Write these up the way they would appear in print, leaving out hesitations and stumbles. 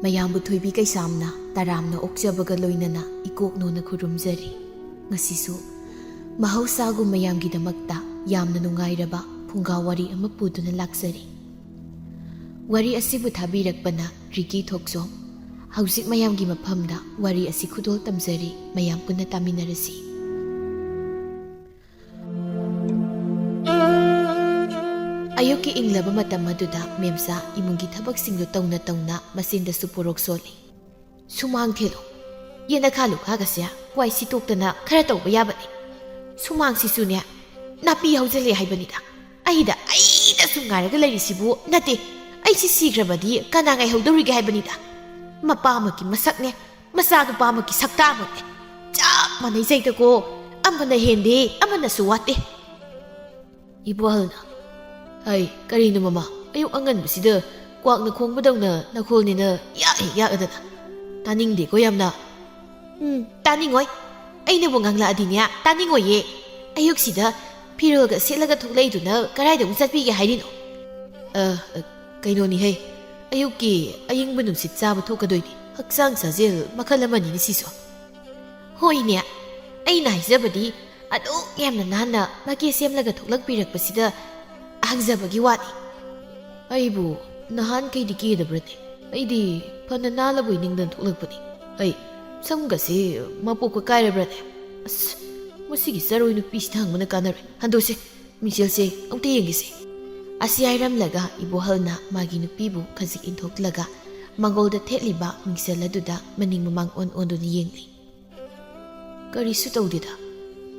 ꯃꯌꯥꯝꯕꯨ ꯊꯣꯏꯕꯤ ꯀꯩꯁꯥꯝꯅ ꯇꯔꯥꯝꯅ ꯑꯣꯛꯆꯕꯒ ꯂꯣꯏꯅꯅ ꯏꯀꯣꯛꯅꯣꯅ ꯈꯨꯔꯨꯝꯖꯔꯤ꯫ ꯉꯁꯤꯁꯨ ꯃꯍꯧꯁꯥꯒꯨꯝ ꯃꯌꯥꯝꯒꯤꯗꯃꯛꯇ ꯌꯥꯝꯅ ꯅꯨꯡꯉꯥꯏꯔꯕ ꯐꯨꯡꯒꯥ ꯋꯥꯔꯤ ꯑꯃ ꯄꯨꯗꯨꯅ ꯂꯥꯛꯆꯔꯤ꯫ ꯋꯥꯔꯤ ꯑꯁꯤꯕꯨ ꯊꯥꯕꯤꯔꯛꯄꯅ ꯔꯤꯀꯤ ꯊꯣꯛꯆꯣꯝ꯫ ꯍꯧꯖꯤꯛ ꯃꯌꯥꯝꯒꯤ ꯃꯐꯝꯗ ꯋꯥꯔꯤ ꯑꯁꯤ ꯈꯨꯗꯣꯜ ꯇꯝꯖꯔꯤ, ꯃꯌꯥꯝ ꯄꯨꯟꯅ ꯇꯥꯃꯤꯟꯅꯔꯁꯤ꯫ ꯑꯌꯨꯛꯀꯤ ꯏꯪꯂꯕ ꯃꯇꯝ ꯑꯗꯨꯗ ꯃꯦꯝꯆꯥ ꯏꯃꯨꯡꯒꯤ ꯊꯕꯛꯁꯤꯡꯗꯨ ꯇꯧꯅ ꯇꯧꯅ ꯃꯆꯤꯟꯗꯁꯨ ꯄꯣꯔꯣꯛ ꯁꯣꯜꯂꯤ꯫ ꯁꯨꯃꯥꯡ ꯊꯦꯜꯂꯨ, ꯌꯦꯅꯈꯥ ꯂꯨꯈꯥꯒꯁꯦ ꯋꯥꯏ ꯁꯤꯇꯣꯛꯇꯅ ꯈꯔ ꯇꯧꯕ ꯌꯥꯕꯅꯤ꯫ ꯁꯨꯃꯥꯡꯁꯤꯁꯨꯅꯦ ꯅꯥꯄꯤ ꯍꯧꯖꯤꯜꯂꯦ ꯍꯥꯏꯕꯅꯤꯗ꯫ ꯑꯩꯗꯁꯨ ꯉꯥꯏꯔꯒ ꯂꯩꯔꯤꯁꯤꯕꯨ ꯅꯠꯇꯦ, ꯑꯩꯁꯤ ꯁꯤꯈ꯭ꯔꯕꯗꯤ ꯀꯅꯥ ꯉꯥꯏꯍꯧꯗꯧꯔꯤꯒꯦ ꯍꯥꯏꯕꯅꯤꯗ꯫ ꯃꯄꯥ ꯑꯃꯒꯤ ꯃꯁꯛꯅꯦ, ꯃꯆꯥꯅꯨꯄꯥ ꯑꯃꯒꯤ ꯁꯛꯇꯥ ꯑꯃꯅꯦ, ꯆꯞ ꯃꯥꯟꯅꯩꯖꯩꯗꯀꯣ, ꯑꯃꯅ ꯍꯦꯟꯗꯦ ꯑꯃꯅꯁꯨ ꯋꯥꯠꯇꯦ꯫ ꯏꯕꯣꯍꯜꯅ, ꯍꯩ ꯀꯔꯤꯅꯣ ꯃꯃꯥ, ꯑꯌꯨꯛ ꯑꯉꯟꯕꯁꯤꯗ ꯀ꯭ꯋꯥꯛꯅ ꯈꯣꯡꯕꯗꯧꯅ ꯅꯈꯣꯜꯅꯤꯅ ꯌꯥꯛ ꯌꯥꯛꯑꯗꯅ ꯇꯥꯅꯤꯡꯗꯦꯀꯣ ꯌꯥꯝꯅ꯫ ꯇꯥꯅꯤꯡꯉꯣꯏ, ꯑꯩꯅꯕꯨ ꯉꯥꯡꯂꯛꯑꯗꯤꯅꯦ ꯇꯥꯅꯤꯡꯉꯣꯏꯌꯦ꯫ ꯑꯌꯨꯛꯁꯤꯗ ꯐꯤꯔꯣꯜꯒ ꯁꯦꯠꯂꯒ ꯊꯣꯛꯂꯛꯏꯗꯨꯅ ꯀꯗꯥꯏꯗ ꯑꯃꯨꯛ ꯆꯠꯄꯤꯒꯦ ꯍꯥꯏꯔꯤꯅꯣ? ꯀꯩꯅꯣꯅꯤꯍꯦ, ꯑꯌꯨꯛꯀꯤ ꯑꯌꯤꯡꯕ ꯅꯨꯡꯁꯤꯠ ꯆꯥꯕ ꯊꯣꯛꯀꯗꯣꯏꯅꯤ, ꯍꯛꯆꯥꯡ ꯁꯥꯖꯦꯜ ꯃꯈꯜ ꯑꯃꯅꯤꯅꯦ ꯁꯤꯁꯨ꯫ ꯍꯣꯏꯅꯦ, ꯑꯩꯅ ꯍꯥꯏꯖꯕꯗꯤ ꯑꯗꯨꯛ ꯌꯥꯝꯅ ꯅꯥꯟꯅ ꯃꯀꯦ ꯁꯦꯝꯂꯒ ꯊꯣꯛꯂꯛꯄꯤꯔꯛꯄꯁꯤꯗ ꯍꯪꯖꯕꯒꯤ ꯋꯥꯅꯤ꯫ ꯑꯩꯕꯨ ꯅꯍꯥꯟꯈꯩꯗꯤ ꯀꯦꯗꯕ꯭ꯔꯅꯦ? ꯑꯩꯗꯤ ꯐꯅ ꯅꯥꯜꯂꯕꯣꯏ ꯅꯤꯡꯗꯅ ꯊꯣꯛꯂꯛꯄꯅꯤ꯫ ꯑꯩ ꯁꯝꯒꯁꯦ ꯃꯄꯣꯛꯀ ꯀꯥꯏꯔꯕ꯭ꯔꯅꯦ? ꯑꯁ, ꯃꯁꯤꯒꯤ ꯆꯔꯣꯏ ꯅꯨꯄꯤꯁꯤꯗ ꯍꯪꯕꯅ ꯀꯥꯟꯅꯔꯣꯏ, ꯍꯟꯗꯣꯛꯁꯦ, ꯃꯤꯡꯁꯦꯜꯁꯦ ꯑꯝꯇ ꯌꯦꯡꯒꯦꯁꯦ꯫ ꯑꯁꯤ ꯍꯥꯏꯔꯝꯂꯒ ꯏꯕꯣꯍꯜꯅ ꯃꯥꯒꯤ ꯅꯨꯄꯤꯕꯨ ꯈꯖꯤꯛ ꯏꯟꯊꯣꯛꯂꯒ ꯃꯪꯒꯣꯜꯗ ꯊꯦꯠꯂꯤꯕ ꯃꯤꯡꯁꯦꯜ ꯑꯗꯨꯗ ꯃꯅꯤꯡ ꯃꯃꯥꯡ ꯑꯣꯟꯗꯨꯅ ꯌꯦꯡꯂꯤ꯫ ꯀꯔꯤꯁꯨ ꯇꯧꯗꯦꯗ,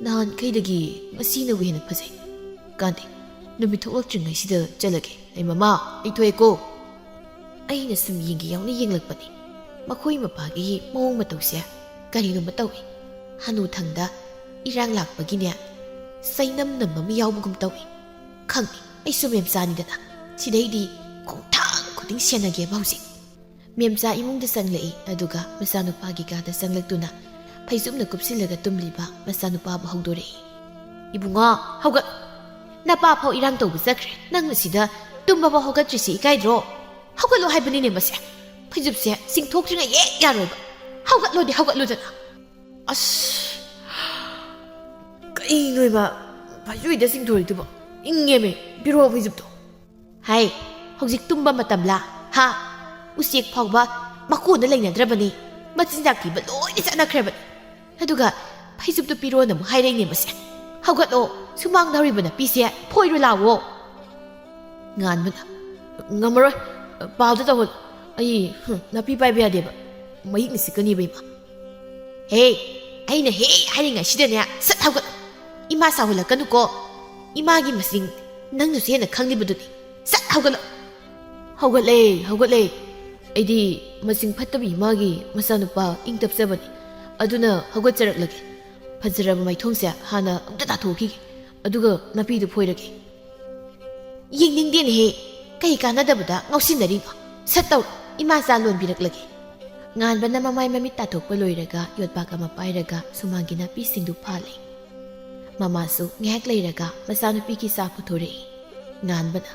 ꯅꯍꯥꯟꯈꯩꯗꯒꯤ ꯉꯁꯤꯅꯕꯨ ꯍꯦꯟꯅ ꯐꯖꯩ꯫ ꯀꯥꯟꯗꯦ, ꯅꯨꯃꯤꯠ ꯊꯣꯛꯂꯛꯇ꯭ꯔꯤꯉꯩꯁꯤꯗ ꯆꯠꯂꯒꯦ꯫ ꯑꯩ ꯃꯃꯥ, ꯑꯩ ꯊꯣꯛꯑꯦꯀꯣ꯫ ꯑꯩꯅ ꯁꯨꯝ ꯌꯦꯡꯒꯦ ꯌꯥꯎꯅ ꯌꯦꯡꯂꯛꯄꯅꯤ꯫ ꯃꯈꯣꯏ ꯃꯄꯥꯒꯤ ꯃꯑꯣꯡ ꯃꯇꯧꯁꯦ ꯀꯔꯤꯅꯣꯃ ꯇꯧꯏ꯫ ꯍꯅꯨꯊꯪꯗ ꯏꯔꯥꯡ ꯂꯥꯛꯄꯒꯤꯅꯦ ꯆꯩꯅꯝ ꯅꯝꯕ ꯑꯃ ꯌꯥꯎꯕꯒꯨꯝ ꯇꯧꯏ꯫ ꯈꯪꯉꯤ, ꯑꯩꯁꯨ ꯃꯦꯝꯆꯥꯅꯤꯗꯅ, ꯁꯤꯗꯩꯗꯤ ꯈꯣꯡꯊꯥꯡ ꯈꯨꯗꯤꯡ ꯁꯦꯟꯅꯒꯦꯕ ꯍꯧꯖꯤꯛ꯫ ꯃꯦꯝꯆꯥ ꯏꯃꯨꯡꯗ ꯆꯪꯂꯛꯏ, ꯑꯗꯨꯒ ꯃꯆꯥꯅꯨꯄꯥꯒꯤ ꯀꯥꯗ ꯆꯪꯂꯛꯇꯨꯅ ꯐꯩꯖꯨꯞꯅ ꯀꯨꯞꯁꯤꯜꯂꯒ ꯇꯨꯝꯂꯤꯕ ꯃꯆꯥꯅꯨꯄꯥꯕꯨ ꯍꯧꯗꯣꯔꯛꯏ꯫ ꯏꯕꯨꯡꯉꯣ, ꯍꯧꯒꯠ! ꯅꯄꯥ ꯐꯥꯎ ꯏꯔꯥꯡ ꯇꯧꯕ ꯆꯠꯈ꯭ꯔꯦ, ꯅꯪꯅ ꯁꯤꯗ ꯇꯨꯝꯕꯐꯥꯎ ꯍꯧꯒꯠꯇ꯭ꯔꯤꯁꯤ ꯏꯀꯥꯏꯗ꯭ꯔꯣ? ꯍꯧꯒꯠꯂꯣ ꯍꯥꯏꯕꯅꯤꯅꯦ ꯃꯁꯦ, ꯐꯩꯖꯨꯞꯁꯦ ꯆꯤꯡꯊꯣꯛꯇ꯭ꯔꯤꯉꯩ ꯍꯦꯛ ꯌꯥꯔꯣꯏꯕ꯫ ꯍꯧꯒꯠꯂꯣꯗꯤ ꯍꯧꯒꯠꯂꯨꯗꯅ꯫ ꯑꯁ, ꯀꯩꯅꯣꯏꯕ ꯐꯩꯖꯨꯏꯗ ꯆꯤꯡꯊꯣꯔꯤꯗꯨꯕꯣ? ꯏꯪꯉꯦꯃꯦ, ꯄꯤꯔꯛꯑꯣ ꯐꯩꯖꯨꯞꯇꯣ꯫ ꯍꯥꯏ, ꯍꯧꯖꯤꯛ ꯇꯨꯝꯕ ꯃꯇꯝꯂꯥ? ꯍꯥ? ꯎꯆꯦꯛ ꯐꯥꯎꯕ ꯃꯀꯣꯟꯗ ꯂꯩꯅꯗ꯭ꯔꯕꯅꯤ, ꯃꯆꯤꯟꯖꯥꯛ ꯊꯤꯕ ꯂꯣꯏꯅ ꯆꯠꯅꯈ꯭ꯔꯕꯅꯤ, ꯑꯗꯨꯒ ꯐꯩꯖꯨꯞꯇꯣ ꯄꯤꯔꯣꯅ ꯑꯃꯨꯛ ꯍꯥꯏꯔꯛꯏꯅꯦ ꯃꯁꯦ꯫ ꯍꯧꯒꯠꯂꯣ, ꯁꯨꯃꯥꯡꯗ ꯍꯧꯔꯤꯕ ꯅꯥꯄꯤꯁꯦ ꯐꯣꯏꯔꯨ ꯂꯥꯎꯋꯣ꯫ ꯉꯥꯟꯕꯅ, ꯉꯝꯃꯔꯣꯏ, ꯄꯥꯎꯗ ꯇꯧꯍꯜꯂꯣ, ꯑꯩ ꯅꯥꯄꯤ ꯄꯥꯏꯕ ꯌꯥꯗꯦꯕ, ꯃꯌꯦꯛꯅ ꯆꯤꯛꯀꯅꯤꯕ ꯏꯃꯥ꯫ ꯍꯦ, ꯑꯩꯅ ꯍꯦ ꯍꯥꯏꯔꯤꯉꯩꯁꯤꯗꯅꯦ ꯁꯠ ꯍꯧꯒꯠꯂꯣ, ꯏꯃꯥ ꯁꯥꯎꯍꯜꯂꯛꯀꯅꯨꯀꯣ꯫ ꯏꯃꯥꯒꯤ ꯃꯁꯤꯡ ꯅꯪꯅꯁꯨ ꯍꯦꯟꯅ ꯈꯪꯂꯤꯕꯗꯨꯅꯤ, ꯁꯠ ꯍꯧꯒꯠꯂꯣ꯫ ꯍꯧꯒꯠꯂꯦ, ꯍꯧꯒꯠꯂꯦ, ꯑꯩꯗꯤ ꯃꯁꯤꯡ ꯐꯠꯇꯕ ꯏꯃꯥꯒꯤ ꯃꯆꯥꯅꯨꯄꯥ ꯏꯪ ꯇꯞꯆꯕꯅꯤ, ꯑꯗꯨꯅ ꯍꯧꯒꯠꯆꯔꯛꯂꯒꯦ꯫ ꯐꯖꯔꯕ ꯃꯩꯊꯣꯡꯁꯦ ꯍꯥꯟꯅ ꯑꯝꯇ ꯇꯥꯊꯣꯛꯈꯤꯒꯦ, ꯑꯗꯨꯒ ꯅꯥꯄꯤꯗꯨ ꯐꯣꯏꯔꯒꯦ꯫ ꯌꯦꯡꯅꯤꯡꯗꯦꯅꯦꯍꯦ, ꯀꯩ ꯀꯥꯟꯅꯗꯕꯗ ꯉꯥꯎꯁꯤꯟꯅꯔꯤꯅꯣ? ꯁꯠ ꯇꯧꯔꯣ, ꯏꯃꯥꯆꯥ ꯂꯣꯟꯕꯤꯔꯛꯂꯒꯦ꯫ ꯉꯥꯟꯕꯅ ꯃꯃꯥꯏ ꯃꯃꯤꯠ ꯇꯥꯊꯣꯛꯄ ꯂꯣꯏꯔꯒ ꯌꯣꯠꯄꯥꯛ ꯑꯃ ꯄꯥꯏꯔꯒ ꯁꯨꯃꯥꯡꯒꯤ ꯅꯥꯄꯤꯁꯤꯡꯗꯨ ꯐꯥꯜꯂꯤ꯫ ꯃꯃꯥꯁꯨ ꯉꯥꯏꯍꯥꯛ ꯂꯩꯔꯒ ꯃꯆꯥꯅꯨꯄꯤꯒꯤ ꯆꯥ ꯄꯨꯊꯣꯔꯛꯏ꯫ ꯉꯥꯟꯕꯅ,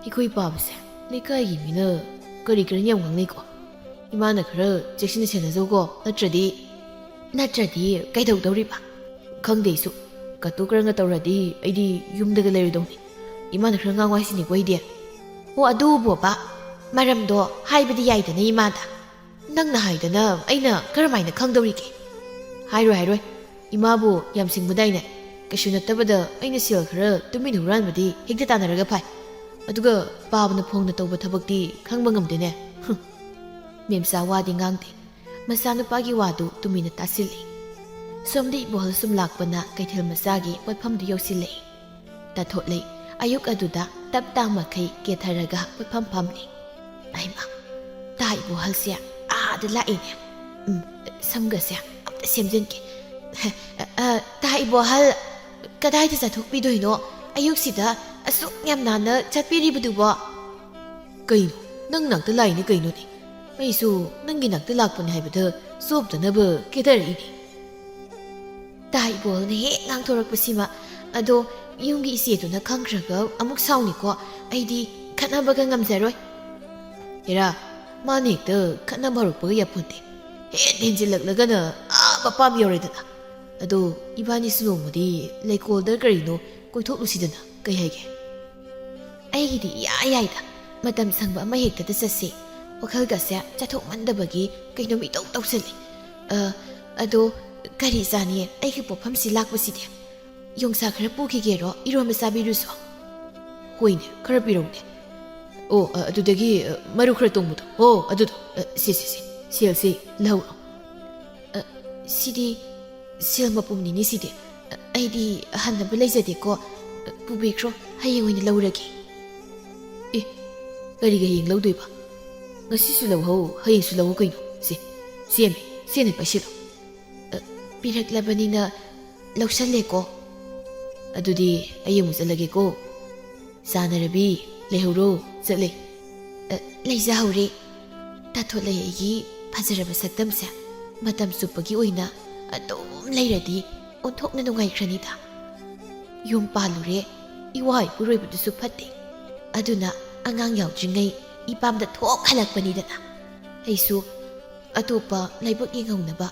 ꯑꯩꯈꯣꯏ ꯄꯥꯕꯁꯦ ꯂꯩꯀꯥꯏꯒꯤ ꯃꯤꯅ ꯀꯔꯤ ꯌꯥꯝ ꯉꯥꯡꯅꯩꯀꯣ, ꯏꯃꯥꯅ ꯈꯔ ꯆꯦꯛꯁꯤꯟꯅ ꯁꯦꯟꯅꯖꯧꯀꯣ, ꯅꯠꯇ꯭ꯔꯗꯤ ꯀꯩꯗꯧꯗꯧꯔꯤꯕ? ꯈꯪꯗꯦ ꯑꯩꯁꯨ, ꯀꯠꯇꯨ ꯀꯔꯪꯒ ꯇꯧꯔꯗꯤ ꯑꯩꯗꯤ ꯌꯨꯝꯗꯒ ꯂꯩꯔꯣꯏꯗꯧꯅꯤ, ꯏꯃꯥꯅꯈꯔ ꯉꯥꯡ ꯋꯥꯏꯁꯤꯅꯤꯀꯣ ꯑꯩꯗꯤ꯫ ꯑꯣ ꯑꯗꯨꯕꯣꯕ, ꯃꯔꯝꯗꯣ ꯍꯥꯏꯕꯗꯤ ꯌꯥꯏꯗꯅ ꯏꯃꯥꯗ, ꯅꯪꯅ ꯍꯥꯏꯗꯅ ꯑꯩꯅ ꯀꯔꯝꯍꯥꯏꯅ ꯈꯪꯗꯧꯔꯤꯒꯦ? ꯍꯥꯏꯔꯣꯏ, ꯏꯃꯥꯕꯨ ꯌꯥꯝ ꯁꯤꯡꯕꯗꯥꯏꯅꯦ, ꯀꯩꯁꯨ ꯅꯠꯇꯕꯗ ꯑꯩꯅ ꯁꯦꯜ ꯈꯔ ꯇꯨꯃꯤꯟꯅ ꯍꯨꯔꯥꯟꯕꯗꯤ ꯍꯦꯛꯇ ꯇꯥꯟꯅꯔꯒ ꯐꯥꯏ, ꯑꯗꯨꯒ ꯄꯥꯕꯅ ꯐꯣꯡꯅ ꯇꯧꯕ ꯊꯕꯛꯇꯤ ꯈꯪꯕ ꯉꯝꯗꯦꯅꯦ꯫ ꯃꯦꯝꯆꯥ ꯋꯥꯗꯤ ꯉꯥꯡꯗꯦ, ꯃꯆꯥꯅꯨꯄꯥꯒꯤ ꯋꯥꯗꯨ ꯇꯨꯃꯤꯟꯅ ꯇꯥꯁꯤꯜꯂꯤ꯫ ꯁꯣꯝꯗ ꯏꯕꯣꯍꯜ ꯁꯨꯝ ꯂꯥꯛꯄꯅ ꯀꯩꯊꯦꯜ ꯃꯆꯥꯒꯤ ꯄꯣꯠꯐꯝꯗꯨ ꯌꯧꯁꯤꯜꯂꯛꯏ꯫ ꯇꯥꯊꯣꯠꯂꯩ ꯑꯌꯨꯛ ꯑꯗꯨꯗ ꯇꯞꯇꯥ ꯃꯈꯩ ꯀꯦꯊꯔꯒ ꯄꯣꯠꯐꯝ ꯐꯝꯂꯤ꯫ ꯑꯩꯃ, ꯇꯥ ꯏꯕꯣꯍꯜꯁꯦ ꯑꯥꯗ ꯂꯥꯛꯏꯅꯦ, ꯁꯝꯒꯁꯦ ꯑꯝꯇ ꯁꯦꯝꯖꯤꯟꯒꯦ꯫ ꯇꯥ ꯏꯕꯣꯍꯜ, ꯀꯗꯥꯏꯗ ꯆꯠꯊꯣꯛꯄꯤꯗꯣꯏꯅꯣ ꯑꯌꯨꯛꯁꯤꯗ ꯑꯁꯨꯛ ꯌꯥꯝ ꯅꯥꯟꯅ ꯆꯠꯄꯤꯔꯤꯕꯗꯨꯕꯣ? ꯀꯩꯅꯣ, ꯅꯪ ꯅꯥꯛꯇ ꯂꯥꯛꯏꯅꯦ ꯀꯩꯅꯣꯅꯦ, ꯑꯩꯁꯨ ꯅꯪꯒꯤ ꯅꯥꯛꯇ ꯂꯥꯛꯄꯅꯦ ꯍꯥꯏꯕꯗ ꯆꯣꯞꯇꯅꯕ ꯀꯦꯊꯔꯛꯏꯅꯦ꯫ ꯇꯥ ꯏꯕꯣꯍꯜꯅ ꯍꯦꯛ ꯉꯥꯡꯊꯣꯔꯛꯄꯁꯤꯃ, ꯑꯗꯣ ꯌꯨꯝꯒꯤ ꯏꯆꯦꯗꯨꯅ ꯈꯪꯈ꯭ꯔꯒ ꯑꯃꯨꯛ ꯁꯥꯎꯅꯤꯀꯣ, ꯑꯩꯗꯤ ꯈꯠꯅꯕꯒ ꯉꯝꯖꯔꯣꯏ꯫ ꯍꯦꯔꯥ, ꯃꯥꯅ ꯍꯦꯛꯇ ꯈꯠꯅꯕ ꯍꯧꯔꯛꯄꯒ ꯌꯥꯄꯣꯟꯇꯦ ꯍꯦꯟꯖꯤꯜꯂꯛꯂꯒꯅ ꯃꯄꯥꯝ ꯌꯧꯔꯦꯗꯅ ꯑꯗꯣ ꯏꯕꯥꯅꯤꯁꯨ ꯅꯣꯡꯃꯗꯤ ꯂꯩꯀꯣꯜꯗ ꯀꯔꯤꯅꯣ ꯀꯣꯏꯊꯣꯛꯂꯨꯁꯤꯗꯅ ꯀꯩ ꯍꯥꯏꯒꯦ ꯑꯩꯒꯤꯗꯤ ꯏꯌꯥ ꯌꯥꯏꯗ ꯃꯇꯝ ꯁꯪꯕ ꯑꯃ ꯍꯦꯛꯇꯗ ꯆꯠꯁꯤ ꯋꯥꯈꯜꯒꯁꯦ ꯆꯠꯊꯣꯛꯃꯟꯗꯕꯒꯤ ꯀꯩꯅꯣꯝ ꯏꯇꯧ ꯇꯧꯁꯤꯜꯂꯤ ꯑꯗꯣ ꯀꯔꯤ ꯆꯥꯅꯤꯌꯦ ꯑꯩꯒꯤ ꯄꯣꯠꯐꯝꯁꯤ ꯂꯥꯛꯄꯁꯤꯗꯤ ꯌꯣꯡꯁꯥ ꯈꯔ ꯄꯨꯈꯤꯒꯦꯔꯣ ꯏꯔꯣꯟꯕ ꯆꯥꯕꯤꯔꯨꯁꯣ ꯍꯣꯏꯅꯦ ꯈꯔ ꯄꯤꯔꯧꯅꯦ ꯑꯣ ꯑꯗꯨꯗꯒꯤ ꯃꯔꯨ ꯈꯔ ꯇꯣꯡꯕꯗꯣ ꯑꯣ ꯑꯗꯨꯗꯣ ꯁꯦꯜꯁꯤ ꯂꯧꯔꯣ ꯁꯤꯗꯤ ꯁꯦꯜ ꯃꯄꯨꯝꯅꯤꯅꯤ ꯁꯤꯗꯤ ꯑꯩꯗꯤ ꯍꯟꯅꯕ ꯂꯩꯖꯗꯦꯀꯣ ꯄꯨꯕꯤꯈ꯭ꯔꯣ ꯍꯌꯦꯡ ꯑꯣꯏꯅ ꯂꯧꯔꯒꯦ ꯑꯦ ꯀꯔꯤꯒ ꯍꯌꯦꯡ ꯂꯧꯗꯣꯏꯕ ꯉꯁꯤꯁꯨ ꯂꯧꯍꯧ ꯍꯌꯦꯡꯁꯨ ꯂꯧꯍꯧ ꯀꯩꯅꯣ ꯁꯦꯟꯅ ꯄꯥꯏꯁꯤꯜꯂꯣ ꯄꯤꯔꯛꯂꯕꯅꯤꯅ ꯂꯧꯁꯜꯂꯦꯀꯣ ꯑꯗꯨꯗꯤ ꯑꯩ ꯑꯃꯨꯛ ꯆꯠꯂꯒꯦꯀꯣ ꯆꯥꯅꯔꯕꯤ ꯂꯩꯍꯧꯔꯣ ꯆꯠꯂꯦ ꯂꯩꯖꯍꯧꯔꯦ ꯇꯥꯊꯣꯠꯂꯦ ꯑꯩꯒꯤ ꯐꯖꯔꯕ ꯁꯛꯇꯝꯁꯦ ꯃꯇꯝ ꯆꯨꯞꯄꯒꯤ ꯑꯣꯏꯅ ꯑꯗꯨꯝ ꯂꯩꯔꯗꯤ ꯑꯣꯟꯊꯣꯛꯅ ꯅꯨꯡꯉꯥꯏꯈ꯭ꯔꯅꯤꯗ ꯌꯨꯝ ꯄꯥꯜꯂꯨꯔꯦ ꯏꯋꯥ ꯏꯄꯨꯔꯣꯏꯕꯗꯨꯁꯨ ꯐꯠꯇꯦ ꯑꯗꯨꯅ ꯑꯉꯥꯡ ꯌꯥꯎꯗ꯭ꯔꯤꯉꯩ ꯏꯄꯥꯝꯗ ꯊꯣꯛ ꯍꯜꯂꯛꯄꯅꯤꯗꯅ ꯑꯩꯁꯨ ꯑꯇꯣꯞꯄ ꯂꯥꯏꯕꯛ ꯌꯦꯡꯍꯧꯅꯕ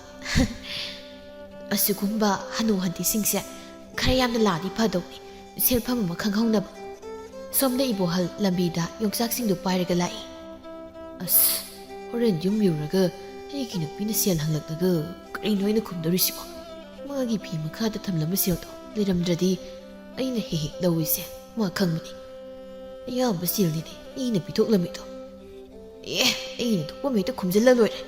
ꯑꯁꯤꯒꯨꯝꯕ ꯍꯅꯨ ꯍꯟꯊꯤꯁꯤꯡꯁꯦ ꯈꯔ ꯌꯥꯝꯅ ꯂꯥꯛꯑꯗꯤ ꯐꯗꯧꯅꯤ ꯁꯦꯜꯐꯝ ꯑꯃ ꯈꯪꯍꯧꯅꯕ ꯁꯣꯝꯗ ꯏꯕꯣꯍꯜ ꯂꯝꯕꯤꯗ ꯌꯣꯡꯆꯥꯛꯁꯤꯡꯗꯨ ꯄꯥꯏꯔꯒ ꯂꯥꯛꯏ ꯑꯁ ꯍꯣꯔꯦꯟ ꯌꯨꯝ ꯌꯧꯔꯒ ꯑꯩꯒꯤ ꯅꯨꯄꯤꯅ ꯁꯦꯜ ꯍꯪꯂꯛꯂꯒ ꯀꯔꯤꯅꯣ ꯑꯩꯅ ꯈꯨꯝꯗꯧꯔꯤꯁꯤꯕꯣ ꯃꯥꯒꯤ ꯐꯤ ꯃꯈꯥꯗ ꯊꯝꯂꯝꯕ ꯁꯦꯜꯗꯣ ꯂꯩꯔꯝꯗ꯭ꯔꯗꯤ ꯑꯩꯅ ꯍꯦꯛ ꯂꯧꯏꯁꯦ ꯃꯥ ꯈꯪꯕꯅꯤ ꯑꯌꯥꯝꯕ ꯁꯦꯜꯅꯤꯅꯦ ꯑꯩꯅ ꯄꯤꯊꯣꯛꯂꯝꯃꯤꯗꯣ ꯑꯩꯅ ꯊꯣꯛꯄ ꯍꯦꯛꯇ ꯈꯨꯝꯖꯤꯜꯂ ꯂꯣꯏꯔꯦ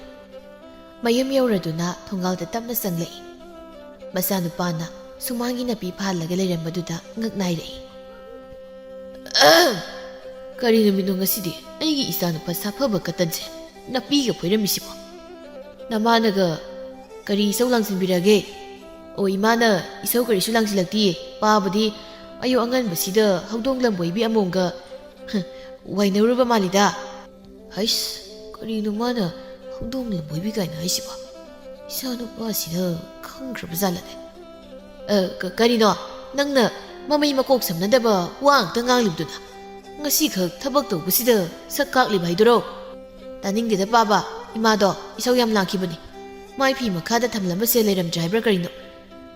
ꯃꯌꯨꯝ ꯌꯧꯔꯗꯨꯅ ꯊꯣꯡꯒꯥꯜꯗ ꯇꯞꯅ ꯆꯪꯂꯛꯏ ꯃꯆꯥꯅꯨꯄꯥꯅ ꯁꯨꯃꯥꯡꯒꯤ ꯅꯥꯄꯤ ꯐꯥꯜꯂꯒ ꯂꯩꯔꯝꯕꯗꯨꯗ ꯉꯛ ꯅꯥꯏꯔꯛꯏ ꯀꯔꯤ ꯅꯨꯃꯤꯠꯅꯣ ꯉꯁꯤꯗꯤ ꯑꯩꯒꯤ ꯏꯆꯥꯅꯨꯄꯥ ꯁꯥꯐꯕ ꯀꯇꯟꯁꯦ ꯅꯥꯄꯤꯒ ꯐꯣꯏꯔꯝꯃꯤꯁꯤꯕꯣ ꯅꯃꯥꯅꯒ ꯀꯔꯤ ꯏꯁꯧ ꯂꯥꯡꯁꯤꯟꯕꯤꯔꯒꯦ ꯑꯣ ꯏꯃꯥꯅ ꯏꯁꯧ ꯀꯔꯤꯁꯨ ꯂꯥꯡꯁꯤꯜꯂꯛꯇꯤꯌꯦ ꯄꯥꯕꯗꯤ ꯑꯌꯨꯛ ꯑꯉꯟꯕꯁꯤꯗ ꯍꯧꯗꯣꯡ ꯂꯝꯕꯣꯏꯕꯤ ꯑꯃꯣꯝꯒ ꯋꯥꯏꯅꯔꯨꯕ ꯃꯥꯜꯂꯤꯗ ꯍꯩꯁ ꯀꯔꯤꯅꯣ ꯃꯥꯅ ꯍꯧꯗꯣꯡ ꯂꯝꯕꯣꯏꯕꯤ ꯀꯥꯏꯅ ꯍꯥꯏꯁꯤꯕꯣ ꯏꯆꯥꯅꯨꯄꯥꯁꯤꯅ ꯈꯪꯈ꯭ꯔꯕ ꯖꯥꯠꯂꯅꯦ ꯀꯔꯤꯅꯣ ꯅꯪꯅ ꯃꯃꯩ ꯃꯀꯣꯛ ꯁꯝꯅꯗꯕ ꯋꯥ ꯉꯥꯛꯇ ꯉꯥꯡꯂꯤꯕꯗꯨꯅ ꯉꯁꯤꯈꯛ ꯊꯕꯛ ꯇꯧꯕꯁꯤꯗ ꯁꯛ ꯀꯥꯛꯂꯤꯕ ꯍꯥꯏꯗꯨꯔꯣ ꯇꯥꯅꯤꯡꯗꯦꯗ ꯄꯥꯕ ꯏꯃꯥꯗꯣ ꯏꯁꯧ ꯌꯥꯝ ꯂꯥꯡꯈꯤꯕꯅꯤ ꯃꯥꯏ ꯐꯤ ꯃꯈꯥꯗ ꯊꯝꯂꯝꯕ ꯁꯦꯜ ꯂꯩꯔꯝꯗ꯭ꯔꯦ ꯍꯥꯏꯕ꯭ꯔꯥ ꯀꯔꯤꯅꯣ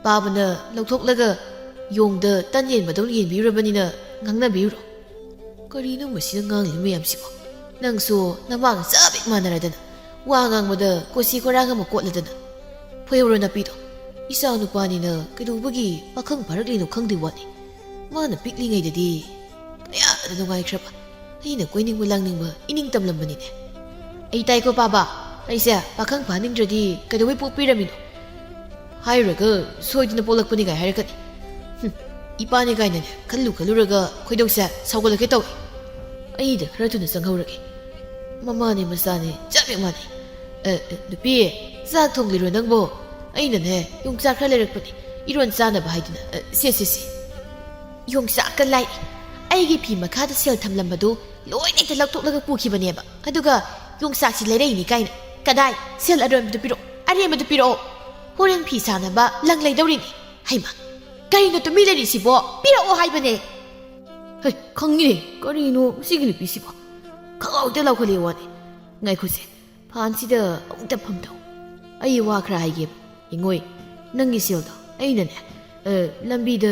ꯄꯥꯕꯅ ꯂꯧꯊꯣꯛꯂꯒ ꯌꯣꯡꯗ ꯇꯟ ꯌꯦꯟꯕꯗꯧꯅ ꯌꯦꯟꯕꯤꯔꯨꯔꯕꯅꯤꯅ ꯉꯥꯡꯅꯕꯤꯔꯨꯔꯣ ꯀꯔꯤꯅꯣ ꯃꯁꯤꯅ ꯉꯥꯡꯂꯤꯕ ꯃꯌꯥꯝꯁꯤꯕꯣ ꯅꯪꯁꯨ ꯅꯃꯥꯒ ꯆꯞ ꯍꯦꯛ ꯃꯥꯟꯅꯔꯗꯅ ꯋꯥ ꯉꯥꯡꯕꯗ ꯀꯣꯆꯤ ꯀꯣꯔꯥꯡ ꯑꯃ ꯀꯣꯠꯂꯗꯅ ꯐꯣꯏꯍꯧꯔꯣ ꯅꯥꯄꯤꯗꯣ ꯏꯆꯥ ꯅꯨꯄꯥꯅꯤꯅ ꯀꯩꯗꯧꯕꯒꯤ ꯄꯥꯈꯪ ꯐꯥꯔꯛꯂꯤꯅꯣ ꯈꯪꯗꯦ ꯋꯥꯅꯤ ꯃꯥꯅ ꯄꯤꯛꯂꯤꯉꯩꯗꯗꯤ ꯀꯌꯥꯗ ꯅꯨꯡꯉꯥꯏꯈ꯭ꯔꯕ ꯑꯩꯅ ꯀꯣꯏꯅꯤꯡꯕ ꯂꯥꯡꯅꯤꯡꯕ ꯏꯅꯤꯡ ꯇꯝꯂꯝꯕꯅꯤꯅꯦ ꯑꯩ ꯇꯥꯏꯀꯣ ꯄꯥꯕ ꯑꯩꯁꯦ ꯄꯥꯈꯪ ꯐꯥꯅꯤꯡꯗ꯭ꯔꯗꯤ ꯀꯩꯗꯧꯕꯩ ꯄꯣꯛꯄꯤꯔꯝꯃꯤꯅꯣ ꯍꯥꯏꯔꯨꯔꯒ ꯁꯣꯏꯗꯅ ꯄꯣꯛꯂꯛꯄꯅꯤ ꯀꯥꯏ ꯍꯥꯏꯔꯛꯀꯅꯤ ꯏꯄꯥꯅꯤ ꯀꯥꯏꯅꯅꯦ ꯈꯜꯂꯨꯔꯒ ꯈꯣꯏꯗꯧꯁꯦ ꯁꯥꯎꯒꯠꯂꯛꯀꯦ ꯇꯧꯏ ꯑꯩꯗ ꯈꯔ ꯊꯨꯅ ꯆꯪꯍꯧꯔꯒꯦ ꯃꯃꯥꯅꯦ ꯃꯆꯥꯅꯦ ꯆꯞ ꯍꯦꯛ ꯃꯥꯟꯅꯩ ꯅꯨꯄꯤ ꯆꯥꯛ ꯊꯣꯡꯂꯤꯔꯣ ꯅꯪꯕꯣ ꯑꯩꯅꯅꯦ ꯌꯣꯡꯆꯥꯛ ꯈꯔ ꯂꯩꯔꯛꯄꯅꯤ ꯏꯔꯣꯟ ꯆꯥꯅꯕ ꯍꯥꯏꯗꯨꯅ ꯁꯦ ꯌꯣꯡꯆꯥꯛꯀ ꯂꯥꯏꯔꯤ ꯑꯩꯒꯤ ꯐꯤ ꯃꯈꯥꯗ ꯁꯦꯜ ꯊꯝꯂꯝꯕꯗꯨ ꯂꯣꯏꯅ ꯍꯦꯛꯇ ꯂꯧꯊꯣꯛꯂꯒ ꯄꯨꯈꯤꯕꯅꯦꯕ ꯑꯗꯨꯒ ꯌꯣꯡꯆꯥꯛꯁꯤ ꯂꯩꯔꯛꯏꯅꯤ ꯀꯥꯏꯅ ꯀꯗꯥꯏ ꯁꯦꯜ ꯑꯔꯦꯝꯕꯗꯨ ꯄꯤꯔꯛꯑꯣ ꯑꯔꯦꯝꯕꯗꯨ ꯄꯤꯔꯛꯑꯣ ꯍꯣꯔꯦꯟ ꯐꯤ ꯁꯥꯅꯕ ꯂꯪ ꯂꯩꯗꯧꯔꯤꯅꯤ ꯍꯩꯃ ꯀꯔꯤꯅꯣ ꯇꯨꯃꯤ ꯂꯩꯔꯤꯁꯤꯕꯣ ꯄꯤꯔꯛꯑꯣ ꯍꯥꯏꯕꯅꯦ ꯍꯩ ꯈꯪꯉꯤꯅꯦ ꯀꯔꯤꯅꯣ ꯁꯤꯒꯤ ꯅꯨꯄꯤꯁꯤꯕꯣ ꯈꯪꯍꯧꯗ ꯂꯧꯈꯠꯂꯦ ꯋꯥꯅꯤ ꯉꯥꯏꯈꯣꯁꯦ ꯐꯥꯟꯁꯤꯗ ꯑꯃꯨꯛꯇ ꯐꯝꯗꯧ ꯑꯩ ꯋꯥ ꯈꯔ ꯍꯥꯏꯒꯦꯕ ꯏꯉꯣꯏ ꯅꯪꯒꯤ ꯁꯦꯜꯗꯣ ꯑꯩꯅꯅꯦ ꯂꯝꯕꯤꯗ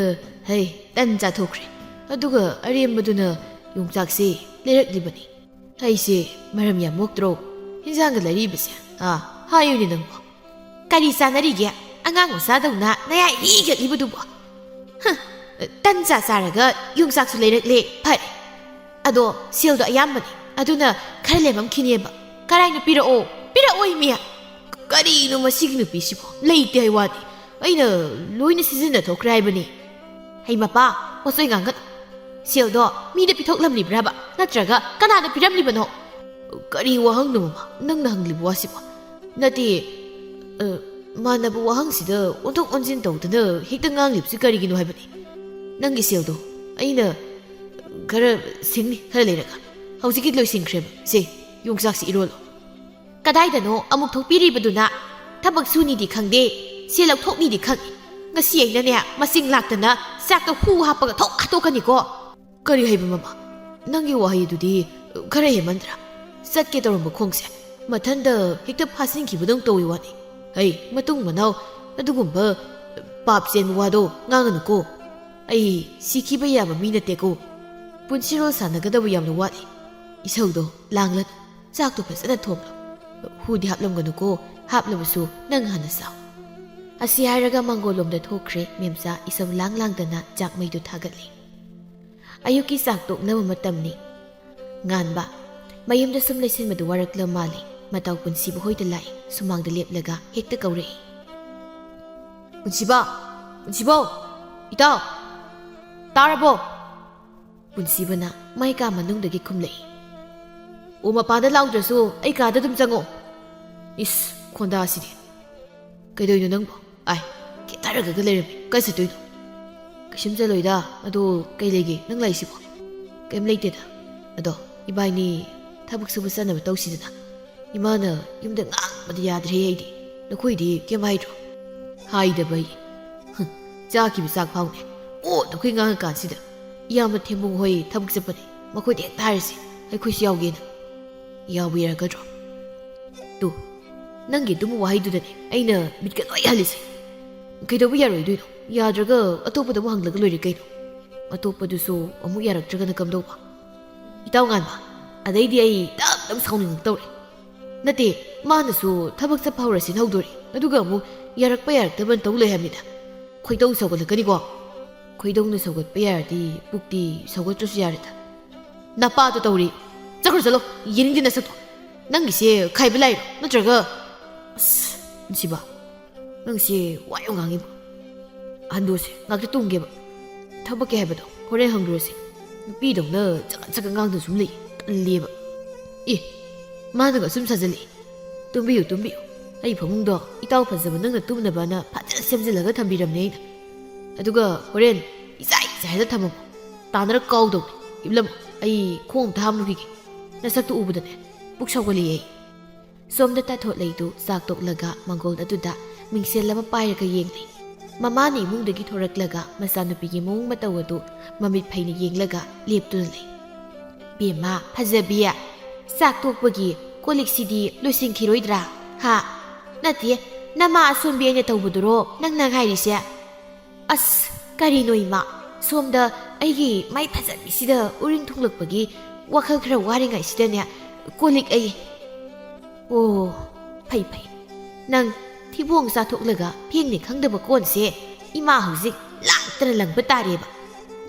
ꯇꯟ ꯆꯥꯊꯣꯛꯈ꯭ꯔꯦ ꯑꯗꯨꯒ ꯑꯔꯦꯝꯕꯗꯨꯅ ꯌꯣꯡꯆꯥꯛꯁꯦ ꯂꯩꯔꯛꯂꯤꯕꯅꯤ ꯑꯩꯁꯦ ꯃꯔꯝ ꯌꯥꯝ ꯃꯣꯛꯇ꯭ꯔꯣ ꯍꯤꯟꯖꯥꯡꯒ ꯂꯩꯔꯤꯕꯁꯦ ꯍꯥꯏꯌꯨꯅꯦ ꯅꯪꯕꯣ ꯀꯔꯤ ꯆꯥꯅꯔꯤꯒꯦ ꯑꯉꯥꯡ ꯃꯆꯥꯗꯧꯅ ꯅꯌꯥ ꯏꯒꯠꯂꯤꯕꯗꯨꯕꯣ ꯇꯟ ꯆꯥꯔꯒ ꯌꯣꯡꯆꯥꯛꯁꯨ ꯂꯩꯔꯛꯂꯦ ꯐꯔꯦ ꯑꯗꯣ ꯁꯦꯜꯗꯣ ꯑꯌꯥꯝꯕꯅꯤ ꯑꯗꯨꯅ ꯈꯔ ꯂꯦꯝꯃꯝꯈꯤꯅꯦꯕ ꯀꯔꯥꯏꯅ ꯄꯤꯔꯛꯑꯣ ꯏꯃꯤ ꯀꯔꯤꯅꯣ ꯃꯁꯤꯒꯤ ꯅꯨꯄꯤꯁꯤꯕꯣ ꯂꯩꯇꯦ ꯍꯥꯏ ꯋꯥꯅꯤ ꯑꯩꯅ ꯂꯣꯏꯅ ꯁꯤꯖꯤꯟꯅꯊꯣꯛꯈ꯭ꯔꯦ ꯍꯥꯏꯕꯅꯤ ꯍꯩ ꯃꯄꯥ ꯄꯣꯠꯆꯩ ꯉꯥꯡꯒꯠ ꯁꯦꯜꯗꯣ ꯃꯤꯗ ꯄꯤꯊꯣꯛꯂꯝꯂꯤꯕ꯭ꯔꯥꯕ ꯅꯠꯇ꯭ꯔꯒ ꯀꯅꯥꯗ ꯄꯤꯔꯝꯂꯤꯕꯅꯣ ꯀꯔꯤ ꯋꯥꯍꯪꯅꯣ ꯃꯃꯥ ꯅꯪꯅ ꯍꯪꯂꯤꯕ ꯋꯥꯁꯤꯕꯣ ꯅꯠꯇꯦ ꯃꯥꯟꯅꯕ ꯋꯥꯍꯪꯁꯤꯗ ꯑꯣꯟꯊꯣꯛ ꯑꯣꯟꯁꯤꯟ ꯇꯧꯗꯅ ꯍꯦꯛꯇ ꯉꯥꯡꯂꯤꯕꯁꯤ ꯀꯔꯤꯒꯤꯅꯣ ꯍꯥꯏꯕꯅꯤ ꯅꯪꯒꯤ ꯁꯦꯜꯗꯣ ꯑꯩꯅ ꯈꯔ ꯁꯤꯡꯅꯤ ꯈꯔ ꯂꯩꯔꯒ ꯍꯧꯖꯤꯛꯀꯤ ꯂꯣꯏꯁꯤꯟꯈ꯭ꯔꯦꯕ ꯌꯣꯡꯆꯥꯛꯁꯤ ꯏꯔꯣꯜꯂꯣ ꯀꯗꯥꯏꯗꯅꯣ ꯑꯃꯨꯛ ꯊꯣꯛꯄꯤꯔꯤꯕꯗꯨꯅ ꯊꯕꯛ ꯁꯨꯅꯤꯗꯤ ꯈꯪꯗꯦ ꯁꯦꯜ ꯂꯧꯊꯣꯛꯅꯤꯗꯤ ꯈꯪꯉꯤ ꯉꯁꯤ ꯑꯩꯅꯅꯦ ꯃꯁꯤꯡ ꯂꯥꯛꯇꯅ ꯆꯥꯛꯇ ꯍꯨ ꯍꯥꯞꯄꯒ ꯊꯣꯛ ꯍꯥꯠꯇꯣꯛꯀꯅꯤꯀꯣ ꯀꯔꯤ ꯍꯥꯏꯕ ꯃꯃꯥ ꯅꯪꯒꯤ ꯋꯥꯍꯩꯗꯨꯗꯤ ꯈꯔ ꯍꯦꯟꯃꯟꯗ꯭ꯔꯥ ꯆꯠꯀꯦ ꯇꯧꯔꯝꯕ ꯈꯣꯡꯁꯦ ꯃꯊꯟꯗ ꯍꯦꯛꯇ ꯐꯥꯁꯤꯟꯈꯤꯕꯗꯧ ꯇꯧꯏ ꯋꯥꯅꯤ ꯍꯩ ꯃꯇꯨꯡ ꯃꯅꯥꯎ ꯑꯗꯨꯒꯨꯝꯕ ꯄꯥꯞ ꯆꯦꯟꯕ ꯋꯥꯗꯣ ꯉꯥꯡꯒꯅꯨꯀꯣ ꯑꯩ ꯁꯤꯈꯤꯕ ꯌꯥꯕ ꯃꯤ ꯅꯠꯇꯦꯀꯣ ꯄꯨꯟꯁꯤꯔꯣꯜ ꯁꯥꯟꯅꯒꯗꯕ ꯌꯥꯝꯅ ꯋꯥꯠꯂꯤ ꯏꯁꯧꯗꯣ ꯂꯥꯡꯂꯅꯨ ꯆꯥꯛꯇꯣ ꯐꯖꯅ ꯊꯣꯡꯂꯣ ꯍꯨꯗꯤ ꯍꯥꯞꯂꯝꯒꯅꯨꯀꯣ ꯍꯥꯞꯂꯕꯁꯨ ꯅꯪ ꯍꯥꯟꯅ ꯆꯥꯎ ꯑꯁꯤ ꯍꯥꯏꯔꯒ ꯃꯥꯡꯒꯣꯜꯂꯣꯝꯗ ꯊꯣꯛꯈ꯭ꯔꯦ ꯃꯦꯝꯆꯥ ꯏꯁꯧ ꯂꯥꯡꯗꯅ ꯆꯥꯛ ꯃꯩꯗꯨ ꯊꯥꯒꯠꯂꯤ ꯑꯌꯨꯛꯀꯤ ꯆꯥꯛ ꯇꯣꯛꯅꯕ ꯃꯇꯝꯅꯤ ꯉꯥꯟꯕ ꯃꯌꯨꯝꯗ ꯁꯨꯝ ꯂꯩꯁꯤꯟꯕꯗꯨ ꯋꯥꯔꯛꯂ ꯃꯥꯜꯂꯤ ꯃꯇꯥꯎ ꯄꯨꯟꯁꯤꯕ ꯍꯣꯏꯗ ꯂꯥꯛꯏ ꯁꯨꯃꯥꯡꯗ ꯂꯦꯞꯂꯒ ꯍꯦꯛꯇ ꯀꯧꯔꯛꯏ ꯄꯨꯟꯁꯤꯕ ꯏꯇꯥꯎ ꯇꯥꯔꯕꯣ ꯄꯨꯟꯁꯤꯕꯅ ꯃꯥꯏ ꯀꯥ ꯃꯅꯨꯡꯗꯒꯤ ꯈꯨꯝꯂꯛꯏ ꯑꯣ ꯃꯄꯥꯟꯗ ꯂꯥꯎꯗ꯭ꯔꯁꯨ ꯑꯩ ꯀꯥꯗ ꯑꯗꯨꯝ ꯆꯪꯉꯣ ꯏꯁ ꯈꯣꯟꯗꯥꯁꯤꯗꯤ ꯀꯩꯗꯧꯏꯅꯣ ꯅꯪꯕꯣ ꯑꯥꯏ ꯈꯦꯠꯊꯔꯒ ꯂꯩꯔꯝꯃꯤ ꯀꯥꯏ ꯆꯠꯇꯣꯏꯅꯣ ꯀꯩꯁꯨꯝ ꯆꯠꯂꯣꯏꯗ ꯑꯗꯣ ꯀꯩ ꯂꯩꯒꯦ ꯅꯪ ꯂꯥꯛꯏꯁꯤꯕꯣ ꯀꯩꯝ ꯂꯩꯇꯦꯗ ꯑꯗꯣ ꯏꯕꯥꯏꯅꯤ ꯊꯕꯛ ꯁꯨꯕ ꯆꯠꯅꯕ ꯇꯧꯁꯤꯗꯅ ꯏꯃꯥꯅ ꯌꯨꯝꯗ ꯉꯥꯡꯕꯗ ꯌꯥꯗ꯭ꯔꯦ ꯑꯩꯗꯤ ꯅꯈꯣꯏꯗꯤ ꯀꯩꯝ ꯍꯥꯏꯗ꯭ꯔꯣ ꯍꯥꯏꯗꯕ ꯑꯩ ꯆꯥꯈꯤꯕ ꯆꯥꯛ ꯐꯥꯎꯅꯦ ꯑꯣ ꯅꯈꯣꯏ ꯉꯥꯡꯉꯀꯥꯟꯁꯤꯗ ꯏꯌꯥꯝꯕ ꯊꯦꯝꯕꯨꯡ ꯍꯣꯏ ꯊꯕꯛ ꯆꯠꯄꯅꯦ ꯃꯈꯣꯏꯗ ꯍꯦꯛꯇ ꯍꯥꯏꯔꯁꯤ ꯑꯩꯈꯣꯏꯁꯨ ꯌꯥꯎꯒꯦꯅ ꯌꯥꯎꯕ ꯌꯥꯔꯒꯗ꯭ꯔꯣ ꯇꯨ ꯅꯪꯒꯤ ꯑꯗꯨꯝ ꯋꯥꯍꯩꯗꯨꯗꯅꯦ ꯑꯩꯅ ꯃꯤꯠꯀ ꯂꯣꯏ ꯍꯜꯂꯤꯁꯦ ꯀꯩꯗꯧꯕ ꯌꯥꯔꯣꯏꯗꯣꯏꯅꯣ ꯌꯥꯗ꯭ꯔꯒ ꯑꯇꯣꯞꯄꯗ ꯑꯃꯨꯛ ꯍꯪꯂꯒ ꯂꯣꯏꯔꯦ ꯀꯩꯅꯣ ꯑꯇꯣꯞꯄꯗꯨꯁꯨ ꯑꯃꯨꯛ ꯌꯥꯔꯛꯇ꯭ꯔꯒꯅ ꯀꯝꯗꯧꯕ ꯏꯇꯥꯎ ꯉꯥꯟꯕ ꯑꯗꯩꯗꯤ ꯑꯩ ꯇꯞ ꯁꯥꯎꯅꯤꯡꯉꯛꯇꯧꯔꯦ ꯅꯠꯇꯦ ꯃꯥꯅꯁꯨ ꯊꯕꯛ ꯆꯠꯄ ꯍꯧꯔꯁꯤꯅ ꯍꯧꯗꯣꯔꯤ ꯑꯗꯨꯒ ꯑꯃꯨꯛ ꯌꯥꯔꯛꯄ ꯌꯥꯔꯛꯇꯕ ꯇꯧ ꯂꯩ ꯍꯥꯏꯕꯅꯤꯗ ꯈꯣꯏꯗꯧ ꯁꯧꯒꯠꯂꯛꯀꯅꯤꯀꯣ ꯈꯣꯏꯗꯧꯅ ꯁꯧꯒꯠꯄ ꯌꯥꯔꯗꯤ ꯄꯨꯛꯇꯤ ꯁꯧꯒꯠꯇ꯭ꯔꯁꯨ ꯌꯥꯔꯦꯗ ꯅꯄꯥꯗꯣ ꯇꯧꯔꯤ ꯆꯠꯈ꯭ꯔꯣ ꯆꯠꯂꯣ ꯌꯦꯡꯅꯤꯡꯗꯦ ꯅꯁꯛꯇꯣ ꯅꯪꯒꯤꯁꯦ ꯈꯥꯏꯕ ꯂꯥꯏꯔꯣ ꯅꯠꯇ꯭ꯔꯒ ꯑꯁ ꯄꯨꯟꯁꯤꯕ ꯅꯪꯁꯦ ꯋꯥ ꯌꯥꯝ ꯉꯥꯡꯉꯤꯕ ꯍꯟꯗꯣꯁꯦ ꯉꯥꯛꯇ ꯇꯨꯝꯒꯦꯕ ꯊꯕꯛꯀꯤ ꯍꯥꯏꯕꯗꯣ ꯍꯣꯔꯦꯟ ꯍꯪꯂꯨꯔꯁꯤ ꯅꯨꯄꯤꯗꯧꯅ ꯆꯀꯠ ꯉꯥꯡꯗ ꯁꯨꯝ ꯂꯩ ꯇꯜꯂꯦꯕ ꯑꯦ ꯃꯥꯅꯒ ꯁꯨꯝ ꯁꯥꯖꯤꯜꯂꯤ ꯇꯨꯝꯕꯤꯌꯨ ꯑꯩ ꯐꯃꯨꯡꯗꯣ ꯏꯇꯥꯎ ꯐꯖꯕ ꯅꯪꯅ ꯇꯨꯝꯅꯕꯅ ꯐꯖꯅ ꯁꯦꯝꯖꯤꯜꯂꯒ ꯊꯝꯕꯤꯔꯝꯅꯦ ꯑꯩꯅ ꯑꯗꯨꯒ ꯍꯣꯔꯦꯟ ꯏꯆꯥꯏ ꯍꯥꯏꯅ ꯊꯝꯃꯝꯃꯣ ꯇꯥꯟꯅꯔ ꯀꯥꯎꯗꯧꯅꯤ ꯏꯕꯂꯝ ꯑꯩ ꯈꯣꯡ ꯑꯝꯇ ꯍꯥꯝꯂꯨꯈꯤꯒꯦ ꯅꯁꯛꯇꯨ ꯎꯕꯗꯅꯦ ꯄꯨꯛ ꯁꯧꯒꯠꯂꯤ ꯑꯩ ꯁꯣꯝꯗ ꯇꯥꯊꯣꯠꯂꯩꯗꯨ ꯆꯥꯛ ꯇꯣꯛꯂꯒ ꯃꯥꯡꯒꯣꯜ ꯑꯗꯨꯗ ꯃꯤꯡꯁꯦꯜ ꯑꯃ ꯄꯥꯏꯔꯒ ꯌꯦꯡꯂꯤ ꯃꯃꯥꯅ ꯏꯃꯨꯡꯗꯒꯤ ꯊꯣꯔꯛꯂꯒ ꯃꯆꯥꯅꯨꯄꯤꯒꯤ ꯃꯑꯣꯡ ꯃꯇꯧ ꯑꯗꯨ ꯃꯃꯤꯠ ꯐꯩꯅ ꯌꯦꯡꯂꯒ ꯂꯦꯞꯇꯨꯅ ꯂꯩ ꯕꯦꯝꯃ ꯐꯖꯕꯤ ꯆꯥꯛ ꯇꯣꯛꯄꯒꯤ ꯀꯣꯜꯂꯤꯛꯁꯤꯗꯤ ꯂꯣꯏꯁꯤꯟꯈꯤꯔꯣꯏꯗ꯭ꯔꯥ ꯍꯥ ꯅꯠꯇꯦ ꯅꯃꯥ ꯑꯁꯣꯟꯕꯤ ꯑꯩꯅ ꯇꯧꯕꯗꯨꯔꯣ ꯅꯪꯅ ꯍꯥꯏꯔꯤꯁꯦ ꯑꯁ ꯀꯔꯤꯅꯣ ꯏꯃꯥ ꯁꯣꯝꯗ ꯑꯩꯒꯤ ꯃꯥꯏ ꯐꯖꯕꯤꯁꯤꯗ ꯎꯔꯤꯡ ꯊꯨꯡꯂꯛꯄꯒꯤ ꯋꯥꯈꯜ ꯈꯔ ꯋꯥꯔꯤꯉꯩꯁꯤꯗꯅꯦ ꯀꯣꯜꯂꯤꯛ ꯑꯩ ꯑꯣ ꯐꯩ ꯅꯪ ꯊꯤꯕꯣꯡ ꯆꯥꯊꯣꯛꯂꯒ ꯐꯦꯡꯅꯤ ꯈꯪꯗꯕ ꯀꯣꯟꯁꯦ ꯏꯃꯥ ꯍꯧꯖꯤꯛ ꯂꯥꯡꯇꯅ ꯂꯪꯕ ꯇꯥꯔꯦꯕ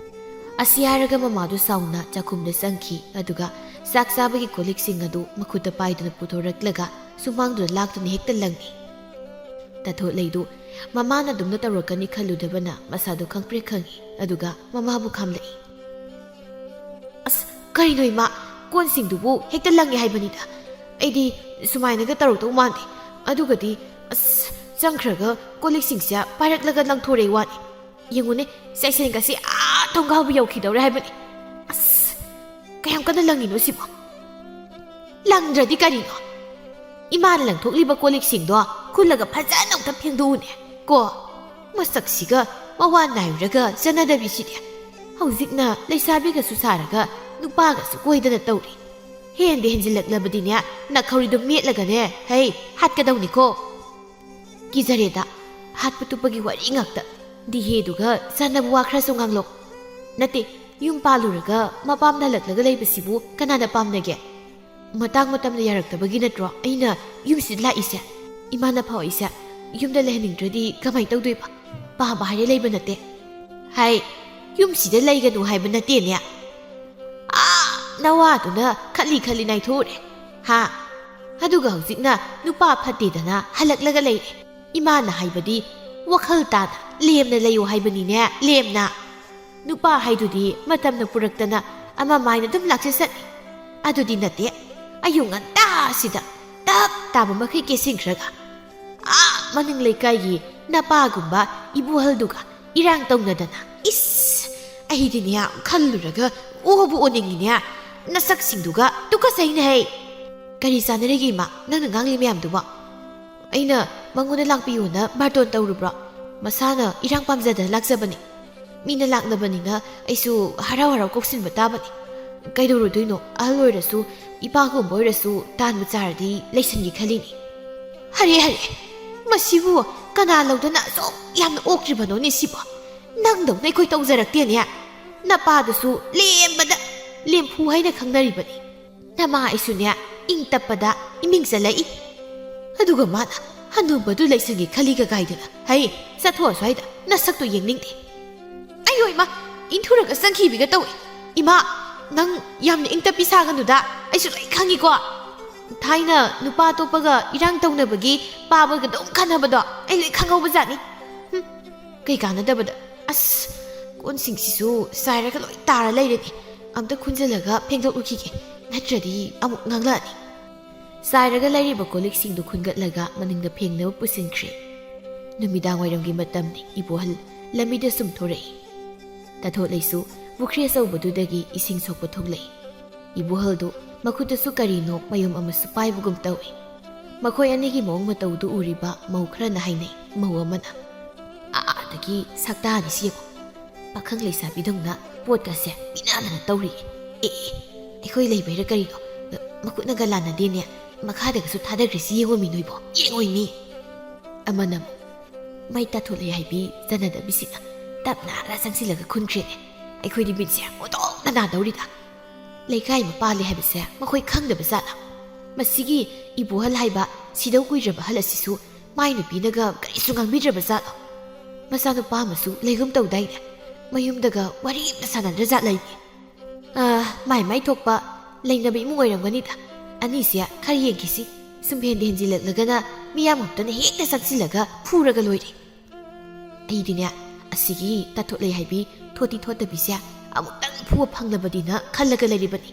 ꯑꯁꯤ ꯍꯥꯏꯔꯒ ꯃꯃꯥꯗꯨ ꯁꯥꯎꯅ ꯆꯥꯛꯈꯨꯝꯗ ꯆꯪꯈꯤ ꯑꯗꯨꯒ ꯆꯥꯛ ꯆꯥꯕꯒꯤ ꯀꯣꯜꯂꯤꯛꯁꯤꯡ ꯑꯗꯨ ꯃꯈꯨꯠꯇ ꯄꯥꯏꯗꯨꯅ ꯄꯨꯊꯣꯔꯛꯂꯒ ꯁꯨꯃꯥꯡꯗꯨꯗ ꯂꯥꯛꯇꯨꯅ ꯍꯦꯛꯇ ꯂꯪꯉꯤ ꯇꯥꯊꯣꯠꯂꯩꯗꯨ ꯃꯃꯥꯅ ꯑꯗꯨꯝꯅ ꯇꯧꯔꯛꯀꯅꯤ ꯈꯜꯂꯨꯗꯕꯅ ꯃꯁꯥꯗꯨ ꯈꯪꯄ꯭ꯔꯦꯛ ꯈꯪꯉꯤ ꯑꯗꯨꯒ ꯃꯃꯥꯕꯨ ꯈꯥꯝꯂꯛꯏ ꯑꯁ ꯀꯔꯤꯅꯣ ꯏꯃꯥ ꯀꯣꯟꯁꯤꯡꯗꯨꯕꯨ ꯍꯦꯛꯇ ꯂꯪꯉꯦ ꯍꯥꯏꯕꯅꯤꯗ ꯑꯩꯗꯤ ꯁꯨꯃꯥꯏꯅꯒ ꯇꯧꯔꯛꯇꯧ ꯃꯥꯟꯗꯦ ꯑꯗꯨꯒꯗꯤ ꯑꯁ ꯆꯪꯈ꯭ꯔꯒ ꯀꯣꯜꯂꯤꯛꯁꯤꯡꯁꯦ ꯄꯥꯏꯔꯛꯂꯒ ꯂꯪꯊꯣꯔꯛꯏ ꯋꯥꯅꯤ ꯌꯦꯡꯉꯨꯅꯦ ꯆꯩꯁꯦꯡꯒꯁꯤ ꯊꯣꯡꯒꯥꯎꯕ ꯌꯧꯈꯤꯗꯧꯔꯦ ꯍꯥꯏꯕꯅꯤ ꯑꯁ ꯀꯌꯥꯝ ꯀꯟꯅ ꯂꯪꯉꯤꯅꯣ ꯁꯤꯕꯣ ꯂꯪꯗ꯭ꯔꯗꯤ ꯀꯔꯤꯅꯣ ꯏꯃꯥꯅ ꯂꯪꯊꯣꯛꯂꯤꯕ ꯀꯣꯜꯂꯤꯛꯁꯤꯡꯗꯣ ꯈꯨꯜꯂꯒ ꯐꯖꯅ ꯑꯝꯇ ꯐꯦꯡꯗꯣꯛꯎꯅꯦ ꯀꯣ ꯃꯁꯛꯁꯤꯒ ꯃꯋꯥ ꯅꯥꯏꯔꯒ ꯆꯠꯅꯗꯕꯤꯁꯤꯗꯤ ꯍꯧꯖꯤꯛꯅ ꯂꯩꯁꯥꯕꯤꯒꯁꯨ ꯁꯥꯔꯒ ꯅꯨꯄꯥꯒꯁꯨ ꯀꯣꯏꯗꯅ ꯇꯧꯔꯤ ꯍꯦꯟꯖꯤꯜꯂꯛꯂꯕꯗꯤꯅꯦ ꯅꯈꯧꯔꯤꯗꯨ ꯃꯦꯠꯂꯒꯅꯦ ꯍꯩ ꯍꯥꯠꯀꯗꯧꯅꯤꯀꯣ ꯀꯤꯖꯔꯦꯗ ꯍꯥꯠꯄ ꯇꯨꯞꯄꯒꯤ ꯋꯥꯔꯤ ꯉꯥꯛꯇ ꯗꯤꯍꯦꯗꯨꯒ ꯆꯥꯟꯅꯕ ꯋꯥ ꯈꯔꯁꯨ ꯉꯥꯡꯂꯣ ꯅꯠꯇꯦ ꯌꯨꯝ ꯄꯥꯜꯂꯨꯔꯒ ꯃꯄꯥꯝꯗ ꯍꯜꯂꯛꯂꯒ ꯂꯩꯕꯁꯤꯕꯨ ꯀꯅꯥꯅ ꯄꯥꯝꯅꯒꯦ ꯃꯇꯥꯡ ꯃꯇꯝꯗ ꯌꯥꯔꯛꯇꯕꯒꯤ ꯅꯠꯇ꯭ꯔꯣ ꯑꯩꯅ ꯌꯨꯝꯁꯤꯗ ꯂꯥꯛꯏꯁꯦ ꯏꯃꯥꯅ ꯐꯥꯎꯏꯁꯦ ꯌꯨꯝꯗ ꯂꯩꯍꯟꯅꯤꯡꯗ꯭ꯔꯗꯤ ꯀꯃꯥꯏꯅ ꯇꯧꯗꯣꯏꯕ ꯄꯥꯕ ꯍꯥꯏꯔꯦ ꯂꯩꯕ ꯅꯠꯇꯦ ꯍꯥꯏ ꯌꯨꯝꯁꯤꯗ ꯂꯩꯒꯅꯨ ꯍꯥꯏꯕ ꯅꯠꯇꯦꯅꯦ ꯅꯋꯥꯗꯨꯅ ꯈꯜꯂꯤ ꯅꯥꯏꯊꯣꯛꯎꯔꯦ ꯍꯥ ꯑꯗꯨꯒ ꯍꯧꯖꯤꯛꯅ ꯅꯨꯄꯥ ꯐꯠꯇꯦꯗꯅ ꯍꯜꯂꯛꯂꯒ ꯂꯩꯔꯦ ꯏꯃꯥꯅ ꯍꯥꯏꯕꯗꯤ ꯋꯥꯈꯜ ꯇꯥꯅ ꯂꯦꯝꯅ ꯂꯩꯌꯨ ꯍꯥꯏꯕꯅꯤꯅꯦ ꯂꯦꯝꯅ ꯅꯨꯄꯥ ꯍꯥꯏꯗꯨꯗꯤ ꯃꯇꯝꯅ ꯄꯨꯔꯛꯇꯅ ꯑꯃ ꯃꯥꯏꯅ ꯑꯗꯨꯝ ꯂꯥꯛꯆꯆꯠꯅꯤ ꯑꯗꯨꯗꯤ ꯅꯠꯇꯦ ꯑꯌꯨꯛ ꯉꯟꯇꯥꯁꯤꯗ ꯇꯞ ꯇꯥꯕ ꯃꯈꯩ ꯀꯦꯁꯤꯟꯈ꯭ꯔꯒ ꯃꯅꯤꯡ ꯂꯩꯀꯥꯏꯒꯤ ꯅꯄꯥꯒꯨꯝꯕ ꯏꯕꯨꯍꯜꯗꯨꯒ ꯏꯔꯥꯡ ꯇꯧꯅꯗꯅ ꯏꯁ ꯑꯩꯗꯤꯅꯦ ꯈꯜꯂꯨꯔꯒ ꯑꯣꯕꯨ ꯑꯣꯅꯤꯡꯉꯤꯅꯦ ꯅꯁꯛꯁꯤꯡꯗꯨꯒ ꯇꯨꯀꯠꯆꯩꯅꯦꯍꯦ ꯀꯔꯤ ꯆꯥꯟꯅꯔꯤꯒꯦ ꯏꯃꯥ ꯅꯪꯅ ꯉꯥꯡꯂꯤ ꯃꯌꯥꯝꯗꯨꯕꯣ ꯑꯩꯅ ꯃꯉꯣꯟꯗ ꯂꯥꯛꯄꯤꯌꯨꯅ ꯕꯥꯔꯇꯣꯟ ꯇꯧꯔꯨꯕ꯭ꯔꯣ ꯃꯁꯥꯅ ꯏꯔꯥꯡ ꯄꯥꯝꯖꯗꯅ ꯂꯥꯛꯆꯕꯅꯤ ꯃꯤꯅ ꯂꯥꯛꯅꯕꯅꯤꯅ ꯑꯩꯁꯨ ꯍꯔꯥꯎ ꯀꯧꯁꯤꯟꯕ ꯇꯥꯕꯅꯤ ꯀꯩꯗꯧꯔꯨꯗꯣꯏꯅꯣ ꯑꯍꯜ ꯑꯣꯏꯔꯁꯨ ꯏꯄꯥꯒꯨꯝꯕ ꯑꯣꯏꯔꯁꯨ ꯇꯥꯟꯕ ꯆꯥꯔꯗꯤ ꯂꯩꯁꯟꯒꯦ ꯈꯜꯂꯤꯅꯤ ꯍꯔꯦ ꯍꯔꯦ ꯃꯁꯤꯕꯨ ꯀꯅꯥ ꯂꯧꯗꯅ ꯑꯁꯨꯛ ꯌꯥꯝꯅ ꯑꯣꯛꯇ꯭ꯔꯤꯕꯅꯣꯅꯦ ꯁꯤꯕꯨ ꯅꯪꯗꯧꯅ ꯑꯩꯈꯣꯏ ꯇꯧꯖꯔꯛꯇꯦꯅꯦ ꯅꯄꯥꯗꯨꯁꯨ ꯂꯦꯝꯕꯗ ꯂꯦꯝꯐꯨ ꯍꯥꯏꯅ ꯈꯪꯅꯔꯤꯕꯅꯤ ꯅꯃꯥ ꯑꯩꯁꯨꯅꯦ ꯏꯪ ꯇꯞꯄꯗ ꯏꯃꯤꯡ ꯆꯠꯂꯛꯏ ꯑꯗꯨꯒ ꯃꯥꯅ ꯍꯅꯨꯕꯗꯨ ꯂꯩꯁꯟꯒꯦ ꯈꯜꯂꯤꯒ ꯀꯥꯏꯗꯅ ꯍꯩ ꯆꯠꯊꯣꯛ ꯑꯁ꯭ꯋꯥꯏꯗ ꯅꯁꯛꯇꯣ ꯌꯦꯡꯅꯤꯡꯗꯦ ꯑꯩꯌꯣ ꯏꯃꯥ ꯏꯟꯊꯨꯔꯒ ꯆꯪꯈꯤꯕꯤꯒ ꯇꯧꯏ ꯏꯃꯥ ꯅꯪ ꯌꯥꯝꯅ ꯏꯪ ꯇꯞꯄꯤ ꯁꯥꯒꯅꯨꯗ ꯑꯩꯁꯨ ꯂꯣꯏ ꯈꯪꯉꯤꯀꯣ ꯊꯥꯏꯅ ꯅꯨꯄꯥ ꯑꯇꯣꯞꯄꯒ ꯏꯔꯥꯡ ꯇꯧꯅꯕꯒꯤ ꯄꯥꯕꯒ ꯑꯗꯨꯝ ꯈꯟꯅꯕꯗꯣ ꯑꯩ ꯂꯣꯏ ꯈꯪꯍꯧꯕꯖꯥꯠꯅꯤ ꯀꯩ ꯀꯥꯟꯅꯗꯕꯗ ꯑꯁ ꯀꯣꯟꯁꯤꯡꯁꯤꯁꯨ ꯆꯥꯏꯔꯒ ꯂꯣꯏ ꯇꯥꯔ ꯂꯩꯔꯅꯤ ꯑꯝꯇ ꯈꯨꯟꯖꯜꯂꯒ ꯐꯦꯡꯗꯣꯛꯂꯨꯈꯤꯒꯦ ꯅꯠꯇ꯭ꯔꯗꯤ ꯑꯃꯨꯛ ꯉꯥꯡꯂꯛꯑꯅꯤ ꯆꯥꯏꯔꯒ ꯂꯩꯔꯤꯕ ꯀꯣꯜꯂꯤꯛꯁꯤꯡꯗꯨ ꯈꯨꯟꯒꯠꯂꯒ ꯃꯅꯤꯡꯗ ꯐꯦꯡꯅꯕ ꯄꯨꯁꯤꯟꯈ꯭ꯔꯦ ꯅꯨꯃꯤꯗꯥꯡ ꯋꯥꯏꯔꯝꯒꯤ ꯃꯇꯝꯅꯤ ꯏꯕꯣꯍꯜ ꯂꯝꯕꯤꯗ ꯁꯨꯝ ꯊꯣꯔꯛꯏ ꯇꯥꯊꯣꯠꯂꯩꯁꯨ ꯄꯨꯈ꯭ꯔꯤ ꯑꯆꯧꯕꯗꯨꯗꯒꯤ ꯏꯁꯤꯡ ꯁꯣꯛꯄ ꯊꯣꯛꯂꯛꯏ ꯏꯕꯣꯍꯜꯗꯨ ꯃꯈꯨꯠꯇꯁꯨ ꯀꯔꯤꯅꯣ ꯃꯌꯨꯝ ꯑꯃꯁꯨ ꯄꯥꯏꯕꯒꯨꯝ ꯇꯧꯏ ꯃꯈꯣꯏ ꯑꯅꯤꯒꯤ ꯃꯑꯣꯡ ꯃꯇꯧꯗꯨ ꯎꯔꯤꯕ ꯃꯧ ꯈꯔꯅ ꯍꯥꯏꯅꯩ ꯃꯧ ꯑꯃꯅ ꯑꯥꯗꯒꯤ ꯁꯛꯇꯥꯅꯤ ꯁꯤꯕꯨ ꯄꯥꯈꯪ ꯂꯩꯁꯥꯕꯤꯗꯧꯅ ꯄꯣꯠꯀꯁꯦ ꯄꯤꯅꯥꯗꯅ ꯇꯧꯔꯤꯌꯦ ꯑꯩꯈꯣꯏ ꯂꯩꯕꯩꯔ ꯀꯔꯤꯅꯣ ꯃꯈꯨꯠꯅꯒ ꯂꯥꯟꯅꯗꯦꯅꯦ ꯃꯈꯥꯗꯒꯁꯨ ꯊꯥꯗꯈ꯭ꯔꯤꯁꯤ ꯌꯦꯡꯉꯣꯏꯃꯤ ꯅꯣꯏꯕꯣ ꯌꯦꯡꯉꯣꯏꯃꯤ ꯑꯃꯅ ꯃꯩ ꯇꯥꯊꯣꯠꯂꯦ ꯍꯥꯏꯕꯤ ꯆꯅꯗꯕꯤꯁꯤꯅ ꯇꯞꯅ ꯆꯪꯁꯤꯜꯂꯒ ꯈꯨꯟꯈ꯭ꯔꯦꯅꯦ ꯑꯩꯈꯣꯏꯗꯤ ꯃꯤꯠꯁꯦ ꯑꯣꯟꯊꯣꯛꯅ ꯅꯥꯗꯧꯔꯤꯗ ꯂꯩꯀꯥꯏ ꯑꯃ ꯄꯥꯜꯂꯦ ꯍꯥꯏꯕꯁꯦ ꯃꯈꯣꯏ ꯈꯪꯗꯕ ꯖꯥꯠꯂ ꯃꯁꯤꯒꯤ ꯏꯕꯣꯍꯜ ꯍꯥꯏꯕ ꯁꯤꯗꯧ ꯀꯨꯏꯗ꯭ꯔꯕ ꯑꯍꯜ ꯑꯁꯤꯁꯨ ꯃꯥꯏ ꯅꯨꯄꯤꯅꯒ ꯀꯔꯤꯁꯨ ꯉꯥꯡꯕꯤꯗ꯭ꯔꯕ ꯖꯥꯠꯂꯣ ꯃꯆꯥꯅꯨꯄꯥ ꯑꯃꯁꯨ ꯂꯩꯒꯨꯝ ꯇꯧꯗꯥꯏꯅꯦ ꯃꯌꯨꯝꯗꯒ ꯋꯥꯔꯤ ꯑꯃꯇ ꯁꯥꯟꯅꯗ꯭ꯔ ꯖꯥꯠ ꯂꯩꯅꯤ ꯃꯥꯏ ꯊꯣꯛꯄ ꯂꯩꯅꯕ ꯏꯃꯨꯡ ꯑꯣꯏꯔꯝꯒꯅꯤꯗ ꯑꯅꯤꯁꯦ ꯈꯔ ꯌꯦꯡꯈꯤꯁꯤ ꯁꯨꯝ ꯍꯦꯟꯖꯤꯜꯂꯛꯂꯒꯅ ꯃꯤꯌꯥꯝꯃꯛꯇꯅ ꯍꯦꯛꯇ ꯆꯪꯁꯤꯜꯂꯒ ꯐꯨꯔꯒ ꯂꯣꯏꯔꯦ ꯑꯩꯗꯤꯅꯦ ꯑꯁꯤꯒꯤ ꯇꯥꯊꯣꯠꯂꯩ ꯍꯥꯏꯕꯤ ꯊꯣꯠꯇꯤ ꯊꯣꯠꯇꯕꯤꯁꯦ ꯑꯃꯨꯛꯇꯪ ꯐꯨꯕ ꯐꯪꯂꯕꯗꯤꯅ ꯈꯜꯂꯒ ꯂꯩꯔꯤꯕꯅꯤ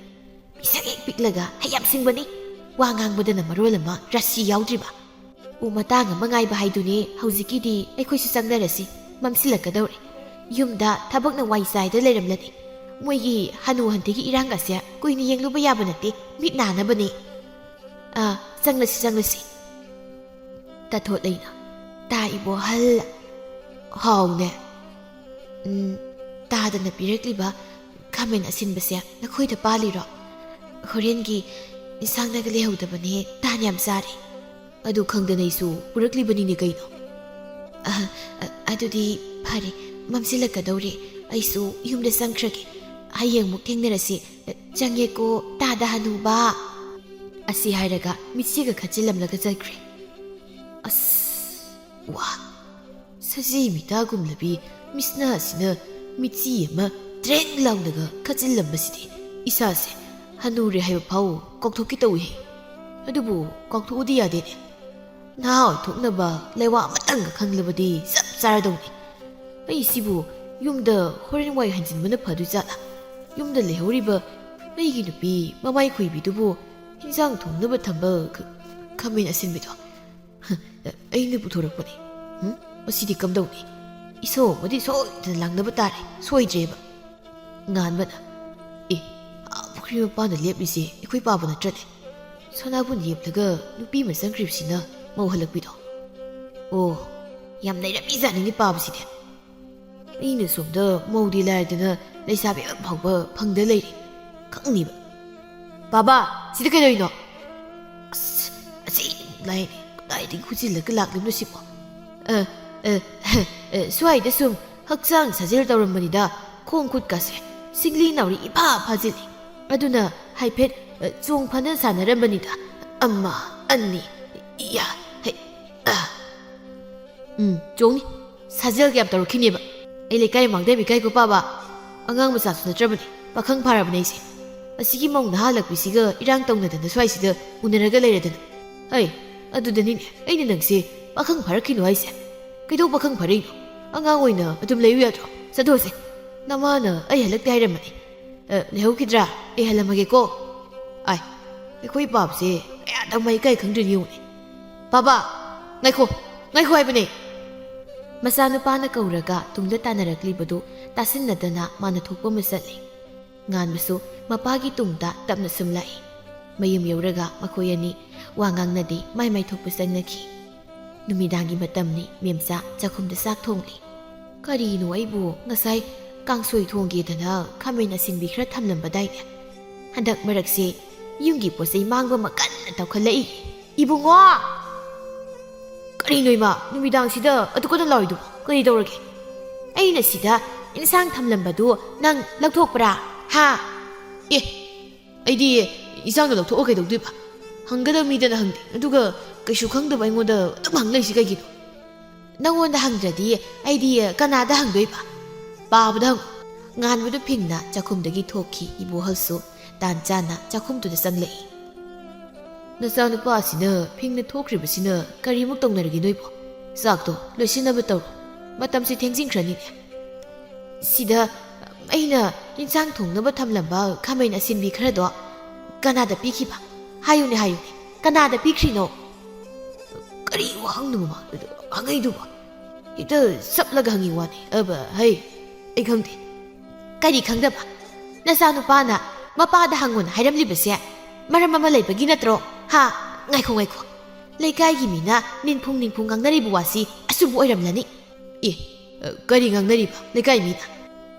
ꯄꯤꯁꯛ ꯍꯦꯛ ꯄꯤꯛꯂꯒ ꯍꯩꯌꯥꯝ ꯁꯤꯡꯕꯅꯤ ꯋꯥ ꯉꯥꯡꯕꯗꯅ ꯃꯔꯣꯜ ꯑꯃ ꯔꯥꯁꯤ ꯌꯥꯎꯗ꯭ꯔꯤꯕ ꯎ ꯃꯇꯥꯡ ꯑꯃ ꯉꯥꯏꯕ ꯍꯥꯏꯗꯨꯅꯤ ꯍꯧꯖꯤꯛꯀꯤꯗꯤ ꯑꯩꯈꯣꯏꯁꯨ ꯆꯪꯅꯔꯁꯤ ꯃꯝꯁꯤꯜꯂꯛꯀꯗꯧꯔꯦ ꯌꯨꯝꯗ ꯊꯕꯛꯅ ꯋꯥꯏ ꯆꯥꯏꯗ ꯂꯩꯔꯝꯂꯅꯤ ꯃꯣꯏꯒꯤ ꯍꯅꯨ ꯍꯟꯊꯒꯤ ꯏꯔꯥꯡꯒꯁꯦ ꯀꯨꯏꯅ ꯌꯦꯡꯂꯨꯕ ꯌꯥꯕ ꯅꯠꯇꯦ ꯃꯤꯠ ꯅꯥꯅꯕꯅꯤ ꯆꯪꯂꯁꯤ ꯇꯥꯊꯣꯠꯂꯩꯅ ꯇꯥ ꯏꯕꯣꯍꯜ ꯍꯥꯎꯅꯦ ꯇꯥꯗꯅ ꯄꯤꯔꯛꯂꯤꯕ ꯈꯥꯃꯦꯟ ꯑꯁꯤꯟꯕꯁꯦ ꯅꯈꯣꯏꯗ ꯄꯥꯜꯂꯤꯔꯣ ꯍꯣꯔꯦꯟꯒꯤ ꯏꯟꯁꯥꯡꯅꯒ ꯂꯩꯍꯧꯗꯕꯅꯦ ꯇꯥꯟ ꯌꯥꯝ ꯆꯥꯔꯦ ꯑꯗꯨ ꯈꯪꯗꯅꯩꯁꯨ ꯄꯨꯔꯛꯂꯤꯕꯅꯤꯅꯦ ꯀꯩꯅꯣ ꯑꯗꯨꯗꯤ ꯐꯔꯦ ꯃꯝꯁꯤꯜꯂꯛꯀꯗꯧꯔꯦ ꯑꯩꯁꯨ ꯌꯨꯝꯗ ꯆꯪꯈ꯭ꯔꯒꯦ ꯍꯌꯦꯡꯃꯨꯛ ꯊꯦꯡꯅꯔꯁꯤ ꯆꯪꯉꯦꯀꯣ ꯇꯥꯗ ꯍꯅꯨꯕ ꯑꯁꯤ ꯍꯥꯏꯔꯒ ꯃꯤꯠꯆꯤꯒ ꯈꯠꯆꯤꯜꯂꯝꯂꯒ ꯆꯠꯈ꯭ꯔꯦ ꯑꯁ ꯋꯥ ꯁꯖꯤ ꯃꯤꯇꯥꯒꯨꯝꯂꯕꯤ ꯃꯤꯁꯅꯥ ꯑꯁꯤꯅ ꯃꯤꯠꯆꯤ ꯑꯃ ꯇ꯭ꯔꯦꯡ ꯂꯥꯎꯅꯒ ꯈꯠꯆꯤꯜꯂꯝꯕꯁꯤꯗꯤ ꯏꯁꯥꯁꯦ ꯍꯅꯨꯔꯦ ꯍꯥꯏꯕ ꯐꯥꯎ ꯀꯥꯎꯊꯣꯛꯀꯦ ꯇꯧꯏ ꯑꯗꯨꯕꯨ ꯀꯥꯎꯊꯣꯛꯎꯗꯤ ꯌꯥꯗꯦꯅꯦ ꯅꯍꯥ ꯑꯣꯏꯊꯣꯛꯅꯕ ꯂꯩꯋꯥ ꯑꯃꯇꯪꯒ ꯈꯪꯂꯕꯗꯤ ꯆꯞ ꯆꯥꯔꯗꯧꯅꯤ ꯑꯩꯁꯤꯕꯨ ꯌꯨꯝꯗ ꯍꯣꯔꯦꯟ ꯋꯥꯏ ꯍꯟꯖꯤꯟꯕꯅ ꯐꯗꯣꯏꯖꯥꯠꯂꯥ ꯌꯨꯝꯗ ꯂꯩꯍꯧꯔꯤꯕ ꯑꯩꯒꯤ ꯅꯨꯄꯤ ꯃꯃꯥꯏ ꯈꯨꯏꯕꯤꯗꯨꯕꯨ ꯏꯟꯁꯥꯡ ꯊꯣꯡꯅꯕ ꯊꯝꯕ ꯈꯥꯃꯦꯟ ꯑꯁꯤꯟꯕꯤꯗꯣ ꯑꯩꯅ ꯄꯨꯊꯣꯔꯛꯄꯅꯤ ꯃꯁꯤꯗꯤ ꯀꯝꯗꯧꯅꯤ ꯏꯁꯧ ꯑꯃꯗꯤ ꯁꯣꯏꯗꯅ ꯂꯥꯡꯅꯕ ꯇꯥꯔꯦ ꯁꯣꯏꯗ꯭ꯔꯦꯕ ꯉꯥꯟꯕꯅ ꯄꯨꯈ꯭ꯔꯤ ꯃꯄꯥꯟꯗ ꯂꯦꯞꯂꯤꯁꯦ ꯑꯩꯈꯣꯏ ꯄꯥꯕ ꯅꯠꯇ꯭ꯔꯅꯦ ꯁꯅꯥꯕꯨꯟ ꯌꯦꯞꯂꯒ ꯅꯨꯄꯤ ꯑꯃ ꯆꯪꯈ꯭ꯔꯤꯕꯁꯤꯅ ꯃꯧꯍꯜꯂꯛꯄꯤꯗꯣ ꯑꯣ ꯌꯥꯝ ꯂꯩꯔꯝꯃꯤꯖꯥꯠꯅꯤꯅꯦ ꯄꯥꯕꯁꯤꯗꯤ ꯑꯩꯅ ꯁꯣꯝꯗ ꯃꯧꯗꯤ ꯂꯥꯏꯔꯗꯅ ꯂꯩꯁꯥꯕꯤ ꯑꯃ ꯐꯥꯎꯕ ꯐꯪꯗ ꯂꯩꯔꯤ ꯈꯪꯅꯤꯕ ꯕꯥꯕꯥ ꯁꯤꯗ ꯀꯩꯗꯧꯔꯤꯅꯣ ꯑꯁ ꯑꯁꯤ ꯂꯥꯏꯅꯤ ꯀꯗꯥꯏꯗꯒꯤ ꯍꯨꯖꯤꯜꯂꯒ ꯂꯥꯛꯂꯤꯕꯅꯣ ꯁꯤꯕꯣ ꯁ꯭ꯋꯥꯏꯗ ꯁꯨꯝ ꯍꯛꯆꯥꯡ ꯁꯥꯖꯦꯜ ꯇꯧꯔꯝꯕꯅꯤꯗ ꯈꯣꯡ ꯈꯨꯠꯀꯥꯁꯦ ꯁꯤꯡꯂꯤ ꯅꯥꯎꯔꯤ ꯏꯐꯥ ꯐꯥꯖꯤꯜꯂꯤ ꯑꯗꯨꯅ ꯍꯥꯏꯐꯦꯠ ꯆꯣꯡ ꯐꯅ ꯁꯥꯟꯅꯔꯝꯕꯅꯤꯗ ꯑꯃ ꯑꯅꯤ ꯏꯌꯥ ꯆꯣꯡꯅꯤ ꯁꯥꯖꯦꯜ ꯀꯌꯥꯝ ꯇꯧꯔꯛꯈꯤꯅꯦꯕ ꯑꯩ ꯂꯩꯀꯥꯏ ꯃꯥꯡꯗ ꯏꯀꯥꯏꯀꯣ ꯄꯥꯕ ꯑꯉꯥꯡ ꯃꯆꯥꯁꯨ ꯅꯠꯇ꯭ꯔꯕꯅꯤ ꯄꯥꯈꯪ ꯐꯥꯔꯕꯅꯦ ꯑꯩꯁꯦ ꯑꯁꯤꯒꯤ ꯃꯧ ꯅꯍꯥꯜꯂꯛꯄꯤꯁꯤꯒ ꯏꯔꯥꯡ ꯇꯧꯅꯗꯅ ꯁ꯭ꯋꯥꯏꯁꯤꯗ ꯎꯅꯔꯒ ꯂꯩꯔꯗꯅ ꯍꯩ ꯑꯗꯨꯗꯅꯤꯅꯦ ꯑꯩꯅ ꯅꯪꯁꯦ ꯄꯥꯈꯪ ꯐꯥꯔꯛꯈꯤꯅꯣ ꯍꯥꯏꯁꯦ ꯀꯩꯗꯧ ꯄꯥꯈꯪ ꯐꯥꯔꯛꯏꯅꯣ ꯑꯉꯥꯡ ꯑꯣꯏꯅ ꯑꯗꯨꯝ ꯂꯩꯌꯨ ꯌꯥꯗ꯭ꯔꯣ ꯆꯠꯊꯣꯛꯑꯁꯦ ꯅꯃꯥꯅ ꯑꯩ ꯍꯜꯂꯛꯇꯦ ꯍꯥꯏꯔꯝꯃꯅꯤ ꯂꯩꯍꯧꯈꯤꯗ꯭ꯔꯥ ꯑꯩ ꯍꯜꯂꯝꯃꯒꯦꯀꯣ ꯑꯩꯈꯣꯏ ꯄꯥꯕꯁꯦ ꯀꯌꯥꯗ ꯏꯀꯥꯏ ꯈꯪꯗ꯭ꯔꯤꯅꯤ ꯌꯦꯡꯉꯨꯅꯦ ꯕꯥꯕꯥ ꯉꯥꯏꯈꯣ ꯍꯥꯏꯕꯅꯦ ꯃꯆꯥꯅꯨꯄꯥꯅ ꯀꯧꯔꯒ ꯇꯨꯡꯗ ꯇꯥꯟꯅꯔꯛꯂꯤꯕꯗꯨ ꯇꯥꯁꯤꯟꯅꯗꯅ ꯃꯥꯅ ꯊꯣꯛꯄ ꯑꯃ ꯆꯠꯂꯤ ꯉꯥꯟꯕꯁꯨ ꯃꯄꯥꯒꯤ ꯇꯨꯡꯗ ꯇꯞꯅ ꯁꯨꯝ ꯂꯥꯛꯏ ꯃꯌꯨꯝ ꯌꯧꯔꯒ ꯃꯈꯣꯏ ꯑꯅꯤ ꯋꯥ ꯉꯥꯡꯅꯗꯦ ꯃꯥꯏ ꯊꯣꯛꯄ ꯆꯪꯅꯈꯤ ꯅꯨꯃꯤꯗꯥꯡꯒꯤ ꯃꯇꯝꯅꯤ ꯃꯦꯝꯆꯥ ꯆꯥꯛꯈꯨꯝꯗ ꯆꯥꯛ ꯊꯣꯡꯂꯤ ꯀꯔꯤꯅꯣ ꯑꯩꯕꯨ ꯉꯁꯥꯏ ꯀꯥꯡꯁꯣꯏ ꯊꯣꯡꯒꯦꯗꯅ ꯈꯥꯃꯦꯟ ꯑꯁꯤꯟꯕꯤ ꯈꯔ ꯊꯝꯂꯝꯕꯗꯥꯏꯅꯦ ꯍꯟꯗꯛ ꯃꯔꯛꯁꯦ ꯌꯨꯝꯒꯤ ꯄꯣꯠꯆꯩ ꯃꯥꯡꯕ ꯑꯃ ꯀꯟꯅ ꯇꯧꯈꯠꯂꯛꯏ ꯏꯕꯨꯡꯉꯣ ꯀꯔꯤꯅꯣ ꯏꯃꯥ ꯅꯨꯃꯤꯗꯥꯡꯁꯤꯗ ꯑꯗꯨꯀꯗ ꯂꯥꯎꯏꯗꯨꯕꯣ ꯀꯔꯤ ꯇꯧꯔꯒꯦ ꯑꯩꯅ ꯁꯤꯗ ꯏꯟꯁꯥꯡ ꯊꯝꯂꯝꯕꯗꯨ ꯅꯪ ꯂꯧꯊꯣꯛꯄ꯭ꯔꯥ ꯍꯥ ꯑꯦ ꯑꯩꯗꯤ ꯏꯟꯁꯥꯡꯗꯣ ꯂꯧꯊꯣꯛꯑ ꯀꯩꯗꯧꯗꯣꯏꯕ ꯍꯪꯒꯗꯕ ꯃꯤꯗꯅ ꯍꯪꯗꯦ ꯑꯗꯨꯒ ꯀꯩꯁꯨ ꯈꯪꯗꯕ ꯑꯩꯉꯣꯟꯗ ꯑꯗꯨꯝ ꯍꯪꯂꯩꯁꯤ ꯀꯩꯒꯤꯅꯣ ꯅꯪꯉꯣꯟꯗ ꯍꯪꯗ꯭ꯔꯗꯤ ꯑꯩꯗꯤ ꯀꯅꯥꯗ ꯍꯪꯗꯣꯏꯕ ꯄꯥꯕꯗ ꯍꯪꯉꯨ ꯉꯥꯟꯕꯗꯨ ꯐꯤꯡꯅ ꯆꯥꯛꯈꯨꯝꯗꯒꯤ ꯊꯣꯛꯈꯤ ꯏꯕꯣꯍꯜꯁꯨ ꯇꯥꯟ ꯆꯥꯅ ꯆꯥꯛꯈꯨꯝꯗꯨꯗ ꯆꯪꯂꯛꯏ ꯅꯆꯥꯅꯨꯄꯥꯁꯤꯅ ꯐꯤꯡꯅ ꯊꯣꯛꯈ꯭ꯔꯤꯕꯁꯤꯅ ꯀꯔꯤꯃꯨꯛ ꯇꯧꯅꯔꯒꯦ ꯅꯣꯏꯕꯣ ꯆꯥꯛꯇꯣ ꯂꯣꯏꯁꯤꯟꯅꯕ ꯇꯧꯔꯣ ꯃꯇꯝꯁꯤ ꯊꯦꯡꯖꯤꯟꯈ꯭ꯔꯅꯤꯅꯦ ꯁꯤꯗ ꯑꯩꯅ ꯏꯟꯁꯥꯡ ꯊꯣꯡꯅꯕ ꯊꯝꯂꯝꯕ ꯈꯥꯃꯦꯟ ꯑꯁꯤꯟꯕꯤ ꯈꯔꯗꯣ ꯀꯅꯥꯗ ꯄꯤꯈꯤꯕ ꯍꯥꯏꯌꯨꯅꯦ ꯍꯥꯏꯌꯨꯅꯦ ꯀꯅꯥꯗ ꯄꯤꯈ꯭ꯔꯤꯅꯣ ꯀꯔꯤ ꯋꯥꯍꯪꯅꯣ ꯃꯃꯥꯡꯗꯨꯗ ꯍꯪꯉꯩꯗꯨꯕ ꯍꯦꯛꯇ ꯆꯞꯂꯒ ꯍꯪꯉꯤ ꯋꯥꯅꯤ ꯍꯩ ꯑꯩ ꯈꯪꯗꯦ ꯀꯔꯤ ꯈꯪꯗꯕ ꯅꯆꯥꯅꯨꯄꯥꯅ ꯃꯄꯥꯗ ꯍꯪꯉꯣꯅ ꯍꯥꯏꯔꯝꯂꯤꯕꯁꯦ ꯃꯔꯝ ꯑꯃ ꯂꯩꯕꯒꯤ ꯅꯠꯇ꯭ꯔꯣ ꯍꯥ ꯉꯥꯏꯈꯣ ꯂꯩꯀꯥꯏꯒꯤ ꯃꯤꯅ ꯅꯤꯡꯐꯨꯡ ꯉꯥꯡꯅꯔꯤꯕ ꯋꯥꯁꯤ ꯑꯆꯨꯝꯕ ꯑꯣꯏꯔꯝꯂꯅꯤ ꯑꯦ ꯀꯔꯤ ꯉꯥꯡꯅꯔꯤꯕ ꯂꯩꯀꯥꯏ ꯃꯤꯅ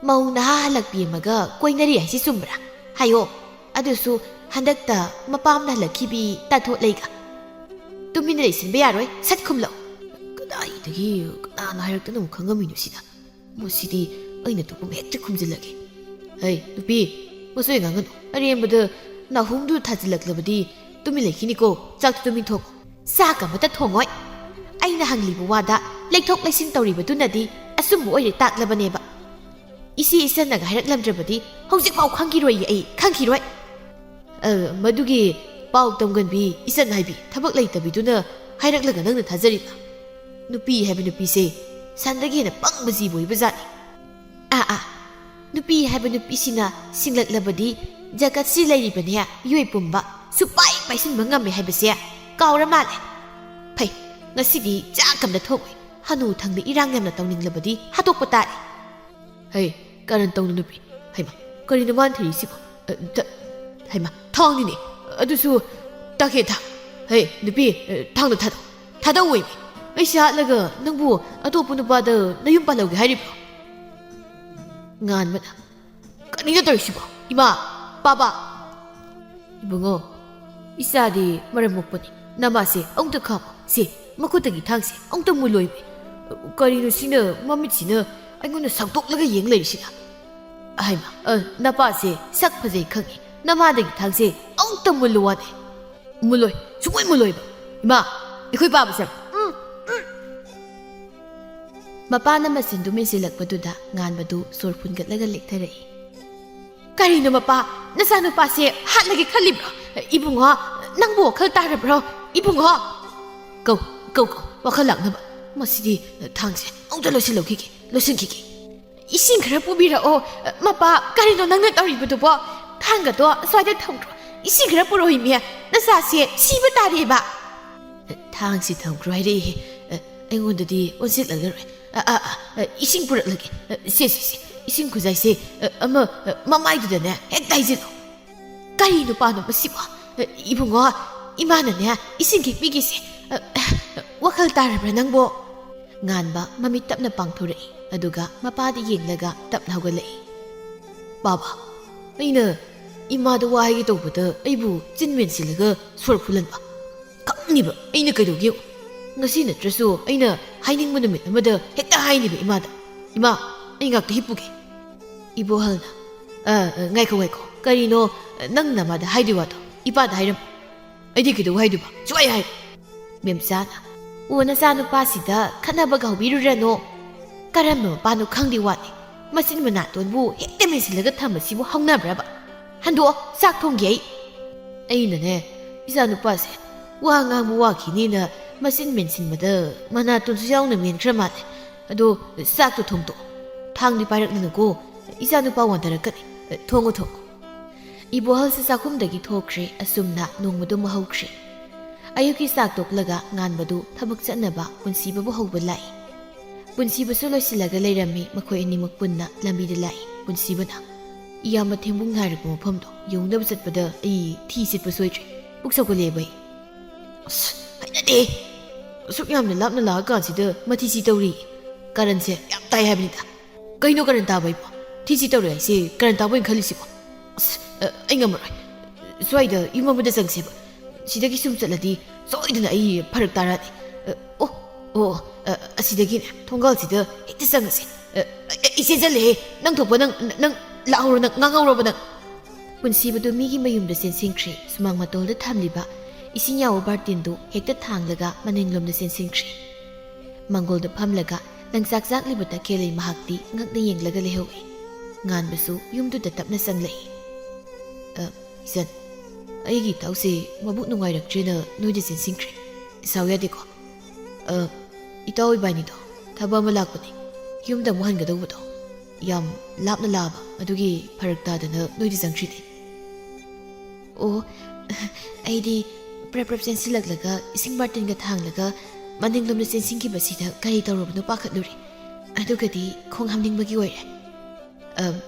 ꯃꯧ ꯅꯍꯥ ꯍꯜꯂꯛꯄꯤ ꯑꯃꯒ ꯀꯣꯏꯅꯔꯤ ꯍꯥꯏꯁꯤ ꯆꯨꯝꯕ꯭ꯔꯥ ꯍꯥꯏꯌꯣ ꯑꯗꯨꯁꯨ ꯍꯟꯗꯛꯇ ꯃꯄꯥꯝꯅ ꯍꯜꯂꯛꯈꯤꯕꯤ ꯇꯥꯊꯣꯠ ꯂꯩꯒ ꯇꯨꯃꯤꯟꯅ ꯂꯩꯁꯤꯟꯕ ꯌꯥꯔꯣꯏ ꯁꯠ ꯈꯨꯝꯂꯛꯎ ꯀꯗꯥꯏꯗꯒꯤ ꯀꯅꯥꯅ ꯍꯥꯏꯔꯛꯇꯅ ꯑꯃꯨꯛ ꯈꯪꯉꯝꯃꯤꯅꯣ ꯁꯤꯗ ꯃꯁꯤꯗꯤ ꯑꯩꯅ ꯊꯣꯛꯄ ꯍꯦꯛꯇ ꯈꯨꯝꯖꯤꯜꯂꯒꯦ ꯍꯩ ꯅꯨꯄꯤ ꯃꯁꯣꯏ ꯉꯥꯡꯒꯅꯨ ꯑꯔꯦꯝꯕꯗ ꯅꯥꯍꯨꯝꯗꯨ ꯊꯥꯖꯤꯜꯂꯛꯂꯕꯗꯤ ꯇꯨꯃꯤꯟ ꯂꯩꯈꯤꯅꯤꯀꯣ ꯆꯥꯛꯇꯨ ꯇꯨꯃꯤꯟ ꯊꯣꯛ ꯆꯥꯛ ꯑꯃꯇ ꯊꯣꯡꯉꯣꯏ ꯑꯩꯅ ꯍꯪꯂꯤꯕ ꯋꯥꯗ ꯂꯩꯊꯣꯛ ꯂꯩꯁꯤꯟ ꯇꯧꯔꯤꯕꯗꯨꯅꯗꯤ ꯑꯆꯨꯝꯕ ꯑꯣꯏꯔꯦ ꯇꯥꯛꯂꯕꯅꯦꯕ ꯏꯆꯦ ꯏꯆꯟꯅꯒ ꯍꯥꯏꯔꯛꯂꯝꯗ꯭ꯔꯕꯗꯤ ꯍꯧꯖꯤꯛꯐꯥꯎ ꯈꯪꯈꯤꯔꯣꯏ ꯑꯩ ꯈꯪꯈꯤꯔꯣꯏ ꯃꯗꯨꯒꯤ ꯄꯥꯎ ꯇꯝꯒꯟꯕꯤ ꯏꯆꯟ ꯍꯥꯏꯕꯤ ꯊꯕꯛ ꯂꯩꯇꯕꯤꯗꯨꯅ ꯍꯥꯏꯔꯛꯂꯒ ꯅꯪꯅ ꯊꯥꯖꯔꯤꯕ ꯅꯨꯄꯤ ꯍꯥꯏꯕ ꯅꯨꯄꯤꯁꯦ ꯁꯟꯗꯒꯤ ꯍꯦꯟꯅ ꯄꯪꯕ ꯖꯤꯕ ꯑꯣꯏꯕꯖꯥꯠꯅꯤ ꯅꯨꯄꯤ ꯍꯥꯏꯕ ꯅꯨꯄꯤꯁꯤꯅ ꯁꯤꯡꯂꯛꯂꯕꯗꯤ ꯖꯒꯠꯁꯤ ꯂꯩꯔꯤꯕꯅꯦ ꯃꯤꯑꯣꯏ ꯄꯨꯝꯕ ꯁꯨꯄꯥꯏ ꯄꯥꯏꯁꯤꯟꯕ ꯉꯝꯃꯦ ꯍꯥꯏꯕꯁꯦ ꯀꯥꯎꯔ ꯃꯥꯜꯂꯦ ꯐꯩ ꯉꯁꯤꯗꯤ ꯆꯥꯛ ꯑꯃꯗ ꯊꯣꯛꯑꯣꯏ ꯍꯅꯨ ꯊꯪꯗ ꯏꯔꯥꯡ ꯌꯥꯝꯅ ꯇꯧꯅꯤꯡꯂꯕꯗꯤ ꯍꯥꯠꯇꯣꯛꯄ ꯇꯥꯔꯦ ꯍꯩ ꯀꯔꯟ ꯇꯧꯅꯨ ꯅꯨꯄꯤ ꯍꯩꯃ ꯀꯔꯤꯅꯣ ꯃꯥꯟ ꯊꯤꯔꯤꯁꯤꯕꯣ ꯍꯩꯃ ꯊꯥꯡꯅꯤꯅꯦ ꯑꯗꯨꯁꯨ ꯇꯥꯛꯀꯦ ꯊꯥꯡ ꯍꯩ ꯅꯨꯄꯤ ꯊꯥꯡꯗꯣ ꯊꯥꯗꯧꯏꯃꯤ ꯑꯩꯁꯦ ꯍꯥꯠꯂꯒ ꯅꯪꯕꯨ ꯑꯇꯣꯞꯄ ꯅꯨꯄꯥꯗ ꯅꯌꯨꯝ ꯄꯥꯜꯍꯧꯒꯦ ꯍꯥꯏꯔꯤꯕ꯭ꯔꯣ ꯉꯥꯟꯕꯅ ꯀꯔꯤꯅꯣ ꯇꯧꯔꯤꯁꯤꯕꯣ ꯏꯃꯥ ꯄꯥꯕ ꯏꯕꯨꯡꯉꯣ ꯏꯆꯥꯗꯤ ꯃꯔꯝ ꯃꯣꯛꯄꯅꯤ ꯅꯃꯥꯁꯦ ꯑꯃꯨꯛꯇ ꯈꯥꯝꯃꯣ ꯁꯤ ꯃꯈꯨꯠꯇꯒꯤ ꯊꯥꯡꯁꯦ ꯑꯃꯨꯛꯇ ꯃꯨꯜꯂꯣꯏꯃꯤ ꯀꯔꯤꯅꯣ ꯁꯤꯅ ꯃꯃꯤꯠꯁꯤꯅ ꯑꯩꯉꯣꯟꯗ ꯁꯥꯡꯇꯣꯛꯂꯒ ꯌꯦꯡ ꯂꯩꯔꯤꯁꯤꯅ ꯍꯩꯃ ꯅꯄꯥꯁꯦ ꯁꯛ ꯐꯖꯩ ꯈꯪꯉꯤ ꯅꯃꯥꯗꯒꯤ ꯊꯥꯡꯁꯦ ꯑꯃꯨꯛꯇ ꯃꯨꯜꯂꯨ ꯋꯥꯅꯤ ꯃꯨꯜꯂꯣꯏ ꯁꯨꯡꯃꯨꯜ ꯃꯨꯜꯂꯣꯏꯕ ꯏꯃꯥ ꯑꯩꯈꯣꯏ ꯄꯥꯕꯁꯦ ꯃꯄꯥꯅ ꯃꯆꯤꯟꯗꯨ ꯃꯦꯟꯁꯤꯜꯂꯛꯄꯗꯨꯗ ꯉꯥꯟꯕꯗꯨ ꯁꯣꯔ ꯐꯨꯟꯒꯠꯂꯒ ꯂꯦꯛꯊꯔꯛꯏ ꯀꯔꯤꯅꯣ ꯃꯄꯥ ꯅꯆꯥꯅꯨꯄꯥꯁꯦ ꯍꯥꯠꯂꯒꯦ ꯈꯜꯂꯤꯕ꯭ꯔꯣ ꯏꯕꯨꯡꯉꯣ ꯅꯪꯕꯨ ꯋꯥꯈꯜ ꯇꯥꯔꯕ꯭ꯔꯣ ꯏꯕꯨꯡꯉꯣ ꯀꯧ ꯋꯥꯈꯜ ꯂꯥꯛꯅꯕ ꯃꯁꯤꯗꯤ ꯊꯥꯡꯁꯦ ꯑꯃꯨꯛꯇ ꯂꯣꯏꯁꯤꯟꯈꯤꯒꯦ ꯏꯁꯤꯡ ꯈꯔ ꯄꯨꯕꯤꯔꯛꯑꯣ ꯃꯄꯥ ꯀꯔꯤꯅꯣ ꯅꯪꯅ ꯇꯧꯔꯤꯕꯗꯨꯕꯣ ꯊꯥꯡꯒꯗꯣ ꯁ꯭ꯋꯥꯏꯗ ꯊꯝꯈ꯭ꯔꯣ ꯏꯁꯤꯡ ꯈꯔ ꯄꯨꯔꯛꯏꯃꯤ ꯅꯆꯥꯁꯦ ꯁꯤꯕ ꯇꯥꯔꯦꯕ ꯊꯥꯡꯁꯤ ꯊꯝꯈ꯭ꯔꯣ ꯍꯥꯏꯔꯛꯏ ꯑꯩꯉꯣꯟꯗꯗꯤ ꯑꯣꯟꯁꯤꯜꯂꯔꯣꯏ 이싱 뿌려라게 이싱 구자이세 어머 마마이두다네 핵다이지도 까리노 빠노 마시고 이붕어 이마나네 이싱 객비기세 와칼 따르브라 낭보 nganba mami tapna pangthore aduga mapadi yenglaga tapna hogale baba aina imada wahi tobada aibu jinmen silaga sor phulanba kamniba aina kaidogi ngasi natrasu aina haining munumit amada hekta hainiba imada ima ainga ka hipuge ibo halna ngaiko karino nang namada haidi wato ipada hairam aidi kido haiduba chuai hai memsana ꯎꯅ ꯆꯥꯅꯨꯄꯥꯁꯤꯗ ꯈꯠꯅꯕꯒ ꯍꯧꯕꯤꯔꯨꯔꯅꯣ ꯀꯔꯝꯕ ꯃꯄꯥꯅꯣ ꯈꯪꯗꯦ ꯋꯥꯅꯤ ꯃꯆꯤꯟ ꯃꯅꯥꯇꯣꯟꯕꯨ ꯍꯦꯛꯇ ꯃꯦꯟꯁꯤꯜꯂꯒ ꯊꯝꯕꯁꯤꯕꯨ ꯍꯧꯅꯕ꯭ꯔꯕ ꯍꯟꯗꯣꯛꯑꯣ ꯆꯥꯛ ꯊꯣꯡꯒꯦ ꯑꯩꯅꯅꯦ ꯏꯆꯥꯅꯨꯄꯥꯁꯦ ꯋꯥ ꯉꯥꯡꯕ ꯋꯥꯈꯤꯅꯤꯅ ꯃꯆꯤꯟ ꯃꯦꯟꯁꯤꯟꯕꯗ ꯃꯅꯥꯇꯣꯟꯁꯨ ꯌꯥꯎꯅ ꯃꯦꯟꯈ꯭ꯔ ꯃꯥꯜꯂꯦ ꯑꯗꯣ ꯆꯥꯛꯇꯣ ꯊꯣꯡꯗꯣꯛꯑꯣ ꯊꯥꯡꯗꯤ ꯄꯥꯏꯔꯛꯂꯅꯨꯀꯣ ꯏꯆꯥꯅꯨꯄꯥ ꯋꯥꯟꯊꯔꯛꯀꯅꯤ ꯊꯣꯡꯉꯣ 이보ꯍꯜꯁꯦ ꯆꯥꯛꯈꯨꯝꯗꯒꯤ ꯊꯣꯛꯈ꯭ꯔꯦ ꯑꯁꯨꯝꯅ ꯅꯣꯡꯃꯗꯨ ꯍꯧꯈ꯭ꯔꯦ ꯑꯌꯨꯛꯀꯤ ꯆꯥꯛ ꯇꯣꯛꯂꯒ ꯉꯥꯟꯕꯗꯨ ꯊꯕꯛ ꯆꯠꯅꯕ ꯄꯨꯟꯁꯤꯕꯕꯨ ꯍꯧꯕ ꯂꯥꯛꯏ ꯄꯨꯟꯁꯤꯕꯁꯨ ꯂꯣꯏꯁꯤꯜꯂꯒ ꯂꯩꯔꯝꯃꯤ ꯃꯈꯣꯏ ꯑꯅꯤꯃꯛ ꯄꯨꯟꯅ ꯂꯝꯕꯤꯗ ꯂꯥꯛꯏ ꯄꯨꯟꯁꯤꯕꯅ ꯏꯌꯥꯝꯕ ꯊꯦꯡꯕꯨꯡ ꯅꯥꯏꯔꯛꯄ ꯃꯐꯝꯗꯣ ꯌꯧꯅꯕ ꯆꯠꯄꯗ ꯑꯩ ꯊꯤ ꯁꯤꯠꯄ ꯁꯣꯏꯗ꯭ꯔꯦ ꯄꯨꯛ ꯁꯧꯒꯠꯂꯦꯕ ꯑꯩ ꯑꯁ ꯍꯩꯅꯗꯦ ꯑꯁꯨꯛ ꯌꯥꯝꯅ ꯂꯥꯞꯅ ꯂꯥꯛꯑꯀꯥꯟꯁꯤꯗ ꯃꯊꯤꯁꯤ ꯇꯧꯔꯤ ꯀꯔꯟꯁꯦ ꯌꯥꯝ ꯇꯥꯏ ꯍꯥꯏꯕꯅꯤꯗ ꯀꯩꯅꯣ ꯀꯔꯟ ꯇꯥꯕ ꯑꯩꯕꯣ ꯊꯤꯁꯤ ꯇꯧꯔꯦ ꯍꯥꯏꯁꯦ ꯀꯔꯟ ꯇꯥꯕ ꯑꯣꯏꯅ ꯈꯜꯂꯤꯁꯤꯕꯣ ꯑꯁ ꯑꯩ ꯉꯝꯃꯔꯣꯏ ꯁ꯭ꯋꯥꯏꯗ ꯌꯨꯝ ꯑꯃꯗ ꯆꯪꯁꯦꯕ ꯁꯤꯗꯒꯤ ꯁꯨꯝ ꯆꯠꯂꯗꯤ ꯁꯣꯏꯗꯅ ꯑꯩ ꯐꯔꯛ ꯇꯥꯔꯛꯑꯅꯤ ꯑꯣ ꯑꯁꯤꯗꯒꯤꯅꯦ ꯊꯣꯡꯒꯥꯜꯁꯤꯗ ꯍꯦꯛꯇ ꯆꯪꯉꯁꯦ ꯏꯆꯦ ꯆꯠꯂꯦꯍꯦ ꯅꯪ ꯊꯣꯛꯄ ꯅꯪ ꯂꯥꯛꯍꯧꯔꯣ ꯅꯪ ꯉꯥꯡꯍꯧꯔꯕ ꯅꯪ ꯄꯨꯟꯁꯤꯕꯗꯨ ꯃꯤꯒꯤ ꯃꯌꯨꯝꯗ ꯆꯦꯟꯁꯤꯟꯈ꯭ꯔꯦ ꯁꯨꯃꯥꯡ ꯃꯇꯣꯜꯗ ꯊꯝꯂꯤꯕ ꯏꯁꯤꯡ ꯌꯥꯎꯕ ꯕꯥꯔꯇꯤꯟꯗꯨ ꯍꯦꯛꯇ ꯊꯥꯡꯂꯒ ꯃꯅꯤꯡꯂꯣꯝꯗ ꯆꯦꯟꯁꯤꯟꯈ꯭ꯔꯦ ꯃꯪꯒꯣꯜꯗ ꯐꯝꯂꯒ ꯂꯪꯆꯥꯛ ꯆꯥꯛꯂꯤꯕ ꯇꯈꯦꯜꯂꯩ ꯃꯍꯥꯛꯇꯤ ꯉꯛꯅ ꯌꯦꯡꯂꯒ ꯂꯩꯍꯧꯏ ꯉꯥꯟꯕꯁꯨ ꯌꯨꯝꯗꯨꯗ ꯇꯞꯅ ꯆꯪꯂꯛꯏ ꯏꯆꯟ ꯑꯩꯒꯤ ꯏꯇꯥꯎꯁꯦ ꯃꯕꯨꯛ ꯅꯨꯡꯉꯥꯏꯔꯛꯇ꯭ꯔꯦꯅ ꯅꯣꯏꯗ ꯆꯦꯟꯁꯤꯟꯈ꯭ꯔꯦ ꯏꯁꯥꯎ ꯌꯥꯗꯦꯀꯣ ꯏꯇꯥꯎ ꯏꯕꯥꯅꯤꯗꯣ ꯊꯕꯛ ꯑꯃ ꯂꯥꯛꯄꯅꯤ ꯌꯨꯝꯗ ꯑꯃꯨꯛ ꯍꯟꯒꯗꯧꯕꯗꯣ ꯌꯥꯝ ꯂꯥꯞꯅ ꯂꯥꯛꯑꯕ ꯑꯗꯨꯒꯤ ꯐꯔꯛ ꯇꯥꯗꯅ ꯅꯣꯏꯗ ꯆꯪꯈ꯭ꯔꯤꯅꯤ ꯑꯣ ꯑꯩꯗꯤ ꯄ꯭ꯔꯞ ꯆꯦꯟꯁꯤꯜꯂꯛꯂꯒ ꯏꯁꯤꯡ ꯕꯥꯔꯇꯤꯟꯒ ꯊꯥꯡꯂꯒ ꯃꯅꯤꯡꯂꯣꯝꯗ ꯆꯦꯟꯁꯤꯟꯈꯤꯕꯁꯤꯗ ꯀꯔꯤ ꯇꯧꯔꯕꯅꯣ ꯄꯥꯈꯠꯂꯨꯔꯦ ꯑꯗꯨꯒꯗꯤ ꯈꯣꯡ ꯍꯥꯝꯅꯤꯡꯕꯒꯤ ꯑꯣꯏꯔꯦ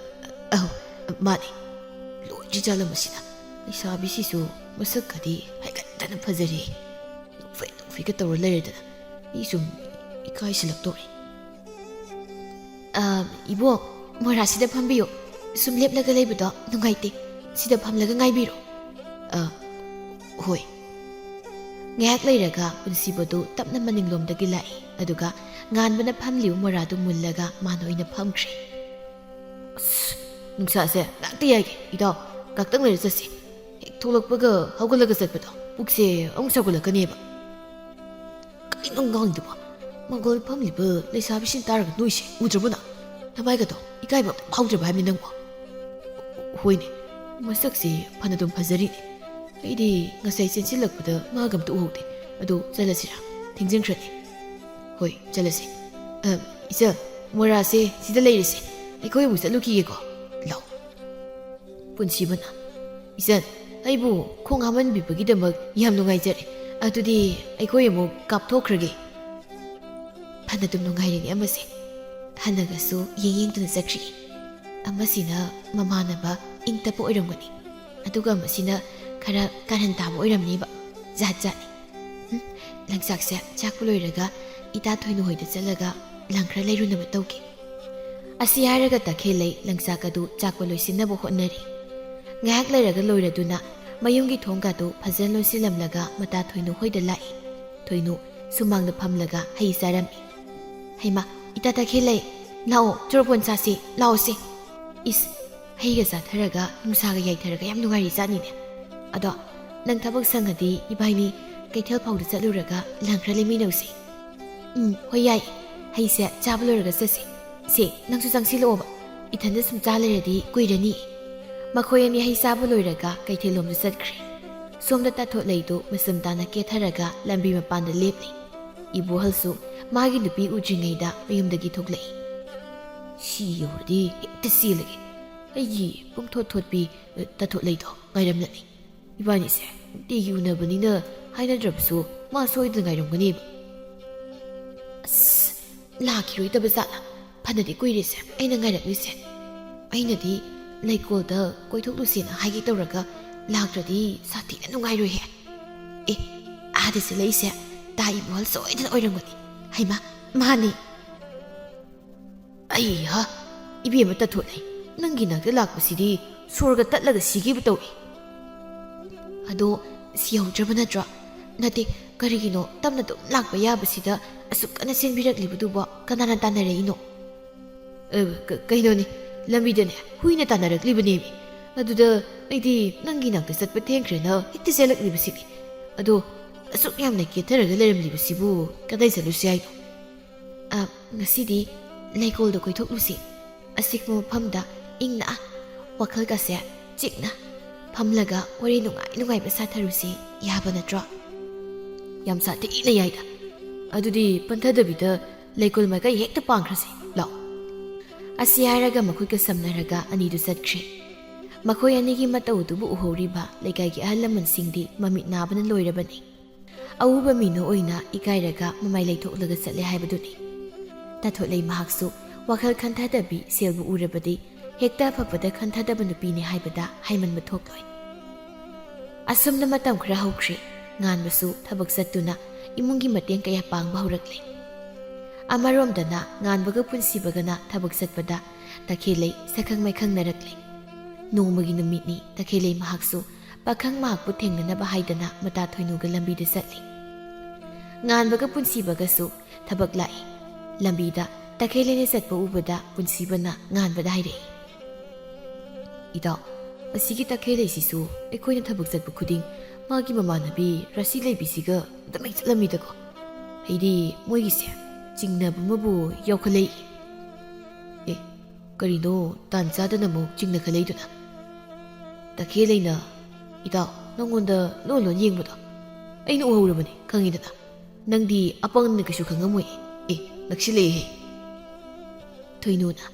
ꯃꯥꯅꯤ ꯂꯣꯏꯗ꯭ꯔꯤ ꯖꯥꯠꯂꯝꯕꯁꯤꯅ ꯂꯩꯁꯥꯕꯤꯁꯤꯁꯨ ꯃꯁꯛꯀꯗꯤ ꯍꯥꯏꯒꯠꯇꯅ ꯐꯖꯔꯤ ꯅꯨꯡꯐꯩꯒ ꯇꯧꯔ ꯂꯩꯔꯗꯅ ꯑꯩ ꯁꯨꯝ ꯏꯀꯥꯏꯁꯤꯜꯂꯛꯇꯧꯔꯦ ꯏꯕꯣ ꯃꯣꯔꯥꯁꯤꯗ ꯐꯝꯕꯤꯌꯣ ꯁꯨꯝ ꯂꯦꯞꯂꯒ ꯂꯩꯕꯗꯣ ꯅꯨꯡꯉꯥꯏꯇꯦ ꯁꯤꯗ ꯐꯝꯂꯒ ꯉꯥꯏꯕꯤꯔꯣ ꯍꯣꯏ ꯉꯥꯏꯍꯥꯛ ꯂꯩꯔꯒ ꯄꯨꯟꯁꯤꯕꯗꯨ ꯇꯞꯅ ꯃꯅꯤꯡꯂꯣꯝꯗꯒꯤ ꯂꯥꯛꯏ ꯑꯗꯨꯒ ꯉꯥꯟꯕꯅ ꯐꯝꯂꯤꯕ ꯃꯣꯔꯥꯗꯨ ꯃꯨꯜꯂꯒ ꯃꯥꯅ ꯑꯣꯏꯅ ꯐꯝꯈ꯭ꯔꯦ ꯑꯁ ꯅꯨꯡꯁꯥꯁꯦ ꯉꯥꯛꯇ ꯌꯥꯏꯒꯦ ꯏꯇꯥꯎ ꯉꯥꯛꯇꯪ ꯂꯩꯔ ꯆꯠꯁꯤ ꯍꯦꯛ ꯊꯣꯛꯂꯛꯄꯒ ꯍꯧꯒꯠꯂꯒ ꯆꯠꯄꯗꯣ ꯄꯨꯛꯁꯦ ꯑꯃꯨꯛ ꯁꯧꯒꯠꯂꯛꯀꯅꯦꯕ ꯀꯩꯅꯣ ꯉꯥꯡꯗꯨꯕꯣ ꯃꯪꯒꯣꯜ ꯐꯝꯂꯤꯕ ꯂꯩꯁꯥꯕꯤꯁꯤꯡ ꯇꯥꯔꯒ ꯅꯣꯏꯁꯦ ꯎꯗ꯭ꯔꯕꯅ ꯅꯃꯥꯏꯒꯗꯣ ꯏꯀꯥꯏꯕ ꯐꯥꯎꯗ꯭ꯔꯕ ꯍꯥꯏꯕꯅꯤ ꯅꯪꯕꯣ ꯍꯣꯏꯅꯦ ꯃꯁꯛꯁꯤ ꯐꯅꯗꯨꯝ ꯐꯖꯔꯤꯅꯦ ꯑꯩꯗꯤ ꯉꯁꯥꯏ ꯆꯦꯟꯁꯤꯜꯂꯛꯄꯗ ꯃꯥꯒ ꯑꯝꯇ ꯎꯍꯧꯗꯦ ꯑꯗꯨ ꯆꯠꯂꯁꯤꯔꯥ ꯊꯦꯡꯖꯤꯟꯈ꯭ꯔꯅꯤ ꯍꯣꯏ ꯆꯠꯂꯁꯤ ꯏꯆꯜ ꯃꯣꯔꯥꯁꯦ ꯁꯤꯗ ꯂꯩꯔꯤꯁꯦ ꯑꯩꯈꯣꯏ ꯑꯃꯨꯛ ꯆꯠꯂꯨꯈꯤꯒꯦꯀꯣ ꯂꯥꯎ ꯄꯨꯟꯁꯤꯕꯅ ꯏꯆꯟ ꯑꯩꯕꯨ ꯈꯣꯡ ꯍꯥꯝꯍꯟꯕꯤꯕꯒꯤꯗꯃꯛ ꯌꯥꯝ ꯅꯨꯡꯉꯥꯏꯖꯔꯦ ꯑꯗꯨꯗꯤ ꯑꯩꯈꯣꯏ ꯑꯃꯨꯛ ꯀꯥꯞꯊꯣꯛꯈ꯭ꯔꯒꯦ ꯐꯅꯗꯨꯝ ꯅꯨꯡꯉꯥꯏꯔꯤꯅꯦ ꯑꯃꯁꯦ ꯍꯟꯅꯒꯁꯨ ꯌꯦꯡꯗꯨꯅ ꯆꯠꯈ꯭ꯔꯤ ꯑꯃꯁꯤꯅ ꯃꯃꯥꯟꯅꯕ ꯏꯪ ꯇꯞꯄ ꯑꯣꯏꯔꯝꯒꯅꯤ ꯑꯗꯨꯒ ꯑꯃꯁꯤꯅ ꯈꯔ ꯀꯥꯔꯟ ꯇꯥꯕ ꯑꯣꯏꯔꯝꯅꯦꯕ ꯖꯥꯠ ꯖꯥꯠꯅꯤ ꯂꯪꯆꯥꯛꯁꯦ ꯆꯥꯛꯄ ꯂꯣꯏꯔꯒ ꯏꯇꯥ ꯊꯣꯏꯅ ꯍꯣꯏꯗ ꯆꯠꯂꯒ ꯂꯪ ꯈꯔ ꯂꯩꯔꯨꯅꯕ ꯇꯧꯒꯦ ꯑꯁꯤ ꯍꯥꯏꯔꯒ ꯇꯈꯦꯜꯂꯩ ꯂꯪꯆꯥꯛ ꯑꯗꯨ ꯆꯥꯛꯄ ꯂꯣꯏꯁꯤꯟꯅꯕ ꯍꯣꯠꯅꯔꯤ ꯉꯥꯏꯍꯥꯛ ꯂꯩꯔꯒ ꯂꯣꯏꯔꯗꯨꯅ ꯃꯌꯨꯝꯒꯤ ꯊꯣꯡꯒꯥꯗꯨ ꯐꯖꯅ ꯂꯣꯏꯁꯤꯜꯂꯝꯂꯒ ꯃꯇꯥ ꯊꯣꯏꯅꯨ ꯍꯣꯏꯗ ꯂꯥꯛꯏ ꯊꯣꯏꯅꯨ ꯁꯨꯃꯥꯡꯗ ꯐꯝꯂꯒ ꯍꯩ ꯆꯥꯔꯝꯃꯤ ꯍꯩꯃꯥ ꯏꯇꯥ ꯇꯈꯦꯜꯂꯩ ꯂꯥꯛꯑꯣ ꯆꯣꯔꯐꯣꯟ ꯆꯥꯁꯤ ꯂꯥꯛꯑꯣꯁꯤ ꯏꯁ ꯍꯩꯒ ꯆꯥꯊꯔꯒ ꯅꯨꯡꯁꯥꯒ ꯌꯥꯏꯊꯔꯒ ꯌꯥꯝ ꯅꯨꯡꯉꯥꯏꯔꯤ ꯆꯥꯅꯤꯅꯦ ꯑꯗꯣ ꯅꯪ ꯊꯕꯛ ꯁꯪꯉꯗꯤ ꯏꯕꯥꯏꯅꯤ ꯀꯩꯊꯦꯜ ꯐꯥꯎꯗ ꯆꯠꯂꯨꯔꯒ ꯂꯪ ꯈꯔ ꯂꯩꯃꯤꯟꯅꯧꯁꯤ ꯍꯣꯏ ꯌꯥꯏ ꯍꯩꯁꯦ ꯆꯥꯕ ꯂꯣꯏꯔꯒ ꯆꯠꯁꯤ ꯁꯦ ꯅꯪꯁꯨ ꯆꯪꯁꯤꯜꯂꯛꯑꯣꯕ ꯏꯊꯟꯗ ꯁꯨꯝ ꯆꯥ ꯂꯩꯔꯗꯤ ꯀꯨꯏꯔꯅꯤ ꯃꯈꯣꯏ ꯑꯅꯤ ꯍꯩ ꯆꯥꯕ ꯂꯣꯏꯔꯒ ꯀꯩꯊꯦꯜꯂꯣꯝꯗ ꯆꯠꯈ꯭ꯔꯦ ꯁꯣꯝꯗ ꯇꯥꯊꯣꯠꯂꯩꯗꯨ ꯃꯆꯨꯝ ꯇꯥꯅ ꯀꯦꯊꯔꯒ ꯂꯝꯕꯤ ꯃꯄꯥꯟꯗ ꯂꯦꯞꯂꯤ ꯏꯕꯣꯍꯜꯁꯨ ꯃꯥꯒꯤ ꯅꯨꯄꯤ ꯎꯗ꯭ꯔꯤꯉꯩꯗ ꯃꯌꯨꯝꯗꯒꯤ ꯊꯣꯛꯂꯛꯏ ꯁꯤ ꯌꯧꯔꯗꯤ ꯍꯦꯛꯇ ꯆꯦꯜꯂꯒꯦ ꯑꯩꯒꯤ ꯄꯨꯡꯊꯣꯠ ꯊꯣꯠꯄꯤ ꯇꯥꯊꯣꯠꯂꯩꯗꯣ ꯉꯥꯏꯔꯝꯂꯅꯤ ꯏꯕꯥꯅꯤꯁꯦ ꯅꯨꯡꯇꯤꯒꯤ ꯎꯅꯕꯅꯤꯅ ꯍꯥꯏꯅꯗ꯭ꯔꯕꯁꯨ ꯃꯥ ꯁꯣꯏꯗꯅ ꯉꯥꯏꯔꯝꯒꯅꯦꯕ ꯑꯁ ꯂꯥꯛꯈꯤꯔꯣꯏꯗꯕ ꯖꯥꯠꯂꯥ ꯐꯅꯗꯤ ꯀꯨꯏꯔꯤꯁꯦ ꯑꯩꯅ ꯉꯥꯏꯔꯛꯂꯤꯁꯦ ꯑꯩꯅꯗꯤ ꯂꯩꯀꯣꯜꯗ ꯀꯣꯏꯊꯣꯛꯂꯨꯁꯦꯅ ꯍꯥꯏꯒꯦ ꯇꯧꯔꯒ ꯂꯥꯛꯇ꯭ꯔꯗꯤ ꯁꯥꯊꯤꯅ ꯅꯨꯡꯉꯥꯏꯔꯣꯏꯍꯦ ꯑꯥꯗ ꯆꯦꯜꯂꯛꯏꯁꯦ ꯇꯥ ꯏꯕꯣꯍꯜ ꯁꯣꯏꯗꯅ ꯑꯣꯏꯔꯝꯒꯅꯤ ꯍꯩꯃꯥ ꯃꯥꯅꯤ ꯑꯩꯍꯥ ꯏꯕꯦꯝꯃ ꯇꯥꯊꯣꯠꯂꯩ ꯅꯪꯒꯤ ꯅꯥꯛꯇ ꯂꯥꯛꯄꯁꯤꯗꯤ ꯁꯣꯔꯒ ꯇꯠꯂꯒ ꯁꯤꯒꯦꯕ ꯇꯧꯏ ꯑꯗꯣ ꯁꯤꯍꯧꯗ꯭ꯔꯕ ꯅꯠꯇ꯭ꯔꯣ ꯅꯠꯇꯦ ꯀꯔꯤꯒꯤꯅꯣ ꯇꯞꯅ ꯑꯗꯨꯝ ꯂꯥꯛꯄ ꯌꯥꯕꯁꯤꯗ ꯑꯁꯨꯛ ꯀꯟꯅ ꯆꯦꯟꯕꯤꯔꯛꯂꯤꯕꯗꯨꯕꯣ ꯀꯅꯥꯅ ꯇꯥꯟꯅꯔꯛꯏꯅꯣ ꯀꯩꯅꯣꯅꯤ ꯂꯝꯕꯤꯗꯅꯦ ꯍꯨꯏꯅ ꯇꯥꯟꯅꯔꯛꯂꯤꯕꯅꯦꯃꯤ ꯑꯗꯨꯗ ꯑꯩꯗꯤ ꯅꯪꯒꯤ ꯅꯥꯛꯇ ꯆꯠꯄ ꯊꯦꯡꯈ꯭ꯔꯦꯅ ꯍꯦꯛꯇ ꯆꯦꯜꯂꯛꯂꯤꯕꯁꯤꯅꯤ ꯑꯗꯣ ꯑꯁꯨꯛ ꯌꯥꯝꯅ ꯀꯦꯊꯔꯒ ꯂꯩꯔꯝꯂꯤꯕꯁꯤꯕꯨ ꯀꯗꯥꯏ ꯆꯠꯂꯨꯁꯤ ꯍꯥꯏꯅꯣ ꯉꯁꯤꯗꯤ ꯂꯩꯀꯣꯜꯗ ꯀꯣꯏꯊꯣꯛꯂꯨꯁꯤ ꯑꯁꯤꯒꯨꯝꯕ ꯃꯐꯝꯗ ꯏꯪꯅ ꯋꯥꯈꯜꯒꯁꯦ ꯆꯤꯛꯅ ꯐꯝꯂꯒ ꯋꯥꯔꯤ ꯅꯨꯡꯉꯥꯏꯕ ꯁꯥꯊꯔꯨꯁꯤ ꯌꯥꯕ ꯅꯠꯇ꯭ꯔꯣ ꯌꯥꯝ ꯁꯥꯊꯤꯅ ꯌꯥꯏꯗ ꯑꯗꯨꯗꯤ ꯄꯟꯊꯗꯕꯤꯗ ꯂꯩꯀꯣꯜ ꯃꯥꯏꯀꯩ ꯍꯦꯛꯇ ꯄꯥꯡꯈ꯭ꯔꯁꯤ ꯂꯥꯛꯑꯣ ꯑꯁꯤ ꯍꯥꯏꯔꯒ ꯃꯈꯣꯏꯒ ꯁꯝꯅꯔꯒ ꯑꯅꯤꯗꯨ ꯆꯠꯈ꯭ꯔꯤ ꯃꯈꯣꯏ ꯑꯅꯤꯒꯤ ꯃꯇꯧꯗꯨꯕꯨ ꯎꯍꯧꯔꯤꯕ ꯂꯩꯀꯥꯏꯒꯤ ꯑꯍꯜ ꯂꯃꯟꯁꯤꯡꯗꯤ ꯃꯃꯤꯠ ꯅꯥꯕꯅ ꯂꯣꯏꯔꯕꯅꯤ ꯑꯎꯕ ꯃꯤꯅ ꯑꯣꯏꯅ ꯏꯀꯥꯏꯔꯒ ꯃꯃꯥꯏ ꯂꯩꯊꯣꯛꯂꯒ ꯆꯠꯂꯦ ꯍꯥꯏꯕꯗꯨꯅꯤ ꯇꯥꯊꯣꯠꯂꯩ ꯃꯍꯥꯛꯁꯨ ꯋꯥꯈꯜ ꯈꯟꯊꯗꯕꯤ ꯁꯦꯜꯕꯨ ꯎꯔꯕꯗꯤ ꯍꯦꯛꯇ ꯑꯐꯕꯗ ꯈꯟꯊꯗꯕ ꯅꯨꯄꯤꯅꯤ ꯍꯥꯏꯕꯗ ꯍꯥꯏꯃꯟꯕ ꯊꯣꯛꯂꯣꯏ ꯑꯁꯨꯝꯅ ꯃꯇꯝ ꯈꯔ ꯍꯧꯈ꯭ꯔꯤ ꯉꯥꯟꯕꯁꯨ ꯊꯕꯛ ꯆꯠꯇꯨꯅ ꯏꯃꯨꯡꯒꯤ ꯃꯇꯦꯡ ꯀꯌꯥ ꯄꯥꯡꯕ ꯍꯧꯔꯛꯂꯤ ꯑꯃꯔꯣꯝꯗꯅ ꯉꯥꯟꯕꯒ ꯄꯨꯟꯁꯤꯕꯒꯅ ꯊꯕꯛ ꯆꯠꯄꯗ ꯇꯈꯦꯜꯂꯩ ꯁꯛꯈꯪ ꯃꯥꯏꯈꯪꯅꯔꯛꯂꯤ ꯅꯣꯡꯃꯒꯤ ꯅꯨꯃꯤꯠꯅꯤ ꯇꯈꯦꯜꯂꯩ ꯃꯍꯥꯛꯁꯨ ꯄꯥꯈꯪ ꯃꯍꯥꯛꯄꯨ ꯊꯦꯡꯅꯅꯕ ꯍꯥꯏꯗꯅ ꯃꯇꯥ ꯊꯣꯏꯅꯨꯒ ꯂꯝꯕꯤꯗ ꯆꯠꯂꯤ꯫ ꯉꯥꯟꯕꯒ ꯄꯨꯟꯁꯤꯕꯒꯁꯨ ꯊꯕꯛ ꯂꯥꯛꯏ꯫ ꯂꯝꯕꯤꯗ ꯇꯈꯦꯜꯂꯩꯅ ꯆꯠꯄ ꯎꯕꯗ ꯄꯨꯟꯁꯤꯕꯅ ꯉꯥꯟꯕꯗ ꯍꯥꯏꯔꯛꯏ, ꯏꯇꯥꯎ, ꯑꯁꯤꯒꯤ ꯇꯈꯦꯜꯂꯩꯁꯤꯁꯨ ꯑꯩꯈꯣꯏꯅ ꯊꯕꯛ ꯆꯠꯄ ꯈꯨꯗꯤꯡ ꯃꯥꯒꯤ ꯃꯃꯥꯟꯅꯕꯤ ꯔꯥꯁꯤ ꯂꯩꯕꯤꯁꯤꯒ ꯑꯗꯨꯝ ꯍꯦꯛ ꯆꯠꯂꯝꯃꯤꯗꯀꯣ꯫ ꯑꯩꯗꯤ ꯃꯣꯏꯒꯤꯁꯦ ꯆꯤꯡꯅꯕ ꯑꯃꯕꯨ ꯌꯥꯎꯈꯠꯂꯛꯏ꯫ ꯑꯦ, ꯀꯔꯤꯅꯣ ꯇꯥꯟ ꯆꯥꯗꯅ ꯑꯃꯨꯛ ꯆꯤꯡꯅꯈꯠꯂꯛꯏꯗꯨꯅ? ꯇꯈꯦꯜꯂꯩꯅ ꯏꯇꯥꯎ ꯅꯪꯉꯣꯟꯗ ꯂꯣꯟ ꯂꯣꯟ ꯌꯦꯡꯕꯗꯣ ꯑꯩꯅ ꯎꯍꯧꯔꯕꯅꯤ, ꯈꯪꯉꯤꯗꯅ꯫ ꯅꯪꯗꯤ ꯑꯄꯪꯅ ꯀꯩꯁꯨ ꯈꯪꯉꯝꯃꯣꯏ꯫ ꯑꯦ, ꯅꯛꯁꯤꯜꯂꯛꯑꯦꯍꯦ꯫ ꯊꯣꯏꯅꯨꯅ,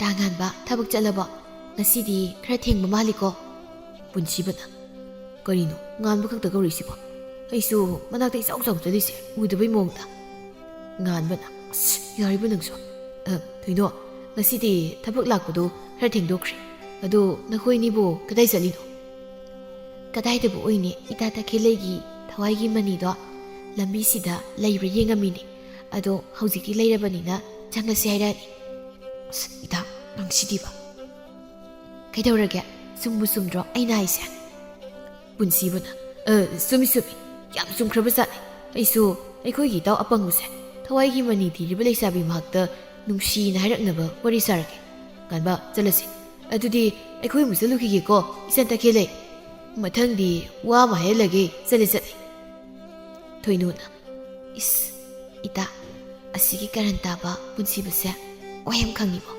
ꯉꯥꯟꯕ ꯊꯕꯛ ꯆꯠꯂꯕꯣ? ꯉꯁꯤꯗꯤ ꯈꯔ ꯊꯦꯡꯕ ꯃꯥꯜꯂꯤꯀꯣ꯫ ꯄꯨꯟꯁꯤꯕꯅ, ꯀꯔꯤꯅꯣ ꯉꯥꯟꯕ ꯈꯛꯇ ꯀꯧꯔꯤꯁꯤꯕꯣ? ꯑꯩꯁꯨ ꯃꯅꯥꯛꯇ ꯏꯆꯥꯎ ꯆꯥꯎ ꯆꯠꯂꯤꯁꯦ ꯎꯗꯕꯩ ꯃꯑꯣꯡꯗ꯫ ꯉꯥꯟꯕꯅ, ꯑꯁ ꯌꯥꯔꯤꯕ ꯅꯪꯁꯨ꯫ ꯊꯣꯏꯅꯣ, ꯉꯁꯤꯗꯤ ꯊꯕꯛ ꯂꯥꯛꯄꯗꯣ ꯈꯔ ꯊꯦꯡꯗꯣꯛꯈ꯭ꯔꯦ꯫ ꯑꯗꯣ ꯅꯈꯣꯏꯅꯤꯕꯨ ꯀꯗꯥꯏ ꯆꯠꯂꯤꯅꯣ? ꯀꯗꯥꯏꯗꯕꯨ ꯑꯣꯏꯅꯤ, ꯏꯇꯥ ꯇꯈꯦꯜꯂꯩꯒꯤ ꯊꯋꯥꯏꯒꯤ ꯃꯅꯤꯗꯣ ꯂꯝꯕꯤꯁꯤꯗ ꯂꯩꯕ꯭ꯔꯥ ꯌꯦꯡꯉꯝꯃꯤꯅꯤ꯫ ꯑꯗꯣ ꯍꯧꯖꯤꯛꯇꯤ ꯂꯩꯔꯕꯅꯤꯅ ꯆꯪꯉꯁꯤ ꯍꯥꯏꯔꯛꯑꯅꯤ꯫ ꯑꯁ ꯏꯇꯥ, ꯅꯪꯁꯤꯗꯤꯕ꯫ ꯀꯩꯗꯧꯔꯒꯦ? ꯆꯨꯝꯕꯨ ꯆꯨꯝꯗ꯭ꯔꯣ ꯑꯩꯅ ꯍꯥꯏꯁꯦ? ꯄꯨꯟꯁꯤꯕꯅ, ꯆꯨꯝꯃꯤ ꯆꯨꯝꯃꯤ, ꯌꯥꯝ ꯆꯨꯝꯈ꯭ꯔꯕ ꯖꯥꯠꯅꯤ꯫ ꯑꯩꯁꯨ ꯑꯩꯈꯣꯏꯒꯤ ꯏꯇꯥꯎ ꯑꯄꯪꯕꯁꯦ ꯊꯋꯥꯏꯒꯤ ꯃꯅꯤ ꯊꯤꯔꯤꯕ ꯂꯩꯁꯥꯕꯤ ꯃꯍꯥꯛꯇ ꯅꯨꯡꯁꯤꯅ ꯍꯥꯏꯔꯛꯅꯕ ꯋꯥꯔꯤ ꯁꯥꯔꯒꯦ꯫ ꯉꯥꯟꯕ, ꯆꯠꯂꯁꯤ꯫ ꯑꯗꯨꯗꯤ ꯑꯩꯈꯣꯏ ꯑꯃꯨꯛ ꯆꯠꯂꯨꯈꯤꯒꯦꯀꯣ ꯏꯆꯟ ꯇꯈꯦꯜꯂꯩ꯫ ꯃꯊꯪꯗꯤ ꯋꯥ ꯑꯃ ꯍꯥꯏꯍꯜꯂꯒꯦ꯫ ꯆꯠꯂꯤ꯫ ꯊꯣꯏꯅꯨꯅ, ꯏꯁ ꯏꯇꯥ, ꯑꯁꯤꯒꯤ ꯀꯔꯟ ꯇꯥꯕ ꯄꯨꯟꯁꯤꯕꯁꯦ ꯋꯥ ꯌꯥꯝ ꯈꯪꯉꯤꯕꯣ?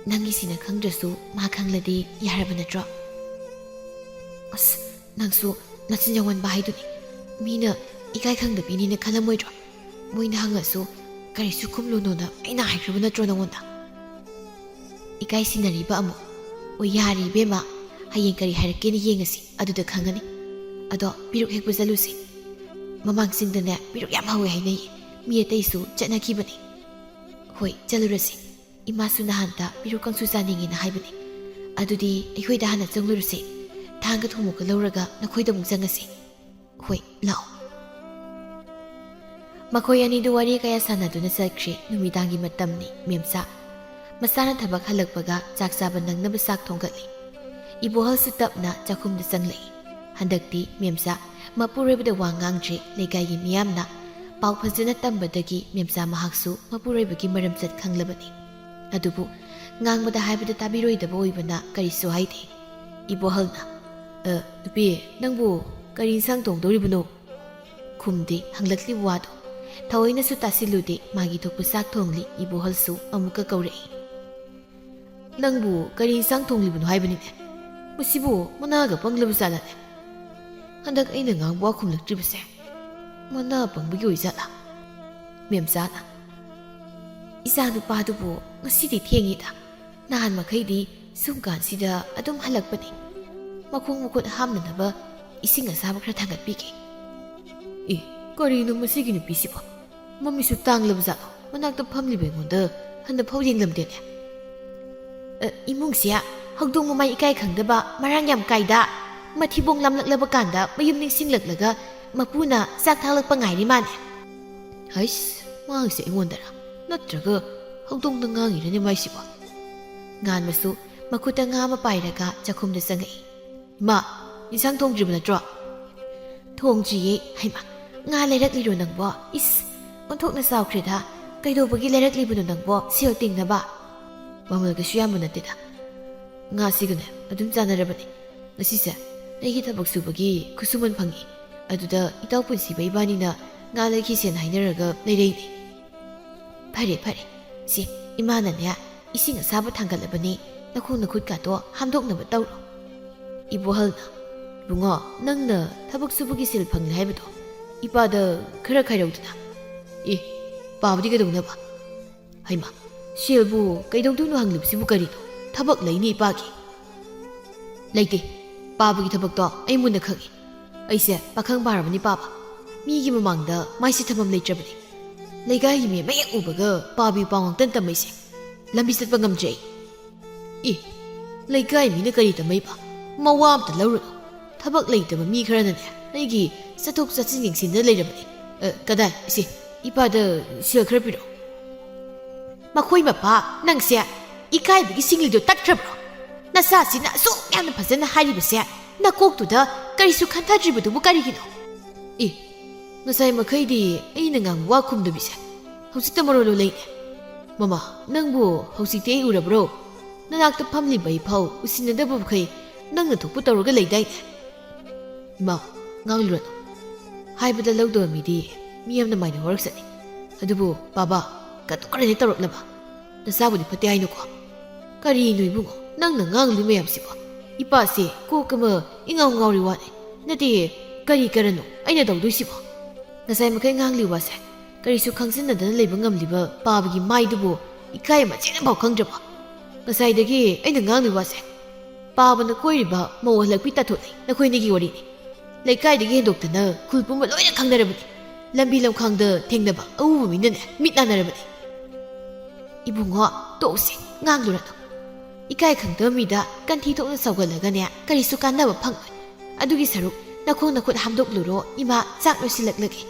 ꯅꯪꯒꯤꯁꯤꯅ ꯈꯪꯗ꯭ꯔꯁꯨ ꯃꯥ ꯈꯪꯂꯗꯤ ꯌꯥꯔꯕ ꯅꯠꯇ꯭ꯔꯣ? ꯑꯁ, ꯅꯪꯁꯨ ꯅꯆꯤꯟ ꯌꯥꯎꯃꯟꯕ ꯍꯥꯏꯗꯨꯅꯤ꯫ ꯃꯤꯅ ꯏꯀꯥꯏ ꯈꯪꯗꯕꯤꯅꯤꯅ ꯈꯜꯂꯝꯃꯣꯏꯗ꯭ꯔꯣ? ꯃꯣꯏꯅ ꯍꯪꯉꯁꯨ ꯀꯔꯤꯁꯨ ꯈꯨꯝꯂꯨꯅꯣꯅ ꯑꯩꯅ ꯍꯥꯏꯈ꯭ꯔꯕ ꯅꯠꯇ꯭ꯔꯣ ꯅꯉꯣꯟꯗ? ꯏꯀꯥꯏ ꯁꯤꯟꯅꯔꯤꯕ ꯑꯃꯨꯛ? ꯑꯣ, ꯌꯥꯔꯤ ꯏꯕꯦꯝꯃ, ꯍꯌꯦꯡ ꯀꯔꯤ ꯍꯥꯏꯔꯛꯀꯦꯅ ꯌꯦꯡꯉꯁꯤ, ꯑꯗꯨꯗ ꯈꯪꯒꯅꯤ꯫ ꯑꯗꯣ ꯄꯤꯔꯨꯛ ꯍꯦꯛꯄ ꯆꯠꯂꯨꯁꯤ꯫ ꯃꯃꯥꯡꯁꯤꯡꯗꯅꯦ ꯄꯤꯔꯨꯛ ꯌꯥꯝ ꯍꯧꯋꯦ ꯍꯥꯏꯅꯩ꯫ ꯃꯤ ꯑꯇꯩꯁꯨ ꯆꯠꯅꯈꯤꯕꯅꯤ꯫ ꯍꯣꯏ, ꯆꯠꯂꯨꯔꯁꯤ꯫ ꯏꯃꯥꯁꯨ ꯅꯍꯥꯟꯇ ꯄꯤꯔꯨꯛ ꯀꯥꯡꯁꯨ ꯆꯥꯅꯤꯡꯉꯦꯅ ꯍꯥꯏꯕꯅꯤ꯫ ꯑꯗꯨꯗꯤ ꯑꯩꯈꯣꯏꯗ ꯍꯥꯟꯅ ꯆꯪꯂꯨꯔꯁꯤ꯫ ꯊꯥꯡꯒ ꯊꯨꯝꯃꯣꯛꯀ ꯂꯧꯔꯒ ꯅꯈꯣꯏꯗ ꯑꯃꯨꯛ ꯆꯪꯉꯁꯤ꯫ ꯍꯣꯏ, ꯂꯥꯛꯑꯣ꯫ ꯃꯈꯣꯏ ꯑꯅꯤꯗꯨ ꯋꯥꯔꯤ ꯀꯌꯥ ꯁꯥꯟꯅꯗꯨꯅ ꯆꯠꯈ꯭ꯔꯦ꯫ ꯅꯨꯃꯤꯗꯥꯡꯒꯤ ꯃꯇꯝꯅꯤ꯫ ꯃꯦꯝꯆꯥ ꯃꯁꯥꯅ ꯊꯕꯛ ꯍꯜꯂꯛꯄꯒ ꯆꯥꯛ ꯆꯥꯕ ꯅꯪꯅꯕ ꯆꯥꯛ ꯊꯣꯡꯒꯠꯂꯤ꯫ ꯏꯕꯣꯍꯜꯁꯨ ꯇꯞꯅ ꯆꯥꯛꯈꯨꯝꯗ ꯆꯪꯂꯛꯏ꯫ ꯍꯟꯗꯛꯇꯤ ꯃꯦꯝꯆꯥ ꯃꯄꯨꯔꯣꯏꯕꯗ ꯋꯥ ꯉꯥꯡꯗ꯭ꯔꯦ꯫ ꯂꯩꯀꯥꯏꯒꯤ ꯃꯤꯌꯥꯝꯅ ꯄꯥꯎ ꯐꯖꯅ ꯇꯝꯕꯗꯒꯤ ꯃꯦꯝꯆꯥ ꯃꯍꯥꯛꯁꯨ ꯃꯄꯨꯔꯣꯏꯕꯒꯤ ꯃꯔꯝꯆꯠ ꯈꯪꯂꯕꯅꯤ꯫ ꯑꯗꯨꯕꯨ ꯉꯥꯡꯕꯗ ꯍꯥꯏꯕꯗ ꯇꯥꯕꯤꯔꯣꯏꯗꯕ ꯑꯣꯏꯕꯅ ꯀꯔꯤꯁꯨ ꯍꯥꯏꯗꯦ꯫ ꯏꯕꯣꯍꯜꯅ, ꯅꯨꯄꯤ, ꯅꯪꯕꯨ ꯀꯔꯤ ꯏꯟꯁꯥꯡ ꯊꯣꯡꯗꯧꯔꯤꯕꯅꯣ? ꯈꯨꯝꯗꯦ ꯍꯪꯂꯛꯂꯤꯕ ꯋꯥꯗꯣ꯫ ꯊꯑꯣꯏꯅꯁꯨ ꯇꯥꯁꯤꯜꯂꯨꯗꯦ꯫ ꯃꯥꯒꯤ ꯊꯣꯛꯄ ꯆꯥꯛ ꯊꯣꯡꯂꯤ꯫ ꯏꯕꯣꯍꯜꯁꯨ ꯑꯃꯨꯛꯀ ꯀꯧꯔꯛꯏ, ꯅꯪꯕꯨ ꯀꯔꯤ ꯏꯟꯁꯥꯡ ꯊꯣꯡꯂꯤꯕꯅꯣ ꯍꯥꯏꯕꯅꯤꯅꯦ? ꯃꯁꯤꯕꯨ ꯃꯅꯥꯒ ꯄꯪꯂꯕ ꯖꯥꯠꯂꯅꯦ? ꯍꯟꯗꯛ ꯑꯩꯅ ꯉꯥꯡꯕ ꯋꯥ ꯈꯨꯝꯂꯛꯇ꯭ꯔꯤꯕꯁꯦ ꯃꯅꯥ ꯄꯪꯕꯒꯤ ꯑꯣꯏꯖꯥꯠꯂꯥ? ꯃꯦꯝꯆꯥꯅ, ꯏꯆꯥ ꯅꯨꯄꯥꯗꯨꯕꯨ ꯉꯁꯤꯗꯤ ꯊꯦꯡꯉꯤꯗ꯫ ꯅꯍꯥꯟ ꯃꯈꯩꯗꯤ ꯁꯨꯝ ꯀꯥꯟꯁꯤꯗ ꯑꯗꯨꯝ ꯍꯜꯂꯛꯄꯅꯤ꯫ ꯃꯈꯣꯡ ꯃꯈꯨꯠ ꯍꯥꯝꯅꯅꯕ ꯏꯁꯤꯡ ꯑꯁꯥꯕ ꯈꯔ ꯊꯥꯡꯒꯠꯄꯤꯒꯦ꯫ ꯑꯦ, ꯀꯔꯤꯅꯣ ꯃꯁꯤꯒꯤ ꯅꯨꯄꯤꯁꯤꯕꯣ? ꯃꯃꯤꯁꯨ ꯇꯥꯡꯂꯕ ꯖꯥꯠꯂꯣ? ꯃꯅꯥꯛꯇ ꯐꯝꯂꯤꯕ ꯑꯩꯉꯣꯟꯗ ꯍꯟꯅ ꯐꯥꯎ ꯌꯦꯡꯂꯝꯗꯦꯅꯦ꯫ ꯏꯃꯨꯡꯁꯦ ꯍꯧꯗꯣꯡ ꯃꯃꯥꯏ ꯏꯀꯥꯏ ꯈꯪꯗꯕ ꯃꯔꯥꯡ ꯌꯥꯝ ꯀꯥꯏꯗ꯫ ꯃꯊꯤꯕꯣꯡ ꯂꯥꯝꯂꯛꯂꯕ ꯀꯥꯟꯗ ꯃꯌꯨꯝ ꯅꯤꯡꯁꯤꯡꯂꯛꯂꯒ ꯃꯄꯨꯅ ꯆꯥꯛ ꯊꯥꯛꯂꯛꯄ ꯉꯥꯏꯔꯤ ꯃꯥꯅꯦ꯫ ꯍꯩꯁ, ꯉꯥꯡꯉꯤꯁꯦ ꯑꯩꯉꯣꯟꯗꯔꯥ ꯅꯠꯇ꯭ꯔꯒ ꯍꯧꯗꯣꯡꯗ ꯉꯥꯡꯉꯤꯔꯅꯦ ꯃꯥꯏꯁꯤꯕꯣ? ꯉꯥꯟꯕꯁꯨ ꯃꯈꯨꯠꯇ ꯉꯥ ꯑꯃ ꯄꯥꯏꯔꯒ ꯆꯥꯛꯈꯨꯝꯗ ꯆꯪꯉꯛꯏ꯫ ꯏꯃꯥ, ꯏꯟꯁꯥꯡ ꯊꯣꯡꯗ꯭ꯔꯤꯕ ꯅꯠꯇ꯭ꯔꯣ? ꯊꯣꯡꯗ꯭ꯔꯤꯌꯦ꯫ ꯍꯩꯃꯥ, ꯉꯥ ꯂꯩꯔꯛꯂꯤꯔꯣ ꯅꯪꯕꯣ? ꯏꯁ, ꯑꯣꯟꯊꯣꯛꯅ ꯆꯥꯎꯈ꯭ꯔꯦꯗ꯫ ꯀꯩꯗꯧꯕꯒꯤ ꯂꯩꯔꯛꯂꯤꯕꯅꯣ ꯅꯪꯕꯣ? ꯁꯦꯜ ꯇꯤꯡꯅꯕ? ꯃꯃꯜ ꯀꯩꯁꯨ ꯌꯥꯝꯕ ꯅꯠꯇꯦꯗ꯫ ꯉꯥꯁꯤꯒꯅꯦ ꯑꯗꯨꯝ ꯆꯥꯟꯅꯔꯕꯅꯤ꯫ ꯉꯁꯤꯁꯦ ꯑꯩꯒꯤ ꯊꯕꯛ ꯁꯨꯕꯒꯤ ꯈꯨꯠꯁꯨꯃꯟ ꯐꯪꯉꯤ꯫ ꯑꯗꯨꯗ ꯏꯇꯥꯎ ꯄꯨꯟꯁꯤꯕ ꯏꯕꯥꯅꯤꯅ ꯉꯥ ꯂꯩꯈꯤꯁꯦꯅ ꯍꯥꯏꯅꯔꯒ ꯂꯩꯔꯛꯏꯅꯤ꯫ ꯐꯔꯦ ꯐꯔꯦ, ꯁꯤ ꯏꯃꯥꯅꯅꯦ ꯏꯁꯤꯡ ꯑꯁꯥꯕ ꯊꯥꯡꯒꯠꯂꯕꯅꯤ꯫ ꯅꯈꯣꯡ ꯅꯈꯨꯠꯀꯥꯗꯣ ꯍꯥꯝꯗꯣꯛꯅꯕ ꯇꯧꯔꯣ꯫ ꯏꯕꯣꯍꯜꯅ, ꯏꯕꯨꯡꯉꯣ, ꯅꯪꯅ ꯊꯕꯛ ꯁꯨꯕꯒꯤ ꯁꯦꯜ ꯐꯪꯂꯦ ꯍꯥꯏꯕꯗꯣ ꯏꯄꯥꯗ ꯈꯔ ꯈꯥꯏꯔꯧꯗꯅ꯫ ꯑꯦ, ꯄꯥꯕꯗꯤ ꯀꯩꯗꯧꯅꯕ? ꯍꯩꯃꯥ, ꯁꯦꯜꯕꯨ ꯀꯩꯗꯧꯗꯣꯏꯅꯣ ꯍꯪꯂꯤꯕꯁꯤꯕꯨ ꯀꯔꯤꯅꯣ? ꯊꯕꯛ ꯂꯩꯅꯤ ꯏꯄꯥꯒꯤ꯫ ꯂꯩꯇꯦ, ꯄꯥꯕꯒꯤ ꯊꯕꯛꯇꯣ ꯑꯩ ꯃꯨꯟꯅ ꯈꯪꯏ꯫ ꯑꯩꯁꯦ ꯄꯥꯈꯪ ꯐꯥꯔꯕꯅꯤ ꯄꯥꯕ꯫ ꯃꯤꯒꯤ ꯃꯃꯥꯡꯗ ꯃꯥꯏꯁꯦ ꯊꯝꯐꯝ ꯂꯩꯇ꯭ꯔꯕꯅꯤ꯫ ꯂꯩꯀꯥꯏꯒꯤ ꯃꯤ ꯑꯃ ꯍꯦꯛ ꯎꯕꯒ ꯄꯥꯕꯤ ꯄꯥꯎ ꯉꯥꯛꯇꯪ ꯇꯝꯃꯩꯁꯦ ꯂꯝꯕꯤ ꯆꯠꯄ ꯉꯝꯗ꯭ꯔꯦ ꯑꯩ꯫ ꯑꯦ, ꯂꯩꯀꯥꯏ ꯃꯤꯅ ꯀꯔꯤ ꯇꯝꯃꯩꯕ? ꯃꯋꯥ ꯑꯝꯇ ꯂꯧꯔꯨꯅꯨ꯫ ꯊꯕꯛ ꯂꯩꯇꯕ ꯃꯤ ꯈꯔꯅꯅꯦ ꯑꯩꯒꯤ ꯆꯠꯊꯣꯛ ꯆꯠꯁꯤꯟ ꯌꯦꯡꯁꯤꯟꯗ ꯂꯩꯔꯕꯅꯤ꯫ ꯀꯗꯥꯏ, ꯏꯁꯦ ꯏꯄꯥꯗ ꯁꯦꯜ ꯈꯔ ꯄꯤꯔꯛꯑꯣ꯫ ꯃꯈꯣꯏ ꯃꯄꯥ, ꯅꯪꯁꯦ ꯏꯀꯥꯏꯕꯒꯤ ꯁꯤꯡꯂꯤꯗꯣ ꯇꯠꯈ꯭ꯔꯕ꯭ꯔꯣ? ꯅꯆꯥꯁꯤꯅ ꯑꯁꯨꯛ ꯌꯥꯝꯅ ꯐꯖꯅ ꯍꯥꯏꯔꯤꯕꯁꯦ ꯅꯀꯣꯛꯇꯨꯗ ꯀꯔꯤꯁꯨ ꯈꯟꯊꯗ꯭ꯔꯤꯕꯗꯨꯕꯨ ꯀꯔꯤꯒꯤꯅꯣ? ꯉꯁꯥꯏ ꯃꯈꯩꯗꯤ ꯑꯩꯅ ꯉꯥꯡꯕ ꯋꯥ ꯈꯨꯝꯗꯕꯤꯁꯦ ꯍꯧꯖꯤꯛꯇ ꯃꯔꯣꯜ ꯂꯩꯅꯦ꯫ ꯃꯃꯥ, ꯅꯪꯕꯨ ꯍꯧꯖꯤꯛꯇꯤ ꯑꯩ ꯎꯔꯕ꯭ꯔꯣ? ꯅꯅꯥꯛꯇ ꯐꯝꯂꯤꯕ ꯑꯩꯐꯥꯎ ꯎꯁꯤꯟꯅꯗꯕ ꯃꯈꯩ ꯅꯪꯅ ꯊꯣꯛꯄ ꯇꯧꯔꯒ ꯂꯩꯗꯥꯏꯅꯦ? ꯏꯃꯥ, ꯉꯥꯡꯂꯨꯔꯅꯨ. ꯍꯥꯏꯕꯗ ꯂꯧꯗꯕ ꯃꯤꯗꯤ ꯃꯤ ꯑꯃꯅ ꯃꯥꯏꯅ ꯋꯥꯔꯛꯆꯅꯤ. ꯑꯗꯨꯕꯨ ꯕꯥꯕꯥ, ꯀꯇꯨ ꯀꯔꯟ ꯇꯧꯔꯛꯂꯕ ꯅꯆꯥꯕꯨꯗꯤ ꯐꯠꯇꯦ ꯍꯥꯏꯅꯨꯀꯣ. ꯀꯔꯤꯅꯣ ꯏꯕꯨꯡꯉꯣ ꯅꯪꯅ ꯉꯥꯡꯂꯤ ꯃꯌꯥꯝꯁꯤꯕꯣ? ꯏꯄꯥꯁꯦ ꯀꯣꯛ ꯑꯃ ꯏꯉꯥꯎ ꯉꯥꯎꯔꯤ ꯋꯥꯅꯤ. ꯅꯠꯇꯦ, ꯀꯔꯤ ꯀꯔꯟꯅꯣ ꯑꯩꯅ ꯇꯧꯗꯣꯏꯁꯤꯕꯣ? ꯉꯁꯥꯏ ꯃꯈꯩ ꯉꯥꯡꯂꯤ ꯋꯥꯁꯦ ꯀꯔꯤꯁꯨ ꯈꯪꯖꯤꯟꯅꯗꯅ ꯂꯩꯕ ꯉꯝꯂꯤꯕ ꯄꯥꯕꯒꯤ ꯃꯥꯏꯗꯨꯕꯨ ꯏꯀꯥꯏ ꯃꯆꯦꯠ ꯑꯃꯐꯥꯎ ꯈꯪꯗ꯭ꯔꯕ? ꯉꯁꯥꯏꯗꯒꯤ ꯑꯩꯅ ꯉꯥꯡꯂꯤ ꯋꯥꯁꯦ ꯄꯥꯕꯅ ꯀꯣꯏꯔꯤꯕ ꯃꯧ ꯍꯜꯂꯛꯄꯤ ꯇꯥꯊꯣꯠꯂꯤ ꯅꯈꯣꯏꯅꯤꯒꯤ ꯋꯥꯔꯤꯅꯤ. ꯂꯩꯀꯥꯏꯗꯒꯤ ꯍꯦꯟꯗꯣꯛꯇꯅ ꯈꯨꯜ ꯄꯨꯝꯕ ꯂꯣꯏꯅ ꯈꯪꯅꯔꯕꯅꯤ. ꯂꯝꯕꯤ ꯂꯝꯈꯥꯡꯗ ꯊꯦꯡꯅꯕ ꯑꯎꯕ ꯃꯤꯅꯅꯦ ꯃꯤꯠ ꯅꯥꯟꯅꯔꯕꯅꯤ. ꯏꯕꯨꯡꯉꯣ, ꯇꯣꯛꯎꯁꯦ, ꯉꯥꯡꯂꯨꯔꯅꯨ. 이카이 강더미다 깐티독는 서걸러가냐 그리수 깐나와 팡 아두기 사룩 나콩 나콧 함독루로 이마 짝로 실락락이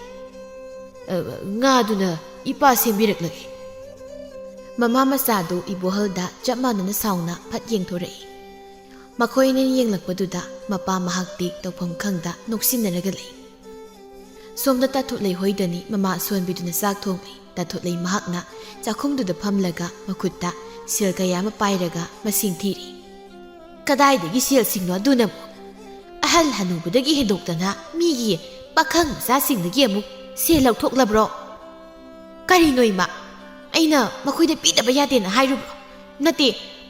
ngadu나 이빠 셈비락락이 mama masado ibuhalda chapmanana sauna phat yengthorei makhoine yenglakpaduda mapa mahakti tokpham khangda noksinaraga lei somda tathut lei hoidani mama sonbiduna sak thongli tathut lei mahakna chakhumduda phamlaga makhutta sil kaya ma pairaga masing thiri kadai degi sil singno aduna ahal hanubudagi hedoktana migi pakhang sa singdagi amuk sil lauthoklabro kari noima aina makhoida pidaba yadena hairubro nati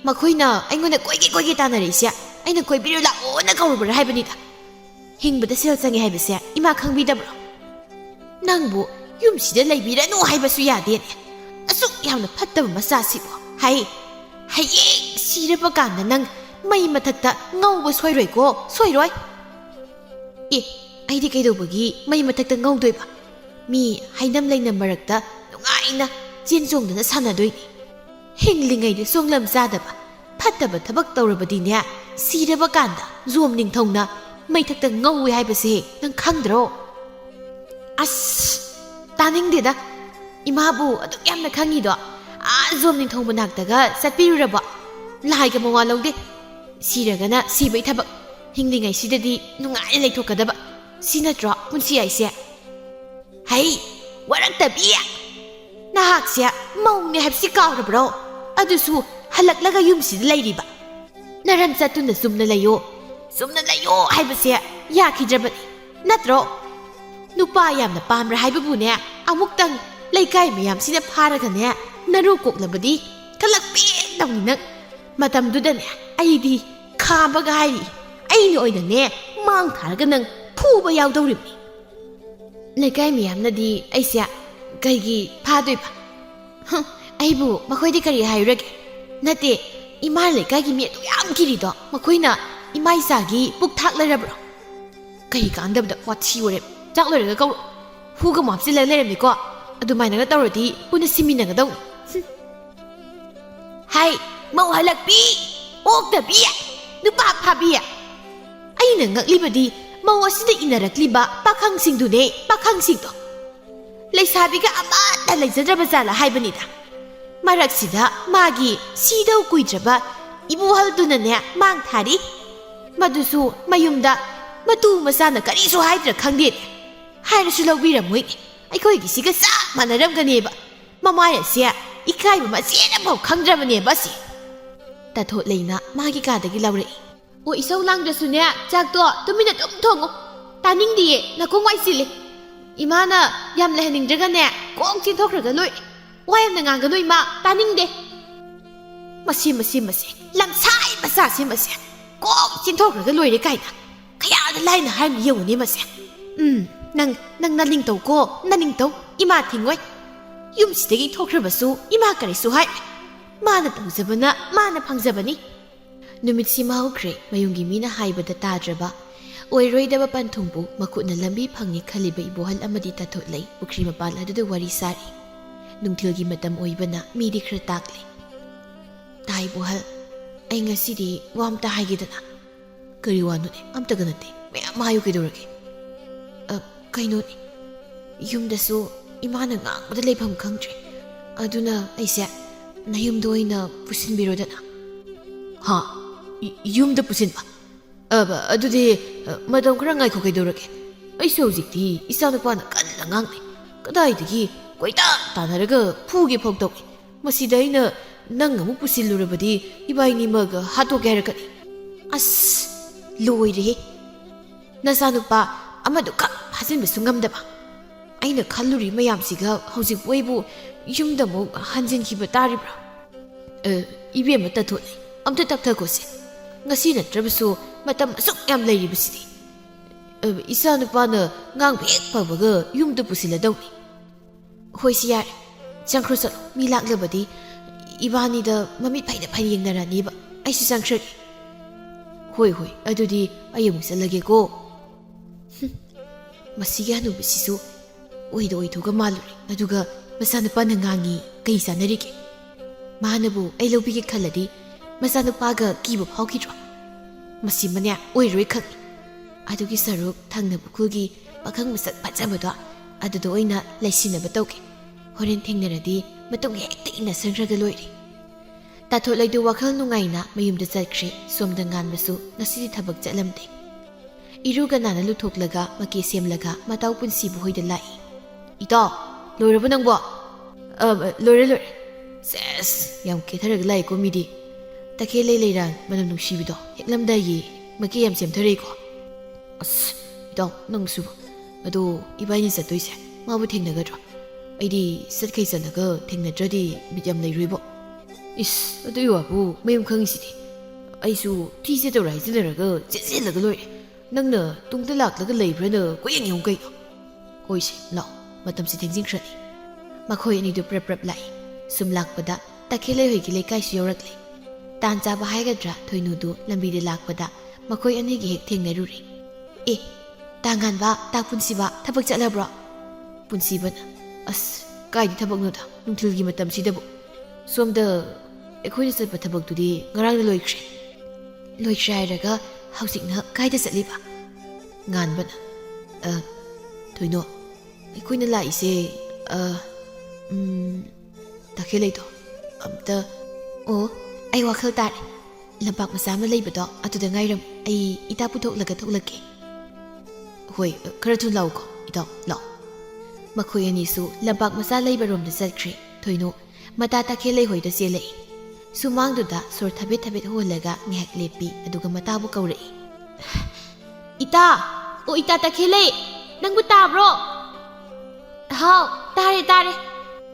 makhoina aingona koigi tanarisia aina koi biru la ona kaurubra haibanida hingbada sil changi haibase ima khangbidabro nangbu yumsida leibiranu haibasu yadene asuk yamna phattaba masasibo hai siraba kanda nang mai mathakta ngauba soiroi ko soiroi aidi kaidobagi mai mathakta ngaudoiba mi hainam leina marakta nungaina ꯆꯦꯟ ꯆꯣꯡꯗꯅ ꯁꯥꯟꯅꯗꯣꯏꯅꯤ ꯍꯤꯡꯂꯤꯉꯩꯗ ꯁꯣꯡꯂꯝ ꯆꯥꯗꯕ ꯐꯠꯇꯕ ꯊꯕꯛ ꯇꯧꯔꯕꯗꯤꯅꯦ ꯁꯤꯔꯕ ꯀꯥꯟꯗ ꯖꯣꯝ ꯅꯤꯡꯊꯧꯅ ꯃꯩꯊꯛꯇ ꯉꯧꯋꯦ ꯍꯥꯏꯕꯁꯦ ꯅꯪ ꯈꯪꯗ꯭ꯔꯣ ꯑꯁ ꯇꯥꯅꯤꯡꯗꯦꯗ ꯏꯃꯥꯕꯨ ꯑꯗꯨꯛ ꯌꯥꯝꯅ ꯈꯪꯉꯤꯗꯣ ꯖꯣꯝ ꯅꯤꯡꯊꯧ ꯃꯅꯥꯛꯇꯒ ꯆꯠꯄꯤꯔꯨꯔꯕꯣ ꯂꯥꯏꯒ ꯃꯋꯥ ꯂꯧꯗꯦ ꯁꯤꯔꯒꯅ ꯁꯤꯕꯩ ꯊꯕꯛ ꯍꯤꯡꯂꯤꯉꯩꯁꯤꯗꯗꯤ ꯅꯨꯡꯉꯥꯏꯅ ꯂꯩꯊꯣꯛꯀꯗꯕ ꯁꯤ ꯅꯠꯇ꯭ꯔꯣ ꯄꯨꯟꯁꯤ ꯍꯥꯏꯁꯦ ꯍꯩ ꯋꯥꯔꯛꯇꯕꯤ ꯅꯍꯥꯛꯁꯦ ꯃꯧꯅꯦ ꯍꯥꯏꯕꯁꯤ ꯀꯥꯎꯔꯕ꯭ꯔꯣ ꯑꯗꯨꯁꯨ ꯍꯜꯂꯛꯂꯒ ꯌꯨꯝꯁꯤꯗ ꯂꯩꯔꯤꯕ ꯅꯔꯝ ꯆꯠꯇꯨꯅ ꯆꯨꯝꯅ ꯂꯩꯌꯣ ꯍꯥꯏꯕꯁꯦ ꯌꯥꯈꯤꯗ꯭ꯔꯕꯅꯤ ꯅꯠꯇ꯭ꯔꯣ ꯅꯨꯄꯥ ꯌꯥꯝꯅ ꯄꯥꯝꯕ꯭ꯔꯥ ꯍꯥꯏꯕꯕꯨꯅꯦ ꯑꯃꯨꯛꯇꯪ ꯂꯩꯀꯥꯏ ꯃꯌꯥꯝꯁꯤꯅ ꯐꯥꯔꯒꯅꯦ ꯅꯔꯨ ꯀꯣꯛꯂꯕꯗꯤ ꯀꯂꯛꯄꯦꯟꯗꯧꯅꯤ ꯅꯪ ꯃꯇꯝꯗꯨꯗꯅꯦ ꯑꯩꯗꯤ ꯈꯥꯝꯕꯒ ꯍꯥꯏꯔꯤ ꯑꯩꯅ ꯑꯣꯏꯅꯅꯦ ꯃꯥꯡ ꯊꯥꯔꯒ ꯅꯪ ꯐꯨꯕ ꯌꯥꯎꯗꯧꯔꯤꯕꯅꯤ ꯂꯩꯀꯥꯏ ꯃꯌꯥꯝꯅꯗꯤ ꯑꯩꯁꯦ ꯀꯩꯒꯤ ꯐꯥꯗꯣꯏꯕ ꯑꯩꯕꯨ ꯃꯈꯣꯏꯗꯤ ꯀꯔꯤ ꯍꯥꯏꯔꯨꯔꯒꯦ ꯅꯠꯇꯦ ꯏꯃꯥ ꯂꯩꯀꯥꯏꯒꯤ ꯃꯤ ꯑꯗꯨ ꯌꯥꯝ ꯀꯤꯔꯤꯗꯣ ꯃꯈꯣꯏꯅ ꯏꯃꯥ ꯏꯆꯥꯒꯤ ꯄꯨꯛ ꯊꯥꯛ ꯂꯩꯔꯕ꯭ꯔꯣ ꯀꯔꯤ ꯀꯥꯟꯗꯕꯗ ꯋꯥꯊꯤ ꯋꯥꯔꯦꯝ ꯆꯥꯛ ꯂꯣꯏꯔꯒ ꯀꯧꯔꯣ ꯍꯨꯒ ꯃꯥꯞꯆꯤꯜꯂꯒ ꯂꯩꯔꯝꯅꯤꯀꯣ ꯑꯗꯨꯃꯥꯏꯅꯒ ꯇꯧꯔꯗꯤ ꯄꯨꯟꯅ ꯁꯤꯃꯤꯟꯅꯒꯗꯧꯅꯤ ꯍꯥꯏ ꯃꯧ ꯍꯜꯂꯛꯄꯤ ꯑꯣꯛꯇꯕꯤ ꯅꯨꯄꯥ ꯐꯥꯕꯤ ꯑꯩꯅ ꯉꯛꯂꯤꯕꯗꯤ ꯃꯧ ꯑꯁꯤꯗ ꯏꯟꯅꯔꯛꯂꯤꯕ ꯄꯥꯈꯪꯁꯤꯡꯗꯨꯅꯦ ꯄꯥꯈꯪꯁꯤꯡꯗꯣ ꯂꯩꯁꯥꯕꯤꯒ ꯑꯃꯠꯇ ꯂꯩꯖꯗ꯭ꯔꯕ ꯖꯥꯠꯂ ꯍꯥꯏꯕꯅꯤꯗ ꯃꯔꯛꯁꯤꯗ ꯃꯥꯒꯤ ꯁꯤꯗꯧ ꯀꯨꯏꯗ꯭ꯔꯕ ꯏꯕꯨꯍꯜꯗꯨꯅꯅꯦ ꯃꯥꯡ ꯊꯥꯔꯤ ꯃꯗꯨꯁꯨ ꯃꯌꯨꯝꯗ ꯃꯇꯨ ꯃꯆꯥꯅ ꯀꯔꯤꯁꯨ ꯍꯥꯏꯗ꯭ꯔ ꯈꯪꯗꯦꯅꯦ ꯍꯥꯏꯔꯁꯨ ꯂꯧꯕꯤꯔꯝꯃꯣꯏꯅꯦ ꯑꯩꯈꯣꯏꯒꯤꯁꯤꯒ ꯆꯞ ꯃꯥꯟꯅꯔꯝꯒꯅꯦꯕ ꯃꯃꯥꯏ ꯑꯁꯦ ꯏꯀꯥꯏꯕ ꯃꯆꯦꯠ ꯑꯃꯐꯥꯎ ꯈꯪꯗ꯭ꯔꯕꯅꯦꯕ ꯑꯁꯤ ꯇꯥꯊꯣꯠ ꯂꯩꯅ ꯃꯥꯒꯤ ꯀꯥꯗꯒꯤ ꯂꯧꯔꯛꯏ ꯑꯣ ꯏꯁꯧ ꯂꯥꯡꯗ꯭ꯔꯁꯨꯅꯦ ꯆꯥꯛꯇꯣ ꯇꯨꯃꯤꯟꯅ ꯑꯗꯨꯝ ꯊꯣꯡꯉꯨ ꯇꯥꯅꯤꯡꯗꯤꯌꯦ ꯅꯈꯣꯡ ꯋꯥꯏ ꯆꯤꯜꯂꯤ 이마나 얌 레헤닝드가네 꼭 찐토크르가 로이 와얌나 ꯉꯥꯡꯒꯅꯨ 이마 따닝데 마시 람사이 마사시 마시 꼭 찐토크르가 로이리 까이다 그야다 라이나 할미 예우니 마시 năng 나닝 tꯧ고 나닝 tꯧ 이마 팅고이 윰시데기 토크르바수 이마 까리수 하이 마나 펑자바나 마나 팡자바니 누밋시 마우크레 마용기 미나 하이바다 따드라바 오이로이다바 판통부 마쿠나 람비 팡니 칼리바 이보할 아마디 타토레이 부크리 마팔 아두두 와리 사리 눅틸기 마tam 오이바나 미디 크르 딱레 타이 보할 아이 ngasi디 와암타 하이기다나 그리 와누네 암타가 나테 매야 마유 그도르게 kainoni yumdasu imana ngangbada leifam khangdre aduna aise nayumda oina pusinbirodana ha yumda pusinba ꯑꯗꯨꯗꯤ ꯃꯇꯝ ꯈꯔ ꯉꯥꯏꯈꯣ ꯀꯩꯗꯧꯔꯒꯦ ꯑꯩꯁꯨ ꯍꯧꯖꯤꯛꯇꯤ ꯏꯆꯥꯅꯨꯄꯥꯅ ꯀꯟꯅ ꯉꯥꯡꯅꯩ ꯀꯗꯥꯏꯗꯒꯤ ꯀꯣꯏꯇꯥꯟ ꯇꯥꯟꯅꯔꯒ ꯐꯨꯒꯦ ꯐꯥꯎ ꯇꯧꯏ ꯃꯁꯤꯗ ꯑꯩꯅ ꯅꯪ ꯑꯃꯨꯛ ꯄꯨꯁꯤꯜꯂꯨꯔꯕꯗꯤ ꯏꯕꯥꯏꯅꯤꯃꯛ ꯍꯥꯠꯇꯣꯛꯀꯦ ꯍꯥꯏꯔꯛꯀꯅꯤ ꯑꯁ ꯂꯣꯏꯔꯦꯍꯦ ꯅꯆꯥꯅꯨꯄꯥ ꯑꯃꯗꯨ ꯈꯛ ꯐꯥꯖꯤꯟꯕꯁꯨ ꯉꯝꯗꯕ ꯑꯩꯅ ꯈꯜꯂꯨꯔꯤ ꯃꯌꯥꯝꯁꯤꯒ ꯍꯧꯖꯤꯛꯄꯨ ꯑꯩꯕꯨ ꯌꯨꯝꯗ ꯑꯃꯨꯛ ꯍꯟꯖꯤꯟꯈꯤꯕ ꯇꯥꯔꯤꯕ꯭ꯔꯥ 이비엠 따돌리 아무튼 딱타고세 ngasi natrabasu matam asuk yam leiribasidi isa nupana ngang bek pabaga yumda pusiladawni hoisi yar changkhro sal mi laklabadi ibani da mamit phaida phai yengnarani ba aisu changkhri hoi hoi adudi ayemu salage ko masiga nu bisisu oido oidoga maluri aduga masana pana ngangi kai sanarike mahanabu ai lobige khaladi masanupaga kibu phawkidro masi manya oiroi khakni adugi saruk thangna bukulgi pakhang masak phajabado adudo oina laisinaba tawke horen thengnaradi matung hekta ina sangraga loiri tathot laidu wakhal nungaina mayumda chakre somda nganbasu nasidi thabak chatlamde iruga nana luthoklaga maki semlaga matau punsi bu hoida lai ito loirabu nangbo loire ses yam ketharaga lai ko midi takhe lei leiran manam nungsibido heklamda yi maki yam semthare ko as ito nangsu ado ibaini satoise mabu thengnagadro aidi satkhai sanaga thengnadradi bidyam leiruibo is ado yabu mayum khangisidi aisu thise torai jinaraga jejelaga loire nangna tungda laklaga leibrana koyeng yong kai hoise law matam si thengjingkhrani makhoi ani du prep prep lai sum lakpada takhele hoigi lekai su yorakle tan chaba haigadra thoinudu lambi de lakpada makhoi ani gi hek thengnaruri e tangan ba ta punsiba thabak chalabro punsibana as kai di thabak noda nungthil gi matam sidabu somda ekhoi se thabak tudi ngarang de loikhre raga hausikna kai da chaliba ngan bana thoino ekhoi na lai se takhele to amta o ai wakhal tar lampak masa ma leibado atuda ngairam ai ita puthok laga thoklake hoi khara thu law ko ito law makhoi ani su lampak masa leibarom da chakre thoino mata takhele hoi da selei sumang du da sor thabet holaga ngek lepi aduga mata bu kaure ita o ita takhele nangbu tabro hau tare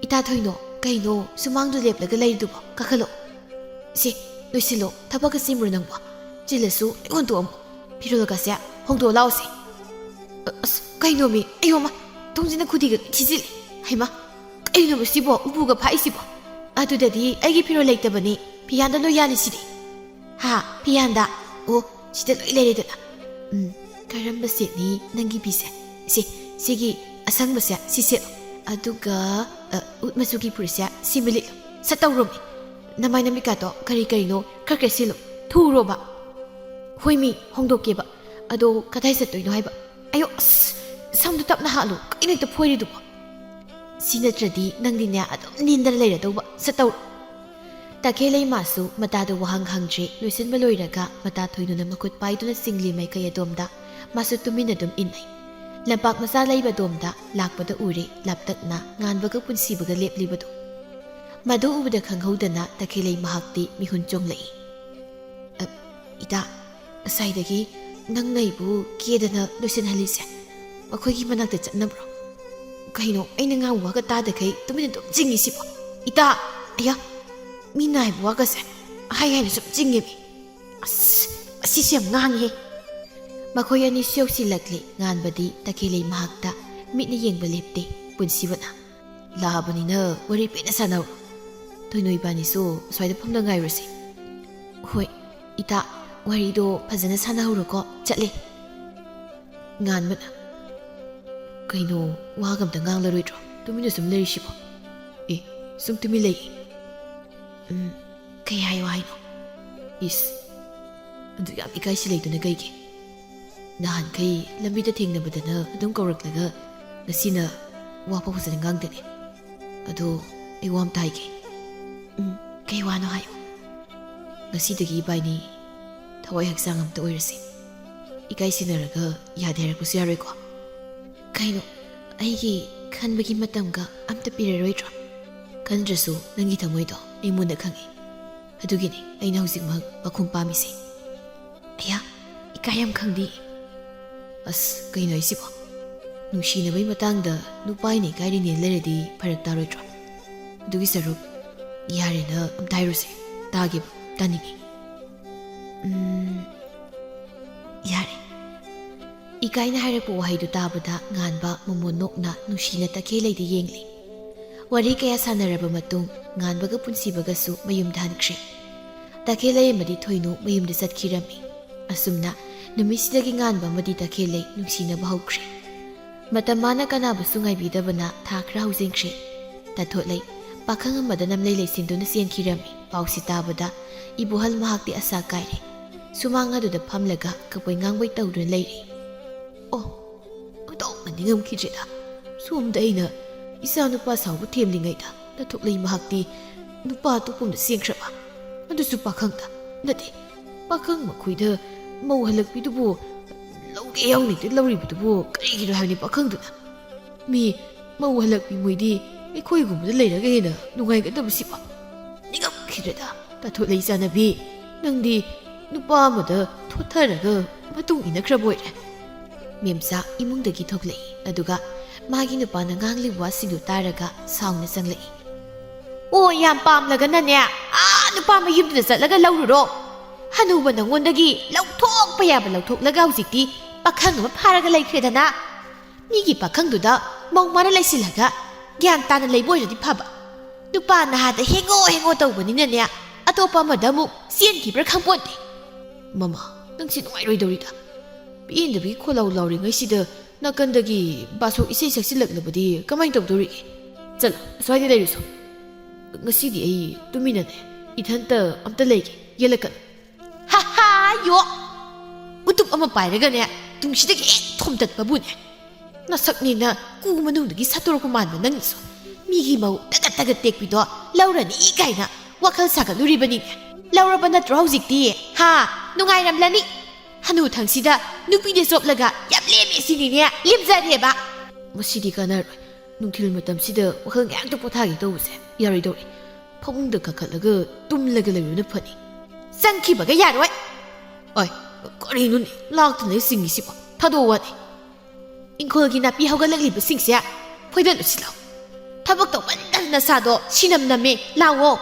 ita thoino kaino sumang du lep laga leidu bo kakhalo si loisilo thabaka simru nangbo chilasu egon to am pirolaga sia hongdo lawsi as kaino mi ayoma tongjina khudiga chizil haima kaino mi sibo ubuga phai sibo adudadi aigi piro leitabani piyanda lo yani sidi ha piyanda o sida loi leredala karamba setni nangi bise sigi asangba sia sise aduga utmasugi pursia simili satawromi namai namikato kari no krakresilo thuroba hoimi hongdokeba ado kadai satoino haiba ayo samdu tapna halu kaino to phoiri du sinatradi nangdinya adom nindar leira doba sataw takhelei masu mata do wahang hangje loisin baloiraga mata thoinu na makut paiduna singli mai kay adomda masu tumina dum inai lampak masa leiba domda lakpada uri laptakna nganbaga punsibaga leplibado madu ubda khanghodana takhelei mahakti mihun chonglei ida asaidagi nang naibu kedana losin halise makhoigi manakta chatnabro kaino aina nga waga ta da kai tumina dum jingi sibo ida aya minai waga se hai hai sum jingi mi asisiam ngangi makhoi ani syoksi lakli nganbadi takhelei mahakta mitna yengba lepte punsibana labanina wari pena sanaw thoinoi bani so swaida phumda ngairasi hoi ita wari do phajana sanahuro ko chatle nganbana kaino wagam da ngang laroi tro tumina sum leri shibo sum tumi lei kai hai wai no is adu ya ikai si lei duna gaige nahan kai lambi da thengna badana adum kauraklaga nasina wa pa phajana ngang dene adu ai wam tai ke kai wano hayo ngasidagi baini thawai haksang amta oirasi ikai sinaraga yade harakpusu yaroiko. Kaino, aigi khanbagi matamga amta piraroidra. Khandrasu nangi thamoido aimunda khangi. Adugini aina hujikmak pakhum pamisi. Aya, ikai yam khangdi. As kaino aisibo. Nungsinabay matangda nupaini kairi ni leredi pharak taroidra. Adugi saruk yare na amtairose tagib taningi. Yare. Ikai na harakpo wahaidu tabada nganba mumonokna nungsina takhelai de yengli. Wari kaya sanaraba matung nganbaga punsibagasu mayum dhankri. Takhelai amadi thoinu mayum de satkirami. Asumna numisidagi nganba madi takhelai nungsina bahukri. Matamana kanaba sungai bidabana thakra hujingkri. Tathotlai pakhang amada namlai leisinduna sienkirami. Pausi tabada ibuhal mahakti asa kairi. Sumanga do da pamlaga kapoi ngangbai tawdun leiri. Oh, utaw maningam kijida. Sumda ina isa nupa sawu themlingaida. Tathoklai mahakti nupa tupumda siengkraba. Adusu pakhangda. Nati pakhang makhuida mau halakpidubu lauge yawningte lauribudubu karigiro habni pakhangduna. Mi mau halakpi moidi ekhoi-gumda leiraga hena nungaigadabasiba. Ningam kijida. Tathoklai janabi nangdi nupa amada thotharaga matung inakraba oire. Memsa imungdagi thoklai aduga magi nupana ngangli wasindu taraga saungna changlai. Oh yam pamlaga nane nupa mayumda chatlaga laururo. Hanuba nangondagi lauthokpa yaba lauthoklaga hujikti pakhang ama pharaga laikhredana. Migi pakhangduda maumana laisilaga gyan tana leiboiradi phaba. Nupa nahada hengo tawbaninane atopa amada amuk sienkibra khangponte. Mama, nangsi nungairoi-dorida. Piindabi kholau lauringaisida nakandagi basok isei saksilaknabadi kamai tawdorige. Chalo, swaide leiruso. Ngasidi ai tuminane ithanta amta leige yelakan. Ha ha yo. Utup ama pairagane tungsidagi thomtatpabune. Nasaknina ku manungdagi satorko manba nangso. Migi mau tagat tekpido laurani ikaina wakhal sagaluribani. Lauraba natro hujikti ha nungairamlani. Hanu thangsida nupide soplaga yam lemi sinine limjareba. Masidi kanaroi nungthil matamsida wakhal ngyak to pothagi tawuse yaroi dori. Phongda kakhatlaga tumlaga layuna phani. Sangkhibaga yaroi. Oi karinu ni laktana singisiba thadowani. Ingkholgi napi haugalakliba singsia phoidalusilo. Thabak tawbanna sado sinamname lawo.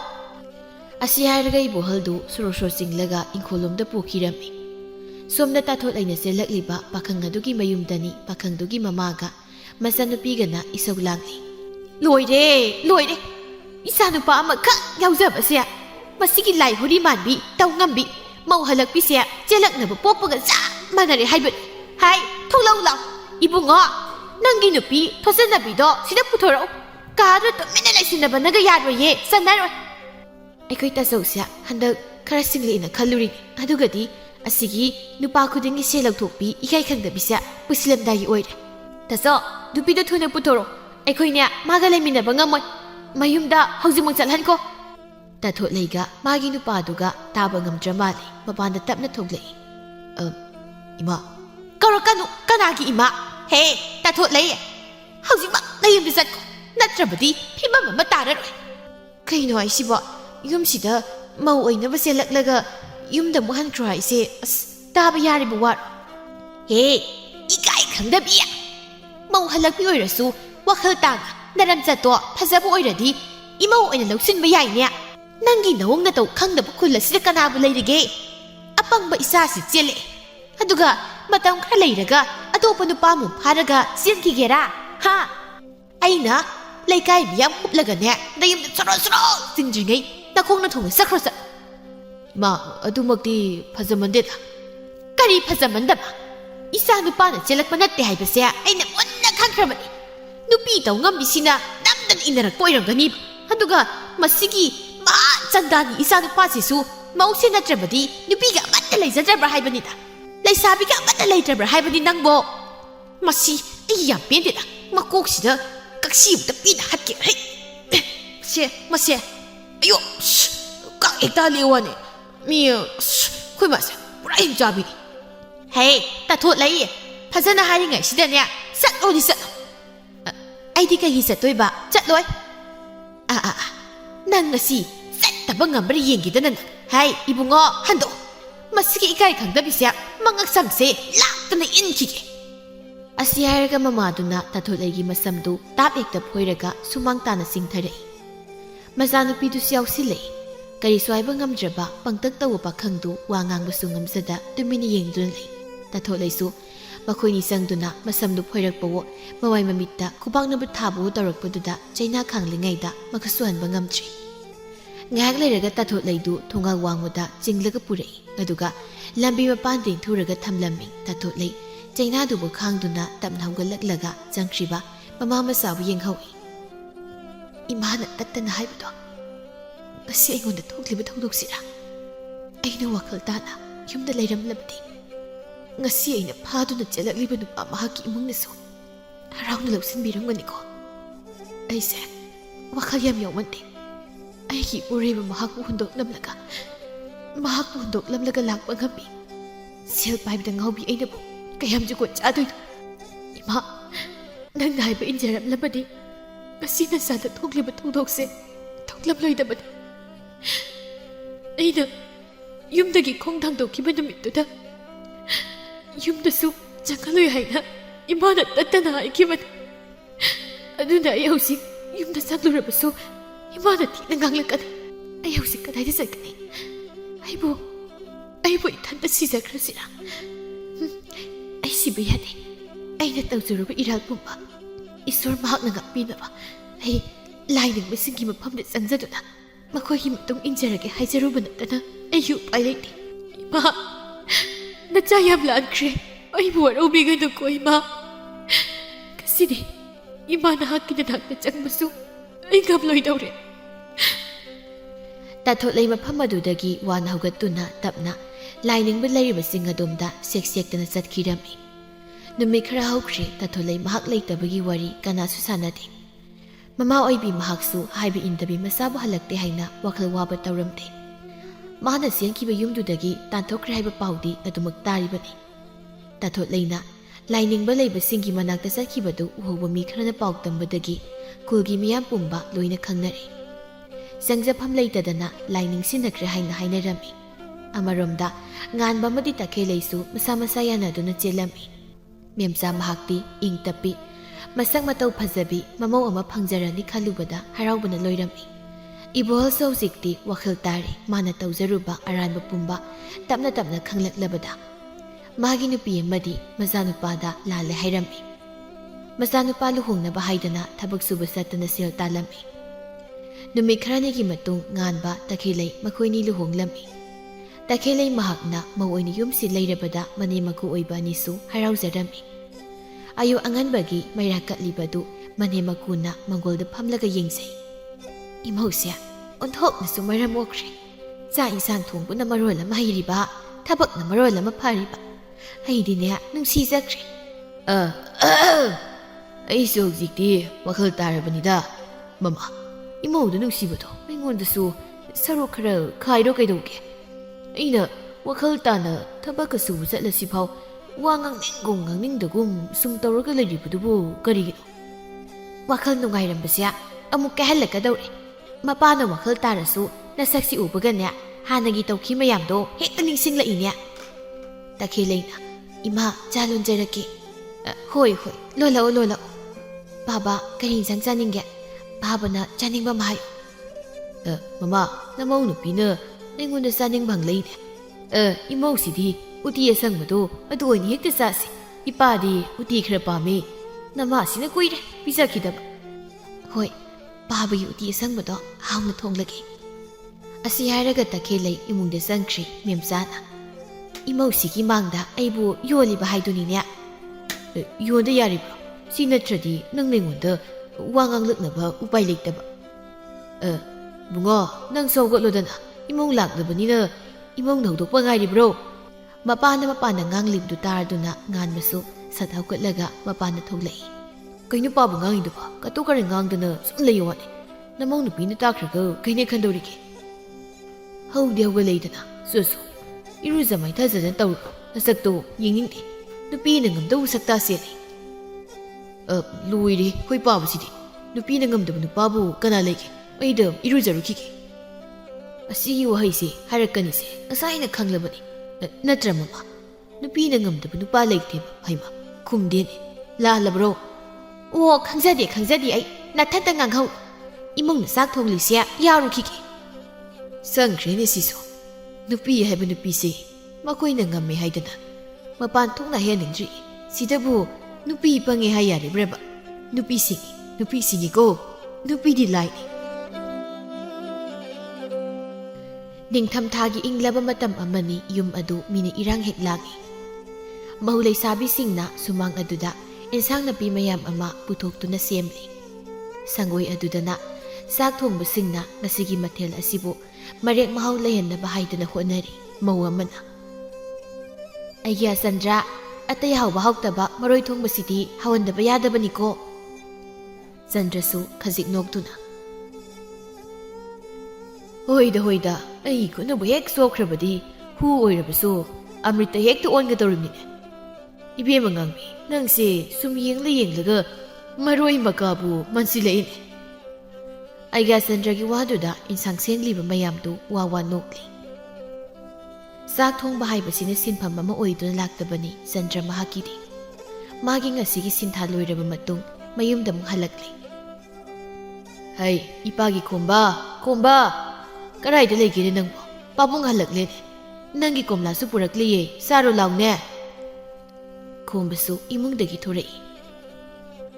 Asi hairaga ibohaldu sorosor singlaga ingkholomda pokirami. Somna tathotlai na selakliba pakhang adugi mayumdani pakhangdugi mamaga masanupigana isog langli. Loire. Isanupa ama khak yaujabase masigi lai huri manbi tawngambi mau halakpise chelaknaba popaga sa manare haibani. Hai tholau law ibungo nangi nupi thosanabido sida puthoro kadu tumina laisinaba naga yaroye sanaroi. Aikoi tasausia handak khara singli ina khalluri adugadi asigi nupa khudingi selakthokpi ikai khangdabisa pusilamdagi oire. Taso dupido thuna puthoro aikhoine maga laiminaba ngamoi mayumda haujimang chalhanko. Tathotlaiga magi nupaduga taba ngamdramali mapanda tapna thoglai. Ima karakanu kanagi ima he tathotlai haujima layumda satko natrabadi phimama matararoi. Kaino aisiba yumsida mau oinaba selaklaga yumda muhankra ise taba yariba war. He ikai khangdabiya mau halakpi oirasu wakhal tanga naram chato phajaba oiradi imau oina lausinba yaine. Nangi nawong nataw khangdaba khula sida kanabu leirige. Apangba isasi chele. Aduga matam khara leiraga atopa nupamu pharaga sienkigera. Ha aina laikai biyam huplagane dayumda soro singdringai nakhongna thonga sakrosa. Ma adumakti phajamandeda. Kari phajamandaba. Isa nupana chelakpa natte haibase aina onna khangkhrabani. Nupi taw ngambisina namdan inarak poirangani. Aduga masigi ma chandani isa nupasisu mause natrabadi nupiga amatta leijadabra haibanida. Leisabiga amatta leitrabra haibani nangbo. Masi iya pendeda makoksida kaksibda pina hatke. Mase ayo kak ekta lewane mi khoi mase pura himjabini. Hey, tathot lai. Phajana haringai sidane. Satlodi satlo. Aidi kai satoi ba. Chatloi. Nang ngasi sattaba ngambra yengidana. Hai, ibungo hando. Masiki ikai khangdabisya mangak samse laktana inkige. Asiyaraga mamaduna tathot laigi masamdu tap ekta phoiraga sumang tana singthare. Mazanupi du siyausile. Kari swaiba ngamdraba pangtak tawa pakhangdu wa ngangbasu ngamsada tumini yengdun lei. Tathot laisu makhoi sangduna masamdu phoirakpawo mawai mamitta khubangnabu thabu tawrakpaduda chaina khanglingaida makasuhanba ngamtri. Ngahak leiraga tathot laidu thongal wangmuda jinglaga purai aduga lambi mapanding thuraga thamlammi tathot lai chaina dubu khangduna tapna haugallaklaga jangkhriba mama masabu yenghawi. Imana tattana haibdo ngasi aingonda thokliba thokdoksira aina wakhal tana yumda leiramlabdi ngasi aina phaduna chelakliba nupa mahaki imungnaso harauna lawsinbiramganiko aise wakhal yam yawmante aiki ureba mahakbu hundoklamlaga lakpa ngami sel paibda ngaubi ainabu kayam jukot chadoido ima nangna haiba injaramlabadi ngasi nasada thokliba thokdokse thoklamloidabadi aina yumdagi khongthangdokkiba numittuda yumdasu jangaloi haina imana tattana haikibani aduna ai hausi yumda sanglurabasu imana tina nganglakani ai hausi kadaida sakani aibu ithanda sijakrasira ai siba yade aina tawjuruba iral pumba iswar mahakna ngakpinaba ai lainingbasingi mafamda changjaduna makhoi matung injarage haijaruba natana ayu pai leite ima nacha yam lankre aibu warobiganu ko ima kasini ima nahakina nakna changbasu ai gamloi daure. Tathot lai mafam adudagi wan haugattuna tapna lainingba leiribasing adomda sek-sektana chatkirami. Numit khara haukhre tathot lai mahak leitabagi wari kanasu sanade. Mama oibi mahaksu haibi indabi masabu halakte haina wakhal waba tawramte. Mahana siangkiba yumdudagi tanthokre haiba paudi adumak taribani. Tathot laina lainingba leibasingi manakta chatkibadu uhoba mi kharana pautambadagi kulgi miyam pumba loina khangnare. Sangjafam leitadana laining sinakre haina hainarami. Amaromda nganba madi takhe leisu masa yanaduna chelami. Memcha mahakti ing tapi masak matau phajabi mamau ama phangjarani khalubada haraubana loirami. Ibol saujikti wakhal tari mana tawjaruba aranba pumba tapna khanglaklabada. Magi nupi amadi majanupada lale hairami. Majanupa luhongnaba haidana thabak suba satana sel talami. Numit kharanigi matung nganba takhilei makhoini luhonglami. Takhilei mahakna mawoini yumsi leirabada mani maku oiba anisu harauzarami. Ayu anganbagi maira katlibadu mani makuna mangolda phamlaga yengsei. Imausia onthoknasu maram okre. Cha insang thongbuna marol ama hairiba thabakna marol ama phariba. Haidine nungsijakre. Aisu hojikti wakhal tarabanida mama imauda nungsibato aingondasu sarok khara khairo kaidauge aina wakhal tana thabaka subu chatlasiphau wa ngangningdagum sum tawraga leiribudubu karigino wakhal nungairambasya amuk kahalakadaure mapana wakhal tarasu nasaksi ubagane hanagi tawki mayamdo hekta ningsinglainya takhileina ima jalonjarake hoi lola Baba kari sang chaninge Baba na chaningba mahayo mama namau nupina aingonda chaningbang leine imau sidi uti asangmado adu oini hekta chasi ipadi uti khara pame nama sina koire pisakhidaba hoi Baba yu uti asangmado hauna thonglage asi hairaga takhelei imungda sangkhri memchana imau sigi mangda aibu yoliba haidunine yonda yaribro Sinatradi nang lengonda wangang laknaba upai leitaba. Bungo nang sawgatlodana imong laknabanina imong naudokpa ngairibro. Mapana nganglibdu taraduna nganmasu sathawkatlaga mapana thoglai. Kaino pabu ngangiduba katukare ngangdana sum layowani. Namong nupina takraga kaine khandorige. Haude hauga leidana susu. Iruzamai thajajan tawro ꯅꯁꯛꯇꯣ ꯌꯦꯡꯅꯤꯡꯗꯦ ꯅꯨꯄꯤꯅ ꯉꯝꯗꯧꯕ ꯁꯛꯇꯥ ꯁꯦꯠꯂꯤ ꯂꯣꯏꯔꯦ ꯑꯩꯈꯣꯏ ꯄꯥꯕꯁꯤꯗꯤ ꯅꯨꯄꯤꯅ ꯉꯝꯗꯕ ꯅꯨꯄꯥꯕꯨ ꯀꯅꯥ ꯂꯩꯒꯦ ꯑꯩꯗ ꯏꯔꯨꯖꯔꯨꯈꯤꯒꯦ ꯑꯁꯤꯒꯤ ꯋꯥꯍꯩꯁꯦ ꯍꯥꯏꯔꯛꯀꯅꯤꯁꯦ ꯉꯁꯥꯏꯅ ꯈꯪꯂꯕꯅꯤ ꯅꯠꯇ꯭ꯔ ꯃꯃꯥ ꯅꯨꯄꯤꯅ ꯉꯝꯗꯕ ꯅꯨꯄꯥ ꯂꯩꯇꯦꯕ ꯍꯩꯃ ꯈꯨꯝꯗꯦꯅꯦ ꯂꯥꯜꯂꯕ꯭ꯔꯣ ꯑꯣ ꯈꯪꯖꯗꯦ ꯑꯩ ꯅꯊꯟꯇ ꯉꯥꯡꯍꯧ ꯏꯃꯨꯡꯅ ꯆꯥꯛ ꯊꯣꯡꯂꯤꯁꯦ ꯌꯥꯎꯔꯨꯈꯤꯒꯦ ꯁꯪꯈ꯭ꯔꯦꯅꯦ ꯁꯤꯁꯨ ꯅꯨꯄꯤ ꯍꯥꯏꯕ ꯅꯨꯄꯤꯁꯦ ꯃꯈꯣꯏꯅ ꯉꯝꯃꯦ ꯍꯥꯏꯗꯅ ꯃꯄꯥꯟ ꯊꯣꯛꯅ ꯍꯦꯟꯅꯤꯡꯗ꯭ꯔꯤ ꯁꯤꯗꯕꯨ ꯅꯨꯄꯤ ꯐꯪꯉꯦ ꯍꯥꯏ ꯌꯥꯔꯤꯕ꯭ꯔꯕ ꯅꯨꯄꯤꯁꯤꯡꯒꯤꯀꯣ ꯅꯨꯄꯤꯗꯤ ꯂꯥꯏꯅꯤ ꯅꯤꯡꯊꯝꯊꯥꯒꯤ ꯏꯪꯂꯕ ꯃꯇꯝ ꯑꯃꯅꯤ ꯌꯨꯝ ꯑꯗꯨ ꯃꯤꯅ ꯏꯔꯥꯡ ꯍꯦꯛ ꯂꯥꯡꯏ ꯃꯍꯨ ꯂꯩꯁꯥꯕꯤꯁꯤꯡꯅ ꯁꯨꯃꯥꯡ ꯑꯗꯨꯗ ꯏꯟꯁꯥꯡ ꯅꯥꯄꯤ ꯃꯌꯥꯝ ꯑꯃ ꯄꯨꯊꯣꯛꯇꯨꯅ ꯁꯦꯝꯂꯤ ꯁꯪꯒꯣꯏ ꯑꯗꯨꯗꯅ ꯆꯥꯛ ꯊꯣꯡꯕꯁꯤꯡꯅ ꯉꯁꯤꯒꯤ ꯃꯊꯦꯜ ꯑꯁꯤꯕꯨ ꯃꯔꯦꯛ ꯃꯍꯥꯎ ꯂꯩꯍꯟꯅꯕ ꯍꯥꯏꯗꯨꯅ ꯍꯣꯠꯅꯔꯤ ꯃꯧ ꯑꯃꯅ ꯑꯩꯒꯤ ꯑꯆꯟꯗ꯭ꯔꯥ ꯑꯇꯩ ꯍꯥꯎꯕ ꯍꯥꯎꯇꯕ ꯃꯔꯣꯏ ꯊꯣꯡꯕꯁꯤꯗꯤ ꯍꯥꯎꯍꯟꯗꯕ ꯌꯥꯗꯕꯅꯤꯀꯣ ꯆꯟꯗ꯭ꯔꯁꯨ ꯈꯖꯤꯛ ꯅꯣꯛꯇꯨꯅ ꯍꯣꯏꯗ ꯑꯩ ꯈꯨꯠꯅꯕꯨ ꯍꯦꯛ ꯆꯣꯛꯈ꯭ꯔꯕꯗꯤ ꯍꯨ ꯑꯣꯏꯔꯕꯁꯨ ꯑꯃ꯭ꯔꯤꯇ ꯍꯦꯛꯇ ꯑꯣꯟꯒꯗꯧꯔꯤꯕꯅꯤꯅꯦ ꯏꯕꯦꯝꯃ ꯉꯥꯡꯕꯤ ꯅꯪꯁꯦ ꯁꯨꯝ ꯌꯦꯡꯂꯒ ꯃꯔꯣꯏ ꯃꯀꯥꯕꯨ ꯃꯟꯁꯤꯜꯂꯛꯏꯅꯦ ꯑꯩꯒ ꯆꯟꯗ꯭ꯔꯒꯤ ꯋꯥꯗꯨꯗ ꯏꯟꯁꯥꯡ ꯁꯦꯡꯂꯤꯕ ꯃꯌꯥꯝꯗꯨ ꯋꯥ ꯅꯣꯛꯂꯤ ꯆꯥꯛ ꯊꯣꯡꯕ ꯍꯥꯏꯕꯁꯤꯅ ꯁꯤꯟꯐꯝ ꯑꯃ ꯑꯣꯏꯗꯨꯅ ꯂꯥꯛꯇꯕꯅꯤ ꯆꯟꯗ꯭ꯔ ꯃꯍꯥꯛꯀꯤꯗꯤ ꯃꯥꯒꯤ ꯉꯁꯤꯒꯤ ꯁꯤꯟꯊꯥ ꯂꯣꯏꯔꯕ ꯃꯇꯨꯡ ꯃꯌꯨꯝꯗ ꯑꯃꯨꯛ ꯍꯜꯂꯛꯂꯤ ꯍꯩ ꯏꯄꯥꯒꯤ ꯈꯣꯝꯕ ꯀꯔꯥꯏꯗ ꯂꯩꯒꯦꯅꯦ ꯅꯪꯕꯣ ꯄꯥꯕꯨꯡ ꯍꯜꯂꯛꯂꯦꯅꯦ ꯅꯪꯒꯤ ꯀꯣꯝꯂꯥꯁꯨ ꯄꯨꯔꯛꯂꯤꯌꯦ ꯆꯥꯔꯣ ꯂꯥꯎꯅꯦ ꯈꯣꯝꯕꯁꯨ ꯏꯃꯨꯡꯗꯒꯤ ꯊꯣꯔꯛꯏ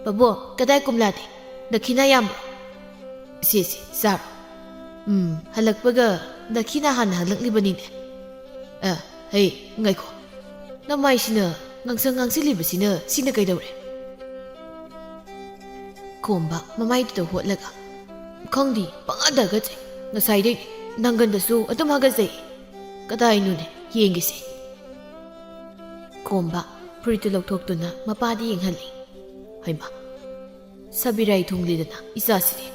ꯕꯕꯣ ꯀꯗꯥꯏ ꯀꯣꯝꯂꯥꯗꯤ ꯗꯈꯤꯅꯥ ꯌꯥꯝꯕ꯭ꯔꯣ ꯁꯤ ꯆꯥꯔꯣ ꯍꯜꯂꯛꯄꯒ ꯗꯈꯤꯅꯥ ꯍꯥꯟꯅ ꯍꯜꯂꯛꯂꯤꯕꯅꯤꯅꯦ ꯍꯩ ꯉꯥꯏꯈꯣ ꯅꯃꯥꯏꯁꯤꯅ ꯉꯥꯡꯁꯤꯜꯂꯤꯕꯁꯤꯅ ꯁꯤꯅ ꯀꯩꯗꯧꯔꯦ ꯈꯣꯝꯕ ꯃꯃꯥꯏꯗꯨꯗ ꯍꯣꯠꯂꯒ ꯈꯪꯗꯤ ꯄꯪꯍꯥꯗ ꯍꯥꯒꯠꯆꯩ ꯉꯁꯥꯏꯗꯩ ꯅꯪꯒꯟꯗꯁꯨ ꯑꯗꯨꯝ ꯍꯥꯒꯠꯆꯩ ꯀꯗꯥꯏꯅꯣꯅꯦ ꯌꯦꯡꯒꯦꯁꯦ ꯈꯣꯝꯕ ꯐꯨꯔꯤꯠꯇꯨ ꯂꯧꯊꯣꯛꯇꯨꯅ ꯃꯄꯥꯗ ꯌꯦꯡꯍꯜꯂꯤ ꯍꯩꯃ ꯁꯕꯤꯔꯥꯏ ꯊꯨꯡꯂꯤꯗꯅ ꯏꯆꯥꯁꯤꯗꯤ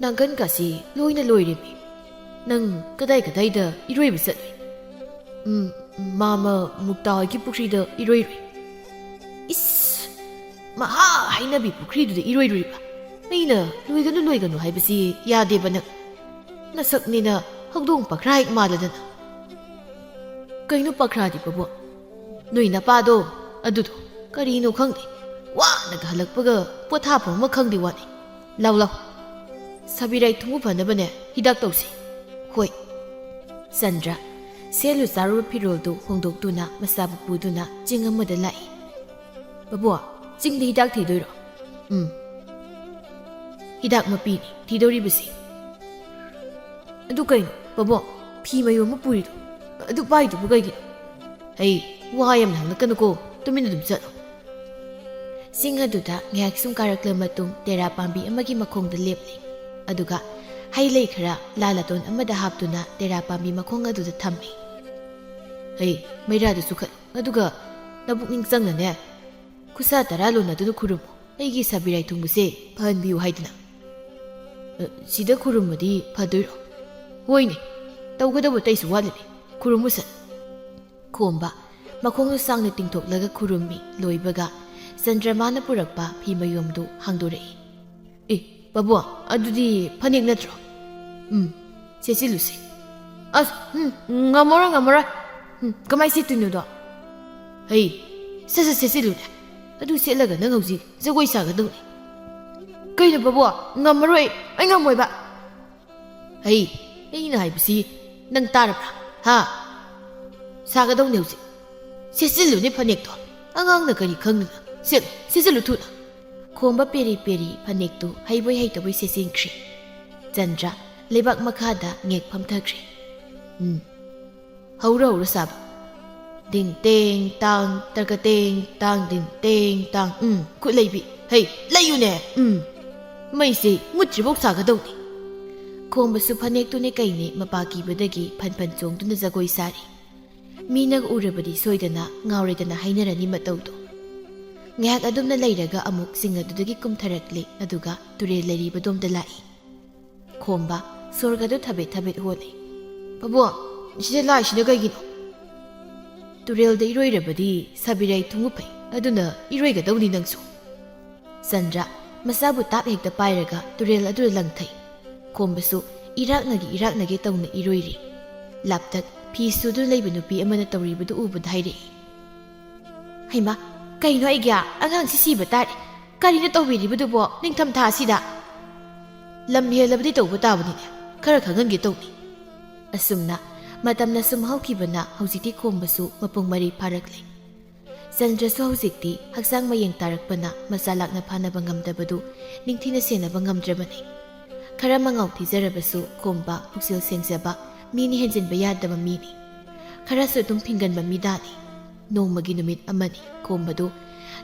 ꯅꯪꯒꯟꯒꯁꯤ ꯂꯣꯏꯅ ꯂꯣꯏꯔꯦꯃꯤ ꯅꯪ ꯀꯗꯥꯏꯗ ꯏꯔꯣꯏꯕ ꯆꯠꯂꯨꯏ ꯃꯥꯃ ꯃꯨꯛꯇꯥ ꯍꯣꯏꯒꯤ ꯄꯨꯈ꯭ꯔꯤꯗ ꯏꯔꯣꯏꯔꯨꯏ ꯏꯁ ꯃꯍꯥ ꯍꯩꯅꯕꯤ ꯄꯨꯈ꯭ꯔꯤꯗꯨꯗ ꯏꯔꯣꯏꯔꯨꯏꯕ ꯑꯩꯅ ꯂꯣꯏꯒꯅꯨ ꯍꯥꯏꯕꯁꯤ ꯌꯥꯗꯦꯕ ꯅꯁꯛꯅꯤꯅ ꯍꯧꯗꯣꯡ ꯄꯈ꯭ꯔꯥ ꯍꯦꯛ ꯃꯥꯜꯂꯗꯅ ꯀꯩꯅꯣ ꯄꯈ꯭ꯔꯥꯗꯤ ꯕꯕꯣ ꯅꯣꯏ ꯅꯄꯥꯗꯣ ꯑꯗꯨꯗꯣ ꯀꯔꯤꯅꯣ ꯈꯪꯗꯦ ꯋꯥꯅꯒ ꯍꯜꯂꯛꯄꯒ ꯄꯣꯊꯥꯐꯝ ꯑꯃ ꯈꯪꯗꯦ ꯋꯥꯅꯤ ꯂꯥꯎ ꯁꯕꯤꯔꯥꯏ ꯊꯨꯡꯕ ꯐꯅꯕꯅꯦ ꯍꯤꯗꯥꯛ ꯇꯧꯁꯤ ꯍꯣꯏ ꯆꯟꯗ꯭ꯔ ꯁꯦꯠꯂꯨ ꯆꯥꯔꯨꯕ ꯐꯤꯔꯣꯜꯗꯨ ꯍꯣꯡꯗꯣꯛꯇꯨꯅ ꯃꯆꯥꯕꯨ ꯄꯨꯗꯨꯅ ꯆꯤꯡ ꯑꯃꯗ ꯂꯥꯛꯏ ꯕꯕꯣ ꯆꯤꯡꯗ ꯍꯤꯗꯥꯛ ꯊꯤꯗꯣꯏꯔꯣ ꯍꯤꯗꯥꯛ ꯃꯄꯤꯅꯤ ꯊꯤꯗꯧꯔꯤꯕꯁꯤ ꯑꯗꯨ ꯀꯩꯅꯣ ꯕꯕꯣ ꯐꯤ ꯃꯌꯣꯝ ꯑꯃ ꯄꯨꯔꯤꯗꯣ ꯑꯗꯨ ꯄꯥꯏꯗꯨꯕꯨ ꯀꯩꯒꯤꯅꯣ ꯍꯩ ꯋꯥ ꯌꯥꯝꯅ ꯍꯪꯂꯛꯀꯅꯨꯀꯣ ꯇꯨꯃꯤꯟꯅ ꯑꯗꯨꯝ ꯆꯠꯂꯣ ꯆꯤꯡ ꯑꯗꯨꯗ ꯉꯥꯏꯍꯥꯛ ꯁꯨꯝ ꯀꯥꯔꯛꯂꯕ ꯃꯇꯨꯡ ꯇꯦꯔꯥ ꯄꯥꯝꯕꯤ ꯑꯃꯒꯤ ꯃꯈꯣꯡꯗ ꯂꯦꯞꯂꯤ ꯑꯗꯨꯒ ꯍꯩ ꯂꯩ ꯈꯔ ꯂꯥꯂꯇꯣꯟ ꯑꯃꯗ ꯍꯥꯞꯇꯨꯅ ꯇꯦꯔꯥ ꯄꯥꯝꯕꯤ ꯃꯈꯣꯡ ꯑꯗꯨꯗ ꯊꯝꯃꯤ ꯍꯩ ꯃꯩꯔꯥꯗꯨ ꯆꯨꯈꯠꯂꯨ ꯑꯗꯨꯒ ꯅꯕꯨꯛꯅꯤꯡ ꯆꯪꯅꯅꯦ ꯈꯨꯠꯁꯥ ꯇꯔꯥ ꯂꯣꯟꯅꯗꯨꯅ ꯈꯨꯔꯨꯝꯃꯨ ꯑꯩꯒꯤ ꯁꯕꯤꯔꯥꯏ ꯊꯨꯡꯕꯁꯦ ꯐꯍꯟꯕꯤꯌꯨ ꯍꯥꯏꯗꯅ ꯁꯤꯗ ꯈꯨꯔꯨꯝꯃꯗꯤ ꯐꯗꯣꯏꯔꯣ ꯍꯣꯏꯅꯦ ꯇꯧꯒꯗꯕ ꯇꯩꯁꯨ ꯋꯥꯠꯂꯤꯅꯦ ꯈꯨꯔꯨꯝꯃꯨꯁꯠ ꯈꯣꯝꯕ ꯃꯈꯣꯡꯗꯨ ꯁꯥꯡꯅ ꯇꯤꯡꯊꯣꯛꯂꯒ ꯈꯨꯔꯨꯝꯃꯤ ꯂꯣꯏꯕꯒ ꯆꯟꯗ꯭ꯔꯃꯥꯅ ꯄꯨꯔꯛꯄ ꯐꯤ ꯃꯌꯣꯝꯗꯨ ꯍꯥꯡꯗꯣꯔꯛꯏ ꯕꯕꯣ ꯑꯗꯨꯗꯤ ꯐꯅꯦꯛ ꯅꯠꯇ꯭ꯔꯣ ꯁꯦꯠꯆꯤꯜꯂꯨꯁꯤ ꯑꯁ ꯉꯝꯃꯔꯣꯏ ꯀꯃꯥꯏ ꯁꯦꯠꯇꯣꯏꯅꯣꯗꯣ ꯍꯩ ꯁꯠ ꯁꯦꯠꯆꯤꯜꯂꯨꯅꯦ ꯑꯗꯨ ꯁꯦꯠꯂꯒ ꯅꯪ ꯍꯧꯖꯤꯛ ꯖꯒꯣꯏ ꯁꯥꯒꯗꯧꯅꯤ ꯀꯩꯅꯣ ꯕꯕꯣ ꯉꯝꯃꯔꯣꯏ ꯑꯩ ꯉꯝꯃꯣꯏꯕ ꯍꯩ ꯑꯩꯅ ꯍꯥꯏꯕꯁꯤ ꯅꯪ ꯇꯥꯔꯕ꯭ꯔꯥ ꯁꯥꯒꯗꯧꯅꯤ ꯍꯧꯖꯤꯛ ꯁꯦꯠꯆꯤꯜꯂꯨꯅꯦ ꯐꯅꯦꯛꯇꯣ ꯑꯉꯥꯡꯅ ꯀꯔꯤ ꯈꯪꯗꯅ ꯁꯦꯠꯆꯤꯜꯂꯨ ꯊꯨꯅ ꯈꯣꯝꯕ ꯄꯦꯔꯤ ꯐꯅꯦꯛꯇꯨ ꯍꯩꯕꯣꯏ ꯍꯩꯇꯕꯣꯏ ꯁꯦꯠꯆꯤꯟꯈ꯭ꯔꯤ ꯆꯟꯗ꯭ꯔ ꯂꯩꯕꯥꯛ ꯃꯈꯥꯗ ꯉꯦꯛ ꯐꯝꯊꯈ꯭ꯔꯤ ꯍꯧꯔ ꯁꯥꯕ ꯗꯤꯡ ꯇꯦꯡ ꯇꯥꯡ ꯇꯔꯀꯇꯦꯡ ꯇꯥꯡ ꯗꯤꯡ ꯇꯦꯡ ꯇꯥꯡ ꯈꯨꯠ ꯂꯩꯕꯤ ꯍꯩ ꯂꯩꯌꯨꯅꯦ ꯃꯩꯁꯦ ꯃꯨꯠꯇ꯭ꯔꯤꯐꯥꯎ ꯁꯥꯒꯗꯧꯅꯤ ꯈꯣꯝꯕꯁꯨ ꯐꯅꯦꯛꯇꯨꯅꯦ ꯀꯩꯅꯦ ꯃꯄꯥ ꯀꯤꯕꯗꯒꯤ ꯐꯟ ꯆꯣꯡꯗꯨꯅ ꯖꯒꯣꯏ ꯁꯥꯔꯤ ꯃꯤꯅꯒ ꯎꯔꯕꯗꯤ ꯁꯣꯏꯗꯅ ꯉꯥꯎꯔꯦꯗꯅ ꯍꯥꯏꯅꯔꯅꯤ ꯃꯇꯧꯗꯣ ꯉꯥꯏꯍꯥꯛ ꯑꯗꯨꯝꯅ ꯂꯩꯔꯒ ꯑꯃꯨꯛ ꯆꯤꯡ ꯑꯗꯨꯗꯒꯤ ꯀꯨꯝꯊꯔꯛꯂꯤ ꯑꯗꯨꯒ ꯇꯨꯔꯦꯜ ꯂꯩꯔꯤꯕꯗꯣꯝꯗ ꯂꯥꯛꯏ ꯈꯣꯝꯕ ꯁꯣꯔꯒꯗꯨ ꯊꯕꯦꯠ ꯍꯣꯜꯂꯤ ꯕꯕꯣ ꯁꯤꯗ ꯂꯥꯛꯏꯁꯤꯅ ꯀꯩꯒꯤꯅꯣ ꯇꯨꯔꯦꯜꯗ ꯏꯔꯣꯏꯔꯕꯗꯤ ꯁꯥꯕꯤꯔꯩ ꯊꯨꯡꯉꯨ ꯐꯩ ꯑꯗꯨꯅ ꯏꯔꯣꯏꯒꯗꯧꯅꯤ ꯅꯪꯁꯨ ꯆꯟꯗ꯭ꯔ ꯃꯁꯥꯕꯨ ꯇꯥꯞ ꯍꯦꯛꯇ ꯄꯥꯏꯔꯒ ꯇꯨꯔꯦꯜ ꯑꯗꯨꯗ ꯂꯪꯊꯩ ꯈꯣꯝꯕꯁꯨ ꯏꯔꯥꯛꯅꯒꯦ ꯇꯧꯅ ꯏꯔꯣꯏꯔꯤ ꯂꯥꯞꯇꯛ ꯐꯤ ꯁꯨꯗꯨꯅ ꯂꯩꯕ ꯅꯨꯄꯤ ꯑꯃꯅ ꯇꯧꯔꯤꯕꯗꯨ ꯎꯕꯗ ꯍꯥꯏꯔꯛꯏ ꯍꯩꯃꯥ ꯀꯩꯅꯣ ꯑꯩꯒ꯭ꯌꯥ ꯑꯉꯥꯡꯁꯤ ꯁꯤꯕ ꯇꯥꯔꯦ ꯀꯔꯤꯅ ꯇꯧꯕꯤꯔꯤꯕꯗꯨꯕꯣ ꯅꯤꯡꯊꯝꯊꯥ ꯑꯁꯤꯗ ꯂꯝ ꯍꯦꯜꯂꯕꯗꯤ ꯇꯧꯕ ꯇꯥꯕꯅꯤꯅꯦ ꯈꯔ ꯈꯪꯍꯟꯒꯦ ꯇꯧꯅꯤ ꯑꯁꯨꯝꯅ ꯃꯇꯝꯅ ꯁꯨꯝ ꯍꯧꯈꯤꯕꯅ ꯍꯧꯖꯤꯛꯇꯤ ꯈꯣꯝꯕꯁꯨ ꯃꯄꯨꯡ ꯃꯔꯩ ꯐꯥꯔꯛꯂꯦ ꯆꯟꯗ꯭ꯔꯁꯨ ꯍꯧꯖꯤꯛꯇꯤ ꯍꯛꯆꯥꯡ ꯃꯌꯦꯡ ꯇꯥꯔꯛꯄꯅ ꯃꯆꯥ ꯂꯥꯛꯅ ꯐꯥꯅꯕ ꯉꯝꯗꯕꯗꯨ ꯅꯤꯡꯊꯤꯅ ꯁꯦꯟꯅꯕ ꯉꯝꯗ꯭ꯔꯕꯅꯤ ꯈꯔ ꯃꯉꯥꯎ ꯊꯤꯖꯔꯕꯁꯨ ꯈꯣꯝꯕ ꯄꯨꯛꯆꯦꯜ ꯁꯦꯡꯖꯕ ꯃꯤꯅꯤ ꯍꯦꯟꯖꯤꯟꯕ ꯌꯥꯗꯕ ꯃꯤꯅꯤ ꯈꯔꯁꯨ ꯑꯗꯨꯝ ꯐꯤꯡꯒꯟꯕ ꯃꯤꯗꯥꯅꯤ ꯅꯣꯡꯃꯒꯤ ꯅꯨꯃꯤꯠ ꯑꯃꯅꯤ ꯈꯣꯝꯕꯗꯨ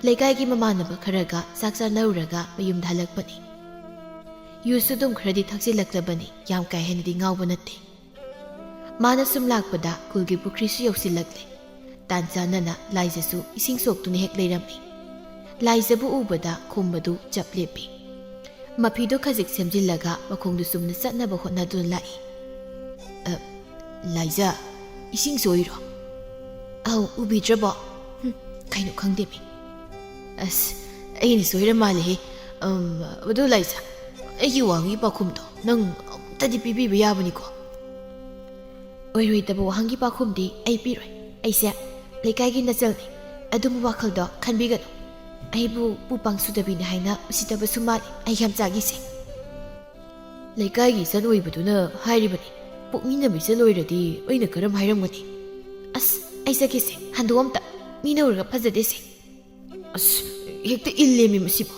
ꯂꯩꯀꯥꯏꯒꯤ ꯃꯃꯥꯟꯅꯕ ꯈꯔꯒ ꯆꯥꯛ ꯆꯥꯅꯔꯨꯔꯒ ꯃꯌꯨꯝꯗ ꯍꯜꯂꯛꯄꯅꯤ ꯌꯨꯁꯨ ꯑꯗꯨꯝ ꯈꯔꯗꯤ ꯊꯛꯆꯤꯜꯂꯛꯂꯕꯅꯤ ꯌꯥꯝ ꯀꯥ ꯍꯦꯟꯅꯗꯤ ꯉꯥꯎꯕ ꯅꯠꯇꯦ ꯃꯥꯅ ꯁꯨꯝ ꯂꯥꯛꯄꯗ ꯈꯨꯜꯒꯤ ꯄꯨꯈ꯭ꯔꯤꯁꯨ ꯌꯧꯁꯤꯜꯂꯛꯂꯦ ꯇꯥꯟ ꯆꯥꯅꯅ ꯂꯥꯏꯖꯁꯨ ꯏꯁꯤꯡ ꯁꯣꯛꯇꯨꯅ ꯍꯦꯛ ꯂꯩꯔꯝꯃꯤ ꯂꯥꯏꯖꯕꯨ ꯎꯕꯗ ꯈꯣꯝꯕꯗꯨ ꯆꯞ ꯂꯦꯞꯄꯤ ꯃꯐꯤꯗꯨ ꯈꯖꯤꯛ ꯁꯦꯝꯖꯤꯜꯂꯒ ꯃꯈꯣꯡꯗꯨ ꯆꯨꯝꯅ ꯆꯠꯅꯕ ꯍꯣꯠꯅꯗꯨꯅ ꯂꯥꯛꯏ ꯂꯥꯏꯖ ꯏꯁꯤꯡ ꯁꯣꯛꯏꯔꯣ ꯑꯧ ꯎꯕꯤꯗ꯭ꯔꯕꯣ ꯀꯩꯅꯣ ꯈꯪꯗꯦꯃꯤ ꯑꯁ ꯑꯩꯅ ꯁꯣꯏꯔ ꯃꯥꯜꯂꯦꯍꯦ ꯑꯗꯨ ꯂꯥꯏꯖ ꯑꯩꯒꯤ ꯋꯥꯍꯪꯒꯤ ꯄꯥꯎꯈꯨꯝꯗꯣ ꯅꯪ ꯑꯃꯨꯛꯇꯗꯤ ꯄꯤꯕꯤꯕ ꯌꯥꯕꯅꯤꯀꯣ ꯑꯣꯏꯔꯣꯏꯗꯕ ꯋꯥꯍꯪꯒꯤ ꯄꯥꯎꯈꯨꯝꯗꯤ ꯑꯩ ꯄꯤꯔꯣꯏ ꯑꯩꯁꯦ ꯂꯩꯀꯥꯏꯒꯤ ꯅꯆꯜꯅꯤ ꯑꯗꯨꯝꯕ ꯋꯥꯈꯜꯗꯣ ꯈꯟꯕꯤꯒꯅꯨ ꯑꯩꯕꯨ ꯄꯨꯄꯥꯡ ꯁꯨꯗꯕꯤꯅꯤ ꯍꯥꯏꯅ ꯎꯁꯤꯠꯇꯕꯁꯨ ꯃꯥꯜꯂꯤ ꯑꯩ ꯌꯥꯝ ꯆꯥꯒꯤꯁꯦ ꯂꯩꯀꯥꯏꯒꯤ ꯏꯆꯟ ꯑꯣꯏꯕꯗꯨꯅ ꯍꯥꯏꯔꯤꯕꯅꯤ ꯄꯣꯛꯃꯤꯟꯅꯕ ꯏꯆꯟ ꯑꯣꯏꯔꯗꯤ ꯑꯩꯅ ꯀꯔꯝ ꯍꯥꯏꯔꯝꯒꯅꯤ ꯑꯁ ꯑꯩ ꯆꯠꯈꯤꯁꯦ ꯍꯟꯗꯣꯛ ꯑꯝꯇ ꯃꯤꯅ ꯎꯔꯒ ꯐꯖꯗꯦꯁꯦ ꯑꯁ ꯍꯦꯛꯇ ꯏꯜꯂꯦꯃꯤ ꯃꯁꯤꯕꯣ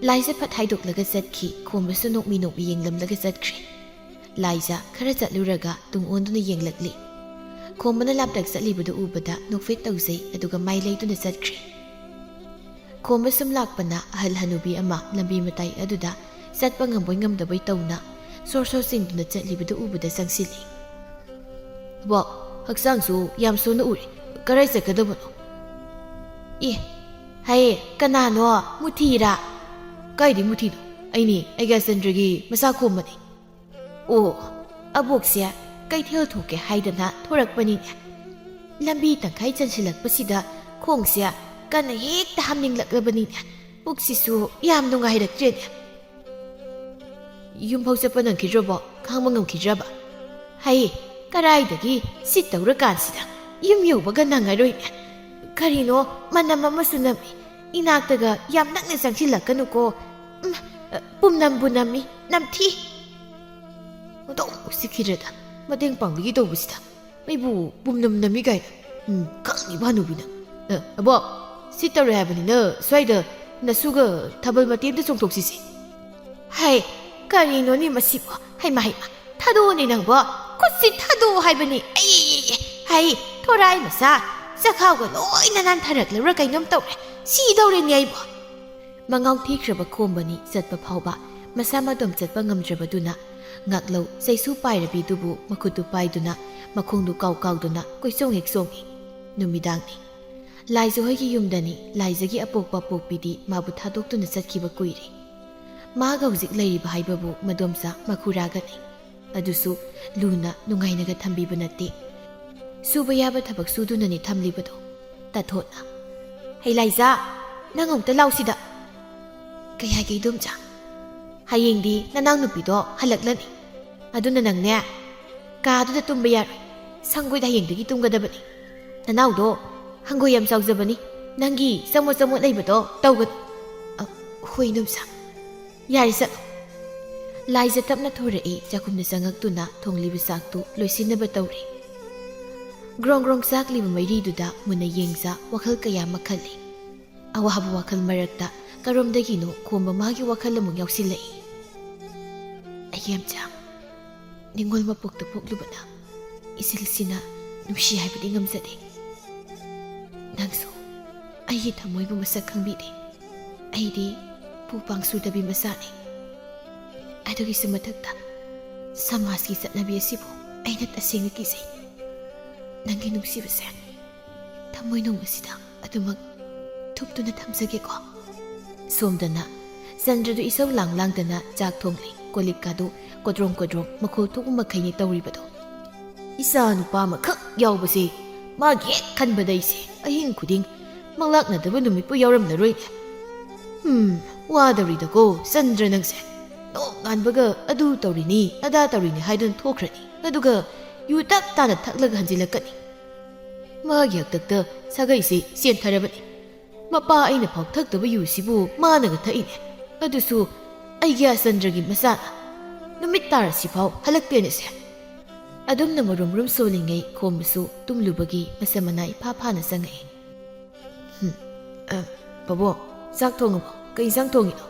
ꯂꯥꯏꯖ ꯐꯠ ꯍꯥꯏꯗꯣꯛꯂꯒ ꯆꯠꯈꯤ ꯈꯣꯝꯕꯁꯨ ꯅꯣꯛꯃꯤ ꯅꯣꯛꯃꯤ ꯌꯦꯡꯂꯝꯂꯒ ꯆꯠꯈ꯭ꯔꯦ ꯂꯥꯏꯖ ꯈꯔ ꯆꯠꯂꯨꯔꯒ ꯇꯨꯡ ꯑꯣꯟꯗꯨꯅ ꯌꯦꯡꯂꯛꯂꯤ ꯈꯣꯝꯕꯅ ꯂꯥꯞꯇꯛ ꯆꯠꯂꯤꯕꯗꯨ ꯎꯕꯗ ꯅꯣꯛꯐꯦꯠ ꯇꯧꯖꯩ ꯑꯗꯨꯒ ꯃꯥꯏ ꯂꯩꯗꯨꯅ ꯆꯠꯈ꯭ꯔꯦ ꯈꯣꯝꯕ ꯁꯨꯝ ꯂꯥꯛꯄꯅ ꯑꯍꯜ ꯍꯅꯨꯕꯤ ꯑꯃ ꯂꯝꯕꯤ ꯃꯇꯥꯏ ꯑꯗꯨꯗ ꯆꯠꯄ ꯉꯝꯕꯣꯏ ꯉꯝꯗꯕꯣꯏ ꯇꯧꯅ ꯁꯣꯔ ꯆꯤꯡꯗꯨꯅ ꯆꯠꯂꯤꯕꯗꯨ ꯎꯕꯗ ꯆꯪꯁꯤꯜꯂꯤ ꯕꯣ ꯍꯛꯆꯥꯡꯁꯨ ꯌꯥꯝ ꯁꯣꯟꯅ ꯎꯔꯦ ꯀꯔꯥꯏ ꯆꯠꯀꯗꯕꯅꯣ ꯑꯦ ꯍꯥꯏꯌꯦ ꯀꯅꯥꯅꯣ ꯃꯨꯊꯤꯔꯥ ꯀꯥꯏꯗꯤ ꯃꯨꯊꯤꯅꯣ ꯑꯩꯅꯦ ꯑꯩꯒ ꯆꯟꯗ꯭ꯔꯒꯤ ꯃꯆꯥ ꯈꯣꯝꯕꯅꯤ ꯑꯣ ꯑꯕꯣꯛꯁꯦ ꯀꯩꯊꯦꯜ ꯊꯣꯛꯀꯦ ꯍꯥꯏꯗꯅ ꯊꯣꯔꯛꯄꯅꯤꯅꯦ ꯂꯝꯕꯤ ꯇꯪꯈꯥꯏ ꯆꯟꯁꯤꯜꯂꯛꯄꯁꯤꯗ ꯈꯣꯡꯁꯦ ꯀꯟꯅ ꯍꯦꯛꯇ ꯍꯥꯝꯅꯤꯡꯂꯛꯂꯕꯅꯤꯅꯦ ꯄꯨꯛꯁꯤꯁꯨ ꯌꯥꯝ ꯅꯨꯡꯉꯥꯏꯔꯛꯇ꯭ꯔꯦꯅꯦ ꯌꯨꯝꯐꯥꯎ ꯆꯠꯄ ꯅꯪꯈꯤꯗ꯭ꯔꯕꯣ ꯈꯥꯡꯕ ꯉꯝꯈꯤꯗ꯭ꯔꯕ ꯍꯩ ꯀꯔꯥꯏꯗꯒꯤ ꯁꯤꯠ ꯇꯧꯔꯀꯥꯟꯁꯤꯗ ꯌꯨꯝ ꯌꯧꯕꯒ ꯅꯪꯉꯔꯣꯏꯅꯦ ꯀꯔꯤꯅꯣ ꯃꯅꯝ ꯑꯃꯁꯨ ꯅꯝꯃꯤ ꯏꯅꯥꯛꯇꯒ ꯌꯥꯝ ꯅꯛꯅ ꯆꯪꯁꯤꯜꯂꯛꯀꯅꯨꯀꯣ ꯄꯨꯝꯅꯝꯕꯨ ꯅꯝꯃꯤ ꯅꯝꯊꯤ ꯑꯗꯨꯝ ꯎꯁꯤꯠꯈꯤꯗ꯭ꯔꯦꯗ ꯃꯇꯦꯡ ꯄꯥꯡꯕꯤꯒꯦ ꯇꯧꯕꯁꯤꯗ ꯑꯩꯕꯨ ꯄꯨꯝꯅꯝ ꯅꯝꯃꯤ ꯀꯥꯏꯅ ꯈꯪꯉꯤꯕ ꯍꯅꯨꯕꯤꯅ ꯑꯕꯣꯛ ꯁꯤ ꯇꯧꯔꯦ ꯍꯥꯏꯕꯅꯤꯅ ꯁ꯭ꯋꯥꯏꯗ ꯅꯁꯨꯒ ꯊꯥꯕꯜ ꯃꯇꯦꯛꯇ ꯆꯣꯡꯊꯣꯛꯁꯤꯁꯦ ꯍꯥꯏ ꯀꯔꯤꯅꯣꯅꯦ ꯃꯁꯤꯕꯣ ꯍꯩꯃꯥ ꯍꯩꯃꯥ ꯊꯥꯗꯣꯛꯑꯣꯅꯦ ꯅꯪꯕꯣ ꯈꯨꯠꯁꯤ ꯊꯥꯗꯣꯛꯑꯣ ꯍꯥꯏꯕꯅꯤ ꯑꯩ ꯍꯥꯏ ꯊꯣꯔꯥꯏ ꯃꯆꯥ ꯆꯈꯥꯎꯒ ꯂꯣꯏꯅ ꯅꯥꯟꯊꯔꯛꯂꯕ꯭ꯔꯥ ꯀꯩꯅꯣꯝ ꯇꯧꯔꯦ ꯁꯤꯗꯧꯔꯦꯅꯦ ꯑꯩꯕꯣ ꯃꯉꯥꯎ ꯊꯤꯈ꯭ꯔꯕ ꯈꯣꯝꯕꯅꯤ ꯆꯠꯄ ꯐꯥꯎꯕ ꯃꯁꯥ ꯃꯇꯣꯝ ꯆꯠꯄ ꯉꯝꯗ꯭ꯔꯕꯗꯨꯅ ꯉꯥꯛꯂꯧ ꯆꯩꯁꯨ ꯄꯥꯏꯔꯕꯤꯗꯨꯕꯨ ꯃꯈꯨꯠꯇꯨ ꯄꯥꯏꯗꯨꯅ ꯃꯈꯣꯡꯗꯨ ꯀꯥꯎꯗꯨꯅ ꯀꯣꯏꯆꯣꯡ ꯍꯦꯛ ꯆꯣꯡꯉꯤ ꯅꯨꯃꯤꯗꯥꯡꯅꯤ ꯂꯥꯏꯖ ꯍꯣꯏꯒꯤ ꯌꯨꯝꯗꯅꯤ ꯂꯥꯏꯖꯒꯤ ꯑꯄꯣꯛꯄ ꯄꯣꯛꯄꯤꯗꯤ ꯃꯥꯕꯨ ꯊꯥꯗꯣꯛꯇꯨꯅ ꯆꯠꯈꯤꯕ ꯀꯨꯏꯔꯦ ꯃꯥꯒ ꯍꯧꯖꯤꯛ ꯂꯩꯔꯤꯕ ꯍꯥꯏꯕꯕꯨ ꯃꯗꯣꯝꯆꯥ ꯃꯈꯨꯔꯥꯒꯅꯤ ꯑꯗꯨꯁꯨ ꯂꯨꯅ ꯅꯨꯡꯉꯥꯏꯅꯒ ꯊꯝꯕꯤꯕ ꯅꯠꯇꯦ ꯁꯨꯕ ꯌꯥꯕ ꯊꯕꯛ ꯁꯨꯗꯨꯅꯅꯤ ꯊꯝꯂꯤꯕꯗꯣ ꯇꯥꯊꯣꯠꯅ ꯍꯩ ꯂꯥꯏꯖꯥ ꯅꯪ ꯑꯃꯨꯛꯇ ꯂꯥꯎꯁꯤꯗ ꯀꯩ ꯍꯥꯏꯒꯦ ꯏꯗꯣꯝꯆꯥ ꯍꯌꯦꯡꯗꯤ ꯅꯅꯥꯎ ꯅꯨꯄꯤꯗꯣ ꯍꯜꯂꯛꯂꯅꯤ ꯑꯗꯨꯅ ꯅꯪꯅꯦ ꯀꯥꯗꯨꯗ ꯇꯨꯝꯕ ꯌꯥꯔꯣꯏ ꯁꯪꯒꯣꯏꯗ ꯍꯌꯦꯡꯗꯒꯤ ꯇꯨꯝꯒꯗꯕꯅꯤ ꯅꯅꯥꯎꯗꯣ ꯍꯪꯒꯣꯏ ꯌꯥꯝ ꯆꯥꯎꯖꯕꯅꯤ ꯅꯪꯒꯤ ꯆꯃꯣꯠ ꯂꯩꯕꯗꯣ ꯇꯧꯒꯅꯨ ꯍꯣꯏ ꯏꯗꯣꯝꯆꯥ ꯌꯥꯔꯦ ꯆꯠꯂꯣ ꯂꯥꯏꯖ ꯇꯞꯅ ꯊꯣꯔꯛꯏ ꯆꯥꯛꯈꯨꯝꯗ ꯆꯪꯉꯛꯇꯨꯅ ꯊꯣꯡꯂꯤꯕ ꯆꯥꯛꯇꯨ ꯂꯣꯏꯁꯤꯟꯅꯕ ꯇꯧꯔꯤ ꯒ꯭ꯔꯣꯡ ꯒ꯭ꯔꯣꯡ ꯆꯥꯛꯂꯤꯕ ꯃꯩꯔꯤꯗꯨꯗ ꯃꯨꯟꯅ ꯌꯦꯡꯖ ꯋꯥꯈꯜ ꯀꯌꯥ ꯃꯈꯜꯂꯤ ꯑꯋꯥꯕ ꯋꯥꯈꯜ ꯃꯔꯛꯇ ꯀꯔꯣꯝꯗꯒꯤꯅꯣ ꯈꯣꯝꯕ ꯃꯥꯒꯤ ꯋꯥꯈꯜ ꯑꯃꯨꯛ ꯌꯥꯎꯁꯤꯜꯂꯛꯏ ꯑꯩꯒꯤ ꯌꯥꯝꯆꯥ ꯅꯤꯡꯉꯣꯜ ꯃꯄꯣꯛꯇ ꯄꯣꯛꯂꯨꯕꯅ ꯏꯆꯤꯜꯁꯤꯅ ꯅꯨꯡꯁꯤ ꯍꯥꯏꯕꯗꯤ ꯉꯝꯖꯗꯦ ꯅꯪꯁꯨ ꯑꯩꯒꯤ ꯊꯃꯣꯏꯕꯨ ꯃꯁꯛ ꯈꯪꯕꯤꯗꯦ ꯑꯩꯗꯤ ꯄꯨꯄꯥꯡ ꯁꯨꯗꯕꯤ ꯃꯆꯥꯅꯤ ꯑꯗꯨꯒꯤꯁꯨ ꯃꯊꯛꯇ ꯁꯃꯥꯖꯀꯤ ꯆꯠꯅꯕꯤ ꯑꯁꯤꯕꯨ ꯑꯩꯅ ꯇꯁꯦꯡꯅ ꯀꯤꯖꯩ ꯅꯪꯒꯤ ꯅꯨꯡꯁꯤꯕꯁꯦ ꯊꯃꯣꯏꯅꯨꯡ ꯑꯁꯤꯗ ꯑꯗꯨꯃꯛ ꯊꯨꯞꯇꯨꯅ ꯊꯝꯖꯒꯦꯀꯣ ꯁꯣꯝꯗꯅ ꯆꯟꯗ꯭ꯔꯗꯨ ꯏꯁꯧ ꯂꯥꯡꯗꯅ ꯆꯥꯛ ꯊꯣꯡꯂꯤ ꯀꯣꯜꯂꯤꯛꯀꯥꯗꯨ ꯀꯣꯗ꯭ꯔꯣꯡ ꯃꯈꯣꯜ ꯊꯣꯛꯄ ꯃꯈꯩꯅꯤ ꯇꯧꯔꯤꯕꯗꯣ ꯏꯆꯥ ꯅꯨꯄꯥ ꯑꯃꯈꯛ ꯌꯥꯎꯕꯁꯦ ꯃꯥꯒꯤ ꯍꯦꯛ ꯈꯟꯕꯗꯩꯁꯦ ꯑꯍꯤꯡ ꯈꯨꯗꯤꯡ ꯃꯪꯂꯥꯛꯅꯗꯕ ꯅꯨꯃꯤꯠꯄꯨ ꯌꯥꯎꯔꯝꯂꯔꯣꯏꯅꯦ. ꯋꯥꯗꯧꯔꯤꯗꯀꯣ ꯆꯟꯗ꯭ꯔ ꯅꯪꯁꯦ. ꯅꯣꯡ ꯉꯥꯟꯕꯒ ꯑꯗꯨ ꯇꯧꯔꯤꯅꯤ ꯑꯗꯥ ꯇꯧꯔꯤꯅꯤ ꯍꯥꯏꯗꯨꯅ ꯊꯣꯛꯈ꯭ꯔꯅꯤ. ꯑꯗꯨꯒ ꯌꯨ ꯇꯞ ꯇꯥꯅ ꯊꯛꯂꯒ ꯍꯟꯖꯤꯜꯂꯛꯀꯅꯤ. ꯃꯥꯒꯤ ꯍꯛꯇꯛꯇ ꯁꯥꯒꯩꯁꯦ ꯆꯦꯟꯊꯔꯕꯅꯤ. ꯃꯄꯥ ꯑꯩꯅ ꯐꯥꯎ ꯊꯛꯇꯕ ꯌꯨꯁꯤꯕꯨ ꯃꯥꯅꯒ ꯊꯛꯏꯅꯦ. ꯑꯗꯨꯁꯨ ꯑꯩꯒꯤ ꯆꯟꯗ꯭ꯔꯒꯤ ꯃꯆꯥꯅ. ꯅꯨꯃꯤꯠ ꯇꯥꯔꯁꯤꯐꯥꯎ ꯍꯜꯂꯛꯇꯦꯅꯦꯁꯦ. ꯑꯗꯨꯝꯅ ꯃꯔꯨꯝ ꯁꯣꯜꯂꯤꯉꯩ ꯈꯣꯝꯕꯁꯨ ꯇꯨꯝꯂꯨꯕꯒꯤ ꯃꯁꯥ ꯃꯅꯥ ꯏꯐꯥ ꯐꯥꯅ ꯆꯪꯉꯛꯏ. ꯕꯕꯣ, ꯆꯥꯛ ꯊꯣꯡꯉꯕꯣ? ꯀꯩ ꯏꯟꯁꯥꯡ ꯊꯣꯡꯉꯤꯅꯣ?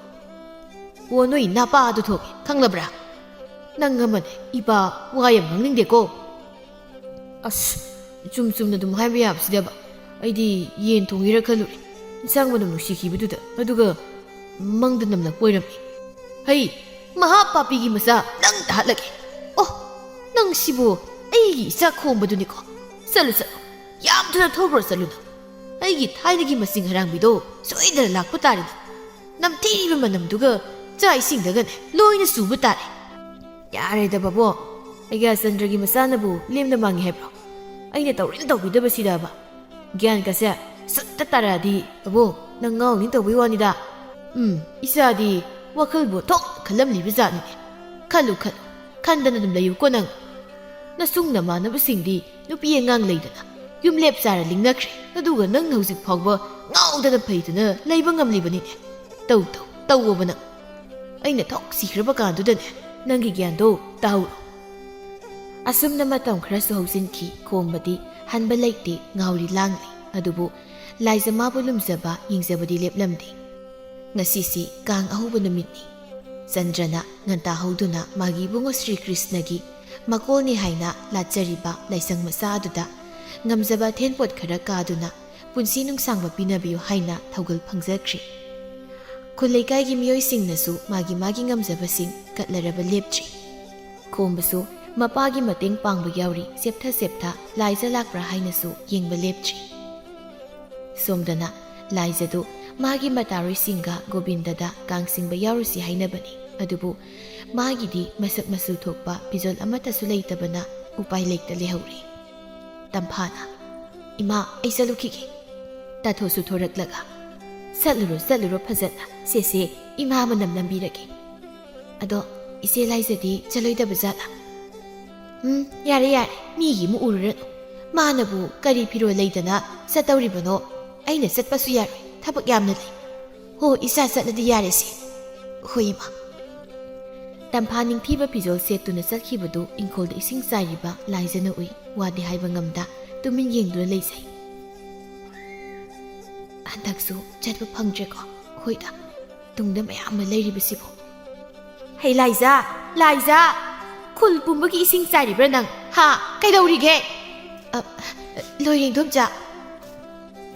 ꯑꯣ, ꯅꯣꯏ ꯅꯥꯄꯥꯗꯨ ꯊꯣꯡꯉꯤ, ꯈꯪꯂꯕ꯭ꯔꯥ? ꯅꯪ ꯑꯃꯅꯦ ꯏꯄꯥ ꯋꯥ ꯌꯥꯝ ꯉꯥꯡꯅꯤꯡꯗꯦꯀꯣ. ꯑꯁ, ꯆꯨꯝꯅ ꯑꯗꯨꯝ ꯍꯥꯏꯕ ꯌꯥꯕꯁꯤꯗꯕ. ꯑꯩꯗꯤ ꯌꯦꯟ ꯊꯣꯡꯉꯤꯔ ꯈꯜꯂꯨꯔꯦ. ꯏꯟꯁꯥꯡ ꯃꯅꯝ ꯅꯨꯡꯁꯤꯈꯤꯕꯗꯨꯗ. ꯑꯗꯨꯒ ꯃꯪꯗ ꯅꯝꯂꯛꯄ ꯑꯣꯏꯔꯝꯃꯤ. ꯍꯩ, ꯃꯍꯥ ꯄꯥꯄꯤꯒꯤ ꯃꯆꯥ, ꯅꯪ ꯇꯥꯍꯠꯂꯒꯦ. ꯑꯣ, ꯅꯪ ꯁꯤꯕꯨ ꯑꯩꯒꯤ ꯏꯆꯥ ꯈꯣꯝꯕꯗꯨꯅꯤꯀꯣ. ꯆꯠꯂꯨ, ꯌꯥꯝ ꯊꯨꯅ ꯊꯣꯛꯈ꯭ꯔꯣ ꯆꯠꯂꯨꯅ. ꯑꯩꯒꯤ ꯊꯥꯏꯅꯒꯤ ꯃꯁꯤꯡ ꯍꯔꯥꯡꯕꯤꯗꯣ ꯁꯣꯏꯗꯅ ꯂꯥꯛꯄ ꯇꯥꯔꯦꯅ. ꯅꯝꯊꯤꯕ ꯃꯅꯝꯗꯨꯒ ꯆꯥꯛ ꯏꯁꯤꯡꯗꯒꯅꯦ ꯂꯣꯏꯅ ꯆꯨꯕ ꯇꯥꯔꯦ. ꯌꯥꯔꯦꯗ ꯕꯕꯣ, ꯑꯩꯒꯤ ꯆꯟꯗ꯭ꯔꯒꯤ ꯃꯆꯥꯅꯕꯨ ꯂꯦꯝꯅ ꯃꯥꯡꯉꯤ ꯍꯥꯏꯕ꯭ꯔꯣ? ꯑꯩꯅ ꯇꯧꯔꯤꯅ ꯇꯧꯕꯤꯗꯕꯁꯤꯗꯕ. ꯒ꯭ꯌꯥꯟꯒꯁꯦ ꯁꯨꯠꯇ ꯇꯥꯔꯛꯑꯗꯤ ꯕꯕꯣ ꯅꯪ ꯉꯥꯎꯅꯤ ꯇꯧꯕꯩ ꯋꯥꯅꯤꯗ. ꯏꯆꯥꯗꯤ ꯋꯥꯈꯜꯕꯨ ꯊꯣꯛ ꯈꯜꯂꯝꯂꯤꯕ ꯖꯥꯠꯅꯤꯅꯦ. ꯈꯜꯂꯨ, ꯈꯟꯗꯅ ꯑꯗꯨꯝ ꯂꯩꯌꯨꯀꯣ ꯅꯪ. ꯅꯁꯨꯡ ꯅꯃꯥꯟꯅꯕꯁꯤꯡꯗꯤ ꯅꯨꯄꯤ ꯑꯉꯥꯡ ꯂꯩꯗꯅ ꯌꯨꯝꯂꯦꯞ ꯆꯥꯔ ꯂꯤꯡꯅꯈ꯭ꯔꯦ. ꯑꯗꯨꯒ ꯅꯪꯅ ꯍꯧꯖꯤꯛ ꯐꯥꯎꯕ ꯉꯥꯎꯗꯅ ꯐꯩꯗꯅ ꯂꯩꯕ ꯉꯝꯂꯤꯕꯅꯤꯅꯦ. ꯇꯧꯋꯣꯕ ꯅꯪ. ꯑꯩꯅ ꯊꯣꯛ ꯁꯤꯈ꯭ꯔꯕ ꯀꯥꯟꯗꯨꯗꯅꯦ ꯅꯪꯒꯤ ꯒ꯭ꯌꯥꯟꯗꯣ ꯇꯥꯍꯧꯔꯣ. ꯑꯁꯨꯝꯅ ꯃꯇꯝ ꯈꯔꯁꯨ ꯍꯧꯖꯤꯟꯈꯤ. ꯈꯣꯝꯕꯗꯤ ꯍꯟꯕ ꯂꯩꯇꯦ, ꯉꯥꯎꯔꯤ ꯂꯥꯡꯂꯤ. ꯑꯗꯨꯕꯨ ꯂꯥꯏꯖ ꯃꯥꯕꯨ ꯂꯨꯝꯖꯕ ꯌꯦꯡꯖꯕꯗꯤ ꯂꯦꯞꯂꯝꯗꯦ. ꯉꯁꯤꯁꯤ ꯀꯥꯡ ꯑꯍꯧꯕ ꯅꯨꯃꯤꯠꯅꯤ. ꯆꯟꯗ꯭ꯔꯅ ꯉꯟꯇꯥ ꯍꯧꯗꯨꯅ ꯃꯥꯒꯤ ꯏꯕꯨꯡꯉꯣ ꯁ꯭ꯔꯤ ꯀ꯭ꯔꯤꯁꯅꯒꯤ ꯃꯀꯣꯜꯅꯤ ꯍꯥꯏꯅ ꯂꯥꯠꯆꯔꯤꯕ ꯂꯥꯏꯁꯪ ꯃꯆꯥ ꯑꯗꯨꯗ ꯉꯝꯖꯕ ꯑꯊꯦꯟꯄꯣꯠ ꯈꯔ ꯀꯥꯗꯨꯅ ꯄꯨꯟꯁꯤ ꯅꯨꯡꯁꯥꯡꯕ ꯄꯤꯅꯕꯤꯌꯨ ꯍꯥꯏꯅ ꯊꯧꯒꯜ ꯐꯪꯖꯈ꯭ꯔꯤ. ꯈꯨꯜ ꯂꯩꯀꯥꯏꯒꯤ ꯃꯤꯑꯣꯏꯁꯤꯡꯅꯁꯨ ꯃꯥꯒꯤ ꯉꯝꯖꯕꯁꯤꯡ ꯀꯠꯂꯔꯕ ꯂꯦꯞꯇ꯭ꯔꯤ. ꯈꯣꯝꯕꯁꯨ ꯃꯄꯥꯒꯤ ꯃꯇꯦꯡ ꯄꯥꯡꯕ ꯌꯥꯎꯔꯤ. ꯁꯦꯞꯊ ꯂꯥꯏꯖ ꯂꯥꯛꯄ꯭ꯔꯥ ꯍꯥꯏꯅꯁꯨ ꯌꯦꯡꯕ ꯂꯦꯞꯇ꯭ꯔꯤ. ꯁꯣꯝꯗꯅ ꯂꯥꯏꯖꯗꯨ ꯃꯥꯒꯤ ꯃꯇꯥꯔꯣꯏꯁꯤꯡꯒ ꯒꯣꯕꯤꯟꯗꯗ ꯀꯥꯡ ꯆꯤꯡꯕ ꯌꯥꯎꯔꯨꯁꯤ ꯍꯥꯏꯅꯕꯅꯤ. ꯑꯗꯨꯕꯨ ꯃꯥꯒꯤꯗꯤ ꯃꯁꯛ ꯃꯆꯨ ꯊꯣꯛꯄ ꯐꯤꯖꯣꯜ ꯑꯃꯠꯇꯁꯨ ꯂꯩꯇꯕꯅ ꯎꯄꯥꯏ ꯂꯩꯇ ꯂꯩꯍꯧꯔꯤ. ꯇꯝꯐꯥꯅ, ꯏꯃꯥ ꯑꯩ ꯆꯠꯂꯨꯈꯤꯒꯦ. ꯇꯥꯊꯣꯁꯨ ꯊꯣꯔꯛꯂꯒ, ꯆꯠꯂꯨꯔꯣ ꯐꯖꯅ. ꯁꯦꯁꯦ ꯏꯃꯥ ꯃꯅꯝ ꯅꯝꯕꯤꯔꯒꯦ. ꯑꯗꯣ ꯏꯆꯦ ꯂꯥꯏꯖꯗꯤ ꯆꯠꯂꯣꯏꯗꯕ ꯖꯥꯠꯂꯥ? ꯌꯥꯔꯦ, ꯃꯤꯒꯤ ꯑꯃꯨꯛ ꯎꯔꯨꯔꯅꯨ. ꯃꯥꯅꯕꯨ ꯀꯔꯤ ꯐꯤꯔꯣꯜ ꯂꯩꯗꯅ ꯆꯠꯇꯧꯔꯤꯕꯅꯣ? ꯑꯩꯅ ꯆꯠꯄꯁꯨ ꯌꯥꯔꯣꯏ, ꯊꯕꯛ ꯌꯥꯝꯅ ꯂꯩ. ꯍꯣ, ꯏꯆꯥ ꯆꯠꯂꯗꯤ ꯌꯥꯔꯦꯁꯦ. ꯍꯣꯏ ꯏꯃꯥ. ꯇꯝꯐꯥ ꯅꯤꯡꯊꯤꯕ ꯐꯤꯖꯣꯜ ꯁꯦꯠꯇꯨꯅ ꯆꯠꯈꯤꯕꯗꯨ ꯏꯪꯈꯣꯜꯗ ꯏꯁꯤꯡ ꯆꯥꯏꯔꯤꯕ ꯂꯥꯏꯖꯅ ꯎꯏ. ꯋꯥꯗꯤ ꯍꯥꯏꯕ ꯉꯝꯗ ꯇꯨꯃꯤꯟ ꯌꯦꯡꯗꯨꯅ ꯂꯩꯖꯩ. ꯍꯟꯗꯛꯁꯨ ꯆꯠꯄ ꯐꯪꯗ꯭ꯔꯦꯀꯣ. ꯍꯣꯏꯗ, ꯇꯨꯡꯗ ꯃꯌꯥꯝ ꯑꯃ ꯂꯩꯔꯤꯕꯁꯤꯕꯨ. ꯍꯩ ꯂꯥꯏꯖ, ꯈꯨꯜ ꯄꯨꯝꯕꯒꯤ ꯏꯁꯤꯡ ꯆꯥꯏꯔꯤꯕ꯭ꯔꯥ ꯅꯪ? ꯍꯥ, ꯀꯩꯗꯧꯔꯤꯒꯦ? ꯂꯣꯏꯔꯦ ꯏꯗꯣꯝꯆꯥ.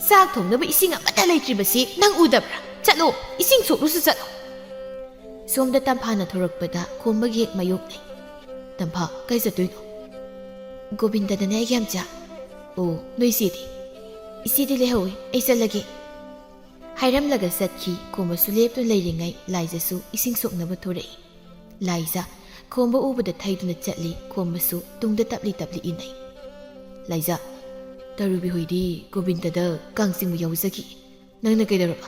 ꯆꯥꯛ ꯊꯣꯡꯅꯕ ꯏꯁꯤꯡ ꯑꯃꯠꯇ ꯂꯩꯇ꯭ꯔꯤꯕꯁꯤ ꯅꯪ ꯎꯗꯕ꯭ꯔꯥ? ꯆꯠꯂꯣ, ꯏꯁꯤꯡ ꯁꯣꯛꯂꯨꯁꯨ ꯆꯠꯂꯣ. ꯁꯣꯝꯗ ꯇꯝꯐꯥꯅ ꯊꯣꯔꯛꯄꯗ ꯈꯣꯝꯕꯒꯤ ꯍꯦꯛ ꯃꯥꯌꯣꯛꯅꯩ. ꯇꯝꯐꯥ, ꯀꯩ ꯆꯠꯇꯣꯏꯅꯣ? ꯒꯣꯕꯤꯟꯗꯗꯅꯦ ꯑꯩꯒꯤ ꯌꯥꯝꯆꯥ. ꯑꯣ, ꯅꯣꯏ ꯏꯆꯦꯗꯤ? ꯏꯆꯦꯗꯤ ꯂꯩꯍꯧꯏ, ꯑꯩ ꯆꯠꯂꯒꯦ. ꯍꯥꯏꯔꯝꯂꯒ ꯆꯠꯈꯤ. ꯈꯣꯝꯕꯁꯨ ꯂꯦꯞꯇꯨꯅ ꯂꯩꯔꯤꯉꯩ ꯂꯥꯏꯖꯁꯨ ꯏꯁꯤꯡ ꯁꯣꯛꯅꯕ ꯊꯣꯔꯛꯏ. ꯂꯥꯏꯖ ꯈꯣꯝꯕ ꯎꯕꯗ ꯊꯩꯗꯨꯅ ꯆꯠꯂꯤ. ꯈꯣꯝꯕꯁꯨ ꯇꯨꯡꯗ ꯇꯞꯂꯤ ꯏꯟꯅꯩ. ꯂꯥꯏꯖ, ꯇꯔꯨꯕꯤ ꯍꯣꯏꯗꯤ ꯒꯣꯕꯤꯟꯗꯗ ꯀꯥꯡ ꯆꯤꯡꯕ ꯌꯥꯎꯖꯈꯤ. ꯅꯪꯅ ꯀꯩꯗꯧꯔꯕ?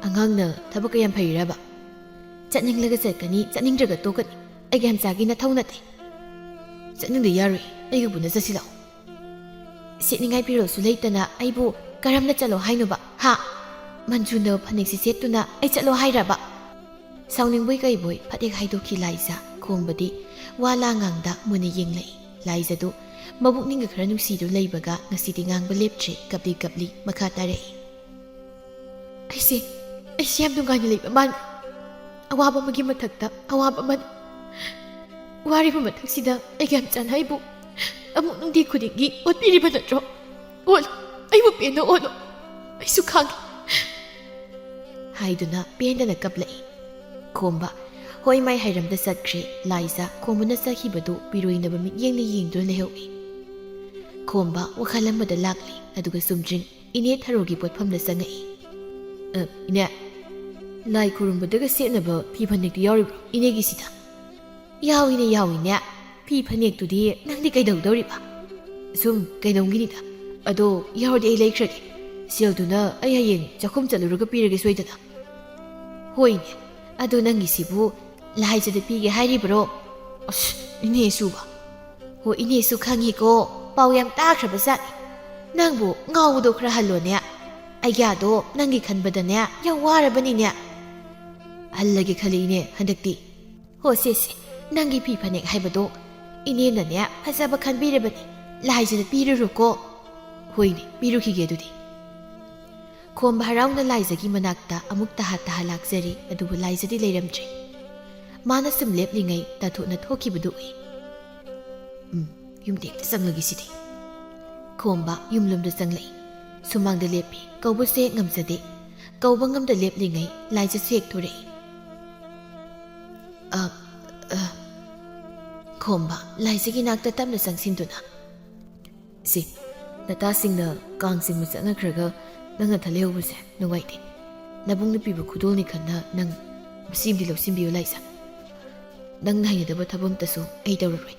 ꯑꯉꯥꯡꯅ ꯊꯕꯛ ꯀꯌꯥꯝ ꯐꯩꯔꯕ? ꯆꯠꯅꯤꯡꯂꯒ ꯆꯠꯀꯅꯤ, ꯆꯠꯅꯤꯡꯗ꯭ꯔꯒ ꯇꯣꯛꯀꯅꯤ. ꯑꯩꯒꯤ ꯍꯝꯆꯥꯒꯤ ꯅꯊꯧ ꯅꯠꯇꯦ. ꯆꯠꯅꯤꯡꯗ ꯌꯥꯔꯣꯏ, ꯑꯩꯒ ꯄꯨꯟꯅ ꯆꯠꯁꯤ ꯂꯥꯛꯑꯣ. ꯁꯦꯠꯅꯤꯡꯉꯥꯏ ꯐꯤꯔꯣꯜꯁꯨ ꯂꯩꯇꯅ ꯑꯩꯕꯨ ꯀꯔꯝꯅ ꯆꯠꯂꯣ ꯍꯥꯏꯅꯣꯕ? ꯍꯥ, ꯃꯟꯖꯨꯅ ꯐꯅꯦꯛꯁꯤ ꯁꯦꯠꯇꯨꯅ ꯑꯩ ꯆꯠꯂꯣ ꯍꯥꯏꯔꯕ? ꯁꯥꯎꯅꯤꯡꯕꯣꯏ ꯀꯩꯕꯣꯏ ꯐꯠꯍꯦꯛ ꯍꯥꯏꯗꯣꯛꯈꯤ ꯂꯥꯏꯖ. ꯈꯣꯝꯕꯗꯤ ꯋꯥ ꯂꯥꯡꯉꯥꯡꯗ ꯃꯨꯟꯅ ꯌꯦꯡꯂꯛꯏ. ꯂꯥꯏꯖꯗꯨ ꯃꯕꯨꯛꯅꯤꯡꯒ ꯈꯔ ꯅꯨꯡꯁꯤꯗꯨ ꯂꯩꯕꯒ ꯉꯁꯤꯗꯤ ꯉꯥꯡꯕ ꯂꯦꯞꯇ꯭ꯔꯤ. ꯀꯞꯂꯤ ꯃꯈꯥ ꯇꯥꯔꯛꯏ. ꯑꯩꯁꯦ ꯌꯥꯝ ꯅꯨꯡꯉꯥꯏꯅ ꯂꯩꯕ ꯃꯥꯟꯕ꯭ꯔꯥ? ꯑꯋꯥꯕ ꯑꯃꯒꯤ ꯃꯊꯛꯇ ꯑꯋꯥꯕ ꯑꯃꯅꯤ. ꯋꯥꯔꯤꯕ ꯃꯊꯛꯁꯤꯗ ꯑꯩꯒ ꯌꯥꯝ ꯆꯥꯅ ꯑꯩꯕꯨ ꯑꯃꯨꯛ ꯅꯨꯡꯇꯤ ꯈꯨꯗꯤꯡꯒꯤ ꯑꯣꯠꯄꯤꯔꯤꯕ ꯅꯠꯇ꯭ꯔꯣ? ꯑꯣꯠꯂꯣ, ꯑꯩꯕꯨ ꯄꯦꯟꯅ ꯑꯣꯠꯂꯣ, ꯑꯩꯁꯨ ꯈꯥꯡꯒꯦ ꯍꯥꯏꯗꯨꯅ ꯄꯦꯟꯗꯅ ꯀꯞꯂꯛꯏ. ꯈꯣꯝꯕ ꯍꯣꯏ ꯃꯥꯏ ꯍꯥꯏꯔꯝꯗ ꯆꯠꯈ꯭ꯔꯦ. ꯂꯥꯏꯖ ꯈꯣꯝꯕꯅ ꯆꯠꯈꯤꯕꯗꯨ ꯄꯤꯔꯣꯏꯅꯕ ꯃꯤꯠꯌꯦꯡꯅ ꯌꯦꯡꯗꯨꯅ ꯂꯩꯍꯧꯏ. ꯈꯣꯝꯕ ꯋꯥꯈꯜ ꯑꯃꯗ ꯂꯥꯛꯂꯤ. ꯑꯗꯨꯒ ꯆꯨꯝꯗ꯭ꯔꯤꯡ ꯏꯅꯦ ꯊꯔꯣꯒꯤ ꯄꯣꯠꯐꯝꯗ ꯆꯪꯉꯛꯏ. ꯏꯅꯦ, ꯂꯥꯏ ꯈꯨꯔꯨꯝꯕꯗꯒ ꯁꯦꯠꯅꯕ ꯐꯤ ꯐꯅꯦꯛꯇꯨ ꯌꯥꯎꯔꯤꯕ꯭ꯔꯣ ꯏꯅꯦꯒꯤꯁꯤꯗ? ꯌꯥꯎꯏꯅꯦ. ꯐꯤ ꯐꯅꯦꯛꯇꯨꯗꯤ ꯅꯪꯗꯤ ꯀꯩꯗꯧꯗꯧꯔꯤꯕ? ꯁꯨꯝ ꯀꯩꯗꯧꯒꯤꯅꯤꯗ. ꯑꯗꯣ ꯌꯥꯎꯔꯗꯤ ꯑꯩ ꯂꯩꯈ꯭ꯔꯒꯦ ꯁꯦꯜꯗꯨꯅ ꯑꯩ ꯍꯌꯦꯡ ꯆꯥꯛꯈꯨꯝ ꯆꯠꯂꯨꯔꯒ ꯄꯤꯔꯒꯦ ꯁꯣꯏꯗꯅ ꯍꯣꯏꯅꯦ ꯑꯗꯣ ꯅꯪꯒꯤꯁꯤꯕꯨ ꯂꯥꯏꯖꯗ ꯄꯤꯒꯦ ꯍꯥꯏꯔꯤꯕ꯭ꯔꯣ ꯑꯁ ꯏꯅꯦꯁꯨꯕ ꯍꯣ ꯏꯅꯦꯁꯨ ꯈꯪꯉꯤꯀꯣ ꯄꯥꯎ ꯌꯥꯝ ꯇꯥꯈ꯭ꯔꯕ ꯖꯥꯠꯅꯤ ꯅꯪꯕꯨ ꯉꯥꯎꯕꯗꯣ ꯈꯔ ꯍꯜꯂꯣꯅꯦ ꯑꯩꯒ꯭ꯌꯥꯗꯣ ꯅꯪꯒꯤ ꯈꯟꯕꯗꯅꯦ ꯌꯥꯝ ꯋꯥꯔꯕꯅꯤꯅꯦ ꯍꯜꯂꯒꯦ ꯈꯜꯂꯤ ꯏꯅꯦ ꯍꯟꯗꯛꯇꯤ ꯍꯣ ꯁꯦ ꯅꯪꯒꯤ ꯐꯤ ꯐꯅꯦꯛ ꯍꯥꯏꯕꯗꯣ ꯏꯅꯦꯅꯅꯦ ꯐꯖꯕ ꯈꯟꯕꯤꯔꯕꯅꯤ ꯂꯥꯏꯖꯗ ꯄꯤꯔꯨꯔꯣꯀꯣ ꯍꯣꯏꯅꯦ ꯄꯤꯔꯨꯈꯤꯒꯦ ꯑꯗꯨꯗꯤ ꯈꯣꯝꯕ ꯍꯔꯥꯎꯅ ꯂꯥꯏꯖꯒꯤ ꯃꯅꯥꯛꯇ ꯑꯃꯨꯛ ꯇꯍꯥ ꯂꯥꯛꯆꯔꯤ ꯑꯗꯨꯕꯨ ꯂꯥꯏꯖꯗꯤ ꯂꯩꯔꯝꯗ꯭ꯔꯦ ꯃꯥꯅ ꯁꯨꯝ ꯂꯦꯞꯂꯤꯉꯩ ꯇꯥꯊꯣꯛꯅ ꯊꯣꯛꯈꯤꯕꯗꯨ ꯎꯏ ꯌꯨꯝꯗꯦꯛꯇ ꯆꯪꯂꯒꯤꯁꯤꯗꯤ ꯈꯣꯝꯕ ꯌꯨꯝꯂꯣꯝꯗ ꯆꯪꯂꯛꯏ ꯁꯨꯃꯥꯡꯗ ꯂꯦꯞꯄꯤ ꯀꯧꯕꯁꯨ ꯍꯦꯛ ꯉꯝꯖꯗꯦ ꯀꯧꯕ ꯉꯝꯗ ꯂꯦꯞꯂꯤꯉꯩ ꯂꯥꯏꯖꯁꯨ ꯍꯦꯛ ꯊꯣꯔꯛꯏ ꯈꯣꯝꯕ ꯂꯥꯏꯖꯒꯤ ꯅꯥꯛꯇ ꯇꯞꯅ ꯆꯪꯁꯤꯟꯗꯨꯅ ꯁꯤ ꯅꯇꯥꯁꯤꯡꯅ ꯀꯥꯡ ꯆꯤꯡꯕ ꯆꯠꯅꯈ꯭ꯔꯒ ꯅꯪꯅ ꯊꯜ ꯂꯩꯍꯧꯕꯁꯦ ꯅꯨꯡꯉꯥꯏꯇꯦ ꯅꯕꯨꯡꯅ ꯄꯤꯕ ꯈꯨꯗꯣꯜꯅꯤ ꯈꯟꯅ ꯅꯪ ꯃꯁꯤꯃꯗꯤ ꯂꯧꯁꯤꯟꯕꯤꯌꯨ ꯂꯥꯏꯖ ꯅꯪꯅ ꯍꯩꯅꯗꯕ ꯊꯕꯛ ꯑꯃꯇꯁꯨ ꯑꯩ ꯇꯧꯔꯔꯣꯏ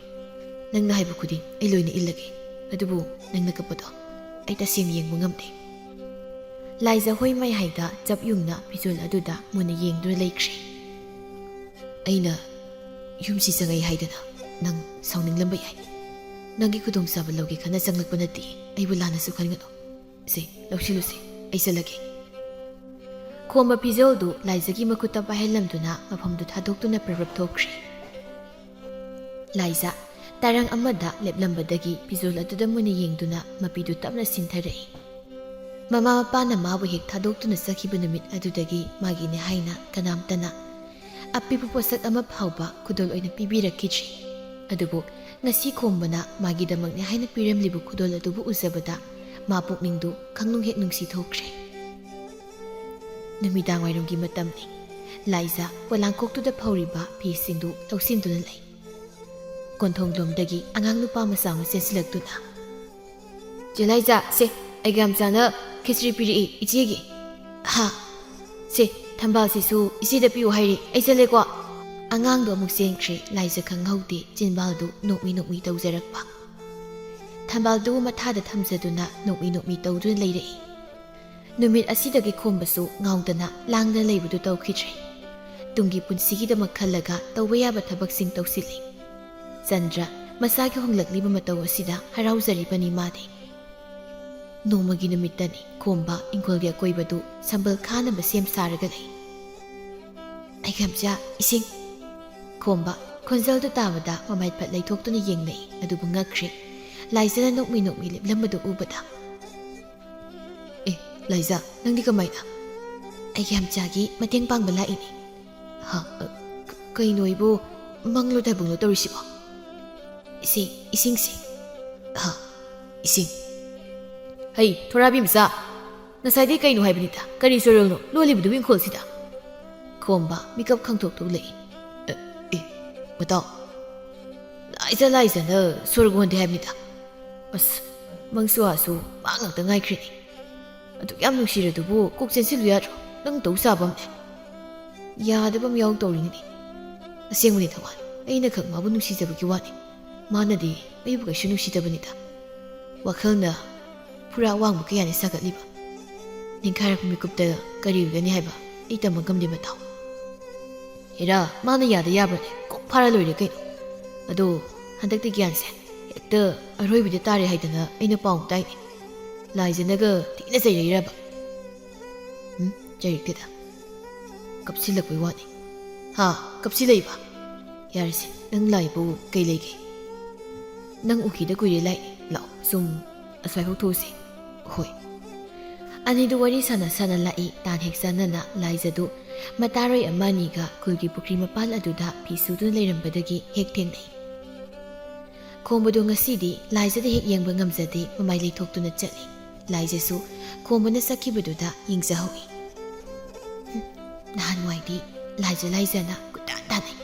ꯅꯪꯅ ꯍꯥꯏꯕ ꯈꯨꯗꯤꯡ ꯑꯩ ꯂꯣꯏꯅ ꯏꯜꯂꯒꯦ ꯑꯗꯨꯕꯨ ꯅꯪꯅ ꯀꯞꯄꯗꯣ ꯑꯩ ꯇꯁꯦꯡꯅ ꯌꯦꯡꯕ ꯉꯝꯗꯦ ꯂꯥꯏꯖ ꯍꯣꯏ ꯃꯌꯥꯏꯗ ꯆꯞ ꯌꯨꯡꯅ ꯐꯤꯖꯣꯜ ꯑꯗꯨꯗ ꯃꯨꯟꯅ ꯌꯦꯡꯗꯨꯅ ꯂꯩꯈ꯭ꯔꯦ ꯑꯩꯅ ꯌꯨꯝꯁꯤ ꯆꯪꯉꯛꯏ ꯍꯥꯏꯗꯅ ꯅꯪ ꯁꯥꯎꯅꯤꯡꯂꯝꯕ ꯌꯥꯏ ꯅꯪꯒꯤ ꯈꯨꯗꯣꯡꯆꯥꯕ ꯂꯧꯒꯦ ꯈꯟꯅ ꯆꯪꯂꯛꯄ ꯅꯠꯇꯦ ꯑꯩꯕꯨ ꯂꯥꯟꯅꯁꯨ ꯈꯟꯒꯅꯨ ꯁꯦ ꯂꯧꯁꯤꯜꯂꯨꯁꯦ ꯑꯩ ꯆꯠꯂꯒꯦ ꯈꯣꯝꯕ ꯐꯤꯖꯣꯜꯗꯨ ꯂꯥꯏꯖꯒꯤ ꯃꯈꯨꯠꯇ ꯄꯥꯏꯍꯜꯂꯝꯗꯨꯅ ꯃꯐꯝꯗꯨ ꯊꯥꯗꯣꯛꯇꯨꯅ ꯄ꯭ꯔꯞ ꯊꯣꯛꯈ꯭ꯔꯦ ꯂꯥꯏꯖ ꯇꯔꯪ ꯑꯃꯗ ꯂꯦꯞꯂꯝꯕꯗꯒꯤ ꯐꯤꯖꯣꯜ ꯑꯗꯨꯗ ꯃꯨꯟꯅ ꯌꯦꯡꯗꯨꯅ ꯃꯄꯤꯗꯨ ꯇꯞꯅ ꯁꯤꯟꯊꯔꯛꯏ ꯃꯃꯥ ꯃꯄꯥꯅ ꯃꯥꯕꯨ ꯍꯦꯛ ꯊꯥꯗꯣꯛꯇꯨꯅ ꯆꯠꯈꯤꯕ ꯅꯨꯃꯤꯠ ꯑꯗꯨꯗꯒꯤ ꯃꯥꯒꯤꯅꯦ ꯍꯥꯏꯅ ꯀꯅꯥꯝꯇꯅ ꯑꯄꯤꯕ ꯄꯣꯠꯁꯛ ꯑꯃ ꯐꯥꯎꯕ ꯈꯨꯗꯣꯜ ꯑꯣꯏꯅ ꯄꯤꯕꯤꯔꯛꯈꯤꯗ꯭ꯔꯤ ꯑꯗꯨꯕꯨ ꯉꯁꯤ ꯈꯣꯝꯕꯅ ꯃꯥꯒꯤꯗꯃꯛꯅꯦ ꯍꯥꯏꯅ ꯄꯤꯔꯝꯂꯤꯕ ꯈꯨꯗꯣꯜ ꯑꯗꯨꯕꯨ ꯎꯖꯕꯗ ꯃꯥ ꯄꯨꯛꯅꯤꯡꯗꯨ ꯈꯪꯅꯨꯡ ꯍꯦꯛ ꯅꯨꯡꯁꯤꯊꯣꯛꯈ꯭ꯔꯦ ꯅꯨꯃꯤꯗꯥꯡꯋꯥꯏꯔꯝꯒꯤ ꯃꯇꯝꯅꯤ ꯂꯥꯏꯖ ꯄꯣꯂꯥꯡꯈꯣꯛꯇꯨꯗ ꯐꯧꯔꯤꯕ ꯐꯤꯁꯤꯡꯗꯨ ꯂꯧꯁꯤꯟꯗꯨꯅ ꯂꯩ ꯀꯣꯟꯊꯣꯡꯂꯣꯝꯗꯒꯤ ꯑꯉꯥꯡ ꯅꯨꯄꯥ ꯃꯆꯥ ꯑꯃ ꯆꯦꯟꯁꯤꯜꯂꯛꯇꯨꯅ ꯆꯦ ꯂꯥꯏꯖ ꯁꯦ ꯑꯩꯒ ꯌꯥꯝꯆꯥꯅ ꯈꯤꯆ꯭ꯔꯤ ꯄꯤꯔꯛꯏ ꯏꯆꯦꯒꯤ ꯍꯥ ꯁꯦ ꯊꯝꯕꯥꯜꯁꯤꯁꯨ ꯏꯆꯦꯗ ꯄꯤꯌꯨ ꯍꯥꯏꯔꯤ ꯑꯩ ꯆꯠꯂꯦꯀꯣ ꯑꯉꯥꯡꯗꯣ ꯑꯃꯨꯛ ꯆꯦꯟꯈ꯭ꯔꯦ ꯂꯥꯏꯖ ꯈꯪꯍꯧꯗꯦ ꯆꯤꯟꯕꯥꯜꯗꯨ ꯅꯣꯛꯃꯤ ꯇꯧꯖꯔꯛꯄ ꯊꯝꯕꯥꯜꯗꯨ ꯃꯊꯥꯗ ꯊꯝꯖꯗꯨꯅ ꯅꯣꯛꯃꯤ ꯇꯧꯗꯨꯅ ꯂꯩꯔꯛꯏ ꯅꯨꯃꯤꯠ ꯑꯁꯤꯗꯒꯤ ꯈꯣꯝꯕꯁꯨ ꯉꯥꯎꯗꯅ ꯂꯥꯡꯗꯅ ꯂꯩꯕꯗꯨ ꯇꯧꯈꯤꯗ꯭ꯔꯦ ꯇꯨꯡꯒꯤ ꯄꯨꯟꯁꯤꯒꯤꯗꯃꯛ ꯈꯜꯂꯒ ꯇꯧꯕ ꯌꯥꯕ ꯊꯕꯛꯁꯤꯡ ꯇꯧꯁꯤꯜꯂꯤ ꯆꯟꯗ꯭ꯔ ꯃꯁꯥꯒꯤ ꯍꯣꯡꯂꯛꯂꯤꯕ ꯃꯇꯧ ꯑꯁꯤꯗ ꯍꯔꯥꯎꯖꯔꯤꯕꯅꯤ ꯃꯥꯗꯤ ꯅꯣꯡꯃꯒꯤ ꯅꯨꯃꯤꯠꯇꯅꯤ ꯈꯣꯝꯕ ꯏꯪꯈꯣꯜꯒꯤ ꯑꯀꯣꯏꯕꯗꯨ ꯁꯝꯕꯜ ꯈꯥꯅꯕ ꯁꯦꯝ ꯁꯥꯔꯒ ꯂꯩ ꯑꯩꯒꯝꯆꯥ ꯏꯁꯤꯡ ꯈꯣꯝꯕ ꯈꯣꯟꯖꯦꯜꯗꯨ ꯇꯥꯕꯗ ꯃꯃꯥꯏ ꯐꯠ ꯂꯩꯊꯣꯛꯇꯨꯅ ꯌꯦꯡꯂꯛꯏ ꯑꯗꯨꯕꯨ ꯉꯛꯈ꯭ꯔꯦ ꯂꯥꯏꯖꯅ ꯅꯣꯛꯃꯤ ꯂꯦꯞꯂꯝꯕꯗꯨ ꯎꯕꯗ ꯂꯥꯏꯖ ꯅꯪꯗꯤ ꯀꯃꯥꯏꯅ ꯑꯩꯒꯤ ꯌꯥꯝꯆꯥꯒꯤ ꯃꯇꯦꯡ ꯄꯥꯡꯕ ꯂꯥꯛꯏꯅꯤ ꯍꯥ ꯀꯩꯅꯣ ꯑꯩꯕꯨ ꯃꯪꯂꯣ ꯇꯥꯏꯕꯪꯂꯣ ꯇꯧꯔꯤꯁꯤꯕꯣ ꯏꯁꯤꯡꯁꯤ ꯍꯥ ꯏꯁꯤꯡ ꯍꯩ ꯊꯣꯔꯥꯕꯤ ꯃꯆꯥ ꯉꯁꯥꯏꯗꯤ ꯀꯩꯅꯣ ꯍꯥꯏꯕꯅꯤꯗ ꯀꯔꯤ ꯁꯣꯔꯜꯅꯣ ꯂꯣꯜꯂꯤꯕꯗꯨꯕꯨ ꯏꯪꯈꯣꯜꯁꯤꯗ ꯈꯣꯝꯕ ꯃꯤꯀꯞ ꯈꯪꯊꯣꯛꯂꯛꯏ ꯃꯇꯥꯎ ꯂꯥꯏꯖꯅ ꯁꯣꯔ ꯍꯣꯟꯗꯦ ꯍꯥꯏꯕꯅꯤꯗ ꯑꯁ ꯃꯪꯁꯨꯋꯥꯁꯨ ꯃꯥ ꯉꯥꯛꯇ ꯉꯥꯏꯈ꯭ꯔꯤꯅꯤ ꯑꯗꯨꯛ ꯌꯥꯝ ꯅꯨꯡꯁꯤꯔꯗꯨꯕꯨ ꯀꯣꯛ ꯆꯦꯟꯁꯤꯜꯂꯨ ꯌꯥꯗ꯭ꯔꯣ ꯅꯪ ꯇꯧ ꯆꯥꯕ ꯑꯃꯅꯦ ꯌꯥꯗꯕ ꯑꯃ ꯌꯥꯎ ꯇꯧꯔꯤꯅꯤ ꯑꯁꯦꯡꯕꯅꯤ ꯊꯋꯥꯟ ꯑꯩꯅ ꯈꯛ ꯃꯥꯕꯨ ꯅꯨꯡꯁꯤꯖꯕꯒꯤ ꯋꯥꯅꯤ ꯃꯥꯅꯗꯤ ꯑꯩꯕꯨ ꯀꯩꯁꯨ ꯅꯨꯡꯁꯤꯗꯕꯅꯤꯗ ꯋꯥꯈꯜꯅ ꯐꯨꯔꯥ ꯋꯥꯡꯕ ꯀꯌꯥꯅꯤ ꯁꯥꯒꯠꯂꯤꯕ ꯅꯤꯡꯈꯥꯏꯔꯛꯄ ꯃꯤꯀꯨꯞꯇ ꯀꯔꯤ ꯑꯣꯏꯒꯅꯤ ꯍꯥꯏꯕ ꯑꯩ ꯇꯝꯕ ꯉꯝꯗꯦ ꯃꯇꯥꯎ ꯍꯦꯔꯥ ꯃꯥꯅ ꯌꯥꯕ꯭ꯔꯅꯦ ꯀꯣꯛ ꯐꯥꯔ ꯂꯣꯏꯔꯦ ꯀꯩꯅꯣ ꯑꯗꯣ ꯍꯟꯗꯛꯇꯤ ꯒ꯭ꯌꯥꯟꯁꯦ ꯍꯦꯛꯇ ꯑꯔꯣꯏꯕꯗ ꯇꯥꯔꯦ ꯍꯥꯏꯗꯅ ꯑꯩꯅ ꯄꯥꯎ ꯇꯥꯏꯅꯤ ꯂꯥꯏꯖꯅꯒ ꯊꯤꯅ ꯆꯩꯔꯛꯏꯔꯕ ꯆꯩꯔꯛꯇꯦꯗ ꯀꯞꯁꯤꯜꯂꯛꯄꯩ ꯋꯥꯅꯤ ꯍꯥ ꯀꯞꯁꯤꯜꯂꯛꯏꯕ ꯌꯥꯔꯤꯁꯦ ꯅꯪ ꯂꯥꯏꯕꯨ ꯀꯩ ꯂꯩꯒꯦ ꯅꯪ ꯎꯈꯤꯗ ꯀꯨꯏꯔꯦ ꯂꯥꯛꯏ ꯂꯥꯛꯑꯣ ꯁꯨꯝ ꯑꯁ꯭ꯋꯥꯏꯐꯥꯎ ꯊꯣꯛꯎꯁꯤ ꯍꯣꯏ ꯑꯅꯤꯗꯨ ꯋꯥꯔꯤ ꯁꯥꯟꯅ ꯂꯥꯛꯏ ꯇꯥꯟ ꯍꯦꯛ ꯆꯥꯟꯅꯅ ꯂꯥꯏꯖꯗꯨ ꯃꯇꯥꯔꯣꯏ ꯑꯃ ꯑꯅꯤꯒ ꯈꯨꯜꯒꯤ ꯄꯨꯈ꯭ꯔꯤ ꯃꯄꯥꯜ ꯑꯗꯨꯗ ꯐꯤ ꯁꯨꯗꯨꯅ ꯂꯩꯔꯝꯕꯗꯒꯤ ꯍꯦꯛ ꯊꯦꯡꯅꯩ ꯈꯣꯝꯕꯗꯨ ꯉꯁꯤꯗꯤ ꯂꯥꯏꯖꯗ ꯍꯦꯛ ꯌꯦꯡꯕ ꯉꯝꯖꯗꯦ ꯃꯃꯥꯏ ꯂꯩꯊꯣꯛꯇꯨꯅ ꯆꯠꯂꯤ ꯂꯥꯏꯖꯁꯨ ꯈꯣꯝꯕꯅ ꯆꯠꯈꯤꯕꯗꯨꯗ ꯌꯦꯡꯖꯍꯧꯏ ꯅꯍꯥꯟꯋꯥꯏꯗꯤ ꯂꯥꯏꯖꯅ ꯀꯨꯇꯥꯟ ꯇꯥꯟꯅꯩ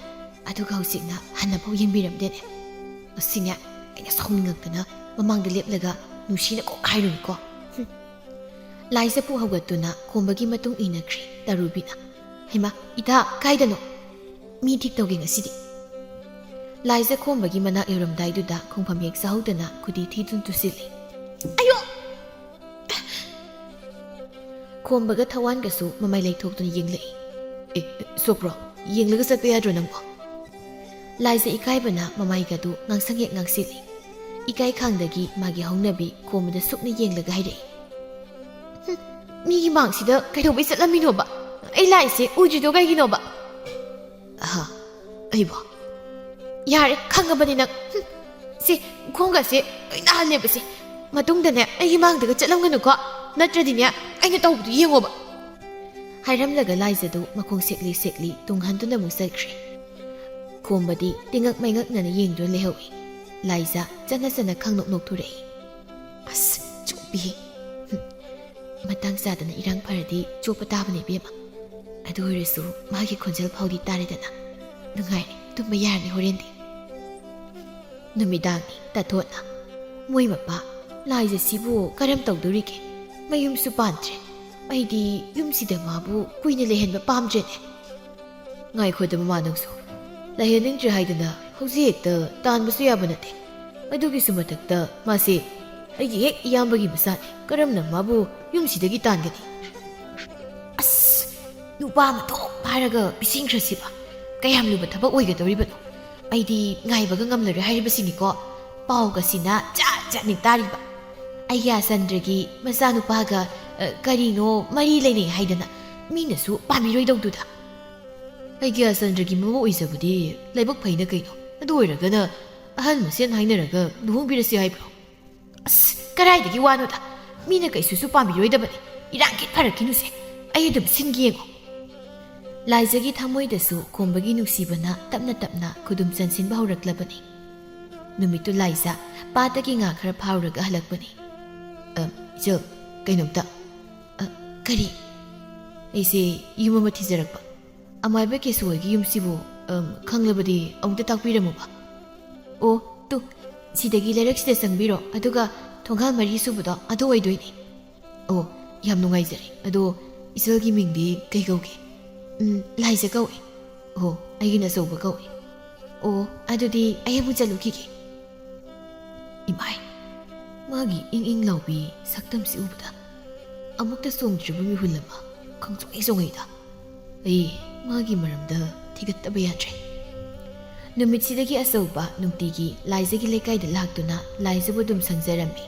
ꯑꯗꯨꯒ ꯍꯧꯖꯤꯛꯅ ꯍꯟꯅꯐꯥꯎ ꯌꯦꯡꯕꯤꯔꯝꯗꯦꯅꯦ ꯑꯁꯤꯅꯦ ꯑꯩꯅ ꯁꯥꯎꯅꯤꯡꯉꯛꯇꯅ ꯃꯃꯥꯡꯗ ꯂꯦꯞꯂꯒ ꯅꯨꯡꯁꯤꯅ ꯀꯣꯛ ꯍꯥꯏꯔꯨꯅꯤꯀꯣ ꯂꯥꯏꯖ ꯄꯨꯛ ꯍꯧꯒꯠꯇꯨꯅ ꯈꯣꯝꯕꯒꯤ ꯃꯇꯨꯡ ꯏꯟꯅꯈ꯭ꯔꯤ ꯇꯔꯨꯕꯤꯅ ꯍꯩꯃꯥ ꯏꯇꯥ ꯀꯥꯏꯗꯅꯣ ꯃꯤ ꯊꯤꯛ ꯇꯧꯒꯦ ꯉꯁꯤꯗꯤ ꯂꯥꯏꯖ ꯈꯣꯝꯕꯒꯤ ꯃꯅꯥꯛ ꯌꯧꯔꯝꯗꯥꯏꯗꯨꯗ ꯈꯣꯡꯐꯝ ꯍꯦꯛ ꯆꯥꯍꯧꯗꯅ ꯈꯨꯗꯤ ꯊꯤꯗꯨꯅ ꯇꯨꯁꯤꯜꯂꯤ ꯑꯌꯣ ꯈꯣꯝꯕꯒ ꯊꯋꯥꯟꯒꯁꯨ ꯃꯃꯥꯏ ꯂꯩꯊꯣꯛꯇꯨꯅ ꯌꯦꯡꯂꯛꯏ꯫ ꯁꯣꯛꯄ꯭ꯔꯣ? ꯌꯦꯡꯂꯒ ꯆꯠꯄ ꯌꯥꯗ꯭ꯔꯣ ꯅꯪꯕꯣ? ꯂꯥꯏꯖ ꯏꯀꯥꯏꯕꯅ ꯃꯃꯥꯏꯒꯗꯨ ꯉꯥꯡꯁꯪ ꯍꯦꯛ ꯉꯥꯡꯁꯤꯜꯂꯤ꯫ ꯏꯀꯥꯏ ꯈꯥꯡꯗꯒꯤ ꯃꯥꯒꯤ ꯍꯧꯅꯕꯤ ꯈꯣꯝꯕꯗ ꯁꯨꯞꯅ ꯌꯦꯡꯂꯒ ꯍꯥꯏꯔꯛꯏ꯫ ꯃꯤꯒꯤ ꯃꯥꯡꯁꯤꯗ ꯀꯩꯗꯧꯕꯩ ꯆꯠꯂꯝꯃꯤꯅꯣꯕ? ꯑꯩ ꯂꯥꯛꯏꯁꯦ ꯎꯗ꯭ꯔꯤꯗꯣ ꯀꯩꯒꯤꯅꯣꯕ? ꯑꯩꯕꯣ? ꯌꯥꯔꯦ ꯈꯪꯉꯕꯅꯤ ꯅꯪ꯫ ꯁꯤ ꯈꯣꯡꯒꯁꯦ ꯂꯣꯏ ꯅꯥꯍꯜꯂꯦꯕꯁꯦ. ꯃꯇꯨꯡꯗꯅꯦ ꯑꯩꯒꯤ ꯃꯥꯡꯗꯒ ꯆꯠꯂꯝꯒꯅꯨꯀꯣ. ꯅꯠꯇ꯭ꯔꯗꯤꯅꯦ ꯑꯩꯅ ꯇꯧꯕꯗꯨ ꯌꯦꯡꯉꯣꯕ꯫ ꯍꯥꯏꯔꯝꯂꯒ ꯂꯥꯏꯖꯗꯨ ꯃꯈꯣꯡ ꯁꯦꯛꯂꯤ ꯁꯦꯛꯂꯤ ꯇꯨꯡꯍꯟꯗꯨꯅ ꯑꯃꯨꯛ ꯆꯠꯈ꯭ꯔꯦ꯫ ꯈꯣꯝꯕꯗꯤ ꯇꯤꯡꯉꯛ ꯃꯩꯉꯛꯅꯅ ꯌꯦꯡꯗꯨꯅ ꯂꯩꯍꯧꯏ꯫ ꯂꯥꯏꯖ ꯆꯠꯅ ꯆꯠꯅ ꯈꯪꯅꯣꯛ ꯅꯣꯛꯊꯣꯔꯛꯏ꯫ ꯑꯁ ꯆꯣꯞꯄꯤ. ꯃꯇꯥꯡ ꯆꯥꯗꯅ ꯏꯔꯥꯡ ꯐꯔꯗꯤ ꯆꯣꯞꯄ ꯇꯥꯕꯅꯦ ꯏꯕꯦꯝꯃ. ꯑꯗꯨ ꯑꯣꯏꯔꯁꯨ ꯃꯥꯒꯤ ꯈꯣꯟꯖꯦꯜ ꯐꯥꯎꯗꯤ ꯇꯥꯔꯦꯗꯅ. ꯅꯨꯡꯉꯥꯏꯔꯦ ꯇꯨꯝꯕ ꯌꯥꯔꯅꯤ ꯍꯣꯔꯦꯟꯗꯤ꯫ ꯅꯨꯃꯤꯗꯥꯡꯅꯤ ꯇꯥꯊꯣꯠꯅ꯫ ꯃꯣꯏ ꯃꯄꯥ ꯂꯥꯏꯖ ꯁꯤꯕꯨ ꯀꯔꯝ ꯇꯧꯗꯣꯔꯤꯒꯦ? ꯃꯌꯨꯝꯁꯨ ꯄꯥꯟꯗ꯭ꯔꯦ. ꯑꯩꯗꯤ ꯌꯨꯝꯁꯤꯗ ꯃꯥꯕꯨ ꯀꯨꯏꯅ ꯂꯩꯍꯟꯕ ꯄꯥꯝꯗ꯭ꯔꯦꯅꯦ꯫ ꯉꯥꯏꯈꯣꯗ ꯃꯃꯥ ꯅꯪꯁꯨ. ꯂꯩꯍꯟꯅꯤꯡꯗ꯭ꯔꯦ ꯍꯥꯏꯗꯅ ꯍꯧꯖꯤꯛ ꯍꯦꯛꯇ ꯇꯥꯟꯕꯁꯨ ꯌꯥꯕ ꯅꯠꯇꯦ꯫ ꯑꯗꯨꯒꯤꯁꯨ ꯃꯊꯛꯇ ꯃꯥꯁꯦ ꯑꯩꯒꯤ ꯍꯦꯛ ꯏꯌꯥꯝꯕꯒꯤ ꯃꯆꯥꯅꯤ. ꯀꯔꯝꯅ ꯃꯥꯕꯨ ꯌꯨꯝꯁꯤꯗꯒꯤ ꯇꯥꯟꯒꯅꯤ? ꯑꯁ ꯅꯨꯄꯥ ꯃꯊꯣꯛ ꯍꯥꯏꯔꯒ ꯄꯤꯁꯤꯟꯈ꯭ꯔꯁꯤꯕ. ꯀꯌꯥꯝ ꯂꯨꯕ ꯊꯕꯛ ꯑꯣꯏꯒꯗꯧꯔꯤꯕꯅꯣ? ꯑꯩꯗꯤ ꯉꯥꯏꯕꯒ ꯉꯝꯂꯔꯣꯏ ꯍꯥꯏꯔꯤꯕꯁꯤꯅꯤꯀꯣ. ꯄꯥꯎꯒꯁꯤꯅ ꯖꯥꯠ ꯖꯥꯠꯅꯤ ꯇꯥꯔꯤꯕ. ꯑꯩꯒꯤ ꯑꯆꯟꯗ꯭ꯔꯒꯤ ꯃꯆꯥꯅꯨꯄꯥꯒ ꯀꯔꯤꯅꯣ ꯃꯔꯤ ꯂꯩꯅꯩ ꯍꯥꯏꯗꯅ ꯃꯤꯅꯁꯨ ꯄꯥꯝꯕꯤꯔꯣꯏꯗꯧꯗꯨꯗ. ꯑꯩꯒꯤ ꯑꯆꯟꯗ꯭ꯔꯒꯤ ꯃꯃꯧ ꯑꯣꯏꯖꯕꯗꯤ ꯂꯥꯏꯕꯛ ꯐꯩꯅ ꯀꯩꯅꯣ. ꯑꯗꯨ ꯑꯣꯏꯔꯒꯅ ꯑꯍꯜ ꯃꯁꯦꯟ ꯍꯥꯏꯅꯔꯒ ꯂꯨꯍꯣꯡꯕꯤꯔꯁꯤ ꯍꯥꯏꯕ꯭ꯔꯣ? ꯑꯁ ꯀꯔꯥꯏꯗꯒꯤ ꯋꯥꯅꯣꯗ. ꯃꯤꯅ ꯀꯩꯁꯨꯁꯨ ꯄꯥꯝꯕꯤꯔꯣꯏꯗꯕꯅꯤ. ꯏꯔꯥꯡ ꯐꯔꯛꯈꯤꯅꯨꯁꯦ. ꯑꯩ ꯑꯗꯨꯝ ꯁꯤꯟꯒꯦ ꯌꯦꯡꯉꯣ꯫ ꯂꯥꯏꯖꯒꯤ ꯊꯃꯣꯏꯗꯁꯨ ꯈꯣꯝꯕꯒꯤ ꯅꯨꯡꯁꯤꯕꯅ ꯇꯞꯅ ꯇꯞꯅ ꯈꯨꯗꯨꯝ ꯆꯟꯁꯤꯟꯕ ꯍꯧꯔꯛꯂꯕꯅꯤ꯫ ꯅꯨꯃꯤꯠꯇꯨ ꯂꯥꯏꯖ ꯄꯥꯠꯇꯒꯤ ꯉꯥ ꯈꯔ ꯐꯥꯎꯔꯒ ꯍꯜꯂꯛꯄꯅꯤ꯫ ꯏꯆꯜ ꯀꯩꯅꯣꯝꯇ. ꯀꯔꯤ? ꯑꯩꯁꯦ ꯌꯨꯝ ꯑꯃ ꯊꯤꯖꯔꯛꯄ. ꯑꯃꯥꯏꯕ ꯀꯦꯁꯨ ꯍꯣꯏꯒꯤ ꯌꯨꯝꯁꯤꯕꯨ ꯈꯪꯂꯕꯗꯤ ꯑꯃꯨꯛꯇ ꯇꯥꯛꯄꯤꯔꯝꯃꯨꯕ꯫ ꯑꯣ ꯇꯨ ꯁꯤꯗꯒꯤ ꯂꯩꯔꯛꯁꯤꯗ ꯆꯪꯕꯤꯔꯣ. ꯑꯗꯨꯒ ꯊꯣꯡꯒꯥꯜ 4 ꯁꯨꯕꯗꯣ ꯑꯗꯨ ꯑꯣꯏꯗꯣꯏꯅꯤ꯫ ꯑꯣ ꯌꯥꯝ ꯅꯨꯡꯉꯥꯏꯖꯔꯦ. ꯑꯗꯣ ꯏꯆꯜꯒꯤ ꯃꯤꯡꯗꯤ ꯀꯩ ꯀꯧꯒꯦ? ꯂꯥꯏꯖ ꯀꯧꯏ꯫ ꯑꯣ ꯑꯩꯒꯤꯅ ꯑꯆꯧꯕ ꯀꯧꯏ꯫ ꯑꯣ ꯑꯗꯨꯗꯤ ꯑꯩ ꯑꯃꯨꯛ ꯆꯠꯂꯨꯈꯤꯒꯦ꯫ ꯏꯃꯥꯏ ꯃꯥꯒꯤ ꯏꯪ ꯏꯪ ꯂꯥꯎꯕꯤ ꯁꯛꯇꯝꯁꯤ ꯎꯕꯗ ꯑꯃꯨꯛꯇ ꯆꯣꯡꯗ꯭ꯔꯤꯕ ꯃꯤꯍꯨꯜ ꯑꯃ ꯈꯪꯆꯣꯡ ꯆꯣꯡꯉꯩꯗ꯫ ꯑꯩ ꯃꯥꯒꯤ ꯃꯔꯝꯗ ꯊꯤꯒꯠꯇꯕ ꯌꯥꯗ꯭ꯔꯦ꯫ ꯅꯨꯃꯤꯠꯁꯤꯗꯒꯤ ꯑꯆꯧꯕ ꯅꯨꯡꯇꯤꯒꯤ ꯂꯥꯏꯖꯒꯤ ꯂꯩꯀꯥꯏꯗ ꯂꯥꯛꯇꯨꯅ ꯂꯥꯏꯖꯕꯨ ꯑꯗꯨꯝ ꯁꯪꯖꯔꯝꯃꯤ꯫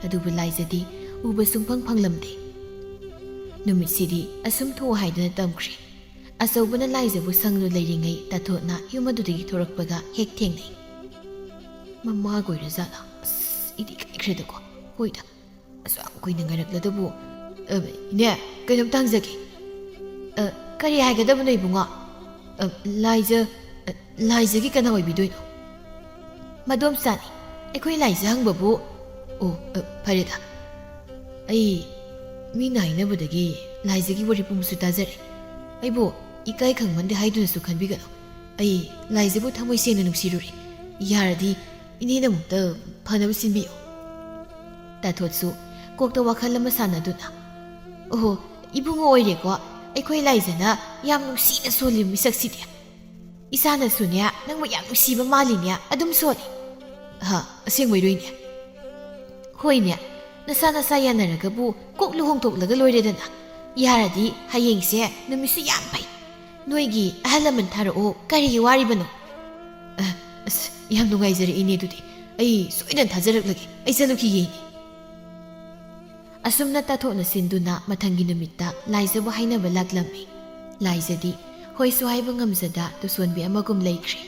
ꯑꯗꯨꯕꯨ ꯂꯥꯏꯖꯗꯤ ꯎꯕ ꯁꯨꯡꯐꯪ ꯐꯪꯂꯝꯗꯦ꯫ ꯅꯨꯃꯤꯠꯁꯤꯗꯤ ꯑꯁꯨꯝ ꯊꯣꯛꯑꯣ ꯍꯥꯏꯗꯨꯅ ꯇꯝꯈ꯭ꯔꯦ꯫ ꯑꯆꯧꯕꯅ ꯂꯥꯏꯖꯕꯨ ꯁꯪꯂꯨ ꯂꯩꯔꯤꯉꯩ ꯇꯥꯊꯣꯠꯅ ꯌꯨꯝ ꯑꯗꯨꯗꯒꯤ ꯊꯣꯔꯛꯄꯒ ꯍꯦꯛ ꯊꯦꯡꯅꯩ꯫ ꯃꯃꯥꯒ ꯑꯣꯏꯔꯖꯥꯠꯂ? ꯑꯁ ꯏꯗꯤ ꯀꯥꯏꯈ꯭ꯔꯦꯗꯀꯣ꯫ ꯍꯣꯏꯗ ꯑꯁꯨꯛ ꯌꯥꯝ ꯀꯨꯏꯅ ꯉꯥꯏꯔꯛꯂꯗꯕꯨ. ꯏꯅꯦ ꯀꯩꯅꯣꯝꯇ ꯍꯪꯖꯒꯦ꯫ ꯀꯔꯤ ꯍꯥꯏꯒꯗꯕꯅꯣ ꯏꯕꯨꯡꯉꯣ? ꯂꯥꯏꯖꯒꯤ ꯀꯅꯥ ꯑꯣꯏꯕꯤꯗꯣꯏꯅꯣ? ꯃꯗꯣꯝꯆꯥꯅꯤ ꯑꯩꯈꯣꯏ ꯂꯥꯏꯖ ꯍꯪꯕꯕꯨ. ꯑꯣ ꯐꯔꯦꯗ. ꯑꯩ ꯃꯤꯅ ꯍꯥꯏꯅꯕꯗꯒꯤ ꯂꯥꯏꯖꯒꯤ ꯋꯥꯔꯤ ꯄꯨꯡꯁꯨ ꯇꯥꯖꯔꯦ. ꯑꯩꯕꯨ ꯏꯀꯥꯏ ꯈꯪꯃꯟꯗꯦ ꯍꯥꯏꯗꯨꯅꯁꯨ ꯈꯟꯕꯤꯒꯅꯨ. ꯑꯩ ꯂꯥꯏꯖꯕꯨ ꯊꯃꯣꯏ ꯁꯦꯡꯅ ꯅꯨꯡꯁꯤꯔꯨꯔꯦ. ꯌꯥꯔꯗꯤ ꯏꯅꯦꯅ ꯑꯃꯨꯛꯇ ꯐꯅꯕ ꯁꯤꯟꯕꯤꯌꯨ꯫ ꯇꯥꯊꯣꯠꯁꯨ ꯀꯣꯛꯇ ꯋꯥꯈꯜ ꯑꯃ ꯁꯥꯟꯅꯗꯨꯅ. ꯑꯣꯍꯣ ꯏꯕꯨꯡꯉꯣ ꯑꯣꯏꯔꯦꯀꯣ. ꯑꯩꯈꯣꯏ ꯂꯥꯏꯖꯅ ꯌꯥꯝ ꯅꯨꯡꯁꯤꯅ ꯁꯣꯜꯂꯤꯕ ꯃꯤꯁꯛꯁꯤꯗꯤ. ꯏꯁꯥꯅꯁꯨꯅꯦ ꯅꯪꯕꯨ ꯌꯥꯝ ꯅꯨꯡꯁꯤꯕ ꯃꯥꯜꯂꯤꯅꯦ ꯑꯗꯨꯝ ꯁꯣꯜꯂꯤ꯫ ꯑꯁꯦꯡꯕꯩꯔꯣꯏꯅꯦ? ꯍꯣꯏꯅꯦ ꯅꯁꯥ ꯅꯁꯥ ꯌꯥꯅꯔꯒꯕꯨ ꯀꯣꯛ ꯂꯨꯍꯣꯡꯊꯣꯛꯂꯒ ꯂꯣꯏꯔꯦꯗꯅ. ꯌꯥꯔꯗꯤ ꯍꯌꯦꯡꯁꯦ ꯅꯨꯃꯤꯠꯁꯨ ꯌꯥꯝ ꯐꯩ. ꯅꯣꯏꯒꯤ ꯑꯍꯜ ꯂꯃꯟ ꯊꯥꯔꯛꯑꯣ. ꯀꯔꯤꯒꯤ ꯋꯥꯔꯤꯕꯅꯣ? ꯑꯁ ꯌꯥꯝ ꯅꯨꯡꯉꯥꯏꯖꯔꯦ ꯏꯅꯦ. ꯑꯗꯨꯗꯤ ꯑꯩ ꯁꯣꯏꯗꯅ ꯊꯥꯖꯔꯛꯂꯒꯦ. ꯑꯩ ꯆꯠꯂꯨꯈꯤꯒꯦ ꯏꯅꯦ꯫ ꯑꯁꯨꯝꯅ ꯇꯥꯊꯣꯛꯅ ꯁꯤꯟꯗꯨꯅ ꯃꯊꯪꯒꯤ ꯅꯨꯃꯤꯠꯇ ꯂꯥꯏꯖꯕꯨ ꯍꯥꯏꯅꯕ ꯂꯥꯛꯂꯝꯃꯤ꯫ ꯂꯥꯏꯖꯗꯤ ꯍꯣꯏꯁꯨ ꯍꯥꯏꯕ ꯉꯝꯖꯗ ꯇꯨꯁꯣꯟꯕꯤ ꯑꯃꯒꯨꯝ ꯂꯩꯈ꯭ꯔꯦ꯫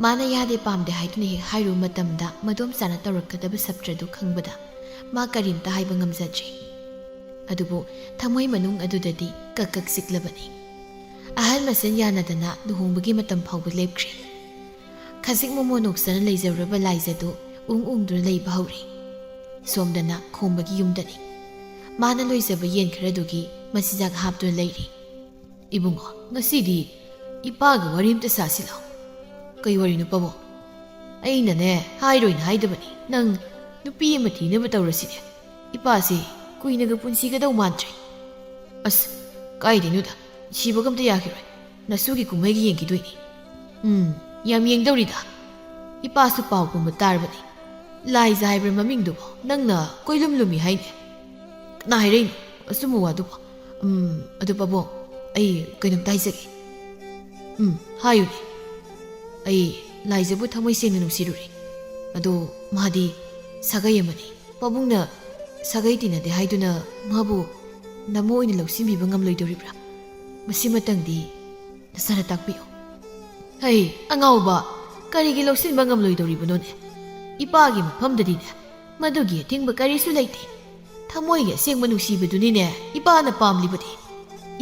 ꯃꯥꯅ ꯌꯥꯗꯦ ꯄꯥꯝꯗꯦ ꯍꯥꯏꯗꯨꯅ ꯍꯦꯛ ꯍꯥꯏꯔꯨꯕ ꯃꯇꯝꯗ ꯃꯗꯣꯝꯆꯥꯅ ꯇꯧꯔꯛꯀꯗꯕ ꯁꯞꯇ꯭ꯔꯗꯨ ꯈꯪꯕꯗ ꯃꯥ ꯀꯔꯤꯝꯇ ꯍꯥꯏꯕ ꯉꯝꯖꯗ꯭ꯔꯦ꯫ ꯑꯗꯨꯕꯨ ꯊꯃꯣꯏ ꯃꯅꯨꯡ ꯑꯗꯨꯗꯗꯤ ꯀꯛ ꯀꯛ ꯆꯤꯛꯂꯕꯅꯤ꯫ ꯑꯍꯜ ꯃꯁꯦꯟ ꯌꯥꯅꯗꯅ ꯂꯨꯍꯣꯡꯕꯒꯤ ꯃꯇꯝ ꯐꯥꯎꯕ ꯂꯦꯞꯈ꯭ꯔꯦ꯫ ꯈꯖꯤꯛ ꯃꯣꯃꯣ ꯅꯣꯛꯆꯅ ꯂꯩꯖꯔꯨꯔꯕ ꯂꯥꯏꯖꯗꯨ ꯎꯡꯗꯨꯅ ꯂꯩꯕ ꯍꯧꯔꯦ꯫ ꯁꯣꯝꯗꯅ ꯈꯣꯝꯕꯒꯤ ꯌꯨꯝꯗꯅꯤ꯫ ꯃꯥꯅ ꯂꯣꯏꯖꯕ ꯌꯦꯟ ꯈꯔꯗꯨꯒꯤ ꯃꯆꯤꯟꯖꯥꯛ ꯍꯥꯞꯇꯨꯅ ꯂꯩꯔꯤ꯫ ꯏꯕꯨꯡꯉꯣ ꯉꯁꯤꯗꯤ ꯏꯄꯥꯒ ꯋꯥꯔꯤ ꯑꯃꯇ ꯁꯥꯁꯤ ꯂꯥꯎ꯫ ꯀꯩ ꯋꯥꯔꯤꯅꯣ ꯄꯥꯕꯨꯡ? ꯑꯩꯅꯅꯦ ꯍꯥꯏꯔꯣꯏꯅ ꯍꯥꯏꯗꯕꯅꯤ. ꯅꯪ ꯅꯨꯄꯤ ꯑꯃ ꯊꯤꯅꯕ ꯇꯧꯔꯁꯤꯅꯦ. ꯏꯄꯥꯁꯤ ꯀꯨꯏꯅꯒ ꯄꯨꯟꯁꯤꯒꯗꯧ ꯃꯥꯟꯗ꯭ꯔꯦ꯫ ꯑꯁ ꯀꯥꯏꯗꯩꯅꯣꯗ ꯁꯤꯕꯒ ꯑꯝꯇ ꯌꯥꯈꯤꯔꯣꯏ. ꯅꯁꯨꯒꯤ ꯀꯨꯝꯍꯩꯒꯤ ꯌꯦꯡꯈꯤꯗꯣꯏꯅꯤ꯫ ꯌꯥꯝ ꯌꯦꯡꯗꯧꯔꯤꯗ. ꯏꯄꯥꯁꯨ ꯄꯥꯎꯒꯨꯝꯕ ꯇꯥꯔꯕꯅꯤ. ꯂꯥꯏꯖ ꯍꯥꯏꯕ꯭ꯔꯥ ꯃꯃꯤꯡꯗꯨꯕꯣ ꯅꯪꯅ ꯀꯣꯏꯂꯨꯝ ꯂꯨꯝꯃꯤ ꯍꯥꯏꯅꯦ꯫ ꯀꯅꯥ ꯍꯥꯏꯔꯛꯏꯅꯣ ꯑꯆꯨꯝꯕ ꯋꯥꯗꯨꯕꯣ? ꯑꯗꯨ ꯄꯥꯕꯨꯡ ꯑꯩ ꯀꯩꯅꯣꯝꯇ ꯍꯥꯏꯖꯒꯦ ꯍꯥꯏꯌꯨꯅꯦ ꯑꯩ ꯂꯥꯏꯖꯕꯨ ꯊꯃꯣꯏ ꯁꯦꯡꯅ ꯅꯨꯡꯁꯤꯔꯨꯔꯦ ꯑꯗꯣ ꯃꯥꯗꯤ ꯁꯥꯒꯩ ꯑꯃꯅꯤ ꯄꯥꯕꯨꯡꯅ ꯁꯥꯒꯩ ꯇꯤꯟꯅꯗꯦ ꯍꯥꯏꯗꯨꯅ ꯃꯥꯕꯨ ꯅꯃꯣ ꯑꯣꯏꯅ ꯂꯧꯁꯤꯟꯕꯤꯕ ꯉꯝꯂꯣꯏꯗꯧꯔꯤꯕ꯭ꯔꯥ ꯃꯁꯤꯃꯇꯪꯗꯤ ꯅꯁꯥꯅ ꯇꯥꯛꯄꯤꯌꯨ ꯍꯩ ꯑꯉꯥꯎꯕ ꯀꯔꯤꯒꯤ ꯂꯧꯁꯤꯟꯕ ꯉꯝꯂꯣꯏꯗꯧꯔꯤꯕꯅꯣꯅꯦ ꯏꯄꯥꯒꯤ ꯃꯐꯝꯗꯗꯤꯅꯦ ꯃꯗꯨꯒꯤ ꯑꯊꯤꯡꯕ ꯀꯔꯤꯁꯨ ꯂꯩꯇꯦ ꯊꯃꯣꯏꯒꯤ ꯑꯁꯦꯡꯕ ꯅꯨꯡꯁꯤꯕꯗꯨꯅꯤꯅꯦ ꯏꯄꯥꯅ ꯄꯥꯝꯂꯤꯕꯗꯤ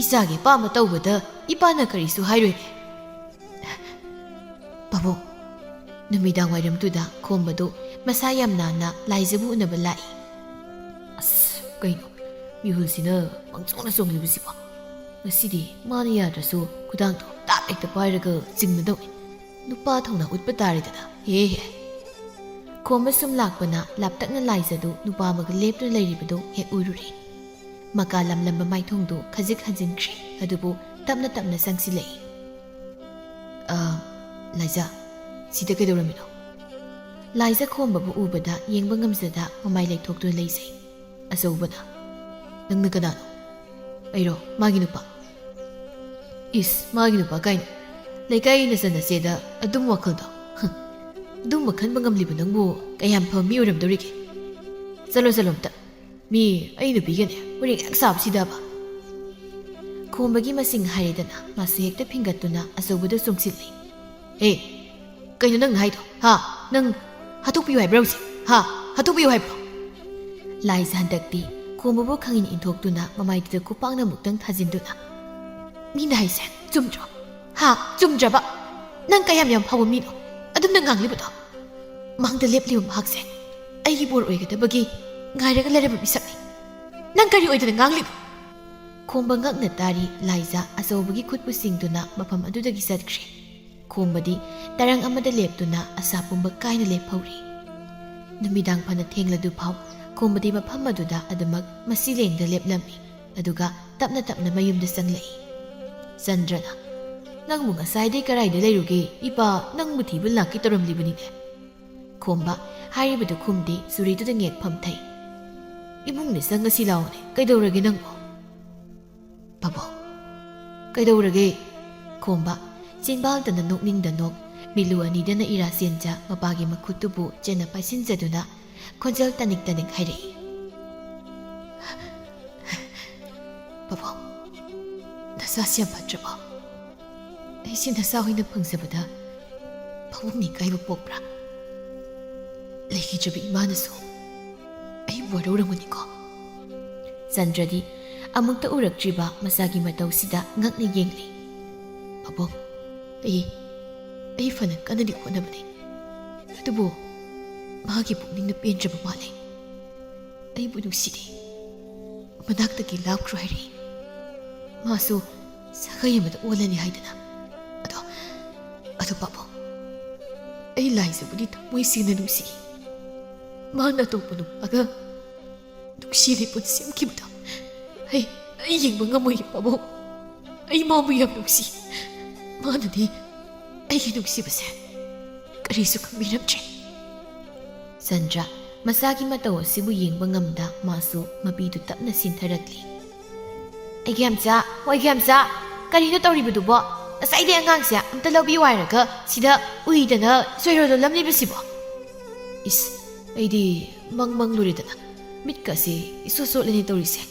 ꯏꯆꯥꯒꯤ ꯑꯄꯥꯝꯕ ꯇꯧꯕꯗ ꯏꯄꯥꯅ ꯀꯔꯤꯁꯨ ꯍꯥꯏꯔꯣꯏꯅꯦ ꯄꯥꯕꯨꯡ ꯅꯨꯃꯤꯗꯥꯡ ꯋꯥꯏꯔꯝꯗꯨꯗ ꯈꯣꯝꯕꯗꯨ ꯃꯁꯥ ꯌꯥꯝ ꯅꯥꯟꯅ ꯂꯥꯏꯖꯕꯨ ꯎꯅꯕ ꯂꯥꯛꯏ ꯑꯁ ꯀꯩꯅꯣ ꯃꯤꯍꯨꯜꯁꯤꯅ ꯄꯪꯆꯣꯡꯅ ꯆꯣꯡꯂꯤꯕꯁꯤꯕꯣ ꯉꯁꯤꯗꯤ ꯃꯥꯅ ꯌꯥꯗ꯭ꯔꯁꯨ ꯈꯨꯗꯥꯡꯗꯣ ꯇꯥꯞ ꯍꯦꯛꯇ ꯄꯥꯏꯔꯒ ꯆꯤꯡꯅꯗꯧꯅꯤ ꯅꯨꯄꯥ ꯊꯧꯅꯥ ꯎꯠꯄ ꯇꯥꯔꯦꯗꯅ ꯍꯦ ꯈꯣꯝꯕ ꯁꯨꯝ ꯂꯥꯛꯄꯅ ꯂꯥꯞꯇꯛꯅ ꯂꯥꯏꯖꯗꯨ ꯅꯨꯄꯥ ꯑꯃꯒ ꯂꯦꯞꯇꯨꯅ ꯂꯩꯔꯤꯕꯗꯨ ꯍꯦꯛ ꯎꯔꯨꯔꯦ ꯃꯀꯥ ꯂꯝꯂꯝꯕ ꯃꯥꯏꯊꯣꯡꯗꯨ ꯈꯖꯤꯛ ꯍꯟꯖꯤꯟꯈ꯭ꯔꯦ ꯑꯗꯨꯕꯨ ꯇꯞꯅ ꯇꯞꯅ ꯆꯪꯁꯤꯜꯂꯛꯏ ꯂꯥꯏꯖ ꯁꯤꯗ ꯀꯩꯗꯧꯔꯝꯃꯤꯅꯣ ꯂꯥꯏꯖ ꯈꯣꯝꯕꯕꯨ ꯎꯕꯗ ꯌꯦꯡꯕ ꯉꯝꯖꯗ ꯃꯃꯥꯏ ꯂꯩꯊꯣꯛꯇꯨꯅ ꯂꯩꯖꯩ ꯑꯆꯧꯕꯅ ꯅꯪꯅ ꯀꯅꯥꯅꯣ ꯑꯩꯔꯣ ꯃꯥꯒꯤ ꯅꯨꯄꯥ ꯏꯁ ꯃꯥꯒꯤ ꯅꯨꯄꯥ ꯀꯥꯏꯅ ꯂꯩꯀꯥꯏ ꯅꯆꯟꯅꯆꯦꯗ ꯑꯗꯨꯝ ꯋꯥꯈꯜꯗꯣ ꯑꯗꯨꯝꯕ ꯈꯟꯕ ꯉꯝꯂꯤꯕ ꯅꯪꯕꯨ ꯀꯌꯥꯝ ꯐꯕ ꯃꯤ ꯑꯣꯏꯔꯝꯗꯧꯔꯤꯒꯦ ꯆꯠꯂꯣ ꯑꯝꯇ ꯃꯤ ꯑꯩ ꯅꯨꯄꯤꯒꯅꯦ ꯍꯣꯔꯦꯟ ꯍꯦꯛ ꯁꯥꯕꯁꯤꯗꯕ ꯈꯣꯝꯕꯒꯤ ꯃꯁꯤꯡ ꯍꯥꯏꯔꯦꯗꯅ ꯃꯥꯁꯨ ꯍꯦꯛꯇ ꯐꯤꯡꯒꯠꯇꯨꯅ ꯑꯆꯧꯕꯗ ꯆꯣꯡꯁꯤꯜꯂꯤ ꯀꯩꯅꯣ ꯅꯪꯅ ꯍꯥꯏꯗꯣ ꯅꯪ ꯍꯥꯠꯇꯣꯛꯄꯤꯌꯨ ꯍꯥꯏꯕ꯭ꯔꯥ ꯍꯧꯖꯤꯛ ꯍꯥꯠꯇꯣꯛꯄꯤꯌꯨ ꯍꯥꯏꯕ꯭ꯔꯣ ꯂꯥꯏꯖ ꯍꯟꯗꯛꯇꯤ ꯈꯣꯝꯕꯕꯨ ꯈꯪꯏꯟ ꯏꯟꯊꯣꯛꯇꯨꯅ ꯃꯃꯥꯏꯗꯨꯗ ꯈꯨꯄꯥꯛꯅ ꯑꯃꯨꯛꯇꯪ ꯊꯥꯖꯤꯟꯗꯨꯅ ꯃꯤꯅ ꯍꯥꯏꯁꯦ ꯆꯨꯝꯗ꯭ꯔꯣ ꯆꯨꯝꯗ꯭ꯔꯕ ꯅꯪ ꯀꯌꯥꯝ ꯌꯥꯝ ꯐꯕ ꯃꯤꯅꯣ ꯑꯗꯨꯝꯅ ꯉꯥꯡꯂꯤꯕꯗꯣ ꯃꯥꯡꯗ ꯂꯦꯞꯂꯤꯕ ꯃꯍꯥꯛꯁꯦ ꯑꯩꯒꯤ ꯕꯣꯔ ꯑꯣꯏꯒꯗꯕꯒꯤ ꯉꯥꯏꯔꯒ ꯂꯩꯔꯕ ꯃꯤꯁꯛꯅꯤ ꯅꯪ ꯀꯔꯤ ꯑꯣꯏꯗꯅ ꯉꯥꯡꯂꯤꯕ ꯈꯣꯝꯕ ꯉꯛꯅ ꯇꯥꯔꯤ ꯂꯥꯏꯖ ꯑꯆꯧꯕꯒꯤ ꯈꯨꯠꯄꯨ ꯁꯤꯡꯗꯨꯅ ꯃꯐꯝ ꯑꯗꯨꯗꯒꯤ ꯆꯠꯈ꯭ꯔꯦ ꯈꯣꯝꯕꯗꯤ ꯇꯔꯪ ꯑꯃꯗ ꯂꯦꯞꯇꯨꯅ ꯑꯁꯥ ꯄꯨꯝꯕ ꯀꯥꯏꯅ ꯂꯦꯞꯍꯧꯔꯤ ꯅꯨꯃꯤꯗꯥꯡ ꯐꯅ ꯊꯦꯡꯂꯗꯨ ꯐꯥꯎ ꯈꯣꯝꯕꯗꯤ ꯃꯐꯝ ꯑꯗꯨꯗ ꯑꯗꯨꯃꯛ ꯃꯁꯤ ꯂꯦꯡꯗ ꯂꯦꯞꯂꯝꯃꯤ ꯑꯗꯨꯒ ꯇꯞꯅ ꯇꯞꯅ ꯃꯌꯨꯝꯗ ꯆꯪꯂꯛꯏ ꯆꯟꯗ꯭ꯔꯅ ꯅꯪꯕꯨ ꯉꯁꯥꯏꯗꯩ ꯀꯔꯥꯏꯗ ꯂꯩꯔꯨꯒꯦ ꯏꯄꯥ ꯅꯪꯕꯨ ꯊꯤꯕ ꯂꯥꯛꯀꯦ ꯇꯧꯔꯝꯂꯤꯕꯅꯤꯅꯦ ꯈꯣꯝꯕ ꯍꯥꯏꯔꯤꯕꯗꯨ ꯈꯨꯝꯗꯦ ꯆꯨꯔꯤꯗꯨꯗ ꯉꯦꯛꯐꯝ ꯊꯩ ꯏꯃꯨꯡꯗ ꯆꯪꯉꯁꯤ ꯂꯥꯛꯑꯣꯅꯦ ꯀꯩꯗꯧꯔꯒꯦ ꯅꯪꯕꯨ ꯄꯥꯕꯨꯡ ꯀꯩꯗꯧꯔꯒꯦ ꯈꯣꯝꯕ ꯆꯤꯟꯕꯥꯜꯗꯅ ꯅꯣꯛꯅꯤꯡꯗ ꯅꯣꯛ ꯃꯤꯂꯨ ꯑꯅꯤꯗꯅ ꯏꯔꯥ ꯆꯦꯟꯖ ꯃꯄꯥꯒꯤ ꯃꯈꯨꯠꯇꯨꯕꯨ ꯆꯦꯟꯅ ꯄꯥꯏꯁꯤꯟꯖꯗꯨꯅ ꯈꯣꯟꯖꯦꯜ ꯇꯅꯤꯛ ꯇꯅꯤꯛ ꯍꯥꯏꯔꯛꯏ ꯄꯥꯕꯨꯡ ꯅꯁꯥꯁꯤ ꯌꯥꯝ ꯐꯠꯇ꯭ꯔꯕꯣ ꯑꯩꯁꯤ ꯅꯁꯥ ꯍꯣꯏꯅ ꯐꯪꯖꯕꯗ ꯄꯥꯕꯨꯡꯅ ꯏꯀꯥꯏꯕ ꯄꯣꯛꯄ꯭ꯔꯥ ꯂꯩꯈꯤꯗ꯭ꯔꯕ ꯏꯃꯥꯅꯁꯨ ꯑꯩꯕꯨ ꯋꯥꯔꯧꯔꯝꯒꯅꯤꯀꯣ ꯆꯟꯗ꯭ꯔꯗꯤ ꯑꯃꯨꯛꯇ ꯎꯔꯛꯇ꯭ꯔꯤꯕ ꯃꯆꯥꯒꯤ ꯃꯇꯧꯁꯤꯗ ꯉꯛꯅ ꯌꯦꯡꯂꯤ ꯄꯥꯕꯨꯡ ꯑꯩ ꯐꯅ ꯀꯟꯅꯗꯤ ꯍꯣꯠꯅꯕꯅꯤ ꯑꯗꯨꯕꯨ ꯃꯥꯒꯤ ꯄꯨꯛꯅꯤꯡꯅ ꯄꯦꯟꯗ꯭ꯔꯕ ꯃꯥꯜꯂꯦ ꯑꯩꯕꯨ ꯅꯨꯡꯁꯤꯗꯦ ꯃꯅꯥꯛꯇꯒꯤ ꯂꯥꯞꯈ꯭ꯔꯣ ꯍꯥꯏꯔꯛꯏ ꯃꯥꯁꯨ ꯁꯥꯒꯩ ꯑꯃꯗ ꯑꯣꯜꯂꯅꯤ ꯍꯥꯏꯗꯅ ꯑꯗꯣ ꯄꯥꯕꯨꯡ ꯑꯩ ꯂꯥꯏꯖꯕꯨꯗꯤ ꯊꯃꯣꯏ ꯁꯦꯡꯅ ꯅꯨꯡꯁꯤ ꯃꯥꯅ ꯑꯇꯣꯞꯄ ꯅꯨꯄꯥꯒ ꯅꯨꯡꯁꯤꯔꯦ ꯄꯨꯟꯁꯤꯟꯈꯤꯕꯗꯣ ꯑꯩ ꯌꯦꯡꯕ ꯉꯝꯃꯣꯏ ꯄꯥꯕꯨꯡ ꯑꯩ ꯃꯥꯕꯨ ꯌꯥꯝ ꯅꯨꯡꯁꯤ ꯃꯥꯅꯗꯤ ꯑꯩꯒꯤ ꯅꯨꯡꯁꯤꯕꯁꯦ ꯀꯔꯤꯁꯨ ꯈꯪꯕꯤꯔꯝꯗ꯭ꯔꯦ ꯆꯟꯗ꯭ꯔ ꯃꯆꯥꯒꯤ ꯃꯇꯧ ꯑꯁꯤꯕꯨ ꯌꯦꯡꯕ ꯉꯝꯗ ꯃꯥꯁꯨ ꯃꯄꯤꯗꯨ ꯇꯞꯅ ꯁꯤꯟꯊꯔꯛꯂꯤ ꯑꯩꯒꯤ ꯌꯥꯝꯆꯥ ꯍꯣꯏꯒꯤ ꯌꯥꯝꯆꯥ ꯀꯔꯤꯅꯣ ꯇꯧꯔꯤꯕꯗꯨꯕꯣ ꯉꯁꯥꯏꯗꯩ ꯑꯉꯥꯡꯁꯦ ꯑꯝꯇ ꯂꯧꯕꯤꯌꯨ ꯍꯥꯏꯔꯒ ꯁꯤꯗ ꯎꯏꯗꯅ ꯆꯣꯏꯔꯣꯜꯂꯝꯂꯤꯕꯁꯤꯕꯣ ꯏꯁ ꯑꯩꯗꯤ ꯃꯪꯂꯨꯔꯦꯗꯅ ꯃꯤꯠꯀꯁꯦ ꯏꯁꯣꯠ ꯆꯣꯠꯂꯅꯤ ꯇꯧꯔꯤꯁꯦ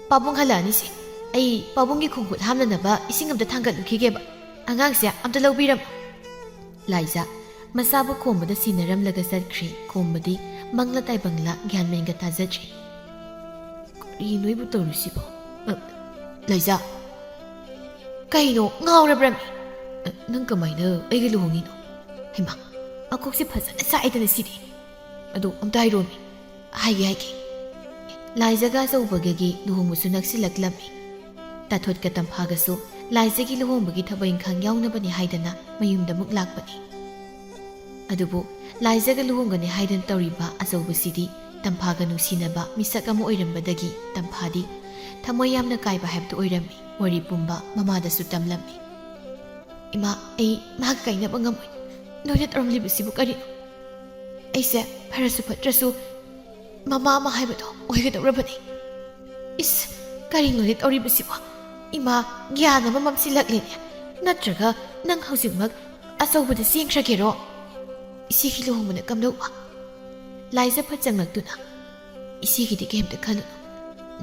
ꯄꯥꯕꯨꯡ ꯍꯜꯂꯛꯑꯅꯤꯁꯦ ꯑꯩ ꯄꯥꯕꯨꯡꯒꯤ ꯈꯣꯡꯈꯨꯠ ꯍꯥꯝꯅꯅꯕ ꯏꯁꯤꯡ ꯑꯝꯇ ꯊꯥꯡꯒꯠꯂꯨꯈꯤꯒꯦꯕ ꯑꯉꯥꯡꯁꯦ ꯑꯝꯇ ꯂꯧꯕꯤꯔꯝꯃꯣ ꯂꯥꯏꯖ ꯃꯆꯥꯕꯨ ꯈꯣꯝꯕꯗ ꯁꯤꯟꯅꯔꯝꯂꯒ ꯆꯠꯈ꯭ꯔꯦ ꯈꯣꯝꯕꯗꯤ ꯃꯪꯂ ꯇꯥꯏꯕꯪꯂ ꯒ꯭ꯌꯥꯟ ꯃꯦꯟꯒ ꯇꯥꯖꯗ꯭ꯔꯤ ꯀꯔꯤꯅꯣ ꯑꯩꯕꯨ ꯇꯧꯔꯤꯁꯤꯕꯣ ꯂꯥꯏꯖ ꯀꯩꯅꯣ ꯉꯥꯎꯔꯕ꯭ꯔꯃꯤ ꯅꯪ ꯀꯃꯥꯏꯅ ꯑꯩꯒ ꯂꯨꯍꯣꯡꯉꯤꯅꯣ ꯍꯩꯃꯥ ꯃꯀꯣꯛꯁꯦ ꯐꯖꯅ ꯆꯥꯛꯑꯦꯗꯅ ꯁꯤꯗꯤ ꯑꯗꯣ ꯑꯝꯇ ꯍꯥꯏꯔꯣꯃꯤ ꯍꯥꯏꯒꯦ ꯂꯥꯏꯖꯒ ꯑꯆꯧꯕꯒꯒꯤ ꯂꯨꯍꯣꯡꯕꯁꯨ ꯅꯛꯁꯤꯜꯂꯛꯂꯝꯃꯤ ꯇꯥꯊꯣꯠꯀ ꯇꯝꯐꯥꯒꯁꯨ ꯂꯥꯏꯖꯒꯤ ꯂꯨꯍꯣꯡꯕꯒꯤ ꯊꯕꯛ ꯏꯪꯈꯥꯡ ꯌꯥꯎꯅꯕꯅꯤ ꯍꯥꯏꯗꯅ ꯃꯌꯨꯝꯗ ꯑꯃꯨꯛ ꯂꯥꯛꯄꯅꯤ ꯑꯗꯨꯕꯨ ꯂꯥꯏꯖꯒ ꯂꯨꯍꯣꯡꯒꯅꯤ ꯍꯥꯏꯗꯅ ꯇꯧꯔꯤꯕ ꯑꯆꯧꯕꯁꯤꯗꯤ ꯇꯝꯐꯥꯒ ꯅꯨꯡꯁꯤꯅꯕ ꯃꯤꯁꯛ ꯑꯃ ꯑꯣꯏꯔꯝꯕꯗꯒꯤ ꯇꯝꯐꯥꯗꯤ ꯊꯃꯣꯏ ꯌꯥꯝꯅ ꯀꯥꯏꯕ ꯍꯥꯏꯕꯗꯨ ꯑꯣꯏꯔꯝꯃꯤ ꯋꯥꯔꯤ ꯄꯨꯝꯕ ꯃꯃꯥꯗꯁꯨ ꯇꯝꯂꯝꯃꯤ ꯏꯃꯥ ꯑꯩ ꯃꯥꯒ ꯀꯥꯏꯅꯕ ꯉꯝꯃꯣꯏ ꯅꯣꯏꯅ ꯇꯧꯔꯝꯂꯤꯕꯁꯤꯕꯨ ꯀꯔꯤꯅꯣ ꯑꯩꯁꯦ ꯐꯔꯁꯨ ꯐꯠꯇ꯭ꯔꯁꯨ ꯃꯃꯥ ꯑꯃ ꯍꯥꯏꯕꯗꯣ ꯑꯣꯏꯒꯗꯧꯔꯕꯅꯤ ꯏꯁ ꯀꯔꯤꯅꯣꯅꯦ ꯇꯧꯔꯤꯕꯁꯤꯕꯣ ꯏꯃꯥ ꯒ꯭ꯌꯥꯟ ꯑꯃ ꯃꯝꯁꯤꯜꯂꯛꯂꯦꯅꯦ ꯅꯠꯇ꯭ꯔꯒ ꯅꯪ ꯍꯧꯖꯤꯛꯃꯛ ꯑꯆꯧꯕꯗ ꯆꯦꯟꯈ꯭ꯔꯒꯦꯔꯣ ꯏꯆꯦꯒꯤ ꯂꯨꯍꯣꯡꯕꯅ ꯀꯝꯗꯧꯕ ꯂꯥꯏꯖ ꯐꯠ ꯆꯪꯂꯛꯇꯨꯅ ꯏꯆꯦꯒꯤꯗꯤ ꯀꯩꯝꯇ ꯈꯜꯂꯨꯅꯨ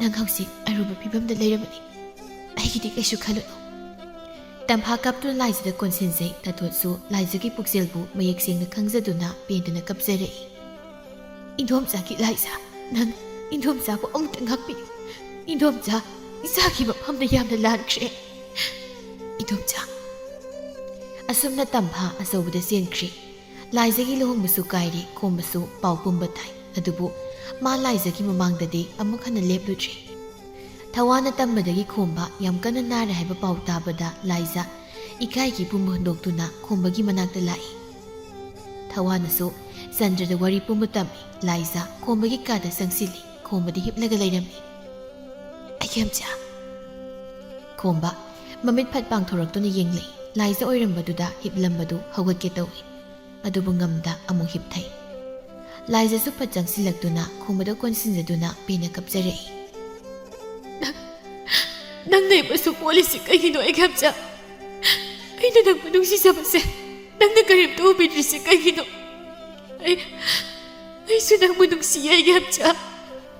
ꯅꯪ ꯍꯧꯖꯤꯛ ꯑꯔꯨꯕ ꯐꯤꯕꯝꯗ ꯂꯩꯔꯕꯅꯤ ꯑꯩꯒꯤꯗꯤ ꯀꯩꯁꯨ ꯈꯜꯂꯨꯅꯨ ꯇꯝꯐꯥ ꯀꯥꯞꯇꯨꯅ ꯂꯥꯏꯖꯗ ꯀꯣꯟꯁꯤꯟꯖꯩ ꯇꯥꯊꯣꯠꯁꯨ ꯂꯥꯏꯖꯒꯤ ꯄꯨꯛꯆꯦꯜꯕꯨ ꯃꯌꯦꯛ ꯁꯦꯡꯅ ꯈꯪꯖꯗꯨꯅ ꯄꯦꯟꯗꯨꯅ ꯀꯞꯆꯔꯛꯏ ꯏꯟꯗꯣꯝꯆꯥꯒꯤ ꯂꯥꯏꯖ ꯅꯪ ꯏꯟꯗꯣꯝꯆꯥꯕꯨ ꯑꯃꯨꯛꯇ ꯉꯥꯛꯄꯤꯌꯨ ꯏꯟꯗꯣꯝꯆꯥ ꯏꯆꯥꯒꯤ ꯃꯐꯝꯗ ꯌꯥꯝꯅ ꯂꯥꯟꯈ꯭ꯔꯦ ꯏꯟꯗꯣꯝꯆꯥ ꯑꯁꯨꯝꯅ ꯇꯝꯐꯥ ꯑꯆꯧꯕꯗ ꯆꯦꯟꯈ꯭ꯔꯤ ꯂꯥꯏꯖꯒꯤ ꯂꯨꯍꯣꯡꯕꯁꯨ ꯀꯥꯏꯔꯤ ꯈꯣꯝꯕꯁꯨ ꯄꯥꯎ ꯄꯨꯝꯕ ꯇꯥꯏ ꯑꯗꯨꯕꯨ ꯃꯥ ꯂꯥꯏꯖꯒꯤ ꯃꯃꯥꯡꯗꯗꯤ ꯑꯃꯨꯛ ꯍꯟꯅ ꯂꯦꯞꯂꯨꯗ꯭ꯔꯤ ꯊꯋꯥꯅ ꯇꯝꯕꯗꯒꯤ ꯈꯣꯝꯕ ꯌꯥꯝ ꯀꯟꯅ ꯅꯥꯔꯦ ꯍꯥꯏꯕ ꯄꯥꯎ ꯇꯥꯕꯗ ꯂꯥꯏꯖ ꯏꯀꯥꯏꯒꯤ ꯄꯨꯝꯕ ꯍꯨꯟꯗꯣꯛꯇꯨꯅ ꯈꯣꯝꯕꯒꯤ ꯃꯅꯥꯛꯇ ꯂꯥꯛꯏ ꯊꯋꯥꯅꯁꯨ ꯆꯟꯗ꯭ꯔꯗ ꯋꯥꯔꯤ ꯄꯨꯝꯕ ꯇꯝꯃꯤ ꯂꯥꯏꯖ ꯈꯣꯝꯕꯒꯤ ꯀꯥꯗ ꯆꯪꯁꯤꯜꯂꯤ ꯈꯣꯝꯕꯗꯤ ꯍꯤꯞꯂꯒ ꯂꯩꯔꯝꯃꯤ ꯑꯩꯒꯦꯝꯆꯥ ꯈꯣꯝꯕ ꯃꯃꯤꯠ ꯐꯠ ꯄꯥꯡꯊꯣꯔꯛꯇꯨꯅ ꯌꯦꯡꯂꯛꯏ ꯂꯥꯏꯖ ꯑꯣꯏꯔꯝꯕꯗꯨꯗ ꯍꯤꯞꯂꯝꯕꯗꯨ ꯍꯧꯒꯠꯀꯦ ꯇꯧꯏ ꯑꯗꯨꯕꯨ ꯉꯝꯗ ꯑꯃꯨꯛ ꯍꯤꯞꯊꯩ ꯂꯥꯏꯖꯁꯨ ꯐꯠ ꯆꯪꯁꯤꯜꯂꯛꯇꯨꯅ ꯈꯣꯝꯕꯗ ꯀꯣꯟꯁꯤꯟꯖꯗꯨꯅ ꯄꯦꯟꯅ ꯀꯞꯆꯔꯛꯏ ꯅꯪꯅ ꯑꯩꯕꯨꯁꯨ ꯄꯣꯜꯂꯤꯁꯤ ꯀꯩꯒꯤꯅꯣ ꯑꯩꯒꯦꯝꯆꯥ ꯑꯩꯅ ꯅꯪꯕꯨ ꯅꯨꯡꯁꯤꯖꯕꯁꯦ ꯅꯪꯅ ꯀꯔꯤꯝꯇ ꯎꯕꯤꯗ꯭ꯔꯤꯁꯤ ꯀꯩꯒꯤꯅꯣ ꯑꯩꯁꯨ ꯅꯪꯕꯨ ꯅꯨꯡꯁꯤꯌꯦ ꯑꯩꯒꯦꯝꯆꯥ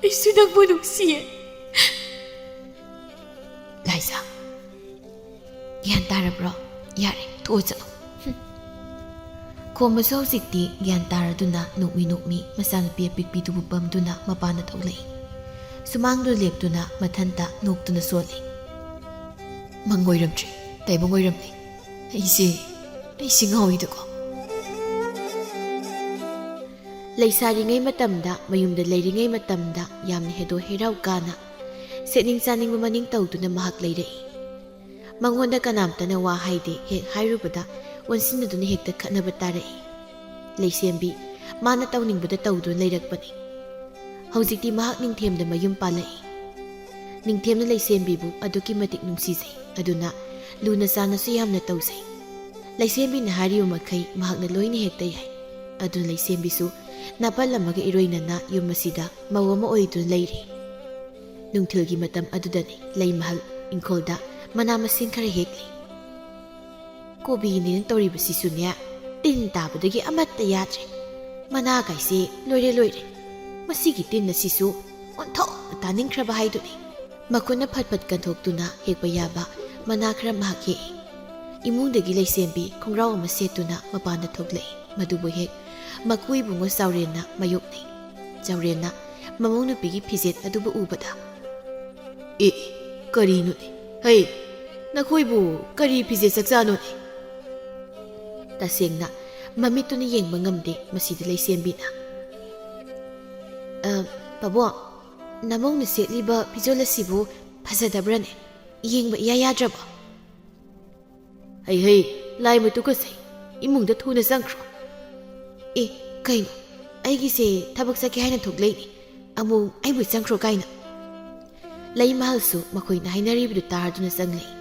ꯑꯩꯁꯨ ꯅꯪꯕꯨ ꯅꯨꯡꯁꯤꯌꯦ ꯂꯥꯏꯖ ꯒ꯭ꯌꯥꯟ ꯇꯥꯔꯕ꯭ꯔꯣ ꯌꯥꯔꯦ ꯊꯣꯛꯑ ꯆꯠꯂꯣ ꯈꯣꯝꯕꯁꯨ ꯍꯧꯖꯤꯛꯇꯤ ꯒ꯭ꯌꯥꯟ ꯇꯥꯔꯗꯨꯅ ꯅꯣꯛꯃꯤ ꯃꯆꯥꯅꯨꯄꯤ ꯑꯄꯤꯛꯄꯤꯗꯨꯕꯨ ꯄꯝꯗꯨꯅ ꯃꯄꯥꯟꯗ ꯊꯣꯛꯂꯛꯏ ꯁꯨꯃꯥꯡꯗꯨ ꯂꯦꯞꯇꯨꯅ ꯃꯊꯟꯇ ꯅꯣꯛꯇꯨꯅ ꯁꯣꯜꯂꯤ ꯃꯪ ꯑꯣꯏꯔꯝꯗ꯭ꯔꯦ ꯇꯥꯏꯕꯪ ꯑꯣꯏꯔꯝꯂꯦ ꯑꯩꯁꯦ ꯉꯥꯎꯏꯗꯀꯣ ꯂꯩꯁꯥꯔꯤꯉꯩ ꯃꯇꯝꯗ ꯃꯌꯨꯝꯗ ꯂꯩꯔꯤꯉꯩ ꯃꯇꯝꯗ ꯌꯥꯝꯅ ꯍꯦꯗꯣ ꯍꯦꯔꯥꯎ ꯀꯥꯅ ꯁꯦꯠꯅꯤꯡ ꯆꯥꯅꯤꯡꯕ ꯃꯅꯤꯡ ꯇꯧꯗꯨꯅ ꯃꯍꯥꯛ ꯂꯩꯔꯛꯏ ꯃꯉꯣꯟꯗ ꯀꯅꯥꯝꯇꯅ ꯋꯥ ꯍꯥꯏꯗꯦ ꯍꯦꯛ ꯍꯥꯏꯔꯨꯕꯗ ꯑꯣꯟꯁꯤꯟꯅꯗꯨꯅ ꯍꯦꯛꯇ ꯈꯠꯅꯕ ꯇꯥꯔꯛꯏ ꯂꯩꯁꯦꯝꯕꯤ ꯃꯥꯅ ꯇꯧꯅꯤꯡꯕꯗ ꯇꯧꯗꯨꯅ ꯂꯩꯔꯛꯄꯅꯤ ꯍꯧꯖꯤꯛꯇꯤ ꯃꯍꯥꯛ ꯅꯤꯡꯊꯦꯝꯗ ꯃꯌꯨꯝ ꯄꯥꯜꯂꯛꯏ ꯅꯤꯡꯊꯦꯝꯅ ꯂꯩꯁꯦꯝꯕꯤꯕꯨ ꯑꯗꯨꯛꯀꯤ ꯃꯇꯤꯛ ꯅꯨꯡꯁꯤꯖꯩ ꯑꯗꯨꯅ ꯂꯨꯅ ꯆꯥꯟꯅꯁꯨ ꯌꯥꯝꯅ ꯇꯧꯖꯩ ꯂꯩꯁꯦꯝꯕꯤꯅ ꯍꯥꯏꯔꯤꯕ ꯃꯈꯩ ꯃꯍꯥꯛꯅ ꯂꯣꯏꯅ ꯍꯦꯛꯇ ꯌꯥꯏ ꯑꯗꯨꯅ ꯂꯩꯁꯦꯝꯕꯤꯁꯨ ꯅꯥꯄꯜ ꯑꯃꯒ ꯏꯔꯣꯏꯅꯅ ꯌꯨꯝ ꯑꯁꯤꯗ ꯃꯧ ꯑꯃ ꯑꯣꯏꯗꯨꯅ ꯂꯩꯔꯤ ꯅꯨꯡꯊꯤꯜꯒꯤ ꯃꯇꯝ ꯑꯗꯨꯗꯅꯤ ꯂꯩ ꯃꯍꯜ ꯏꯪꯈꯣꯜꯗ ꯃꯅꯥ ꯃꯁꯤꯡ ꯈꯔ ꯍꯦꯛꯂꯤ ꯀꯣꯕꯤꯅꯦꯅ ꯇꯧꯔꯤꯕꯁꯤꯁꯨꯅꯦ ꯇꯤꯟ ꯇꯥꯕꯗꯒꯤ ꯑꯃꯠꯇ ꯌꯥꯗ꯭ꯔꯦ ꯃꯅꯥꯒꯥꯏꯁꯦ ꯂꯣꯏꯔꯦ ꯃꯁꯤꯒꯤ ꯇꯤꯟ ꯑꯁꯤꯁꯨ ꯑꯣꯟꯊꯣꯛꯅ ꯇꯥꯅꯤꯡꯈ꯭ꯔꯕ ꯍꯥꯏꯗꯨꯅꯤ ꯃꯈꯨꯠꯅ ꯐꯠ ꯐꯠ ꯀꯟꯊꯣꯛꯇꯨꯅ ꯍꯦꯛꯄ ꯌꯥꯕ ꯃꯅꯥ ꯈꯔ ꯃꯍꯥꯛ ꯍꯦꯛꯏ ꯏꯃꯨꯡꯗꯒꯤ ꯂꯩꯁꯦꯝꯕꯤ ꯈꯣꯡꯒ꯭ꯔꯥꯎ ꯑꯃ ꯁꯦꯠꯇꯨꯅ ꯃꯄꯥꯟꯗ ꯊꯣꯛꯂꯛꯏ ꯃꯗꯨꯕꯨ ꯍꯦꯛ ꯃꯀꯨ ꯏꯕꯨꯡꯉꯣ ꯆꯥꯎꯔꯦꯟꯅ ꯃꯥꯌꯣꯛꯅꯩ ꯆꯥꯎꯔꯦꯟꯅ ꯃꯃꯧ ꯅꯨꯄꯤꯒꯤ ꯐꯤꯖꯦꯠ ꯑꯗꯨꯕꯨ ꯎꯕꯗ ꯀꯔꯤꯅꯣꯅꯦ ꯍꯩ ꯅꯈꯣꯏꯕꯨ ꯀꯔꯤ ꯐꯤꯖꯦꯠ ꯆꯛꯆꯥꯅꯣꯅꯦ ꯇꯁꯦꯡꯅ ꯃꯃꯤꯠꯇꯨꯅ ꯌꯦꯡꯕ ꯉꯝꯗꯦ ꯃꯁꯤꯗ ꯂꯩꯁꯦꯝꯕꯤꯅ ꯄꯥꯕꯣꯛ ꯅꯃꯧꯅ ꯁꯦꯠꯂꯤꯕ ꯐꯤꯖꯣꯜ ꯑꯁꯤꯕꯨ ꯐꯖꯗꯕ꯭ꯔꯅꯦ ꯌꯦꯡꯕ ꯏꯌꯥ ꯌꯥꯗ꯭ꯔꯕꯣ ꯍꯩ ꯂꯥꯏꯃ ꯇꯨꯀꯠꯆꯩ ꯏꯃꯨꯡꯗ ꯊꯨꯅ ꯆꯪꯈ꯭ꯔꯣ ꯀꯩꯅꯣ ꯑꯩꯒꯤꯁꯦ ꯊꯕꯛ ꯆꯠꯀꯦ ꯍꯥꯏꯅ ꯊꯣꯛꯂꯛꯏꯅꯤ ꯑꯃꯨꯛ ꯑꯩꯕꯨ ꯆꯪꯈ꯭ꯔꯣ ꯀꯥꯏꯅ ꯂꯩ ꯃꯍꯜꯁꯨ ꯃꯈꯣꯏꯅ ꯍꯥꯏꯅꯔꯤꯕꯗꯨ ꯇꯥꯔꯗꯨꯅ ꯆꯪꯂꯛꯏ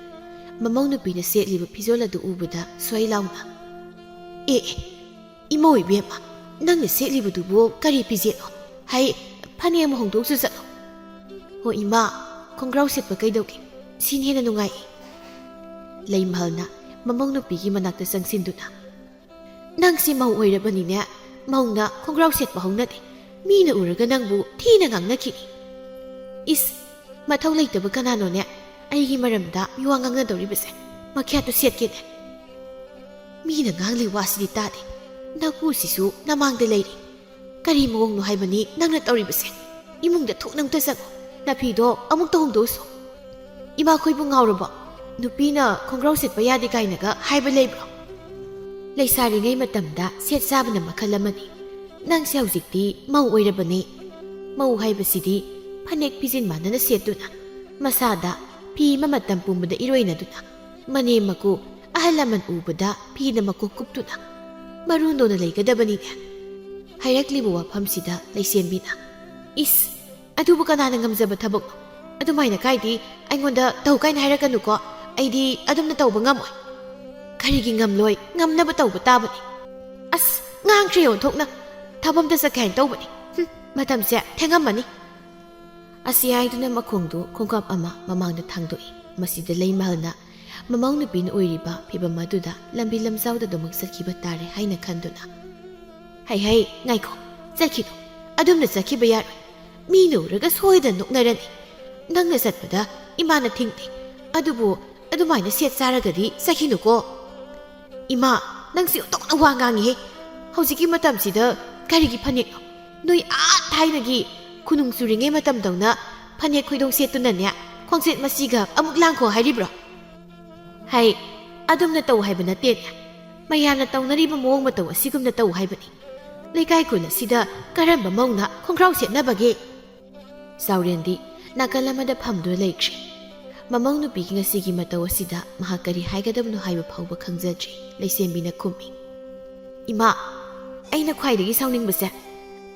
ꯃꯃꯧ ꯅꯨꯄꯤꯅ ꯁꯦꯠꯂꯤꯕ ꯐꯤꯖꯣꯜ ꯑꯗꯨ ꯎꯕꯗ ꯁ꯭ꯋꯥꯏ ꯂꯥꯎꯅ ꯏꯃꯧ ꯏꯕꯦꯝꯃ ꯅꯪꯅ ꯁꯦꯠꯂꯤꯕꯗꯨꯕꯨ ꯀꯔꯤ ꯐꯤꯖꯦꯠꯅꯣ ꯍꯥꯏ ꯐꯅꯦꯛ ꯑꯃ ꯍꯣꯡꯗꯣꯛꯁꯨ ꯆꯠꯂꯣ ꯍꯣ ꯏꯃꯥ ꯈꯣꯡꯒ꯭ꯔꯥꯎ ꯁꯦꯠꯄ ꯀꯩꯗꯧꯒꯦ ꯁꯤꯅ ꯍꯦꯟꯅ ꯅꯨꯡꯉꯥꯏ ꯂꯩ ꯃꯍꯜꯅ ꯃꯃꯧ ꯅꯨꯄꯤꯒꯤ ꯃꯅꯥꯛꯇ ꯆꯪꯁꯤꯟꯗꯨꯅ ꯅꯪꯁꯤ ꯃꯧ ꯑꯣꯏꯔꯕꯅꯤꯅꯦ ꯃꯧꯅ ꯈꯣꯡꯒ꯭ꯔꯥꯎ ꯁꯦꯠꯄ ꯍꯧꯅꯗꯦ ꯃꯤꯅ ꯎꯔꯒ ꯅꯪꯕꯨ ꯊꯤꯅ ꯉꯥꯡꯅꯈꯤꯅꯤ ꯏꯁ ꯃꯊꯧ ꯂꯩꯇꯕ ꯀꯅꯥꯅꯣꯅꯦ ꯑꯩꯒꯤ ꯃꯔꯝꯗ ꯃꯤꯋꯥ ꯉꯥꯡꯅꯗꯧꯔꯤꯕꯁꯦ ꯃꯈ꯭ꯌꯥꯠꯇꯨ ꯁꯦꯠꯀꯦꯅꯦ ꯃꯤꯅ ꯉꯥꯡꯂꯤ ꯋꯥꯁꯤꯗꯤ ꯇꯥꯗꯦ ꯅꯀꯨꯁꯤꯁꯨ ꯅꯃꯥꯡꯗ ꯂꯩꯔꯤ ꯀꯔꯤ ꯃꯑꯣꯡꯅꯣ ꯍꯥꯏꯕꯅꯤ ꯅꯪꯅ ꯇꯧꯔꯤꯕꯁꯦ ꯏꯃꯨꯡꯗ ꯊꯣꯛꯅ ꯑꯝꯇ ꯆꯪꯉꯣ ꯅꯐꯤꯗꯣ ꯑꯃꯨꯛꯇ ꯍꯣꯡꯗꯣꯛꯎꯁꯣ ꯏꯃꯥꯈꯣꯏꯕꯨ ꯉꯥꯎꯔꯕꯣ ꯅꯨꯄꯤꯅ ꯈꯣꯡꯒ꯭ꯔꯥꯎ ꯁꯦꯠꯄ ꯌꯥꯗꯦ ꯀꯥꯏꯅꯒ ꯍꯥꯏꯕ ꯂꯩꯕ꯭ꯔꯣ ꯂꯩꯁꯥꯔꯤꯉꯩ ꯃꯇꯝꯗ ꯁꯦꯠ ꯆꯥꯕꯅ ꯃꯈꯜ ꯑꯃꯅꯤ ꯅꯪꯁꯦ ꯍꯧꯖꯤꯛꯇꯤ ꯃꯧ ꯑꯣꯏꯔꯕꯅꯤ ꯃꯧ ꯍꯥꯏꯕꯁꯤꯗꯤ ꯐꯅꯦꯛ ꯐꯤꯖꯤꯟ ꯃꯥꯟꯅꯅ ꯁꯦꯠꯇꯨꯅ ꯃꯁꯥꯗ ꯐꯤ ꯑꯃ ꯃꯇꯝ ꯄꯨꯝꯕꯗ ꯏꯔꯣꯏꯅꯗꯨꯅ ꯃꯅꯦꯝ ꯃꯀꯨ ꯑꯍꯜ ꯂꯃꯟ ꯎꯕꯗ ꯐꯤꯅ ꯃꯀꯣꯛ ꯀꯨꯞꯇꯨꯅ ꯃꯔꯨꯟꯗꯣꯅ ꯂꯩꯒꯗꯕꯅꯤꯅꯦ ꯍꯥꯏꯔꯛꯂꯤꯕ ꯋꯥꯐꯝꯁꯤꯗ ꯂꯩꯁꯦꯝꯕꯤꯅ ꯏꯁ ꯑꯗꯨꯕꯨ ꯀꯅꯥꯅ ꯉꯝꯖꯕ ꯊꯕꯛꯅꯣ ꯑꯗꯨꯃꯥꯏꯅ ꯀꯥꯏꯗꯤ ꯑꯩꯉꯣꯟꯗ ꯇꯧ ꯀꯥꯏꯅ ꯍꯥꯏꯔꯛꯀꯅꯨꯀꯣ ꯑꯩꯗꯤ ꯑꯗꯨꯝꯅ ꯇꯧꯕ ꯉꯝꯃꯣꯏ ꯀꯔꯤꯒꯤ ꯉꯝꯂꯣꯏ ꯉꯝꯅꯕ ꯇꯧꯕ ꯇꯥꯕꯅꯤ ꯑꯁ ꯉꯥꯡꯈ꯭ꯔꯦ ꯑꯣꯟꯊꯣꯛꯅ ꯊꯕꯛ ꯑꯝꯇ ꯆꯠꯀꯦ ꯍꯥꯏꯅ ꯇꯧꯕꯅꯤ ꯃꯇꯝꯁꯦ ꯊꯦꯡꯉꯝꯃꯅꯤ ꯑꯁꯤ ꯍꯥꯏꯗꯨꯅ ꯃꯈꯣꯡꯗꯨ ꯈꯣꯡꯀꯥꯞ ꯑꯃ ꯃꯃꯥꯡꯗ ꯊꯥꯡꯗꯣꯛꯏ꯫ ꯃꯁꯤꯗ ꯂꯩꯃꯍꯜꯅ ꯃꯃꯧ ꯅꯨꯄꯤꯅ ꯑꯣꯏꯔꯤꯕ ꯐꯤꯕꯝ ꯑꯗꯨꯗ ꯂꯝꯕꯤ ꯂꯝꯖꯥꯎꯗꯃꯛ ꯆꯠꯈꯤꯕ ꯇꯥꯔꯦ ꯍꯥꯏꯅ ꯈꯟꯗꯨꯅ ꯍꯩ ꯉꯥꯏꯈꯣ ꯆꯠꯈꯤꯅꯨ ꯑꯗꯨꯝꯅ ꯆꯠꯈꯤꯕ ꯌꯥꯔꯣꯏ ꯃꯤꯅ ꯎꯔꯒ ꯁꯣꯏꯗꯅ ꯅꯣꯛꯅꯔꯅꯤ ꯅꯪꯅ ꯆꯠꯄꯗ ꯏꯃꯥꯅ ꯊꯤꯡꯗꯦ ꯑꯗꯨꯕꯨ ꯑꯗꯨꯃꯥꯏꯅ ꯁꯦꯠ ꯆꯥꯔꯒꯗꯤ ꯆꯠꯈꯤꯅꯨꯀꯣ ꯏꯃꯥ ꯅꯪꯁꯤ ꯑꯣꯟꯊꯣꯛꯅ ꯋꯥ ꯉꯥꯡꯉꯤꯍꯦ ꯍꯧꯖꯤꯛꯀꯤ ꯃꯇꯝꯁꯤꯗ ꯀꯔꯤꯒꯤ ꯐꯅꯦꯛꯅꯣ ꯅꯣꯏ ꯊꯥꯏꯅꯒꯤ ꯈꯨꯅꯨꯡ ꯆꯨꯔꯤꯉꯩ ꯃꯇꯝꯗꯧꯅ ꯐꯅꯦꯛ ꯈꯣꯏꯗꯣꯡ ꯁꯦꯠꯇꯨꯅꯅꯦ ꯈꯣꯡꯁꯦꯠ ꯃꯁꯤꯒ ꯑꯃꯨꯛ ꯂꯥꯡꯈꯣ ꯍꯥꯏꯔꯤꯕ꯭ꯔꯣ ꯍꯩ ꯑꯗꯨꯝꯅ ꯇꯧ ꯍꯥꯏꯕ ꯅꯠꯇꯦꯅꯦ ꯃꯌꯥꯝꯅ ꯇꯧꯅꯔꯤꯕ ꯃꯑꯣꯡ ꯃꯇꯧ ꯑꯁꯤꯒꯨꯝꯅ ꯇꯧ ꯍꯥꯏꯕꯅꯤ ꯂꯩꯀꯥꯏ ꯈꯨꯜ ꯑꯁꯤꯗ ꯀꯔꯝꯕ ꯃꯧꯅ ꯈꯣꯡꯒ꯭ꯔꯥꯎ ꯁꯦꯠꯅꯕꯒꯦ ꯆꯥꯎꯔꯦꯟꯗꯤ ꯅꯥꯀꯜ ꯑꯃꯗ ꯐꯝꯗꯨꯅ ꯂꯩꯈ꯭ꯔꯦ ꯃꯃꯧ ꯅꯨꯄꯤꯒꯤ ꯉꯁꯤꯒꯤ ꯃꯇꯧ ꯑꯁꯤꯗ ꯃꯍꯥꯛ ꯀꯔꯤ ꯍꯥꯏꯒꯗꯕꯅꯣ ꯍꯥꯏꯕ ꯐꯥꯎꯕ ꯈꯪꯖꯗ꯭ꯔꯤ ꯂꯩꯁꯦꯝꯕꯤꯅ ꯈꯨꯝꯃꯤ ꯏꯃꯥ ꯑꯩꯅ ꯈ꯭ꯋꯥꯏꯗꯒꯤ ꯁꯥꯎꯅꯤꯡꯕꯁꯦ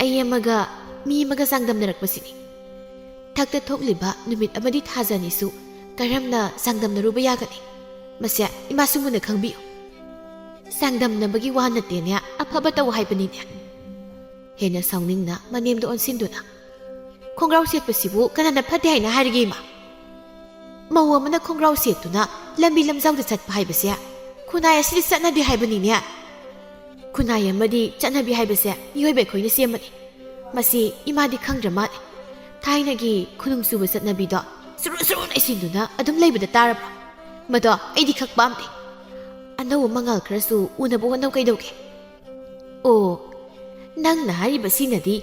ꯑꯩ ꯑꯃꯒ ꯃꯤ ꯑꯃꯒ ꯆꯥꯡꯗꯝꯅꯔꯛꯄꯁꯤꯅꯤ ꯊꯛꯇ ꯊꯣꯛꯂꯤꯕ ꯅꯨꯃꯤꯠ ꯑꯃꯗꯤ ꯊꯥꯖꯅꯤꯁꯨ ꯀꯔꯝꯅ ꯆꯥꯡꯗꯝꯅꯔꯨꯕ ꯌꯥꯒꯅꯤ ꯃꯁꯦ ꯏꯃꯥꯁꯨ ꯃꯨꯟꯅ ꯈꯪꯕꯤꯌꯨ ꯆꯥꯡꯗꯝꯅꯕꯒꯤ ꯋꯥ ꯅꯠꯇꯦꯅꯦ ꯑꯐꯕ ꯇꯧ ꯍꯥꯏꯕꯅꯤꯅꯦ ꯍꯦꯟꯅ ꯁꯥꯎꯅꯤꯡꯅ ꯃꯅꯦꯝꯗ ꯑꯣꯟꯁꯤꯟꯗꯨꯅ ꯈꯣꯡꯒ꯭ꯔꯥꯎ ꯁꯦꯠꯄꯁꯤꯕꯨ ꯀꯅꯥꯅ ꯐꯠꯇꯦ ꯍꯥꯏꯅ ꯍꯥꯏꯔꯒꯦ ꯏꯃꯥ ꯃꯧ ꯑꯃꯅ ꯈꯣꯡꯒ꯭ꯔꯥꯎ ꯁꯦꯠꯇꯨꯅ ꯂꯝꯕꯤ ꯂꯝꯖꯥꯎꯗ ꯆꯠꯄ ꯍꯥꯏꯕꯁꯦ ꯈꯨꯟꯅꯥꯏ ꯑꯁꯤꯗ ꯆꯠꯅꯗꯦ ꯍꯥꯏꯕꯅꯤꯅꯦ ꯈꯨꯟꯅꯥꯏ ꯑꯃꯗꯤ ꯆꯠꯅꯕꯤ ꯍꯥꯏꯕꯁꯦ ꯃꯤꯑꯣꯏꯕ ꯑꯩꯈꯣꯏꯅ ꯁꯦꯝꯕꯅꯤ ꯃꯁꯤ ꯏꯃꯥꯗꯤ ꯈꯪꯗ꯭ꯔ ꯃꯥꯜꯂꯦ ꯊꯥꯏꯅꯒꯤ ꯈꯨꯅꯨꯡ ꯆꯨꯕ ꯆꯠꯅꯕꯤꯗꯣ ꯁꯨꯔꯨ ꯁꯨꯔꯨ ꯏꯁꯤꯟꯗꯨꯅ ꯑꯗꯨꯝ ꯂꯩꯕꯗ ꯇꯥꯔꯕ꯭ꯔꯣ ꯃꯗꯣ ꯑꯩꯗꯤ ꯈꯛ ꯄꯥꯝꯗꯦ ꯑꯅꯧꯕ ꯃꯉꯥꯜ ꯈꯔꯁꯨ ꯎꯅꯕ ꯍꯣꯠꯅꯧ ꯀꯩꯗꯧꯒꯦ ꯑꯣ ꯅꯪꯅ ꯍꯥꯏꯔꯤꯕꯁꯤꯅꯗꯤ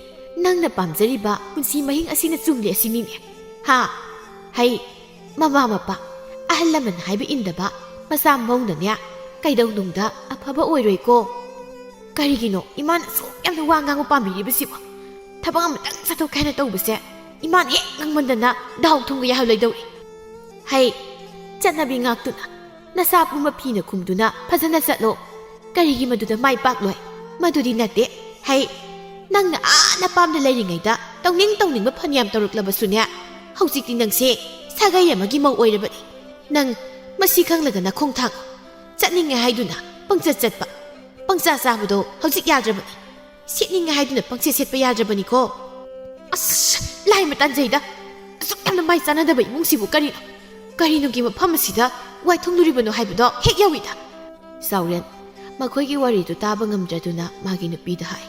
ꯅꯪꯅ ꯄꯥꯝꯖꯔꯤꯕ ꯄꯨꯟꯁꯤ ꯃꯍꯤꯡ ꯑꯁꯤꯅ ꯆꯨꯝꯂꯦ ꯑꯁꯤꯅꯤꯅꯦ ꯍꯥ ꯍꯩ ꯃꯃꯥ ꯃꯄꯥ ꯑꯍꯜ ꯂꯃꯟ ꯍꯥꯏꯕ ꯏꯟꯗꯕ ꯃꯆꯥ ꯃꯧꯅꯅꯦ ꯀꯩꯗꯧꯅꯨꯡꯗ ꯑꯐꯕ ꯑꯣꯏꯔꯣꯏꯀꯣ ꯀꯔꯤꯒꯤꯅꯣ ꯏꯃꯥꯅ ꯁꯨꯛ ꯌꯥꯝꯅ ꯋꯥ ꯉꯥꯡꯕ ꯄꯥꯝꯕꯤꯔꯤꯕꯁꯤꯕꯣ ꯊꯕꯛ ꯑꯃꯇꯪ ꯆꯠꯊꯣꯛꯀꯦ ꯍꯥꯏꯅ ꯇꯧꯕꯁꯦ ꯏꯃꯥꯅ ꯍꯦꯛ ꯉꯥꯡꯃꯟꯗꯅ ꯗꯥꯎ ꯊꯨꯝꯒ ꯌꯥꯍꯜꯂꯣꯏꯗꯧꯔꯤ ꯍꯩ ꯆꯠꯅꯕꯤ ꯉꯥꯛꯇꯨꯅ ꯅꯁꯥ ꯄꯨꯝꯕ ꯐꯤꯅ ꯈꯨꯝꯗꯨꯅ ꯐꯖꯅ ꯆꯠꯂꯣ ꯀꯔꯤꯒꯤ ꯃꯗꯨꯗ ꯃꯥꯏ ꯄꯥꯛꯂꯣꯏ ꯃꯗꯨꯗꯤ ꯅꯠꯇꯦ ꯍꯩ ꯅꯪꯅ ꯅꯄꯥꯝꯗ ꯂꯩꯔꯤꯉꯩꯗ ꯇꯧꯅꯤꯡꯕ ꯐꯅꯌꯥꯝ ꯇꯧꯔꯛꯂꯕꯁꯨꯅꯦ ꯍꯧꯖꯤꯛꯇꯤ ꯅꯪꯁꯦ ꯁꯥꯒꯩ ꯑꯃꯒꯤ ꯃꯧ ꯑꯣꯏꯔꯕꯅꯤ ꯅꯪ ꯃꯁꯤ ꯈꯪꯂꯒ ꯅꯈꯣꯡ ꯊꯥꯡꯉꯣ ꯆꯠꯅꯤꯡꯉꯦ ꯍꯥꯏꯗꯨꯅ ꯄꯪꯆꯠ ꯆꯠꯄ ꯄꯪꯆꯥ ꯆꯥꯕꯗꯣ ꯍꯧꯖꯤꯛ ꯌꯥꯗ꯭ꯔꯕꯅꯤ ꯁꯦꯠꯅꯤꯡꯉꯦ ꯍꯥꯏꯗꯨꯅ ꯄꯪꯁꯦꯠ ꯁꯦꯠꯄ ꯌꯥꯗ꯭ꯔꯕꯅꯤꯀꯣ ꯑꯁ ꯂꯥꯏꯃ ꯇꯥꯟꯖꯩꯗ ꯑꯁꯨꯛ ꯌꯥꯝꯅ ꯃꯥꯏ ꯆꯥꯟꯅꯗꯕ ꯏꯃꯨꯡꯁꯤꯕꯨ ꯀꯔꯤꯅꯣꯒꯤ ꯃꯐꯝ ꯑꯁꯤꯗ ꯋꯥꯏꯊꯨꯡꯂꯨꯔꯤꯕꯅꯣ ꯍꯥꯏꯕꯗꯣ ꯍꯦꯛ ꯌꯧꯏꯗ ꯆꯥꯎꯔꯦꯟ ꯃꯈꯣꯏꯒꯤ ꯋꯥꯔꯤꯗꯨ ꯇꯥꯕ ꯉꯝꯗ꯭ꯔꯗꯨꯅ ꯃꯥꯒꯤ ꯅꯨꯄꯤꯗ ꯍꯥꯏ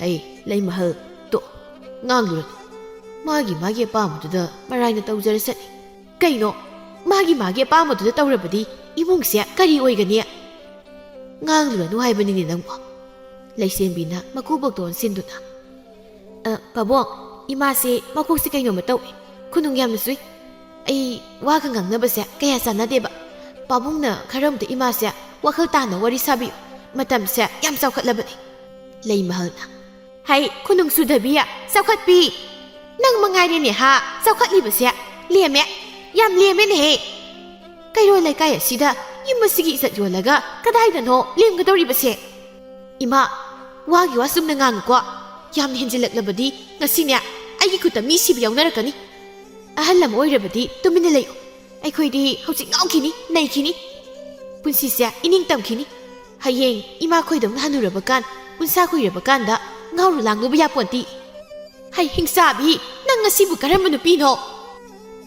ꯍꯩ ꯂꯩꯃꯍꯜ ꯉꯥꯡꯂꯨꯔꯅꯨ ꯃꯥꯒꯤ ꯑꯄꯥꯝꯕꯗꯨꯗ ꯃꯔꯥꯏꯅ ꯇꯧꯖꯔꯁꯅꯤ ꯀꯩꯅꯣ ꯃꯥꯒꯤ ꯑꯄꯥꯝꯕꯗꯨꯗ ꯇꯧꯔꯕꯗꯤ ꯏꯃꯨꯡꯁꯦ ꯀꯔꯤ ꯑꯣꯏꯒꯅꯤ ꯉꯥꯡꯂꯨꯔꯅꯨ ꯍꯥꯏꯕꯅꯤꯅꯦ ꯅꯪꯕꯣ ꯂꯩꯁꯦꯝꯕꯤꯅ ꯃꯀꯨꯕꯣꯛꯇ ꯑꯣꯟꯁꯤꯟꯗꯨꯅ ꯄꯥꯕꯣꯛ ꯏꯃꯥꯁꯦ ꯃꯀꯣꯛꯁꯦ ꯀꯩꯅꯣꯝꯃ ꯇꯧꯏ ꯈꯨꯅꯨꯡ ꯌꯥꯝꯅ ꯆꯨꯏ ꯑꯩ ꯋꯥꯒ ꯉꯥꯡꯅꯕꯁꯦ ꯀꯌꯥ ꯆꯥꯟꯅꯗꯦꯕ ꯄꯥꯕꯨꯡꯅ ꯈꯔ ꯑꯝꯇ ꯏꯃꯥꯁꯦ ꯋꯥꯈꯜ ꯇꯥꯅ ꯋꯥꯔꯤ ꯁꯥꯕꯤꯌꯨ ꯃꯇꯝꯁꯦ ꯌꯥꯝ ꯆꯥꯎꯈꯠꯂꯕꯅꯤ ꯂꯩꯃꯍꯜꯅ ꯍꯩ ꯈꯨꯅꯨꯡ ꯆꯨꯗꯕꯤ ꯆꯥꯎꯈꯠꯄꯤ ꯅꯪ ꯃꯉꯥꯏꯔꯦꯅꯦ ꯆꯥꯎꯈꯠꯂꯤꯕꯁꯦ ꯂꯦꯝꯃꯦ ꯌꯥꯝ ꯂꯦꯝꯃꯦꯅꯦꯍꯦ ꯀꯩꯔꯣꯜ ꯂꯩꯀꯥꯏ ꯑꯁꯤꯗ ꯌꯨꯝ ꯑꯁꯤꯒꯤ ꯏꯖꯠ ꯌꯣꯜꯂꯒ ꯀꯗꯥꯏꯗꯅꯣ ꯂꯦꯝꯒꯗꯧꯔꯤꯕꯁꯦ ꯏꯃꯥ ꯋꯥꯒꯤ ꯋꯥ ꯆꯨꯝꯅ ꯉꯥꯡꯉꯨꯀꯣ ꯌꯥꯝꯅ ꯍꯦꯟꯖꯤꯜꯂꯛꯂꯕꯗꯤ ꯉꯁꯤꯅꯦ ꯑꯩꯒꯤ ꯈꯨꯠꯇ ꯃꯤ ꯁꯤꯕ ꯌꯥꯎꯅꯔꯛꯀꯅꯤ ꯑꯍꯜ ꯑꯃ ꯑꯣꯏꯔꯕꯗꯤ ꯇꯨꯃꯤꯟꯅ ꯂꯩꯌꯨ ꯑꯩꯈꯣꯏꯗꯤ ꯍꯧꯖꯤꯛ ꯉꯥꯎꯈꯤꯅꯤ ꯅꯩꯈꯤꯅꯤ ꯄꯨꯟꯁꯤꯁꯦ ꯏꯅꯤꯡ ꯇꯝꯈꯤꯅꯤ ꯍꯌꯦꯡ ꯏꯃꯥ ꯈꯣꯏꯗꯧꯅ ꯍꯟꯅꯨꯔꯕ ꯀꯥꯟ ꯎꯟꯁꯥ ꯀꯨꯏꯔꯕ ꯀꯥꯟꯗ ꯉꯥꯎꯔꯨ ꯂꯥꯡꯂꯨꯕ ꯌꯥꯄꯣꯟꯇꯤ ꯍꯩ ꯍꯤꯡꯆꯥꯕꯤ ꯅꯪ ꯉꯁꯤꯕꯨ ꯀꯔꯝꯕ ꯅꯨꯄꯤꯅꯣ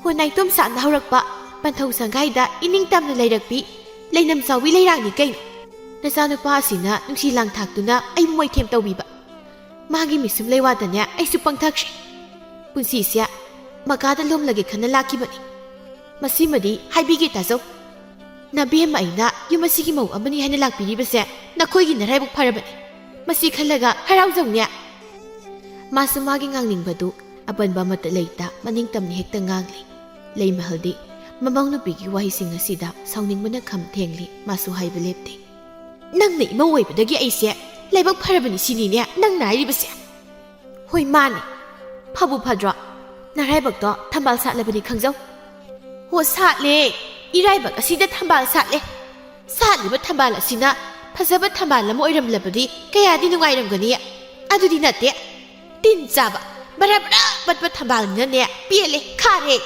ꯍꯣꯟꯅꯥꯏꯇꯣꯝ ꯁꯥꯠꯅ ꯍꯧꯔꯛꯄ ꯄꯟꯊꯧ ꯁꯪꯒꯥꯏꯗ ꯏꯅꯤꯡ ꯇꯝꯅ ꯂꯩꯔꯛꯄꯤ ꯂꯩꯅꯝ ꯆꯥꯎꯕꯤ ꯂꯩꯔꯥꯡꯅꯤ ꯀꯩꯅꯣ ꯅꯆꯥꯅꯨꯄꯥ ꯑꯁꯤꯅ ꯅꯨꯡꯁꯤ ꯂꯥꯡ ꯊꯥꯛꯇꯨꯅ ꯑꯩꯕꯨ ꯃꯣꯏꯊꯦꯝ ꯇꯧꯕꯤꯕ ꯃꯥꯒꯤ ꯃꯤꯁꯨꯝ ꯂꯩꯋꯥꯗꯅꯦ ꯑꯩꯁꯨ ꯄꯪꯊꯈ꯭ꯔꯦ ꯄꯨꯟꯁꯤꯁꯦ ꯃꯀꯥꯗ ꯂꯣꯝꯂꯒꯦ ꯈꯟꯅ ꯂꯥꯛꯈꯤꯕꯅꯤ ꯃꯁꯤꯃꯗꯤ ꯍꯥꯏꯕꯤꯒꯦ ꯇꯥꯖꯧ ꯅꯕꯦꯝꯃ ꯑꯩꯅ ꯌꯨꯝ ꯑꯁꯤꯒꯤ ꯃꯧ ꯑꯃꯅꯤ ꯍꯥꯏꯅ ꯂꯥꯛꯄꯤꯔꯤꯕꯁꯦ ꯅꯈꯣꯏꯒꯤ ꯅꯔꯥꯏꯕꯛ ꯐꯔꯕꯅꯤ ꯃꯁꯤ ꯈꯜꯂꯒ ꯍꯔꯥꯎꯖꯧꯅꯦ ꯃꯥꯁꯨ ꯃꯥꯒꯤ ꯉꯥꯡꯅꯤꯡꯕꯗꯨ ꯑꯄꯟꯕ ꯑꯃꯠꯇ ꯂꯩꯇ ꯃꯅꯤꯡ ꯇꯝꯅ ꯍꯦꯛꯇ ꯉꯥꯡꯂꯤ ꯂꯩꯃꯍꯜꯗꯤ ꯃꯃꯧ ꯅꯨꯄꯤꯒꯤ ꯋꯥꯍꯩꯁꯤꯡ ꯑꯁꯤꯗ ꯁꯥꯎꯅꯤꯡꯕꯅ ꯈꯝ ꯊꯦꯡꯂꯤ ꯃꯥꯁꯨ ꯍꯥꯏꯕ ꯂꯦꯞꯇꯦ ꯅꯪꯅ ꯏꯃꯧ ꯑꯣꯏꯕꯗꯒꯤ ꯑꯩꯁꯦ ꯂꯥꯏꯕꯛ ꯐꯔꯕꯅꯤ ꯁꯤꯅꯤꯅꯦ ꯅꯪꯅ ꯍꯥꯏꯔꯤꯕꯁꯦ ꯍꯣꯏ ꯃꯥꯅꯤ ꯐꯕꯨ ꯐꯗ꯭ꯔꯣ ꯅꯔꯥꯏꯕꯛꯇꯣ ꯊꯝꯕꯥꯜ ꯁꯥꯠꯂꯕꯅꯤ ꯈꯪꯖꯧ ꯍꯣ ꯁꯥꯠꯂꯦ ꯏꯔꯥꯏꯕꯛ ꯑꯁꯤꯗ ꯊꯝꯕꯥꯜ ꯁꯥꯠꯂꯦ ꯁꯥꯠꯂꯤꯕ ꯊꯝꯕꯥꯜ ꯑꯁꯤꯅ ꯐꯖꯕ ꯊꯝꯕꯥꯜ ꯑꯃ ꯑꯣꯏꯔꯝꯂꯕꯗꯤ ꯀꯌꯥꯗꯤ ꯅꯨꯡꯉꯥꯏꯔꯝꯒꯅꯤ ꯑꯗꯨꯗꯤ ꯅꯠꯇꯦ ꯇꯤꯟ ꯆꯥꯕ ꯕꯔꯥ ꯕꯔꯥ ꯄꯠꯄ ꯊꯝꯕꯥꯜꯅꯤꯅꯅꯦ ꯄꯦꯜꯂꯦ ꯈꯥꯔꯦ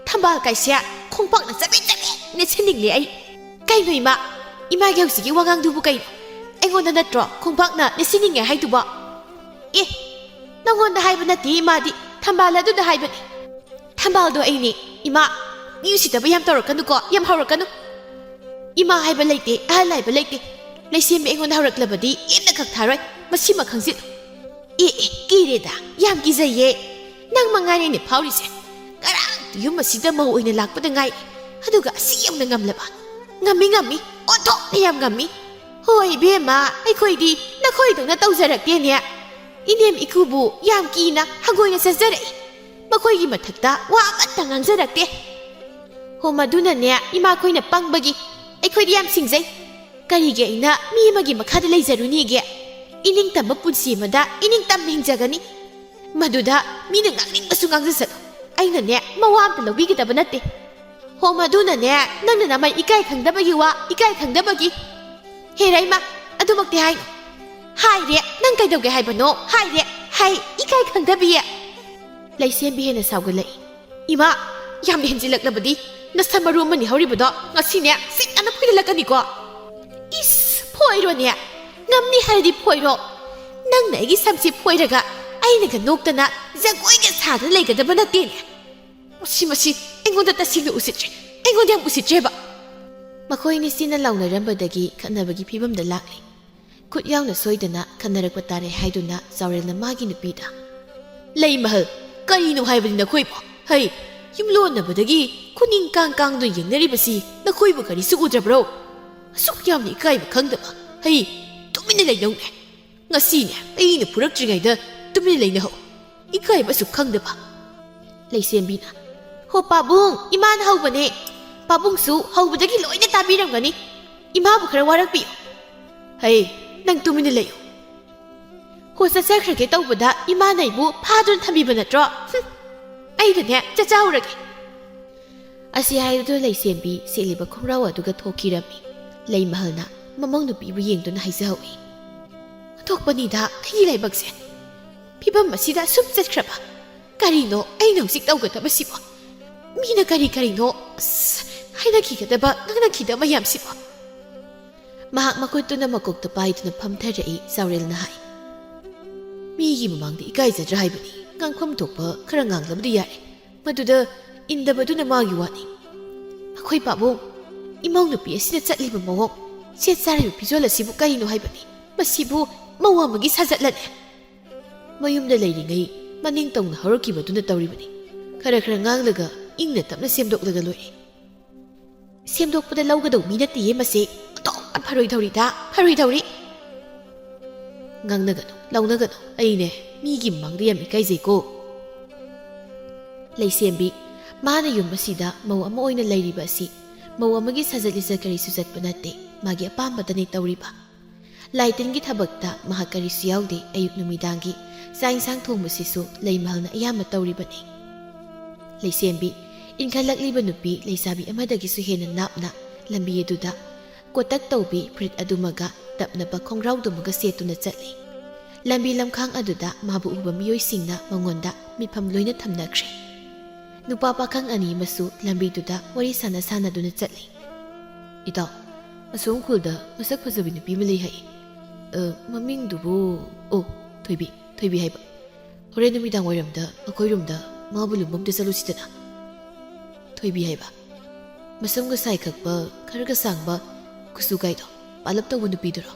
ꯊꯝꯕꯥꯜ ꯀꯥꯏꯁꯦ ꯈꯣꯡꯄꯥꯛꯅ ꯆꯕꯦꯠ ꯅꯦꯠꯁꯤꯟꯅꯤꯡꯂꯦ ꯑꯩ ꯀꯩꯅꯣ ꯏꯃꯥꯒꯤ ꯍꯧꯖꯤꯛꯀꯤ ꯋꯥꯉꯥꯡꯗꯨꯕꯨ ꯀꯩꯅꯣ ꯑꯩꯉꯣꯟꯗ ꯅꯠꯇ꯭ꯔꯣ ꯈꯣꯡꯄꯥꯛꯅ ꯅꯦꯠꯁꯤꯟꯅꯤꯡꯉꯦ ꯍꯥꯏꯗꯨꯕꯣ ꯅꯪꯉꯣꯟꯗ ꯍꯥꯏꯕ ꯅꯠꯇꯦ ꯏꯃꯥꯗꯤ ꯊꯝꯕꯥꯜ ꯑꯗꯨꯗ ꯍꯥꯏꯕꯅꯤ ꯊꯝꯕꯥꯜꯗꯣ ꯑꯩꯅꯦ ꯏꯃꯥ ꯃꯤ ꯎꯁꯤꯠꯇꯕ ꯌꯥꯝ ꯇꯧꯔꯛꯀꯅꯨꯀꯣ ꯌꯥꯝ ꯍꯧꯔꯛꯀꯅꯨ ꯏꯃꯥ ꯍꯥꯏꯕ ꯂꯩꯇꯦ ꯑꯍꯜ ꯍꯥꯏꯕ ꯂꯩꯇꯦ ꯂꯩꯁꯦꯝꯕꯤ ꯑꯩꯉꯣꯟꯗ ꯍꯧꯔꯛꯂꯕꯗꯤ ꯌꯦꯟꯅ ꯈꯛ ꯊꯥꯔꯣꯏ ꯃꯁꯤꯃ ꯈꯪꯖꯤꯜꯂꯨ ꯀꯤꯔꯦꯗ ꯌꯥꯝ ꯀꯤꯖꯩꯌꯦ ꯅꯪ ꯃꯉꯥꯏꯔꯦꯅꯦ ꯐꯥꯎꯔꯤꯁꯦ ꯉꯔꯥꯡ ꯌꯨꯝ ꯑꯁꯤꯗ ꯃꯧ ꯑꯣꯏꯅ ꯂꯥꯛꯄꯗ ꯉꯥꯏꯔꯤ ꯑꯗꯨꯒ ꯑꯁꯤ ꯌꯧꯅ ꯉꯝꯂꯕ ꯉꯝꯃꯤ ꯑꯣꯟꯊꯣꯛꯅ ꯌꯥꯝ ꯉꯝꯃꯤ ꯍꯣꯏ ꯏꯕꯦꯝꯃ ꯑꯩꯈꯣꯏꯗꯤ ꯅꯈꯣꯏꯗꯧꯅ ꯇꯧꯖꯔꯛꯇꯦꯅꯦ ꯏꯅꯦꯝ ꯏꯀꯨꯕꯨ ꯌꯥꯝ ꯀꯤꯅ ꯍꯪꯒꯣꯏꯅ ꯆꯠꯆꯔꯛꯏ ꯃꯈꯣꯏꯒꯤ ꯃꯊꯛꯇ ꯋꯥ ꯑꯃꯠꯇ ꯉꯥꯡꯖꯔꯛꯇꯦ ꯍꯣ ꯃꯗꯨꯅꯅꯦ ꯏꯃꯥꯈꯣꯏꯅ ꯄꯪꯕꯒꯤ ꯑꯩꯈꯣꯏꯗꯤ ꯌꯥꯝ ꯁꯤꯡꯖꯩ ꯀꯔꯤꯒꯤ ꯑꯩꯅ ꯃꯤ ꯑꯃꯒꯤ ꯃꯈꯥꯗ ꯂꯩꯖꯔꯨꯅꯤꯒꯦ ꯏꯅꯤꯡꯇꯝꯕ ꯄꯨꯟꯁꯤ ꯑꯃꯗ ꯏꯅꯤꯡꯇꯝꯅ ꯍꯤꯡꯖꯒꯅꯤ ꯃꯗꯨꯗ ꯃꯤꯅ ꯉꯥꯡꯅꯤꯡꯕꯁꯨ ꯉꯥꯡꯖꯁꯅꯨ ꯑꯩꯅꯅꯦ ꯃꯋꯥ ꯑꯝꯇ ꯂꯧꯕꯤꯒꯗꯕ ꯅꯠꯇꯦ ꯍꯣ ꯃꯗꯨꯅꯅꯦ ꯅꯪꯅ ꯅꯃꯥꯏ ꯏꯀꯥꯏ ꯈꯪꯗꯕꯒꯤ ꯋꯥ ꯏꯀꯥꯏ ꯈꯪꯗꯕꯒꯤ ꯍꯦꯔꯩꯃ ꯑꯗꯨꯃꯛꯇꯤ ꯍꯥꯏꯅꯨ ꯍꯥꯏꯔꯦ ꯅꯪ ꯀꯩꯗꯧꯒꯦ ꯍꯥꯏꯕꯅꯣ ꯍꯥꯏꯔꯦ ꯍꯥꯏ ꯏꯀꯥꯏ ꯈꯪꯗꯕꯤꯌꯦ ꯂꯩꯁꯦꯝꯕꯤ ꯍꯦꯟꯅ ꯁꯥꯎꯒꯠꯂꯛꯏ ꯏꯃꯥ ꯌꯥꯝꯅ ꯍꯦꯟꯖꯤꯜꯂꯛꯂꯕꯗꯤ ꯅꯁꯝ ꯃꯔꯨ ꯑꯃꯅꯤ ꯍꯧꯔꯤꯕꯗꯣ ꯉꯁꯤꯅꯦ ꯁꯤꯠꯅ ꯐꯣꯏꯗꯠꯂꯛꯀꯅꯤꯀꯣ ꯏꯁ ꯐꯣꯏꯔꯣꯅꯦ ꯉꯝꯅꯤ ꯍꯥꯏꯔꯗꯤ ꯐꯣꯏꯔꯣ ꯅꯪꯅ ꯑꯩꯒꯤ ꯁꯝꯁꯤ ꯐꯣꯏꯔꯒ ꯑꯩꯅꯒ ꯅꯣꯛꯇꯅ ꯖꯒꯣꯏꯒ ꯁꯥꯗꯅ ꯂꯩꯒꯗꯕ ꯅꯠꯇꯦꯅꯦ ꯃꯁꯤ ꯑꯩꯉꯣꯟꯗ ꯇꯁꯦꯡꯅ ꯎꯁꯤꯠꯇ꯭ꯔꯦ ꯑꯩꯉꯣꯟꯗ ꯌꯥꯝ ꯎꯁꯤꯠꯇ꯭ꯔꯦꯕ ꯃꯈꯣꯏꯅꯤꯁꯤꯅ ꯂꯥꯎꯅꯔꯝꯕꯗꯒꯤ ꯈꯠꯅꯕꯒꯤ ꯐꯤꯕꯝꯗ ꯂꯥꯛꯂꯤ ꯈꯨꯠ ꯌꯥꯎꯅ ꯁꯣꯏꯗꯅ ꯈꯟꯅꯔꯛꯄ ꯇꯥꯔꯦ ꯍꯥꯏꯗꯨꯅ ꯆꯥꯎꯔꯦꯜꯅ ꯃꯥꯒꯤ ꯅꯨꯄꯤꯗ ꯂꯩ ꯃꯍꯜ ꯀꯔꯤꯅꯣ ꯍꯥꯏꯕꯅꯤ ꯅꯈꯣꯏꯕꯣ ꯍꯩ ꯌꯨꯝꯂꯣꯟꯅꯕꯗꯒꯤ ꯈꯨꯅꯤꯡ ꯀꯥꯡꯗꯨꯅ ꯌꯦꯡꯅꯔꯤꯕꯁꯤ ꯅꯈꯣꯏꯕꯨ ꯀꯔꯤꯁꯨ ꯎꯗ꯭ꯔꯕ꯭ꯔꯣ ꯑꯁꯨꯛ ꯌꯥꯝꯅ ꯏꯀꯥꯏꯕ ꯈꯪꯗꯕ ꯍꯩ ꯇꯨꯃꯤꯟꯅ ꯂꯩꯅꯧꯅꯦ ꯉꯁꯤꯅꯦ ꯑꯩꯅ ꯐꯨꯔꯛꯇ꯭ꯔꯤꯉꯩꯗ ꯇꯨꯃꯤꯟꯅ ꯂꯩꯅꯍꯧ ꯏꯀꯥꯏꯕꯁꯨ ꯈꯪꯗꯕ ꯂꯩꯁꯦꯝꯕꯤꯅ ꯍꯣ ꯄꯥꯕꯨꯡ ꯏꯃꯥꯅ ꯍꯧꯕꯅꯦ ꯄꯥꯕꯨꯡꯁꯨ ꯍꯧꯕꯗꯒꯤ ꯂꯣꯏꯅ ꯇꯥꯕꯤꯔꯝꯒꯅꯤ ꯏꯃꯥꯕꯨ ꯈꯔ ꯋꯥꯔꯛꯄꯤꯌꯨ ꯍꯩ ꯅꯪ ꯇꯨꯃꯤꯟꯅ ꯂꯩꯌꯨ ꯍꯣ ꯆꯠꯆꯈ꯭ꯔꯒꯦ ꯇꯧꯕꯗ ꯏꯃꯥꯅ ꯑꯩꯕꯨ ꯐꯥꯗꯨꯅ ꯊꯝꯕꯤꯕ ꯅꯠꯇ꯭ꯔꯣ ꯑꯩꯗꯅꯦ ꯆꯠꯆꯥꯍꯧꯔꯒꯦ ꯑꯁꯤ ꯍꯥꯏꯗꯨꯅ ꯂꯩꯁꯦꯝꯕꯤ ꯁꯦꯠꯂꯤꯕ ꯈꯣꯡꯒ꯭ꯔꯥꯎ ꯑꯗꯨꯒ ꯊꯣꯛꯈꯤꯔꯝꯃꯤ ꯂꯩ ꯃꯍꯜꯅ ꯃꯃꯧ ꯅꯨꯄꯤꯕꯨ ꯌꯦꯡꯗꯨꯅ ꯍꯥꯏꯖꯍꯧꯏ ꯑꯣꯟꯊꯣꯛꯄꯅꯤꯗ ꯑꯩꯒꯤ ꯂꯥꯏꯕꯛꯁꯦ ꯐꯤꯕꯝ ꯑꯁꯤꯗ ꯁꯨꯝ ꯆꯠꯈ꯭ꯔꯕ ꯀꯔꯤꯅꯣ ꯑꯩꯅ ꯍꯧꯖꯤꯛ ꯇꯧꯒꯗꯕꯁꯤꯕꯣ ꯃꯤꯅ ꯀꯔꯤꯅꯣ ꯑꯁ ꯍꯥꯏꯅꯈꯤꯒꯗꯕ ꯉꯥꯡꯅꯈꯤꯗꯕ ꯃꯌꯥꯝꯁꯤꯕꯣ ꯃꯍꯥꯛ ꯃꯈꯨꯠꯇꯨꯅ ꯃꯀꯣꯛꯇ ꯄꯥꯏꯗꯨꯅ ꯐꯝꯊꯔꯛꯏ ꯆꯥꯎꯔꯦꯜꯅ ꯍꯥꯏ ꯃꯤꯒꯤ ꯃꯃꯥꯡꯗ ꯏꯀꯥꯏꯖꯗ꯭ꯔꯥ ꯍꯥꯏꯕꯅꯤ ꯉꯥꯡꯐꯝ ꯊꯣꯛꯄ ꯈꯔ ꯉꯥꯡꯂꯕꯗꯤ ꯌꯥꯔꯦ ꯃꯗꯨꯗ ꯏꯟꯗꯕꯗꯨꯅ ꯃꯥꯒꯤ ꯋꯥꯅꯤ ꯑꯩꯈꯣꯏ ꯄꯥꯕꯨꯡ ꯏꯃꯧ ꯅꯨꯄꯤ ꯑꯁꯤꯅ ꯆꯠꯂꯤꯕ ꯃꯑꯣꯡ ꯁꯦꯠ ꯆꯥꯔꯤꯕ ꯐꯤꯖꯣꯜ ꯑꯁꯤꯕꯨ ꯀꯔꯤꯅꯣ ꯍꯥꯏꯕꯅꯤ ꯃꯁꯤꯕꯨ ꯃꯧ ꯑꯃꯒꯤ ꯁꯥꯖꯠꯂꯅꯦ ꯃꯌꯨꯝꯗ ꯂꯩꯔꯤꯉꯩ ꯃꯅꯤꯡ ꯇꯧꯅ ꯍꯧꯔꯛꯈꯤꯕꯗꯨꯅ ꯇꯧꯔꯤꯕꯅꯤ ꯈꯔ ꯉꯥꯡꯂꯒ ꯏꯪꯅ ꯇꯞꯅ ꯁꯦꯝꯗꯣꯛꯂꯒ ꯂꯣꯏꯔꯦ ꯁꯦꯝꯗꯣꯛꯄꯗ ꯂꯧꯒꯗꯧ ꯃꯤ ꯅꯠꯇꯦꯌꯦ ꯃꯁꯤ ꯑꯇꯣꯞꯄ ꯐꯔꯣꯏꯗꯧꯔꯤ ꯉꯥꯡꯅꯒꯅꯨ ꯂꯧꯅꯒꯅꯨ ꯑꯩꯅꯦ ꯃꯤꯒꯤ ꯃꯃꯥꯡꯗ ꯌꯥꯝ ꯏꯀꯥꯏꯖꯩꯀꯣ ꯂꯩꯁꯦꯝꯕꯤ ꯃꯥꯅ ꯌꯨꯝ ꯑꯁꯤꯗ ꯃꯧ ꯑꯃ ꯑꯣꯏꯅ ꯂꯩꯔꯤꯕ ꯑꯁꯤ ꯃꯧ ꯑꯃꯒꯤ ꯁꯥꯖꯠ ꯂꯤꯆꯠ ꯀꯔꯤꯁꯨ ꯆꯠꯄ ꯅꯠꯇꯦ ꯃꯥꯒꯤ ꯑꯄꯥꯝꯕꯗꯅꯤ ꯇꯧꯔꯤꯕ ꯂꯥꯏꯇꯤꯟꯒꯤ ꯊꯕꯛꯇ ꯃꯍꯥꯛ ꯀꯔꯤꯁꯨ ꯌꯥꯎꯗꯦ ꯑꯌꯨꯛ ꯅꯨꯃꯤꯗꯥꯡꯒꯤ ꯆꯥꯛ ꯏꯟꯁꯥꯡ ꯊꯣꯡꯕꯁꯤꯁꯨ ꯂꯩꯃꯍꯜꯅ ꯑꯌꯥꯝꯕ ꯇꯧꯔꯤꯕꯅꯤ ꯂꯩꯁꯦꯝꯕꯤ ꯏꯟꯈꯠꯂꯛꯂꯤꯕ ꯅꯨꯄꯤ ꯂꯩꯁꯥꯕꯤ ꯑꯃꯗꯒꯤꯁꯨ ꯍꯦꯟꯅ ꯅꯥꯞꯅ ꯂꯝꯕꯤ ꯑꯗꯨꯗ ꯀꯣꯇꯛ ꯇꯧꯕꯤ ꯐꯨꯔꯤꯠ ꯑꯗꯨꯃꯒ ꯇꯞꯅꯕ ꯈꯣꯡꯒ꯭ꯔꯥꯎꯗꯨꯃꯒ ꯁꯦꯠꯇꯨꯅ ꯆꯠꯂꯤ ꯂꯝꯕꯤ ꯂꯝꯈꯥꯡ ꯑꯗꯨꯗ ꯃꯥꯕꯨ ꯎꯕ ꯃꯤꯑꯣꯏꯁꯤꯡꯅ ꯃꯉꯣꯟꯗ ꯃꯤꯠꯐꯝ ꯂꯣꯏꯅ ꯊꯝꯅꯈ꯭ꯔꯦ ꯅꯨꯄꯥ ꯄꯥꯈꯪ ꯑꯅꯤ ꯑꯃꯁꯨ ꯂꯝꯕꯤꯗꯨꯗ ꯋꯥꯔꯤ ꯁꯥꯟꯅꯗꯨꯅ ꯆꯠꯂꯤ ꯏꯇꯥꯎ ꯑꯁꯣꯝ ꯈꯨꯜꯗ ꯃꯁꯛ ꯐꯖꯕꯤ ꯅꯨꯄꯤ ꯑꯃ ꯂꯩ ꯍꯥꯏ ꯃꯃꯤꯡꯗꯨꯕꯨ ꯑꯣ ꯊꯣꯏꯕꯤ ꯍꯥꯏꯕ ꯍꯣꯔꯦꯟ ꯅꯨꯃꯤꯗꯥꯡ ꯋꯥꯏꯔꯝꯗ ꯑꯩꯈꯣꯏꯔꯣꯝꯗ ꯃꯥꯕꯨ ꯂꯨꯝꯕꯝꯇ ꯆꯠꯂꯨꯁꯤꯗꯅ ꯊꯣꯏꯕꯤ ꯍꯥꯏꯕ ꯃꯁꯝꯒ ꯁꯥꯏ ꯀꯛꯄ ꯈꯔꯒ ꯁꯥꯡꯕ ꯀꯨꯆꯨ ꯀꯥꯏꯗꯣ ꯄꯥꯂꯞ ꯇꯧꯕ ꯅꯨꯄꯤꯗꯨꯔꯣ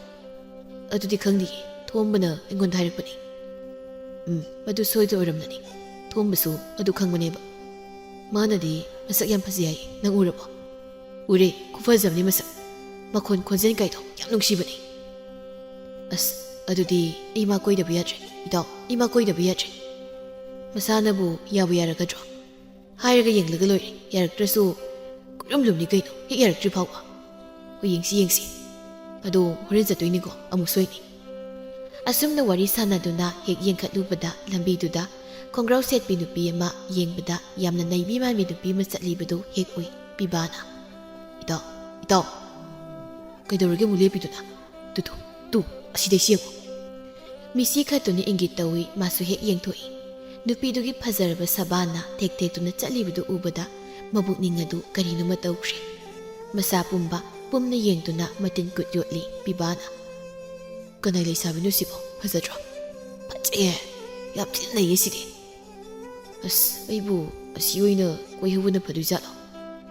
ꯑꯗꯨꯗꯤ ꯈꯪꯗꯤꯌꯦ ꯊꯣꯝꯕꯅ ꯑꯩꯉꯣꯟꯗ ꯍꯥꯏꯔꯛꯄꯅꯤ ꯃꯗꯨ ꯁꯣꯏꯗ ꯑꯣꯏꯔꯝꯂꯅꯤ ꯊꯣꯝꯕꯁꯨ ꯑꯗꯨ ꯈꯪꯕꯅꯦꯕ ꯃꯥꯅꯗꯤ ꯃꯁꯛ ꯌꯥꯝ ꯐꯖꯩ ꯍꯥꯏ ꯅꯪ ꯎꯔꯕꯣ ꯎꯔꯦ ꯈꯨꯐꯖꯕꯅꯤ ꯃꯁꯛ ꯃꯈꯣꯟ ꯈꯣꯟꯖꯦꯜ ꯀꯥꯏꯗꯣ ꯌꯥꯝ ꯅꯨꯡꯁꯤꯕꯅꯤ ꯑꯁ ꯑꯗꯨꯗꯤ ꯑꯩ ꯃꯥ ꯀꯣꯏꯗꯕ ꯌꯥꯗ꯭ꯔꯦ ꯏꯇꯥꯎ ꯑꯩ ꯃꯥ ꯀꯣꯏꯗꯕ ꯌꯥꯗ꯭ꯔꯦ ꯃꯁꯥꯅꯕꯨ ꯌꯥꯕꯨ ꯌꯥꯔꯒꯗ꯭ꯔꯣ ꯍꯥꯏꯔꯒ ꯌꯦꯡꯂꯒ ꯂꯣꯏꯔꯦ ꯌꯥꯔꯛꯇ꯭ꯔꯁꯨ ꯂꯨꯝꯅꯤ ꯀꯩꯅꯣ ꯍꯦꯛ ꯌꯥꯔꯛꯇ꯭ꯔꯤ ꯐꯥꯎꯕ ꯍꯣꯏ ꯌꯦꯡꯁꯤ ꯑꯗꯣ ꯍꯣꯔꯦꯟ ꯆꯠꯇꯣꯏꯅꯤꯀꯣ ꯑꯃꯨꯛ ꯁꯣꯏꯅꯤ ꯑꯁꯨꯝꯅ ꯋꯥꯔꯤ ꯁꯥꯟꯅꯗꯨꯅ ꯍꯦꯛ ꯌꯦꯡꯈꯠꯂꯨꯕꯗ ꯂꯝꯕꯤꯗꯨꯗ ꯈꯣꯡꯒ꯭ꯔꯥꯎ ꯁꯦꯠꯄꯤ ꯅꯨꯄꯤ ꯑꯃ ꯌꯦꯡꯕꯗ ꯌꯥꯝꯅ ꯅꯩꯕꯤ ꯃꯥꯟꯕꯤ ꯅꯨꯄꯤ ꯑꯃ ꯆꯠꯂꯤꯕꯗꯨ ꯍꯦꯛ ꯎꯏ ꯄꯤꯕꯥꯅ ꯏꯇꯥꯎ ꯀꯩꯗꯧꯔꯒꯦ ꯑꯃꯨꯛ ꯂꯦꯞꯄꯤꯗꯨꯅ ꯇꯨ ꯑꯁꯤꯗꯩ ꯌꯦꯡꯉꯨ ꯃꯤꯁꯤ ꯈꯠꯇꯨꯅ ꯏꯪꯒꯤꯠ ꯇꯧꯏ ꯃꯥꯁꯨ ꯍꯦꯛ ꯌꯦꯡꯊꯣꯛꯏ ꯅꯨꯄꯤꯗꯨꯒꯤ ꯐꯖꯔꯕ ꯁꯕꯥꯟꯅ ꯊꯦꯛꯇꯨꯅ ꯆꯠꯂꯤꯕꯗꯨ ꯎꯕꯗ ꯃꯕꯨꯛꯅꯤꯡ ꯑꯗꯨ ꯀꯔꯤꯅꯣꯃ ꯇꯧꯈ꯭ꯔꯦ ꯃꯁꯥ ꯄꯨꯝꯅ ꯌꯦꯡꯗꯨꯅ ꯃꯇꯤꯟ ꯀꯨꯠ ꯌꯣꯠꯂꯤ ꯄꯤꯕꯥꯅ ꯀꯅꯥꯏ ꯂꯩꯁꯥꯕꯤꯅꯣ ꯁꯤꯕꯣ ꯐꯖꯗ꯭ꯔꯣ ꯐꯖꯩꯌꯦ ꯌꯥꯝ ꯊꯤꯅ ꯂꯩꯌꯦ ꯁꯤꯗꯤ ꯑꯁ ꯑꯩꯕꯨ ꯑꯁꯤ ꯑꯣꯏꯅ ꯀꯣꯏꯍꯧꯕꯅ ꯐꯗꯣꯏꯖꯥꯠꯂꯣ?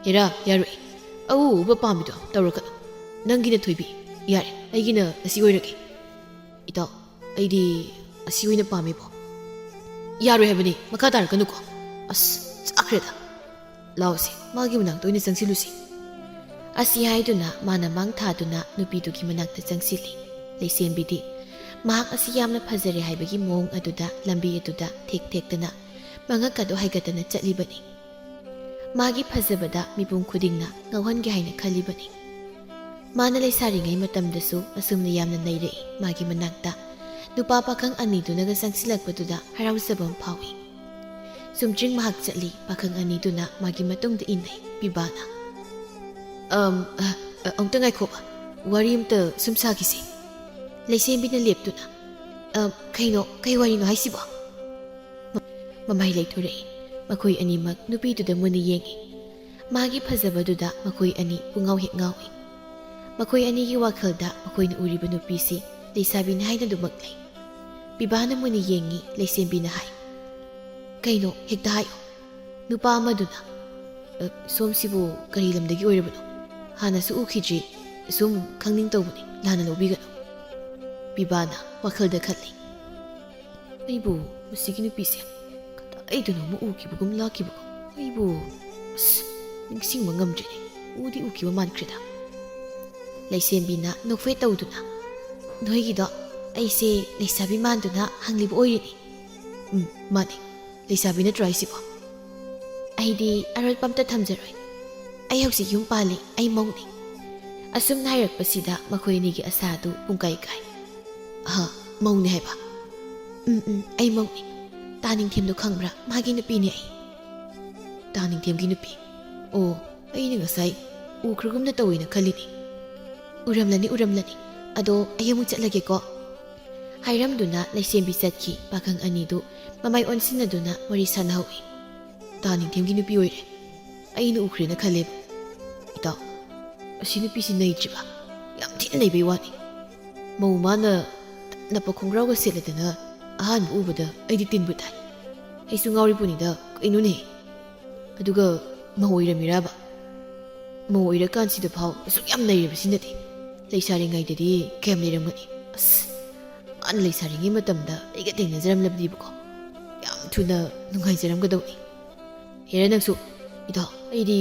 ꯍꯦꯔꯥ ꯌꯥꯔꯣꯏ, ꯑꯎꯕ ꯄꯥꯝꯃꯤꯗꯣ ꯇꯧꯔꯛꯀꯅꯨ. ꯅꯪꯒꯤꯅ ꯊꯣꯏꯕꯤ, ꯌꯥꯔꯦ ꯑꯩꯒꯤꯅ ꯑꯁꯤ ꯑꯣꯏꯔꯒꯦ. ꯏꯇꯥꯎ ꯑꯩꯗꯤ ꯑꯁꯤ ꯑꯣꯏꯅ ꯄꯥꯝꯃꯤꯕꯣ. ꯌꯥꯔꯣꯏ ꯍꯥꯏꯕꯅꯤ, ꯃꯈꯥ ꯇꯥꯔꯛꯀꯅꯨꯀꯣ. ꯑꯁ ꯆꯥꯈ꯭ꯔꯦꯗ. ꯂꯥꯎꯁꯤ ꯃꯥꯒꯤ ꯃꯅꯥꯛꯇ ꯑꯣꯏꯅ ꯆꯪꯁꯤꯜꯂꯨꯁꯤ. ꯑꯁꯤ ꯍꯥꯏꯗꯨꯅ ꯃꯥꯅ ꯃꯥꯡ ꯊꯥꯗꯨꯅ ꯅꯨꯄꯤꯗꯨꯒꯤ ꯃꯅꯥꯛꯇ ꯆꯪꯁꯤꯜꯂꯤ. ꯂꯩꯁꯦꯝꯕꯤꯗꯤ ꯃꯍꯥꯛ ꯑꯁꯤ ꯌꯥꯝꯅ ꯐꯖꯔꯦ ꯍꯥꯏꯕꯒꯤ ꯃꯑꯣꯡ ꯑꯗꯨꯗ ꯂꯝꯕꯤ ꯑꯗꯨꯗ ꯊꯦꯛ ꯊꯦꯛꯇꯅ ꯃꯉꯛ ꯑꯗꯨ ꯍꯥꯏꯒꯠꯇꯅ ꯆꯠꯂꯤꯕꯅꯤ. ꯃꯥꯒꯤ ꯐꯖꯕꯗ ꯃꯤꯄꯨꯝ ꯈꯨꯗꯤꯡꯅ ꯉꯥꯎꯍꯟꯒꯦ ꯍꯥꯏꯅ ꯈꯜꯂꯤꯕꯅꯤ. ꯃꯥꯅ ꯂꯩꯁꯥꯔꯤꯉꯩ ꯃꯇꯝꯗꯁꯨ ꯑꯁꯨꯝꯅ ꯌꯥꯝꯅ ꯅꯩꯔꯛꯏ. ꯃꯥꯒꯤ ꯃꯅꯥꯛꯇ ꯅꯨꯄꯥ ꯄꯥꯈꯪ ꯑꯅꯤꯗꯨꯅꯒ ꯆꯪꯁꯤꯜꯂꯛꯄꯗꯨꯗ ꯍꯔꯥꯎꯖꯕ ꯑꯃ ꯐꯥꯎꯏ. ꯁꯨꯝꯗ꯭ꯔꯤꯡ ꯃꯍꯥꯛ ꯆꯠꯂꯤ. ꯄꯥꯈꯪ ꯑꯅꯤꯗꯨꯅ ꯃꯥꯒꯤ ꯃꯇꯨꯡꯗ ꯏꯟꯅꯩ. ꯄꯤꯕꯥꯅ ꯑꯃꯨꯛꯇ ꯉꯥꯏꯈꯣꯕ, ꯋꯥꯔꯤ ꯑꯃꯇ ꯁꯨꯝ ꯁꯥꯈꯤꯁꯤ. ꯂꯩꯁꯦꯝꯕꯤꯅ ꯂꯦꯞꯇꯨꯅ ꯀꯩ ꯋꯥꯔꯤꯅꯣ ꯍꯥꯏꯁꯤꯕꯣ? ꯃꯃꯥꯏ ꯂꯩꯊꯣꯔꯛꯏ. ꯃꯈꯣꯏ ꯑꯅꯤꯃꯛ ꯅꯨꯄꯤꯗꯨꯗ ꯃꯨꯟꯅ ꯌꯦꯡꯉꯤ. ꯃꯥꯒꯤ ꯐꯖꯕꯗꯨꯗ ꯃꯈꯣꯏ ꯑꯅꯤ ꯄꯨꯡꯉꯥꯎ ꯍꯦꯛ ꯉꯥꯎꯏ. ꯃꯈꯣꯏ ꯑꯅꯤꯒꯤ ꯋꯥꯈꯜꯗ ꯃꯈꯣꯏꯅ ꯎꯔꯤꯕ ꯅꯨꯄꯤꯁꯤ ꯂꯩꯁꯥꯕꯤꯅꯤ ꯍꯥꯏꯅꯗꯨꯃꯛ ꯂꯩ. ꯄꯤꯕꯥꯅ ꯃꯨꯟꯅ ꯌꯦꯡꯉꯤ. ꯂꯩꯁꯦꯝꯕꯤꯅ ꯍꯥꯏ, ꯀꯩꯅꯣ ꯍꯦꯛꯇ ꯍꯥꯏꯌꯣ. ꯅꯨꯄꯥ ꯑꯃꯗꯨꯅ, ꯁꯣꯝꯁꯤꯕꯨ ꯀꯔꯤ ꯂꯝꯗꯒꯤ ꯑꯣꯏꯔꯕꯅꯣ? ꯍꯥꯟꯅꯁꯨ ꯎꯈꯤꯗ꯭ꯔꯤ, ꯁꯨꯝ ꯈꯪꯅꯤꯡ ꯇꯧꯕꯅꯤ, ꯂꯥꯟꯅ ꯂꯧꯕꯤꯒꯅꯨ. ꯄꯤꯕꯥꯅ ꯋꯥꯈꯜꯗ ꯈꯜꯂꯤ. ꯑꯩꯕꯨ ꯃꯁꯤꯒꯤ ꯅꯨꯄꯤꯁꯦ ꯀꯗꯥꯏꯗꯅꯣꯃ ꯎꯈꯤꯕꯒꯨꯝ ꯂꯥꯛꯈꯤꯕꯒꯨꯝ. ꯑꯩꯕꯨ ꯅꯤꯡꯁꯤꯡꯕ ꯉꯝꯗ꯭ꯔꯤꯅꯦ. ꯎꯗꯤ ꯎꯈꯤꯕ ꯃꯥꯟꯈ꯭ꯔꯦꯗ. ꯂꯩꯁꯦꯝꯕꯤꯅ ꯅꯣꯛꯐꯦꯠ ꯇꯧꯗꯨꯅ, ꯅꯣꯏꯒꯤꯗꯣ ꯑꯩꯁꯦ ꯂꯩꯁꯥꯕꯤ ꯃꯥꯟꯗꯨꯅ ꯍꯪꯂꯤꯕ ꯑꯣꯏꯔꯤꯅꯤ. ꯃꯥꯅꯤ, ꯂꯩꯁꯥꯕꯤ ꯅꯠꯇ꯭ꯔꯣ ꯍꯥꯏꯁꯤꯕꯣ? ꯑꯩꯗꯤ ꯑꯔꯣꯠꯄ ꯑꯝꯇ ꯊꯝꯖꯔꯣꯏ. ꯑꯩ ꯍꯧꯖꯤꯛ ꯌꯨꯝ ꯄꯥꯜꯂꯤ. ꯑꯩ ꯃꯧꯅꯤ. ꯑꯁꯨꯝꯅ ꯍꯥꯏꯔꯛꯄꯁꯤꯗ ꯃꯈꯣꯏ ꯑꯅꯤꯒꯤ ꯑꯁꯥꯗꯨ ꯄꯨꯡꯀꯥꯏ ꯀꯥꯏ. ꯃꯧꯅꯤ ꯍꯥꯏꯕ? ꯑꯩ ꯃꯧꯅꯤ. ꯇꯥꯅꯤꯡꯊꯦꯝꯗꯣ ꯈꯪꯕ꯭ꯔꯥ? ꯃꯥꯒꯤ ꯅꯨꯄꯤꯅꯤ ꯑꯩ. ꯇꯥꯅꯤꯡꯊꯦꯝꯒꯤ ꯅꯨꯄꯤ? ꯑꯣ, ꯑꯩꯅ ꯉꯁꯥꯏ ꯎꯈ꯭ꯔꯒꯨꯝꯅ ꯇꯧꯋꯦꯅ ꯈꯜꯂꯤꯅꯤ. ꯎꯔꯝꯂꯅꯤ. ꯑꯗꯣ ꯑꯩ ꯑꯃꯨꯛ ꯆꯠꯂꯒꯦꯀꯣ. ꯍꯥꯏꯔꯝꯗꯨꯅ ꯂꯩꯁꯦꯝꯕꯤ ꯆꯠꯈꯤ. ꯄꯥꯈꯪ ꯑꯅꯤꯗꯨ ꯃꯃꯥꯏ ꯑꯣꯟꯁꯤꯟꯅꯗꯨꯅ ꯋꯥꯔꯤ ꯁꯥꯟꯅꯍꯧꯏ. ꯇꯥꯅꯤꯡꯊꯦꯝꯒꯤ ꯅꯨꯄꯤ ꯑꯣꯏꯔꯦ. ꯑꯩꯅ ꯎꯈ꯭ꯔꯦꯅ ꯈꯜꯂꯦꯕ. ꯏꯇꯥꯎ, ꯑꯁꯤ ꯅꯨꯄꯤꯁꯤ ꯅꯩꯗ꯭ꯔꯤꯕ? ꯌꯥꯝ ꯊꯤꯅ ꯅꯩꯕꯩ ꯋꯥꯅꯤ. ꯃꯧ ꯃꯥꯅ ꯅꯞꯄ ꯈꯣꯡꯒ꯭ꯔꯥꯎꯒ ꯁꯦꯠꯂꯗꯅ ꯑꯍꯥꯟꯕ ꯎꯕꯗ ꯑꯩꯗꯤ ꯇꯤꯟꯕꯨ ꯇꯥꯏ. ꯑꯩꯁꯨ ꯉꯥꯎꯔꯤꯕꯅꯤꯗ, ꯀꯩꯅꯣꯅꯦ. ꯑꯗꯨꯒ ꯃꯧ ꯑꯣꯏꯔꯝꯃꯤꯔꯕ? ꯃꯧ ꯑꯣꯏꯔꯀꯥꯟꯁꯤꯗ ꯐꯥꯎ ꯑꯁꯨꯛ ꯌꯥꯝ ꯅꯩꯔꯤꯕꯁꯤꯅꯗꯤ ꯂꯩꯁꯥꯔꯤꯉꯩꯗꯗꯤ ꯀꯌꯥꯝ ꯂꯩꯔꯝꯒꯅꯤ. ꯃꯥꯅ ꯂꯩꯁꯥꯔꯤꯉꯩ ꯃꯇꯝꯗ ꯑꯩꯒ ꯊꯦꯡꯅꯖꯔꯝꯂꯕꯗꯤꯕꯀꯣ ꯌꯥꯝ ꯊꯨꯅ ꯅꯨꯡꯉꯥꯏꯖꯔꯝꯒꯗꯧꯅꯤ. ꯍꯦꯔꯥ ꯅꯪꯁꯨ. ꯏꯇꯥꯎ ꯑꯩꯗꯤ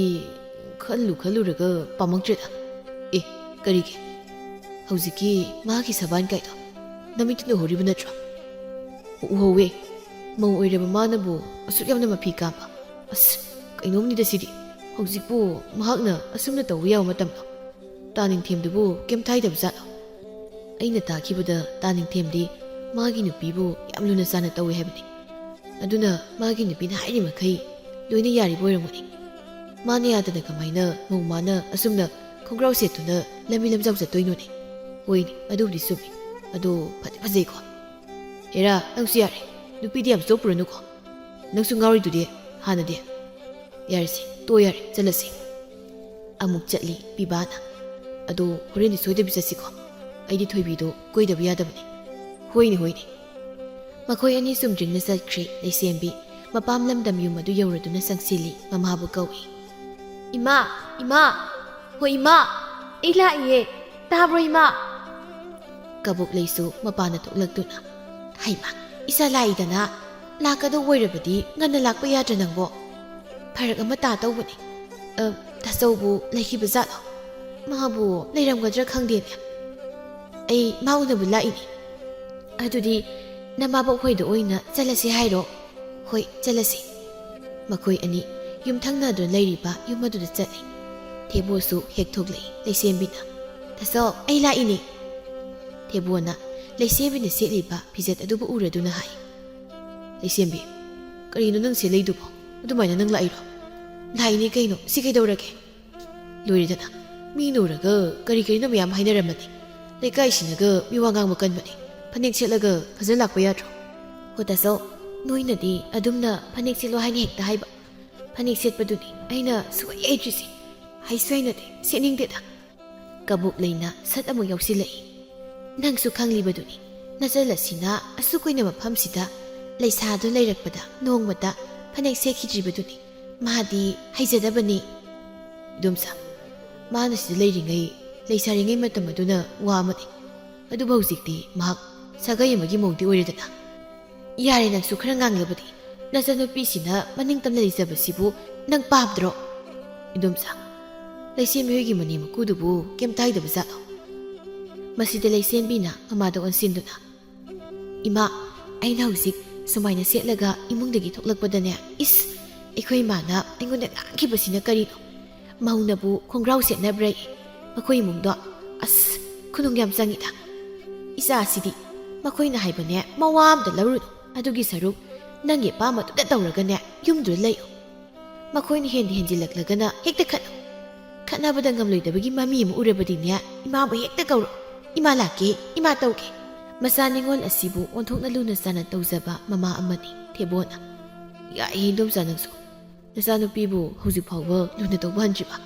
ꯈꯜꯂꯨꯔꯒ ꯄꯥꯝꯃꯛꯇ꯭ꯔꯦꯗ. ꯀꯔꯤꯒꯤ? ꯍꯧꯖꯤꯛꯀꯤ ꯃꯥꯒꯤ ꯁꯕꯥꯟ ꯀꯥꯏꯗꯣ ꯅꯃꯤꯠꯇꯨꯅ ꯎꯍꯧꯔꯤꯕ ꯅꯠꯇ꯭ꯔꯣ? ꯎꯍꯧꯋꯦ. ꯃꯧ ꯑꯣꯏꯔꯕ ꯃꯥꯅꯕꯨ ꯑꯁꯨꯛ ꯌꯥꯝꯅ ꯃꯐꯤ ꯀꯥꯞꯄ. ꯀꯩꯅꯣꯝꯅꯤꯗ ꯁꯤꯗꯤ. ꯍꯧꯖꯤꯛꯄꯨ ꯃꯍꯥꯛꯅ ꯑꯁꯨꯝꯅ ꯇꯧꯕ ꯌꯥꯕ ꯃꯇꯝꯗꯣ. ꯇꯥꯅꯤꯡꯊꯦꯝꯗꯨꯕꯨ ꯀꯩꯝ ꯊꯥꯏꯗꯕ ꯖꯥꯠꯂꯣ? ꯑꯩꯅ ꯇꯥꯈꯤꯕꯗ ꯇꯥꯅꯤꯡꯊꯦꯝꯗꯤ ꯃꯥꯒꯤ ꯅꯨꯄꯤꯕꯨ ꯌꯥꯝ ꯂꯨꯅ ꯆꯥꯅ ꯇꯧꯋꯦ ꯍꯥꯏꯕꯅꯤ. ꯑꯗꯨꯅ ꯃꯥꯒꯤ ꯅꯨꯄꯤꯅ ꯍꯥꯏꯔꯤꯃꯈꯩ ꯂꯣꯏꯅ ꯌꯥꯔꯤꯕ ꯑꯣꯏꯔꯝꯒꯅꯤ. ꯃꯥꯅ ꯌꯥꯗꯅ ꯀꯃꯥꯏꯅ ꯃꯧ ꯃꯥꯅ ꯑꯁꯨꯝꯅ ꯈꯣꯡꯒ꯭ꯔꯥꯎ ꯁꯦꯠꯇꯨꯅ ꯂꯝꯕꯤ ꯂꯝꯖꯥꯎ ꯆꯠꯇꯣꯏꯅꯣꯅꯦ? ꯍꯣꯏꯅꯦ, ꯑꯗꯨꯕꯨꯗꯤ ꯆꯨꯝꯃꯤ. ꯑꯗꯣ ꯐꯖꯩꯀꯣ. ꯍꯦꯔꯥ ꯅꯪꯁꯨ ꯌꯥꯔꯦ. ꯅꯨꯄꯤꯗꯤ ꯌꯥꯝ ꯆꯣꯞꯄꯨꯔꯅꯨꯀꯣ. ꯅꯪꯁꯨ ꯉꯥꯎꯔꯤꯗꯨꯗꯤ ꯍꯥꯟꯅꯗꯤ. ꯌꯥꯔꯁꯤ, ꯌꯥꯔꯦ, ꯆꯠꯂꯁꯤ. ꯑꯃꯨꯛ ꯆꯠꯂꯤ ꯄꯤꯕꯥꯅ. ꯑꯗꯣ ꯍꯣꯔꯦꯟꯗꯤ ꯁꯣꯏꯗꯕꯤ ꯆꯠꯁꯤꯀꯣ. ꯑꯩꯗꯤ ꯊꯣꯏꯕꯤꯗꯣ ꯀꯣꯏꯗꯕ ꯌꯥꯗꯕꯅꯤ. ꯍꯣꯏꯅꯦ. ꯃꯈꯣꯏ ꯑꯅꯤ ꯆꯨꯝꯗ꯭ꯔꯤꯡꯅ ꯆꯠꯈ꯭ꯔꯤ. ꯂꯩꯁꯦꯝꯕꯤ ꯃꯄꯥꯝ ꯂꯝꯗꯝ ꯌꯨꯝ ꯑꯗꯨ ꯌꯧꯔꯗꯨꯅ ꯆꯪꯁꯤꯜꯂꯤ. ꯃꯃꯥꯕꯨ ꯀꯧꯏ. ꯏꯃꯥ! ꯍꯣꯏ ꯏꯃꯥ! ꯑꯩ ꯂꯥꯛꯏꯌꯦ. ꯇꯥꯕ꯭ꯔꯣ ꯏꯃꯥ? ꯀꯕꯣꯛꯂꯩꯁꯨ ꯃꯄꯥꯅ ꯊꯣꯛꯂꯛꯇꯨꯅ, ꯍꯩꯃꯥ, ꯏꯆꯥ ꯂꯥꯛꯏꯗꯅ. ꯂꯥꯛꯀꯗꯧ ꯑꯣꯏꯔꯕꯗꯤ ꯉꯟꯅ ꯂꯥꯛꯄ ꯌꯥꯗ꯭ꯔꯥ ꯅꯪꯕꯣ? ꯐꯔꯛ ꯑꯃ ꯇꯧꯕꯅꯤ. ꯇꯥꯆꯧꯕꯨ ꯂꯩꯈꯤꯕ ꯖꯥꯠꯂꯣ? ꯃꯥꯕꯨ ꯂꯩꯔꯝꯒꯗ꯭ꯔꯥ ꯈꯪꯗꯦꯅꯦ. ꯑꯩ ꯃꯥ ꯎꯅꯕ ꯂꯥꯛꯏꯅꯤ. ꯑꯗꯨꯗꯤ ꯅꯃꯥꯕꯣꯛ ꯍꯣꯏꯗ ꯑꯣꯏꯅ ꯆꯠꯂꯁꯤ ꯍꯥꯏꯔꯣ? ꯍꯣꯏ, ꯆꯠꯂꯁꯤ. ꯃꯈꯣꯏ ꯑꯅꯤ ꯌꯨꯝꯊꯪꯅꯗꯨꯅ ꯂꯩꯔꯤꯕ ꯌꯨꯝ ꯑꯗꯨꯗ ꯆꯠꯂꯤ. ꯊꯦꯕꯣꯁꯨ ꯍꯦꯛ ꯊꯣꯛꯂꯛꯏ. ꯂꯩꯁꯦꯝꯕꯤꯅ, ꯇꯥꯆꯧ ꯑꯩ ꯂꯥꯛꯏꯅꯤ. ꯊꯦꯕꯣꯅ ꯂꯩꯁꯦꯝꯕꯤꯅ ꯁꯦꯠꯂꯤꯕ ꯐꯤꯖꯦꯠ ꯑꯗꯨꯕꯨ ꯎꯔꯗꯨꯅ ꯍꯥꯏ, ꯂꯩꯁꯦꯝꯕꯤ, ꯀꯔꯤꯅꯣ ꯅꯪ ꯁꯦꯠꯂꯤꯗꯨꯕꯣ? ꯑꯗꯨꯃꯥꯏꯅ ꯅꯪ ꯂꯥꯛꯏꯔꯣ? ꯂꯥꯛꯏꯅꯤ ꯀꯩꯅꯣ. ꯁꯤ ꯀꯩꯗꯧꯔꯒꯦ? ꯂꯣꯏꯔꯦꯗꯅ. ꯃꯤꯅ ꯎꯔꯒ ꯀꯔꯤꯅꯣ ꯃꯌꯥꯝ ꯍꯥꯏꯅꯔꯝꯃꯅꯤ. ꯂꯩꯀꯥꯏꯁꯤꯅꯒ ꯃꯤꯋꯥ ꯉꯥꯡꯕ ꯀꯟꯕꯅꯤ. ꯐꯅꯦꯛ ꯁꯦꯠꯂꯒ ꯐꯖꯅ ꯂꯥꯛꯄ ꯌꯥꯗ꯭ꯔꯣ? ꯍꯣ ꯇꯥꯆꯧ, ꯅꯣꯏꯅꯗꯤ ꯑꯗꯨꯝꯅ ꯐꯅꯦꯛ ꯁꯦꯠꯂꯣ ꯍꯥꯏꯅ ꯍꯦꯛꯇ ꯍꯥꯏꯕ. ꯐꯅꯦꯛ ꯁꯦꯠꯄꯗꯨꯅꯤ ꯑꯩꯅ ꯁꯨꯛꯍꯩ ꯍꯩꯇ꯭ꯔꯤꯁꯤ. ꯍꯩꯁꯨ ꯍꯩꯅꯗꯦ, ꯁꯦꯠꯅꯤꯡꯗꯦꯗ. ꯀꯕꯣꯛꯂꯩꯅ ꯁꯠ ꯑꯃꯨꯛ ꯌꯥꯎꯁꯤꯜꯂꯛꯏ. ꯅꯪꯁꯨ ꯈꯪꯂꯤꯕꯗꯨꯅꯤ. ꯅꯆꯜ ꯑꯁꯤꯅ ꯑꯁꯨꯛ ꯀꯨꯏꯅ ꯃꯐꯝꯁꯤꯗ ꯂꯩꯁꯥꯗꯨ ꯂꯩꯔꯛꯄꯗ ꯅꯣꯡꯃꯇ ꯐꯅꯦꯛ ꯁꯦꯠꯈꯤꯗ꯭ꯔꯤꯕꯗꯨꯅꯤ ꯃꯥꯗꯤ ꯍꯩꯖꯗꯕꯅꯤ ꯏꯗꯣꯝꯆꯥ ꯃꯥꯅ ꯁꯤꯗ ꯂꯩꯔꯤꯉꯩ ꯂꯩꯁꯥꯔꯤꯉꯩ ꯃꯇꯝ ꯑꯗꯨꯅ ꯋꯥ ꯑꯃꯅꯤ ꯑꯗꯨꯕꯨ ꯍꯧꯖꯤꯛꯇꯤ ꯃꯍꯥꯛ ꯁꯥꯒꯩ ꯑꯃꯒꯤ ꯃꯧꯗꯤ ꯑꯣꯏꯔꯦꯗꯅ ꯌꯥꯔꯦ ꯅꯪꯁꯨ ꯈꯔ ꯉꯥꯡꯂꯕꯗꯤ ꯅꯆꯥꯅꯨꯄꯤꯁꯤꯅ ꯃꯅꯤꯡ ꯇꯝꯅ ꯂꯩꯖꯕꯁꯤꯕꯨ ꯅꯪ ꯄꯥꯝꯗ꯭ꯔꯣ ꯏꯗꯣꯝꯆꯥ ꯂꯩꯁꯦꯝꯕꯤ ꯍꯣꯏꯒꯤ ꯃꯅꯦ ꯃꯀꯨꯗꯨꯕꯨ ꯀꯩꯝ ꯇꯥꯏꯗꯕ ꯖꯥꯠꯂꯣ ꯃꯁꯤꯗ ꯂꯩꯁꯦꯝꯕꯤꯅ ꯃꯃꯥꯗ ꯑꯣꯟꯁꯤꯟꯗꯨꯅ ꯏꯃꯥ ꯑꯩꯅ ꯍꯧꯖꯤꯛ ꯁꯨꯃꯥꯏꯅ ꯁꯦꯠꯂꯒ ꯏꯃꯨꯡꯗꯒꯤ ꯊꯣꯛꯂꯛꯄꯗꯅꯦ ꯏꯁ ꯑꯩꯈꯣꯏ ꯏꯃꯥꯅ ꯑꯩꯉꯣꯟꯗ ꯉꯥꯡꯈꯤꯕꯁꯤꯅ ꯀꯔꯤꯅꯣ ꯃꯧꯅꯕꯨ ꯈꯣꯡꯒ꯭ꯔꯥꯎ ꯁꯦꯠꯅꯕ꯭ꯔꯥ ꯃꯈꯣꯏ ꯏꯃꯨꯡꯗꯣ ꯑꯁ ꯈꯨꯅꯨꯡ ꯌꯥꯝ ꯆꯪꯉꯤꯗ ꯏꯆꯥꯁꯤꯗꯤ ꯃꯈꯣꯏꯅ ꯍꯥꯏꯕꯅꯦ ꯃꯋꯥ ꯑꯝꯇ ꯂꯧꯔꯨꯅꯨ ꯑꯗꯨꯒꯤ ꯁꯔꯨꯛ ꯅꯪꯒꯤ ꯑꯄꯥꯝꯕꯗꯨꯗ ꯇꯧꯔꯒꯅꯦ ꯌꯨꯝꯗꯨꯗ ꯂꯩꯌꯨ ꯃꯈꯣꯏꯅ ꯍꯦꯟꯖꯤꯜꯂꯛꯂꯒꯅ ꯍꯦꯛꯇ ꯈꯠꯅꯕꯗ ꯉꯝꯂꯣꯏꯗꯕꯒꯤ ꯃꯃꯤ ꯑꯃ ꯎꯔꯕꯗꯤꯅꯦ ꯏꯃꯥꯕꯨ ꯍꯦꯛꯇ ꯀꯧꯔꯣ ꯏꯃꯥ ꯂꯥꯛꯀꯦ ꯏꯃꯥ ꯇꯧꯒꯦ ꯃꯆꯥ ꯅꯤꯉꯣꯜ ꯑꯁꯤꯕꯨ ꯑꯣꯟꯊꯣꯛꯅ ꯂꯨꯅ ꯆꯥꯅ ꯇꯧꯖꯕ ꯃꯃꯥ ꯑꯃꯅꯤ ꯊꯦꯕꯣꯅ ꯌꯥꯏ ꯏꯗꯣꯝꯆꯥ ꯅꯪꯁꯨ ꯅꯆꯥꯅꯨꯄꯤꯕꯨ ꯍꯧꯖꯤꯛ ꯐꯥꯎꯕ ꯂꯨꯅ ꯇꯧꯕ ꯍꯟꯗ꯭ꯔꯤꯕ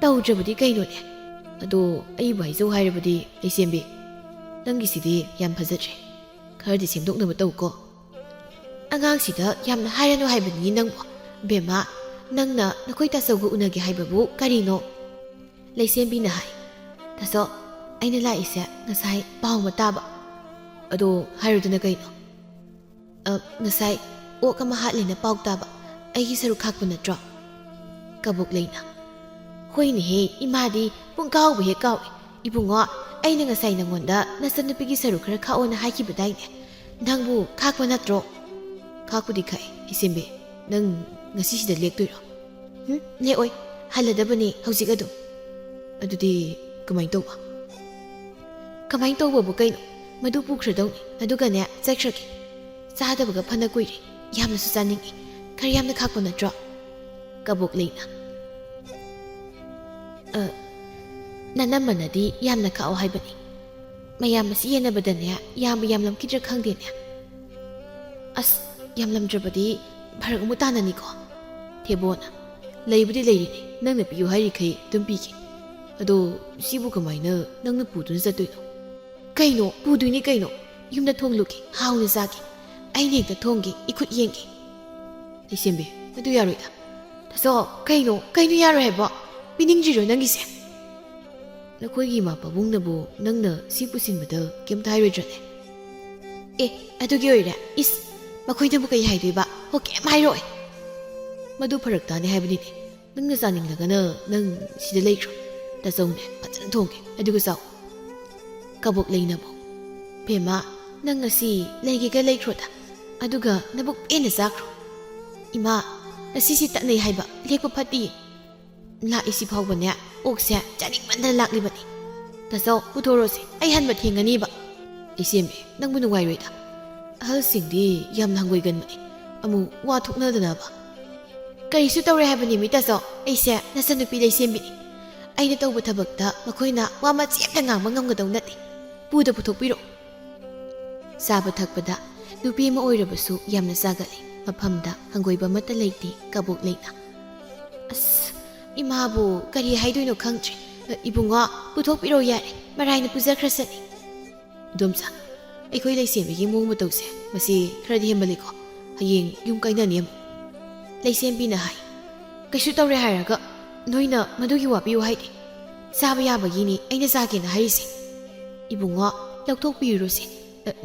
ꯇꯧꯗ꯭ꯔꯕꯗꯤ ꯀꯩꯅꯣꯅꯦ ꯑꯗꯣ ꯑꯩꯕꯨ ꯍꯥꯏꯖꯧ ꯍꯥꯏꯔꯕꯗꯤ ꯂꯩꯁꯦꯝꯕꯤ ꯅꯪꯒꯤꯁꯤꯗꯤ ꯌꯥꯝ ꯐꯖꯗ꯭ꯔꯦ ꯈꯔꯗꯤ ꯁꯦꯝꯗꯣꯛꯅꯕ ꯇꯧꯀꯣ ꯑꯉꯥꯡꯁꯤꯗ ꯌꯥꯝꯅ ꯍꯥꯏꯔꯅꯨ ꯍꯥꯏꯕꯅꯤ ꯅꯪꯕꯨ ꯕꯦꯝꯃ ꯅꯪꯅ ꯅꯈꯣꯏ ꯇꯥꯆꯧꯒ ꯎꯅꯒꯦ ꯍꯥꯏꯕꯕꯨ ꯀꯔꯤꯅꯣ ꯂꯩꯁꯦꯝꯕꯤꯅ ꯍꯥꯏ ꯇꯥꯆꯧ ꯑꯩꯅ ꯂꯥꯛꯏꯁꯦ ꯉꯁꯥꯏ ꯄꯥꯎ ꯑꯃ ꯇꯥꯕ ꯑꯗꯣ ꯍꯥꯏꯔꯨꯗꯅ ꯀꯩꯅꯣ ꯉꯁꯥꯏ ꯑꯣꯛ ꯑꯃ ꯍꯥꯠꯂꯦꯅ ꯄꯥꯎ ꯇꯥꯕ ꯑꯩꯒꯤ ꯁꯔꯨꯛ ꯈꯥꯛꯄ ꯅꯠꯇ꯭ꯔꯣ ꯀꯕꯣꯛ ꯂꯩꯅ ꯍꯣꯏꯅꯦꯍꯦ ꯏꯃꯥꯗꯤ ꯄꯨꯡꯀꯥꯎꯕ ꯍꯦꯛ ꯀꯥꯎꯏ ꯏꯕꯨꯡꯉꯣ ꯑꯩꯅ ꯉꯁꯥꯏ ꯅꯪꯉꯣꯟꯗ ꯅꯆꯟꯅꯨꯄꯤꯒꯤ ꯁꯔꯨꯛ ꯈꯔ ꯈꯥꯛꯑꯣꯅ ꯍꯥꯏꯈꯤꯕꯗꯥꯏꯅꯦ ꯅꯪꯕꯨ ꯈꯥꯛꯄ ꯅꯠꯇ꯭ꯔꯣ ꯈꯥꯛꯄꯨꯗꯤ ꯈꯥꯛꯑꯦ ꯏꯁꯦꯝꯕꯤ ꯅꯪ ꯉꯁꯤꯁꯤꯗ ꯂꯦꯛꯇꯣꯏꯔꯣ ꯂꯦꯛꯑꯣꯏ ꯍꯜꯂꯗꯕꯅꯤ ꯍꯧꯖꯤꯛ ꯑꯗꯨꯝ ꯑꯗꯨꯗꯤ ꯀꯃꯥꯏꯅ ꯇꯧꯕꯕꯨ ꯀꯩꯅꯣ ꯃꯗꯨ ꯄꯨꯈ꯭ꯔꯗꯧꯅꯤ ꯑꯗꯨꯒꯅꯦ ꯆꯠꯈ꯭ꯔꯒꯦ ꯆꯥꯗꯕꯒ ꯐꯅ ꯀꯨꯏꯔꯦ ꯌꯥꯝꯅꯁꯨ ꯆꯥꯅꯤꯡꯉꯤ ꯈꯔ ꯌꯥꯝꯅ ꯈꯥꯛꯄ ꯅꯠꯇ꯭ꯔꯣ ꯀꯕꯣꯛ ꯂꯩꯅ ꯅꯅꯝꯃꯅꯗꯤ ꯌꯥꯝꯅ ꯈꯥꯛꯑꯣ ꯍꯥꯏꯕꯅꯤ ꯃꯌꯥꯝ ꯑꯁꯤ ꯌꯦꯟꯅꯕꯗꯅꯦ ꯌꯥꯝꯂꯝꯈꯤꯗ꯭ꯔꯥ ꯈꯪꯗꯦꯅꯦ ꯑꯁ ꯌꯥꯝꯂꯝꯗ꯭ꯔꯕꯗꯤ ꯐꯔꯛ ꯑꯃꯨꯛ ꯇꯥꯅꯅꯤꯀꯣ ꯊꯦꯕꯣꯅ ꯂꯩꯕꯨꯗꯤ ꯂꯩꯔꯤꯅꯤ ꯅꯪꯅ ꯄꯤꯌꯨ ꯍꯥꯏꯔꯤꯈꯩ ꯑꯗꯨꯝ ꯄꯤꯒꯦ ꯑꯗꯣ ꯁꯤꯕꯨ ꯀꯃꯥꯏꯅ ꯅꯪꯅ ꯄꯨꯗꯨꯅ ꯆꯠꯇꯣꯏꯅꯣ ꯀꯩꯅꯣ ꯄꯨꯗꯣꯏꯅꯤ ꯀꯩꯅꯣ ꯌꯨꯝꯗ ꯊꯣꯡꯂꯨꯒꯦ ꯍꯥꯎꯅ ꯆꯥꯒꯦ ꯑꯩꯅ ꯍꯦꯛꯇ ꯊꯣꯡꯒꯦ ꯏꯈꯨꯠ ꯌꯦꯡꯒꯦ ꯂꯩꯁꯦꯝꯕꯤ ꯑꯗꯨ ꯌꯥꯔꯣꯏꯗ ꯇꯥꯆꯧ ꯀꯩꯅꯣ ꯌꯥꯔꯣꯏ ꯍꯥꯏꯕꯣ ꯄꯤꯅꯤꯡꯗ꯭ꯔꯤꯔꯣ ꯅꯪꯒꯤꯁꯦ ꯅꯈꯣꯏꯒꯤ ꯏꯃꯥ ꯄꯥꯕꯨꯡꯅꯕꯨ ꯅꯪꯅ ꯁꯤ ꯄꯨꯁꯤꯟꯕꯗ ꯀꯩꯝꯇ ꯍꯥꯏꯔꯣꯏꯗ꯭ꯔꯅꯦ ꯑꯗꯨꯒꯤ ꯑꯣꯏꯔꯦ ꯏꯁ ꯃꯈꯣꯏꯅꯕꯨ ꯀꯩ ꯍꯥꯏꯗꯣꯏꯕ ꯍꯣ ꯀꯩꯝ ꯍꯥꯏꯔꯣꯏ ꯃꯗꯨ ꯐꯔꯛ ꯇꯥꯅꯤ ꯍꯥꯏꯕꯅꯤꯅꯦ ꯅꯪꯅ ꯆꯥꯅꯤꯡꯂꯒꯅ ꯅꯪ ꯁꯤꯗ ꯂꯩꯈ꯭ꯔꯣ ꯇꯥꯆꯧꯅꯦ ꯐꯖꯅ ꯊꯣꯡꯒꯦ ꯑꯗꯨꯒ ꯆꯥꯎ ꯀꯕꯣꯛ ꯂꯩꯅꯕꯨ ꯕꯦꯝꯃ ꯅꯪ ꯉꯁꯤ ꯂꯩꯒꯦꯒ ꯂꯩꯈ꯭ꯔꯣꯗ ꯑꯗꯨꯒ ꯅꯕꯨꯛ ꯄꯦꯟꯅ ꯆꯥꯈ꯭ꯔꯣ ꯏꯃꯥ ꯉꯁꯤꯁꯤ ꯇꯠꯅꯩ ꯍꯥꯏꯕ ꯂꯦꯛꯄ ꯐꯠꯇꯤꯌꯦ ꯂꯥꯛꯏꯁꯤ ꯐꯥꯎꯕꯅꯦ ꯑꯣꯛꯁꯦ ꯆꯥꯅꯤꯡꯃꯟꯗꯅ ꯂꯥꯛꯂꯤꯕꯅꯤ ꯇꯥꯆꯧ ꯄꯨꯊꯣꯔꯣꯁꯦ ꯑꯩ ꯍꯟꯕ ꯊꯦꯡꯒꯅꯤꯕ ꯂꯩꯁꯦꯝꯕꯤ ꯅꯪꯕꯨ ꯅꯨꯡꯉꯥꯏꯔꯣꯏꯗ ꯑꯍꯜꯁꯤꯡꯗꯤ ꯌꯥꯝꯅ ꯍꯪꯒꯣꯏꯒꯟꯕꯅꯤ ꯑꯃꯨꯛ ꯋꯥ ꯊꯣꯛꯅꯗꯅꯕ ꯀꯔꯤꯁꯨ ꯇꯧꯔꯦ ꯍꯥꯏꯕꯅꯤ ꯃꯤ ꯇꯥꯆꯧ ꯑꯩꯁꯦ ꯅꯆꯟꯅꯨꯄꯤ ꯂꯩꯁꯦꯝꯕꯤꯅꯤ ꯑꯩꯅ ꯇꯧꯕ ꯊꯕꯛꯇ ꯃꯈꯣꯏꯅ ꯋꯥ ꯃꯆꯦꯠꯇ ꯉꯥꯡꯕ ꯉꯝꯒꯗꯧ ꯅꯠꯇꯦ ꯄꯨꯗ ꯄꯨꯊꯣꯛꯄꯤꯔꯛꯑꯣ ꯆꯥꯕ ꯊꯛꯄꯗ ꯅꯨꯄꯤ ꯑꯃ ꯑꯣꯏꯔꯕꯁꯨ ꯌꯥꯝꯅ ꯆꯥꯒꯠꯂꯤ ꯃꯐꯝꯗ ꯍꯪꯒꯣꯏꯕ ꯑꯃꯠꯇ ꯂꯩꯇꯦ ꯀꯕꯣꯛ ꯂꯩꯅ ꯑꯁ ꯏꯃꯥꯕꯨ ꯀꯔꯤ ꯍꯥꯏꯗꯣꯏꯅꯣ ꯈꯪꯗ꯭ꯔꯦ ꯏꯕꯨꯡꯉꯣ ꯄꯨꯊꯣꯛꯄꯤꯔꯣ ꯌꯥꯔꯦ ꯃꯔꯥꯏꯅ ꯄꯨꯖꯈ꯭ꯔꯁꯅꯤ ꯏꯗꯣꯝꯆꯥ ꯑꯩꯈꯣꯏ ꯂꯩꯁꯦꯝꯕꯤꯒꯤ ꯃꯑꯣꯡ ꯃꯇꯧꯁꯦ ꯃꯁꯤ ꯈꯔꯗꯤ ꯍꯦꯟꯃꯜꯂꯤꯀꯣ ꯍꯌꯦꯡ ꯌꯨꯝ ꯀꯥꯏꯅꯅꯤ ꯑꯃꯨꯛ ꯂꯩꯁꯦꯝꯕꯤꯅ ꯍꯥꯏ ꯀꯩꯁꯨ ꯇꯧꯔꯦ ꯍꯥꯏꯔꯒ ꯅꯣꯏꯅ ꯃꯗꯨꯒꯤ ꯋꯥꯕꯤꯌꯨ ꯍꯥꯏꯗꯤ ꯆꯥꯕ ꯌꯥꯕꯒꯤꯅꯤ ꯑꯩꯅ ꯆꯥꯒꯦꯅ ꯍꯥꯏꯔꯤꯁꯦ ꯏꯕꯨꯡꯉꯣ ꯂꯧꯊꯣꯛꯄꯤꯔꯨꯔꯣꯁꯦ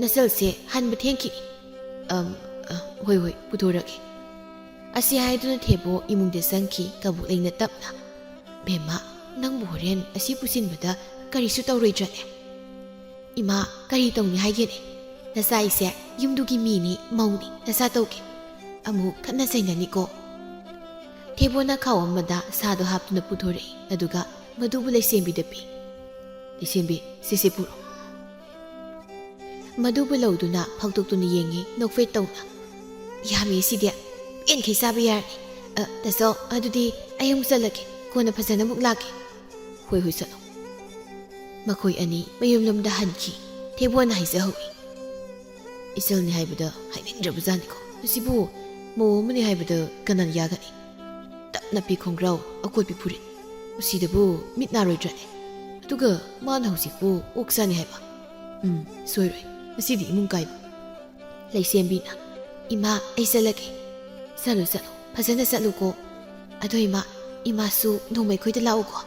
ꯅꯆꯜꯁꯦ ꯍꯟꯕ ꯊꯦꯡꯈꯤꯅꯤ ꯍꯣꯏ ꯄꯨꯊꯣꯔꯛꯀꯦ ꯑꯁꯤ ꯍꯥꯏꯗꯨꯅ ꯊꯦꯕꯣ ꯏꯃꯨꯡꯗ ꯆꯪꯈꯤ ꯀꯕꯣꯛ ꯂꯩꯅ ꯇꯞꯅ ꯕꯦꯝꯃ ꯅꯪꯕꯨ ꯍꯣꯔꯦꯟ ꯑꯁꯤ ꯄꯨꯁꯤꯟꯕꯗ ꯀꯔꯤꯁꯨ ꯇꯧꯔꯣꯏꯗ꯭ꯔꯅꯦ ꯏꯃꯥ ꯀꯔꯤ ꯇꯧꯅꯤ ꯍꯥꯏꯒꯦꯅꯦ ꯅꯆꯥꯏꯁꯦ ꯌꯨꯝꯗꯨꯒꯤ ꯃꯤꯅꯤ ꯃꯧꯅꯤ ꯅꯆꯥ ꯇꯧꯒꯦ ꯑꯃꯨꯛ ꯈꯠꯅ ꯆꯩꯅꯅꯤꯀꯣ ꯊꯦꯕꯣꯅ ꯈꯥꯎ ꯑꯃꯗ ꯁꯥꯗꯣ ꯍꯥꯞꯇꯨꯅ ꯄꯨꯊꯣꯔꯛꯏ ꯑꯗꯨꯒ ꯃꯗꯨꯕꯨ ꯂꯩꯁꯦꯝꯕꯤꯗ ꯄꯤ ꯂꯩꯁꯦꯝꯕꯤ ꯁꯤꯁꯦ ꯄꯨꯔꯣ ꯃꯗꯨꯕꯨ ꯂꯧꯗꯨꯅ ꯐꯥꯎꯗꯣꯛꯇꯨꯅ ꯌꯦꯡꯉꯤ ꯅꯣꯛꯐꯦꯠ ꯇꯧꯅ ꯌꯥꯝꯃꯤ ꯁꯤꯗꯤ ꯄꯦꯟꯈꯩ ꯆꯥꯕ ꯌꯥꯔꯅꯤ ꯇꯥꯆꯧ ꯑꯗꯨꯗꯤ ꯑꯩ ꯑꯃꯨꯛ ꯆꯠꯂꯒꯦ ꯀꯣꯟꯅ ꯐꯖꯅ ꯑꯃꯨꯛ ꯂꯥꯛꯀꯦ ꯍꯣꯏ ꯆꯠꯂꯣ ꯃꯈꯣꯏ ꯑꯅꯤ ꯃꯌꯨꯝꯂꯣꯝꯗ ꯍꯟꯈꯤ ꯊꯦꯕꯣꯅ ꯍꯥꯏꯖꯍꯧꯏ ꯏꯆꯜꯅꯤ ꯍꯥꯏꯕꯗ ꯍꯥꯏꯅꯤꯡꯗ꯭ꯔꯕꯖꯥꯠꯅꯤꯀꯣ ꯃꯁꯤꯕꯨ ꯃꯧ ꯑꯃꯅꯤ ꯍꯥꯏꯕꯗ ꯀꯅꯥꯅ ꯌꯥꯒꯅꯤ ꯇꯞꯅ ꯄꯤ ꯈꯣꯡꯒ꯭ꯔꯥꯎ ꯑꯀꯣꯠꯄꯤ ꯐꯨꯔꯤꯠ ꯃꯁꯤꯗꯕꯨ ꯃꯤꯠ ꯅꯥꯔꯣꯏꯗ꯭ꯔꯅꯦ ꯑꯗꯨꯒ ꯃꯥꯅ ꯍꯧꯖꯤꯛꯄꯨ ꯑꯣꯛ ꯆꯥꯅꯤ ꯍꯥꯏꯕ ꯁꯣꯏꯔꯣꯏ ꯉꯁꯤꯗꯤ ꯏꯃꯨꯡ ꯀꯥꯏꯕ ꯂꯩꯁꯦꯝꯕꯤꯅ ꯏꯃꯥ ꯑꯩ ꯆꯠꯂꯒꯦ ꯆꯠꯂꯨ ꯐꯖꯅ ꯆꯠꯂꯨꯀꯣ ꯑꯗꯣ ꯏꯃꯥꯁꯨ ꯅꯣꯡꯃꯩ ꯈꯣꯏꯗ ꯂꯥꯛꯎꯀꯣ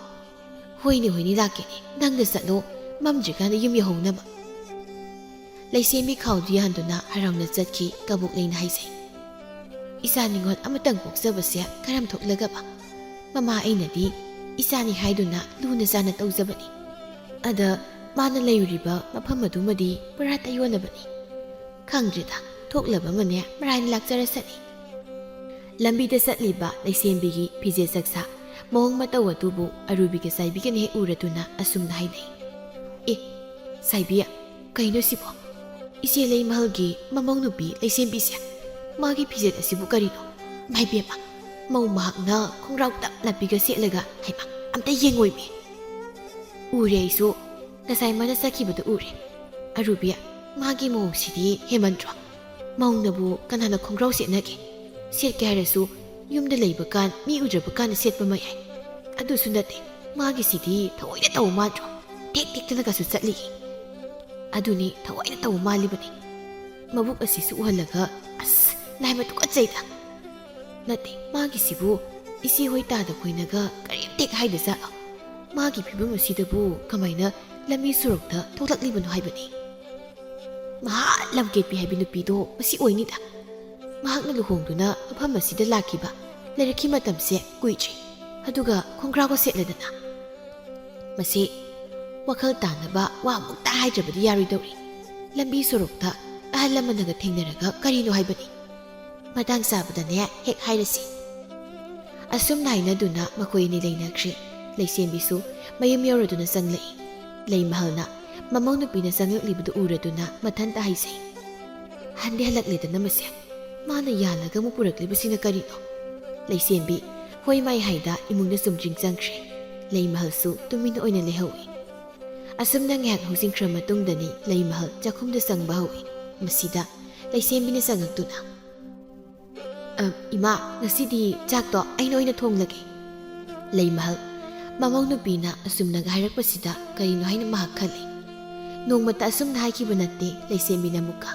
ꯍꯣꯏꯅꯦ ꯂꯥꯛꯀꯦꯅꯦ ꯅꯪꯅ ꯆꯠꯂꯣ ꯃꯝꯗ꯭ꯔꯤꯀꯥꯟꯗ ꯌꯨꯝ ꯌꯧꯍꯧꯅꯕ ꯂꯩꯁꯦꯝꯕꯤ ꯈꯥꯎꯗꯨ ꯌꯥꯟꯗꯨꯅ ꯍꯔꯥꯎꯅ ꯆꯠꯈꯤ ꯀꯕꯣꯛ ꯂꯩꯅ ꯍꯥꯏꯖꯩ ꯏꯆꯥ ꯅꯤꯡꯉꯣꯜ ꯑꯃꯇꯪ ꯄꯣꯛꯆꯕꯁꯦ ꯀꯔꯝ ꯊꯣꯛꯂꯒꯕ ꯃꯃꯥ ꯑꯩꯅꯗꯤ ꯏꯆꯥꯅꯤ ꯍꯥꯏꯗꯨꯅ ꯂꯨꯅ ꯆꯥꯅ ꯇꯧꯖꯕꯅꯤ ꯑꯗ ꯃꯥꯅ ꯂꯩꯔꯨꯔꯤꯕ ꯃꯐꯝ ꯑꯗꯨꯃꯗꯤ ꯄꯨꯔꯥ ꯇꯩꯌꯣꯟꯅꯕꯅꯤ ꯈꯪꯗ꯭ꯔꯦꯗ ꯊꯣꯛꯂꯕ ꯑꯃꯅꯦ ꯃꯔꯥꯏꯅ ꯂꯥꯛꯆꯔꯁꯅꯤ ꯂꯝꯕꯤꯗ ꯆꯠꯂꯤꯕ ꯂꯩꯁꯦꯝꯕꯤꯒꯤ ꯐꯤꯖꯦꯠ ꯆꯛꯁꯥ ꯃꯑꯣꯡ ꯃꯇꯧ ꯑꯗꯨꯕꯨ ꯑꯔꯨꯕꯤꯒ ꯆꯥꯏꯕꯤꯒꯅ ꯍꯦꯛ ꯎꯔꯗꯨꯅ ꯑꯁꯨꯝꯅ ꯍꯥꯏꯅꯩ ꯑꯦ ꯆꯥꯏꯕꯤ ꯀꯩꯅꯣ ꯁꯤꯕꯣ ꯏꯆꯦ ꯂꯩꯃꯍꯜꯒꯤ ꯃꯃꯧ ꯅꯨꯄꯤ ꯂꯩꯁꯦꯝꯕꯤꯁꯦ ꯃꯥꯒꯤ ꯐꯤꯖꯦꯠ ꯑꯁꯤꯕꯨ ꯀꯔꯤꯅꯣ ꯃꯥꯏꯕꯦꯝꯃ ꯃꯧ ꯃꯍꯥꯛꯅ ꯈꯣꯡꯒ꯭ꯔꯥꯎ ꯇꯞꯅꯄꯤꯒ ꯁꯦꯠꯂꯒ ꯍꯩꯃ ꯑꯝꯇ ꯌꯦꯡꯉꯣꯏꯃꯤ ꯎꯔꯦ ꯑꯩꯁꯨ ꯉꯁꯥꯏ ꯃꯥꯅ ꯆꯠꯈꯤꯕꯗꯨ ꯎꯔꯦ ꯑꯔꯨꯕꯤ ꯃꯥꯒꯤ ꯃꯑꯣꯡꯁꯤꯗꯤ ꯍꯦꯃꯟꯇ꯭ꯔꯣ ꯃꯧꯅꯕꯨ ꯀꯅꯥꯅ ꯈꯣꯡꯒ꯭ꯔꯥꯎ ꯁꯦꯠꯅꯒꯦ ꯁꯦꯠꯀꯦ ꯍꯥꯏꯔꯁꯨ ꯌꯨꯝꯗ ꯂꯩꯕ ꯀꯥꯟ ꯃꯤ ꯎꯗ꯭ꯔꯕ ꯀꯥꯟꯗ ꯁꯦꯠꯄ ꯃꯌꯥꯏ ꯑꯗꯨꯁꯨ ꯅꯠꯇꯦ ꯃꯥꯒꯤꯁꯤꯗꯤ ꯊꯑꯣꯏꯅ ꯇꯧꯕ ꯃꯥꯟꯗ꯭ꯔꯣ ꯇꯦꯛ ꯇꯦꯛꯇꯅꯒꯁꯨ ꯆꯠꯂꯤ ꯑꯗꯨꯅꯤ ꯊꯑꯣꯏꯅ ꯇꯧꯕ ꯃꯥꯜꯂꯤꯕꯅꯤ ꯃꯕꯨꯛ ꯑꯁꯤꯁꯨ ꯎꯍꯜꯂꯒ ꯑꯁ ꯂꯥꯏꯃ ꯇꯨꯀꯠꯆꯩꯗ ꯅꯠꯇꯦ ꯃꯥꯒꯤꯁꯤꯕꯨ ꯏꯆꯦ ꯍꯣꯏ ꯇꯥꯗ ꯈꯣꯏꯅꯒ ꯀꯔꯤꯝ ꯇꯦꯛ ꯍꯥꯏꯗꯖꯥꯠꯂꯣ ꯃꯥꯒꯤ ꯐꯤꯕꯝ ꯑꯁꯤꯗꯕꯨ ꯀꯃꯥꯏꯅ ꯂꯝꯕꯤ ꯁꯣꯔꯣꯛꯇ ꯊꯣꯛꯂꯛꯂꯤꯕꯅꯣ ꯍꯥꯏꯕꯅꯤ ꯃꯍꯥ ꯂꯝꯀꯦꯠꯄꯤ ꯍꯥꯏꯕ ꯅꯨꯄꯤꯗꯣ ꯃꯁꯤ ꯑꯣꯏꯅꯤꯗ ꯃꯍꯥꯛꯅ ꯂꯨꯍꯣꯡꯗꯨꯅ ꯃꯐꯝ ꯑꯁꯤꯗ ꯂꯥꯛꯈꯤꯕ ꯂꯩꯔꯛꯈꯤ ꯃꯇꯝꯁꯦ ꯀꯨꯏꯗ꯭ꯔꯤ ꯑꯗꯨꯒ ꯈꯣꯡꯒ꯭ꯔꯥꯎꯒ ꯁꯦꯠꯂꯗꯅ ꯃꯁꯤ ꯋꯥꯈꯜ ꯇꯥꯅꯕ ꯋꯥ ꯑꯃꯨꯛꯇ ꯍꯥꯏꯗ꯭ꯔꯕꯗꯤ ꯌꯥꯔꯣꯏꯗꯧꯔꯤ ꯂꯝꯕꯤ ꯁꯣꯔꯣꯛꯇ ꯑꯍꯜ ꯂꯃꯟꯅꯒ ꯊꯦꯡꯅꯔꯒ ꯀꯔꯤꯅꯣ ꯍꯥꯏꯕꯅꯤ ꯃꯇꯥꯡ ꯆꯥꯕꯗꯅꯦ ꯍꯦꯛ ꯍꯥꯏꯔꯁꯤ ꯑꯁꯨꯝꯅ ꯍꯥꯏꯅꯗꯨꯅ ꯃꯈꯣꯏ ꯑꯅꯤ ꯂꯩꯅꯈ꯭ꯔꯤ ꯂꯩꯁꯦꯝꯕꯤꯁꯨ ꯃꯌꯨꯝ ꯌꯧꯔꯗꯨꯅ ꯆꯪꯂꯛꯏ ꯂꯩꯃꯍꯜꯅ ꯃꯃꯧ ꯅꯨꯄꯤꯅ ꯆꯪꯂꯛꯂꯤꯕꯗꯨ ꯎꯔꯗꯨꯅ ꯃꯊꯟꯇ ꯍꯥꯏꯖꯩ ꯍꯟꯗꯤ ꯍꯜꯂꯛꯂꯦꯗꯅ ꯃꯁꯦ ꯃꯥꯅ ꯌꯥꯜꯂꯒ ꯑꯃꯨꯛ ꯄꯨꯔꯛꯂꯤꯕꯁꯤꯅ ꯀꯔꯤꯅꯣ ꯂꯩꯁꯦꯝꯕꯤ ꯍꯣꯏ ꯃꯥꯏ ꯍꯥꯏꯗ ꯏꯃꯨꯡꯗ ꯆꯨꯝꯗ꯭ꯔꯤꯡ ꯆꯪꯈ꯭ꯔꯦ ꯂꯩꯃꯍꯜꯁꯨ ꯇꯨꯃꯤꯟꯅ ꯑꯣꯏꯅ ꯂꯩꯍꯧꯏ ꯑꯁꯨꯝꯅ ꯉꯥꯏꯍꯥꯛ ꯍꯧꯖꯤꯟꯈ꯭ꯔ ꯃꯇꯨꯡꯗꯅꯤ ꯂꯩꯃꯍꯜ ꯆꯥꯛꯈꯨꯝꯗ ꯆꯪꯕ ꯍꯧꯏ ꯃꯁꯤꯗ ꯂꯩꯁꯦꯝꯕꯤꯅ ꯆꯪꯉꯛꯇꯨꯅ ꯏꯃꯥ ꯉꯁꯤꯗꯤ ꯆꯥꯛꯇꯣ ꯑꯩꯅ ꯑꯣꯏꯅ ꯊꯣꯡꯂꯒꯦ ꯂꯩꯃꯍꯜ ꯃꯃꯧ ꯅꯨꯄꯤꯅ ꯑꯁꯨꯝꯅꯒ ꯍꯥꯏꯔꯛꯄꯁꯤꯗ ꯀꯔꯤꯅꯣ ꯍꯥꯏꯅ ꯃꯍꯥꯛ ꯈꯜꯂꯤ ꯅꯣꯡꯃꯇ ꯑꯁꯨꯝꯅ ꯍꯥꯏꯈꯤꯕ ꯅꯠꯇꯦ ꯂꯩꯁꯦꯝꯕꯤꯅ ꯑꯃꯨꯛꯀ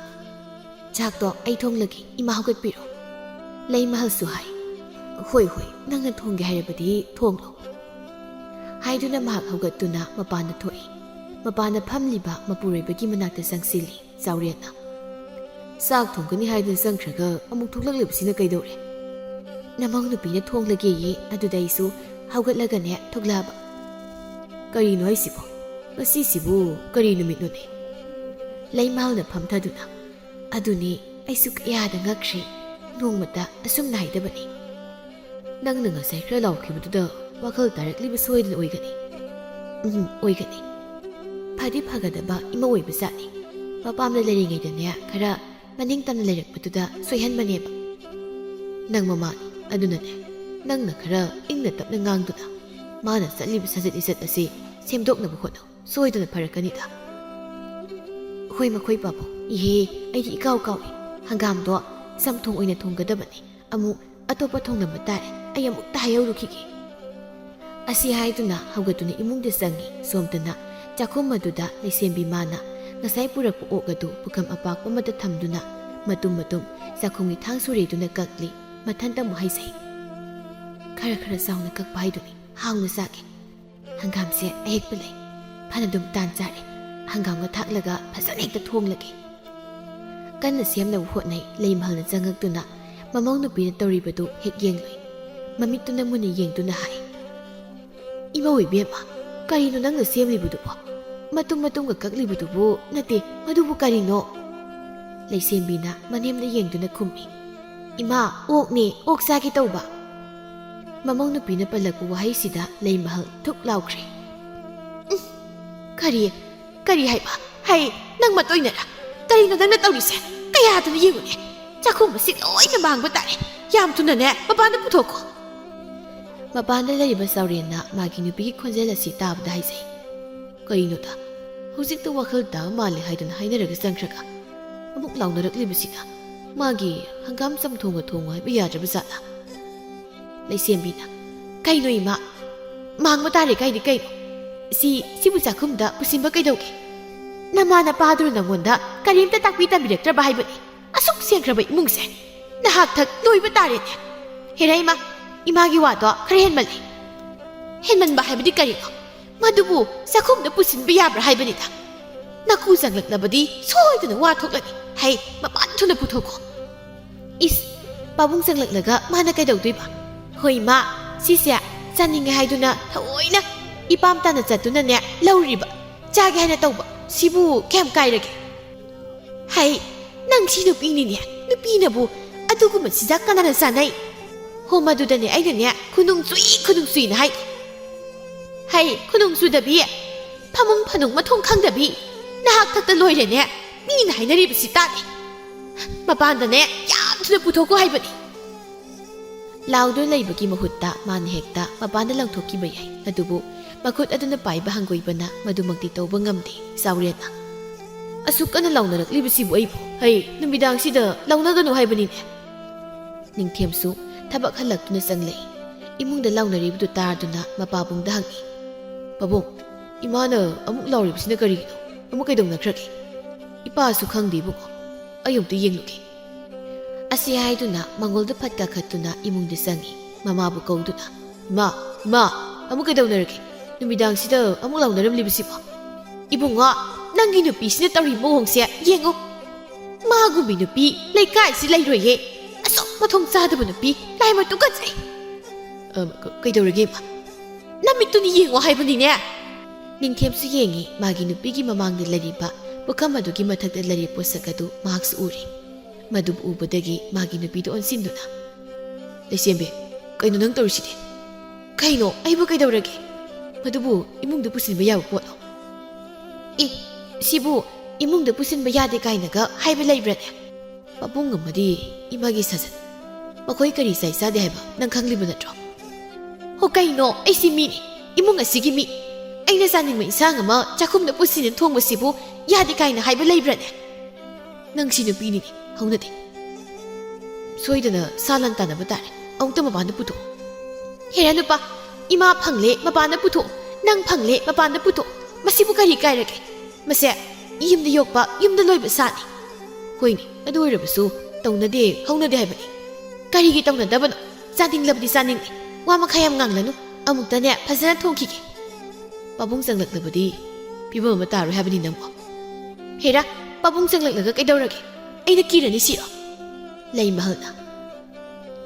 ꯆꯥꯛꯇꯣ ꯑꯩ ꯊꯣꯡꯂꯒꯦ ꯏꯃꯥ ꯍꯧꯒꯠꯄꯤꯔꯣ ꯂꯩꯃꯍꯜꯁꯨ ꯍꯥꯏ ꯍꯣꯏ ꯅꯪꯅ ꯊꯣꯡꯒꯦ ꯍꯥꯏꯔꯕꯗꯤ ꯊꯣꯡꯂꯣ ꯍꯥꯏꯗꯨꯅ ꯃꯍꯥꯛ ꯍꯧꯒꯠꯇꯨꯅ ꯃꯄꯥꯟꯗ ꯊꯣꯛꯏ ꯃꯄꯥꯟꯗ ꯐꯝꯂꯤꯕ ꯃꯄꯨꯔꯣꯏꯕꯒꯤ ꯃꯅꯥꯛꯇ ꯆꯪꯁꯤꯜꯂꯤ ꯆꯥꯎꯔꯦꯟꯅ ꯆꯥꯛ ꯊꯣꯡꯒꯅꯤ ꯍꯥꯏꯗꯨꯅ ꯆꯪꯈ꯭ꯔꯒ ꯑꯃꯨꯛ ꯊꯣꯛꯂꯛꯂꯤꯕꯁꯤꯅ ꯀꯩꯗꯧꯔꯦ ꯅꯃꯧ ꯅꯨꯄꯤꯅ ꯊꯣꯡꯂꯒꯦꯌꯦ ꯑꯗꯨꯗ ꯑꯩꯁꯨ ꯍꯧꯒꯠꯂꯒꯅꯦ ꯊꯣꯛꯂꯛꯑꯕ ꯀꯔꯤꯅꯣ ꯍꯥꯏꯁꯤꯕꯣ ꯉꯁꯤꯁꯤꯕꯨ ꯀꯔꯤ ꯅꯨꯃꯤꯠꯅꯣꯅꯦ ꯂꯩꯃꯍꯜꯅ ꯐꯝꯊꯗꯨꯅ ꯑꯗꯨꯅꯤ ꯑꯩꯁꯨ ꯀꯌꯥꯗ ꯉꯛꯈ꯭ꯔꯤ ꯅꯣꯡꯃꯇ ꯑꯁꯨꯝꯅ ꯍꯥꯏꯗꯕꯅꯤ ꯅꯪꯅ ꯉꯁꯥꯏ ꯈꯔ ꯂꯥꯎꯈꯤꯕꯗꯨꯗ ꯋꯥꯈꯜ ꯇꯥꯔꯛꯂꯤꯕ ꯁꯣꯏꯗꯅ ꯑꯣꯏꯒꯅꯤ ꯑꯣꯏꯒꯅꯤ ꯐꯗꯤ ꯐꯒꯗꯕ ꯏꯃꯧ ꯑꯣꯏꯕ ꯖꯥꯠꯅꯤ ꯃꯄꯥꯝꯗ ꯂꯩꯔꯤꯉꯩꯗꯅꯦ ꯈꯔ ꯃꯅꯤꯡ ꯇꯝꯅ ꯂꯩꯔꯛꯄꯗꯨꯗ ꯁꯣꯏꯍꯟꯕꯅꯦꯕ ꯅꯪ ꯃꯃꯥꯅꯤ ꯑꯗꯨꯅꯅꯦ ꯅꯪꯅ ꯈꯔ ꯏꯪꯅ ꯇꯞꯅ ꯉꯥꯡꯗꯨꯅ ꯃꯥꯅ ꯆꯠꯂꯤꯕ ꯁꯥꯖꯠ ꯂꯤꯆꯠ ꯑꯁꯤ ꯁꯦꯝꯗꯣꯛꯅꯕ ꯍꯣꯠꯅꯧ ꯁꯣꯏꯗꯅ ꯐꯔꯛꯀꯅꯤꯗ ꯍꯣꯏ ꯃꯈꯣꯏ ꯄꯥꯕꯨꯡ ꯏꯍꯦ ꯑꯩꯗꯤ ꯏꯀꯥꯎ ꯀꯥꯎꯏ ꯍꯪꯒꯥꯝꯗꯣ ꯆꯝꯊꯣꯡ ꯑꯣꯏꯅ ꯊꯣꯡꯒꯗꯕꯅꯤ ꯑꯃꯨꯛ ꯑꯇꯣꯞꯄ ꯊꯣꯡꯅꯕ ꯇꯥꯔꯦ ꯑꯩ ꯑꯃꯨꯛꯇ ꯍꯥꯏꯍꯧꯔꯨꯈꯤꯒꯦ ꯑꯁꯤ ꯍꯥꯏꯗꯨꯅ ꯍꯧꯒꯠꯇꯨꯅ ꯏꯃꯨꯡꯗ ꯆꯪꯉꯤ ꯁꯣꯝꯗꯅ ꯆꯥꯛꯈꯨꯝ ꯑꯗꯨꯗ ꯂꯩꯁꯦꯝꯕꯤ ꯃꯥꯅꯉꯁꯥꯏ ꯄꯨꯔꯛꯄ ꯑꯣꯛ ꯑꯗꯨ ꯄꯨꯈꯝ ꯑꯄꯥꯛꯄ ꯑꯃꯗ ꯊꯝꯗꯨꯅ ꯃꯇꯨꯝ ꯆꯥꯛꯈꯨꯝꯒꯤ ꯊꯥꯡ ꯁꯨꯔꯩꯗꯨꯅ ꯀꯛꯂꯤ ꯃꯊꯟꯇ ꯑꯃꯨꯛ ꯍꯥꯏꯖꯩ ꯈꯔ ꯆꯥꯎꯅ ꯀꯛꯄ ꯍꯥꯏꯗꯨꯅꯤ ꯍꯥꯎꯅ ꯆꯥꯒꯦ ꯍꯪꯒꯥꯝꯁꯦ ꯑꯍꯦꯛꯄ ꯂꯩ ꯐꯅ ꯑꯗꯨꯝ ꯇꯥꯟ ꯆꯥꯔꯦ ꯍꯪꯒꯥꯝꯒ ꯊꯥꯛꯂꯒ ꯐꯖꯅ ꯍꯦꯛꯇ ꯊꯣꯡꯂꯒꯦ ꯀꯟꯅ ꯁꯦꯝꯅꯕ ꯍꯣꯠꯅꯩ ꯂꯩꯃꯍꯜꯅ ꯆꯪꯉꯛꯇꯨꯅ ꯃꯃꯧ ꯅꯨꯄꯤꯅ ꯇꯧꯔꯤꯕꯗꯨ ꯍꯦꯛ ꯌꯦꯡꯂꯨꯏ ꯃꯃꯤꯠꯇꯨꯅ ꯃꯨꯟꯅ ꯌꯦꯡꯗꯨꯅ ꯍꯥꯏ ꯏꯃꯧ ꯏꯕꯦꯝꯃ ꯀꯔꯤꯅꯣ ꯅꯪꯅ ꯁꯦꯝꯂꯤꯕꯗꯨꯕꯣ ꯃꯇꯨꯝꯒ ꯀꯛꯂꯤꯕꯗꯨꯕꯨ ꯅꯠꯇꯦ ꯃꯗꯨꯕꯨ ꯀꯔꯤꯅꯣ ꯂꯩꯁꯦꯝꯕꯤꯅ ꯃꯅꯦꯝꯅ ꯌꯦꯡꯗꯨꯅ ꯈꯨꯝꯃꯤ ꯏꯃꯥ ꯑꯣꯛꯅꯦ ꯑꯣꯛ ꯆꯥꯒꯦ ꯇꯧꯕ ꯃꯃꯧ ꯅꯨꯄꯤꯅ ꯄꯜꯂꯛꯄ ꯋꯥꯍꯩꯁꯤꯗ ꯂꯩꯃꯍꯜ ꯊꯨꯛ ꯂꯥꯎꯈ꯭ꯔꯦ ꯀꯔꯤ ꯍꯥꯏꯕ ꯍꯩ ꯅꯪ ꯃꯇꯣꯏꯅꯔ ꯀꯔꯤꯅꯣ ꯅꯪꯅ ꯇꯧꯔꯤꯁꯦ ꯀꯌꯥꯗꯅ ꯌꯦꯡꯉꯨꯅꯦ ꯆꯥꯛꯈꯨꯝ ꯑꯁꯤ ꯂꯣꯏꯅ ꯃꯥꯡꯕ ꯇꯥꯔꯦ ꯌꯥꯝ ꯊꯨꯅꯅꯦ ꯃꯄꯥꯟꯗ ꯄꯨꯊꯣꯛꯀꯣ ꯃꯄꯥꯟꯗ ꯂꯩꯔꯤꯕ ꯆꯥꯎꯔꯦꯟꯅ ꯃꯥꯒꯤ ꯅꯨꯄꯤꯒꯤ ꯈꯣꯟꯖꯦꯜ ꯑꯁꯤ ꯇꯥꯕꯗ ꯍꯥꯏꯖꯩ ꯀꯩꯅꯣꯗ ꯍꯧꯖꯤꯛꯇ ꯋꯥꯈꯜ ꯇꯥꯕ ꯃꯥꯜꯂꯦ ꯍꯥꯏꯗꯨꯅ ꯍꯥꯏꯅꯔꯒ ꯆꯪꯈ꯭ꯔꯒ ꯑꯃꯨꯛ ꯂꯥꯎꯅꯔꯛꯂꯤꯕꯁꯤꯗ ꯃꯥꯒꯤ ꯍꯪꯒꯥꯝ ꯆꯝꯊꯣꯡꯒ ꯊꯣꯡꯉꯨ ꯍꯥꯏꯕ ꯌꯥꯗ꯭ꯔꯕ ꯖꯥꯠꯂꯥ ꯂꯩꯁꯦꯝꯕꯤꯅ ꯀꯩꯅꯣ ꯏꯃꯥ ꯃꯥꯡꯕ ꯇꯥꯔꯦ ꯀꯩꯅꯣ ꯁꯤꯕꯨ ꯆꯥꯛꯈꯨꯝꯗ ꯄꯨꯁꯤꯟꯕ ꯀꯩꯗꯧꯒꯦ ꯅꯃꯥ ꯅꯄꯥꯗꯨꯅ ꯅꯪꯉꯣꯟꯗ ꯀꯔꯤꯝꯇ ꯇꯥꯛꯄꯤ ꯇꯝꯕꯤꯔꯛꯇ꯭ꯔꯕ ꯍꯥꯏꯕꯅꯤ ꯑꯁꯨꯛ ꯁꯦꯡꯈ꯭ꯔꯕ ꯏꯃꯨꯡꯁꯦ ꯅꯍꯥꯛ ꯊꯛ ꯂꯣꯏꯕ ꯇꯥꯔꯦꯅꯦ ꯍꯦꯔꯥ ꯏꯃꯥꯒꯤ ꯋꯥꯗꯣ ꯈꯔ ꯍꯦꯟꯃꯜꯂꯤ ꯍꯦꯟꯃꯟꯕ ꯍꯥꯏꯕꯗꯤ ꯀꯔꯤꯅꯣ ꯃꯗꯨꯕꯨ ꯆꯥꯛꯈꯨꯝꯗ ꯄꯨꯁꯤꯟꯕ ꯌꯥꯕ꯭ꯔꯥ ꯍꯥꯏꯕꯅꯤꯗ ꯅꯀꯨ ꯆꯪꯂꯛꯂꯕꯗꯤ ꯁꯣꯏꯗꯅ ꯋꯥ ꯊꯣꯛꯂꯅꯤ ꯍꯩ ꯃꯄꯥꯟ ꯊꯨꯅ ꯄꯨꯊꯣꯛꯈꯣ ꯏꯁ ꯄꯥꯕꯨꯡ ꯆꯪꯂꯛꯂꯒ ꯃꯥꯅ ꯀꯩꯗꯧꯗꯣꯏꯕ ꯍꯣꯏ ꯏꯃꯥ ꯁꯤꯁꯦ ꯆꯥꯅꯤꯡꯉꯦ ꯍꯥꯏꯗꯨꯅ ꯊꯑꯣꯏꯅ ꯏꯄꯥꯝ ꯇꯥꯅ ꯆꯠꯇꯨꯅꯅꯦ ꯂꯧꯔꯤꯕ ꯆꯥꯒꯦ ꯍꯥꯏꯅ ꯇꯧꯕ ꯁꯤꯕꯨ ꯀꯌꯥꯝ ꯀꯥꯏꯔꯒꯦ ꯍꯩ ꯅꯪ ꯁꯤ ꯅꯨꯄꯤꯅꯤꯅꯦ ꯅꯨꯄꯤꯅꯕꯨ ꯑꯗꯨꯒꯨꯝꯕ ꯆꯤꯟꯖꯥꯛ ꯀꯅꯥꯅ ꯆꯥꯅꯩ ꯍꯣ ꯃꯗꯨꯗꯅꯦ ꯑꯩꯅꯅꯦ ꯈꯨꯅꯨꯡ ꯆꯨꯏꯅ ꯍꯥꯏ ꯍꯩ ꯈꯨꯅꯨꯡ ꯆꯨꯗꯕꯤ ꯐꯃꯨꯡ ꯐꯅꯨꯡ ꯃꯊꯣꯡ ꯈꯪꯗꯕꯤ ꯅꯍꯥꯛ ꯊꯛꯇ ꯂꯣꯏꯔꯦꯅꯦ ꯃꯤꯅ ꯍꯥꯏꯅꯔꯤꯕꯁꯤ ꯇꯥꯗꯦ ꯃꯄꯥꯟꯗꯅꯦ ꯌꯥꯝ ꯊꯨꯅ ꯄꯨꯊꯣꯛꯀꯣ ꯍꯥꯏꯕꯅꯤ ꯂꯥꯎꯗꯨꯅ ꯂꯩꯕꯒꯤ ꯃꯍꯨꯠꯇ ꯃꯥꯅ ꯍꯦꯛꯇ ꯃꯄꯥꯟꯗ ꯂꯪꯊꯣꯛꯈꯤꯕ ꯌꯥꯏ ꯑꯗꯨꯕꯨ ꯃꯈꯨꯠ ꯑꯗꯨꯅ ꯄꯥꯏꯕ ꯍꯪꯒꯣꯏꯕꯅ ꯃꯗꯨꯃꯛꯇꯤ ꯇꯧꯕ ꯉꯝꯗꯦ ꯆꯥꯎꯔꯦꯟꯅ ꯑꯁꯨꯛ ꯀꯟꯅ ꯂꯥꯎꯅꯔꯛꯂꯤꯕꯁꯤꯕꯨ ꯑꯩꯕꯨ ꯍꯩ ꯅꯨꯃꯤꯗꯥꯡꯁꯤꯗ ꯂꯥꯎꯅꯒꯅꯨ ꯍꯥꯏꯕꯅꯤꯅꯦ ꯅꯤꯡꯊꯦꯝꯁꯨ ꯊꯕꯛ ꯍꯜꯂꯛꯇꯨꯅ ꯆꯪꯂꯛꯏ 이몽ꯗ ꯂꯥꯎꯅꯔꯤꯕꯗꯨ ꯇꯥꯔꯗꯨꯅ ꯃꯄꯥꯕꯨꯡꯗ ꯍꯪꯉꯤ ꯄꯥꯕꯨꯡ 이마ꯅ ꯑꯃꯨꯛ ꯂꯥꯎꯔꯤꯕꯁꯤꯅ ꯀꯔꯤꯒꯤꯅꯣ ꯑꯃꯨꯛ ꯀꯩꯗꯧꯅꯈ꯭ꯔꯒꯦ 이빠ꯁꯨ ꯈꯪꯗꯦꯕꯨꯀꯣ ꯑꯩ ꯑꯃꯨꯛꯇ ꯌꯦꯡꯂꯨꯒꯦ ꯑꯁꯤ ꯍꯥꯏꯗꯨꯅ ꯃꯪꯒꯣꯜꯗ ꯐꯠ ꯀꯥꯈꯠꯇꯨꯅ 이몽ꯗ ꯆꯪꯉꯤ ꯃꯃꯥꯕꯨ ꯀꯧꯗꯨꯅ 이마 ꯑꯃꯨꯛ ꯀꯩꯗꯧꯅꯔꯒꯦ ꯅꯨꯃꯤꯗꯥꯡꯁꯤꯗ ꯑꯃꯨꯛ ꯂꯥꯎꯅꯔꯝꯂꯤꯕꯁꯤꯕꯣ 이bunꯉꯣ ꯅꯪꯒꯤ ꯅꯨꯄꯤꯁꯤꯅ ꯇꯧꯔꯤ ꯃꯑꯣꯡꯁꯦ ꯌꯦꯡꯉꯣ ꯃꯥꯒꯨꯝꯕꯤ ꯅꯨꯄꯤ ꯂꯩꯀꯥꯏꯁꯤ ꯂꯩꯔꯣꯏꯌꯦ ꯑꯁꯨꯛ ꯃꯊꯣꯡ ꯆꯥꯗꯕ ꯅꯨꯄꯤ ꯂꯥꯏꯃ ꯇꯨꯀꯠꯆꯩ ꯀꯩꯗꯧꯔꯒꯦ ꯏꯃꯥ ꯅꯃꯤꯠꯇꯨꯅ ꯌꯦꯡꯉꯣ ꯍꯥꯏꯕꯅꯤꯅꯦ ꯅꯤꯡꯊꯦꯝꯁꯨ ꯌꯦꯡꯉꯤ ꯃꯥꯒꯤ ꯅꯨꯄꯤꯒꯤ ꯃꯃꯥꯡꯗ ꯂꯩꯔꯤꯕ ꯄꯨꯈꯝ ꯑꯗꯨꯒꯤ ꯃꯊꯛꯇ ꯂꯩꯔꯤꯕ ꯄꯣꯠꯁꯛ ꯑꯗꯨ ꯃꯍꯥꯛꯁꯨ ꯎꯔꯤ ꯃꯗꯨꯕꯨ ꯎꯕꯗꯒꯤ ꯃꯥꯒꯤ ꯅꯨꯄꯤꯗ ꯑꯣꯟꯁꯤꯟꯗꯨꯅ ꯂꯩꯁꯦꯝꯕꯤ ꯀꯩꯅꯣ ꯅꯪ ꯇꯧꯔꯤꯁꯤꯗꯤ ꯀꯩꯅꯣ ꯑꯩꯕꯨ ꯀꯩꯗꯧꯔꯒꯦ ꯃꯗꯨꯕꯨ ꯏꯃꯨꯡꯗ ꯄꯨꯁꯤꯟꯕ ꯌꯥꯕ ꯄꯣꯠꯂꯣ ꯁꯤꯕꯨ 이몽ꯗ ꯄꯨꯁꯤꯟꯕ ꯌꯥꯗꯦ ꯀꯥꯏꯅꯒ ꯍꯥꯏꯕ ꯂꯩꯕ꯭ꯔꯅꯦ ꯄꯥꯕꯨꯡ ꯑꯃꯗꯤ 이마ꯒꯤ ꯁꯥꯖꯟ ꯃꯈꯣꯏ ꯀꯔꯤ ꯆꯥꯏ ꯆꯥꯗꯦ ꯍꯥꯏꯕ ꯅꯪ ꯈꯪꯂꯤꯕ ꯅꯠꯇ꯭ꯔꯣ ꯍꯣ ꯀꯩꯅꯣ ꯑꯩꯁꯤ ꯃꯤꯅꯤ 이몽 ꯑꯁꯤꯒꯤ ꯃꯤ ꯑꯩꯅ ꯆꯥꯅꯤꯡꯕ ꯏꯟꯁꯥꯡ ꯑꯃ ꯆꯥꯛꯈꯨꯝꯗ ꯄꯨꯁꯤꯟꯅ ꯊꯣꯡꯕꯁꯤꯕꯨ ꯌꯥꯗꯦ ꯀꯥꯏꯅ ꯍꯥꯏꯕ ꯂꯩꯕ꯭ꯔꯅꯦ ꯅꯪ ꯁꯤ ꯅꯨꯄꯤꯅꯤꯅꯦ ꯍꯧꯅꯗꯦ ꯁꯣꯏꯗꯅ ꯁꯥ ꯂꯥꯟ ꯇꯥꯟꯅꯕ ꯇꯥꯔꯦ ꯑꯃꯨꯛꯇ ꯃꯄꯥꯟꯗ ꯄꯨꯊꯣꯛ ꯍꯦꯔꯥ ꯅꯨꯄꯥ 이마 ꯐꯪꯂꯦ ꯃꯄꯥꯟꯗ ꯄꯨꯊꯣꯛ ꯅꯪ ꯐꯪꯂꯦ ꯃꯄꯥꯟꯗ ꯄꯨꯊꯣꯛ ꯃꯁꯤꯕꯨ ꯀꯔꯤ ꯀꯥꯏꯔꯒꯦ ꯃꯁꯦ ꯌꯨꯝꯗ ꯌꯣꯛꯄ ꯌꯨꯝꯗ ꯂꯣꯏꯕ ꯁꯥꯅꯤ ꯍꯣꯏꯅꯦ ꯑꯗꯨ ꯑꯣꯏꯔꯕꯁꯨ ꯇꯧꯅꯗꯦ ꯍꯧꯅꯗꯦ ꯍꯥꯏꯕꯅꯤ ꯀꯔꯤꯒꯤ ꯇꯧꯅꯗꯕꯅꯣ ꯆꯥꯅꯤꯡꯂꯕꯗꯤ ꯆꯥꯅꯤꯡꯉꯤ ꯋꯥ ꯃꯈꯥ ꯌꯥꯝ ꯉꯥꯡꯂꯅꯨ ꯑꯃꯨꯛꯇꯅꯦ ꯐꯖꯅ ꯊꯣꯡꯈꯤꯒꯦ ꯄꯥꯕꯨꯡ ꯆꯪꯂꯛꯂꯕꯗꯤ ꯐꯤꯕꯝ ꯑꯃ ꯇꯥꯔꯣꯏ ꯍꯥꯏꯕꯅꯤ ꯅꯪꯕꯣ ꯍꯦꯔꯥ ꯄꯥꯕꯨꯡ ꯆꯪꯂꯛꯂꯒ ꯀꯩꯗꯧꯔꯒꯦ ꯑꯩꯅ ꯀꯤꯔꯅꯤ ꯁꯤꯔꯣ ꯂꯩ ꯃꯍꯜꯅ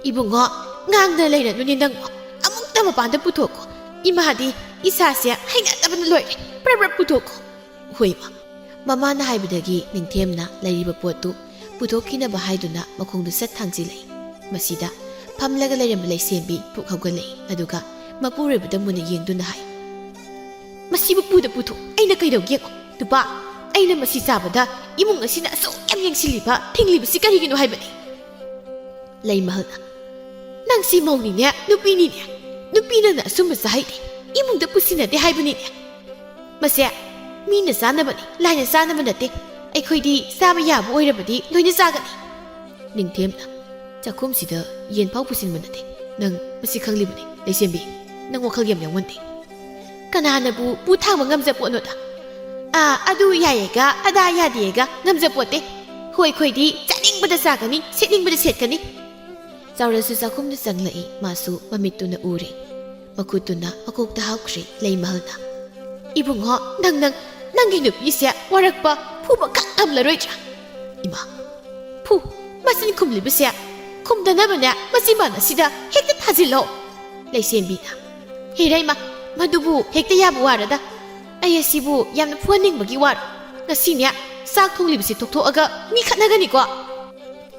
이bunꯉꯣ ꯉꯥꯡꯗꯅ ꯂꯩꯔꯅꯨꯅꯦ ꯅꯪꯕꯣ ꯑꯃꯨꯛꯇ ꯃꯄꯥꯟꯗ ꯄꯨꯊꯣꯛꯀꯣ 이마ꯗꯤ 이사ꯁꯦ ꯍꯩꯅꯗꯕꯅ ꯂꯣꯏꯔꯦ ꯄ꯭ꯔꯞ ꯄꯨꯊꯣꯛꯀꯣ ꯍꯣꯏ ꯏꯃꯥ ꯃꯃꯥꯅ ꯍꯥꯏꯕꯗꯒꯤ ꯅꯤꯡꯊꯦꯝꯅ ꯂꯩꯔꯤꯕ ꯄꯣꯠꯇꯨ ꯄꯨꯊꯣꯛꯈꯤꯅꯕ ꯍꯥꯏꯗꯨꯅ ꯃꯈꯣꯡꯗꯨ ꯁꯠ ꯊꯥꯡꯖꯤꯜꯂꯛꯏ ꯃꯁꯤꯗ ꯐꯝꯂꯒ ꯂꯩꯔꯝꯕ ꯂꯩꯁꯦꯝꯕꯤ ꯄꯨꯛ ꯍꯧꯒꯠꯂꯛꯏ ꯑꯗꯨꯒ ꯃꯄꯨꯔꯣꯏꯕꯗ ꯃꯨꯟꯅ ꯌꯦꯡꯗꯨꯅ ꯍꯥꯏ ꯃꯁꯤꯕꯨ ꯄꯨꯗ ꯄꯨꯊꯣꯛ ꯑꯩꯅ ꯀꯩꯗꯧꯒꯦꯀꯣ ꯅꯨꯄꯥ ꯑꯩꯅ ꯃꯁꯤ ꯆꯥꯕꯗ 이몽 ꯑꯁꯤꯅ ꯑꯁꯨꯛ ꯌꯥꯝ ꯌꯦꯡꯁꯤꯜꯂꯤꯕ ꯊꯤꯡꯂꯤꯕꯁꯤ ꯀꯔꯤꯒꯤꯅꯣ ꯍꯥꯏꯕꯅꯤ ꯂꯩ ꯃꯍꯜꯅ ꯅꯪ ꯁꯤ ꯃꯧꯅꯤꯅꯦ ꯅꯨꯄꯤꯅꯤꯅꯦ ꯅꯨꯄꯤꯅ ꯑꯁꯨꯝꯕ ꯆꯥꯍꯩꯗꯦ 이몽ꯗ ꯄꯨꯁꯤꯟꯅꯗꯦ ꯍꯥꯏꯕꯅꯤꯅꯦ ꯃꯁꯦ ꯃꯤꯅ ꯆꯥꯅꯕꯅꯤ ꯂꯥꯏꯅ ꯆꯥꯅꯕ ꯅꯠꯇꯦ ꯑꯩꯈꯣꯏꯗꯤ ꯆꯥꯕ ꯌꯥꯕ ꯑꯣꯏꯔꯕꯗꯤ ꯂꯣꯏꯅ ꯆꯥꯒꯅꯤ ꯅꯤꯡꯊꯦꯝꯅ ꯆꯥꯛꯈꯨꯝꯁꯤꯗ ꯌꯦꯟ ꯐꯥꯎ ꯄꯨꯁꯤꯟꯕ ꯅꯠꯇꯦ ꯅꯪ ꯃꯁꯤ ꯈꯪꯂꯤꯕꯅꯤ ꯂꯩꯁꯦꯝꯕꯤ ꯅꯪ ꯋꯥꯈꯜ ꯌꯥꯝ ꯌꯥꯎꯃꯟꯗꯦ ꯀꯅꯥꯅꯕꯨ ꯄꯨ ꯊꯥꯡꯕ ꯉꯝꯖꯄꯣꯠꯅꯣꯗ ꯑꯗꯨ ꯌꯥꯏꯌꯦꯒ ꯑꯗꯥ ꯌꯥꯗꯦꯒ ꯉꯝꯖꯄꯣꯠꯇꯦ ꯍꯣꯏ ꯑꯩꯈꯣꯏꯗꯤ ꯆꯥꯅꯤꯡꯕꯗ ꯆꯥꯒꯅꯤ ꯁꯦꯠꯅꯤꯡꯕꯗ ꯁꯦꯠꯀꯅꯤ ꯆꯥꯎꯔꯁꯨ ꯆꯥꯛꯈꯨꯝꯗ ꯆꯪꯂꯛꯏ ꯃꯥꯁꯨ ꯃꯃꯤꯠꯇꯨꯅ ꯎꯔꯤ ꯃꯈꯨꯠꯇꯨꯅ ꯃꯀꯣꯛꯇ ꯍꯥꯞꯈ꯭ꯔꯦ ꯂꯩ ꯃꯍꯜꯅ 이bunꯉꯣ ꯅꯪꯒꯤ ꯅꯨꯄꯤꯁꯦ ꯋꯥꯔꯛꯄ ꯐꯨꯕ ꯈꯛ ꯉꯝꯂꯔꯣꯏꯗ꯭ꯔꯥ 이마 ꯐꯨ ꯃꯆꯤꯟ ꯈꯨꯝꯂꯤꯕꯁꯦ ꯈꯨꯝꯗꯅꯕꯅꯦ ꯃꯆꯤ ꯃꯥꯅꯁꯤꯗ ꯍꯦꯛꯇ ꯊꯥꯖꯤꯜꯂꯣ ꯂꯩꯁꯦꯝꯕꯤꯅ ꯍꯦꯔꯥ 이마 ꯃꯗꯨꯕꯨ ꯍꯦꯛꯇ ꯌꯥꯕ ꯋꯥꯔꯗ ꯑꯩ ꯑꯁꯤꯕꯨ ꯌꯥꯝꯅ ꯐꯨꯍꯟꯅꯤꯡꯕꯒꯤ ꯋꯥꯔꯣ ꯉꯁꯤꯅꯦ ꯆꯥꯛ ꯊꯣꯡꯂꯤꯕꯁꯤ ꯇꯣꯛꯊꯣꯛꯑꯒ ꯃꯤ ꯈꯠꯅꯒꯅꯤꯀꯣ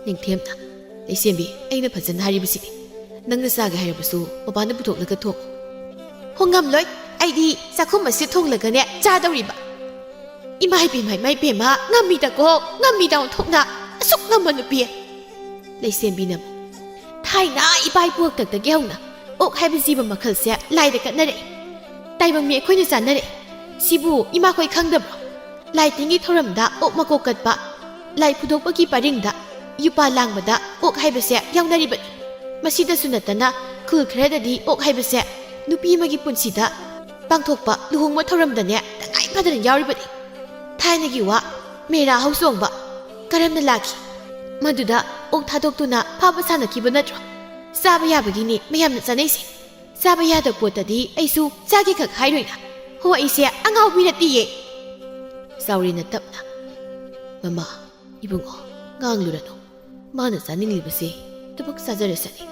ꯅꯤꯡꯊꯦꯝꯅ ꯂꯩꯁꯦꯝꯕꯤ ꯑꯩꯅ ꯐꯖꯅ ꯍꯥꯏꯔꯤꯕꯁꯤꯅꯤ ꯅꯪꯅ ꯆꯥꯒꯦ ꯍꯥꯏꯔꯕꯁꯨ ꯃꯄꯥꯟꯗ ꯄꯨꯊꯣꯛꯂꯒ ꯊꯣꯡꯉꯨ ꯍꯣ ꯉꯝꯂꯣꯏ ꯑꯩꯗꯤ ꯆꯥꯛꯈꯨꯝ ꯑꯁꯤ ꯊꯣꯡꯂꯒꯅꯦ ꯆꯥꯗꯧꯔꯤꯕ ꯏꯃꯥ ꯏꯄꯦꯝꯃ ꯉꯝꯃꯤꯗ ꯑꯣꯟꯊꯣꯛꯅ ꯑꯁꯨꯛ ꯉꯝꯕ ꯅꯨꯄꯤ ꯂꯩꯁꯦꯝꯕꯤꯅ ꯊꯥꯏꯅ ꯏꯄꯥ ꯏꯄꯨꯍꯥꯛꯇꯛꯇꯒꯤ ꯍꯧꯅ ꯑꯣꯛ ꯍꯥꯏꯕ ꯖꯤꯕ ꯃꯈꯜꯁꯦ ꯂꯥꯏꯗ ꯀꯠꯅꯔꯛꯏ ꯇꯥꯏꯕꯪ ꯃꯤ ꯑꯩꯈꯣꯏꯅ ꯆꯥꯅꯔꯛꯏ ꯁꯤꯕꯨ ꯏꯃꯥꯈꯣꯏ ꯈꯪꯗꯕ꯭ꯔꯣ ꯂꯥꯏ ꯇꯤꯟꯒꯤ ꯊꯧꯔꯝꯗ ꯑꯣꯛ ꯃꯀꯣꯛ ꯀꯠꯄ ꯂꯥꯏ ꯐꯨꯗꯣꯛꯄꯒꯤ ꯄꯔꯤꯡꯗ ꯌꯨꯄꯥ ꯂꯥꯡꯕꯗ ꯑꯣꯛ ꯍꯥꯏꯕꯁꯦ ꯌꯥꯎꯅꯔꯤꯕꯅꯤ ꯃꯁꯤꯗꯁꯨ ꯅꯠꯇꯅ ꯈꯨꯜ ꯈꯔꯗꯗꯤ ꯑꯣꯛ ꯍꯥꯏꯕꯁꯦ ꯅꯨꯄꯤ ꯑꯃꯒꯤ ꯄꯨꯟꯁꯤꯗ ꯄꯥꯡꯊꯣꯛꯄ ꯂꯨꯍꯣꯡꯕ ꯊꯧꯔꯝꯗꯅꯦ ꯇꯉꯥꯏ ꯐꯗꯅ ꯌꯥꯎꯔꯤꯕꯅꯤ ꯊꯥꯏꯅꯒꯤ ꯋꯥ ꯃꯦꯔꯥ ꯍꯧꯆꯣꯡꯕ ꯀꯔꯝꯅ ꯂꯥꯛꯈꯤ ꯃꯗꯨꯗ ꯑꯣꯛ ꯊꯥꯗꯣꯛꯇꯨꯅ ꯐꯥꯕ ꯁꯥꯟꯅꯈꯤꯕ ꯅꯠꯇ꯭ꯔꯣ ꯆꯥꯕ ꯌꯥꯕꯒꯤꯅꯤ ꯃꯌꯥꯝꯅ ꯆꯥꯅꯩꯁꯦ ꯆꯥꯕ ꯌꯥꯗꯕ ꯄꯣꯠꯇꯗꯤ ꯑꯩꯁꯨ ꯆꯥꯒꯦ ꯈꯛ ꯍꯥꯏꯔꯣꯏꯅ ꯍꯣ ꯑꯩꯁꯦ ꯑꯉꯥꯎꯕꯤ ꯅꯠꯇꯤꯌꯦ ꯆꯥꯎꯔꯦꯟꯅ ꯇꯞꯅ ꯃꯃꯥ ꯏꯕꯨꯡꯉꯣ ꯉꯥꯡꯂꯨꯔꯅꯨ ꯃꯥꯅ ꯆꯥꯅꯤꯡꯂꯤꯕꯁꯦ ꯊꯕꯛ ꯆꯥꯖꯔꯁꯅꯤ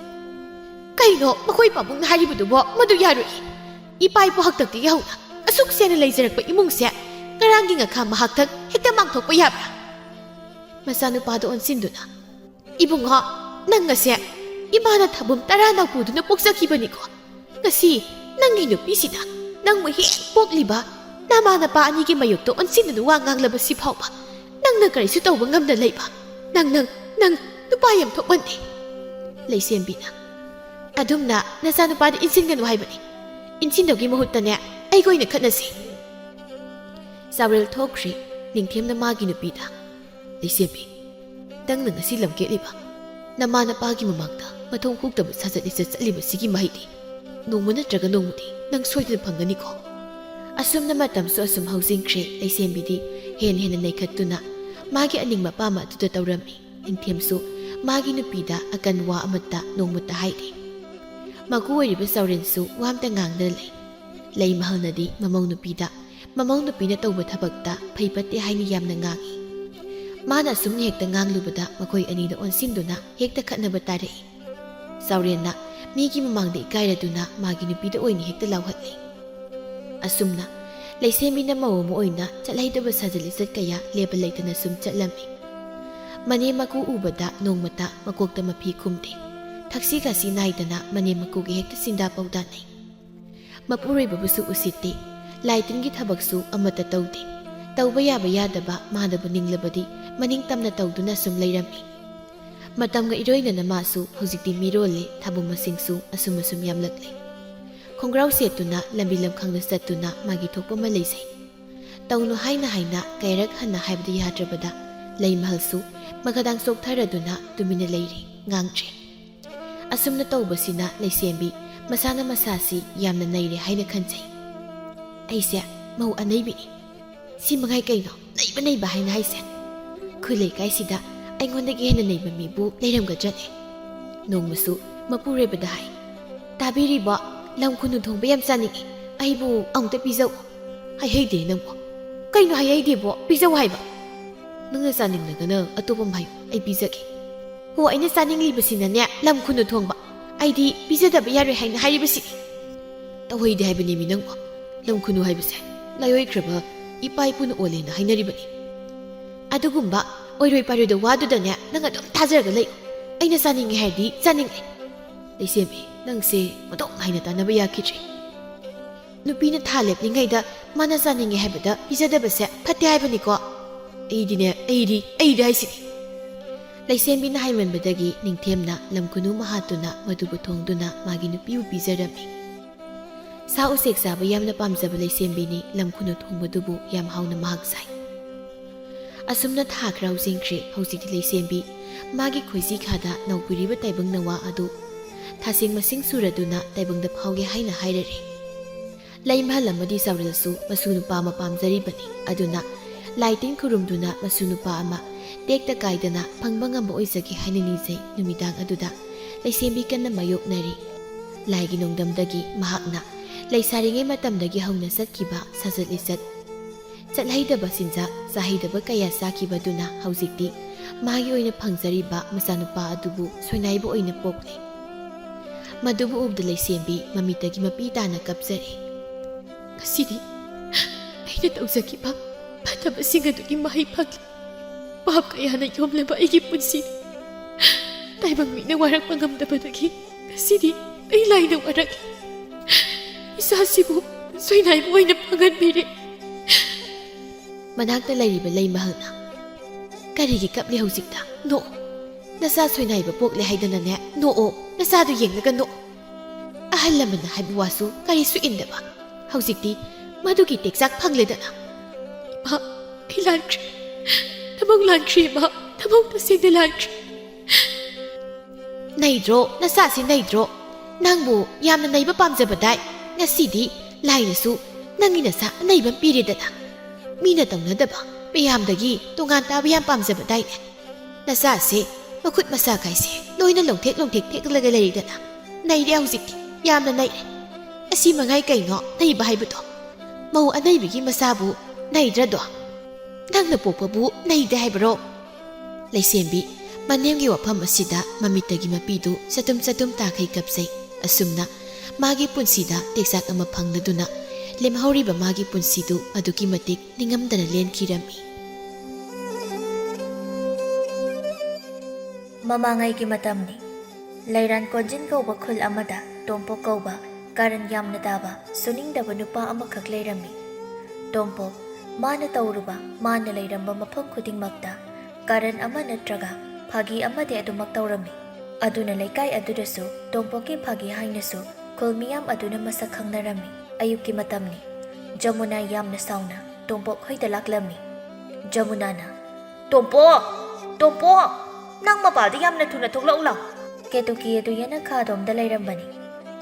ꯀꯩꯅꯣ ꯃꯈꯣꯏ ꯄꯥꯕꯨꯡꯅ ꯍꯥꯏꯔꯤꯕꯗꯨꯕꯣ ꯃꯗꯨ ꯌꯥꯔꯣꯏ ꯏꯄꯥ ꯏꯄꯨ ꯍꯥꯛꯇꯛꯇꯒꯤ ꯍꯧꯅ ꯑꯁꯨꯛ ꯁꯦꯅ ꯂꯩꯖꯔꯛꯄ ꯏꯃꯨꯡꯁꯦ ꯉꯔꯥꯡꯒꯤ ꯉꯈꯥ ꯃꯍꯥꯛꯇꯛ ꯍꯦꯛꯇ ꯃꯥꯡꯊꯣꯛꯄ ꯌꯥꯕ꯭ꯔꯥ ꯃꯆꯥꯅꯨꯄꯥꯗ ꯑꯣꯟꯁꯤꯟꯗꯨꯅ ꯏꯕꯨꯡꯉꯣ ꯅꯪ ꯉꯁꯦ ꯏꯃꯥꯅ ꯊꯥꯕꯨꯝ 10 ꯅꯥꯎꯄꯨꯗꯨꯅ ꯄꯣꯛꯆꯈꯤꯕꯅꯤꯀꯣ ꯉꯁꯤ ꯅꯪꯒꯤ ꯅꯨꯄꯤꯁꯤꯗ ꯅꯪꯕꯨ ꯍꯦꯛ ꯄꯣꯛꯂꯤꯕ ꯅꯃꯥ ꯅꯄꯥ ꯑꯅꯤꯒꯤ ꯃꯌꯨꯛꯇ ꯑꯣꯟꯁꯤꯟꯗꯨꯅ ꯋꯥ ꯉꯥꯡꯂꯕꯁꯤ ꯐꯥꯎꯕ ꯅꯪꯅ ꯀꯔꯤꯁꯨ ꯇꯧꯕ ꯉꯝꯗ ꯂꯩꯕ ꯅꯪ ꯅꯨꯄꯥ ꯌꯥꯝ ꯊꯣꯛꯃꯟꯗꯦ ꯂꯩꯁꯦꯝꯕꯤꯅ ꯑꯗꯨꯝꯅ ꯅꯆꯥꯅꯨꯄꯥꯗ ꯏꯟꯁꯤꯟꯒꯅꯨ ꯍꯥꯏꯕꯅꯤ ꯏꯟꯁꯤꯟꯗꯧꯒꯤ ꯃꯍꯨꯠꯇꯅꯦ ꯑꯩꯒ ꯑꯣꯏꯅ ꯈꯠꯅꯁꯤ ꯆꯥꯎꯔꯦꯜ ꯊꯣꯛꯈ꯭ꯔꯤ ꯅꯤꯡꯊꯦꯝꯅ ꯃꯥꯒꯤ ꯅꯨꯄꯤꯗ ꯂꯩꯁꯦꯝꯕꯤ ꯅꯪꯅ ꯉꯁꯤ ꯂꯝꯀꯦꯠꯂꯤꯕ ꯅꯃꯥ ꯅꯄꯥꯒꯤ ꯃꯃꯥꯡꯗ ꯃꯊꯣꯡ ꯍꯨꯛꯇꯕ ꯁꯥꯖꯠ ꯂꯤꯆꯠ ꯆꯠꯂꯤꯕꯁꯤꯒꯤ ꯃꯍꯩꯗꯤ ꯅꯣꯡꯃ ꯅꯠꯇ꯭ꯔꯒ ꯅꯣꯡꯃꯗꯤ ꯅꯪ ꯁꯣꯏꯗꯅ ꯐꯪꯒꯅꯤꯀꯣ ꯑꯁꯨꯝꯅ ꯃꯇꯝꯁꯨ ꯑꯁꯨꯝ ꯍꯧꯖꯤꯟꯈ꯭ꯔꯦ ꯂꯩꯁꯦꯝꯕꯤꯗꯤ ꯍꯦꯟꯅ ꯅꯩꯈꯠꯇꯨꯅ ꯃꯥꯒꯤ ꯑꯅꯤꯡꯕ ꯑꯄꯥꯝꯕ ꯑꯗꯨꯗ ꯇꯧꯔꯝꯃꯤ ꯅꯤꯡꯊꯦꯝꯁꯨ ꯃꯥꯒꯤ ꯅꯨꯄꯤꯗ ꯑꯀꯟ ꯋꯥ ꯑꯃꯠꯇ ꯅꯣꯡꯃꯇ ꯍꯥꯏꯗꯦ ꯃꯒꯨ ꯑꯣꯏꯔꯤꯕ ꯆꯥꯎꯔꯦꯟꯁꯨ ꯋꯥꯝꯇ ꯉꯥꯡꯗꯅ ꯂꯩ ꯃꯍꯜꯅꯗꯤ ꯃꯃꯧ ꯅꯨꯄꯤꯗ ꯃꯃꯧ ꯅꯨꯄꯤꯅ ꯇꯧꯕ ꯊꯕꯛꯇ ꯐꯩ ꯐꯠꯇꯦ ꯍꯥꯏꯅ ꯌꯥꯝꯅ ꯉꯥꯡꯏ ꯃꯥꯅ ꯑꯁꯨꯝꯅ ꯍꯦꯛꯇ ꯉꯥꯡꯂꯨꯕꯗ ꯃꯈꯣꯏ ꯑꯅꯤꯗ ꯑꯣꯟꯁꯤꯟꯗꯨꯅ ꯍꯦꯛꯇ ꯈꯠꯅꯕ ꯇꯥꯔꯛꯏ ꯆꯥꯎꯔꯦꯟꯅ ꯃꯤꯒꯤ ꯃꯃꯥꯡꯗ ꯏꯀꯥꯏꯔꯗꯨꯅ ꯃꯥꯒꯤ ꯅꯨꯄꯤꯗ ꯑꯣꯏꯅ ꯍꯦꯛꯇ ꯂꯥꯎꯍꯠꯂꯤ ꯑꯁꯨꯝꯅ ꯂꯩꯁꯦꯝꯕꯤꯅ ꯃꯧ ꯑꯃ ꯑꯣꯏꯅ ꯆꯠꯍꯩꯗꯕ ꯁꯥꯖꯠ ꯂꯤꯆꯠ ꯀꯌꯥ ꯂꯦꯞꯄ ꯂꯩꯇꯅ ꯁꯨꯝ ꯆꯠꯂꯝꯃꯤ ꯃꯅꯦ ꯃꯀꯨ ꯎꯕꯗ ꯅꯣꯡꯃꯇ ꯃꯀꯣꯛꯇ ꯃꯐꯤ ꯈꯨꯝꯗꯦ ꯊꯛꯁꯤ ꯈꯥꯁꯤ ꯅꯥꯏꯗꯅ ꯃꯅꯦ ꯃꯀꯨꯒꯤ ꯍꯦꯛꯇ ꯆꯤꯟꯗꯥ ꯄꯥꯎꯗꯥꯅꯩ ꯃꯄꯨꯔꯣꯏꯕꯕꯨꯁꯨ ꯎꯁꯤꯠꯇꯦ ꯂꯥꯏ ꯇꯤꯟꯒꯤ ꯊꯕꯛꯁꯨ ꯑꯃꯠꯇ ꯇꯧꯗꯦ ꯇꯧꯕ ꯌꯥꯕ ꯌꯥꯗꯕ ꯃꯥꯅꯕꯨ ꯅꯤꯡꯂꯕꯗꯤ ꯃꯅꯤꯡ ꯇꯝꯅ ꯇꯧꯗꯨꯅ ꯁꯨꯝ ꯂꯩꯔꯝꯃꯤ ꯃꯇꯝꯒ ꯏꯔꯣꯏꯅꯅ ꯃꯥꯁꯨ ꯍꯧꯖꯤꯛꯇꯤ ꯃꯤꯔꯣꯜꯂꯦ ꯊꯥꯕꯨꯝ ꯃꯁꯤꯡꯁꯨ ꯑꯁꯨꯝ ꯌꯥꯝꯂꯛꯂꯦ ꯈꯣꯡꯒ꯭ꯔꯥꯎ ꯁꯦꯠꯇꯨꯅ ꯂꯝꯕꯤ ꯂꯝꯈꯥꯡꯗ ꯆꯠꯇꯨꯅ ꯃꯥꯒꯤ ꯊꯣꯛꯄ ꯑꯃ ꯂꯩꯖꯩ ꯇꯧꯅꯨ ꯍꯥꯏꯅ ꯀꯩꯔꯛ ꯍꯟꯅ ꯍꯥꯏꯕꯗꯤ ꯌꯥꯗ꯭ꯔꯕꯗ ꯂꯩ ꯃꯍꯜꯁꯨ ꯃꯈꯥꯗꯥꯡ ꯆꯣꯛꯊꯔꯗꯨꯅ ꯇꯨꯃꯤꯟꯅ ꯂꯩꯔꯤ ꯉꯥꯡꯗ꯭ꯔꯦ ꯑꯁꯨꯝꯅ ꯇꯧꯕꯁꯤꯅ ꯂꯩꯁꯦꯝꯕꯤ ꯃꯁꯥꯅ ꯃꯁꯥꯁꯤ ꯌꯥꯝꯅ ꯅꯩꯔꯦ ꯍꯥꯏꯅ ꯈꯟꯖꯩ ꯑꯩꯁꯦ ꯃꯧ ꯑꯅꯩꯕꯤꯅꯤ ꯁꯤ ꯃꯉꯥꯏ ꯀꯩꯅꯣ ꯅꯩꯕ ꯍꯥꯏꯅ ꯍꯥꯏꯁꯦ ꯈꯨꯜ ꯂꯩꯀꯥꯏꯁꯤꯗ ꯑꯩꯉꯣꯟꯗꯒꯤ ꯍꯦꯟꯅ ꯅꯩꯕ ꯃꯤꯕꯨ ꯂꯩꯔꯝꯒꯗ꯭ꯔꯅꯦ ꯅꯣꯡꯃꯁꯨ ꯃꯄꯨꯔꯣꯏꯕꯗ ꯍꯥꯏ ꯇꯥꯕꯤꯔꯤꯕꯣ ꯂꯝ ꯈꯨꯅꯨ ꯊꯣꯡꯕ ꯌꯥꯝ ꯆꯥꯅꯤꯡꯉꯤ ꯑꯩꯕꯨ ꯑꯃꯨꯛꯇ ꯄꯤꯖꯧ ꯍꯩꯍꯩꯗꯦ ꯅꯪꯕꯣ ꯀꯩꯅꯣ ꯍꯩꯍꯩꯗꯦꯕꯣ ꯄꯤꯖꯧ ꯍꯥꯏꯕ ꯅꯪꯅ ꯆꯥꯅꯤꯡꯂꯒꯅ ꯑꯇꯣꯞꯄ ꯑꯃ ꯍꯥꯏꯌꯨ ꯑꯩ ꯄꯤꯖꯒꯦ ꯍꯣ ꯑꯩꯅ ꯆꯥꯅꯤꯡꯂꯤꯕꯁꯤꯅꯅꯦ ꯂꯝ ꯈꯨꯅꯨ ꯊꯣꯡꯕ ꯑꯩꯗꯤ ꯄꯤꯖꯗꯕ ꯌꯥꯔꯣꯏ ꯍꯥꯏꯅ ꯍꯥꯏꯔꯤꯕꯁꯤꯅꯤ ꯇꯧꯍꯩꯗꯦ ꯍꯥꯏꯕꯅꯦꯃꯤ ꯅꯪꯕꯣ ꯂꯝ ꯈꯨꯅꯨ ꯍꯥꯏꯕꯁꯦ ꯂꯥꯏꯑꯣꯏꯈ꯭ꯔꯕ ꯏꯄꯥ ꯏꯄꯨꯅ ꯑꯣꯜꯂꯦꯅ ꯍꯥꯏꯅꯔꯤꯕꯅꯤ ꯑꯗꯨꯒꯨꯝꯕ ꯑꯣꯏꯔꯣꯏ ꯄꯥꯔꯣꯏꯗ ꯋꯥꯗꯨꯗꯅꯦ ꯅꯪ ꯑꯗꯨꯝ ꯊꯥꯖꯔꯒ ꯂꯩ ꯑꯩꯅ ꯆꯥꯅꯤꯡꯉꯦ ꯍꯥꯏꯔꯗꯤ ꯆꯥꯅꯤꯡꯉꯦ ꯂꯩꯁꯦꯝꯕꯤ ꯅꯪꯁꯦ ꯃꯇꯣꯛ ꯍꯥꯏꯅ ꯇꯥꯟꯅꯕ ꯌꯥꯈꯤꯗ꯭ꯔꯦ ꯅꯨꯄꯤꯅ ꯊꯥ ꯂꯦꯞꯂꯤꯉꯩꯗ ꯃꯥꯅ ꯆꯥꯅꯤꯡꯉꯦ ꯍꯥꯏꯕꯗ ꯄꯤꯖꯗꯕꯁꯦ ꯐꯠꯇꯦ ꯍꯥꯏꯕꯅꯤꯀꯣ ꯑꯩꯗꯤ ꯍꯥꯏꯁꯤꯅꯤ ꯂꯩꯁꯦꯝꯕꯤꯅ ꯍꯥꯏꯃꯟꯕꯗꯒꯤ ꯅꯤꯡꯊꯦꯝꯅ ꯂꯝ ꯈꯨꯅꯨ ꯃꯍꯥꯠꯇꯨꯅ ꯃꯗꯨꯕꯨ ꯊꯣꯡꯗꯨꯅ ꯃꯥꯒꯤ ꯅꯨꯄꯤꯕꯨ ꯄꯤꯖꯔꯝꯃꯤ ꯁꯥ ꯎꯆꯦꯛ ꯆꯥꯕ ꯌꯥꯝꯅ ꯄꯥꯝꯖꯕ ꯂꯩꯁꯦꯝꯕꯤꯅꯤ ꯂꯝ ꯈꯨꯅꯨ ꯊꯣꯡꯕꯗꯨꯕꯨ ꯌꯥꯝ ꯍꯥꯎꯅ ꯃꯍꯥꯛ ꯆꯥꯏ ꯑꯁꯨꯝꯅ ꯊꯥ ꯈꯔ ꯍꯧꯖꯤꯟꯈ꯭ꯔꯦ ꯍꯧꯖꯤꯛꯇꯤ ꯂꯩꯁꯦꯝꯕꯤ ꯃꯥꯒꯤ ꯈꯣꯏꯖꯤ ꯈꯥꯗ ꯅꯧꯄꯤꯔꯤꯕ ꯇꯥꯏꯕꯪ ꯅꯋꯥ ꯑꯗꯨ ꯊꯥꯁꯤꯡ ꯃꯁꯤꯡ ꯁꯨꯔꯗꯨꯅ ꯇꯥꯏꯕꯪꯗ ꯐꯥꯎꯒꯦ ꯍꯥꯏꯅ ꯍꯥꯏꯔꯔꯤ ꯂꯩ ꯃꯍꯜ ꯑꯃꯗꯤ ꯆꯥꯎꯔꯦꯜꯁꯨ ꯃꯁꯨ ꯅꯨꯄꯥ ꯑꯃ ꯄꯥꯝꯖꯔꯤꯕꯅꯤ ꯑꯗꯨꯅ ꯂꯥꯏ ꯇꯤꯟ ꯈꯨꯔꯨꯝꯗꯨꯅ ꯃꯁꯨ ꯅꯨꯄꯥ ꯑꯃ ꯇꯦꯛꯇ ꯀꯥꯏꯗꯅ ꯐꯪꯕ ꯉꯝꯕ ꯑꯣꯏꯖꯒꯦ ꯍꯥꯏꯅ ꯅꯤꯖꯩ ꯅꯨꯃꯤꯗꯥꯡ ꯑꯗꯨꯗ ꯂꯩꯁꯦꯝꯕꯤ ꯀꯟꯅ ꯃꯥꯌꯣꯛꯅꯔꯤ ꯂꯥꯏꯒꯤ ꯅꯣꯡꯗꯝꯗꯒꯤ ꯃꯍꯥꯛꯅ ꯂꯩꯁꯥꯔꯤꯉꯩ ꯃꯇꯝꯗꯒꯤ ꯍꯧꯅ ꯆꯠꯈꯤꯕ ꯁꯥꯖꯠ ꯂꯤꯆꯠ ꯆꯠꯍꯩꯗꯕ ꯆꯤꯟꯖꯥꯛ ꯆꯥꯍꯩꯗꯕ ꯀꯌꯥ ꯆꯥꯈꯤꯕꯗꯨꯅ ꯍꯧꯖꯤꯛꯇꯤ ꯃꯥꯒꯤ ꯑꯣꯏꯅ ꯐꯪꯖꯔꯤꯕ ꯃꯆꯥꯅꯨꯄꯥ ꯑꯗꯨꯕꯨ ꯁꯣꯏꯅꯥꯏꯕ ꯑꯣꯏꯅ ꯄꯣꯛꯂꯤ ꯃꯗꯨꯕꯨ ꯎꯕꯗ ꯂꯩꯁꯦꯝꯕꯤ ꯃꯃꯤꯠꯇꯒꯤ ꯃꯄꯤ ꯇꯥꯅ ꯀꯞꯆꯔꯤ ꯉꯁꯤꯗꯤ ꯑꯩꯅ ꯇꯧꯖꯈꯤꯕ ꯐꯠꯇꯕꯁꯤꯡ ꯑꯗꯨꯒꯤ ꯃꯍꯩ ꯐꯪꯂꯤ ꯄꯥꯞ ꯀꯌꯥꯅ ꯌꯣꯝꯂꯕ ꯑꯩꯒꯤ ꯄꯨꯟꯁꯤ ꯇꯥꯏꯕꯪ ꯃꯤꯅ ꯋꯥꯔꯛꯄ ꯉꯝꯗꯕꯗꯒꯤ ꯉꯁꯤꯗꯤ ꯑꯩ ꯂꯥꯏꯅ ꯋꯥꯔꯛꯂꯤ ꯏꯆꯥꯁꯤꯕꯨ ꯁꯣꯏꯅꯥꯏꯕ ꯑꯣꯏꯅ ꯐꯪꯍꯟꯕꯤꯔꯦ ꯃꯅꯥꯛꯇ ꯂꯩꯔꯤꯕ ꯂꯩ ꯃꯍꯜꯅ ꯀꯔꯤꯒꯤ ꯀꯞꯂꯤ ꯍꯧꯖꯤꯛꯇ ꯅꯣꯛꯑꯣ ꯅꯆꯥ ꯁꯣꯏꯅꯥꯏꯕ ꯄꯣꯛꯂꯦ ꯍꯥꯏꯗꯅꯅꯦ ꯅꯣꯛꯑꯣ ꯅꯆꯥꯗꯨ ꯌꯦꯡꯂꯒ ꯅꯣꯛꯑꯣ ꯑꯍꯜ ꯂꯃꯟꯅ ꯍꯥꯏꯕ ꯋꯥꯁꯨ ꯀꯔꯤꯁꯨ ꯏꯟꯗꯕ ꯍꯧꯖꯤꯛꯇꯤ ꯃꯗꯨꯒꯤ ꯇꯦꯛꯆꯥꯛ ꯐꯪꯂꯦꯗꯅ ꯏꯃꯥ ꯑꯩ ꯂꯥꯟꯈ꯭ꯔꯦ ꯊꯕꯛ ꯂꯥꯟꯈ꯭ꯔꯦ ꯏꯃꯥ ꯊꯕꯛ ꯇꯁꯦꯡꯅ ꯂꯥꯟꯈ꯭ꯔꯦ ꯅꯩꯗ꯭ꯔꯣ ꯅꯆꯥꯁꯤ ꯅꯩꯗ꯭ꯔꯣ ꯅꯪꯕꯨ ꯌꯥꯝꯅ ꯅꯩꯕ ꯄꯥꯝꯖꯕꯗꯥꯏ ꯉꯁꯤꯗꯤ ꯂꯥꯏꯅꯁꯨ ꯅꯪꯒꯤ ꯅꯆꯥ ꯑꯅꯩꯕ ꯄꯤꯔꯦꯗꯅ ꯃꯤꯅ ꯇꯧꯅꯗꯕ ꯃꯌꯥꯝꯗꯒꯤ ꯇꯣꯉꯥꯟ ꯇꯥꯕ ꯌꯥꯝ ꯄꯥꯝꯖꯕꯗꯥꯏꯅꯦ ꯅꯆꯥꯁꯦ ꯃꯈꯨꯠ ꯃꯁꯥ ꯀꯥꯏꯁꯦ ꯂꯣꯏꯅ ꯂꯣꯡꯊꯦꯛ ꯊꯦꯛꯂꯒ ꯂꯩꯔꯤꯗꯅ ꯅꯩꯔꯦ ꯍꯧꯖꯤꯛꯇꯤ ꯌꯥꯝꯅ ꯅꯩꯔꯦ ꯑꯁꯤ ꯃꯉꯥꯏ ꯀꯩꯅꯣ ꯅꯩꯕ ꯍꯥꯏꯕꯗꯣ ꯃꯧ ꯑꯅꯩꯕꯤꯒꯤ ꯃꯁꯥꯕꯨ ꯅꯩꯗ꯭ꯔꯗꯣ ꯅꯪꯅ ꯄꯣꯛꯄꯕꯨ ꯅꯩꯗꯦ ꯍꯥꯏꯕꯔꯣ ꯂꯩꯁꯦꯝꯕꯤ ꯃꯅꯦꯝꯒꯤ ꯋꯥꯐꯝ ꯑꯁꯤꯗ ꯃꯃꯤꯠꯇꯒꯤ ꯃꯄꯤꯗꯨ ꯆꯇꯨꯝ ꯇꯥꯈꯩ ꯀꯞꯆꯩ ꯑꯁꯨꯝꯅ ꯃꯥꯒꯤ ꯄꯨꯟꯁꯤꯗ ꯇꯦꯛꯆꯥꯛ ꯑꯃ ꯐꯪꯂꯗꯨꯅ ꯂꯦꯝꯍꯧꯔꯤꯕ ꯃꯥꯒꯤ ꯄꯨꯟꯁꯤꯗꯨ ꯑꯗꯨꯛꯀꯤ ꯃꯇꯤꯛ ꯅꯤꯡꯉꯝꯗꯅ ꯂꯦꯟꯈꯤꯔꯝꯃꯤ ꯃꯃꯥꯡꯉꯩꯒꯤ ꯃꯇꯝꯅꯤ ꯂꯩꯔꯥꯟ ꯀꯣꯟꯖꯤꯟ ꯀꯧꯕ ꯈꯨꯜ ꯑꯃꯗ ꯇꯣꯝꯄꯣꯛ ꯀꯧꯕ ꯀꯥꯔꯟ ꯌꯥꯝꯅ ꯇꯥꯕ ꯁꯨꯅꯤꯡꯗꯕ ꯅꯨꯄꯥ ꯑꯃꯈꯛ ꯂꯩꯔꯝꯃꯤ ꯇꯣꯝꯄꯣꯛ ꯃꯥꯅ ꯇꯧꯔꯨꯕ ꯃꯥꯅ ꯂꯩꯔꯝꯕ ꯃꯐꯝ ꯈꯨꯗꯤꯡꯃꯛꯇ ꯀꯥꯔꯟ ꯑꯃ ꯅꯠꯇ꯭ꯔꯒ ꯐꯥꯒꯤ ꯑꯃꯗꯤ ꯑꯗꯨꯃꯛ ꯇꯧꯔꯝꯃꯤ ꯑꯗꯨꯅ ꯂꯩꯀꯥꯏ ꯑꯗꯨꯗꯁꯨ ꯇꯣꯝꯄꯣꯛꯀꯤ ꯐꯥꯒꯤ ꯍꯥꯏꯅꯁꯨ ꯈꯨꯜ ꯃꯤꯌꯥꯝ ꯑꯗꯨꯅ ꯃꯁꯛ ꯈꯪꯅꯔꯝꯃꯤ ꯑꯌꯨꯛꯀꯤ ꯃꯇꯝꯅꯤ ꯖꯃꯨꯅꯥ ꯌꯥꯝꯅ ꯁꯥꯎꯅ ꯇꯣꯝꯄꯣꯛ ꯍꯣꯏꯗ ꯂꯥꯛꯂꯝꯃꯤ ꯖꯃꯨꯅꯥꯅ ꯇꯣꯝꯄꯣꯛ ꯅꯪ ꯃꯄꯥꯗ ꯌꯥꯝꯅ ꯊꯨꯅ ꯊꯣꯛꯂꯛꯎ ꯂꯥꯎ ꯀꯦꯇꯨꯀꯤ ꯑꯗꯨ ꯌꯦꯅꯈꯥꯗꯣꯝꯗ ꯂꯩꯔꯝꯕꯅꯤ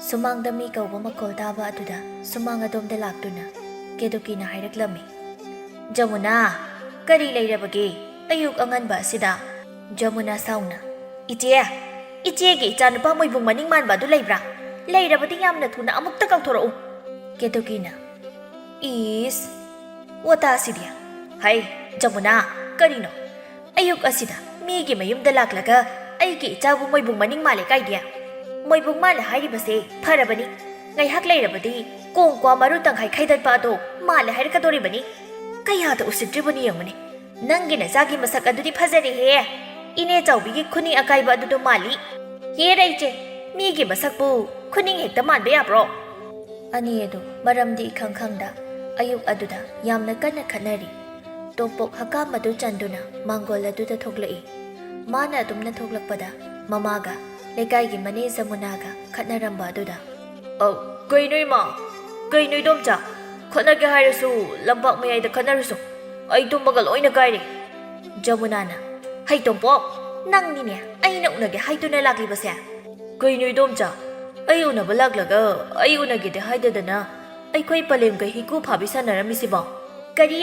ꯁꯨꯃꯥꯡꯗ ꯃꯤ ꯀꯧꯕ ꯃꯈꯣꯜ ꯇꯥꯕ ꯑꯗꯨꯗ ꯁꯨꯃꯥꯡ ꯑꯗꯣꯝꯗ ꯂꯥꯛꯇꯨꯅ ꯀꯦꯇꯨꯀꯤꯅ ꯍꯥꯏꯔꯛꯂꯝꯃꯤ ꯖꯃꯨꯅꯥ ꯀꯔꯤ ꯂꯩꯔꯕꯒꯦ ꯑꯌꯨꯛ ꯑꯉꯟꯕ ꯑꯁꯤꯗ ꯖꯃꯨꯅꯥ ꯁꯥꯎꯅ ꯏꯆꯦꯒꯤ ꯏꯆꯥꯅꯨꯄꯥ ꯃꯣꯏꯕꯨꯡ ꯃꯅꯤꯡ ꯃꯥꯟꯕ ꯑꯗꯨ ꯂꯩꯕ꯭ꯔꯥ ꯂꯩꯔꯕꯗꯤ ꯌꯥꯝꯅ ꯊꯨꯅ ꯑꯃꯨꯛꯇ ꯀꯧꯊꯣꯔꯛꯎ ꯀꯦꯇꯨꯀꯤꯅ ꯏꯁ ꯋꯥꯇꯥꯁꯤꯗꯤ ꯍꯩ ꯖꯃꯨꯅꯥ ꯀꯔꯤꯅꯣ ꯑꯌꯨꯛ ꯑꯁꯤꯗ ꯃꯤꯒꯤ ꯃꯌꯨꯝꯗ ꯂꯥꯛꯂꯒ ꯑꯩꯒꯤ ꯏꯆꯥꯕꯨ ꯃꯣꯏꯕꯨꯡ ꯃꯅꯤꯡ ꯃꯥꯜꯂꯦ ꯀꯥꯏꯗꯦ ꯃꯣꯏꯕꯨꯡ ꯃꯥꯜꯂꯦ ꯍꯥꯏꯔꯤꯕꯁꯦ ꯐꯔꯕꯅꯤ ꯉꯥꯏꯍꯥꯛ ꯂꯩꯔꯕꯗꯤ ꯀꯣꯡ ꯀ꯭ꯋꯥ ꯃꯔꯨ ꯇꯪꯈꯥꯏ ꯈꯩꯗꯠꯄ ꯑꯗꯣ ꯃꯥꯜꯂꯦ ꯍꯥꯏꯔꯛꯀꯗꯣꯔꯤꯕꯅꯤ ꯀꯌꯥꯗ ꯎꯁꯤꯠꯇ꯭ꯔꯤꯕꯅꯤ ꯌꯦꯡꯉꯨꯅꯦ ꯅꯪꯒꯤ ꯅꯆꯥꯒꯤ ꯃꯁꯛ ꯑꯗꯨꯗꯤ ꯐꯖꯔꯦꯍꯦ ꯏꯅꯦ ꯆꯥꯎꯕꯤꯒꯤ ꯈꯨꯅꯤꯡ ꯑꯀꯥꯏꯕ ꯑꯗꯨꯗꯣ ꯃꯥꯜꯂꯤ ꯍꯦꯔ ꯏꯆꯦ ꯃꯤꯒꯤ ꯃꯁꯛꯄꯨ ꯈꯨꯅꯤꯡ ꯍꯦꯛꯇ ꯃꯥꯟꯕ ꯌꯥꯕ꯭ꯔꯣ ꯑꯅꯤ ꯑꯗꯨ ꯃꯔꯝꯗꯤ ꯏꯈꯪ ꯈꯪꯗ ꯑꯌꯨꯛ ꯑꯗꯨꯗ ꯌꯥꯝꯅ ꯀꯟꯅ ꯈꯠꯅꯔꯤ ꯇꯣꯝꯄꯣꯛ ꯍꯀꯥꯝ ꯑꯗꯨ ꯆꯟꯗꯨꯅ ꯃꯥꯡꯒꯣꯜ ꯑꯗꯨꯗ ꯊꯣꯛꯂꯛꯏ ꯃꯥꯅ ꯑꯗꯨꯝꯅ ꯊꯣꯛꯂꯛꯄꯗ ꯃꯃꯥꯒ ꯂꯩꯀꯥꯏꯒꯤ ꯃꯅꯦ ꯖꯃꯨꯅꯥꯒ ꯈꯠꯅꯔꯝꯕ ꯑꯗꯨꯗ ꯀꯩꯅꯣ ꯏꯃꯥ ꯀꯩꯅꯣ ꯏꯗꯣꯝꯆꯥ ꯈꯠꯅꯒꯦ ꯍꯥꯏꯔꯁꯨ ꯂꯝꯄꯥꯛ ꯃꯌꯥꯏꯗ ꯈꯠꯅꯔꯁꯨ ꯑꯩ ꯇꯨꯝꯕꯒ ꯂꯣꯏꯅ ꯀꯥꯏꯔꯦ ꯖꯃꯨꯅꯥꯅ ꯍꯩ ꯇꯣꯝꯄꯣꯛ ꯅꯪꯅꯤꯅꯦ ꯑꯩꯅ ꯎꯅꯒꯦ ꯍꯥꯏꯗꯨꯅ ꯂꯥꯛꯂꯤꯕꯁꯦ ꯀꯩꯅꯣ ꯏꯗꯣꯝꯆꯥ ꯑꯩ ꯎꯅꯕ ꯂꯥꯛꯂꯒ ꯑꯩ ꯎꯅꯒꯦꯗꯤ ꯍꯥꯏꯗꯗꯅ ꯑꯩꯈꯣꯏ ꯄꯂꯦꯝꯒ ꯍꯤꯛꯀꯨ ꯐꯥꯕꯤ ꯁꯥꯟꯅꯔꯝꯃꯤꯁꯤꯕꯣ ꯀꯔꯤ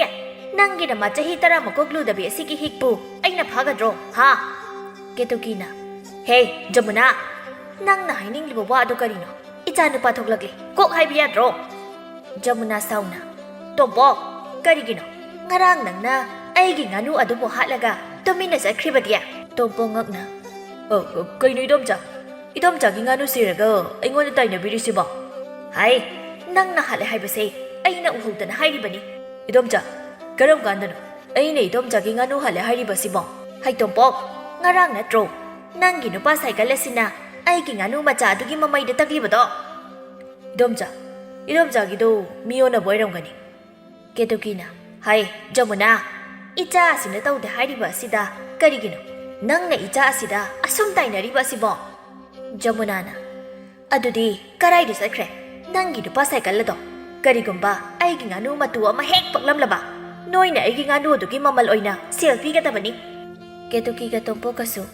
ꯅꯪꯒꯤ ꯅꯃꯥ ꯆꯍꯤ 10 ꯃꯀꯣꯛ ꯂꯨꯗꯕꯤ ꯑꯁꯤꯒꯤ ꯍꯤꯛꯄꯨ ꯑꯩꯅ ꯐꯥꯒꯗ꯭ꯔꯣ ꯍꯥ ꯀꯦꯇꯨꯀꯤꯅ ꯍꯦ ꯖꯃꯨꯅꯥ ꯅꯪꯅ ꯍꯥꯏꯅꯤꯡꯂꯤꯕ ꯋꯥ ꯑꯗꯨ ꯀꯔꯤꯅꯣ ꯏꯆꯥ ꯅꯨꯄꯥ ꯊꯣꯛꯂꯛꯂꯦ ꯀꯣꯛ ꯍꯥꯏꯕ ꯌꯥꯗ꯭ꯔꯣ ꯖꯃꯨꯅꯥ ꯁꯥꯎꯅ ꯇꯣꯝꯄꯣꯛ ꯀꯔꯤꯒꯤꯅꯣ ꯉꯔꯥꯡ ꯅꯪꯅ ꯑꯩꯒꯤ ꯉꯥꯅꯨ ꯑꯗꯨꯕꯨ ꯍꯥꯠꯂꯒ ꯇꯨꯃꯤꯟꯅ ꯆꯠꯈ꯭ꯔꯤꯕꯗꯤ ꯇꯣꯝꯄꯣꯛ ꯉꯛꯅ ꯀꯩꯅꯣ ꯏꯗꯣꯝꯆꯥꯒꯤ ꯉꯥꯅꯨ ꯁꯤꯔꯒ ꯑꯩꯉꯣꯟꯗ ꯇꯥꯏꯅꯕꯤꯔꯤꯁꯤꯕꯣ ꯍꯥꯏ ꯅꯪꯅ ꯍꯥꯠꯂꯦ ꯍꯥꯏꯕꯁꯦ ꯑꯩꯅ ꯎꯍꯧꯗꯅ ꯍꯥꯏꯔꯤꯕꯅꯤ ꯏꯗꯣꯝꯆꯥ ꯀꯔꯝ ꯀꯥꯟꯗꯅꯣ ꯑꯩꯅ ꯏꯗꯣꯝꯆꯥꯒꯤ ꯉꯥꯅꯨ ꯍꯥꯠꯂꯦ ꯍꯥꯏꯔꯤꯕꯁꯤꯕꯣ ꯍꯩ ꯇꯣꯝꯄꯣꯛ ꯉꯔꯥꯡ ꯅꯠꯇ꯭ꯔꯣ ꯅꯪꯒꯤ ꯅꯨꯄꯥ ꯁꯥꯏꯀꯜ ꯑꯁꯤꯅ ꯑꯩꯒꯤ ꯉꯥꯅꯨ ꯃꯆꯥ ꯑꯗꯨꯒꯤ ꯃꯃꯩꯗ ꯇꯛꯂꯤꯕꯗꯣ ꯏꯗꯣꯝꯆꯥꯒꯤꯗꯣ ꯃꯤꯑꯣꯟꯅꯕ ꯑꯣꯏꯔꯝꯒꯅꯤ ꯀꯦꯇꯨꯀꯤꯅ ꯍꯥꯏ ꯖꯃꯨꯅꯥ ꯏꯆꯥ ꯑꯁꯤꯅ ꯇꯧꯗꯦ ꯍꯥꯏꯔꯤꯕ ꯑꯁꯤꯗ ꯀꯔꯤꯒꯤꯅꯣ ꯅꯪꯅ ꯏꯆꯥ ꯑꯁꯤꯗ ꯑꯁꯨꯝ ꯇꯥꯏꯅꯔꯤꯕ ꯑꯁꯤꯕꯣ ꯖꯃꯨꯅꯥꯅ ꯑꯗꯨꯗꯤ ꯀꯔꯥꯏꯗ ꯆꯠꯈ꯭ꯔꯦ ꯅꯪꯒꯤ ꯅꯨꯄꯥ ꯁꯥꯏꯀꯜ ꯑꯗꯣ ꯀꯔꯤꯒꯨꯝꯕ ꯑꯩꯒꯤ ꯉꯥꯅꯨ ꯃꯇꯨ ꯑꯃ ꯍꯦꯛ ꯄꯛꯂꯝꯂꯕ ꯅꯣꯏꯅ ꯑꯩꯒꯤ ꯉꯥꯅꯨ ꯑꯗꯨꯒꯤ ꯃꯃꯜ ꯑꯣꯏꯅ ꯁꯦꯜ ꯄꯤꯒꯗꯕꯅꯤ ꯀꯦꯇꯨꯀꯤꯒ ꯇꯣꯝꯄꯣꯛꯀꯁꯨ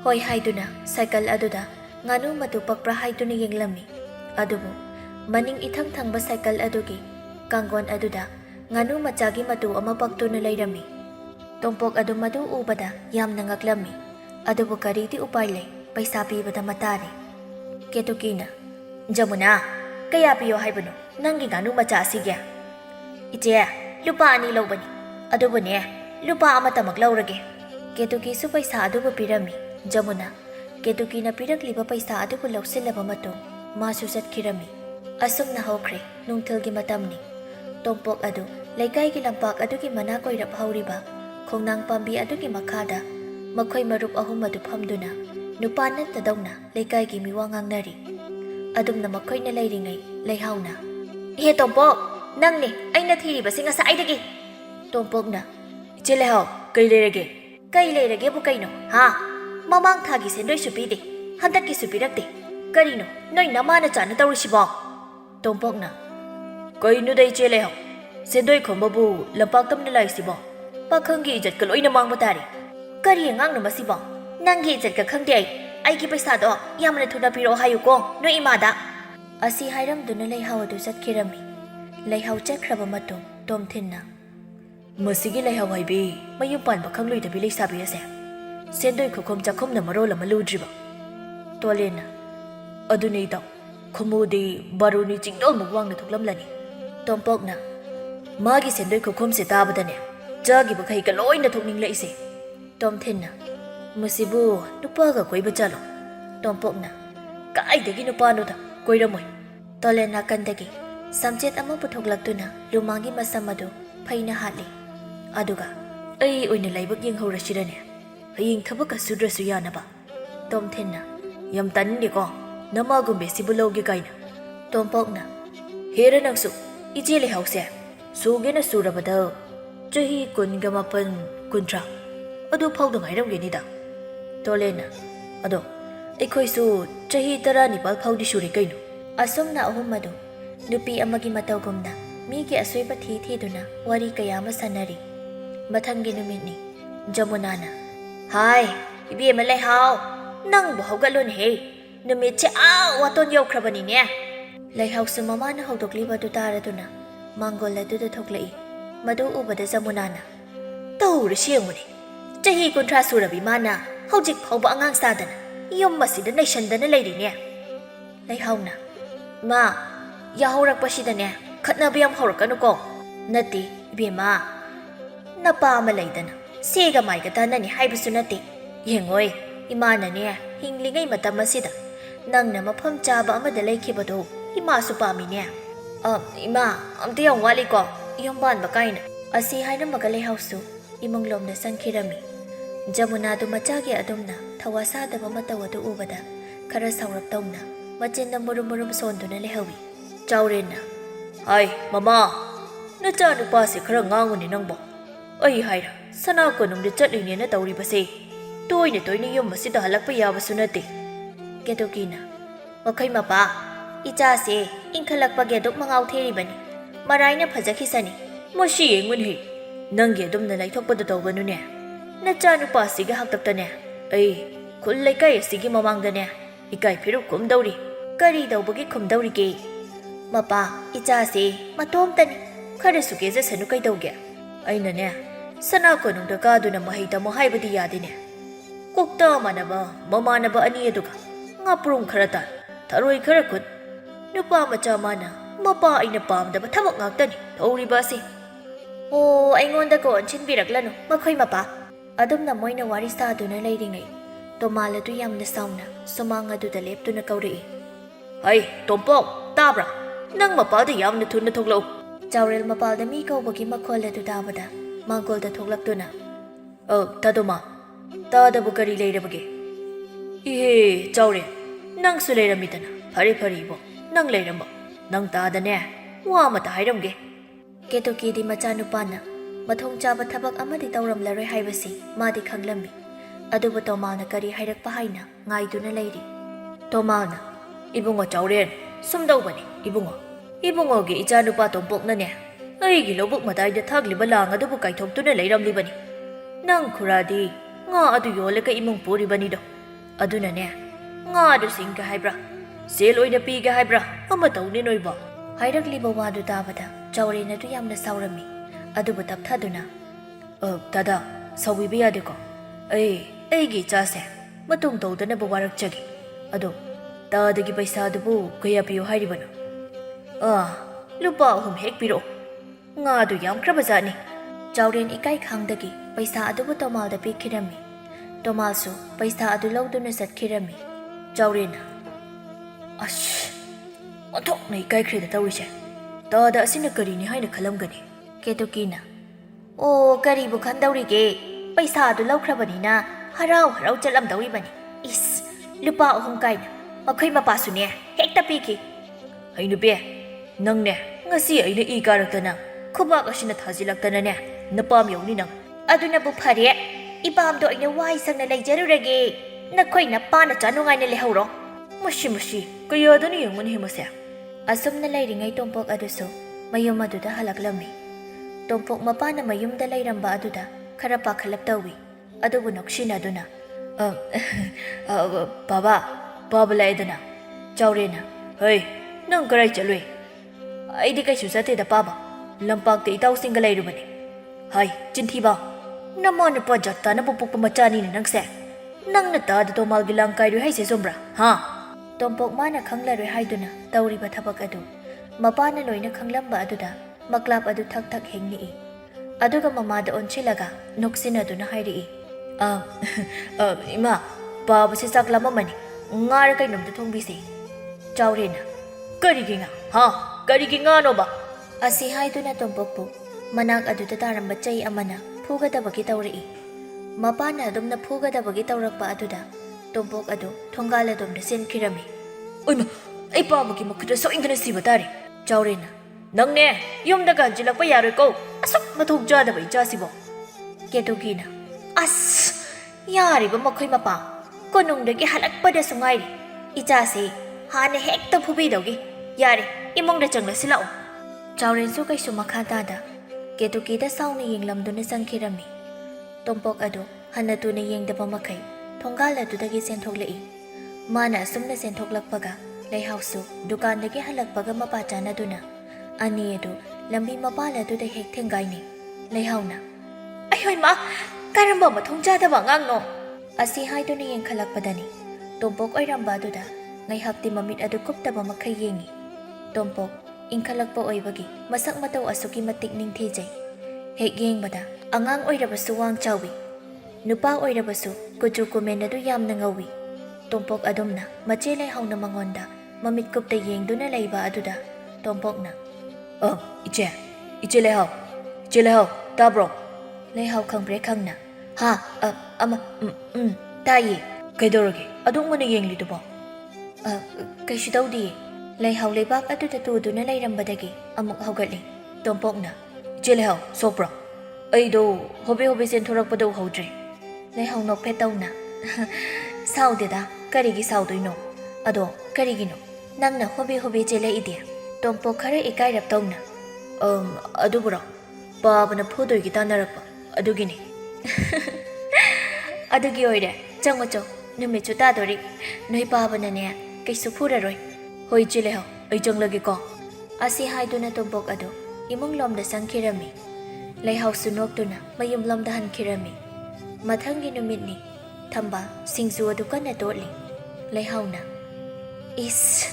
ꯍꯣꯏ ꯍꯥꯏꯗꯨꯅ ꯁꯥꯏꯀꯜ ꯑꯗꯨꯗ ꯉꯥꯅꯨ ꯃꯇꯨ ꯄꯛꯄ꯭ꯔꯥ ꯍꯥꯏꯗꯨꯅ ꯌꯦꯡꯂꯝꯃꯤ ꯑꯗꯨꯕꯨ ꯃꯅꯤꯡ ꯏꯊꯪ ꯊꯪꯕ ꯁꯥꯏꯀꯜ ꯑꯗꯨꯒꯤ ꯀꯥꯡꯒꯣꯟ ꯑꯗꯨꯗ ꯉꯥꯅꯨ ꯃꯆꯥꯒꯤ ꯃꯇꯨ ꯑꯃ ꯄꯛꯇꯨꯅ ꯂꯩꯔꯝꯃꯤ ꯇꯣꯝꯄꯣꯛ ꯑꯗꯨ ꯃꯗꯨ ꯎꯕꯗ ꯌꯥꯝꯅ ꯉꯛꯂꯝꯃꯤ ꯑꯗꯨꯕꯨ ꯀꯔꯤꯗꯤ ꯎꯄꯥꯏ ꯂꯩ ꯄꯩꯁꯥ ꯄꯤꯕꯗ ꯃꯇꯥꯔꯦ ꯀꯦꯇꯨꯀꯤꯅ ꯖꯃꯨꯅꯥ ꯀꯌా ꯄꯤꯌꯣ ꯍꯥꯏꯕꯅꯣ ꯅꯪꯒꯤ ꯉꯥꯅꯨ ꯃꯆꯥ ꯑꯁꯤꯒꯤ ꯏꯆꯦ ꯂꯨꯄꯥ 2 ꯂꯧꯕꯅꯤ ꯑꯗꯨꯕꯨꯅꯦ ꯂꯨꯄꯥ 1ꯇꯃꯛ ꯂꯧꯔꯒꯦ ꯀꯦꯇꯨꯀꯤꯁꯨ ꯄꯩꯁా ꯑꯗꯨꯕꯨ ꯄꯤꯔꯝꯃꯤ ꯖꯃꯨꯅꯥ ꯀꯦꯇꯨꯀꯤꯅ ꯄꯤꯔꯛꯂꯤꯕ ꯄꯩꯁꯥ ꯑꯗꯨꯕꯨ ꯂꯧꯁꯤꯜꯂꯕ ꯃꯇꯨꯡ ꯃꯥꯁꯨ ꯆꯠꯈꯤꯔꯝꯃꯤ ꯑꯁꯨꯝꯅ ꯍꯧꯈ꯭ꯔꯦ ꯅꯨꯡꯊꯤꯜꯒꯤ ꯃꯇꯝꯅꯤ ꯇꯣꯝꯄꯣꯛ ꯑꯗꯨ ꯂꯩꯀꯥꯏꯒꯤ ꯂꯝꯄꯥꯛ ꯑꯗꯨꯒꯤ ꯃꯅꯥꯛ ꯑꯣꯏꯔꯞ ꯍꯧꯔꯤꯕ ꯈꯣꯡꯅꯥꯡ ꯄꯥꯝꯕꯤ ꯑꯗꯨꯒꯤ ꯃꯈꯥꯗ ꯃꯈꯣꯏ ꯃꯔꯨꯞ 3 ꯑꯗꯨ ꯐꯝꯗꯨꯅ ꯅꯨꯄꯥ ꯅꯠꯇꯗꯧꯅ ꯂꯩꯀꯥꯏꯒꯤ ꯃꯤꯋꯥ ꯉꯥꯡꯅꯔꯤ ꯑꯗꯨꯝꯅ ꯃꯈꯣꯏꯅ ꯂꯩꯔꯤꯉꯩ ꯂꯩꯍꯥꯎꯅ ꯏꯍꯦ ꯇꯣꯝꯄꯣꯛ ꯅꯪꯅꯦ ꯑꯩꯅ ꯊꯤꯔꯤꯕꯁꯤ ꯉꯁꯥꯏꯗꯒꯤ ꯇꯣꯝꯄꯣꯛꯅ ꯏꯆꯦ ꯂꯩꯍꯥꯎ ꯀꯩ ꯂꯩꯔꯒꯦꯕꯨ ꯀꯩꯅꯣ ꯍꯥ ꯃꯃꯥꯡ ꯊꯥꯒꯤ ꯁꯦꯟꯗꯣꯏꯁꯨ ꯄꯤꯗꯦ ꯍꯟꯗꯛꯀꯤꯁꯨ ꯄꯤꯔꯛꯇꯦ ꯀꯔꯤꯅꯣ ꯅꯣꯏ ꯅꯃꯥꯅ ꯆꯥꯅ ꯇꯧꯔꯤꯁꯤꯕꯣ ꯇꯣꯝꯄꯣꯛꯅ ꯀꯩꯅꯣꯗ ꯏꯆꯦ ꯂꯩꯍꯥꯎ ꯁꯦꯟꯗꯣꯏ ꯈꯣꯝꯕꯕꯨ ꯂꯝꯄꯥꯛꯇꯝꯅ ꯂꯥꯛꯏꯁꯤꯕꯣ ꯄꯥꯈꯪꯒꯤ ꯏꯖꯠꯀ ꯂꯣꯏꯅ ꯃꯥꯡꯕ ꯇꯥꯔꯦ ꯀꯔꯤ ꯑꯉꯥꯡꯅꯣ ꯃꯁꯤꯕꯣ ꯅꯪꯒꯤ ꯏꯖꯠꯀ ꯈꯪꯗꯦ ꯑꯩꯒꯤ ꯄꯩꯁꯥꯗꯣ ꯌꯥꯝꯅ ꯊꯨꯅ ꯄꯤꯔꯛꯑꯣ ꯍꯥꯏꯌꯨꯀꯣ ꯅꯣꯏ ꯏꯃꯥꯗ ꯑꯁꯤ ꯍꯥꯏꯔꯝꯗꯨꯅ ꯂꯩꯍꯥꯎ ꯑꯗꯨ ꯆꯠꯈꯤꯔꯝꯃꯤ ꯂꯩꯍꯥꯎ ꯆꯠꯈ꯭ꯔꯕ ꯃꯇꯨꯡ ꯇꯣꯝꯊꯤꯟꯅ ꯃꯁꯤꯒꯤ ꯂꯩꯍꯥꯎ ꯍꯥꯏꯕꯤ ꯃꯌꯨꯝ ꯄꯥꯟꯕ ꯈꯪꯂꯣꯏꯗꯕꯤ ꯂꯩꯁꯥꯕꯤ ꯑꯁꯦ เส้นด้วยขคมจะคมนมโรละมาลูดริบะตัวเล่นนะอดุนีตอขมูดีบารุนีจิงโดนมุกวังในทุกลำละนี่ตอมปอกนะมากิเส้นด้วยขคมเสตาบดเนี่ยจ้ากิบใครกันลอยในทุกนิ่งเลยสิตอมเทนนะมุสิบูนุปะกับคุยบจ้าลตอมปอกนะกายเด็กนุปะนุดะคุยระมวยตัวเล่นนักกันเด็กสัมเจตอามาปุถุกลักตุนะลูมังกิมาสัมมาดูไพนะฮัดลีอาดูกะไอ้อุยในไหลบักยิงเขาระชิดเนี่ยยิงทับกับสุดระสุยานะบะตอมเทนนะยำตันดีก็น้ำมากุมเบสิบุโลกิไกนะตอมปอกนะเฮระนักสุอีเจลิเฮาเสียสูเกนะสูระบดาจะฮีกุนกามาปันกุนทราอดูพาวดงไห้รำเกนิดาตัวเล่นนะอดูไอ้คอยสูจะฮีตระนิปัลพาวดิชูริไกนูอาสมนะอหุมมาดูนุปีอามากิมาเตากุมนะมีเกอสวยปฏิทีดูนะวารีกายามาสันนารีมาทังกินุมินีจามุนานะไฮอีเบียมันเลยเฮานั่งบ่เฮากันลุนเฮนุมิเจ้าว่าต้นยกคราบันนี่เนี่ยเลยเฮาสมมานะเฮาตกลีบาตุตาระตุนะมังกรและตุตทกเลยมาดูอุบัติจามุนานะเต้าหรือเชี่ยงวะนี่จะฮีกุนทราสุรบิมานะเฮาจิกเฮาบ่อ่างซาดนะยมมาสิดในฉันดันอะไรดิเนี่ยเลยเฮานะมาอย่าเฮารักปะชิดเนี่ยขัดนาเบียมเฮารักกันนุกองนัดตีเบียมาน้าป้ามาเลยดนะเสียกับไม่กันตานั่นนี่ให้ไปสุนัดตียังไงอีมาน่ะเนี่ยหิงลิงไงมาตามมาสิดะนั่งน่ะมาพ่มจ่าบ้ามาเดลัยคิบดูอีมาสุปามีเนี่ยอีมาเตี้ยงวาลีก็ยมบ้านบักไก่น่ะอาศัยให้น้ำบักเลยเฮาสุอีมังลมเดสังคิรามีจามุนาตุมาจากแกอดมนะทว่าซาแต่ว่ามาตะวัตุอุบดะคาราสาวรับตรงนะมาเจนดมรุมรุมโซนตัวนั่นเลยเฮาวีเจ้าเรนนะไอ้มาน่าจะนุปาสิครั้งง่างวันนี้น้องบอกไอ้ไฮระสนากนุ่มเดือดจัดเนี่ยนะตัวรีบสิตัวเนี่ยตัวนี้ยมมาสิดาลักไปยาวสุนัตติแกตัวกินนะว่าใครมาป้าอีจ้าสิอิงขลักปะแกดกมังเอาเทรีบันมาไรเนี่ยพะจักขี้สันนี่มั่วชี้เองมันเหนั่งแกดมนั่นไหลทบปะตัวบันนู่นเนี่ยน่าจะนุปาสิกะหักตับตัวเนี่ยไอ้คุณเลยไก่สิกิมามังตัวเนี่ยอีไก่พิรุคุมดาวรีกะรีดาวบกิคุมดาวรีเกมาป้าอีจ้าสิมาต้มตันข้าได้สุเกจะสนุกไก่ดาวแกไอ้นั่นเนี่ยสนากนุ่มตะกาดูนะมาให้ตามาให้บดียาดิเนี่ยกุกตามานะบ้ามานะบ้าอันนี้ดูกะงาปรุงขระตันทารวยขระกุดนุปามาจามานะมาป้าไอ้น่ะปามแต่มาทำงานตันทารีบาสิโอ้ไอ้งอนตะก่อนฉันบิรักแล้วนูมาค่อยมาป้าอดมนะมวยนะวาริสาดูนะเลยดิไงตัวมาเลยตัวยำนะสาวนะสมางดูแต่เล็บตัวนะเกาหลีเฮ้ยตมปอกตาบระนั่งมาป้าจะยำนะทุนนะทุกโลเจ้าเรลมาป้าจะมีเกาบกิมาคอยเลยตัวดาวดามังกรจะทุกลักตัวนะตาตัวมาตาจะบุกรีเลยระบกเฮ้เจ้าเรลนั่งสุเลยระมิตนะพาริบ่นั่งเลยระบ่นั่งตาดเนี่ยว่ามาตายรำเกเกตุกีดีมาจานุปานะมาทงจาบัทบักอามาดิตาวรำละไรให้บสิมาดิขังลำบีอดูบตอมานะกะรีให้รักปะให้นะง่ายดูนะเลยดิตอมานะอีบุงว่าเจ้าเรลสมดาวบันอีบุงว่าเกอีจานุปาตอมปกนั่นเนี่ยไอ้กิโลบุกมาได้เดือดทักลิบลางอดูบุกไก่ทงตัวนั่นเลยรำลิบันนั่งคราดีงาอดูโยเลกอีมุงปูริบันนี่ดอดูนั่นเนี่ยงาอดูสิงกะให้บระเซลอยนะปีกะให้บระอามาตาวนี่หน่อยบ่ให้รักลิบวาดูตาบัดเจ้าเรนนะตุยามนะสาวรมีอดูบตับทัดนะตาดาสาวิเบียเด็กไอ้กี่จ้าเสมาตุงโตตัวนะบวารักจักอดูตาเด็กไปสาดูบุกยาปิโอให้ริบันลูกบ่าวหุ่มเฮกปิโรงาดูยามครับจานี่เจ้าเรนอีไก่ขังเด็กไปสาดูบุตอมาเดปีคิรามีตอมาสุไปสาดูเล่าดูนะสัตคิรามีเจ้าเรนอันทอกในไก่เครียดตัวริเชตาดาสินะกะรีนี่ให้นะขลังกันนี่เกตุกีนะโอ้กะรีบุคันดาวริเกไปสาดูเล่าครับนี่นะฮาเราจะลำดาวริบันนี่อิสลูกบ่าวหุ่มไก่นะมาเคยมาป่าสุเนี่ยเฮกตาปีกีให้หนูเปียนังเนี่ยงั้นสิไอ้เนี่ยอีการักตันนะขบากสินะท่าสิลักตันเนี่ยนับปามยองนี่นังอดูนับบุพารีอีปามโดไอ้เนี่ยวายสังนั่นเลยเจรุเรเกนักคุยนับปานะจานุไงนั่นเลยฮาวรอมุชิก็ยอดนี่ยังมันเห็นมั้ยเสียอาสมนั่นเลยริงไอ้ตอมปอกอดูโซมายุมาดูดาฮัลักลามีตอมปอกมาป้านะมายุมดาเลยรำบาอดูดาคาราปาขลับตาวีอดูบุนกชินาดูนะบ้าเลยดูนะเจ้าเรนะเฮ้ยนั่งกระไรจะลุยไอ้เด็กไอ้สุดสัตย์เด็ดป้าบ้าลำปากตีเต้าสิงกะเลยดูมันนี่เฮ้ยจินทีบ้า Namana pajata na pupuk pamachani ni nangse. Nang nata da tomal gilang kai ri hai se sombra. Ha. Tompok mana khangla ri hai duna tauri ba thabak adu. Mapa na loina khanglamba adu da maklap adu thak thak hengni i. Adu ga mama da onchilaga noksina duna hai ri i. Ima baba se saklama mani. Ngar kai nom da thongbi se. Chaurena. Kari ginga. Ha. Kari ginga no ba. Asi hai duna tompok pu manak adu da taramba chai amana phuga da bagi tauri i. Mapana adum na phuga da bagi taurakpa adu da tompok adu thongala dum da sen kirami. Oima ai pa bagi makhuda so ingana si batari. Chaurena. Nang ne yum da gan jilak pa yaroi ko. Asuk mathok ja da bai ja sibo. Ketugina. As yari ba makhoi mapa. Konung da gi halak pa da sungai ri. Icha se hane hek ta phubi dogi. Yari imong da changla silao. Chauren su kai su makha da da. Ketuki da sauni yinglam du na sankirami. Tompok adu hana tu na yeng da pa makai. Thonggal adu da gi senthok lai. Mana sum na senthok lakpaga. Lai hausu dukan da gi halakpaga mapa chana du na. Ani adu lambi mapa la du da hek thengai ni. Lai hauna. Ai hoi ma karamba ma thongja da ba ngang no. Asi hai du na yeng khalakpadani. Tompok oi ramba du da ngai hakti mamit adu kup da ba makai yengi. Tompok ingkhalakpa oibagi masak matau asuki matik ningthijai. Hek yengbada angang oirabasu wang chawi. Nupa oirabasu kuchu kumen adu yamna ngawi. Tompok adumna mache lai hauna mangonda mamit kupta yengduna laiba aduda. Tompok na. Iche lai hau. Iche lai hau. Tabro. Lai hau khangbre khangna. Ha, ama, tayi. Kaidorage. Adung mana yengli dubo. Kaishu daudi. Lai hau leibak aduda tuduna lairambadagi amuk haugatli. Tompok na. Iche lai hau. Sopra. Aido hobe sen thorakpado haudre. Lai hau nok petawna. Saudeda karigi saudoino. Ado karigino. Nangna hobe chele idia. Tompok khare ikai rap tawna. Adubura. Babana phudoi gi tanarakpa. Adugini. Adugi oire. Chango cho. Numichu tadori. Noi babana ne kaisu phuraroi. Hoi chele hau. Ai changlagi ko. Asi haiduna tompok ado. Imong lomda sangkirami. Lai hau sunok tuna mayum lomda hankirami. Mathangi numitni. Thamba singzu adu kana totli. Lai hau na. Is.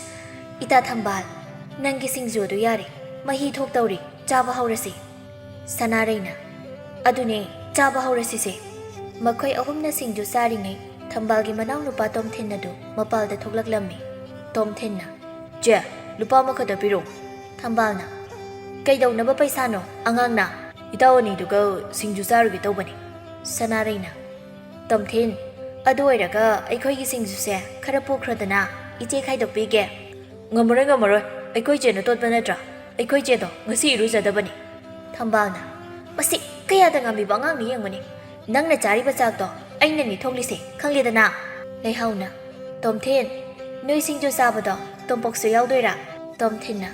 Ita thambal. Nangi singzu adu yari. Mahi thok tauri. Chaba haurasi. Sanaraina. Adune chaba haurasi se. Makhoi ahumna singju saringai. Thambalgi manau nupa Tomthen adu mapalda thoklaklammi. Tomthen na. Je, lupa makhada piro. Thambal na. Kaidau na ba paisa no? Angang na. Itaw ni duga singju sarugi tawbani. Sanaraina. Tomthen. Adu oiraga aikhoi gi singju se khara pokradana iche khaidokpige. Ngamoroi. Aikhoi je na totba natra. Aikhoi je do ngasi irujadabani. Thambal na. Masi kaya da ngami bangang ni yengmani. Nangna chari ba chak do aina ni thonglise khanglidana. Lai hauna. Tomthen. Noi singju sabado tompok su yaudoira. Tomthen na.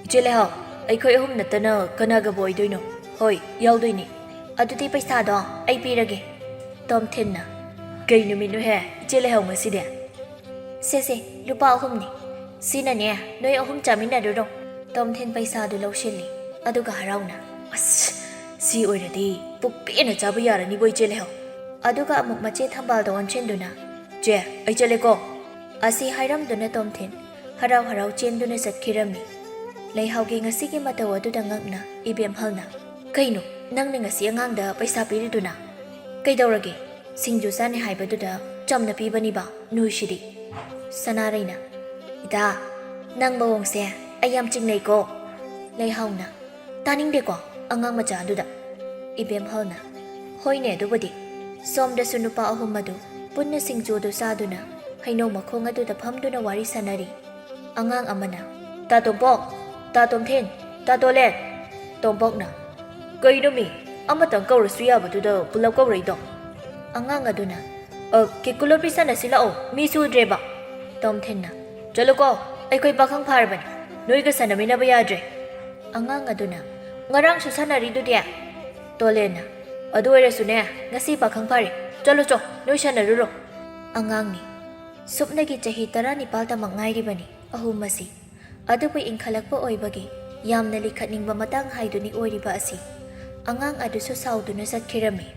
Iche lai hau. Aikhoi ahum natana kanaga boidoino. Hoi, yaudoini. Adudi paisa do ai pirage. Tomthen na. Kai numit no he iche lai hau ngasi de. Se lupa ahumni. Sina ne noi ahum chamina do dong. Tomthen paisa du laushili. Aduga harauna. As si oiradi pukpena chaba yarani boi iche lai hau. Aduga amuk mache thambal do onchenduna. Je, ai chele ko. Asi hairamduna Tomthen harau chenduna satkirami. Lai haugi ngasigi mataw aduda ngakna ibem halna. Kaino nangna ngasi angangda paisa piriduna. Kaidawrage singju sane haibaduda chamna pibani ba nuishidi. Sanaraina. Ida nang bawongse ayam chingnai ko. Lai hauna. Taningde ko angang macha aduda. Ibem halna. Hoine adubadi. Somda sunupa ahum madu punna singju do saduna. Haino makhong aduda phamduna wari sanari. Angang amana. Ta Tompok. Ta Tomthen. Ta Tolet. Tompok na. Kaino mi. Amatang kaurasu yabaduda pulap kaurai do. Angang aduna. Kikulot pisana sila o. Mi sudreba. Tomthen na. Chalo ko. Aikoi pakhang pharbani. Noi ka sanamina ba yadre. Angang aduna. Ngarang su sanari do dia. Tolet na. Adu oirasu ne. Ngasi pakhang phari. Chalo cho. Noi sanaruro. Angang ni. Supnagi chahi 19 ta mangairibani ahum masi. Adubu ingkhalakpa oibagi yamna likhatningba matang haiduni oiriba asi. Angang adusu sauduna satkirami.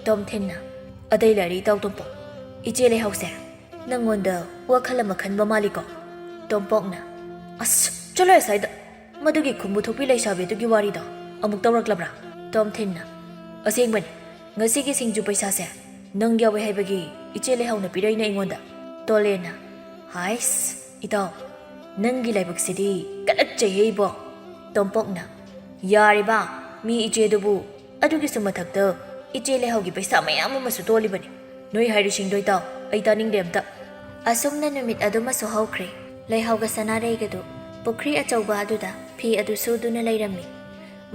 ꯇꯣꯝꯊꯤꯟꯅ ꯑꯗꯩ ꯂꯩꯔꯤ ꯏꯇꯥꯎ ꯇꯣꯝꯄꯣꯛ ꯏꯆꯦ ꯂꯩꯍꯧꯁꯦ ꯅꯪꯉꯣꯟꯗ ꯋꯥꯈꯜ ꯑꯃ ꯈꯟꯕ ꯃꯥꯜꯂꯤꯀꯣ ꯇꯣꯝꯄꯣꯛꯅ ꯑꯁ ꯆꯠꯂꯣ ꯑꯁꯥꯏꯗ ꯃꯗꯨꯒꯤ ꯈꯨꯝꯕꯨ ꯊꯣꯛꯄꯤ ꯂꯩꯁꯥꯕꯤꯗꯨꯒꯤ ꯋꯥꯔꯤꯗꯣ ꯑꯃꯨꯛ ꯇꯧꯔꯛꯂꯕ꯭ꯔꯥ ꯇꯣꯝꯊꯤꯟꯅ ꯑꯁꯦꯡꯕꯅꯤ ꯉꯁꯤꯒꯤ ꯁꯤꯡꯖꯨ ꯄꯩꯁꯥꯁꯦ ꯅꯪ ꯌꯥꯎꯋꯦ ꯍꯥꯏꯕꯒꯤ ꯏꯆꯦ ꯂꯩꯍꯧꯅ ꯄꯤꯔꯛꯏꯅꯦ ꯑꯩꯉꯣꯟꯗ ꯇꯣꯂꯦꯟꯅ ꯍꯥꯏꯁ ꯏꯇꯥꯎ ꯅꯪꯒꯤ ꯂꯥꯏꯕꯛꯁꯤꯗꯤ ꯀꯂꯛꯆꯩꯍꯦ ꯏꯕꯣ ꯇꯣꯝꯄꯣꯛꯅ ꯌꯥꯔꯤꯕ ꯃꯤ ꯏꯆꯦꯗꯨꯕꯨ ꯑꯗꯨꯒꯤꯁꯨ ꯃꯊꯛꯇ ꯏꯆꯦ ꯂꯩꯍꯧꯒꯤ ꯄꯩꯁꯥ ꯃꯌꯥꯝ ꯑꯃꯁꯨ ꯇꯣꯜꯂꯤꯕꯅꯤ ꯅꯣꯏ ꯍꯥꯏꯔꯤꯁꯤꯡꯗꯣ ꯏꯇꯥꯎ ꯑꯩ ꯇꯥꯅꯤꯡꯗꯦ ꯑꯝꯇ ꯑꯁꯨꯝꯅ ꯅꯨꯃꯤꯠ ꯑꯗꯨꯃꯁꯨ ꯍꯧꯈ꯭ꯔꯦ ꯂꯩꯍꯧꯒ ꯁꯅꯥꯔꯩꯒꯗꯨ ꯄꯨꯈ꯭ꯔꯤ ꯑꯆꯧꯕ ꯑꯗꯨꯗ ꯐꯤ ꯑꯗꯨ ꯁꯨꯗꯨꯅ ꯂꯩꯔꯝꯃꯤ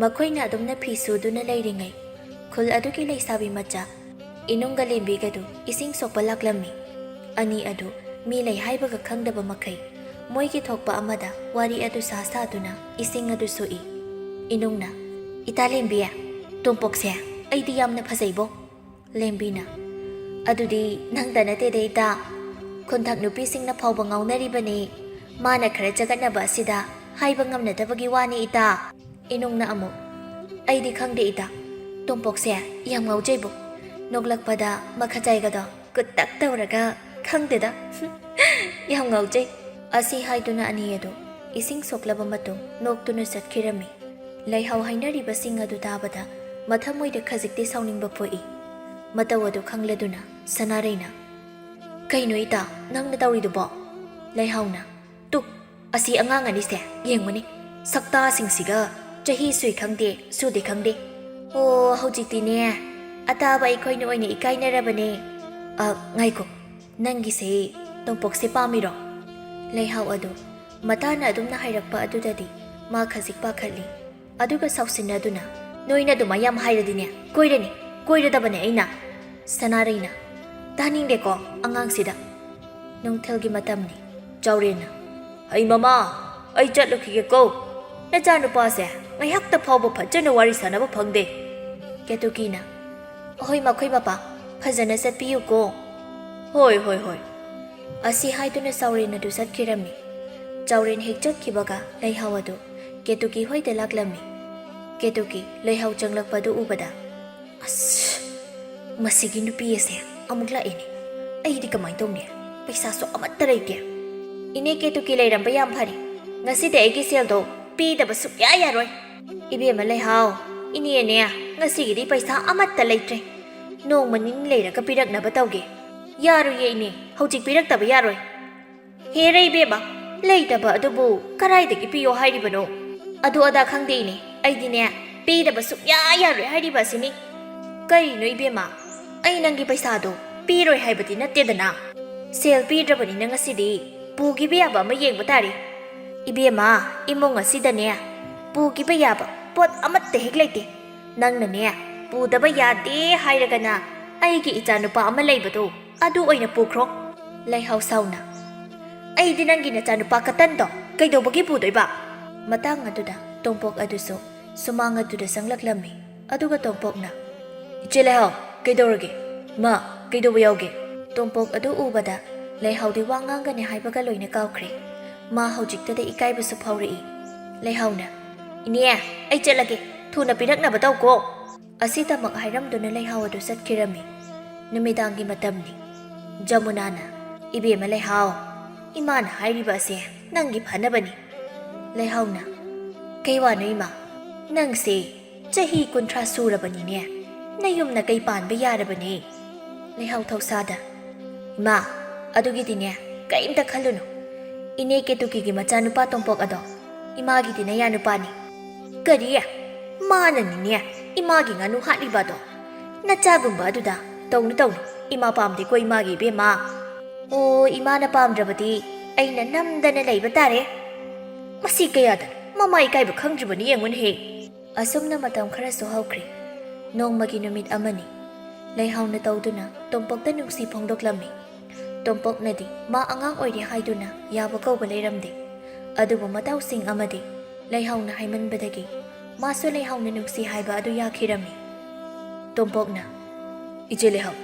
ꯃꯈꯣꯏꯅ ꯑꯗꯨꯝꯅ ꯐꯤ ꯁꯨꯗꯨꯅ ꯂꯩꯔꯤꯉꯩ ꯈꯨꯜ ꯑꯗꯨꯒꯤ ꯂꯩꯁꯥꯕꯤ ꯃꯆꯥ ꯏꯅꯨꯡꯒ ꯂꯦꯝꯕꯤꯒꯗꯨ ꯏꯁꯤꯡ ꯁꯣꯛꯄ ꯂꯥꯛꯂꯝꯃꯤ ꯑꯅꯤ ꯑꯗꯨ ꯃꯤ ꯂꯩ ꯍꯥꯏꯕꯒ ꯈꯪꯗꯕ ꯃꯈꯩ ꯃꯣꯏꯒꯤ ꯊꯣꯛꯄ ꯑꯃꯗ ꯋꯥꯔꯤ ꯑꯗꯨ ꯁꯥꯗꯨꯅ ꯏꯁꯤꯡ ꯑꯗꯨ ꯁꯣꯛꯏ ꯏꯅꯨꯡꯅ ꯏꯇꯥ ꯂꯦꯝꯕꯤ ꯇꯣꯝꯄꯣꯛꯁꯦ ꯑꯩꯗꯤ ꯌꯥꯝꯅ ꯐꯖꯩꯕꯣ ꯂꯦꯝꯕꯤꯅ ꯑꯗꯨꯗꯤ ꯅꯪꯗ ꯅꯠꯇꯦꯗ ꯏꯇꯥ ꯈꯨꯟꯊꯛ ꯅꯨꯄꯤꯁꯤꯡꯅ ꯐꯥꯎꯕ ꯉꯥꯎꯅꯔꯤꯕꯅꯤ ꯃꯥꯅ ꯈꯔ ꯆꯒꯠꯅꯕ ꯑꯁꯤꯗ ꯍꯥꯏꯕ ꯉꯝꯅꯗꯕꯒꯤ ꯋꯥꯅꯤ ꯏꯇꯥ ꯏꯅꯨꯡꯅ ꯑꯃꯨꯛ ꯑꯩꯗꯤ ꯈꯪꯗꯦ ꯏꯇꯥ ꯇꯣꯝꯄꯣꯛꯁꯦ ꯌꯥꯝ ꯉꯥꯎꯖꯩꯕꯣ ꯅꯣꯛꯂꯛꯄꯗ ꯃꯈꯖꯥꯏꯒꯗꯣ ꯀꯨꯠꯇꯛ ꯇꯧꯔꯒ ꯈꯪꯗꯦꯗ ꯌꯥꯝ ꯉꯥꯎꯖꯩ ꯑꯁꯤ ꯍꯥꯏꯗꯨꯅ ꯑꯅꯤ ꯑꯗꯨ ꯏꯁꯤꯡ ꯁꯣꯛꯂꯕ ꯃꯇꯨꯡ ꯅꯣꯛꯇꯨꯅ ꯆꯠꯈꯤꯔꯝꯃꯤ ꯂꯩꯍꯧ ꯍꯥꯏꯅꯔꯤꯕꯁꯤꯡ ꯑꯗꯨ ꯇꯥꯕꯗ ꯃꯊꯃꯣꯏꯗ ꯈꯖꯤꯛꯇꯤ ꯁꯥꯎꯅꯤꯡꯕ ꯄꯣꯛꯏ ꯃꯇꯧ ꯑꯗꯨ ꯈꯪꯂꯗꯨꯅ ꯁꯅꯥꯔꯩꯅ ꯀꯩꯅꯣ ꯏꯇꯥ ꯅꯪꯅ ꯇꯧꯔꯤꯗꯨꯕꯣ ꯂꯩꯍꯧꯅ ꯇꯨ ꯑꯁꯤ ꯑꯉꯥꯡ ꯑꯅꯤꯁꯦ ꯌꯦꯡꯕꯅꯤ ꯁꯛꯇꯥꯁꯤꯡꯁꯤꯒ ꯆꯍꯤ ꯁꯨꯏ ꯈꯪꯗꯦ ꯁꯨꯗꯦ ꯈꯪꯗꯦ ꯑꯣ ꯍꯧꯖꯤꯛꯇꯤꯅꯦ ꯑꯇꯥꯕ ꯑꯩꯈꯣꯏꯅ ꯑꯣꯏꯅ ꯏꯀꯥꯏꯅꯔꯕꯅꯦ ꯉꯥꯏꯈꯣ ꯅꯪꯒꯤꯁꯦ ꯇꯣꯝꯄꯣꯛꯁꯦ ꯄꯥꯝꯃꯤꯔꯣ ꯂꯩꯍꯧ ꯑꯗꯨ ꯃꯇꯥꯅ ꯑꯗꯨꯝꯅ ꯍꯥꯏꯔꯛꯄ ꯑꯗꯨꯗꯗꯤ ꯃꯥ ꯈꯖꯤꯛ ꯄꯥꯈꯠꯂꯤ ꯑꯗꯨꯒ ꯁꯥꯎꯁꯤꯟꯅꯗꯨꯅ ꯅꯣꯏꯅ ꯑꯗꯨꯃꯥꯏ ꯌꯥꯝ ꯍꯥꯏꯔꯗꯤꯅꯦ ꯀꯣꯏꯔꯗꯕꯅꯦ ꯑꯩꯅ ꯁꯅꯥꯔꯩꯅ ꯇꯥꯅꯤꯡꯗꯦꯀꯣ ꯑꯉꯥꯡꯁꯤꯗ ꯅꯨꯡꯊꯤꯜꯒꯤ ꯃꯇꯝꯅꯤ ꯆꯥꯎꯔꯦꯟꯅ ꯑꯩ ꯃꯃꯥ ꯑꯩ ꯆꯠꯂꯨꯈꯤꯒꯦꯀꯣ ꯅꯆꯥꯅꯨꯄꯥꯁꯦ ꯉꯥꯏꯍꯥꯛꯇ ꯐꯥꯎꯕ ꯐꯖꯅ ꯋꯥꯔꯤ ꯁꯥꯟꯅꯕ ꯐꯪꯗꯦ ꯀꯦꯇꯨꯀꯤꯅ ꯑꯍꯣꯏ ꯃꯈꯣꯏ ꯃꯄꯥ ꯐꯖꯅ ꯆꯠꯄꯤꯌꯨꯀꯣ ꯍꯣꯏ ꯑꯁꯤ ꯍꯥꯏꯗꯨꯅ ꯆꯥꯎꯔꯦꯟ ꯑꯗꯨ ꯆꯠꯈꯤꯔꯝꯃꯤ ꯆꯥꯎꯔꯦꯟ ꯍꯦꯛ ꯆꯠꯈꯤꯕꯒ ꯂꯩꯍꯧ ꯑꯗꯨ ꯀꯦꯇꯨꯀꯤ ꯍꯣꯏꯗ ꯂꯥꯛꯂꯝꯃꯤ ꯀꯦꯇꯨꯀꯤ ꯂꯩꯍꯧ ꯆꯪꯂꯛꯄꯗꯨ ꯎꯕꯗ ꯑꯁ ꯃꯁꯤꯒꯤ ꯅꯨꯄꯤ ꯑꯁꯦ ꯑꯃꯨꯛ ꯂꯥꯛꯏꯅꯦ ꯑꯩꯗꯤ ꯀꯃꯥꯏ ꯇꯧꯅꯤ ꯄꯩꯁꯥꯁꯨ ꯑꯃꯠꯇ ꯂꯩꯇꯦ ꯏꯅꯦ ꯀꯦꯇꯨꯀꯤ ꯂꯩꯔꯝꯕ ꯌꯥꯝ ꯐꯔꯦ ꯉꯁꯤꯗꯤ ꯑꯩꯒꯤ ꯁꯦꯜꯗꯣ ꯄꯤꯗꯕ ꯁꯨꯛꯌꯥ ꯌꯥꯔꯣꯏ ꯏꯕꯦꯝꯃ ꯂꯩꯍꯥꯎ ꯏꯅꯦꯅꯦ ꯉꯁꯤꯒꯤꯗꯤ ꯄꯩꯁా ꯑꯃꯠꯇ ꯂꯩꯇ꯭ꯔꯦ ꯅꯣꯡꯃ ꯅꯤꯅꯤ ꯂꯩꯔꯒ ꯄꯤꯔꯛꯅꯕ ꯇꯧꯒꯦ ꯌꯥꯔꯣꯏꯌꯦ ꯏꯅꯦ ꯍꯧꯖꯤꯛ ꯄꯤꯔꯛꯇꯕ ꯌꯥꯔꯣꯏ ꯍꯦꯔꯦ ꯏꯕꯦꯝꯃ ꯂꯩꯇꯕ ꯑꯗꯨꯕꯨ ꯀꯔꯥꯏꯗꯒꯤ ꯄꯤꯌꯣ ꯍꯥꯏꯔꯤꯕꯅꯣ ꯑꯗꯨ ꯑꯗꯥ ꯈꯪꯗꯦ ꯏꯅꯦ ꯑꯩꯗꯤꯅꯦ ꯄꯤꯗꯕ ꯁꯨꯛꯌꯥ ꯌꯥꯔꯣꯏ ꯍꯥꯏꯔꯤꯕ ꯑꯁꯤꯅꯤ ꯀꯔꯤꯅꯣ ꯏꯕꯦꯝꯃ ꯑꯩ ꯅꯪꯒꯤ ꯄꯩꯁꯥꯗꯣ ꯄꯤꯔꯣꯏ ꯍꯥꯏꯕꯗꯤ ꯅꯠꯇꯦꯗꯅ ꯁꯦꯜ ꯄꯤꯗ꯭ꯔꯕꯅꯤꯅ ꯉꯁꯤꯗꯤ ꯄꯨꯈꯤꯕ ꯌꯥꯕ ꯑꯃ ꯌꯦꯡꯕ ꯇꯥꯔꯦ ꯏꯕꯦꯝꯃ ꯏꯃꯨꯡ ꯑꯁꯤꯗꯅꯦ ꯄꯨꯈꯤꯕ ꯌꯥꯕ ꯄꯣꯠ ꯑꯃꯠꯇ ꯍꯦꯛ ꯂꯩꯇꯦ ꯅꯪꯅꯅꯦ ꯄꯨꯗꯕ ꯌꯥꯗꯦ ꯍꯥꯏꯔꯒꯅ ꯑꯩꯒꯤ ꯏꯆꯥꯅꯨꯄꯥ ꯑꯃ ꯂꯩꯕꯗꯣ ꯑꯗꯨ ꯑꯣꯏꯅ ꯄꯨꯈ꯭ꯔꯣ ꯂꯩꯍꯧ ꯁꯥꯎꯅ ꯑꯩꯗꯤ ꯅꯪꯒꯤ ꯅꯆꯥꯅꯨꯄꯥ ꯀꯇꯟꯗꯣ ꯀꯩꯗꯧꯕꯒꯤ ꯄꯨꯗꯣꯏꯕ ꯃꯇꯥꯡ ꯑꯗꯨꯗ ꯇꯣꯝꯄꯣꯛ ꯑꯗꯨꯁꯨ ꯁꯨꯃꯥꯡ ꯑꯗꯨꯗ ꯆꯪꯂꯛꯂꯝꯃꯤ ꯑꯗꯨꯒ ꯇꯣꯝꯄꯣꯛꯅ ꯏꯆꯦ ꯂꯩꯍꯧ ꯀꯩꯗꯧꯔꯒꯦ ꯃꯥ ꯀꯩꯗꯧꯕ ꯌꯥꯎꯒꯦ ꯇꯣꯝꯄꯣꯛ ꯑꯗꯨ ꯎꯕꯗ ꯂꯩꯍꯧꯗꯤ ꯋꯥ ꯉꯥꯡꯒꯅꯤ ꯍꯥꯏꯕꯒ ꯂꯣꯏꯅ ꯀꯥꯎꯈ꯭ꯔꯦ ꯃꯥ ꯍꯧꯖꯤꯛꯇꯗ ꯏꯀꯥꯏꯕꯁꯨ ꯐꯥꯎꯔꯛꯏ ꯂꯩꯍꯧꯅ ꯏꯅꯦ ꯑꯩ ꯆꯠꯂꯒꯦ ꯊꯨꯅ ꯄꯤꯔꯛꯅꯕ ꯇꯧꯀꯣ ꯑꯁꯤꯗꯃꯛ ꯍꯥꯏꯔꯝꯗꯨꯅ ꯂꯩꯍꯧ ꯑꯗꯨ ꯆꯠꯈꯤꯔꯝꯃꯤ ꯅꯨꯃꯤꯗꯥꯡꯒꯤ ꯃꯇꯝꯅꯤ ꯖꯃꯨꯅꯥꯅ ꯏꯕꯦꯝꯃ ꯂꯩꯍꯥꯎ ꯏꯃꯥꯅ ꯍꯥꯏꯔꯤꯕ ꯑꯁꯦ ꯅꯪꯒꯤ ꯐꯅꯕꯅꯤ ꯂꯩꯍꯧꯅ ꯀꯩ ꯋꯥꯅꯣ ꯏꯃꯥ ꯅꯪꯁꯦ ꯆꯍꯤ 30 ꯁꯨꯔꯕꯅꯤꯅꯦ ꯅꯌꯨꯝꯅ ꯀꯩ ꯄꯥꯟꯕ ꯌꯥꯔꯕꯅꯦ ꯂꯩꯍꯧ ꯊꯧꯁꯥꯗ ꯏꯃꯥ ꯑꯗꯨꯒꯤꯗꯤꯅꯦ ꯀꯔꯤꯝꯇ ꯈꯜꯂꯨꯅꯨ ꯏꯅꯦ ꯀꯦꯇꯨꯀꯤꯒꯤ ꯃꯆꯥꯅꯨꯄꯥ ꯇꯣꯝꯄꯣꯛ ꯑꯗꯣ ꯏꯃꯥꯒꯤꯗꯤ ꯅꯌꯥ ꯅꯨꯄꯥꯅꯤ ꯀꯔꯤ ꯃꯥꯅꯅꯤꯅꯦ ꯏꯃꯥꯒꯤ ꯉꯥꯅꯨ ꯍꯥꯠꯂꯤꯕꯗꯣ ꯅꯆꯥꯒꯨꯝꯕ ꯑꯗꯨꯗ ꯇꯧꯅꯨ ꯏꯃꯥ ꯄꯥꯝꯗꯦꯀꯣ ꯏꯃꯥꯒꯤ ꯏꯕꯦꯝꯃ ꯑꯣ ꯏꯃꯥꯅ ꯄꯥꯝꯗ꯭ꯔꯕꯗꯤ ꯑꯩꯅ ꯅꯝꯗꯅ ꯂꯩꯕ ꯇꯥꯔꯦ ꯃꯁꯤ ꯀꯌꯥꯗ ꯃꯃꯥ ꯏꯀꯥꯏꯕ ꯈꯪꯗ꯭ꯔꯤꯕꯅꯤ ꯌꯦꯡꯉꯨꯅꯦꯍꯦ ꯑꯁꯨꯝꯅ ꯃꯇꯝ ꯈꯔꯁꯨ ꯍꯧꯈ꯭ꯔꯦ ꯅꯣꯡꯃꯒꯤ ꯅꯨꯃꯤꯠ ꯑꯃꯅꯤ ꯂꯩꯍꯧꯅ ꯇꯧꯗꯨꯅ ꯇꯣꯝꯄꯣꯛꯇ ꯅꯨꯡꯁꯤ ꯐꯣꯡꯗꯣꯛꯂꯝꯃꯤ ꯇꯣꯝꯄꯣꯛꯅꯗꯤ ꯃꯥ ꯑꯉꯥꯡ ꯑꯣꯏꯔꯤ ꯍꯥꯏꯗꯨꯅ ꯌꯥꯕ ꯀꯧꯕ ꯂꯩꯔꯝꯗꯦ ꯑꯗꯨꯕꯨ ꯃꯇꯥꯎꯁꯤꯡ ꯑꯃꯗꯤ ꯂꯩꯍꯧꯅ ꯍꯥꯏꯃꯟꯕꯗꯒꯤ ꯃꯥꯁꯨ ꯂꯩꯍꯧꯅ ꯅꯨꯡꯁꯤ ꯍꯥꯏꯕ ꯑꯗꯨ ꯌꯥꯈꯤꯔꯝꯃꯤ ꯇꯣꯝꯄꯣꯛꯅ ꯏꯆꯦ ꯂꯩꯍꯧ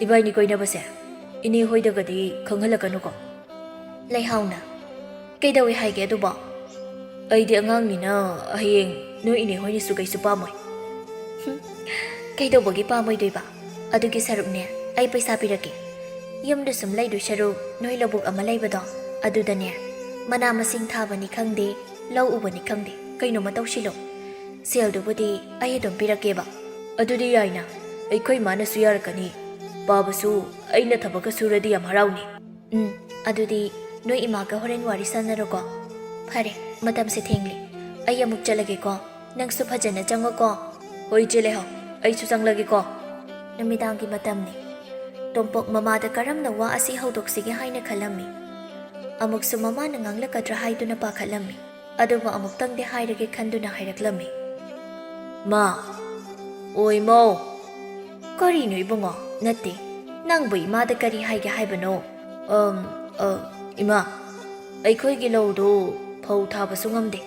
ꯏꯕꯥꯏꯅꯤ ꯀꯣꯏꯅꯕꯁꯦ ꯏꯅꯦ ꯍꯣꯏꯗꯒꯗꯤ ꯈꯪꯍꯜꯂꯛꯀꯅꯨꯀꯣ ꯂꯩꯍꯧꯅ ꯀꯩꯗꯧꯏ ꯍꯥꯏꯒꯦ ꯑꯗꯨꯕꯣ ꯑꯩꯗꯤ ꯑꯉꯥꯡꯅꯤꯅ ꯍꯌꯦꯡ ꯅꯣꯏ ꯏꯅꯦ ꯍꯣꯏꯅꯁꯨ ꯀꯩꯁꯨ ꯄꯥꯝꯃꯣꯏ ꯀꯩꯗꯧꯕꯒꯤ ꯄꯥꯝꯃꯣꯏꯗꯣꯏꯕ ꯑꯗꯨꯒꯤ ꯁꯔꯨꯛꯅꯦ ꯑꯩ ꯄꯩꯁꯥ ꯄꯤꯔꯛꯀꯦ ꯌꯨꯝꯗ ꯁꯨꯝ ꯂꯩꯗꯣꯏ ꯁꯔꯨꯛ ꯅꯣꯏ ꯂꯧꯕꯨꯛ ꯑꯃ ꯂꯩꯕꯗꯣ ꯑꯗꯨꯗꯅꯦ ꯃꯅꯥ ꯃꯁꯤꯡ ꯊꯥꯕꯅꯤ ꯈꯪꯗꯦ ꯂꯧ ꯎꯕꯅꯤ ꯈꯪꯗꯦ ꯀꯩꯅꯣꯃ ꯇꯧꯁꯤꯜꯂꯣ ꯁꯦꯜꯗꯨꯕꯨꯗꯤ ꯑꯩ ꯑꯗꯨꯝ ꯄꯤꯔꯛꯀꯦꯕ ꯑꯗꯨꯗꯤ ꯌꯥꯏꯅ ꯑꯩꯈꯣꯏ ꯏꯃꯥꯅꯁꯨ ꯌꯥꯔꯛꯀꯅꯤ ꯄꯥꯕꯁꯨ ꯑꯩꯅ ꯊꯕꯛꯀ ꯁꯨꯔꯗꯤ ꯌꯥꯝ ꯍꯔꯥꯎꯅꯤ ꯑꯗꯨꯗꯤ ꯅꯣꯏ ꯏꯃꯥꯒ ꯍꯣꯔꯦꯟ ꯋꯥꯔꯤ ꯁꯥꯟꯅꯔꯣꯀꯣ ꯐꯔꯦ ꯃꯇꯝꯁꯦ ꯊꯦꯡꯂꯤ ꯑꯩ ꯑꯃꯨꯛ ꯆꯠꯂꯒꯦꯀꯣ ꯅꯪꯁꯨ ꯐꯖꯅ ꯆꯪꯉꯣꯀꯣ ꯍꯣꯏ ꯏꯆꯦ ꯂꯩꯍꯥꯎ ꯑꯩꯁꯨ ꯆꯪꯂꯒꯦꯀꯣ ꯅꯨꯃꯤꯗꯥꯡꯒꯤ ꯃꯇꯝꯅꯤ ꯇꯣꯝꯄꯣꯛ ꯃꯃꯥꯗ ꯀꯔꯝꯅ ꯋꯥ ꯑꯁꯤ ꯍꯧꯗꯣꯛꯁꯤꯒꯦ ꯍꯥꯏꯅ ꯈꯜꯂꯝꯃꯤ ꯑꯃꯨꯛꯁꯨ ꯃꯃꯥꯅ ꯉꯥꯡꯂꯛꯀꯗ꯭ꯔꯥ ꯍꯥꯏꯗꯨꯅ ꯄꯥꯈꯠꯂꯝꯃꯤ ꯑꯗꯨꯕꯨ ꯑꯃꯨꯛꯇꯪꯗꯤ ꯍꯥꯏꯔꯒꯦ ꯈꯟꯗꯨꯅ ꯍꯥꯏꯔꯛꯂꯝꯃꯤ ꯃꯥ ꯑꯣꯏ ꯃꯧ ꯀꯔꯤꯅꯣ ꯏꯕꯨꯡꯉꯣ ꯅꯠꯇꯦ ꯅꯪꯕꯨ ꯏꯃꯥꯗ ꯀꯔꯤ ꯍꯥꯏꯒꯦ ꯍꯥꯏꯕꯅꯣ ꯏꯃꯥ ꯑꯩꯈꯣꯏꯒꯤ ꯂꯧꯗꯣ ꯐꯧ ꯊꯥꯕꯁꯨ ꯉꯝꯗꯦ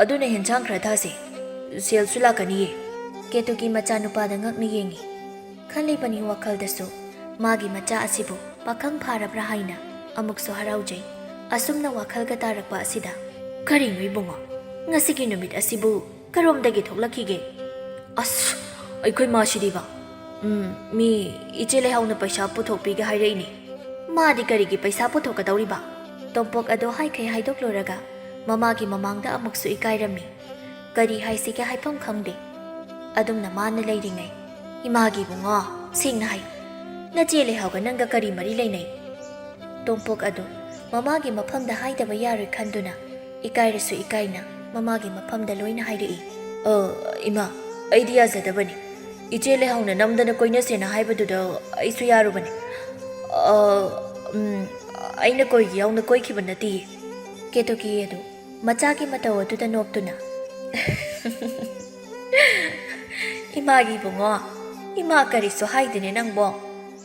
ꯑꯗꯨꯅ ꯍꯦꯟꯁꯥꯡ ꯈꯔ ꯊꯥꯁꯦ ꯁꯦꯜꯁꯨ ꯂꯥꯛꯀꯅꯤꯌꯦ ꯀꯦꯇꯨꯀꯤ ꯃꯆꯥꯅꯨꯄꯥꯗ ꯉꯛꯅ ꯌꯦꯡꯉꯤ ꯈꯜꯂꯤꯕꯅꯤ ꯋꯥꯈꯜꯗꯁꯨ ꯃꯥꯒꯤ ꯃꯆꯥ ꯑꯁꯤꯕꯨ ꯄꯥꯈꯪ ꯐꯥꯔꯕ꯭ꯔꯥ ꯍꯥꯏꯅ ꯑꯃꯨꯛꯁꯨ ꯍꯔꯥꯎꯖꯩ ꯑꯁꯨꯝꯅ ꯋꯥꯈꯜꯒ ꯇꯥꯔꯛꯄ ꯑꯁꯤꯗ ꯀꯔꯤꯅꯣ ꯏꯕꯨꯡꯉꯣ ꯉꯁꯤꯒꯤ ꯅꯨꯃꯤꯠ ꯑꯁꯤꯕꯨ ꯀꯔꯣꯝꯗꯒꯤ ꯊꯣꯛꯂꯛꯈꯤꯒꯦ ꯑꯁ ꯑꯩꯈꯣꯏ ꯃꯥꯁꯤꯗꯤꯕ ꯃꯤ ꯏꯆꯦ ꯂꯩꯍꯥꯎꯅ ꯄꯩꯁꯥ ꯄꯨꯊꯣꯛꯄꯤꯒꯦ ꯍꯥꯏꯔꯛꯏꯅꯤ ꯃꯥꯗꯤ ꯀꯔꯤꯒꯤ ꯄꯩꯁꯥ ꯄꯨꯊꯣꯛꯀꯗꯧꯔꯤꯕ ꯇꯣꯝꯄꯣꯛ ꯑꯗꯣ ꯍꯥꯏꯈꯩ ꯍꯥꯏꯗꯣꯛꯂꯨꯔꯒ ꯃꯃꯥꯒꯤ ꯃꯃꯥꯡꯗ ꯑꯃꯨꯛꯁꯨ ꯏꯀꯥꯏꯔꯝꯃꯤ ꯀꯔꯤ ꯍꯥꯏꯁꯤꯒꯦ ꯍꯥꯏꯐꯝ ꯈꯪꯗꯦ ꯑꯗꯨꯝꯅ ꯃꯥꯅ ꯂꯩꯔꯤꯉꯩ ꯏꯃꯥꯒꯤ ꯏꯕꯨꯡꯉꯣ ꯁꯦꯡꯅ ꯍꯥꯏꯌꯨ ꯅꯆꯦ ꯂꯩꯍꯥꯎꯒ ꯅꯪꯒ ꯀꯔꯤ ꯃꯔꯤ ꯂꯩꯅꯩ ꯇꯣꯝꯄꯣꯛ ꯑꯗꯨ ꯃꯃꯥꯒꯤ ꯃꯐꯝꯗ ꯍꯥꯏꯗꯕ ꯌꯥꯔꯣꯏ ꯈꯟꯗꯨꯅ ꯏꯀꯥꯏꯔꯁꯨ ꯏꯀꯥꯏꯅ ꯃꯃꯥꯒꯤ ꯃꯐꯝꯗ ꯂꯣꯏꯅ ꯍꯥꯏꯔꯛꯏ ꯏꯃꯥ ꯑꯩꯗꯤ ꯌꯥꯖꯗꯕꯅꯤ ꯏꯆꯦ ꯂꯩꯍꯥꯎꯅ ꯅꯝꯗꯅ ꯀꯣꯏꯅꯁꯦꯅ ꯍꯥꯏꯕꯗꯨꯗ ꯑꯩꯁꯨ ꯌꯥꯔꯨꯕꯅꯤ ꯑꯩꯅ ꯀꯣꯏꯒꯤ ꯌꯥꯎꯅ ꯀꯣꯏꯈꯤꯕ ꯅꯠꯇꯦꯌꯦ ꯀꯦꯇꯨꯀꯤ ꯑꯗꯨ ꯃꯆꯥꯒꯤ ꯃꯇꯧ ꯑꯗꯨꯗ ꯅꯣꯛꯇꯨꯅ ꯏꯃꯥꯒꯤ ꯏꯕꯨꯡꯉꯣ ꯏꯃꯥ ꯀꯔꯤꯁꯨ ꯍꯥꯏꯗꯦꯅꯦ ꯅꯪꯕꯣ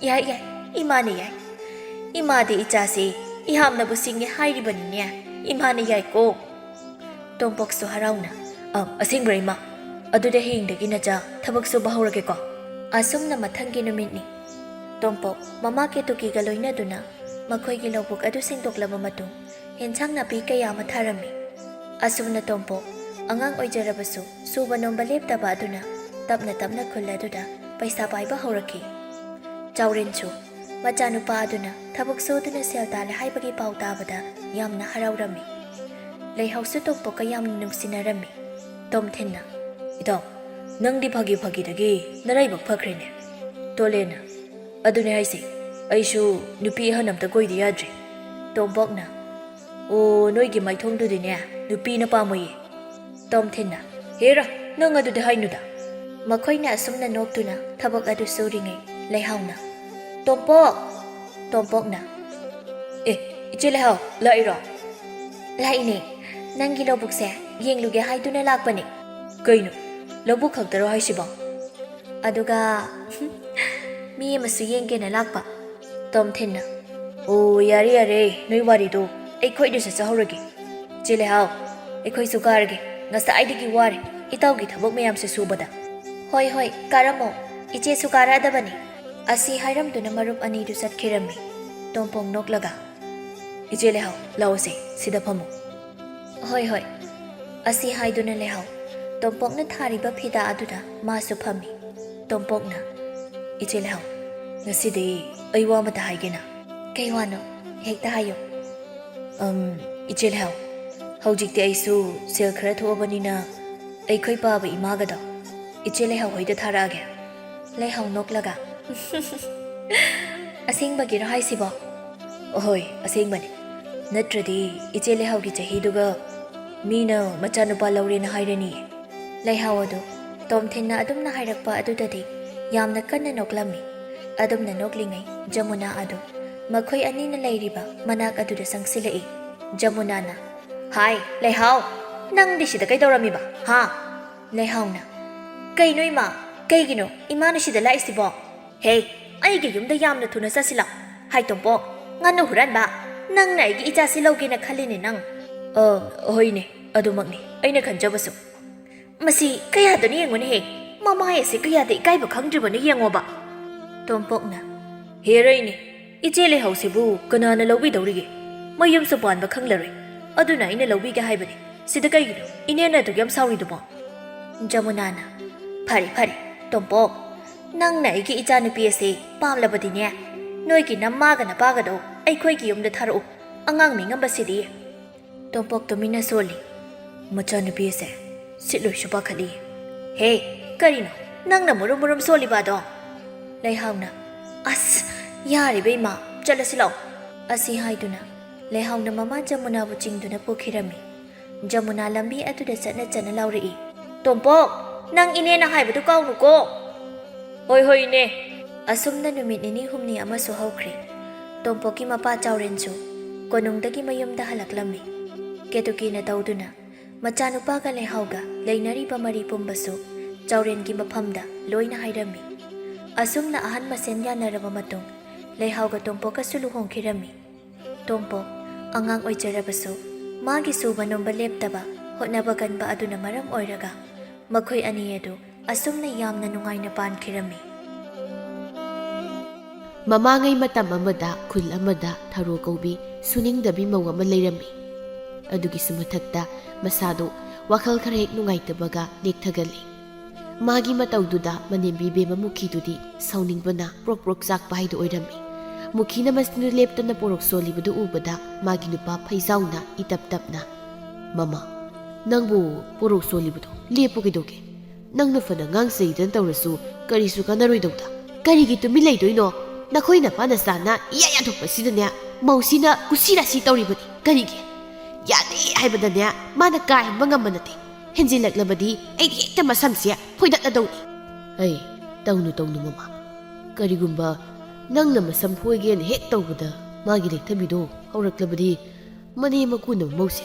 ꯌꯥꯏ ꯌꯥꯏ ꯏꯃꯥꯅ ꯌꯥꯏ ꯏꯃꯥꯗꯤ ꯏꯆꯥꯁꯤ ꯏꯍꯥꯝꯅꯕꯨ ꯁꯤꯡꯉꯦ ꯍꯥꯏꯔꯤꯕꯅꯤꯅꯦ ꯏꯃꯥꯅ ꯌꯥꯏꯀꯣ ꯇꯣꯝꯄꯣꯛꯁꯨ ꯍꯔꯥꯎꯅ ꯑꯁꯦꯡꯕ꯭ꯔꯥ ꯏꯃꯥ ꯑꯗꯨꯗꯤ ꯍꯌꯦꯡꯗꯒꯤ ꯅꯆꯥ ꯊꯕꯛ ꯁꯨꯕ ꯍꯧꯔꯒꯦꯀꯣ ꯑꯁꯨꯝꯅ ꯃꯊꯪꯒꯤ ꯅꯨꯃꯤꯠꯅꯤ ꯇꯣꯝꯄꯣꯛ ꯃꯃꯥ ꯀꯦꯇꯨꯀꯤꯒ ꯂꯣꯏꯅꯗꯨꯅ ꯃꯈꯣꯏꯒꯤ ꯂꯧꯕꯨꯛ ꯑꯗꯨ ꯁꯦꯡꯗꯣꯛꯂꯕ ꯃꯇꯨꯡ ꯌꯦꯟꯁꯥꯡ ꯅꯥꯄꯤ ꯀꯌꯥ ꯑꯃ ꯊꯥꯔꯝꯃꯤ ꯑꯁꯨꯝꯅ ꯇꯣꯝꯄꯣꯛ ꯑꯉꯥꯡ ꯑꯣꯏꯖꯔꯕꯁꯨ ꯁꯨꯕ ꯅꯣꯝꯕ ꯂꯦꯞꯇꯕ ꯑꯗꯨꯅ ꯇꯞꯅ ꯇꯞꯅ ꯈꯨꯜ ꯑꯗꯨꯗ ꯄꯩꯁా ꯄꯥꯏꯕ ꯍꯧꯔꯛꯈꯤ ꯆꯥꯎꯔꯦꯟꯁꯨ ꯃꯆꯥꯅꯨꯄꯥ ꯑꯗꯨꯅ ꯊꯕꯛ ꯁꯨꯗꯨꯅ ꯁꯦꯜ ꯇꯥꯜꯂꯦ ꯍꯥꯏꯕꯒꯤ ꯄꯥꯎ ꯇꯥꯕꯗ ꯌꯥꯝꯅ ꯍꯔꯥꯎꯔꯝꯃꯤ ꯂꯩꯍꯥꯎꯁꯨ ꯇꯣꯝꯄꯣꯛꯀ ꯌꯥꯝꯅ ꯅꯨꯡꯁꯤꯅꯔꯝꯃꯤ ꯇꯣꯝꯊꯤꯟꯅ ꯏꯇꯥꯎ ꯅꯪꯗꯤ ꯐꯥꯒꯤ ꯅꯔꯥꯏꯕꯛ ꯐꯈ꯭ꯔꯦꯅꯦ ꯇꯣꯂꯦꯟꯅ ꯑꯗꯨꯅꯦ ꯍꯥꯏꯁꯦ ꯑꯩꯁꯨ ꯅꯨꯄꯤ ꯑꯍꯟ ꯑꯝꯇ ꯀꯣꯏꯗ ꯌꯥꯗ꯭ꯔꯦ ꯇꯣꯝꯄꯣꯛꯅ ꯑꯣ ꯅꯣꯏꯒꯤ ꯃꯥꯏꯊꯣꯡꯗꯨꯗꯤꯅꯦ ꯅꯨꯄꯤꯅ ꯄꯥꯝꯃꯣꯏꯌꯦ ꯇꯣꯝꯊꯤꯟꯅ ꯍꯦꯔꯥ ꯅꯪ ꯑꯗꯨꯗꯤ ꯍꯥꯏꯅꯨꯗ ꯃꯈꯣꯏꯅ ꯑꯁꯨꯝꯅ ꯅꯣꯛꯇꯨꯅ ꯊꯕꯛ ꯑꯗꯨ ꯁꯨꯔꯤꯉꯩ ꯂꯩꯍꯥꯎꯅ ꯇꯣꯝꯄꯣꯛ ꯇꯣꯝꯄꯣꯛꯅ ꯏꯆꯦ ꯂꯩꯍꯥꯎ ꯂꯥꯛꯏꯔꯣ ꯂꯥꯛꯏꯅꯦ ꯅꯪꯒꯤ ꯂꯧꯕꯨꯛꯁꯦ ꯌꯦꯡꯂꯨꯒꯦ ꯍꯥꯏꯗꯨꯅ ꯂꯥꯛꯄꯅꯦ ꯀꯩꯅꯣ ꯂꯧꯕꯨꯛ ꯈꯛꯇꯔꯣ ꯍꯥꯏꯁꯤꯕꯣ ꯑꯗꯨꯒ ꯃꯤ ꯑꯃꯁꯨ ꯌꯦꯡꯒꯦꯅ ꯂꯥꯛꯄ ꯇꯣꯝꯊꯤꯟꯅ ꯑꯣ ꯌꯥꯔꯦ ꯅꯣꯏ ꯋꯥꯔꯤꯗꯣ ꯑꯩꯈꯣꯏꯗꯁꯨ ꯆꯠꯍꯧꯔꯒꯦ ꯏꯆꯦ ꯂꯩꯍꯥꯎ ꯑꯩꯈꯣꯏꯁꯨ ꯀꯥꯔꯒꯦ ꯉꯁꯥꯏꯗꯒꯤ ꯋꯥꯔꯦ ꯏꯇꯥꯎꯒꯤ ꯊꯕꯛ ꯃꯌꯥꯝꯁꯦ ꯁꯨꯕꯗ ꯍꯣꯏ ꯀꯥꯔꯝꯃꯣ ꯏꯆꯦꯁꯨ ꯀꯥꯔꯛꯑꯗꯕꯅꯤ ꯑꯁꯤ ꯍꯥꯏꯔꯝꯗꯨꯅ ꯃꯔꯨꯞ ꯑꯅꯤꯗꯨ ꯆꯠꯈꯤꯔꯝꯃꯤ ꯇꯣꯝꯄꯣꯛ ꯅꯣꯛꯂꯒ ꯏꯆꯦ ꯂꯩꯍꯥꯎ ꯂꯥꯛꯑꯣꯁꯦ ꯁꯤꯗ ꯐꯝꯃꯨ ꯍꯣꯏ ꯑꯁꯤ ꯍꯥꯏꯗꯨꯅ ꯂꯩꯍꯥꯎ ꯇꯣꯝꯄꯣꯛꯅ ꯊꯥꯔꯤꯕ ꯐꯤꯗꯥ ꯑꯗꯨꯗ ꯃꯥꯁꯨ ꯐꯝꯃꯤ ꯇꯣꯝꯄꯣꯛꯅ ꯏꯆꯦ ꯂꯩꯍꯥꯎ ꯉꯁꯤꯗꯤ ꯑꯩ ꯋꯥ ꯑꯃꯇ ꯍꯥꯏꯒꯦꯅ ꯀꯩ ꯋꯥꯅꯣ ꯍꯦꯛꯇ ꯍꯥꯏꯌꯨ ꯏꯆꯦ ꯂꯩꯍꯥꯎ ꯍꯧꯖꯤꯛꯇꯤ ꯑꯩꯁꯨ ꯁꯦꯜ ꯈꯔ ꯊꯣꯛꯑꯕꯅꯤꯅ ꯑꯩꯈꯣꯏ ꯄꯥꯕ ꯏꯃꯥꯒꯗꯣ ꯏꯆꯦ ꯂꯩꯍꯥꯎ ꯍꯣꯏꯗ ꯊꯥꯔꯛꯑꯒꯦ ꯂꯩꯍꯥꯎ ꯅꯣꯛꯂꯒ ꯑꯁꯦꯡꯕꯒꯤꯔꯣ ꯍꯥꯏꯁꯤꯕꯣ ꯍꯣꯏ ꯑꯁꯦꯡꯕꯅꯤ ꯅꯠꯇ꯭ꯔꯗꯤ ꯏꯆꯦ ꯂꯩꯍꯥꯎꯒꯤ ꯆꯍꯤꯗꯨꯒ ꯃꯤꯅ ꯃꯆꯥꯅꯨꯄꯥ ꯂꯧꯔꯦꯅ ꯍꯥꯏꯔꯅꯤꯌꯦ ꯂꯩꯍꯥꯎ ꯑꯗꯨ ꯇꯣꯝꯊꯤꯟꯅ ꯑꯗꯨꯝꯅ ꯍꯥꯏꯔꯛꯄ ꯑꯗꯨꯗꯗꯤ ꯌꯥꯝꯅ ꯀꯟꯅ ꯅꯣꯛꯂꯝꯃꯤ ꯑꯗꯨꯝꯅ ꯅꯣꯛꯂꯤꯉꯩ ꯖꯃꯨꯅꯥ ꯑꯗꯨ ꯃꯈꯣꯏ ꯑꯅꯤꯅ ꯂꯩꯔꯤꯕ ꯃꯅꯥꯛ ꯑꯗꯨꯗ ꯆꯪꯁꯤꯜꯂꯛꯏ ꯖꯃꯨꯅꯥꯅ ꯍꯥꯏ ꯂꯩꯍꯥꯎ ꯅꯪꯗꯤ ꯁꯤꯗ ꯀꯩꯗꯧꯔꯝꯃꯤꯕ ꯍꯥ ꯂꯩꯍꯥꯎꯅ ꯀꯩꯅꯣ ꯏꯃꯥ ꯀꯩꯒꯤꯅꯣ ꯏꯃꯥꯅ ꯁꯤꯗ ꯂꯥꯛꯏꯁꯤꯕꯣ ꯍꯦ ꯑꯩꯒꯤ ꯌꯨꯝꯗ ꯌꯥꯝꯅ ꯊꯨꯅ ꯆꯠꯁꯤꯜꯂꯛ ꯍꯥꯏ ꯇꯣꯝꯄꯣꯛ ꯉꯟꯅ ꯍꯨꯔꯥꯟꯕ ꯅꯪꯅ ꯑꯩꯒꯤ ꯏꯆꯥꯁꯤ ꯂꯧꯒꯦꯅ ꯈꯜꯂꯤꯅꯦ ꯅꯪ ꯍꯣꯏꯅꯦ ꯑꯗꯨꯃꯛꯅꯤ ꯑꯩꯅ ꯈꯟꯖꯕꯁꯨ ꯃꯁꯤ ꯀꯌꯥꯗꯅꯣ ꯌꯦꯡꯉꯨꯅꯦꯍꯦ ꯃꯃꯥꯏ ꯑꯁꯤ ꯀꯌꯥꯗ ꯏꯀꯥꯏꯕ ꯈꯪꯗ꯭ꯔꯤꯕꯅꯣ ꯌꯦꯡꯉꯣꯕ ꯇꯣꯝꯄꯣꯛꯅ ꯍꯦꯔꯩꯅꯦ ꯏꯆꯦ ꯂꯩꯍꯥꯎꯁꯤꯕꯨ ꯀꯅꯥꯅ ꯂꯧꯕꯤꯗꯧꯔꯤꯒꯦ ꯃꯌꯨꯝꯁꯨ ꯄꯥꯟꯕ ꯈꯪꯂꯔꯣꯏ ꯑꯗꯨꯅ ꯑꯩꯅ ꯂꯧꯕꯤꯒꯦ ꯍꯥꯏꯕꯅꯤ ꯁꯤꯗ ꯀꯩꯒꯤꯅꯣ ꯏꯅꯦꯅ ꯑꯗꯨꯛ ꯌꯥꯝ ꯁꯥꯎꯔꯤꯗꯨꯕꯣ ꯖꯃꯨꯅꯥꯅ ꯐꯔꯦ ꯇꯣꯝꯄꯣꯛ ꯅꯪꯅ ꯑꯩꯒꯤ ꯏꯆꯥꯅꯨꯄꯤ ꯑꯁꯤ ꯄꯥꯝꯂꯕꯗꯤꯅꯦ ꯅꯣꯏꯒꯤ ꯅꯃꯥꯒ ꯅꯄꯥꯒꯗꯣ ꯑꯩꯈꯣꯏꯒꯤ ꯌꯨꯝꯗ ꯊꯥꯔꯛꯎ ꯑꯉꯥꯡ ꯅꯤꯡꯉꯝꯕꯁꯤꯗꯤ ꯇꯣꯝꯄꯣꯛ ꯇꯨꯃꯤꯟꯅ ꯁꯣꯜꯂꯤ ꯃꯆꯥꯅꯨꯄꯤ ꯑꯁꯦ ꯁꯤꯠꯂꯣꯏꯁꯨ ꯄꯥꯈꯠꯂꯤ ꯍꯦ ꯀꯔꯤꯅꯣ ꯅꯪꯅ ꯃꯨꯔꯨꯝ ꯃꯨꯔꯨꯝ ꯁꯣꯜꯂꯤꯕꯗꯣ ꯂꯩꯍꯥꯎꯅ ꯑꯁ ꯌꯥꯔꯤꯕ ꯏꯃꯥ ꯆꯠꯂꯁꯤ ꯂꯥꯛꯑꯣ ꯑꯁꯤ ꯍꯥꯏꯗꯨꯅ ꯂꯩꯍꯥꯎꯅ ꯃꯃꯥ ꯖꯃꯨꯅꯥꯕꯨ ꯆꯤꯡꯗꯨꯅ ꯄꯨꯈꯤꯔꯝꯃꯤ ꯖꯃꯨꯅꯥ ꯂꯝꯕꯤ ꯑꯗꯨꯗ ꯆꯠꯅ ꯆꯠꯅ ꯂꯥꯎꯔꯛꯏ ꯇꯣꯝꯄꯣꯛ ꯅꯪ ꯏꯅꯦꯅ ꯍꯥꯏꯕꯗꯨ ꯀꯥꯎꯅꯨꯀꯣ ꯍꯣꯏ ꯍꯣꯏ ꯏꯅꯦ ꯑꯁꯨꯝꯅ ꯅꯨꯃꯤꯠ ꯅꯤꯅꯤ ꯍꯨꯝꯅꯤ ꯑꯃꯁꯨ ꯍꯧꯈ꯭ꯔꯦ ꯇꯣꯝꯄꯣꯛꯀꯤ ꯃꯄꯥ ꯆꯥꯎꯔꯦꯟꯁꯨ ꯀꯣꯅꯨꯡꯗꯒꯤ ꯃꯌꯨꯝꯗ ꯍꯜꯂꯛꯂꯝꯃꯤ ꯀꯦꯇꯨꯀꯤꯅ ꯇꯧꯗꯨꯅ ꯃꯆꯥꯅꯨꯄꯥꯒ ꯂꯩꯍꯥꯎꯒ ꯂꯩꯅꯔꯤꯕ ꯃꯔꯤ ꯄꯨꯝꯕꯁꯨ ꯆꯥꯎꯔꯦꯟꯒꯤ ꯃꯐꯝꯗ ꯂꯣꯏꯅ ꯍꯥꯏꯔꯝꯃꯤ ꯑꯁꯨꯝꯅ ꯑꯍꯟ ꯃꯁꯦꯟ ꯌꯥꯅꯔꯕ ꯃꯇꯨꯡ ꯂꯩꯍꯥꯎꯒ ꯇꯣꯝꯄꯣꯛꯀꯁꯨ ꯂꯨꯍꯣꯡꯈꯤꯔꯝꯃꯤ ꯇꯣꯝꯄꯣꯛ ꯑꯉꯥꯡ ꯑꯣꯏꯖꯔꯕꯁꯨ ꯃꯥꯒꯤ ꯁꯨꯕ ꯅꯣꯝꯕ ꯂꯦꯞꯇꯕ ꯍꯣꯠꯅꯕ ꯀꯟꯕ ꯑꯗꯨꯅ ꯃꯔꯝ ꯑꯣꯏꯔꯒ ꯃꯈꯣꯏ ꯑꯅꯤ ꯑꯗꯨ ꯑꯁꯨꯝꯅ ꯌꯥꯝꯅ ꯅꯨꯡꯉꯥꯏꯅ ꯄꯥꯟꯈꯤꯔꯝꯃꯤ ꯃꯃꯥꯡꯉꯩ ꯃꯇꯝ ꯑꯃꯗ ꯈꯨꯜ ꯑꯃꯗ ꯊꯔꯣ ꯀꯧꯕꯤ ꯁꯨꯅꯤꯡꯗꯕꯤ ꯃꯧ ꯑꯃ ꯂꯩꯔꯝꯃꯤ ꯑꯗꯨꯒꯤꯁꯨ ꯃꯊꯛꯇ ꯃꯁꯥꯗꯣ ꯋꯥꯈꯜ ꯈꯔ ꯍꯦꯛ ꯅꯨꯡꯉꯥꯏꯇꯕꯒ ꯂꯦꯛꯊꯒꯜꯂꯤ ꯃꯥꯒꯤ ꯃꯇꯧꯗꯨꯗ ꯃꯅꯦꯝꯕꯤ ꯕꯦꯝꯃ ꯃꯨꯈꯤꯗꯨꯗꯤ ꯁꯥꯎꯅꯤꯡꯕꯅ ꯄ꯭ꯔꯣꯛ ꯄ꯭ꯔꯣꯛ ꯆꯥꯛꯄ ꯍꯥꯏꯗꯨ ꯑꯣꯏꯔꯝꯃꯤ ꯃꯨꯈꯤꯅ ꯃꯁꯤꯅ ꯂꯦꯞꯇꯅ ꯄꯣꯔꯣꯛ ꯁꯣꯜꯂꯤꯕꯗꯨ ꯎꯕꯗ ꯃꯥꯒꯤ ꯅꯨꯄꯥ ꯐꯩꯖꯥꯎꯅ ꯏꯇꯞ ꯇꯞꯅ ꯃꯃꯥ ꯅꯪꯕꯨ ꯄꯣꯔꯣꯛ ꯁꯣꯜꯂꯤꯕꯗꯣ ꯂꯦꯞꯄꯨ ꯀꯩꯗꯧꯒꯦ ꯅꯪꯅ ꯐꯅ ꯉꯥꯡꯆꯩꯗꯅ ꯇꯧꯔꯁꯨ ꯀꯔꯤꯁꯨ ꯀꯥꯟꯅꯔꯣꯏꯗꯧꯗ ꯀꯔꯤꯒꯤ ꯇꯨꯃꯤꯟ ꯂꯩꯗꯣꯏꯅꯣ ꯅꯈꯣꯏ ꯅꯄꯥ ꯅꯆꯥꯅ ꯏꯌꯥ ꯌꯥꯊꯣꯛꯄꯁꯤꯗꯅꯦ ꯃꯧꯁꯤꯅ ꯀꯨꯁꯤꯔꯥꯁꯤ ꯇꯧꯔꯤꯕꯅꯤ ꯀꯔꯤꯒꯤ ꯌꯥꯗꯦ ꯍꯥꯏꯕꯗꯅꯦ ꯃꯥꯅ ꯀꯥꯍꯟꯕ ꯉꯝꯕ ꯅꯠꯇꯦ ꯍꯦꯟꯖꯤꯜꯂꯛꯂꯕꯗꯤ ꯑꯩꯗꯤ ꯍꯦꯛꯇ ꯃꯁꯝꯁꯦ ꯐꯣꯏꯗꯠꯂꯗꯧꯅꯤ ꯑꯩ ꯇꯧꯅꯨ ꯃꯃꯥ ꯀꯔꯤꯒꯨꯝꯕ ꯅꯪꯅ ꯃꯁꯝ ꯐꯣꯏꯒꯦꯅ ꯍꯦꯛ ꯇꯧꯕꯗ ꯃꯥꯒꯤ ꯂꯩꯊꯕꯤꯗꯣ ꯍꯧꯔꯛꯂꯕꯗꯤ ꯃꯅꯦ ꯃꯀꯨꯅꯕ ꯃꯧꯁꯦ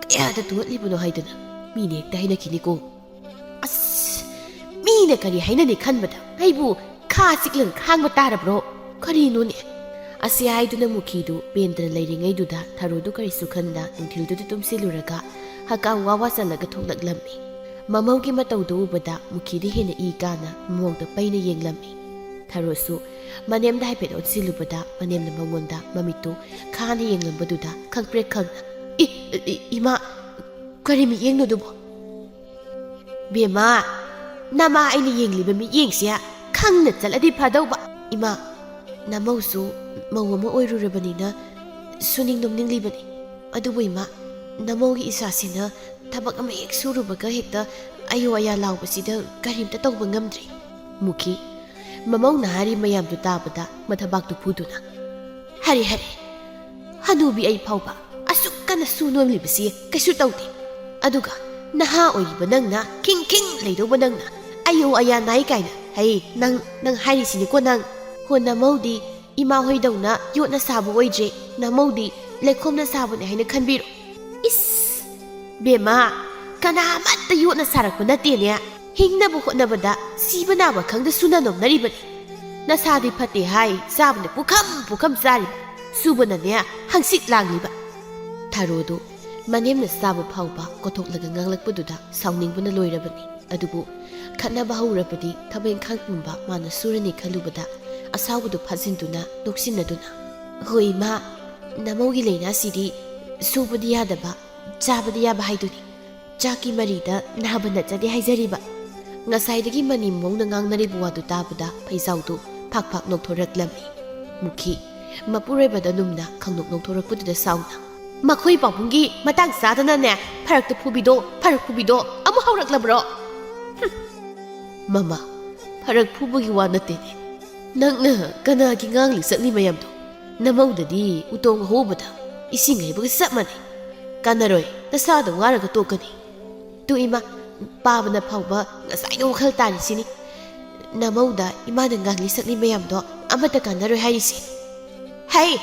ꯀꯌꯥꯗ ꯇꯨꯍꯠꯂꯤꯕꯅꯣ ꯍꯥꯏꯗꯅ ꯃꯤꯅ ꯍꯦꯛꯇ ꯍꯥꯏꯅꯈꯤꯅꯤꯀꯣ ꯑꯁ ꯃꯤꯅ ꯀꯔꯤ ꯍꯥꯏꯅꯅꯤ ꯈꯟꯕꯗ ꯑꯩꯕꯨ ꯈꯥ ꯆꯤꯛꯂꯒ ꯈꯥꯡꯕ ꯇꯥꯔꯕ꯭ꯔꯣ ꯀꯔꯤꯅꯣꯅꯦ ꯑꯁꯤ ꯍꯥꯏꯗꯨꯅ ꯃꯨꯈꯤꯗꯨ ꯄꯦꯟꯗꯅ ꯂꯩꯔꯤꯉꯩꯗꯨꯗ ꯊꯔꯣꯗꯨ ꯀꯔꯤꯁꯨ ꯈꯟꯗ ꯅꯨꯡꯊꯤꯜꯗꯨꯗ ꯇꯨꯝꯁꯤꯜꯂꯨꯔꯒ ꯍꯛꯀꯥꯝ ꯋꯥ ꯆꯜꯂꯒ ꯊꯣꯛꯂꯛꯂꯝꯃꯤ ꯃꯃꯧꯒꯤ ꯃꯇꯧꯗꯨ ꯎꯕꯗ ꯃꯨꯈꯤꯗ ꯍꯦꯟꯅ ꯏ ꯀꯥꯅ ꯃꯃꯧꯗ ꯄꯩꯅ ꯌꯦꯡꯂꯝꯃꯤ ꯊꯔꯣꯁꯨ ꯃꯅꯦꯝꯗ ꯍꯥꯏꯐꯦꯠ ꯑꯣꯟꯁꯤꯜꯂꯨꯕꯗ ꯃꯅꯦꯝꯅ ꯃꯉꯣꯟꯗ ꯃꯃꯤꯠꯇꯨ ꯈꯥꯅ ꯌꯦꯡꯂꯝꯕꯗꯨꯗ ꯈꯪꯄ꯭ꯔꯦꯛ ꯈꯪꯅ ꯏꯃꯥ ꯀꯔꯤ ꯃꯤꯠꯌꯦꯡꯅꯣꯗꯨꯕꯣ ꯕꯦꯝꯃ ꯅꯃꯥ ꯑꯩꯅ ꯌꯦꯡꯂꯤꯕ ꯃꯤꯠꯌꯦꯡꯁꯦ ꯈꯪꯅ ꯆꯠꯂꯗꯤ ꯐꯗꯧꯕ ꯏꯃꯥ ꯅꯃꯧꯁꯨ ꯃꯧ ꯑꯃ ꯑꯣꯏꯔꯨꯔꯕꯅꯤꯅ ꯁꯨꯅꯤꯡ ꯅꯣꯝꯅꯤꯡꯂꯤꯕꯅꯤ ꯑꯗꯨꯕꯨ ꯏꯃꯥ ꯅꯃꯧꯒꯤ ꯏꯆꯥꯁꯤꯅ ꯊꯕꯛ ꯑꯃ ꯍꯦꯛ ꯁꯨꯔꯨꯕꯒ ꯍꯦꯛꯇ ꯑꯌꯣ ꯑꯌꯥ ꯂꯥꯎꯕꯁꯤꯗ ꯀꯔꯤꯝꯇ ꯇꯧꯕ ꯉꯝꯗ꯭ꯔꯤ ꯃꯨꯈꯤ ꯃꯃꯧꯅ ꯍꯥꯏꯔꯤ ꯃꯌꯥꯝꯗꯨ ꯇꯥꯕꯗ ꯃꯊꯕꯥꯛꯇꯨ ꯐꯨꯗꯨꯅ ꯍꯔꯦ ꯍꯅꯨꯕꯤ ꯑꯩ ꯐꯥꯎꯕ ꯑꯁꯨꯛ ꯀꯟꯅ ꯁꯨ ꯅꯣꯝꯂꯤꯕꯁꯤ ꯀꯩꯁꯨ ꯇꯧꯗꯦ ꯑꯗꯨꯒ ꯅꯍꯥ ꯑꯣꯏꯔꯤꯕ ꯅꯪꯅ ꯈꯤꯡ ꯂꯩꯗꯧꯕ ꯅꯪꯅ ꯑꯌꯣ ꯑꯌꯥ ꯅꯥꯏ ꯀꯥꯏꯅ ꯍꯩ ꯅꯪ ꯍꯥꯏꯔꯤꯁꯤꯅꯤꯀꯣ ꯅꯪ ꯍꯣ ꯅꯃꯧꯗꯤ ꯏꯃꯥ ꯍꯣꯏꯗꯧꯅ ꯌꯣꯠꯅ ꯁꯥꯕ ꯑꯣꯏꯗ꯭ꯔꯦ ꯅꯃꯧꯗꯤ ꯂꯩꯈꯣꯝꯅ ꯁꯥꯕꯅꯦ ꯍꯥꯏꯅ ꯈꯟꯕꯤꯔꯣ ꯏꯁ ꯕꯦꯝꯃ ꯀꯅꯥꯃꯠꯇ ꯌꯣꯠꯅ ꯁꯥꯔꯛꯄ ꯅꯠꯇꯦꯅꯦ ꯍꯤꯡꯅꯕ ꯍꯣꯠꯅꯕꯗ ꯁꯤꯕ ꯅꯥꯕ ꯈꯪꯗ ꯁꯨꯅ ꯅꯣꯝꯅꯔꯤꯕꯅꯤ ꯅꯁꯥꯗꯤ ꯐꯠꯇꯦ ꯍꯥꯏ ꯆꯥꯕꯅ ꯄꯨꯈꯝ ꯆꯥꯔꯤꯕ ꯁꯨꯕꯅꯅꯦ ꯍꯪꯆꯤꯠ ꯂꯥꯡꯂꯤꯕ ꯊꯔꯣꯗꯨ ꯃꯅꯦꯝꯅ ꯆꯥꯕ ꯐꯥꯎꯕ ꯀꯣꯊꯣꯛꯂꯒ ꯉꯥꯡꯂꯛꯄꯗꯨꯗ ꯁꯥꯎꯅꯤꯡꯕꯅ ꯂꯣꯏꯔꯕꯅꯤ ꯑꯗꯨꯕꯨ ꯈꯠꯅꯕ ꯍꯧꯔꯕꯗꯤ ꯊꯕꯛ ꯏꯪꯈꯥꯡ ꯄꯨꯝꯕ ꯃꯥꯅ ꯁꯨꯔꯅꯤ ꯈꯜꯂꯨꯕꯗ ꯑꯁꯥꯎꯕꯗꯨ ꯐꯥꯖꯤꯟꯗꯨꯅ ꯅꯣꯛꯁꯤꯟꯅꯗꯨꯅ ꯍꯣꯏ ꯏꯃꯥ ꯅꯃꯧꯒꯤ ꯂꯩꯅꯥꯁꯤꯗꯤ ꯁꯨꯕꯗꯤ ꯌꯥꯗꯕ ꯆꯥꯕꯗꯤ ꯌꯥꯕ ꯍꯥꯏꯗꯨꯅꯤ ꯆꯥꯛꯀꯤ ꯃꯔꯤꯗ ꯅꯥꯕ ꯅꯠꯆꯗꯦ ꯍꯥꯏꯖꯔꯤꯕ ꯉꯁꯥꯏꯗꯒꯤ ꯃꯅꯤꯡ ꯃꯧꯅ ꯉꯥꯡꯅꯔꯤꯕ ꯋꯥꯗꯨ ꯇꯥꯕꯗ ꯐꯩꯖꯥꯎꯗꯨ ꯐꯥꯛ ꯅꯣꯛꯊꯣꯔꯛꯂꯝꯃꯤ ꯃꯨꯈꯤ ꯃꯄꯨꯔꯣꯏꯕꯗ ꯅꯨꯝꯅ ꯈꯪꯅꯣꯛ ꯅꯣꯛꯊꯣꯔꯛꯄꯗꯨꯗ ꯁꯥꯎꯅ ꯃꯈꯣꯏ ꯄꯥꯕꯨꯡꯒꯤ ꯃꯇꯥꯡ ꯆꯥꯗꯅꯅꯦ ꯐꯔꯛ ꯐꯨꯕꯤꯗꯣ ꯑꯃꯨꯛ ꯍꯧꯔꯛꯂꯕ꯭ꯔꯣ ꯃꯃꯥ ꯐꯔꯛ ꯐꯨꯕꯒꯤ ꯋꯥ ꯅꯠꯇꯦꯅꯦ ꯅꯪꯅ ꯀꯅꯥꯒꯤ ꯉꯥꯡꯂꯤ ꯆꯠꯂꯤ ꯃꯌꯥꯝꯗꯣ ꯅꯃꯧꯗꯗꯤ ꯎꯇꯣꯡ ꯍꯧꯕꯗ ꯏꯁꯤꯡ ꯍꯩꯕꯒ ꯆꯞ ꯃꯥꯟꯅꯩ ꯀꯥꯟꯅꯔꯣꯏ ꯅꯁꯥꯗ ꯋꯥꯔꯒ ꯇꯣꯛꯀꯅꯤ ꯇꯨ ꯏꯃꯥ ꯄꯥꯕꯅ ꯐꯥꯎꯕ ꯉꯁꯥꯏꯅ ꯋꯥꯈꯜ ꯇꯥꯔꯤꯁꯤꯅꯤ ꯅꯃꯧꯗ ꯏꯃꯥꯅ ꯉꯥꯡꯂꯤ ꯁꯛꯂꯤ ꯃꯌꯥꯝꯗꯣ ꯑꯃꯠꯇ ꯀꯥꯟꯅꯔꯣꯏ ꯍꯥꯏꯔꯤꯁꯤ ꯍꯩ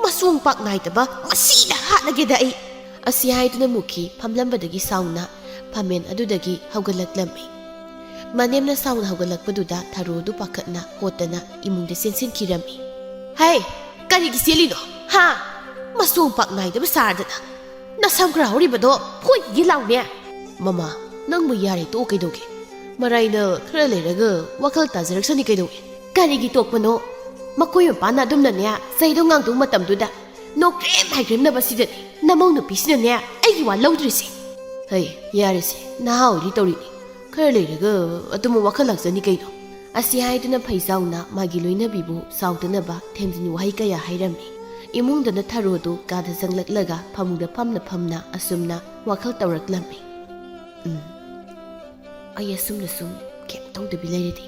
ꯃꯁꯨꯡ ꯄꯥꯛ ꯅꯥꯏꯗꯕ ꯃꯁꯤꯗ ꯍꯥꯠꯂꯒꯦꯗ ꯑꯩ ꯑꯁꯤ ꯍꯥꯏꯗꯨꯅ ꯃꯨꯈꯤ ꯐꯝꯂꯝꯕꯗꯒꯤ ꯁꯥꯎꯅ ꯐꯝꯃꯦꯟ ꯑꯗꯨꯗꯒꯤ ꯍꯧꯒꯠꯂꯛꯂꯝꯃꯤ ꯃꯅꯦꯝꯅ ꯁꯥꯎꯅ ꯍꯧꯒꯠꯂꯛꯄꯗꯨꯗ ꯊꯔꯣꯗꯨ ꯄꯥꯈꯠꯅ ꯍꯣꯠꯇꯅ ꯏꯃꯨꯡꯗ ꯆꯦꯟꯁꯤꯟꯈꯤꯔꯝꯃꯤ ꯍꯩ ꯀꯔꯤꯒꯤ ꯆꯦꯜꯂꯤꯅꯣ ꯍꯥ ꯃꯁꯨꯡ ꯄꯥꯛ ꯅꯥꯏꯗꯕ ꯁꯥꯔꯗꯅ ꯅꯁꯝ ꯈꯔ ꯍꯧꯔꯤꯕꯗꯣ ꯐꯣꯏꯒꯤ ꯂꯥꯎꯅꯦ ꯃꯃꯥ ꯅꯪꯕꯨ ꯌꯥꯔꯦ ꯇꯣꯛ ꯀꯩꯗꯧꯒꯦ ꯃꯔꯥꯏꯅ ꯈꯔ ꯂꯩꯔꯒ ꯋꯥꯈꯜ ꯇꯥꯖꯔꯛꯁꯅꯤ ꯀꯩꯗꯧꯒꯦ ꯀꯔꯤꯒꯤ ꯇꯣꯛꯄꯅꯣ ꯃꯈꯣꯏ ꯃꯄꯥꯅ ꯑꯗꯨꯝꯅꯅꯦ ꯆꯩꯗꯣ ꯉꯥꯡꯗꯧ ꯃꯇꯝꯗꯨꯗ ꯅꯣꯛꯈ꯭ꯔꯦꯝ ꯍꯥꯏꯈ꯭ꯔꯦꯝꯅꯕꯁꯤꯗꯅꯦ ꯅꯃꯧ ꯅꯨꯄꯤꯁꯤꯅꯅꯦ ꯑꯩꯒꯤ ꯋꯥ ꯂꯧꯗ꯭ꯔꯤꯁꯦ ꯍꯩ ꯌꯥꯔꯦꯁꯦ ꯅꯍꯥ ꯑꯣꯏꯔꯤ ꯇꯧꯔꯤꯅꯤ ꯈꯔ ꯂꯩꯔꯒ ꯑꯗꯨꯝ ꯋꯥꯈꯜ ꯂꯥꯛꯆꯅꯤ ꯀꯩꯅꯣ ꯑꯁꯤ ꯍꯥꯏꯗꯨꯅ ꯐꯩꯖꯥꯎꯅ ꯃꯥꯒꯤ ꯂꯣꯏꯅꯕꯤꯕꯨ ꯁꯥꯎꯗꯅꯕ ꯊꯦꯝꯖꯤꯟ ꯋꯥꯍꯩ ꯀꯌꯥ ꯍꯥꯏꯔꯝꯃꯤ꯫ ꯏꯃꯨꯡꯗꯅ ꯊꯔꯣꯗꯨ ꯀꯥꯗ ꯆꯪꯂꯛꯂꯒ ꯐꯃꯨꯡꯗ ꯐꯝꯅ ꯑꯁꯨꯝꯅ ꯋꯥꯈꯜ ꯇꯧꯔꯛꯂꯝꯃꯤ꯫ ꯑꯩ ꯑꯁꯨꯝꯅ ꯁꯨꯝ ꯀꯩꯝ ꯇꯧꯗꯕꯤ ꯂꯩꯔꯗꯤ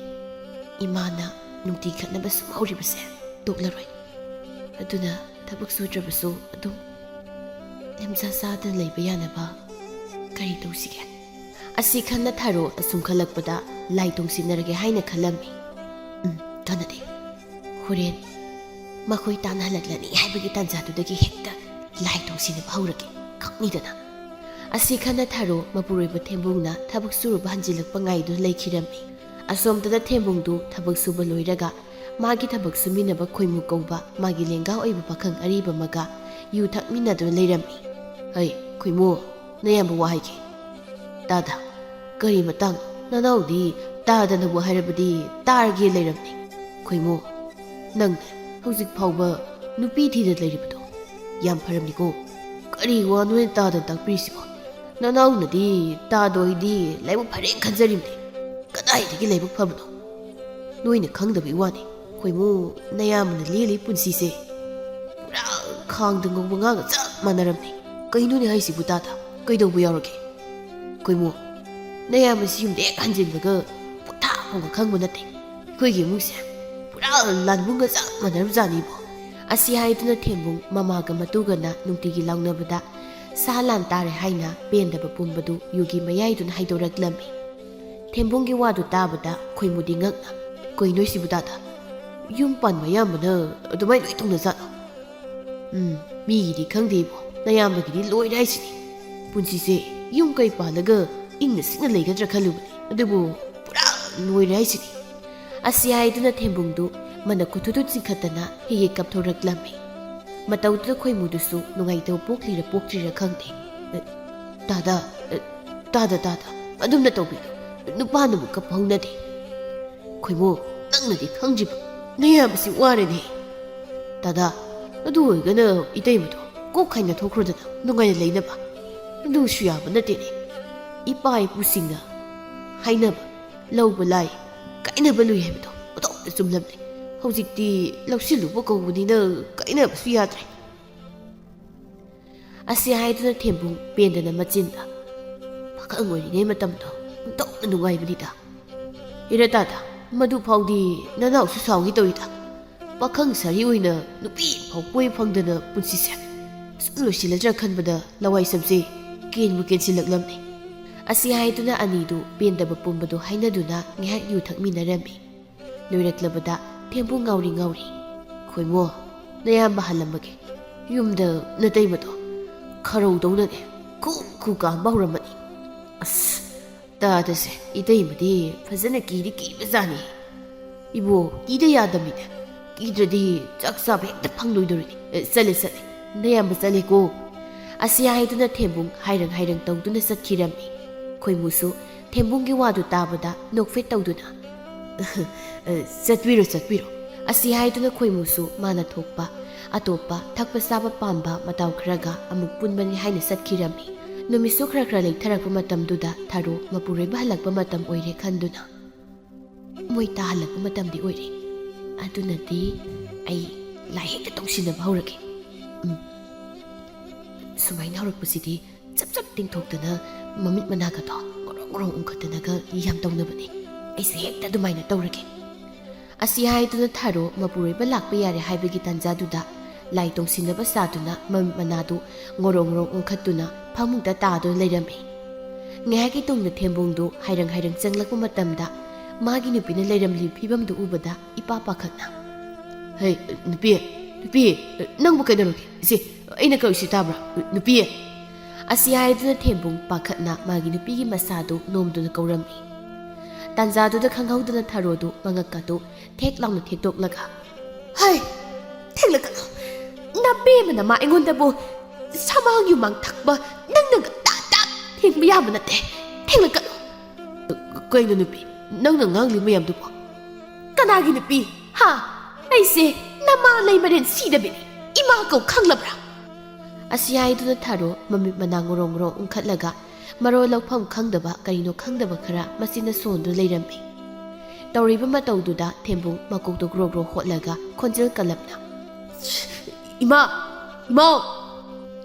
ꯏꯃꯥꯅ ꯅꯨꯡꯇꯤ ꯈꯠꯅꯕ ꯁꯨꯝ ꯍꯧꯔꯤꯕꯁꯦ ꯇꯣꯛꯂꯔꯣꯏ꯫ ꯑꯗꯨꯅ ꯊꯕꯛ ꯁꯨꯗ꯭ꯔꯕꯁꯨ ꯑꯗꯨꯝ ꯂꯦꯝꯖꯥ ꯆꯥꯗꯅ ꯂꯩꯕ ꯌꯥꯅꯕ ꯀꯔꯤ ꯇꯧꯁꯤꯒꯦ? ꯑꯁꯤ ꯈꯟꯅ ꯊꯥꯔꯣ ꯑꯁꯨꯝ ꯈꯜꯂꯛꯄꯗ ꯂꯥꯏ ꯇꯣꯡꯁꯤꯟꯅꯔꯒꯦ ꯍꯥꯏꯅ ꯈꯜꯂꯝꯃꯤ꯫ ꯀꯥꯟꯅꯗꯦ, ꯍꯣꯔꯦꯟ ꯃꯈꯣꯏ ꯇꯥꯟꯅꯍꯜꯂꯛꯂꯅꯤ ꯍꯥꯏꯕꯒꯤ ꯇꯥꯟꯖꯥꯗꯨꯗꯒꯤ ꯍꯦꯛꯇ ꯂꯥꯏ ꯇꯣꯡꯁꯤꯟꯅꯕ ꯍꯧꯔꯒꯦ, ꯈꯪꯅꯤꯗꯅ꯫ ꯑꯁꯤ ꯈꯟꯅ ꯊꯥꯔꯣ ꯃꯄꯨꯔꯣꯏꯕ ꯊꯦꯝꯕꯨꯡꯅ ꯊꯕꯛ ꯁꯨꯔꯨꯕ ꯍꯟꯖꯤꯜꯂꯛꯄ ꯉꯥꯏꯗꯨꯅ ꯂꯩꯈꯤꯔꯝꯃꯤ꯫ ꯑꯁꯣꯝꯗꯅ ꯊꯦꯝꯕꯨꯡꯗꯨ ꯊꯕꯛ ꯁꯨꯕ ꯂꯣꯏꯔꯒ ꯃꯥꯒꯤ ꯊꯕꯛ ꯁꯨꯃꯤꯟꯅꯕ ꯈꯣꯏꯃꯨ ꯀꯧꯕ ꯃꯥꯒꯤ ꯂꯦꯡꯒꯥ ꯑꯣꯏꯕ ꯄꯥꯈꯪ ꯑꯔꯤꯕ ꯑꯃꯒ ꯌꯨ ꯊꯛꯃꯤꯟꯅꯗꯨꯅ ꯂꯩꯔꯝꯃꯤ꯫ ꯍꯩ ꯈꯣꯏꯃꯨ, ꯅꯌꯥꯝꯕ ꯋꯥ ꯍꯥꯏꯒꯦ꯫ ꯇꯥꯗ, ꯀꯔꯤ ꯃꯇꯥꯡ? ꯅꯅꯥꯎꯗꯤ ꯇꯥꯗꯅꯕꯨ ꯍꯥꯏꯔꯕꯗꯤ ꯇꯥꯔꯒꯦ ꯂꯩꯔꯝꯅꯤ꯫ ꯈꯣꯏꯃꯨ, ꯅꯪꯅꯦ ꯍꯧꯖꯤꯛ ꯐꯥꯎꯕ ꯅꯨꯄꯤ ꯊꯤꯗ ꯂꯩꯔꯤꯕꯗꯣ ꯌꯥꯝ ꯐꯔꯝꯅꯤꯀꯣ꯫ ꯀꯔꯤ ꯋꯥꯅꯣꯅ ꯇꯥꯗꯅ ꯇꯥꯛꯄꯤꯔꯤꯁꯤꯕꯣ? ꯅꯅꯥꯎꯅꯗꯤ ꯇꯥꯗꯣꯏꯗꯤ ꯂꯥꯏꯕꯛ ꯐꯔꯦ ꯈꯟꯖꯔꯤꯕꯅꯤ꯫ ꯀꯗꯥꯏꯗꯒꯤ ꯂꯥꯏꯕꯛ ꯐꯕꯅꯣ? ꯅꯣꯏꯅ ꯈꯪꯗꯕꯒꯤ ꯋꯥꯅꯤ꯫ ꯈꯣꯏꯃꯨ, ꯅꯌꯥꯝꯕꯅ ꯂꯦꯜꯂꯤ ꯄꯨꯟꯁꯤꯁꯦ ꯄꯨꯔꯥ ꯈꯥꯡꯗ ꯉꯧꯕ ꯉꯥꯒ ꯆꯞ ꯃꯥꯟꯅꯔꯝꯅꯤ꯫ ꯀꯩꯅꯣꯅꯦ ꯍꯥꯏꯁꯤꯕꯨ ꯇꯥꯗ? ꯀꯩꯗꯧꯕ ꯌꯥꯎꯔꯒꯦ? ꯈꯣꯏꯃꯨ, ꯅꯌꯥꯝꯕꯁꯤ ꯌꯨꯝꯗ ꯍꯦꯛ ꯍꯟꯖꯤꯟꯕꯒ ꯄꯣꯊꯥ ꯐꯥꯎꯕ ꯈꯪꯕ ꯅꯠꯇꯦ꯫ ꯑꯩꯈꯣꯏꯒꯤ ꯏꯃꯨꯡꯁꯦ ꯄꯨꯔꯥ ꯂꯥꯟꯕꯨꯡꯒ ꯆꯞ ꯃꯥꯟꯅꯔꯕꯖꯥꯠꯅꯤꯕꯣ꯫ ꯑꯁꯤ ꯍꯥꯏꯗꯨꯅ ꯊꯦꯝꯕꯨꯡ ꯃꯃꯥꯒ ꯃꯇꯨꯒꯅ ꯅꯨꯡꯇꯤꯒꯤ ꯂꯥꯎꯅꯕꯗ ꯁꯥ ꯂꯥꯟ ꯇꯥꯔꯦ ꯍꯥꯏꯅ ꯄꯦꯟꯗꯕ ꯄꯨꯝꯕꯗꯨ ꯌꯨꯒꯤ ꯃꯌꯥꯏꯗꯨꯅ ꯍꯥꯏꯗꯣꯔꯛꯂꯝꯃꯤ꯫ ꯊꯦꯝꯕꯨꯡꯒꯤ ꯋꯥꯗꯨ ꯇꯥꯕꯗ ꯈꯣꯏꯃꯨꯗꯤ ꯉꯛꯅ, ꯀꯩꯅꯣꯏꯁꯤꯕꯨ ꯇꯥꯗ? ꯌꯨꯝ ꯄꯥꯟꯕ ꯑꯌꯥꯝꯕꯅ ꯑꯗꯨꯃꯥꯏꯅ ꯂꯣꯏ ꯇꯧꯅꯖꯥꯠꯂꯣ? ꯃꯤꯒꯤꯗꯤ ꯈꯪꯗꯦꯕꯣ, ꯅꯌꯥꯝꯕꯒꯤꯗꯤ ꯂꯣꯏꯔꯦ ꯍꯥꯏꯁꯤꯅꯤ꯫ ꯄꯨꯟꯁꯤꯁꯦ ꯌꯨꯝ ꯀꯩ ꯄꯥꯜꯂꯒ ꯏꯪꯅ ꯆꯤꯛꯅ ꯂꯩꯒꯗ꯭ꯔꯥ ꯈꯜꯂꯨꯕꯅꯤ, ꯑꯗꯨꯕꯨ ꯄꯨꯔꯥ ꯂꯣꯏꯔꯦ ꯍꯥꯏꯁꯤꯅꯤ꯫ ꯑꯁꯤ ꯍꯥꯏꯗꯨꯅ ꯊꯦꯝꯕꯨꯡꯗꯨ ꯃꯅ ꯈꯨꯊꯨꯗꯨ ꯆꯤꯡꯈꯠꯇꯅ ꯍꯦꯛ ꯀꯞꯊꯣꯔꯛꯂꯝꯃꯤ꯫ ꯃꯇꯧꯗꯨꯗ ꯈꯣꯏꯃꯨꯗꯨꯁꯨ ꯅꯨꯡꯉꯥꯏꯇꯕ ꯄꯣꯛꯂꯤꯔ ꯄꯣꯛꯇ꯭ꯔꯤꯔ ꯈꯪꯗꯦ꯫ ꯇꯥꯗ, ꯑꯗꯨꯝꯅ ꯇꯧꯕꯤꯅꯨ, ꯅꯨꯄꯥꯅꯕꯨ ꯀꯞꯄ ꯍꯧꯅꯗꯦ꯫ ꯈꯣꯏꯃꯨ, ꯅꯪꯅꯗꯤ ꯈꯪꯗ꯭ꯔꯤꯕ, ꯅꯌꯥꯝꯕꯁꯤ ꯋꯥꯔꯅꯤ꯫ ꯇꯥꯗ, ꯑꯗꯨ ꯑꯣꯏꯒꯅ ꯏꯇꯩꯃꯗꯣ ꯀꯣꯛ ꯍꯥꯏꯅ ꯊꯣꯛꯈ꯭ꯔꯣꯗꯅ ꯅꯨꯡꯉꯥꯏꯅ ꯂꯩꯅꯕ꯫ ꯑꯗꯨꯁꯨ ꯌꯥꯕ ꯅꯠꯇꯦꯅꯦ꯫ ꯏꯄꯥ ꯏꯄꯨꯁꯤꯡꯅ ꯍꯥꯏꯅꯕ ꯂꯧꯕ ꯂꯥꯏ ꯀꯥꯏꯅꯕ ꯂꯨꯏ ꯍꯥꯏꯕꯗꯣ ꯑꯗꯣꯝꯗ ꯆꯨꯝꯂꯝꯂꯦ꯫ ꯍꯧꯖꯤꯛꯇꯤ ꯂꯧꯁꯤꯜꯂꯨꯕ ꯀꯧꯕꯅꯤꯅ ꯀꯥꯏꯅꯕꯁꯨ ꯌꯥꯗ꯭ꯔꯦ꯫ ꯑꯁꯤ ꯍꯥꯏꯗꯨꯅ ꯊꯦꯝꯕꯨꯡ ꯄꯦꯟꯗꯅ ꯃꯆꯤꯟꯗ, ꯄꯥꯈꯪ ꯑꯣꯏꯔꯤꯉꯩ ꯃꯇꯝꯗꯣ ꯑꯣꯟꯊꯣꯛꯅ ꯅꯨꯡꯉꯥꯏꯕꯅꯤꯗ꯫ ꯏꯔ ꯇꯥꯗ, ꯃꯗꯨ ꯐꯥꯎꯗꯤ ꯅꯅꯥꯎꯁꯨ ꯁꯥꯎꯈꯤ ꯇꯧꯏꯗ꯫ ꯄꯥꯈꯪ ꯁꯥꯔꯤ ꯑꯣꯏꯅ ꯅꯨꯄꯤ ꯐꯥꯎ ꯀꯣꯏꯕ ꯐꯪꯗꯅ ꯄꯨꯟꯁꯤꯁꯦ ꯁꯨꯝ ꯂꯣꯏꯁꯤꯜꯂꯗ꯭ꯔꯥ ꯈꯟꯕꯗ ꯂꯋꯥꯏꯁꯝꯁꯦ ꯀꯦꯟꯕꯨ ꯀꯦꯟꯁꯤꯜꯂꯛꯂꯝꯃꯤ꯫ ꯑꯁꯤ ꯍꯥꯏꯗꯨꯅ ꯑꯅꯤꯗꯨ ꯄꯦꯟꯗꯕ ꯄꯨꯝꯕꯗꯨ ꯍꯥꯏꯅꯗꯨꯅ ꯉꯥꯏꯍꯥꯛ ꯌꯨ ꯊꯛꯃꯤꯟꯅꯔꯝꯃꯤ꯫ ꯂꯣꯏꯔꯛꯂꯕꯗ ꯊꯦꯝꯕꯨꯡ ꯉꯥꯎꯔꯤ, ꯈꯣꯏꯃꯨ, ꯅꯌꯥꯝꯕ ꯍꯜꯂꯝꯃꯒꯦ꯫ ꯌꯨꯝꯗ ꯅꯇꯩꯃꯗꯣ ꯈꯔꯧꯗꯧꯅꯅꯦ ꯈꯨ ꯀꯥꯝꯕ ꯍꯧꯔꯝꯃꯅꯤ꯫ ꯑꯁ, ꯇꯥꯗꯁꯦ ꯏꯇꯩꯃꯗꯤ ꯐꯖꯅ ꯀꯤꯕꯖꯥꯠꯅꯤ꯫ ꯏꯕꯣ, ꯀꯤꯗ ꯌꯥꯗꯕꯅꯤꯅꯦ꯫ ꯀꯤꯗ꯭ꯔꯗꯤ ꯆꯥꯛ ꯆꯥꯕ ꯍꯦꯛꯇ ꯐꯪꯂꯣꯏꯗꯧꯔꯤꯅꯤ꯫ ꯆꯠꯂꯦ, ꯅꯌꯥꯝꯕ ꯆꯠꯂꯦꯀꯣ꯫ ꯑꯁꯤ ꯍꯥꯏꯗꯨꯅ ꯊꯦꯝꯕꯨꯡ ꯍꯥꯏꯔꯪ ꯇꯧꯗꯨꯅ ꯆꯠꯈꯤꯔꯝꯃꯤ꯫ ꯈꯣꯏꯃꯨꯁꯨ ꯊꯦꯝꯕꯨꯡꯒꯤ ꯋꯥꯗꯨ ꯇꯥꯕꯗ ꯅꯣꯛꯐꯦꯠ ꯇꯧꯗꯨꯅ, ꯆꯠꯄꯤꯔꯣ꯫ ꯑꯁꯤ ꯍꯥꯏꯗꯨꯅ ꯈꯣꯏꯃꯨꯁꯨ ꯃꯥꯅ ꯊꯣꯛꯄ ꯑꯇꯣꯞꯄ ꯊꯛꯄ ꯆꯥꯕ ꯄꯥꯝꯕ ꯃꯇꯥꯎ ꯈꯔꯒ ꯑꯃꯨꯛ ꯄꯨꯟꯕꯅꯤ ꯍꯥꯏꯅ ꯆꯠꯈꯤꯔꯝꯃꯤ꯫ ꯅꯨꯃꯤꯠꯁꯨ ꯈꯔ ꯂꯩꯊꯔꯛꯄ ꯃꯇꯝꯗꯨꯗ ꯊꯥꯔꯣ ꯃꯄꯨꯔꯣꯏꯕ ꯍꯜꯂꯛꯄ ꯃꯇꯝ ꯑꯣꯏꯔꯦ ꯈꯟꯗꯨꯅ, ꯃꯣꯏ ꯇꯥꯍꯜꯂꯛꯄ ꯃꯇꯝꯗꯤ ꯑꯣꯏꯔꯦ, ꯑꯗꯨꯅꯗꯤ ꯑꯩ ꯂꯥꯏ ꯍꯦꯛꯇ ꯇꯣꯡꯁꯤꯟꯅꯕ ꯍꯧꯔꯒꯦ꯫ ꯁꯨꯃꯥꯏꯅ ꯍꯧꯔꯛꯄꯁꯤꯗꯤ ꯆꯞ ꯇꯤꯡꯊꯣꯛꯇꯅ ꯃꯃꯤꯠ ꯃꯅꯥꯒꯗꯣ ꯉꯣꯔꯣꯡ ꯎꯪꯈꯠꯇꯅꯒ ꯌꯥꯝ ꯇꯧꯅꯕꯅꯤ꯫ ꯑꯩꯁꯦ ꯍꯦꯛꯇ ꯑꯗꯨꯃꯥꯏꯅ ꯇꯧꯔꯒꯦ꯫ ꯑꯁꯤ ꯍꯥꯏꯗꯨꯅ ꯊꯥꯔꯣ ꯃꯄꯨꯔꯣꯏꯕ ꯂꯥꯛꯄ ꯌꯥꯔꯦ ꯍꯥꯏꯕꯒꯤ ꯇꯥꯟꯖꯥꯗꯨꯗ ꯂꯥꯏ ꯇꯣꯡꯁꯤꯟꯅꯕ ꯁꯥꯗꯨꯅ ꯃꯃꯤꯠ ꯃꯅꯥꯗꯨ ꯉꯣꯔꯣꯡ ꯎꯪꯈꯠꯇꯨꯅ ꯐꯃꯨꯡꯗ ꯇꯥꯗꯨꯅ ꯂꯩꯔꯝꯃꯤ꯫ ꯉꯥꯏꯍꯥꯛꯀꯤ ꯇꯨꯡꯗ ꯊꯦꯝꯕꯨꯡꯗꯨ ꯍꯥꯏꯔꯪ ꯆꯪꯂꯛꯄ ꯃꯇꯝꯗ ꯃꯥꯒꯤ ꯅꯨꯄꯤꯅ ꯂꯩꯔꯝꯂꯤꯕ ꯐꯤꯕꯝꯗꯨ ꯎꯕꯗ ꯏꯄꯥ ꯄꯥꯈꯠꯅ, ꯍꯩ ꯅꯨꯄꯤ, ꯅꯪꯕꯨ ꯀꯩꯗꯧꯔꯒꯦ? ꯏꯆꯦ, ꯑꯩꯅ ꯀꯧꯏꯁꯤ ꯇꯥꯕ꯭ꯔꯥ? ꯅꯨꯄꯤ! ꯑꯁꯤ ꯍꯥꯏꯗꯨꯅ ꯊꯦꯝꯕꯨꯡ ꯄꯥꯈꯠꯅ ꯃꯥꯒꯤ ꯅꯨꯄꯤꯒꯤ ꯃꯁꯥꯗꯨ ꯅꯣꯝꯗꯨꯅ ꯀꯧꯔꯝꯃꯤ꯫ ꯇꯥꯟꯖꯥꯗꯨꯗ ꯈꯪꯍꯧꯗꯅ ꯊꯥꯔꯣꯗꯨ ꯃꯉꯛꯀꯗꯨ ꯊꯦꯛ ꯂꯥꯎꯅ ꯊꯦꯛꯇꯣꯛꯂꯒ, ꯍꯩ, ꯊꯦꯡꯂꯛꯀꯅꯨ! ꯅꯕꯦꯝꯃꯅ ꯃꯥ ꯑꯩꯉꯣꯟꯗꯕꯨ ꯁꯃꯥꯡ ꯌꯨꯃꯥꯡ ꯊꯛꯄ ꯅꯪꯅꯒ ꯇꯥꯛ ꯊꯦꯡꯕ ꯌꯥꯕ ꯅꯠꯇꯦ, ꯊꯦꯡꯂꯛꯀꯅꯨ! ꯀꯩꯅꯣ ꯅꯨꯄꯤ, ꯅꯪꯅ ꯉꯥꯡꯂꯤ ꯃꯌꯥꯝꯗꯨꯕꯣ? ꯀꯅꯥꯒꯤ ꯅꯨꯄꯤ? ꯑꯩꯁꯦ ꯅꯃꯥ ꯂꯩꯃꯔꯦꯟ ꯁꯤꯗꯕꯤꯅꯤ, ꯏꯃꯥ ꯀꯧ ꯈꯪꯂꯕ꯭ꯔꯥ? ꯑꯁꯤ ꯍꯥꯏꯗꯨꯅ ꯊꯥꯔꯣ ꯃꯃꯤꯠ ꯃꯅꯥ ꯉꯣꯔꯣꯡ ꯎꯪꯈꯠꯂꯒ ꯃꯔꯣꯜ ꯂꯧꯐꯝ ꯈꯪꯗꯕ ꯀꯔꯤꯅꯣ ꯈꯪꯗꯕ ꯈꯔ ꯃꯆꯤꯟꯅ ꯁꯣꯟꯗꯨꯅ ꯂꯩꯔꯝꯃꯤ꯫ ꯇꯧꯔꯤꯕ ꯃꯇꯧꯗꯨꯗ ꯊꯦꯝꯕꯨꯡ ꯃꯀꯣꯛꯇꯣ ꯒ꯭ꯔꯣ ꯒ꯭ꯔꯣ ꯍꯣꯠꯂꯒ ꯈꯣꯟꯖꯦꯜ ꯀꯜꯂꯞꯅ ꯏꯃꯥ ꯏꯃꯥꯎ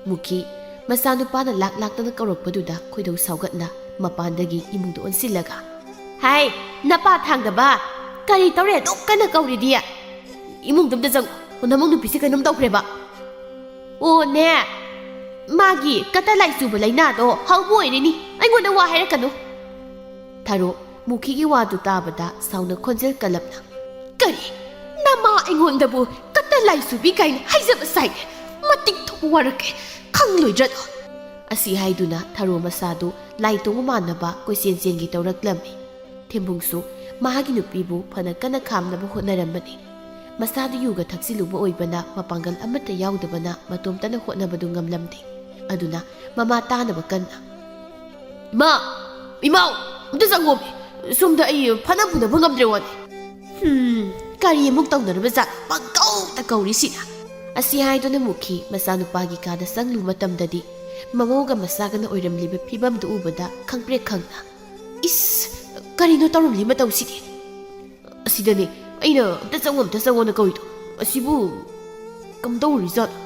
ꯃꯨꯈꯤ ꯃꯆꯥꯅꯨꯄꯥꯅ ꯂꯥꯛꯇꯅ ꯀꯧꯔꯛꯄꯗꯨꯗ ꯈꯣꯏꯗꯧ ꯁꯥꯎꯒꯠꯅ ꯃꯄꯥꯟꯗꯒꯤ ꯏꯃꯨꯡꯗ ꯑꯣꯟꯁꯤꯜꯂꯒ ꯍꯥꯏ ꯅꯄꯥ ꯊꯥꯡꯗꯕ ꯀꯔꯤ ꯇꯧꯔꯦ ꯑꯗꯨꯛ ꯀꯟꯅ ꯀꯧꯔꯤꯗꯤ ꯏꯃꯨꯡꯗ ꯑꯝꯇ ꯆꯪꯉꯨ ꯅꯃꯧ ꯅꯨꯄꯤꯁꯦ ꯀꯩꯅꯣꯝ ꯇꯧꯈ꯭ꯔꯦꯕ ꯑꯣꯅꯦ ꯃꯥꯒꯤ ꯀꯇ ꯂꯥꯏ ꯆꯨꯕ ꯂꯩꯅꯥꯗꯣ ꯍꯧꯕ ꯑꯣꯏꯔꯤꯅꯤ ꯑꯩꯉꯣꯟꯗ ꯋꯥ ꯍꯥꯏꯔꯛꯀꯅꯨ ꯊꯥꯔꯣ ꯃꯨꯈꯤꯒꯤ ꯋꯥꯗꯨ ꯇꯥꯕꯗ ꯁꯥꯎꯅ ꯈꯣꯟꯖꯦꯜ ꯀꯜꯂꯞꯅ ꯀꯔꯤ ꯅꯃꯥ ꯑꯩꯉꯣꯟꯗꯕꯨ ꯀꯇ ꯂꯥꯏ ꯆꯨꯕꯤ ꯀꯥꯏꯅ ꯍꯥꯏꯖꯕ ꯁꯥꯏꯅꯦ ꯃꯇꯤꯛ ꯊꯣꯛꯄ ꯋꯥꯔꯛꯀꯦ ꯈꯪꯂꯣꯏꯗ꯭ꯔꯗꯣ ꯑꯁꯤ ꯍꯥꯏꯗꯨꯅ ꯊꯥꯔꯣ ꯃꯁꯥꯗꯨ ꯂꯥꯏ ꯇꯣꯡꯕ ꯃꯥꯟꯅꯕ ꯀꯣꯏꯆꯦꯟ ꯆꯦꯟꯒꯤ ꯇꯧꯔꯛꯂꯝꯃꯤ ꯊꯦꯝꯕꯨꯡꯁꯨ ꯃꯍꯥꯛꯀꯤ ꯅꯨꯄꯤꯕꯨ ꯐꯅ ꯀꯟꯅ ꯈꯥꯝꯅꯕ ꯍꯣꯠꯅꯔꯝꯕꯅꯤ ꯃꯁꯥꯗꯨ ꯌꯨꯒ ꯊꯛꯆꯤꯜꯂꯨꯕ ꯑꯣꯏꯕꯅ ꯃꯄꯥꯡꯒꯜ ꯑꯃꯠꯇ ꯌꯥꯎꯗꯕꯅ ꯃꯇꯣꯝꯇꯅ ꯍꯣꯠꯅꯕꯗꯨ ꯉꯝꯂꯝꯗꯦ ꯑꯗꯨꯅ ꯃꯃꯥ ꯇꯥꯅꯕ ꯀꯟꯅ ꯏꯃꯥ ꯏꯃꯥꯎ ꯑꯝꯇ ꯆꯪꯉꯣꯃꯤ ꯁꯣꯝꯗ ꯑꯩ ꯐꯅ ꯄꯨꯅꯕ ꯉꯝꯗ꯭ꯔꯦ ꯋꯥꯅꯤ ꯀꯔꯤ ꯑꯃꯨꯛ ꯇꯧꯅꯔꯕ ꯖꯥꯠ ꯄꯪꯀꯧꯇ ꯀꯧꯔꯤꯁꯤꯅ ꯑꯁꯤ ꯍꯥꯏꯗꯨꯅ ꯃꯨꯈꯤ ꯃꯆꯥꯅꯨꯄꯥꯒꯤ ꯀꯥꯗ ꯆꯪꯂꯨ ꯃꯇꯝꯗꯗꯤ ꯃꯃꯧꯒ ꯃꯆꯥꯒꯅ ꯑꯣꯏꯔꯝꯂꯤꯕ ꯐꯤꯕꯝꯗꯨ ꯎꯕꯗ ꯈꯪꯄ꯭ꯔꯦꯛ ꯈꯪꯅ ꯏꯁ ꯀꯔꯤꯅꯣ ꯇꯧꯔꯝꯂꯤ ꯃꯇꯧꯁꯤꯗꯤ ꯑꯁꯤꯗꯅꯦ ꯑꯩꯅ ꯑꯝꯇ ꯆꯪꯉꯣꯅ ꯀꯧꯏꯗꯣ ꯑꯁꯤꯕꯨ ꯀꯝꯗꯧꯔꯤꯖꯥꯠꯅꯣ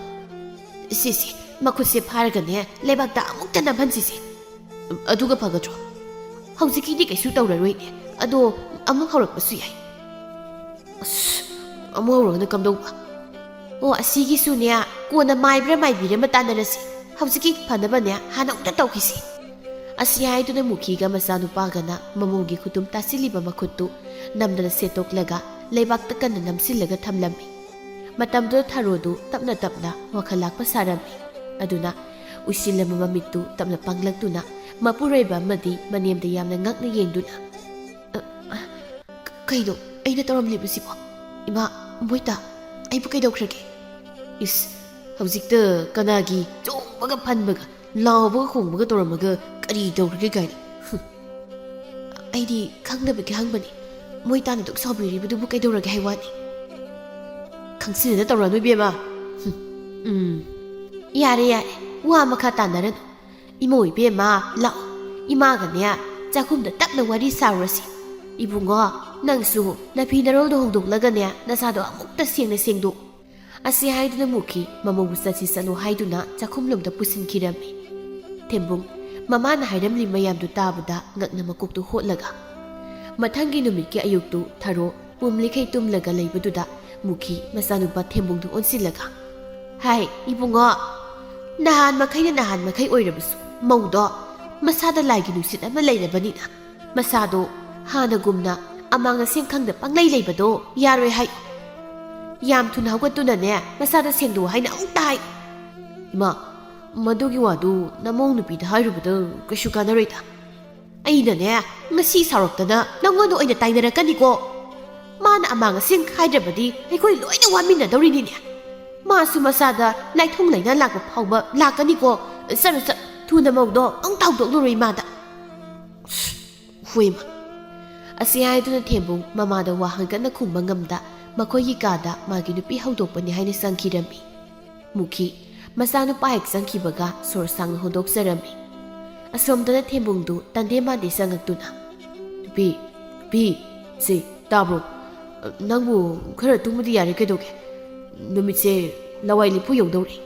ꯁꯤꯁꯤ ꯃꯈꯨꯠꯁꯦ ꯐꯥꯔꯒꯅꯦ ꯂꯩꯕꯥꯛꯇ ꯑꯃꯨꯛꯇ ꯅꯝꯍꯟꯁꯤꯁꯦ ꯑꯗꯨꯒ ꯐꯒꯗ꯭ꯔꯣ ꯍꯧꯖꯤꯛꯀꯤꯗꯤ ꯀꯩꯁꯨ ꯇꯧꯔꯔꯣꯏꯅꯦ ꯑꯗꯣ ꯑꯃꯨꯛ ꯍꯧꯔꯛꯄꯁꯨ ꯌꯥꯏ ꯑꯁ ꯑꯃꯨꯛ ꯍꯧꯔꯒꯅ ꯀꯝꯗꯧꯕ ꯑꯣ ꯑꯁꯤꯒꯤꯁꯨꯅꯦ ꯀꯣꯟꯅ ꯃꯥꯏꯕ꯭ꯔꯥ ꯃꯥꯏꯕꯤꯔ ꯑꯃ ꯇꯥꯟꯅꯔꯁꯤ ꯍꯧꯖꯤꯛꯀꯤ ꯐꯅꯕꯅꯦ ꯍꯥꯟꯅ ꯑꯃꯨꯛꯇ ꯇꯧꯈꯤꯁꯤ ꯑꯁꯤ ꯍꯥꯏꯗꯨꯅ ꯃꯨꯈꯤꯒ ꯃꯆꯥꯅꯨꯄꯥꯒꯅ ꯃꯃꯧꯒꯤ ꯈꯨꯇꯨꯝ ꯇꯥꯁꯤꯜꯂꯤꯕ ꯃꯈꯨꯠꯇꯨ ꯅꯝꯗꯅ ꯁꯦꯠꯇꯣꯛꯂꯒ ꯂꯩꯕꯥꯛꯇ ꯀꯟꯅ ꯅꯝꯁꯤꯜꯂꯒ ꯊꯝꯂꯝꯃꯤ ꯃꯇꯝꯗꯨꯗ ꯊꯥꯔꯣꯗꯨ ꯇꯞꯅ ꯇꯞꯅ ꯋꯥꯈꯜ ꯂꯥꯛꯄ ꯁꯥꯔꯝꯃꯤ ꯑꯗꯨꯅ ꯎꯏꯁꯤꯜꯂꯝꯕ ꯃꯃꯤꯠꯇꯨ ꯇꯞꯅ ꯄꯥꯡꯂꯛꯇꯨꯅ ꯃꯄꯨꯔꯣꯏꯕ ꯑꯃꯗꯤ ꯃꯅꯦꯝꯗ ꯌꯥꯝꯅ ꯉꯛꯅ ꯌꯦꯡꯗꯨꯅ ꯀꯩꯅꯣ ꯑꯩꯅ ꯇꯧꯔꯝꯂꯤꯕꯁꯤꯕꯣ ꯏꯃꯥ ꯃꯣꯏꯇꯥ ꯑꯩꯕꯨ ꯀꯩꯗꯧꯈ꯭ꯔꯒꯦ ꯏꯁ ꯍꯧꯖꯤꯛꯇ ꯀꯅꯥꯒꯤ ꯆꯣꯡꯕꯒ ꯐꯟꯕꯒ ꯂꯥꯎꯕꯒ ꯈꯣꯡꯕꯒ ꯇꯧꯔꯝꯃꯒ ꯀꯔꯤ ꯇꯧꯈ꯭ꯔꯒꯦ ꯀꯥꯏꯅ ꯑꯩꯗꯤ ꯈꯪꯗꯕꯒꯤ ꯍꯪꯕꯅꯤ ꯃꯣꯏ ꯇꯥꯅ ꯗꯨꯛ ꯁꯥꯎꯕꯤꯔꯤꯕꯗꯨꯕꯨ ꯀꯩꯗꯧꯔꯒꯦ ꯍꯥꯏ ꯋꯥꯅꯤ ꯈꯪꯁꯤꯟꯅ ꯇꯧꯔꯅꯨ ꯏꯕꯦꯝꯃ ꯌꯥꯔꯦ ꯋꯥ ꯃꯈꯥ ꯇꯥꯟꯅꯔꯅꯨ ꯏꯃꯧ ꯏꯕꯦꯝꯃ ꯂꯥꯛꯑꯣ ꯏꯃꯥꯒꯅꯦ ꯆꯥꯛꯈꯨꯝꯗ ꯇꯞꯅ ꯋꯥꯔꯤ ꯁꯥꯔꯨꯔꯁꯤ ꯏꯕꯨꯡꯉꯣ ꯅꯪꯁꯨ ꯅꯐꯤ ꯅꯔꯣꯜꯗꯣ ꯍꯣꯡꯗꯣꯛꯂꯒꯅꯦ ꯅꯁꯥꯗꯣ ꯑꯃꯨꯛꯇ ꯁꯦꯡꯗꯣꯛ ꯑꯁꯤ ꯍꯥꯏꯗꯨꯅ ꯃꯨꯈꯤ ꯃꯃꯧꯕꯨ ꯆꯠꯂꯣ ꯍꯥꯏꯗꯨꯅ ꯆꯥꯛꯈꯨꯝꯂꯣꯝꯗ ꯄꯨꯁꯤꯟꯈꯤꯔꯝꯃꯤ ꯊꯦꯝꯕꯨꯡ ꯃꯃꯥꯅ ꯍꯥꯏꯔꯝꯂꯤ ꯃꯌꯥꯝꯗꯨ ꯇꯥꯕꯗ ꯉꯛꯅ ꯃꯀꯣꯛꯇꯨ ꯍꯣꯠꯂꯒ ꯃꯊꯪꯒꯤ ꯅꯨꯃꯤꯠꯀꯤ ꯑꯌꯨꯛꯇꯨ ꯊꯥꯔꯣ ꯄꯨꯝꯂꯤꯈꯩ ꯇꯨꯝꯂꯒ ꯂꯩꯕꯗꯨꯗ ꯃꯨꯈꯤ ꯃꯆꯥꯅꯨꯄꯥ ꯊꯦꯝꯕꯨꯡꯗꯨ ꯑꯣꯟꯁꯤꯜꯂꯒ ꯍꯥꯏ ꯏꯕꯨꯡꯉꯣ ꯅꯍꯥꯟ ꯃꯈꯩ ꯑꯣꯏꯔꯕꯁꯨ ꯃꯧꯗꯣ ꯃꯁꯥꯗ ꯂꯥꯏꯒꯤ ꯅꯨꯡꯁꯤꯠ ꯑꯃ ꯂꯩꯔꯕꯅꯤꯅ ꯃꯁꯥꯗꯣ ꯍꯥꯟꯅꯒꯨꯝꯅ ꯑꯃꯥꯡ ꯑꯁꯦꯡ ꯈꯪꯗ ꯄꯪꯂꯩ ꯂꯩꯕꯗꯣ ꯌꯥꯔꯣꯏ ꯍꯥꯏ ꯌꯥꯝ ꯊꯨꯅ ꯍꯧꯒꯠꯇꯨꯅꯅꯦ ꯃꯁꯥꯗ ꯁꯦꯡꯗꯣꯛ ꯍꯥꯏꯅ ꯑꯃꯨꯛꯇ ꯍꯥꯏ ꯏꯃꯥ ꯃꯗꯨꯒꯤ ꯋꯥꯗꯨ ꯅꯃꯧ ꯅꯨꯄꯤꯗ ꯍꯥꯏꯔꯨꯕꯗ ꯀꯩꯁꯨ ꯀꯥꯟꯅꯔꯣꯏꯗ ꯑꯩꯅꯅꯦ ꯉꯁꯤ ꯁꯥꯎꯔꯛꯇꯅ ꯅꯪꯉꯣꯟꯗ ꯑꯣꯏꯅ ꯇꯥꯏꯅꯔꯛꯀꯅꯤꯀꯣ ꯃꯥꯅ ꯑꯃꯥꯡ ꯑꯁꯦꯡ ꯈꯥꯏꯗ꯭ꯔꯕꯗꯤ ꯑꯩꯈꯣꯏ ꯂꯣꯏꯅ ꯋꯥꯃꯤꯟꯅꯗꯧꯔꯤꯅꯤꯅꯦ ꯃꯥꯁꯨ ꯃꯁꯥꯗ ꯂꯥꯏꯊꯨꯡ ꯂꯩꯅꯥ ꯂꯥꯛꯄ ꯐꯥꯎꯕ ꯂꯥꯛꯀꯅꯤꯀꯣ ꯆꯠ ꯊꯨꯅ ꯃꯧꯗꯣ ꯑꯃꯨꯛ ꯍꯧꯗꯣꯛꯂꯨꯔꯣ ꯏꯃꯥꯗ ꯍꯣꯏꯃ ꯑꯁꯤ ꯍꯥꯏꯗꯨꯅ ꯊꯦꯝꯕꯨꯡ ꯃꯃꯥꯗ ꯋꯥ ꯍꯪꯒꯠꯅ ꯈꯨꯝꯕ ꯉꯝꯗ ꯃꯈꯣꯏꯒꯤ ꯀꯥꯗ ꯃꯥꯒꯤ ꯅꯨꯄꯤ ꯍꯧꯗꯣꯛꯄꯅꯤ ꯍꯥꯏꯅ ꯆꯪꯈꯤꯔꯝꯃꯤ ꯃꯨꯈꯤ ꯃꯆꯥꯅꯨꯄꯥ ꯍꯦꯛ ꯆꯪꯈꯤꯕꯒ ꯁꯣꯔ ꯁꯥꯡꯅ ꯍꯣꯟꯗꯣꯛꯆꯔꯝꯃꯤ ꯑꯁꯣꯝꯗꯅ ꯊꯦꯝꯕꯨꯡꯗꯨ ꯇꯟꯗꯦ ꯃꯥꯟꯗꯦ ꯆꯪꯉꯛꯇꯨꯅ ꯅꯨꯄꯤ ꯁꯤ ꯇꯥꯕ꯭ꯔꯣ ꯅꯪꯕꯨ ꯈꯔ ꯇꯨꯝꯕꯗꯤ ꯌꯥꯔꯦ ꯀꯩꯗꯧꯒꯦ ꯅꯨꯃꯤꯠꯁꯦ ꯂꯋꯥꯏ ꯂꯤꯄꯨ ꯌꯧꯗꯧꯔꯤ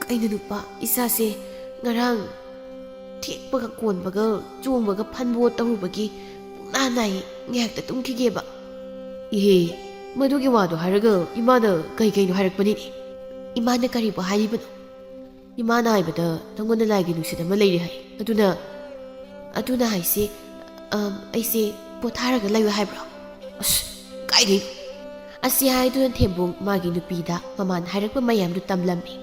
ꯀꯩꯅꯣ ꯅꯨꯄꯥ ꯏꯁꯥꯁꯦ ꯉꯔꯥꯡ ꯊꯦꯛꯄꯒ ꯀꯣꯟꯕꯒ ꯆꯣꯡꯕꯒ ꯐꯟꯕꯣ ꯇꯧꯔꯨꯕꯒꯤ ꯄꯨꯡꯅꯥ ꯅꯥꯏ ꯉꯥꯏꯍꯥꯛꯇ ꯇꯨꯝꯈꯤꯒꯦꯕ ꯏꯍꯦ ꯃꯗꯨꯒꯤ ꯋꯥꯗꯣ ꯍꯥꯏꯔꯒ ꯏꯃꯥꯅ ꯀꯩꯅꯣ ꯍꯥꯏꯔꯛꯄꯅꯤꯅꯦ ꯏꯃꯥꯅ ꯀꯔꯤꯕꯨ ꯍꯥꯏꯔꯤꯕꯅꯣ 이마나 하이보다 당근을 나에게 누시다 말레이리 하이 아두나 하이시 아이시 포타라가 라이와 하이브라 까이리 아시 하이두는 템봉 마기 누피다 마만 하이락바 마얌두 땀람미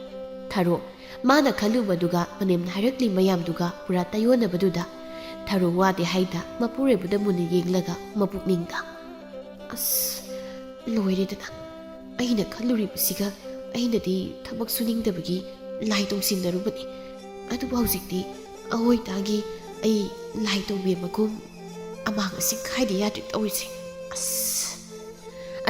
타로 마나 칼루바두가 마넴 하이락리 마얌두가 pu라 타요나바두다 타로 와데 하이다 마푸레부다 문이 ꯌꯦꯡꯂꯒ ꯃꯄꯨꯛꯅꯤꯡꯗ ꯂꯣꯏꯔꯦꯗꯅ ꯑꯩꯅ ꯈꯜꯂꯨꯔꯤꯕꯁꯤꯒ ꯑꯩꯅꯗꯤ ꯊꯕꯛ ꯁꯨꯅꯤꯡꯗꯕꯒꯤ ꯂꯥꯏ ꯇꯧꯁꯤꯟꯅꯔꯨꯕꯅꯤ ꯑꯗꯨꯕꯨ ꯍꯧꯖꯤꯛꯇꯤ ꯑꯋꯣꯏꯇꯥꯒꯤ ꯑꯩ ꯂꯥꯏ ꯇꯧꯕꯤꯃꯒꯨꯝ ꯑꯃꯥꯡ ꯑꯁꯤ ꯈꯥꯏꯗ ꯌꯥꯗ꯭ꯔꯦ ꯇꯧꯔꯤꯁꯦ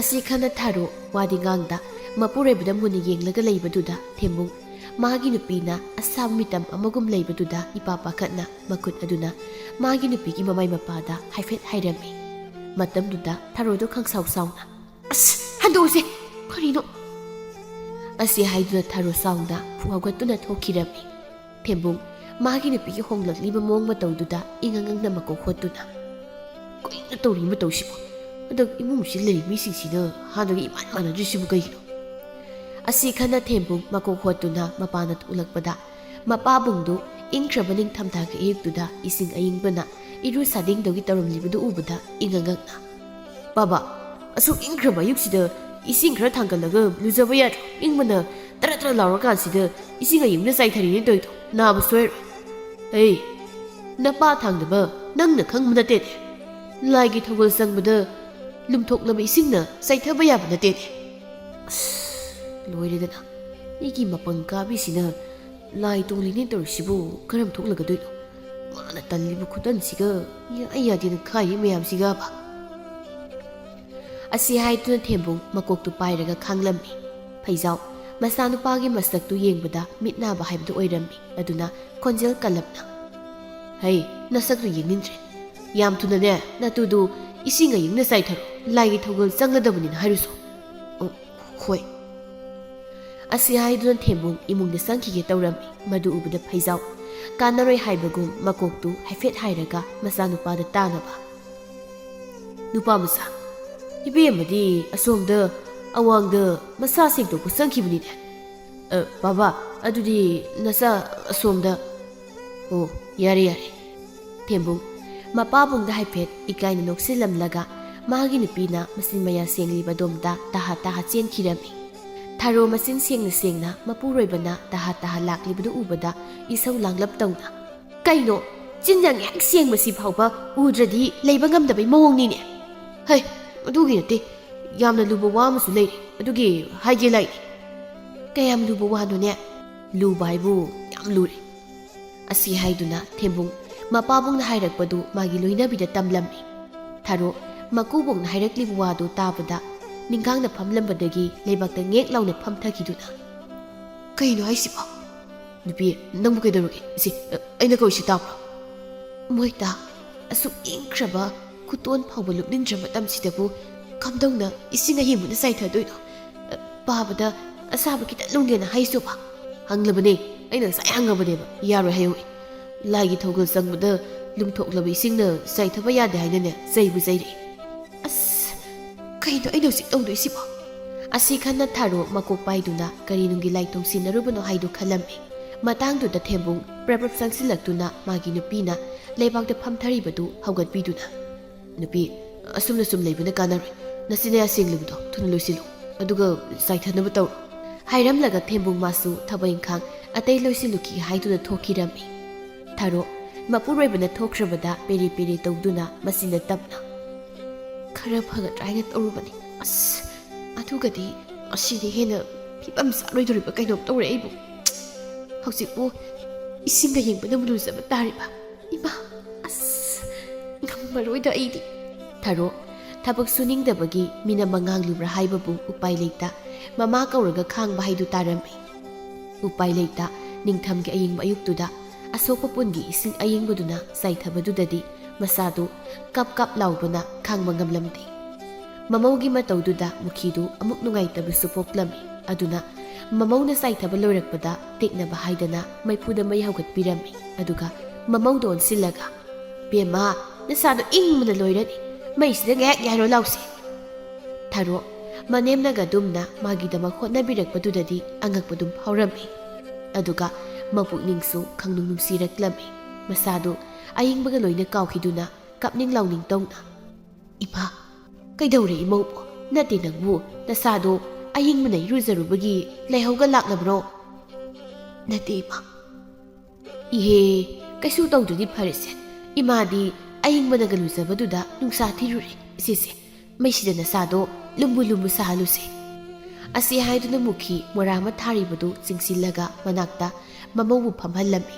ꯑꯁꯤ ꯈꯟꯅ ꯊꯥꯔꯣ ꯋꯥꯗꯤ ꯉꯥꯡꯗ ꯃꯄꯨꯔꯣꯏꯕꯗ ꯃꯨꯟꯅ ꯌꯦꯡꯂꯒ ꯂꯩꯕꯗꯨꯗ ꯊꯦꯝꯕꯨꯡ ꯃꯥꯒꯤ ꯅꯨꯄꯤꯅ ꯑꯁꯥꯕ ꯃꯤꯇꯝ ꯑꯃꯒꯨꯝ ꯂꯩꯕꯗꯨꯗ ꯏꯄꯥ ꯄꯥꯈꯠꯅ ꯃꯈꯨꯠ ꯑꯗꯨꯅ ꯃꯥꯒꯤ ꯅꯨꯄꯤꯒꯤ ꯃꯃꯥꯏ ꯃꯄꯥꯗ ꯍꯥꯏꯐꯦꯠ ꯍꯥꯏꯔꯝꯃꯤ꯫ ꯃꯇꯝꯗꯨꯗ ꯊꯥꯔꯣꯗꯣ ꯈꯪꯁꯥꯎ ꯁꯥꯎꯅ "ꯑꯁ ꯍꯟꯗꯣꯛꯎꯁꯦ ꯀꯔꯤꯅꯣ?" ꯑꯁꯤ ꯍꯥꯏꯗꯨꯅ ꯊꯥꯔꯣ ꯁꯥꯎꯅ ꯐꯨ ꯍꯧꯒꯠꯇꯨꯅ ꯊꯣꯛꯈꯤꯔꯝꯃꯤ꯫ ꯊꯦꯝꯕꯨꯡ ꯃꯥꯒꯤ ꯅꯨꯄꯤꯒꯤ ꯍꯣꯡꯂꯛꯂꯤꯕ ꯃꯑꯣꯡ ꯃꯇꯧꯗꯨꯗ ꯏꯉꯪꯉꯪꯅ ꯃꯀꯣꯛ ꯍꯣꯠꯇꯨꯅ "ꯀꯔꯤꯅꯣ ꯇꯧꯔꯤ ꯃꯇꯧꯁꯤꯕꯨ? ꯍꯟꯗꯛ ꯏꯃꯨꯡꯁꯤ ꯂꯩꯔꯤ ꯃꯤꯁꯤꯡꯁꯤꯅ ꯍꯥꯟꯅꯒ ꯏꯃꯥꯟ ꯃꯥꯟꯅꯗ꯭ꯔꯤꯁꯤꯕꯨ ꯀꯩꯒꯤꯅꯣ?" ꯑꯁꯤ ꯈꯟꯅ ꯊꯦꯝꯕꯨꯡ ꯃꯀꯣꯛ ꯍꯣꯠꯇꯨꯅ ꯃꯄꯥꯅ ꯊꯣꯛꯂꯛꯄꯗ ꯃꯄꯥꯕꯨꯡꯗꯨ ꯏꯪꯈ꯭ꯔꯕ ꯅꯤꯡꯊꯝꯊꯥꯒꯤ ꯑꯌꯨꯛꯇꯨꯗ ꯏꯁꯤꯡ ꯑꯏꯪꯕꯅ ꯏꯔꯨ ꯁꯥꯗꯤꯡꯗꯒꯤ ꯇꯧꯔꯝꯂꯤꯕꯗꯨ ꯎꯕꯗ ꯏꯉꯪꯉꯪꯅ "ꯕꯥꯕꯥ, ꯑꯁꯨꯛ ꯏꯪꯈ꯭ꯔꯕ ꯑꯌꯨꯛꯁꯤꯗ ꯏꯁꯤꯡ ꯈꯔ ꯊꯥꯡꯒꯠꯂꯒ ꯂꯨꯖꯕ ꯌꯥꯗ꯭ꯔꯣ? ꯏꯪꯕꯅ ꯇꯔꯥ ꯇꯔꯥ ꯂꯥꯎꯔꯀꯥꯟꯁꯤꯗ ꯏꯁꯤꯡ ꯑꯏꯪꯕꯅ ꯆꯥꯏꯊꯔꯤꯅꯦ ꯇꯧꯔꯤꯗꯣ, ꯅꯥꯕ ꯁꯣꯏꯔꯣꯏ." "ꯑꯩ ꯅꯄꯥ ꯊꯥꯡꯗꯕ ꯅꯪꯅ ꯈꯪꯕ ꯅꯠꯇꯦꯅꯦ. ꯂꯥꯏꯒꯤ ꯊꯧꯒꯜ ꯆꯪꯕꯗ ꯂꯨꯝꯊꯣꯛꯂꯕ ꯏꯁꯤꯡꯅ ꯆꯥꯏꯊꯕ ꯌꯥꯕ ꯅꯠꯇꯦꯅꯦ." "ꯑꯁ ꯂꯣꯏꯔꯦꯗꯅ, ꯑꯩꯒꯤ ꯃꯄꯪ ꯀꯥꯕꯤꯁꯤꯅ ꯂꯥꯏ ꯇꯣꯡꯂꯤꯅꯦ ꯇꯧꯔꯤꯁꯤꯕꯨ ꯀꯔꯝ ꯊꯣꯛꯂꯒꯗꯣꯏꯅꯣ? ꯃꯥꯅ ꯇꯜꯂꯤꯕ ꯈꯨꯇꯟꯁꯤꯒ ꯌꯥꯗꯦꯅ ꯈꯥꯏꯔꯤ ꯃꯌꯥꯝꯁꯤꯒꯕ." ꯑꯁꯤ ꯍꯥꯏꯗꯨꯅ ꯊꯦꯝꯕꯨꯡ ꯃꯀꯣꯛꯇꯨ ꯄꯥꯏꯔꯒ ꯈꯥꯡꯂꯝꯃꯤ꯫ ꯐꯩꯖꯥꯎ ꯃꯆꯥꯅꯨꯄꯥꯒꯤ ꯃꯁꯛꯇꯨ ꯌꯦꯡꯕꯗ ꯃꯤꯠ ꯅꯥꯕ ꯍꯥꯏꯕꯗꯨ ꯑꯣꯏꯔꯝꯃꯤ꯫ ꯑꯗꯨꯅ ꯈꯣꯟꯖꯦꯜ ꯀꯜꯂꯞꯅ "ꯍꯩ, ꯅꯁꯛꯇꯨ ꯌꯦꯡꯅꯤꯡꯗ꯭ꯔꯦ. ꯌꯥꯝ ꯊꯨꯅꯅꯦ ꯅꯇꯨꯗꯨ ꯏꯁꯤꯡ ꯑꯏꯪꯅ ꯆꯥꯏꯊꯔꯣ. ꯂꯥꯏꯒꯤ ꯊꯧꯒꯜ ꯆꯪꯂꯗꯕꯅꯤꯅ ꯍꯥꯏꯔꯨꯁꯣ." "ꯍꯣꯏ." ꯑꯁꯤ ꯍꯥꯏꯗꯨꯅ ꯊꯦꯝꯕꯨꯡ ꯏꯃꯨꯡꯗ ꯆꯪꯈꯤꯒꯦ ꯇꯧꯔꯝꯃꯤ꯫ ꯃꯗꯨ ꯎꯕꯗ ꯐꯩꯖꯥꯎ ꯀꯥꯟꯅꯔꯣꯏ ꯍꯥꯏꯕꯒꯨꯝ ꯃꯀꯣꯛꯇꯨ ꯍꯥꯏꯐꯦꯠ ꯍꯥꯏꯔꯒ ꯃꯆꯥꯅꯨꯄꯥꯗ ꯇꯥꯅꯕ "ꯅꯨꯄꯥ ꯃꯆꯥ, ꯏꯕꯦꯝꯃꯗꯤ ꯑꯁꯣꯝꯗ ꯑꯋꯥꯡꯗ ꯃꯁꯥ ꯁꯦꯡꯗꯣꯛꯄ ꯆꯪꯈꯤꯕꯅꯤꯅꯦ." "ꯕꯥꯕꯥ, ꯑꯗꯨꯗꯤ ꯅꯆꯥ ꯑꯁꯣꯝꯗ..." "ꯑꯣ, ꯌꯥꯔꯦ ꯌꯥꯔꯦ." ꯊꯦꯝꯕꯨꯡ ꯃꯄꯥꯕꯨꯡꯗ ꯍꯥꯏꯐꯦꯠ ꯏꯀꯥꯏꯅ ꯅꯣꯛꯁꯤꯜꯂꯝꯂꯒ ꯃꯥꯒꯤ ꯅꯨꯄꯤꯅ ꯃꯆꯤꯟ ꯃꯌꯥ ꯁꯦꯡꯂꯤꯕꯗꯣꯝꯗ ꯇꯍꯥ ꯇꯍꯥ ꯆꯦꯟꯈꯤꯔꯝꯃꯤ꯫ ꯊꯥꯔꯣ ꯃꯆꯤꯟ ꯁꯦꯡꯅ ꯁꯦꯡꯅ ꯃꯄꯨꯔꯣꯏꯕꯅ ꯇꯍꯥ ꯇꯍꯥ ꯂꯥꯛꯂꯤꯕꯗꯨ ꯎꯕꯗ ꯏꯁꯧ ꯂꯥꯡꯂꯞ ꯇꯧꯅ "ꯀꯩꯅꯣ, ꯆꯤꯟꯌꯥꯡ ꯍꯦꯛ ꯁꯦꯡꯕꯁꯤ ꯐꯥꯎꯕ ꯎꯗ꯭ꯔꯗꯤ ꯂꯩꯕ ꯉꯝꯗꯕꯩ ꯃꯑꯣꯡꯅꯤꯅꯦ." "ꯍꯩ, ꯑꯗꯨꯒꯤ ꯅꯠꯇꯦ. ꯌꯥꯝꯅ ꯂꯨꯕ ꯋꯥ ꯑꯃꯁꯨ ꯂꯩꯔꯤ. ꯑꯗꯨꯒꯤ ꯍꯥꯏꯒꯦ ꯂꯥꯛꯏꯅꯤ." "ꯀꯌꯥꯝ ꯂꯨꯕ ꯋꯥꯅꯣꯅꯦ?" "ꯂꯨꯕ ꯍꯥꯏꯕꯨ ꯌꯥꯝ ꯂꯨꯔꯦ." ꯑꯁꯤ ꯍꯥꯏꯗꯨꯅ ꯊꯦꯝꯕꯨꯡ ꯃꯄꯥꯕꯨꯡꯅ ꯍꯥꯏꯔꯛꯄꯗꯨ ꯃꯥꯒꯤ ꯂꯣꯏꯅꯕꯤꯗ ꯇꯝꯂꯝꯃꯤ꯫ ꯊꯥꯔꯣ ꯃꯀꯨꯕꯣꯡꯅ ꯍꯥꯏꯔꯛꯂꯤꯕ ꯋꯥꯗꯨ ꯇꯥꯕꯗ ꯅꯤꯡꯈꯥꯡꯅ ꯐꯝꯂꯝꯕꯗꯒꯤ ꯂꯩꯕꯥꯛꯇ ꯉꯦꯛ ꯂꯥꯎꯅ ꯐꯝꯊꯈꯤꯗꯨꯅ "ꯀꯩꯅꯣ ꯍꯥꯏꯁꯤꯕꯣ? ꯅꯨꯄꯤ, ꯅꯪꯕꯨ ꯀꯩꯗꯧꯔꯒꯦ? ꯑꯩꯅ ꯀꯧꯏꯁꯤ ꯇꯥꯕ꯭ꯔꯣ?" "ꯃꯣꯏꯇꯥ, ꯑꯁꯨꯛ ꯏꯪꯈ꯭ꯔꯕ ꯈꯨꯇꯣꯟ ꯐꯥꯎꯕ ꯂꯨꯞꯅꯤꯡꯗ꯭ꯔ ꯃꯇꯝꯁꯤꯗꯕꯨ ꯀꯝꯗꯧꯅ ꯏꯁꯤꯡ ꯑꯌꯤꯡꯕꯅ ꯆꯥꯏꯊꯗꯣꯏꯅꯣ? ꯄꯥꯕꯗ ꯑꯁꯥꯕ ꯈꯤꯇꯪ ꯂꯨꯝꯒꯦꯅ ꯍꯥꯏꯁꯨꯕ." "ꯍꯪꯂꯕꯅꯦ, ꯑꯩꯅ ꯉꯁꯥꯏ ꯍꯪꯉꯕꯅꯦꯕ. ꯌꯥꯔꯣꯏ ꯍꯥꯏꯌꯣꯏ. ꯂꯥꯏꯒꯤ ꯊꯧꯒꯜ ꯆꯪꯕꯗ ꯂꯨꯝꯊꯣꯛꯂꯕ ꯏꯁꯤꯡꯅ ꯆꯥꯏꯊꯕ ꯌꯥꯗꯦ ꯍꯥꯏꯅꯅꯦ ꯆꯩꯕꯨ ꯆꯩꯔꯛꯏ." "ꯑꯁ, ꯀꯩꯅꯣ ꯑꯩꯅ ꯍꯧꯖꯤꯛ ꯇꯧꯗꯣꯏꯁꯤꯕꯣ?" ꯑꯁꯤ ꯈꯟꯅ ꯊꯥꯔꯣ ꯃꯀꯣꯛ ꯄꯥꯏꯗꯨꯅ ꯀꯔꯤꯅꯨꯡꯒꯤ ꯂꯥꯏꯇꯣꯡ ꯁꯤꯟꯅꯔꯨꯕꯅꯣ ꯍꯥꯏꯗꯨ ꯈꯜꯂꯝꯃꯤ꯫ ꯃꯇꯥꯡꯗꯨꯗ ꯊꯦꯝꯕꯨꯡ ꯄ꯭ꯔꯞ ꯆꯪꯁꯤꯜꯂꯛꯇꯨꯅ ꯃꯥꯒꯤ ꯅꯨꯄꯤꯅ ꯂꯩꯕꯥꯛꯇ ꯐꯝꯊꯔꯤꯕꯗꯨ ꯍꯧꯒꯠꯄꯤꯗꯨꯅ "ꯅꯨꯄꯤ, ꯑꯁꯨꯝꯅ ꯁꯨꯝ ꯂꯩꯕꯅ ꯀꯥꯟꯅꯔꯣꯏ. ꯅꯆꯤꯟꯌꯥ ꯁꯦꯡꯂꯤꯕꯗꯣ ꯊꯨꯅ ꯂꯣꯏꯁꯤꯜꯂꯨ. ꯑꯗꯨꯒ ꯆꯥꯏꯊꯅꯕ ꯇꯧꯔꯣ." ꯍꯥꯏꯔꯝꯂꯒ ꯊꯦꯝꯕꯨꯡ ꯃꯥꯁꯨ ꯊꯕꯛ ꯏꯪꯈꯥꯡ ꯑꯇꯩ ꯂꯣꯏꯁꯤꯜꯂꯨꯈꯤ ꯍꯥꯏꯗꯨꯅ ꯊꯣꯛꯈꯤꯔꯝꯃꯤ꯫ ꯊꯥꯔꯣ ꯃꯄꯨꯔꯣꯏꯕꯅ ꯊꯣꯛꯈ꯭ꯔꯕꯗ ꯄꯦꯔꯦ ꯄꯦꯔꯦ ꯇꯧꯗꯨꯅ ꯃꯆꯤꯟꯗ ꯇꯞꯅ "ꯈꯔ ꯐꯒꯗ꯭ꯔꯥ ꯍꯥꯏꯅ ꯇꯧꯔꯨꯕꯅꯤ. ꯑꯁ, ꯑꯗꯨꯒꯗꯤ ꯑꯁꯤꯗꯤ ꯍꯦꯟꯅ ꯐꯤꯕꯝ ꯆꯥꯔꯣꯏꯗꯣꯔꯤꯕ ꯀꯩꯅꯣꯝ ꯇꯧꯔꯦ ꯑꯩꯕꯨ. ꯍꯧꯖꯤꯛꯄꯨ ꯏꯁꯤꯡꯒ ꯌꯦꯡꯕꯅ ꯂꯨꯖꯕ ꯇꯥꯔꯤꯕ. ꯏꯃꯥ, ꯑꯁ ꯉꯝꯃꯔꯣꯏꯗ ꯑꯩꯗꯤ." ꯊꯥꯔꯣ ꯊꯕꯛ ꯁꯨꯅꯤꯡꯗꯕꯒꯤ ꯃꯤꯅ ꯃꯉꯥꯡꯂꯨꯕ꯭ꯔꯥ ꯍꯥꯏꯕꯕꯨ ꯎꯄꯥꯏ ꯂꯩꯇ ꯃꯃꯥ ꯀꯧꯔꯒ ꯈꯥꯡꯕ ꯍꯥꯏꯗꯨ ꯇꯥꯔꯝꯃꯤ꯫ ꯎꯄꯥꯏ ꯂꯩꯇ ꯅꯤꯡꯊꯝꯒꯤ ꯑꯏꯪꯕ ꯑꯌꯨꯛꯇꯨꯗ ꯑꯁꯣꯛꯄ ꯄꯨꯟꯒꯤ ꯏꯁꯤꯡ ꯑꯏꯪꯕꯗꯨꯅ ꯆꯥꯏꯊꯕꯗꯨꯗꯗꯤ ꯃꯁꯥꯗꯨ ꯀꯞ ꯀꯞ ꯂꯥꯎꯕꯅ ꯈꯥꯡꯕ ꯉꯝꯂꯝꯗꯦ꯫ ꯃꯃꯧꯒꯤ ꯃꯇꯧꯗꯨꯗ ꯃꯨꯈꯤꯗꯨ ꯑꯃꯨꯛ ꯅꯨꯡꯉꯥꯏꯇꯕꯁꯨ ꯄꯣꯛꯂꯝꯃꯤ꯫ ꯑꯗꯨꯅ ꯃꯃꯧꯅ ꯆꯥꯏꯊꯕ ꯂꯣꯏꯔꯛꯄꯗ ꯇꯦꯛꯅꯕ ꯍꯥꯏꯗꯅ ꯃꯩꯐꯨꯗ ꯃꯩ ꯍꯧꯒꯠꯄꯤꯔꯝꯃꯤ꯫ ꯑꯗꯨꯒ ꯃꯃꯧꯗ ꯑꯣꯟꯁꯤꯜꯂꯒ "ꯕꯦꯝꯃ, ꯅꯁꯥꯗꯣ ꯏꯪꯕꯅ ꯂꯣꯏꯔꯅꯤ. ꯃꯩꯁꯤꯗ ꯉꯥꯏꯍꯥꯛ ꯌꯥꯏꯔꯣ ꯂꯥꯎꯁꯦ." ꯊꯥꯔꯣ ꯃꯅꯦꯝꯅꯒ ꯑꯗꯨꯝꯅ ꯃꯥꯒꯤꯗꯃꯛ ꯍꯣꯠꯅꯕꯤꯔꯛꯄꯗꯨꯗꯗꯤ ꯑꯉꯛꯄꯗꯨꯝ ꯐꯥꯎꯔꯝꯃꯤ꯫ ꯑꯗꯨꯒ ꯃꯄꯨꯛꯅꯤꯡꯁꯨ ꯈꯪꯅꯨꯡ ꯅꯨꯡꯁꯤꯔꯛꯂꯝꯃꯤ꯫ ꯃꯁꯥꯗꯨ ꯑꯏꯪꯕꯒ ꯂꯣꯏꯅ ꯀꯥꯎꯈꯤꯗꯨꯅ ꯀꯞꯅꯤꯡ ꯂꯥꯎꯅꯤꯡ ꯇꯧꯅ "ꯏꯃꯥ, ꯀꯩꯗꯧꯔꯦ ꯏꯃꯧꯕꯨ? ꯅꯠꯇꯦ ꯅꯪꯕꯨ ꯅꯁꯥꯗꯣ ꯑꯏꯪꯕꯅ ꯏꯔꯨꯖꯔꯨꯕꯒꯤ ꯂꯩꯍꯧꯒ ꯂꯥꯛꯂꯕ꯭ꯔꯣ?" "ꯅꯠꯇꯦ ꯏꯃꯥ." "ꯏꯍꯦ, ꯀꯩꯁꯨ ꯇꯧꯗ꯭ꯔꯗꯤ ꯐꯔꯦꯁꯦ. ꯏꯃꯥꯗꯤ ꯑꯏꯪꯕꯅꯒ ꯂꯨꯖꯕꯗꯨꯗ ꯅꯨꯡꯁꯥ ꯊꯤꯔꯨꯔꯦ. ꯏꯁꯦ, ꯃꯩꯁꯤꯗ ꯅꯁꯥꯗꯣ ꯂꯨꯝꯕꯨ ꯂꯨꯝꯕꯨ ꯁꯥꯍꯜꯂꯨꯁꯦ." ꯑꯁꯤ ꯍꯥꯏꯗꯨꯅ ꯃꯨꯈꯤ ꯃꯣꯔꯥ ꯑꯃ ꯊꯥꯔꯤꯕꯗꯨ ꯆꯤꯡꯁꯤꯜꯂꯒ ꯃꯅꯥꯛꯇ ꯃꯃꯧꯕꯨ ꯐꯝꯍꯜꯂꯝꯃꯤ꯫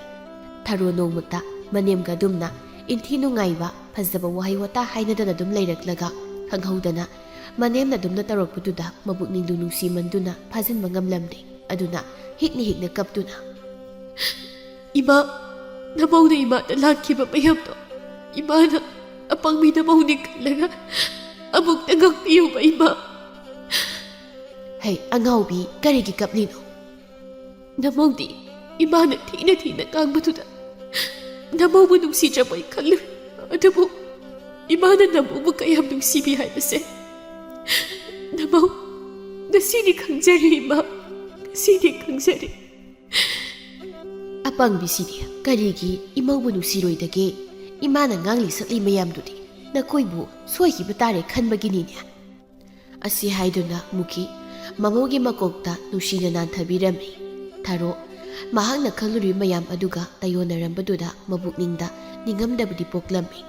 ꯊꯥꯔꯣ ꯅꯣꯡꯃꯇ ꯃꯅꯦꯝꯒ ꯑꯗꯨꯝꯅ ꯏꯟꯊꯤ ꯅꯨꯡꯉꯥꯏꯕ ꯐꯖꯕ ꯋꯥꯍꯩ ꯋꯥꯇꯥ ꯍꯥꯏꯅꯗꯅ ꯑꯗꯨꯝ ꯂꯩꯔꯛꯂꯒ ꯈꯪꯍꯧꯗꯅ ꯃꯅꯦꯝꯅ ꯑꯗꯨꯝꯅ ꯇꯧꯔꯛꯄꯗꯨꯗ ꯃꯕꯨꯛꯅꯤꯡꯗꯨ ꯅꯨꯡꯁꯤꯃꯟꯗꯨꯅ ꯐꯥꯖꯤꯟꯕ ꯉꯝꯂꯝꯗꯦ꯫ ꯑꯗꯨꯅ ꯍꯤꯛꯅ ꯀꯞꯇꯨꯅ ꯏꯃꯥ ꯅꯃꯧꯅ ꯏꯃꯥꯗ ꯂꯥꯛꯈꯤꯕ ꯃꯌꯥꯝꯗꯣ ꯏꯃꯥꯅ ꯑꯄꯪꯕꯤ ꯅꯃꯧꯅꯤ ꯈꯜꯂꯒ ꯑꯃꯨꯛꯇ ꯉꯛꯄꯤꯌꯨꯕ ꯏꯃꯥ ꯍꯩ ꯑꯉꯥꯎꯕꯤ ꯀꯔꯤꯒꯤ ꯀꯞꯂꯤꯅꯣ ꯅꯃꯧꯗꯤ ꯏꯃꯥꯅ ꯊꯤꯅ ꯉꯥꯡꯕꯗꯨꯗ ꯅꯃꯧꯕꯨ ꯅꯨꯡꯁꯤꯖꯕꯩ ꯈꯜꯂꯨꯏ ꯑꯗꯨꯕꯨ 이마는 나보고 그야 뭉시비 할세. 나보 나시니 강자리 이마 나시니 강자리. 아빵비시니 가리기 이마부 누시로이다게 이마는 강리 삭리 mayam두디 나코이부 소이기부 따레 칸바기니냐. 아시 하이두나 무키 마모기 마곡다 누시나 난타비람이 타로 마항나 칼루리 mayam aduga tayonarambaduda mabukningda ningamdabudi poklammi.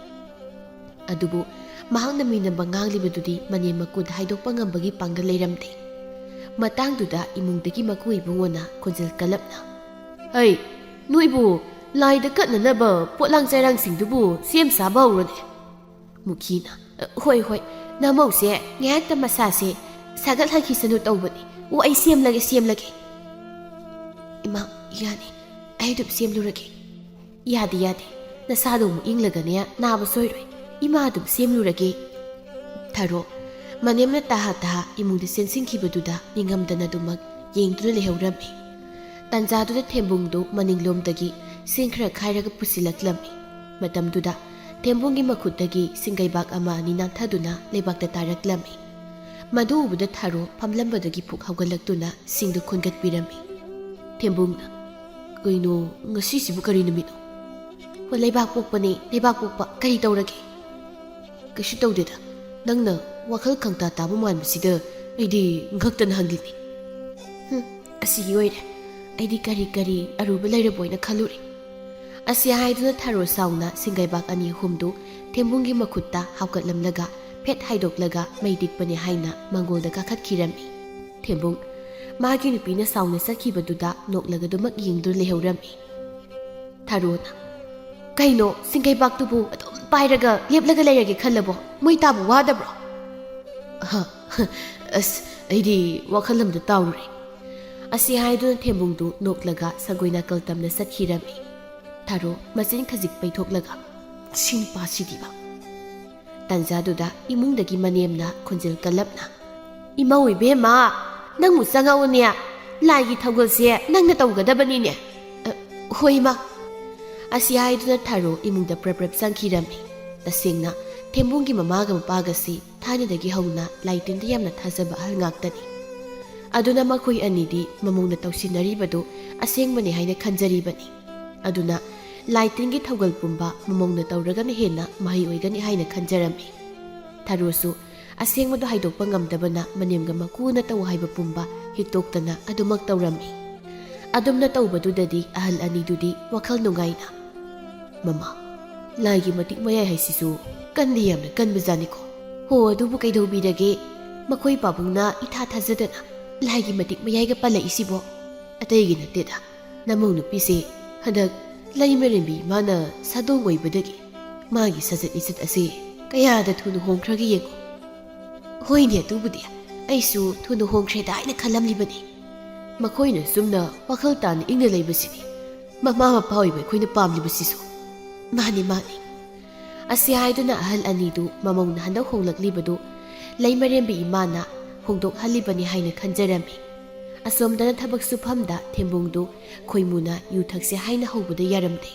ꯑꯗꯨꯕꯨ ꯃꯍꯥꯛꯅ ꯃꯤꯅꯝꯕ ꯉꯥꯡꯂꯤꯕꯗꯨꯗꯤ ꯃꯅꯦꯝ ꯃꯀꯨꯗ ꯍꯥꯏꯗꯣꯛꯄ ꯉꯝꯕꯒꯤ ꯄꯥꯡꯒꯜ ꯂꯩꯔꯝꯗꯦ꯫ ꯃꯇꯥꯡꯗꯨꯗ ꯏꯃꯨꯡꯗꯒꯤ ꯃꯀꯨ ꯏꯕꯨꯡꯉꯣꯅ ꯈꯣꯟꯖꯦꯜ ꯀꯜꯂꯞꯅ "ꯍꯩ ꯅꯣꯏꯕꯨ ꯂꯥꯏꯗ ꯀꯠꯅꯅꯕ ꯄꯣꯠꯂꯥꯡ ꯆꯩꯔꯥꯡꯁꯤꯡꯗꯨꯕꯨ ꯁꯦꯝ ꯁꯥꯕ ꯍꯧꯔꯣꯅꯦ꯫ ꯃꯨꯈꯤꯅ "ꯍꯣꯏ ꯅꯃꯧꯁꯦ ꯉꯥꯏꯍꯥꯛꯇ ꯃꯁꯥꯁꯦ ꯁꯥꯒꯠꯍꯟꯈꯤꯁꯅꯨ ꯇꯧꯕꯅꯤ꯫ ꯑꯩ ꯁꯦꯝꯂꯒꯦ꯫ ꯏꯃꯥ ꯌꯥꯅꯤ ꯑꯩ ꯑꯗꯨꯝ ꯁꯦꯝꯂꯨꯔꯒꯦ꯫ ꯌꯥꯗꯦ ꯅꯁꯥꯗꯣ ꯑꯃꯨꯛ ꯏꯪꯂꯒꯅꯦ ꯅꯥꯕ ꯁꯣꯏꯔꯣꯏ꯫ 이마 ꯑꯗꯨꯝ ꯁꯦꯝꯂꯨꯔꯒꯦ꯫ ꯊꯥꯔꯣ ꯃꯅꯦꯝꯅ ꯇꯥꯍꯥ 이මුꯡꯗ ꯆꯦꯟꯁꯤꯟꯈꯤꯕꯗꯨꯗ ꯅꯤꯡꯉꯝꯗꯅ ꯑꯗꯨꯃꯛ ꯌꯦꯡꯗꯨꯅ ꯂꯩꯍꯧꯔꯝꯃꯤ꯫ ꯇꯥꯟꯖꯥꯗꯨꯗ ꯊꯦꯝꯕꯨꯡꯗꯨ ꯃꯅꯤꯡꯂꯣꯝꯗꯒꯤ ꯁꯤꯡ ꯈꯔ ꯈꯥꯏꯔꯒ ꯄꯨꯁꯤꯜꯂꯛꯂꯝꯃꯤ꯫ ꯃꯇꯝꯗꯨꯗ ꯊꯦꯝꯕꯨꯡꯒꯤ ꯃꯈꯨꯠꯇꯒꯤ ꯁꯤꯡꯒꯩꯕꯥꯛ ꯑꯃ ꯑꯅꯤ ꯅꯥꯟꯊꯗꯨꯅ ꯂꯩꯕꯥꯛꯇ ꯇꯥꯔꯛꯂꯝꯃꯤ꯫ ꯃꯗꯨ ꯎꯕꯗ ꯊꯥꯔꯣ ꯐꯝꯂꯝꯕꯗꯒꯤ ꯄꯨꯛ ꯍꯧꯒꯠꯂꯛꯇꯨꯅ ꯁꯤꯡꯗꯨ ꯈꯨꯟꯒꯠꯄꯤꯔꯝꯃꯤ꯫ ꯊꯦꯝꯕꯨꯡꯅ "ꯀꯩꯅꯣ ꯉꯁꯤꯁꯤꯕꯨ ꯀꯔꯤ ꯅꯨꯃꯤꯠꯅꯣ?" "ꯂꯩꯕꯥꯛ ꯄꯣꯛꯄꯅꯦ ꯂꯩꯕꯥꯛ ꯄꯣꯛꯄ ꯀꯔꯤ ꯇꯧꯔꯒꯦ?" "ꯀꯩꯁꯨ ꯇꯧꯗꯦꯗ ꯅꯪꯅ ꯋꯥꯈꯜ ꯈꯪꯇꯥ ꯇꯥꯕ ꯃꯥꯟꯕꯁꯤꯗ ꯑꯩꯗꯤ ꯉꯛꯇꯅ ꯍꯪꯂꯤꯅꯤ꯫ ꯑꯁꯤꯒꯤ ꯑꯣꯏꯔꯦ ꯑꯩꯗꯤ ꯀꯔꯤ ꯑꯔꯨꯕ ꯂꯩꯔꯕꯣꯏꯅ ꯈꯜꯂꯨꯔꯦ꯫ ꯑꯁꯤ ꯍꯥꯏꯗꯨꯅ ꯊꯥꯔꯣ ꯁꯥꯎꯅ ꯁꯤꯡꯒꯩꯕꯥꯛ ꯑꯅꯤ ꯑꯍꯨꯝꯗꯨ ꯊꯦꯝꯕꯨꯡꯒꯤ ꯃꯈꯨꯠꯇ ꯍꯥꯞꯀꯠꯂꯝꯂꯒ ꯐꯦꯠ ꯍꯥꯏꯗꯣꯛꯂꯒ ꯃꯩ ꯇꯤꯛꯄꯅꯦ ꯍꯥꯏꯅ ꯃꯥꯡꯒꯣꯜꯗ ꯀꯥꯈꯠꯈꯤꯔꯝꯃꯤ꯫ ꯊꯦꯝꯕꯨꯡ ꯃꯥꯒꯤ ꯅꯨꯄꯤꯅ ꯁꯥꯎꯅ ꯆꯠꯈꯤꯕꯗꯨꯗ ꯅꯣꯛꯂꯒ ꯑꯗꯨꯃꯛ ꯌꯦꯡꯗꯨꯅ ꯂꯩꯍꯧꯔꯝꯃꯤ꯫ ꯊꯥꯔꯣꯅ "ꯀꯩꯅꯣ ꯁꯤꯡꯒꯩꯕꯥꯛꯇꯨꯕꯨ ꯑꯗꯨꯝ ꯄꯥꯏꯔꯒ ꯂꯦꯞꯂꯒ ꯂꯩꯔꯒꯦ ꯈꯜꯂꯕꯣ? ꯃꯣꯏ ꯇꯥꯕ ꯋꯥꯗꯕ꯭ꯔꯣ?" "ꯑꯁ ꯑꯩꯗꯤ ꯋꯥꯈꯜ ꯑꯃꯗ ꯇꯥꯎꯔꯨꯔꯦ." ꯑꯁꯤ ꯍꯥꯏꯗꯨꯅ ꯊꯦꯝꯕꯨꯡꯗꯨ ꯅꯣꯛꯂꯒ ꯁꯒꯣꯏ ꯅꯥꯀꯜ ꯇꯝꯅ ꯆꯠꯈꯤꯔꯝꯃꯤ꯫ ꯊꯥꯔꯣ ꯃꯆꯤꯟ ꯈꯖꯤꯛ ꯄꯩꯊꯣꯛꯂꯒ "ꯁꯤ ꯅꯨꯄꯥꯁꯤꯗꯤꯕ." ꯇꯥꯟꯖꯥꯗꯨꯗ ꯏꯃꯨꯡꯗꯒꯤ ꯃꯅꯦꯝꯅ ꯈꯣꯟꯖꯦꯜ ꯀꯜꯂꯞꯅ "ꯏꯃꯧ ꯏꯕꯦꯝꯃ ꯅꯪꯃꯨ ꯆꯪꯉꯛꯎꯅꯦ ꯂꯥꯏꯒꯤ ꯊꯧꯒꯜꯁꯦ ꯅꯪꯅ ꯇꯧꯒꯗꯕꯅꯤꯅꯦ." "ꯍꯣꯏ ꯏꯃꯥ." ꯑꯁꯤ ꯍꯥꯏꯗꯨꯅ ꯊꯥꯔꯣ ꯏꯃꯨꯡꯗ ꯄ꯭ꯔꯞ ꯆꯪꯈꯤꯔꯝꯃꯤ꯫ ꯇꯁꯦꯡꯅ ꯊꯦꯝꯕꯨꯡꯒꯤ ꯃꯃꯥꯒ ꯃꯄꯥꯒꯁꯤ ꯊꯥꯏꯅꯗꯒꯤ ꯍꯧꯅ ꯂꯥꯏꯇꯤꯟꯗ ꯌꯥꯝꯅ ꯊꯥꯖꯕ ꯑꯍꯜ ꯉꯥꯛꯇꯅꯤ꯫ ꯑꯗꯨꯅ ꯃꯈꯣꯏ ꯑꯅꯤꯗꯤ ꯃꯃꯧꯅ ꯇꯧꯁꯤꯟꯅꯔꯤꯕꯗꯨ ꯑꯁꯦꯡꯕꯅꯤ ꯍꯥꯏꯅ ꯈꯟꯖꯔꯤꯕꯅꯤ꯫ ꯑꯗꯨꯅ ꯂꯥꯏꯇꯤꯟꯒꯤ ꯊꯧꯒꯜ ꯄꯨꯝꯕ ꯃꯃꯧꯅ ꯇꯧꯔꯒꯅ ꯍꯦꯟꯅ ꯃꯍꯩ ꯑꯣꯏꯒꯅꯤ ꯍꯥꯏꯅ ꯈꯟꯖꯔꯝꯃꯤ꯫ ꯊꯥꯔꯣꯁꯨ ꯑꯁꯦꯡꯕꯗꯣ ꯍꯥꯏꯗꯣꯛꯄ ꯉꯝꯗꯕꯅ ꯃꯅꯦꯝꯒ ꯃꯀꯨꯅ ꯇꯧ ꯍꯥꯏꯕ ꯄꯨꯝꯕ ꯍꯤꯛꯇꯣꯛꯇꯅ ꯑꯗꯨꯃꯛ ꯇꯧꯔꯝꯃꯤ꯫ ꯑꯗꯨꯝꯅ ꯇꯧꯕꯗꯨꯗꯗꯤ ꯑꯍꯜ ꯑꯅꯤꯗꯨꯗꯤ ꯋꯥꯈꯜ ꯅꯨꯡꯉꯥꯏꯅ "ꯃꯃꯥ ꯂꯥꯏꯒꯤ ꯃꯇꯤꯛ ꯃꯌꯥꯏ ꯍꯥꯏꯁꯤꯁꯨ ꯀꯟꯗꯤ ꯌꯥꯝꯅ ꯀꯟꯕꯖꯥꯠꯅꯤꯀꯣ꯫ ꯍꯣ ꯑꯗꯨꯕꯨ ꯀꯩꯗꯧꯕꯤꯔꯒꯦ ꯃꯈꯣꯏ ꯄꯥꯕꯨꯡꯅ ꯏꯊꯥ ꯊꯥꯖꯗꯅ ꯂꯥꯏꯒꯤ ꯃꯇꯤꯛ ꯃꯌꯥꯏꯒ ꯄꯜꯂꯛꯏꯁꯤꯕꯣ? ꯑꯇꯩꯒꯤ ꯅꯠꯇꯦꯗ ꯅꯃꯧ ꯅꯨꯄꯤꯁꯦ ꯍꯟꯗꯛ ꯂꯩꯃꯔꯦꯝꯕꯤ ꯏꯃꯥꯅ ꯁꯥꯗꯣꯡ ꯑꯣꯏꯕꯗꯒꯤ ꯃꯥꯒꯤ ꯁꯖꯠ ꯂꯤꯆꯠ ꯑꯁꯤ ꯀꯌꯥꯗ ꯊꯨꯅ ꯍꯣꯡꯈ꯭ꯔꯒꯦ ꯌꯦꯡꯉꯣ." "ꯍꯣꯏꯅꯦ ꯑꯗꯨꯕꯨꯗꯤ ꯑꯩꯁꯨ ꯊꯨꯅ ꯍꯣꯡꯈ꯭ꯔꯦꯗ ꯍꯥꯏꯅ ꯈꯜꯂꯝꯂꯤꯕꯅꯤ꯫ ꯃꯈꯣꯏꯅ ꯆꯨꯝꯅ ꯋꯥꯈꯜ ꯇꯥꯅ ꯏꯪꯅ ꯂꯩꯕꯁꯤꯅꯤ ꯃꯃꯥ ꯃꯄꯥ ꯑꯣꯏꯕ ꯑꯩꯈꯣꯏꯅ ꯄꯥꯝꯂꯤꯕꯁꯤꯁꯨ." "ꯃꯥꯅꯤ." ꯑꯁꯤ ꯍꯥꯏꯗꯨꯅ ꯑꯍꯜ ꯑꯅꯤꯗꯨ ꯃꯃꯧꯅ ꯍꯟꯗꯛ ꯍꯣꯡꯂꯛꯂꯤꯕꯗꯨ ꯂꯩꯃꯔꯦꯝꯕꯤ ꯏꯃꯥꯅ ꯍꯣꯡꯗꯣꯛꯍꯜꯂꯤꯕꯅꯤ ꯍꯥꯏꯅ ꯈꯟꯖꯔꯝꯃꯤ꯫ ꯑꯁꯣꯝꯗꯅ ꯊꯕꯛ ꯁꯨꯐꯝꯗ ꯊꯦꯝꯕꯨꯡꯗꯨ ꯈꯣꯏꯃꯨꯅ ꯌꯨ ꯊꯛꯁꯦ ꯍꯥꯏꯅ ꯍꯧꯕꯗ ꯌꯥꯔꯝꯗꯦ꯫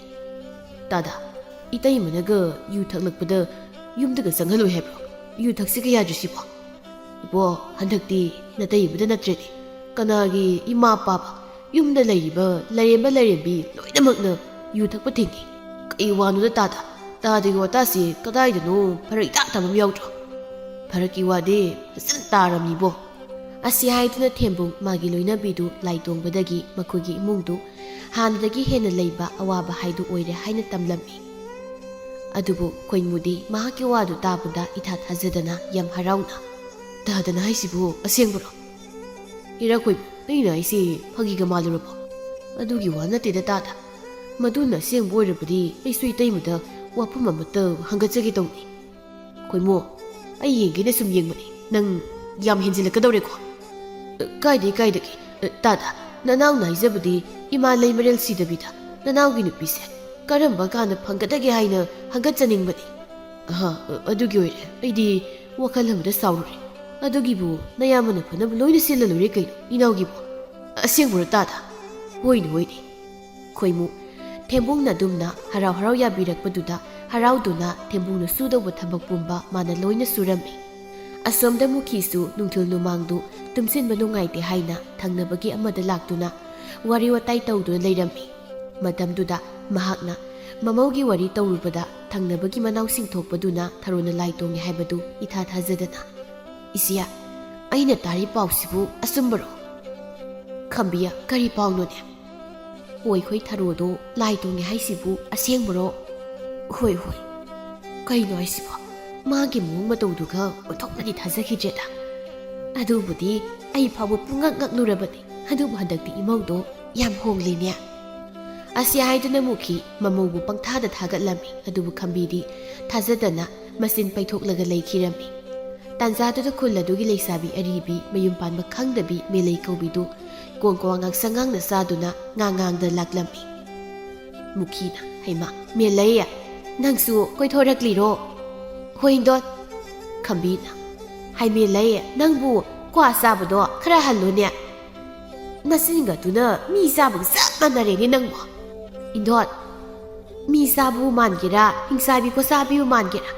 "ꯗꯥꯗꯥ ꯏꯇꯩꯃꯅꯒ ꯌꯨ ꯊꯛꯂꯛꯄꯗ ꯌꯨꯝꯗꯒ ꯆꯪꯍꯜꯂꯣꯏ ꯍꯥꯏꯕ꯭ꯔꯣ? ꯌꯨ ꯊꯛꯁꯤꯒ ꯌꯥꯗ꯭ꯔꯤꯁꯤꯕꯣ? ꯏꯕꯣ ꯍꯟꯗꯛꯇꯤ ꯅꯇꯩꯕꯗ ꯅꯠꯇ꯭ꯔꯦꯅꯦ ꯀꯅꯥꯒꯤ ꯏꯃꯥ ꯄꯥꯕ ꯌꯨꯝꯗ ꯂꯩꯔꯤꯕ ꯂꯩꯔꯦꯝꯕꯤ ꯂꯣꯏꯅꯃꯛꯅ ꯌꯨ ꯊꯛꯄ ꯊꯤꯡꯉꯤ꯫ ꯀꯩ ꯋꯥꯅꯣꯗ ꯇꯥꯗꯒꯤ ꯋꯥꯇꯥꯁꯤ ꯀꯗꯥꯏꯗꯅꯣ ꯐꯔꯛ ꯏꯇꯥ ꯇꯥꯕ ꯑꯃ ꯌꯥꯎꯗ꯭ꯔꯣ? ꯐꯔꯛꯀꯤ ꯋꯥꯗꯤ ꯐꯖꯅ ꯇꯥꯔꯝꯅꯤꯕꯣ." ꯑꯁꯤ ꯍꯥꯏꯗꯨꯅ ꯊꯦꯝꯕꯨꯡ ꯃꯥꯒꯤ ꯂꯣꯏꯅꯕꯤꯗꯨ ꯂꯥꯏ ꯇꯣꯡꯕꯗꯒꯤ ꯃꯈꯣꯏꯒꯤ ꯏꯃꯨꯡꯗꯨ ꯍꯥꯟꯅꯗꯒꯤ ꯍꯦꯟꯅ ꯂꯩꯕ ꯑꯋꯥꯕ ꯍꯥꯏꯗꯨ ꯑꯣꯏꯔꯦ ꯍꯥꯏꯅ ꯇꯝꯂꯝꯃꯤ꯫ ꯑꯗꯨꯕꯨ ꯈꯣꯏꯃꯨꯗꯤ ꯃꯍꯥꯛꯀꯤ ꯋꯥꯗꯨ ꯇꯥꯕꯗ ꯏꯊꯥ ꯊꯥꯖꯗꯅ ꯌꯥꯝ ꯍꯔꯥꯎꯅ "ꯗꯥꯗꯅ ꯍꯥꯏꯁꯤꯕꯨ ꯑꯁꯦꯡꯕꯔꯣ? ꯏꯔꯥ ꯈꯣꯏꯃꯨ ꯑꯩꯅ ꯑꯩꯁꯤ ꯐꯥꯒꯤꯒ ꯃꯥꯜꯂꯨꯔꯕꯣ? ꯑꯗꯨꯒꯤ ꯋꯥ ꯅꯠꯇꯦꯗ ꯗꯥꯗꯥ ꯃꯗꯨꯅ ꯑꯁꯦꯡꯕ ꯑꯣꯏꯔꯕꯗꯤ ꯑꯩꯁꯨ ꯏꯇꯩꯃꯗ ꯋꯥꯐꯝ ꯑꯃꯠꯇ ꯍꯪꯒꯠꯆꯒꯦ ꯇꯧꯅꯤ꯫ ꯈꯣꯏꯃꯨ ꯑꯩ ꯌꯦꯡꯒꯦꯅ ꯁꯨꯝ ꯌꯦꯡꯕꯅꯤ ꯅꯪ ꯌꯥꯝ ꯍꯦꯟꯖꯤꯜꯂꯛꯀꯗꯧꯔꯦꯀꯣ." ꯀꯥꯏꯗꯒꯤ ꯗꯥꯗꯥ ꯅꯅꯥꯎꯅ ꯍꯥꯏꯖꯕꯗꯤ ꯏꯃꯥ ꯂꯩ ꯃꯔꯦꯜ ꯁꯤꯗꯕꯤꯗ ꯅꯅꯥꯎꯒꯤ ꯅꯨꯄꯤꯁꯦ ꯀꯔꯝꯕ ꯀꯥꯟꯗ ꯐꯪꯒꯗꯒꯦ ꯍꯥꯏꯅ ꯍꯪꯒꯠꯆꯅꯤꯡꯕꯅꯤ. ꯑꯗꯨꯒꯤ ꯑꯣꯏꯔꯦ ꯑꯩꯗꯤ ꯋꯥꯈꯜ ꯑꯃꯗ ꯁꯥꯎꯔꯨꯔꯦ. ꯑꯗꯨꯒꯤꯕꯨ ꯅꯌꯥꯝꯕꯅ ꯐꯅꯕ ꯂꯣꯏꯅ ꯁꯤꯜꯂ ꯂꯣꯏꯔꯦ ꯀꯩꯅꯣ 이나오기ꯕꯨ. ꯑꯁꯦꯡꯕꯔꯣ ꯇꯥꯗ? ꯍꯣꯏꯅꯦ ꯍꯣꯏꯅꯦ. ꯈꯣꯏꯃꯨ ꯊꯦꯝꯕꯨꯡꯅ ꯑꯗꯨꯝꯅ ꯍꯔꯥꯎ ꯍꯔꯥꯎ ꯌꯥꯕꯤꯔꯛꯄꯗꯨꯗ ꯍꯔꯥꯎꯗꯨꯅ ꯊꯦꯝꯕꯨꯡꯅ ꯁꯨꯗꯧꯕ ꯊꯕꯛ ꯄꯨꯝꯕ ꯃꯥꯅ ꯂꯣꯏꯅ ꯁꯨꯔꯝꯃꯤ. ꯑꯁꯣꯝꯗ ꯃꯨꯈꯤꯁꯨ ꯅꯨꯡꯊꯤꯜ ꯅꯨꯃꯥꯡꯗꯨ ꯇꯨꯝꯁꯤꯟꯕ ꯅꯨꯡꯉꯥꯏꯇꯦ ꯍꯥꯏꯅ ꯊꯪꯅꯕꯒꯤ ꯑꯃꯗ ꯂꯥꯛꯇꯨꯅ ꯋꯥꯔꯤ ꯋꯥꯇꯥꯏ ꯇꯧꯗꯨꯅ ꯂꯩꯔꯝꯃꯤ. ꯃꯇꯝꯗꯨꯗ ꯃꯍꯥꯛꯅ ꯃꯃꯧꯒꯤ ꯋꯥꯔꯤ ꯇꯧꯔꯨꯕꯗ ꯊꯪꯅꯕꯒꯤ ꯃꯅꯥꯎꯁꯤꯡ ꯊꯣꯛꯄꯗꯨꯅ ꯊꯔꯣꯅ ꯂꯥꯏ ꯇꯣꯡꯉꯦ ꯍꯥꯏꯕꯗꯨ ꯏꯊꯥ ꯊꯥꯖꯗꯅ "ꯏꯆꯦ, ꯑꯩꯅ ꯇꯥꯔꯤ ꯄꯥꯎꯁꯤꯕꯨ ꯑꯆꯨꯝꯕꯔꯣ?" "ꯈꯝꯕꯤꯌꯥ, ꯀꯔꯤ ꯄꯥꯎꯅꯣꯅꯦ?" "ꯍꯣꯏ ꯍꯣꯏ ꯊꯔꯣꯗꯣ ꯂꯥꯏ ꯇꯣꯡꯉꯦ ꯍꯥꯏꯁꯤꯕꯨ ꯑꯁꯦꯡꯕꯔꯣ?" "ꯍꯣꯏ ꯍꯣꯏ." "ꯀꯩꯅꯣ ꯍꯥꯏꯁꯤꯕꯣ? ꯃꯥꯒꯤ ꯃꯑꯣꯡ ꯃꯇꯧꯗꯨꯒ ꯑꯣꯟꯊꯣꯛꯅꯗꯤ ꯊꯥꯖꯈꯤꯗ꯭ꯔꯦꯗ." "ꯑꯗꯨꯕꯨꯗꯤ ꯑꯩ ꯐꯥꯎꯕ ꯄꯨꯡꯉꯛ ꯉꯛꯂꯨꯔꯕꯅꯤ. ꯑꯗꯨꯕꯨ ꯍꯟꯗꯛꯇꯤ ꯏꯃꯧꯗꯣ ꯌꯥꯝ ꯍꯣꯡꯂꯤꯅꯦ." ꯑꯁꯤ ꯍꯥꯏꯗꯨꯅ ꯃꯨꯈꯤ ꯃꯃꯧꯕꯨ ꯄꯪꯊꯥꯗ ꯊꯥꯒꯠꯂꯝꯃꯤ. ꯑꯗꯨꯕꯨ ꯈꯝꯕꯤꯗꯤ ꯊꯥꯖꯗꯅ ꯃꯆꯤꯟ ꯄꯩꯊꯣꯛꯂꯒ ꯂꯩꯈꯤꯔꯝꯃꯤ. ꯇꯥꯟꯖꯥꯗꯨꯗ ꯈꯨꯜ ꯑꯗꯨꯒꯤ ꯂꯩꯁꯥꯕꯤ ꯑꯔꯤꯕꯤ ꯃꯌꯨꯝ ꯄꯥꯟꯕ ꯈꯪꯗꯕꯤ ꯃꯦꯂꯩ ꯀꯧꯕꯤꯗꯨ ꯀꯣꯡꯀ꯭ꯋꯥ ꯉꯥꯡꯁꯪ ꯉꯥꯡꯅ ꯆꯥꯗꯨꯅ ꯉꯥꯡꯉꯥꯡꯗ ꯂꯥꯛꯂꯝꯃꯤ. ꯃꯨꯈꯤꯅ "ꯍꯩꯃꯥ ꯃꯦꯂꯩ, ꯅꯪꯁꯨ ꯀꯣꯏꯊꯣꯔꯛꯂꯤꯔꯣ?" "ꯍꯣꯏ ꯏꯟꯗꯣꯟ." ꯈꯝꯕꯤꯅ "ꯍꯥꯏ ꯃꯦꯂꯩ, ꯅꯪꯕꯨ ꯀ꯭ꯋꯥ ꯆꯥꯕꯗꯣ ꯈꯔ ꯍꯜꯂꯨꯅꯦ. ꯅꯆꯤꯟꯒꯗꯨꯅ ꯃꯤ ꯆꯥꯕꯒ ꯆꯞ ꯃꯥꯟꯅꯔꯦꯅꯦ ꯅꯪꯕꯨ." "ꯏꯟꯗꯣꯟ, ꯃꯤ ꯆꯥꯕꯕꯨ ꯃꯥꯟꯒꯦꯔꯥ ꯍꯤꯡꯆꯥꯕꯤ ꯈꯣꯆꯥꯕꯤꯕꯨ ꯃꯥꯟꯒꯦꯔꯥ,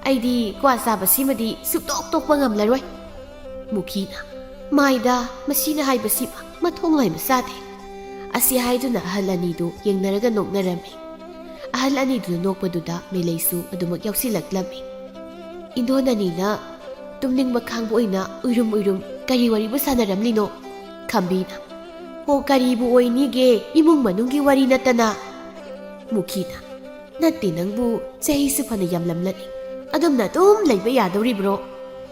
ꯑꯩꯗꯤ ꯀ꯭ꯋꯥ ꯆꯥꯕꯁꯤꯃꯗꯤ ꯁꯨꯛꯇꯣꯛ ꯇꯣꯛꯄ ꯉꯝꯂꯔꯣꯏ." ꯃꯨꯈꯤꯅ "ꯃꯥꯏꯗ ꯃꯁꯤꯅ ꯍꯥꯏꯕꯁꯤꯃ ꯃꯊꯣꯡ ꯂꯩꯕ ꯆꯥꯗꯦ." ꯑꯁꯤ ꯍꯥꯏꯗꯨꯅ ꯑꯍꯜ ꯑꯅꯤꯗꯨ ꯌꯦꯡꯅꯔꯒ ꯅꯣꯛꯅꯔꯝꯃꯤ. ꯑꯍꯜ ꯑꯅꯤꯗꯨꯅ ꯅꯣꯛꯄꯗꯨꯗ ꯃꯦꯂꯩꯁꯨ ꯑꯗꯨꯃꯛ ꯌꯥꯎꯁꯤꯜꯂꯛꯂꯝꯃꯤ. "ꯏꯟꯗꯣꯟ ꯑꯅꯤꯅ ꯇꯨꯝꯅꯤꯡꯕ ꯈꯥꯡꯕ ꯑꯣꯏꯅ ꯎꯏꯔꯨꯝ ꯎꯏꯔꯨꯝ ꯀꯔꯤ ꯋꯥꯔꯤꯕꯨ ꯁꯥꯟꯅꯔꯝꯂꯤꯅꯣ?" ꯈꯝꯕꯤꯅ "ꯍꯣ ꯀꯔꯤꯕꯨ ꯑꯣꯏꯅꯤꯒꯦ, ꯏꯃꯨꯡ ꯃꯅꯨꯡꯒꯤ ꯋꯥꯔꯤ ꯅꯠꯇꯅ." ꯃꯨꯈꯤꯅ "ꯅꯠꯇꯦ ꯅꯪꯕꯨ ꯆꯍꯤꯁꯨ ꯐꯅ ꯌꯥꯝꯂꯝꯂꯅꯤ. ꯑꯗꯨꯝꯅ ꯑꯗꯨꯝ ꯂꯩꯕ ꯌꯥꯗꯧꯔꯤꯕ꯭ꯔꯣ?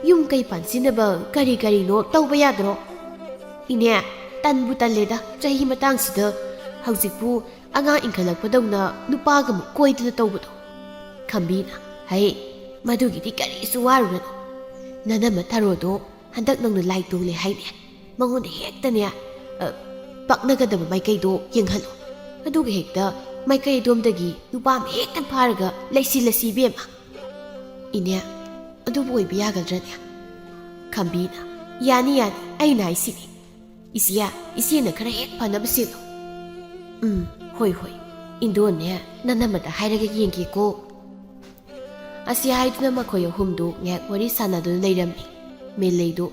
ꯌꯨꯝ ꯀꯩ ꯄꯥꯟꯁꯤꯟꯅꯕ ꯀꯔꯤ ꯀꯔꯤꯅꯣ ꯇꯧꯕ ꯌꯥꯗ꯭ꯔꯣ?" "ꯏꯅꯦ, ꯇꯟꯕꯨ ꯇꯜꯂꯦꯗ ꯆꯍꯤ ꯃꯇꯥꯡꯁꯤꯗ. ꯍꯧꯖꯤꯛꯄꯨ ꯑꯉꯥꯡ ꯏꯟꯈꯠꯂꯛꯄꯗꯧꯅ ꯅꯨꯄꯥꯒꯃꯨꯛ ꯀꯣꯏꯗꯅ ꯇꯧꯕꯗꯣ." ꯈꯝꯕꯤꯅ "ꯍꯩ, ꯃꯗꯨꯒꯤꯗꯤ ꯀꯔꯤꯁꯨ ꯋꯥꯔꯨꯔꯅꯨ. ꯅꯅꯝꯃ ꯊꯔꯣꯗꯣ ꯍꯟꯗꯛ ꯅꯪꯅ ꯂꯥꯏ ꯇꯣꯡꯂꯦ ꯍꯥꯏꯅꯦ. ꯃꯉꯣꯟꯗ ꯍꯦꯛꯇꯅꯦ ꯄꯛꯅꯒꯗꯕ ꯃꯥꯏꯀꯩꯗꯣ ꯌꯦꯡꯍꯜꯂꯨ. ꯑꯗꯨꯒ ꯍꯦꯛꯇ ꯃꯥꯏꯀꯩ ꯑꯗꯣꯝꯗꯒꯤ ꯅꯨꯄꯥ ꯑꯃ ꯍꯦꯛꯇ ꯐꯥꯔꯒ ꯂꯩꯁꯤꯜꯂꯁꯤ ꯏꯕꯦꯝꯃ." "ꯏꯅꯦ, ꯑꯗꯨꯕꯨ ꯑꯣꯏꯕ ꯌꯥꯒꯗ꯭ꯔꯅꯦ?" ꯈꯝꯕꯤꯅ "ꯌꯥꯅꯤ ꯌꯥꯅꯤ, ꯑꯩꯅ ꯍꯥꯏꯁꯤꯅꯤ. ꯏꯆꯦꯅ ꯈꯔ ꯍꯦꯛ ꯐꯅꯕ ꯁꯤꯜꯂꯨ." "ꯍꯣꯏ ꯍꯣꯏ, ꯏꯟꯗꯣꯟꯅꯦ ꯅꯅꯝꯃꯗ ꯍꯥꯏꯔꯒ ꯌꯦꯡꯒꯦꯀꯣ." ꯑꯁꯤ ꯍꯥꯏꯗꯨꯅ ꯃꯈꯣꯏ ꯑꯍꯨꯝꯗꯨ ꯉꯥꯏꯍꯥꯛ ꯋꯥꯔꯤ ꯁꯥꯟꯅꯗꯨꯅ ꯂꯩꯔꯝꯃꯤ. ꯃꯦꯂꯩꯗꯨ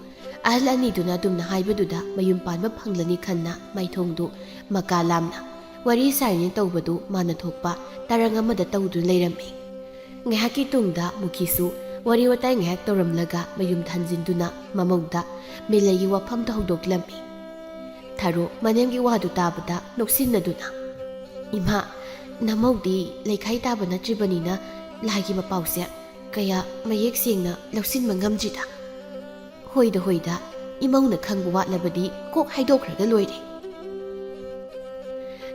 ꯑꯍꯜ ꯑꯅꯤꯗꯨꯅ ꯑꯗꯨꯝꯅ ꯍꯥꯏꯕꯗꯨꯗ ꯃꯌꯨꯝ ꯄꯥꯟꯕ ꯐꯪꯂꯅꯤ ꯈꯟꯅ ꯃꯥꯏꯊꯣꯡꯗꯨ ꯃꯀꯥ ꯂꯥꯝꯅ ꯋꯥꯔꯤ ꯁꯥꯔꯤꯅ ꯇꯧꯕꯗꯨ ꯃꯥꯅ ꯊꯣꯛꯄ ꯇꯔꯪ ꯑꯃꯗ ꯇꯧꯗꯨꯅ ꯂꯩꯔꯝꯃꯤ. ꯉꯥꯏꯍꯥꯛꯀꯤ ꯇꯨꯡꯗ ꯃꯨꯈꯤꯁꯨ ꯋꯥꯔꯤ ꯋꯥꯇꯥꯏ ꯉꯥꯏꯍꯥꯛ ꯇꯧꯔꯝꯂꯒ ꯃꯌꯨꯝꯗ ꯍꯟꯖꯤꯟꯗꯨꯅ ꯃꯃꯧꯗ ꯃꯦꯂꯩꯒꯤ ꯋꯥꯐꯝꯗ ꯍꯧꯗꯣꯛꯂꯝꯃꯤ. ꯊꯔꯣ ꯃꯅꯦꯝꯒꯤ ꯋꯥꯗꯨ ꯇꯥꯕꯗ ꯅꯣꯛꯁꯤꯟꯅꯗꯨꯅ "ꯏꯃꯥ, ꯅꯃꯧꯗꯤ ꯂꯩꯈꯥꯏ ꯇꯥꯕ ꯅꯠꯇ꯭ꯔꯤꯕꯅꯤꯅ ꯂꯥꯏꯒꯤ ꯃꯄꯥꯎꯁꯦ ꯀꯌꯥ ꯃꯌꯦꯛ ꯁꯦꯡꯅ ꯂꯧꯁꯤꯟꯕ ꯉꯝꯗ꯭ꯔꯤꯗ." "ꯍꯣꯏꯗ ꯍꯣꯏꯗ, ꯏꯃꯧꯅ ꯈꯪꯕ ꯋꯥꯠꯂꯕꯗꯤ ꯀꯣꯛ ꯍꯥꯏꯗꯣꯛꯈ꯭ꯔꯒ ꯂꯣꯏꯔꯦ."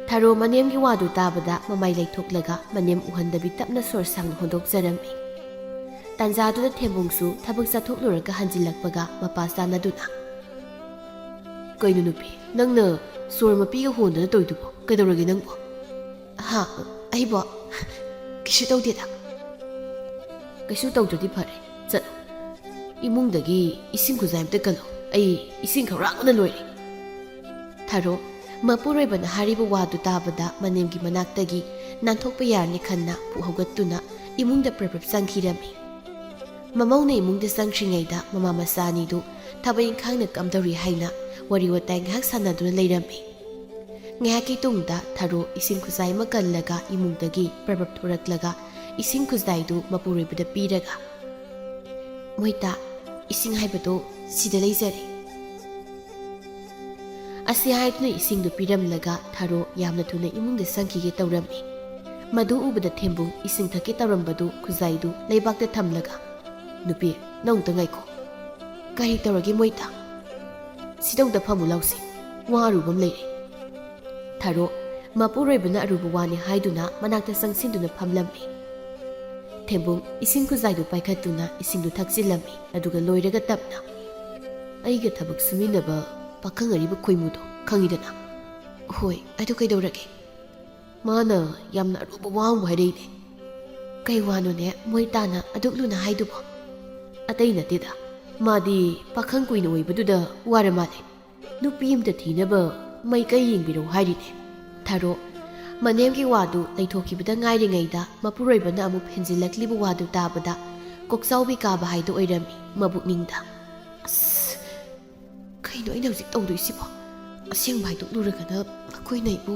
ꯊꯔꯣ ꯃꯅꯦꯝꯒꯤ ꯋꯥꯗꯨ ꯇꯥꯕꯗ ꯃꯃꯥꯏ ꯂꯩꯊꯣꯛꯂꯒ ꯃꯅꯦꯝ ꯎꯍꯟꯗꯕꯤ ꯇꯞꯅ ꯁꯣꯔ ꯁꯥꯡꯅ ꯍꯣꯟꯗꯣꯛꯆꯔꯝꯃꯤ. ꯇꯥꯟꯖꯥꯗꯨꯗ ꯊꯦꯝꯕꯨꯡꯁꯨ ꯊꯕꯛ ꯆꯠꯊꯣꯛꯂꯨꯔꯒ ꯍꯟꯖꯤꯜꯂꯛꯄꯒ ꯃꯄꯥ ꯆꯥꯟꯅꯗꯨꯅ "ꯀꯩꯅꯣ ꯅꯨꯄꯤ, ꯅꯪꯅ ꯁꯣꯔ ꯃꯄꯤꯒ ꯍꯣꯟꯗꯅ ꯇꯧꯏꯗꯨꯕꯣ? ꯀꯩꯗꯧꯔꯒꯦ ꯅꯪꯕꯣ?" "ꯑꯩꯕꯣ ꯀꯩꯁꯨ ꯇꯧꯗꯦꯗ." "ꯀꯩꯁꯨ ꯇꯧꯗ꯭ꯔꯗꯤ ꯐꯔꯦ. ꯆꯠꯂꯣ. ꯏꯃꯨꯡꯗꯒꯤ ꯏꯁꯤꯡ ꯈꯨꯖꯥꯏ ꯑꯝꯇ ꯀꯜꯂꯣ. ꯑꯩ ꯏꯁꯤꯡ ꯈꯧꯔꯥꯡꯕꯅ ꯂꯣꯏꯔꯦ." ꯊꯔꯣ ꯃꯄꯨꯔꯣꯏꯕꯅ ꯍꯥꯏꯔꯤꯕ ꯋꯥꯗꯨ ꯇꯥꯕꯗ ꯃꯅꯦꯝꯒꯤ ꯃꯅꯥꯛꯇꯒꯤ ꯅꯥꯟꯊꯣꯛꯄ ꯌꯥꯔꯅꯤ ꯈꯟꯅ ꯄꯨꯛ ꯍꯧꯒꯠꯇꯨꯅ ꯏꯃꯨꯡꯗ ꯄ꯭ꯔꯞ ꯆꯪꯈꯤꯔꯝꯃꯤ. ꯃꯃꯧꯅ ꯏꯃꯨꯡꯗ ꯆꯪꯈ꯭ꯔꯤꯉꯩꯗ ꯃꯃꯥ ꯃꯆꯥ ꯑꯅꯤꯗꯨ ꯊꯕꯛ ꯏꯪꯈꯥꯡꯅ ꯀꯝꯗꯧꯔꯤ ꯍꯥꯏꯅ ꯋꯥꯔꯤ ꯋꯥꯇꯥꯏ ꯉꯥꯏꯍꯥꯛ ꯁꯥꯟꯅꯗꯨꯅ ꯂꯩꯔꯝꯃꯤ. ꯉꯥꯏꯍꯥꯛꯀꯤ ꯇꯨꯡꯗ ꯊꯔꯣ ꯏꯁꯤꯡ ꯈꯨꯖꯥꯏ ꯑꯃ ꯀꯜꯂꯒ ꯏꯃꯨꯡꯗꯒꯤ ꯄ꯭ꯔꯞ ꯊꯣꯔꯛꯂꯒ ꯏꯁꯤꯡ ꯈꯨꯖꯥꯏꯗꯨ ꯃꯄꯨꯔꯣꯏꯕꯗ ꯄꯤꯔꯒ "ꯃꯣꯏꯇꯥ, ꯏꯁꯤꯡ ꯍꯥꯏꯕꯗꯣ ꯁꯤꯗ ꯂꯩꯖꯔꯦ." ꯑꯁꯤ ꯍꯥꯏꯗꯨꯅ ꯏꯁꯤꯡꯗꯨ ꯄꯤꯔꯝꯂꯒ ꯊꯔꯣ ꯌꯥꯝꯅ ꯊꯨꯅ ꯏꯃꯨꯡꯗ ꯆꯪꯈꯤꯒꯦ ꯇꯧꯔꯝꯃꯤ. ꯃꯗꯨ ꯎꯕꯗ ꯊꯦꯝꯕꯨꯡ ꯏꯁꯤꯡ ꯊꯛꯀꯦ ꯇꯧꯔꯝꯕꯗꯨ ꯈꯨꯖꯥꯏꯗꯨ ꯂꯩꯕꯥꯛꯇ ꯊꯝꯂꯒ "ꯅꯨꯄꯤ, ꯅꯪ ꯑꯝꯇ ꯉꯥꯏꯈꯣ." "ꯀꯔꯤ ꯇꯧꯔꯒꯦ ꯃꯣꯏꯇꯥ?" "ꯁꯤꯗꯧꯗ ꯐꯝꯃꯨ ꯂꯥꯎꯁꯤ, ꯋꯥ ꯑꯔꯨꯕ ꯑꯃ ꯂꯩꯔꯦ." ꯊꯔꯣ ꯃꯄꯨꯔꯣꯏꯕꯅ ꯑꯔꯨꯕ ꯋꯥꯅꯤ ꯍꯥꯏꯗꯨꯅ ꯃꯅꯥꯛꯇ ꯆꯪꯁꯤꯟꯗꯨꯅ ꯐꯝꯂꯝꯃꯤ. ꯊꯦꯝꯕꯨꯡ ꯏꯁꯤꯡ ꯈꯨꯖꯥꯏꯗꯨ ꯄꯥꯏꯈꯠꯇꯨꯅ ꯏꯁꯤꯡꯗꯨ ꯊꯛꯆꯤꯜꯂꯝꯃꯤ. ꯑꯗꯨꯒ ꯂꯣꯏꯔꯒ ꯇꯞꯅ "ꯑꯩꯒ ꯊꯕꯛ ꯁꯨꯃꯤꯟꯅꯕ ꯄꯥꯈꯪ ꯑꯔꯤꯕ ꯈꯣꯏꯃꯨꯗꯣ ꯈꯪꯏꯗꯅ, ꯍꯣꯏ ꯑꯗꯨ ꯀꯩꯗꯧꯔꯒꯦ ꯃꯥꯅ ꯌꯥꯝꯅ ꯑꯔꯨꯕ ꯋꯥꯡꯕ ꯍꯥꯏꯔꯛꯏꯅꯦ ꯀꯩ ꯋꯥꯅꯣꯅꯦ ꯃꯣꯏ ꯇꯥꯅ ꯑꯗꯨꯛ ꯂꯨꯅ ꯍꯥꯏꯗꯨꯕꯣ ꯑꯇꯩ ꯅꯠꯇꯦꯗ ꯃꯥꯗꯤ ꯄꯥꯈꯪ ꯀꯨꯏꯅ ꯑꯣꯏꯕꯗꯨꯗ ꯋꯥꯔ ꯃꯥꯜꯂꯦ ꯅꯨꯄꯤ ꯑꯃꯇ ꯊꯤꯅꯕ ꯃꯩꯀꯩ ꯌꯦꯡꯕꯤꯔꯣ ꯍꯥꯏꯔꯤꯅꯦ ꯊꯥꯔꯣ ꯃꯅꯦꯝꯒꯤ ꯋꯥꯗꯨ ꯂꯩꯊꯣꯛꯈꯤꯕꯗ ꯉꯥꯏꯔꯤꯉꯩꯗ ꯃꯄꯨꯔꯣꯏꯕꯅ ꯑꯃꯨꯛ ꯍꯦꯟꯖꯤꯜꯂꯛꯂꯤꯕ ꯋꯥꯗꯨ ꯇꯥꯕꯗ ꯀꯣꯛꯆꯥꯎꯕꯤ ꯀꯥꯕ ꯍꯥꯏꯗꯨ ꯑꯣꯏꯔꯝꯃꯤ ꯃꯕꯨꯛꯅꯤꯡꯗ ꯑꯁ ꯀꯩꯅꯣ ꯑꯩꯅ ꯍꯧꯖꯤꯛ ꯇꯧꯗꯣꯏꯁꯤꯕꯣ ꯑꯁꯦꯡꯕ ꯍꯥꯏꯗꯣꯛꯂꯨꯔꯒꯅ ꯑꯩꯈꯣꯏꯅ ꯑꯩꯕꯨ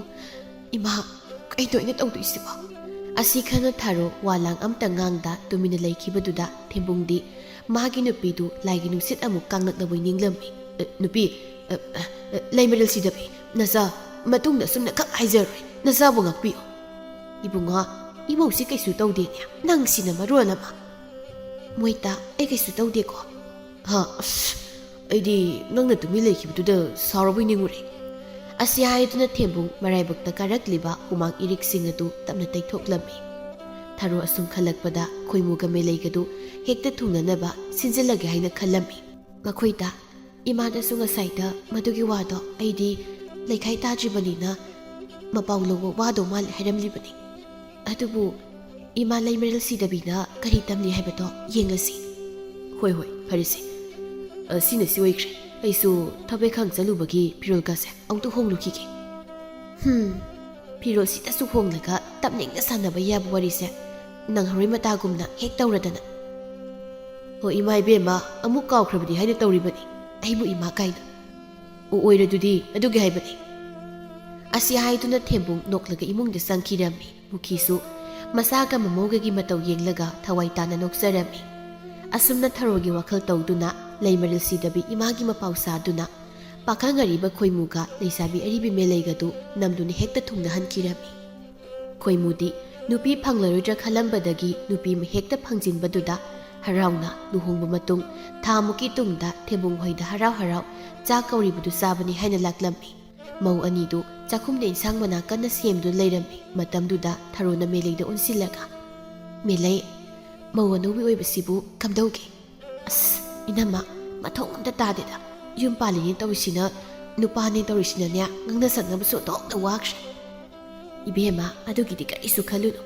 ꯏꯃꯥ ꯀꯩꯅꯣ ꯑꯩꯅ ꯇꯧꯗꯣꯏꯁꯤꯕꯣ ꯑꯁꯤ ꯈꯪꯅ ꯊꯥꯔꯣ ꯋꯥꯂꯥꯡ ꯑꯝꯇ ꯉꯥꯡꯗ ꯇꯨꯃꯤꯟꯅ ꯂꯩꯈꯤꯕꯗꯨꯗ ꯊꯦꯝꯕꯨꯡꯗꯤ ꯃꯥꯒꯤ ꯅꯨꯄꯤꯗꯨ ꯂꯥꯏꯒꯤ ꯅꯨꯡꯁꯤꯠ ꯑꯃꯨꯛ ꯀꯥꯡꯂꯛꯅꯕꯣꯏ ꯅꯤꯡꯂꯝꯃꯤ ꯅꯨꯄꯤ ꯂꯩꯃꯔꯦꯜ ꯁꯤꯗꯕꯤ ꯅꯆꯥ ꯃꯇꯨꯡꯗ ꯑꯁꯨꯝꯅ ꯈꯛ ꯍꯥꯏꯖꯔꯣꯏ ꯅꯆꯥꯕꯨ ꯉꯥꯛꯄꯤꯌꯨ ꯏꯕꯨꯡꯉꯣ ꯏꯃꯧꯁꯤ ꯀꯩꯁꯨ ꯇꯧꯗꯦꯅꯦ ꯅꯪ ꯁꯤꯅ ꯃꯔꯣꯟ ꯑꯃ ꯃꯣꯏꯇꯥ ꯑꯩ ꯀꯩꯁꯨ ꯇꯧꯗꯦꯀꯣ ꯑꯁ ꯑꯩꯗꯤ ꯅꯪꯅ ꯇꯨꯃꯤꯟ ꯂꯩꯈꯤꯕꯗꯨꯗ ꯁꯥꯎꯔꯕꯣꯏ ꯅꯤꯡꯉꯨꯔꯦ ꯑꯁꯤ ꯍꯥꯏꯗꯨꯅ ꯊꯦꯝꯕꯨꯡ ꯃꯔꯥꯏꯕꯛꯇ ꯀꯥꯔꯛꯂꯤꯕ ꯍꯨꯃꯥꯡ ꯏꯔꯤꯛꯁꯤꯡ ꯑꯗꯨ ꯇꯞꯅ ꯇꯩꯊꯣꯛꯂꯝꯃꯤ ꯊꯥꯔꯣ ꯑꯁꯨꯝ ꯈꯜꯂꯛꯄꯗ ꯈꯣꯏꯃꯨꯒ ꯃꯦꯂꯩꯒꯗꯨ ꯍꯦꯛꯇ ꯊꯨꯡꯅꯅꯕ ꯁꯤꯟꯖꯤꯜꯂꯒꯦ ꯍꯥꯏꯅ ꯈꯜꯂꯝꯃꯤ ꯃꯈꯣꯏꯗ ꯏꯃꯥꯗꯁꯨ ꯉꯁꯥꯏꯗ ꯃꯗꯨꯒꯤ ꯋꯥꯗꯣ ꯑꯩꯗꯤ ꯂꯩꯈꯥꯏ ꯇꯥꯗ꯭ꯔꯤꯕꯅꯤꯅ ꯃꯄꯥꯎ ꯂꯧꯕ ꯋꯥꯗꯧ ꯃꯥꯜꯂꯦ ꯍꯥꯏꯔꯝꯂꯤꯕꯅꯤ ꯑꯗꯨꯕꯨ ꯏꯃꯥ ꯂꯩꯃꯔꯦꯜ ꯁꯤꯗꯕꯤꯅ ꯀꯔꯤ ꯇꯝꯂꯤ ꯍꯥꯏꯕꯗꯣ ꯌꯦꯡꯂꯁꯤ ꯍꯣꯏ ꯍꯣꯏ ꯐꯔꯦꯁꯦ ꯁꯤꯅ ꯁꯤ ꯑꯣꯏꯈ꯭ꯔꯦ ꯑꯩꯁꯨ ꯊꯕꯛꯈꯪ ꯆꯠꯂꯨꯕꯒꯤ ꯐꯤꯔꯣꯜꯒꯁꯦ ꯑꯃꯨꯛꯇ ꯍꯣꯡꯂꯨꯈꯤꯒꯦ ꯐꯤꯔꯣꯜ ꯁꯤꯗꯁꯨ ꯍꯣꯡꯂꯒ ꯇꯞꯅꯤꯡꯅ ꯁꯥꯟꯅꯕ ꯌꯥꯕ ꯋꯥꯔꯤꯁꯦ ꯅꯪ ꯍꯧꯔꯣꯏ ꯃꯇꯥꯒꯨꯝꯅ ꯍꯦꯛ ꯇꯧꯔꯗꯅ ꯍꯣꯏ ꯏꯃꯥ ꯏꯕꯦꯝꯃ ꯑꯃꯨꯛ ꯀꯥꯎꯈ꯭ꯔꯕꯗꯤ ꯍꯥꯏꯅ ꯇꯧꯔꯤꯕꯅꯤ ꯑꯩꯕꯨ ꯏꯃꯥ ꯀꯥꯏꯅ ꯑꯣꯏꯔꯗꯨꯗꯤ ꯑꯗꯨꯒꯤ ꯍꯥꯏꯕꯅꯤ ꯑꯁꯤ ꯍꯥꯏꯗꯨꯅ ꯊꯦꯝꯕꯨꯡ ꯅꯣꯛꯂꯒ ꯏꯃꯨꯡꯗ ꯆꯪꯈꯤꯔꯝꯃꯤ ꯃꯨꯈꯤꯁꯨ ꯃꯁꯥꯒ ꯃꯃꯧꯒꯒꯤ ꯃꯇꯧ ꯌꯦꯡꯂꯒ ꯊꯋꯥꯏ ꯇꯥꯅ ꯅꯣꯛꯆꯔꯝꯃꯤ ꯑꯁꯨꯝꯅ ꯊꯔꯣꯒꯤ ꯋꯥꯈꯜ ꯇꯧꯗꯨꯅ ꯂꯩꯃꯔꯦꯜ ꯁꯤꯗꯕꯤ ꯏꯃꯥꯒꯤ ꯃꯄꯥꯎ ꯁꯥꯗꯨꯅ ꯄꯥꯈꯪ ꯑꯔꯤꯕ ꯈꯣꯏꯃꯨꯒ ꯂꯩꯁꯥꯕꯤ ꯑꯔꯤꯕꯤ ꯃꯦꯂꯩꯒꯗꯨ ꯅꯝꯗꯨꯅ ꯍꯦꯛꯇ ꯊꯨꯡꯅꯍꯟꯈꯤꯔꯝꯃꯤ ꯈꯣꯏꯃꯨꯗꯤ ꯅꯨꯄꯤ ꯐꯪꯂꯔꯣꯏꯗ꯭ꯔꯥ ꯈꯜꯂꯝꯕꯗꯒꯤ ꯅꯨꯄꯤ ꯑꯃ ꯍꯦꯛꯇ ꯐꯪꯖꯤꯟꯕꯗꯨꯗ ꯍꯔꯥꯎꯅ ꯂꯨꯍꯣꯡꯕ ꯃꯇꯨꯡ ꯊꯥꯃꯨꯛꯀꯤ ꯇꯨꯡꯗ ꯊꯦꯝꯕꯨꯡ ꯍꯣꯏꯗ ꯍꯔꯥꯎ ꯍꯔꯥꯎ ꯆꯥꯛ ꯀꯧꯔꯤꯕꯗꯨ ꯆꯥꯕꯅꯤ ꯍꯥꯏꯅ ꯂꯥꯛꯂꯝꯃꯤ ꯃꯧ ꯑꯅꯤꯗꯨ ꯆꯥꯛꯈꯨꯝꯗ ꯏꯟꯁꯥꯡ ꯃꯅꯥ ꯀꯟꯅ ꯁꯦꯝꯗꯨꯅ ꯂꯩꯔꯝꯃꯤ ꯃꯇꯝꯗꯨꯗ ꯊꯔꯣꯅ ꯃꯦꯂꯩꯗ ꯑꯣꯟꯁꯤꯜꯂꯒ ꯃꯦꯂꯩ ꯃꯧ ꯑꯅꯧꯕꯤ ꯑꯣꯏꯕꯁꯤꯕꯨ ꯀꯝꯗꯧꯒꯦ ꯑꯁ ꯏꯅꯝꯃ ꯃꯊꯧ ꯑꯝꯇ ꯇꯥꯗꯦꯗ ꯌꯨꯝ ꯄꯥꯜꯂꯤꯅꯦ ꯇꯧꯔꯤꯁꯤꯅ ꯅꯨꯄꯥꯅꯦ ꯇꯧꯔꯤꯁꯤꯅꯅꯦ ꯉꯪꯅ ꯁꯛꯅꯕꯁꯨ ꯑꯣꯟꯊꯣꯛꯅ ꯋꯥꯈ꯭ꯔꯦ ꯏꯕꯦꯝꯃ ꯑꯗꯨꯒꯤꯗꯤ ꯀꯔꯤꯁꯨ ꯈꯜꯂꯨꯅꯨ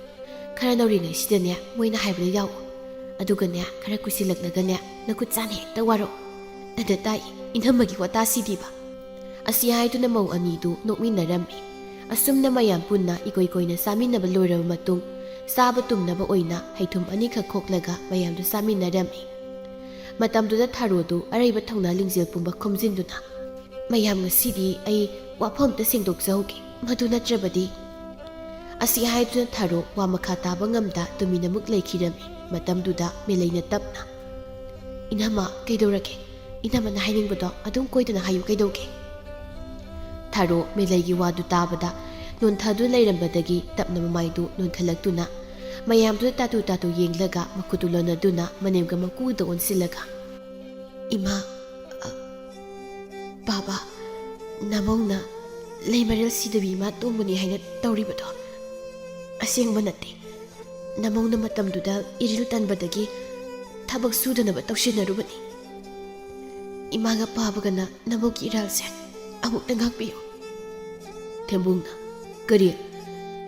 ꯈꯔ ꯅꯧꯔꯤꯉꯩꯁꯤꯗꯅꯦ ꯃꯣꯏꯅ ꯍꯥꯏꯕꯗ ꯌꯥꯎꯑꯣ ꯑꯗꯨꯒꯅꯦ ꯈꯔ ꯀꯨꯏꯁꯤꯜꯂꯛꯂꯒꯅꯦ ꯅꯈꯨꯠ ꯆꯥꯅ ꯍꯦꯛꯇ ꯋꯥꯔꯛꯑꯣ ꯑꯗ ꯇꯥꯏ ꯏꯅꯝꯃꯒꯤ ꯋꯥꯇꯥꯁꯤꯗꯤꯕ ꯑꯁꯤ ꯍꯥꯏꯗꯨꯅ ꯃꯧ ꯑꯅꯤꯗꯨ ꯅꯣꯛꯃꯤꯟꯅꯔꯝꯃꯤ ꯑꯁꯨꯝꯅ ꯃꯌꯥꯝ ꯄꯨꯟꯅ ꯏꯀꯣꯏ ꯀꯣꯏꯅ ꯆꯥꯃꯤꯟꯅꯕ ꯂꯣꯏꯔꯕ ꯃꯇꯨꯡ ꯆꯥꯕ ꯇꯨꯝꯅꯕ ꯑꯣꯏꯅ ꯍꯩꯊꯨꯝ ꯑꯅꯤꯈꯛ ꯈꯣꯛꯂꯒ ꯃꯌꯥꯝꯗꯨ ꯆꯥꯃꯤꯟꯅꯔꯝꯃꯤ ꯃꯇꯝꯗꯨꯗ ꯊꯥꯔꯣꯗꯨ ꯑꯔꯩꯕ ꯊꯧꯅꯥ ꯂꯤꯡꯖꯦꯜ ꯄꯨꯝꯕ ꯈꯣꯝꯖꯤꯟꯗꯨꯅ ꯃꯌꯥꯝ ꯉꯁꯤꯗꯤ ꯑꯩ ꯋꯥꯐꯝ ꯑꯝꯇ ꯁꯦꯡꯗꯣꯛꯆꯍꯧꯒꯦ ꯃꯗꯨ ꯅꯠꯇ꯭ꯔꯕꯗꯤ ꯑꯁꯤ ꯍꯥꯏꯗꯨꯅ ꯊꯥꯔꯣ ꯋꯥ ꯃꯈꯥ ꯇꯥꯕ ꯉꯝꯗ ꯇꯨꯃꯤꯟꯅꯃꯨꯛ ꯂꯩꯈꯤꯔꯝꯃꯤ ꯃꯇꯝꯗꯨꯗ ꯃꯦꯂꯩꯅ ꯇꯞꯅ ꯏꯅꯝꯃ ꯀꯩꯗꯧꯔꯒꯦ ꯏꯅꯝꯃꯅ ꯍꯥꯏꯅꯤꯡꯕꯗꯣ ꯑꯗꯨꯝ ꯀꯣꯏꯗꯅ ꯍꯥꯏꯌꯨ ꯀꯩꯗꯧꯒꯦ ꯊꯥꯔꯣ ꯃꯦꯂꯩꯒꯤ ꯋꯥꯗꯨ ꯇꯥꯕꯗ ꯅꯣꯟꯊꯗꯨꯅ ꯂꯩꯔꯝꯕꯗꯒꯤ ꯇꯞꯅ ꯃꯃꯥꯏꯗꯨ ꯅꯣꯟꯈꯠꯂꯛꯇꯨꯅ ꯃꯌꯥꯝꯗꯨꯗ ꯇꯥꯇꯨ ꯇꯥꯇꯨ ꯌꯦꯡꯂꯒ ꯃꯈꯨꯠꯇꯨ ꯂꯣꯟꯅꯗꯨꯅ ꯃꯅꯦꯝꯒ ꯃꯀꯨꯗ ꯑꯣꯟꯁꯤꯜꯂꯒ ꯏꯃꯥ ꯕꯥꯕꯥ ꯅꯃꯧꯅ ꯂꯩꯃꯔꯦꯜ ꯁꯤꯗꯕꯤ ꯏꯃꯥ ꯇꯣꯡꯕꯅꯤ ꯍꯥꯏꯅ ꯇꯧꯔꯤꯕꯗꯣ ꯑꯁꯦꯡꯕ ꯅꯠꯇꯦ ꯅꯃꯧꯅ ꯃꯇꯝꯗꯨꯗ ꯏꯔꯤꯜ ꯇꯟꯕꯗꯒꯤ ꯊꯕꯛ ꯁꯨꯗꯅꯕ ꯇꯧꯁꯤꯟꯅꯔꯨꯕꯅꯤ ꯏꯃꯥꯒ ꯄꯥꯕꯒꯅ ꯅꯃꯧꯒꯤ ꯏꯔꯥꯜꯁꯦ ꯑꯃꯨꯛꯇ ꯉꯥꯛꯄꯤꯌꯨ ꯊꯦꯝꯕꯨꯡꯅ ꯀꯔꯤ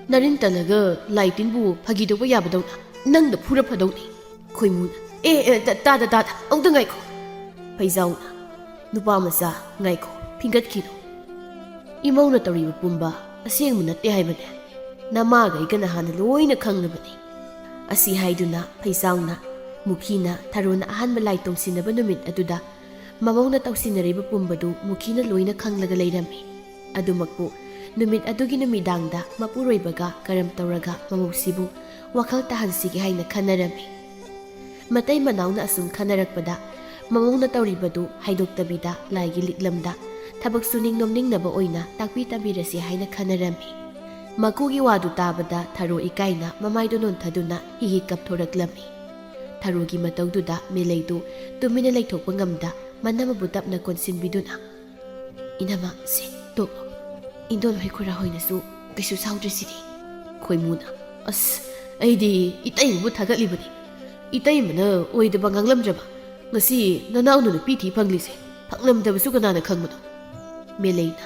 ꯅꯔꯤꯟ ꯇꯜꯂꯒ ꯂꯥꯏ ꯇꯤꯟꯕꯨ ꯐꯥꯒꯤꯗꯧꯕ ꯌꯥꯕꯗꯧꯅ ꯅꯪꯗ ꯐꯨꯔ ꯐꯗꯧꯅꯤ ꯈꯣꯏꯃꯨꯅ ꯇꯥꯗ ꯑꯃꯨꯛꯇ ꯉꯥꯏꯈꯣ ꯐꯩꯖꯥꯎꯅ ꯅꯨꯄꯥ ꯃꯆꯥ ꯉꯥꯏꯈꯣ ꯐꯤꯡꯒꯠꯈꯤꯅꯨ ꯏꯃꯧꯅ ꯇꯧꯔꯤꯕ ꯄꯨꯝꯕ ꯑꯁꯦꯡꯕ ꯅꯠꯇꯦ ꯍꯥꯏꯕꯅꯦ ꯅꯃꯥꯒ ꯑꯩꯒꯅ ꯍꯥꯟꯅ ꯂꯣꯏꯅ ꯈꯪꯂꯕꯅꯤ ꯑꯁꯤ ꯍꯥꯏꯗꯨꯅ ꯐꯩꯖꯥꯎꯅ ꯃꯨꯈꯤꯅ ꯊꯥꯔꯣꯅ ꯑꯍꯥꯟꯕ ꯂꯥꯏ ꯇꯣꯡꯁꯤꯟꯅꯕ ꯅꯨꯃꯤꯠ ꯑꯗꯨꯗ ꯃꯃꯧꯅ ꯇꯧꯁꯤꯟꯅꯔꯤꯕ ꯄꯨꯝꯕꯗꯨ ꯃꯨꯈꯤꯅ ꯂꯣꯏꯅ ꯈꯪꯂꯒ ꯂꯩꯔꯝꯃꯤ ꯑꯗꯨꯃꯛꯄꯨ ꯅꯨꯃꯤꯠ ꯑꯗꯨꯒꯤ ꯅꯨꯃꯤꯗꯥꯡꯗ ꯃꯄꯨꯔꯣꯏꯕꯒ ꯀꯔꯝ ꯇꯧꯔꯒ ꯃꯃꯧꯁꯤꯕꯨ ꯋꯥꯈꯜ ꯇꯥꯍꯟꯁꯤꯒꯦ ꯍꯥꯏꯅ ꯈꯟꯅꯔꯝꯃꯤ ꯃꯇꯩ ꯃꯅꯥꯎꯅ ꯑꯁꯨꯝ ꯈꯟꯅꯔꯛꯄꯗ ꯃꯃꯧꯅ ꯇꯧꯔꯤꯕꯗꯨ ꯍꯥꯏꯗꯣꯛꯇꯕꯤꯗ ꯂꯥꯏꯒꯤ ꯂꯤꯛꯂꯝꯗ ꯊꯕꯛ ꯁꯨꯅꯤꯡ ꯅꯣꯝꯅꯤꯡꯅꯕ ꯑꯣꯏꯅ ꯇꯥꯛꯄꯤ ꯇꯝꯕꯤꯔꯁꯤ ꯍꯥꯏꯅ ꯈꯟꯅꯔꯝꯃꯤ ꯃꯀꯨꯒꯤ ꯋꯥꯗꯨ ꯇꯥꯕꯗ ꯊꯥꯔꯣ ꯏꯀꯥꯏꯅ ꯃꯃꯥꯏꯗꯨ ꯅꯣꯟꯊꯗꯨꯅ ꯍꯤꯍꯤ ꯀꯞꯊꯣꯔꯛꯂꯝꯃꯤ ꯊꯥꯔꯣꯒꯤ ꯃꯇꯧꯗꯨꯗ ꯃꯦꯂꯩꯗꯨ ꯇꯨꯃꯤꯟꯅ ꯂꯩꯊꯣꯛꯄ ꯉꯝꯗ ꯃꯅꯝꯕꯨ ꯇꯞꯅ ꯀꯣꯟꯁꯤꯟꯕꯤꯗꯨꯅ ꯏꯅꯝꯃ ꯁꯤ ꯇꯣꯛꯂꯣ ꯏꯟꯗꯣꯜ ꯍꯣꯏ ꯈꯨꯔꯥ ꯍꯣꯏꯅꯁꯨ ꯀꯩꯁꯨ ꯁꯥꯎꯗ꯭ꯔꯤꯁꯤꯗꯤ ꯈꯣꯏꯃꯨꯅ ꯑꯁ ꯑꯩꯗꯤ ꯏꯇꯩꯃꯕꯨ ꯊꯥꯒꯠꯂꯤꯕꯅꯤ ꯏꯇꯩꯃꯅ ꯑꯣꯏꯗꯕ ꯉꯥꯡꯂꯝꯗ꯭ꯔꯕ ꯉꯁꯤ ꯅꯅꯥꯎꯅ ꯅꯨꯄꯤ ꯊꯤ ꯐꯪꯂꯤꯁꯦ ꯐꯪꯂꯝꯗꯕꯁꯨ ꯀꯅꯥꯅ ꯈꯪꯕꯅꯣ ꯃꯦꯂꯩꯅ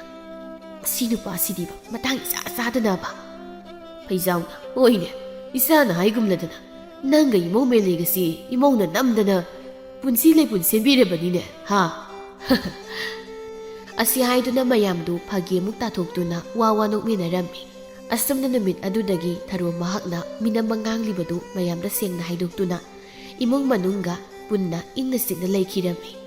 ꯑꯁꯤ ꯅꯨꯄꯥꯁꯤꯗꯤꯕ ꯃꯇꯥꯡ ꯏꯆꯥ ꯆꯥꯗꯅꯕ. ꯐꯩꯖꯥꯎꯅ ꯍꯣꯏꯅꯦ ꯏꯁꯥꯅ ꯍꯥꯏꯒꯨꯝꯂꯗꯅ ꯅꯪꯒ ꯏꯃꯧ ꯃꯦꯜꯂꯤꯒꯁꯤ ꯏꯃꯧꯅ ꯅꯝꯗꯅ ꯄꯨꯟꯁꯤ ꯂꯩꯄꯨꯟ ꯁꯦꯝꯕꯤꯔꯕꯅꯤꯅꯦ ꯍꯥ. ꯑꯁꯤ ꯍꯥꯏꯗꯨꯅ ꯃꯌꯥꯝꯗꯨ ꯐꯥꯒꯤ ꯑꯃꯨꯛ ꯇꯥꯊꯣꯛꯇꯨꯅ ꯋꯥ ꯅꯣꯛꯃꯤꯟꯅꯔꯝꯃꯤ. ꯑꯁꯨꯝꯅ ꯅꯨꯃꯤꯠ ꯑꯗꯨꯗꯒꯤ ꯊꯔꯣ ꯃꯍꯥꯛꯅ ꯃꯤꯅꯝꯕ ꯉꯥꯡꯂꯤꯕꯗꯨ ꯃꯌꯥꯝꯗ ꯁꯦꯡꯅ ꯍꯥꯏꯗꯣꯛꯇꯨꯅ ꯏꯃꯨꯡ ꯃꯅꯨꯡꯒ ꯄꯨꯟꯅ ꯏꯪꯅ ꯆꯤꯛꯅ ꯂꯩꯈꯤꯔꯝꯃꯤ.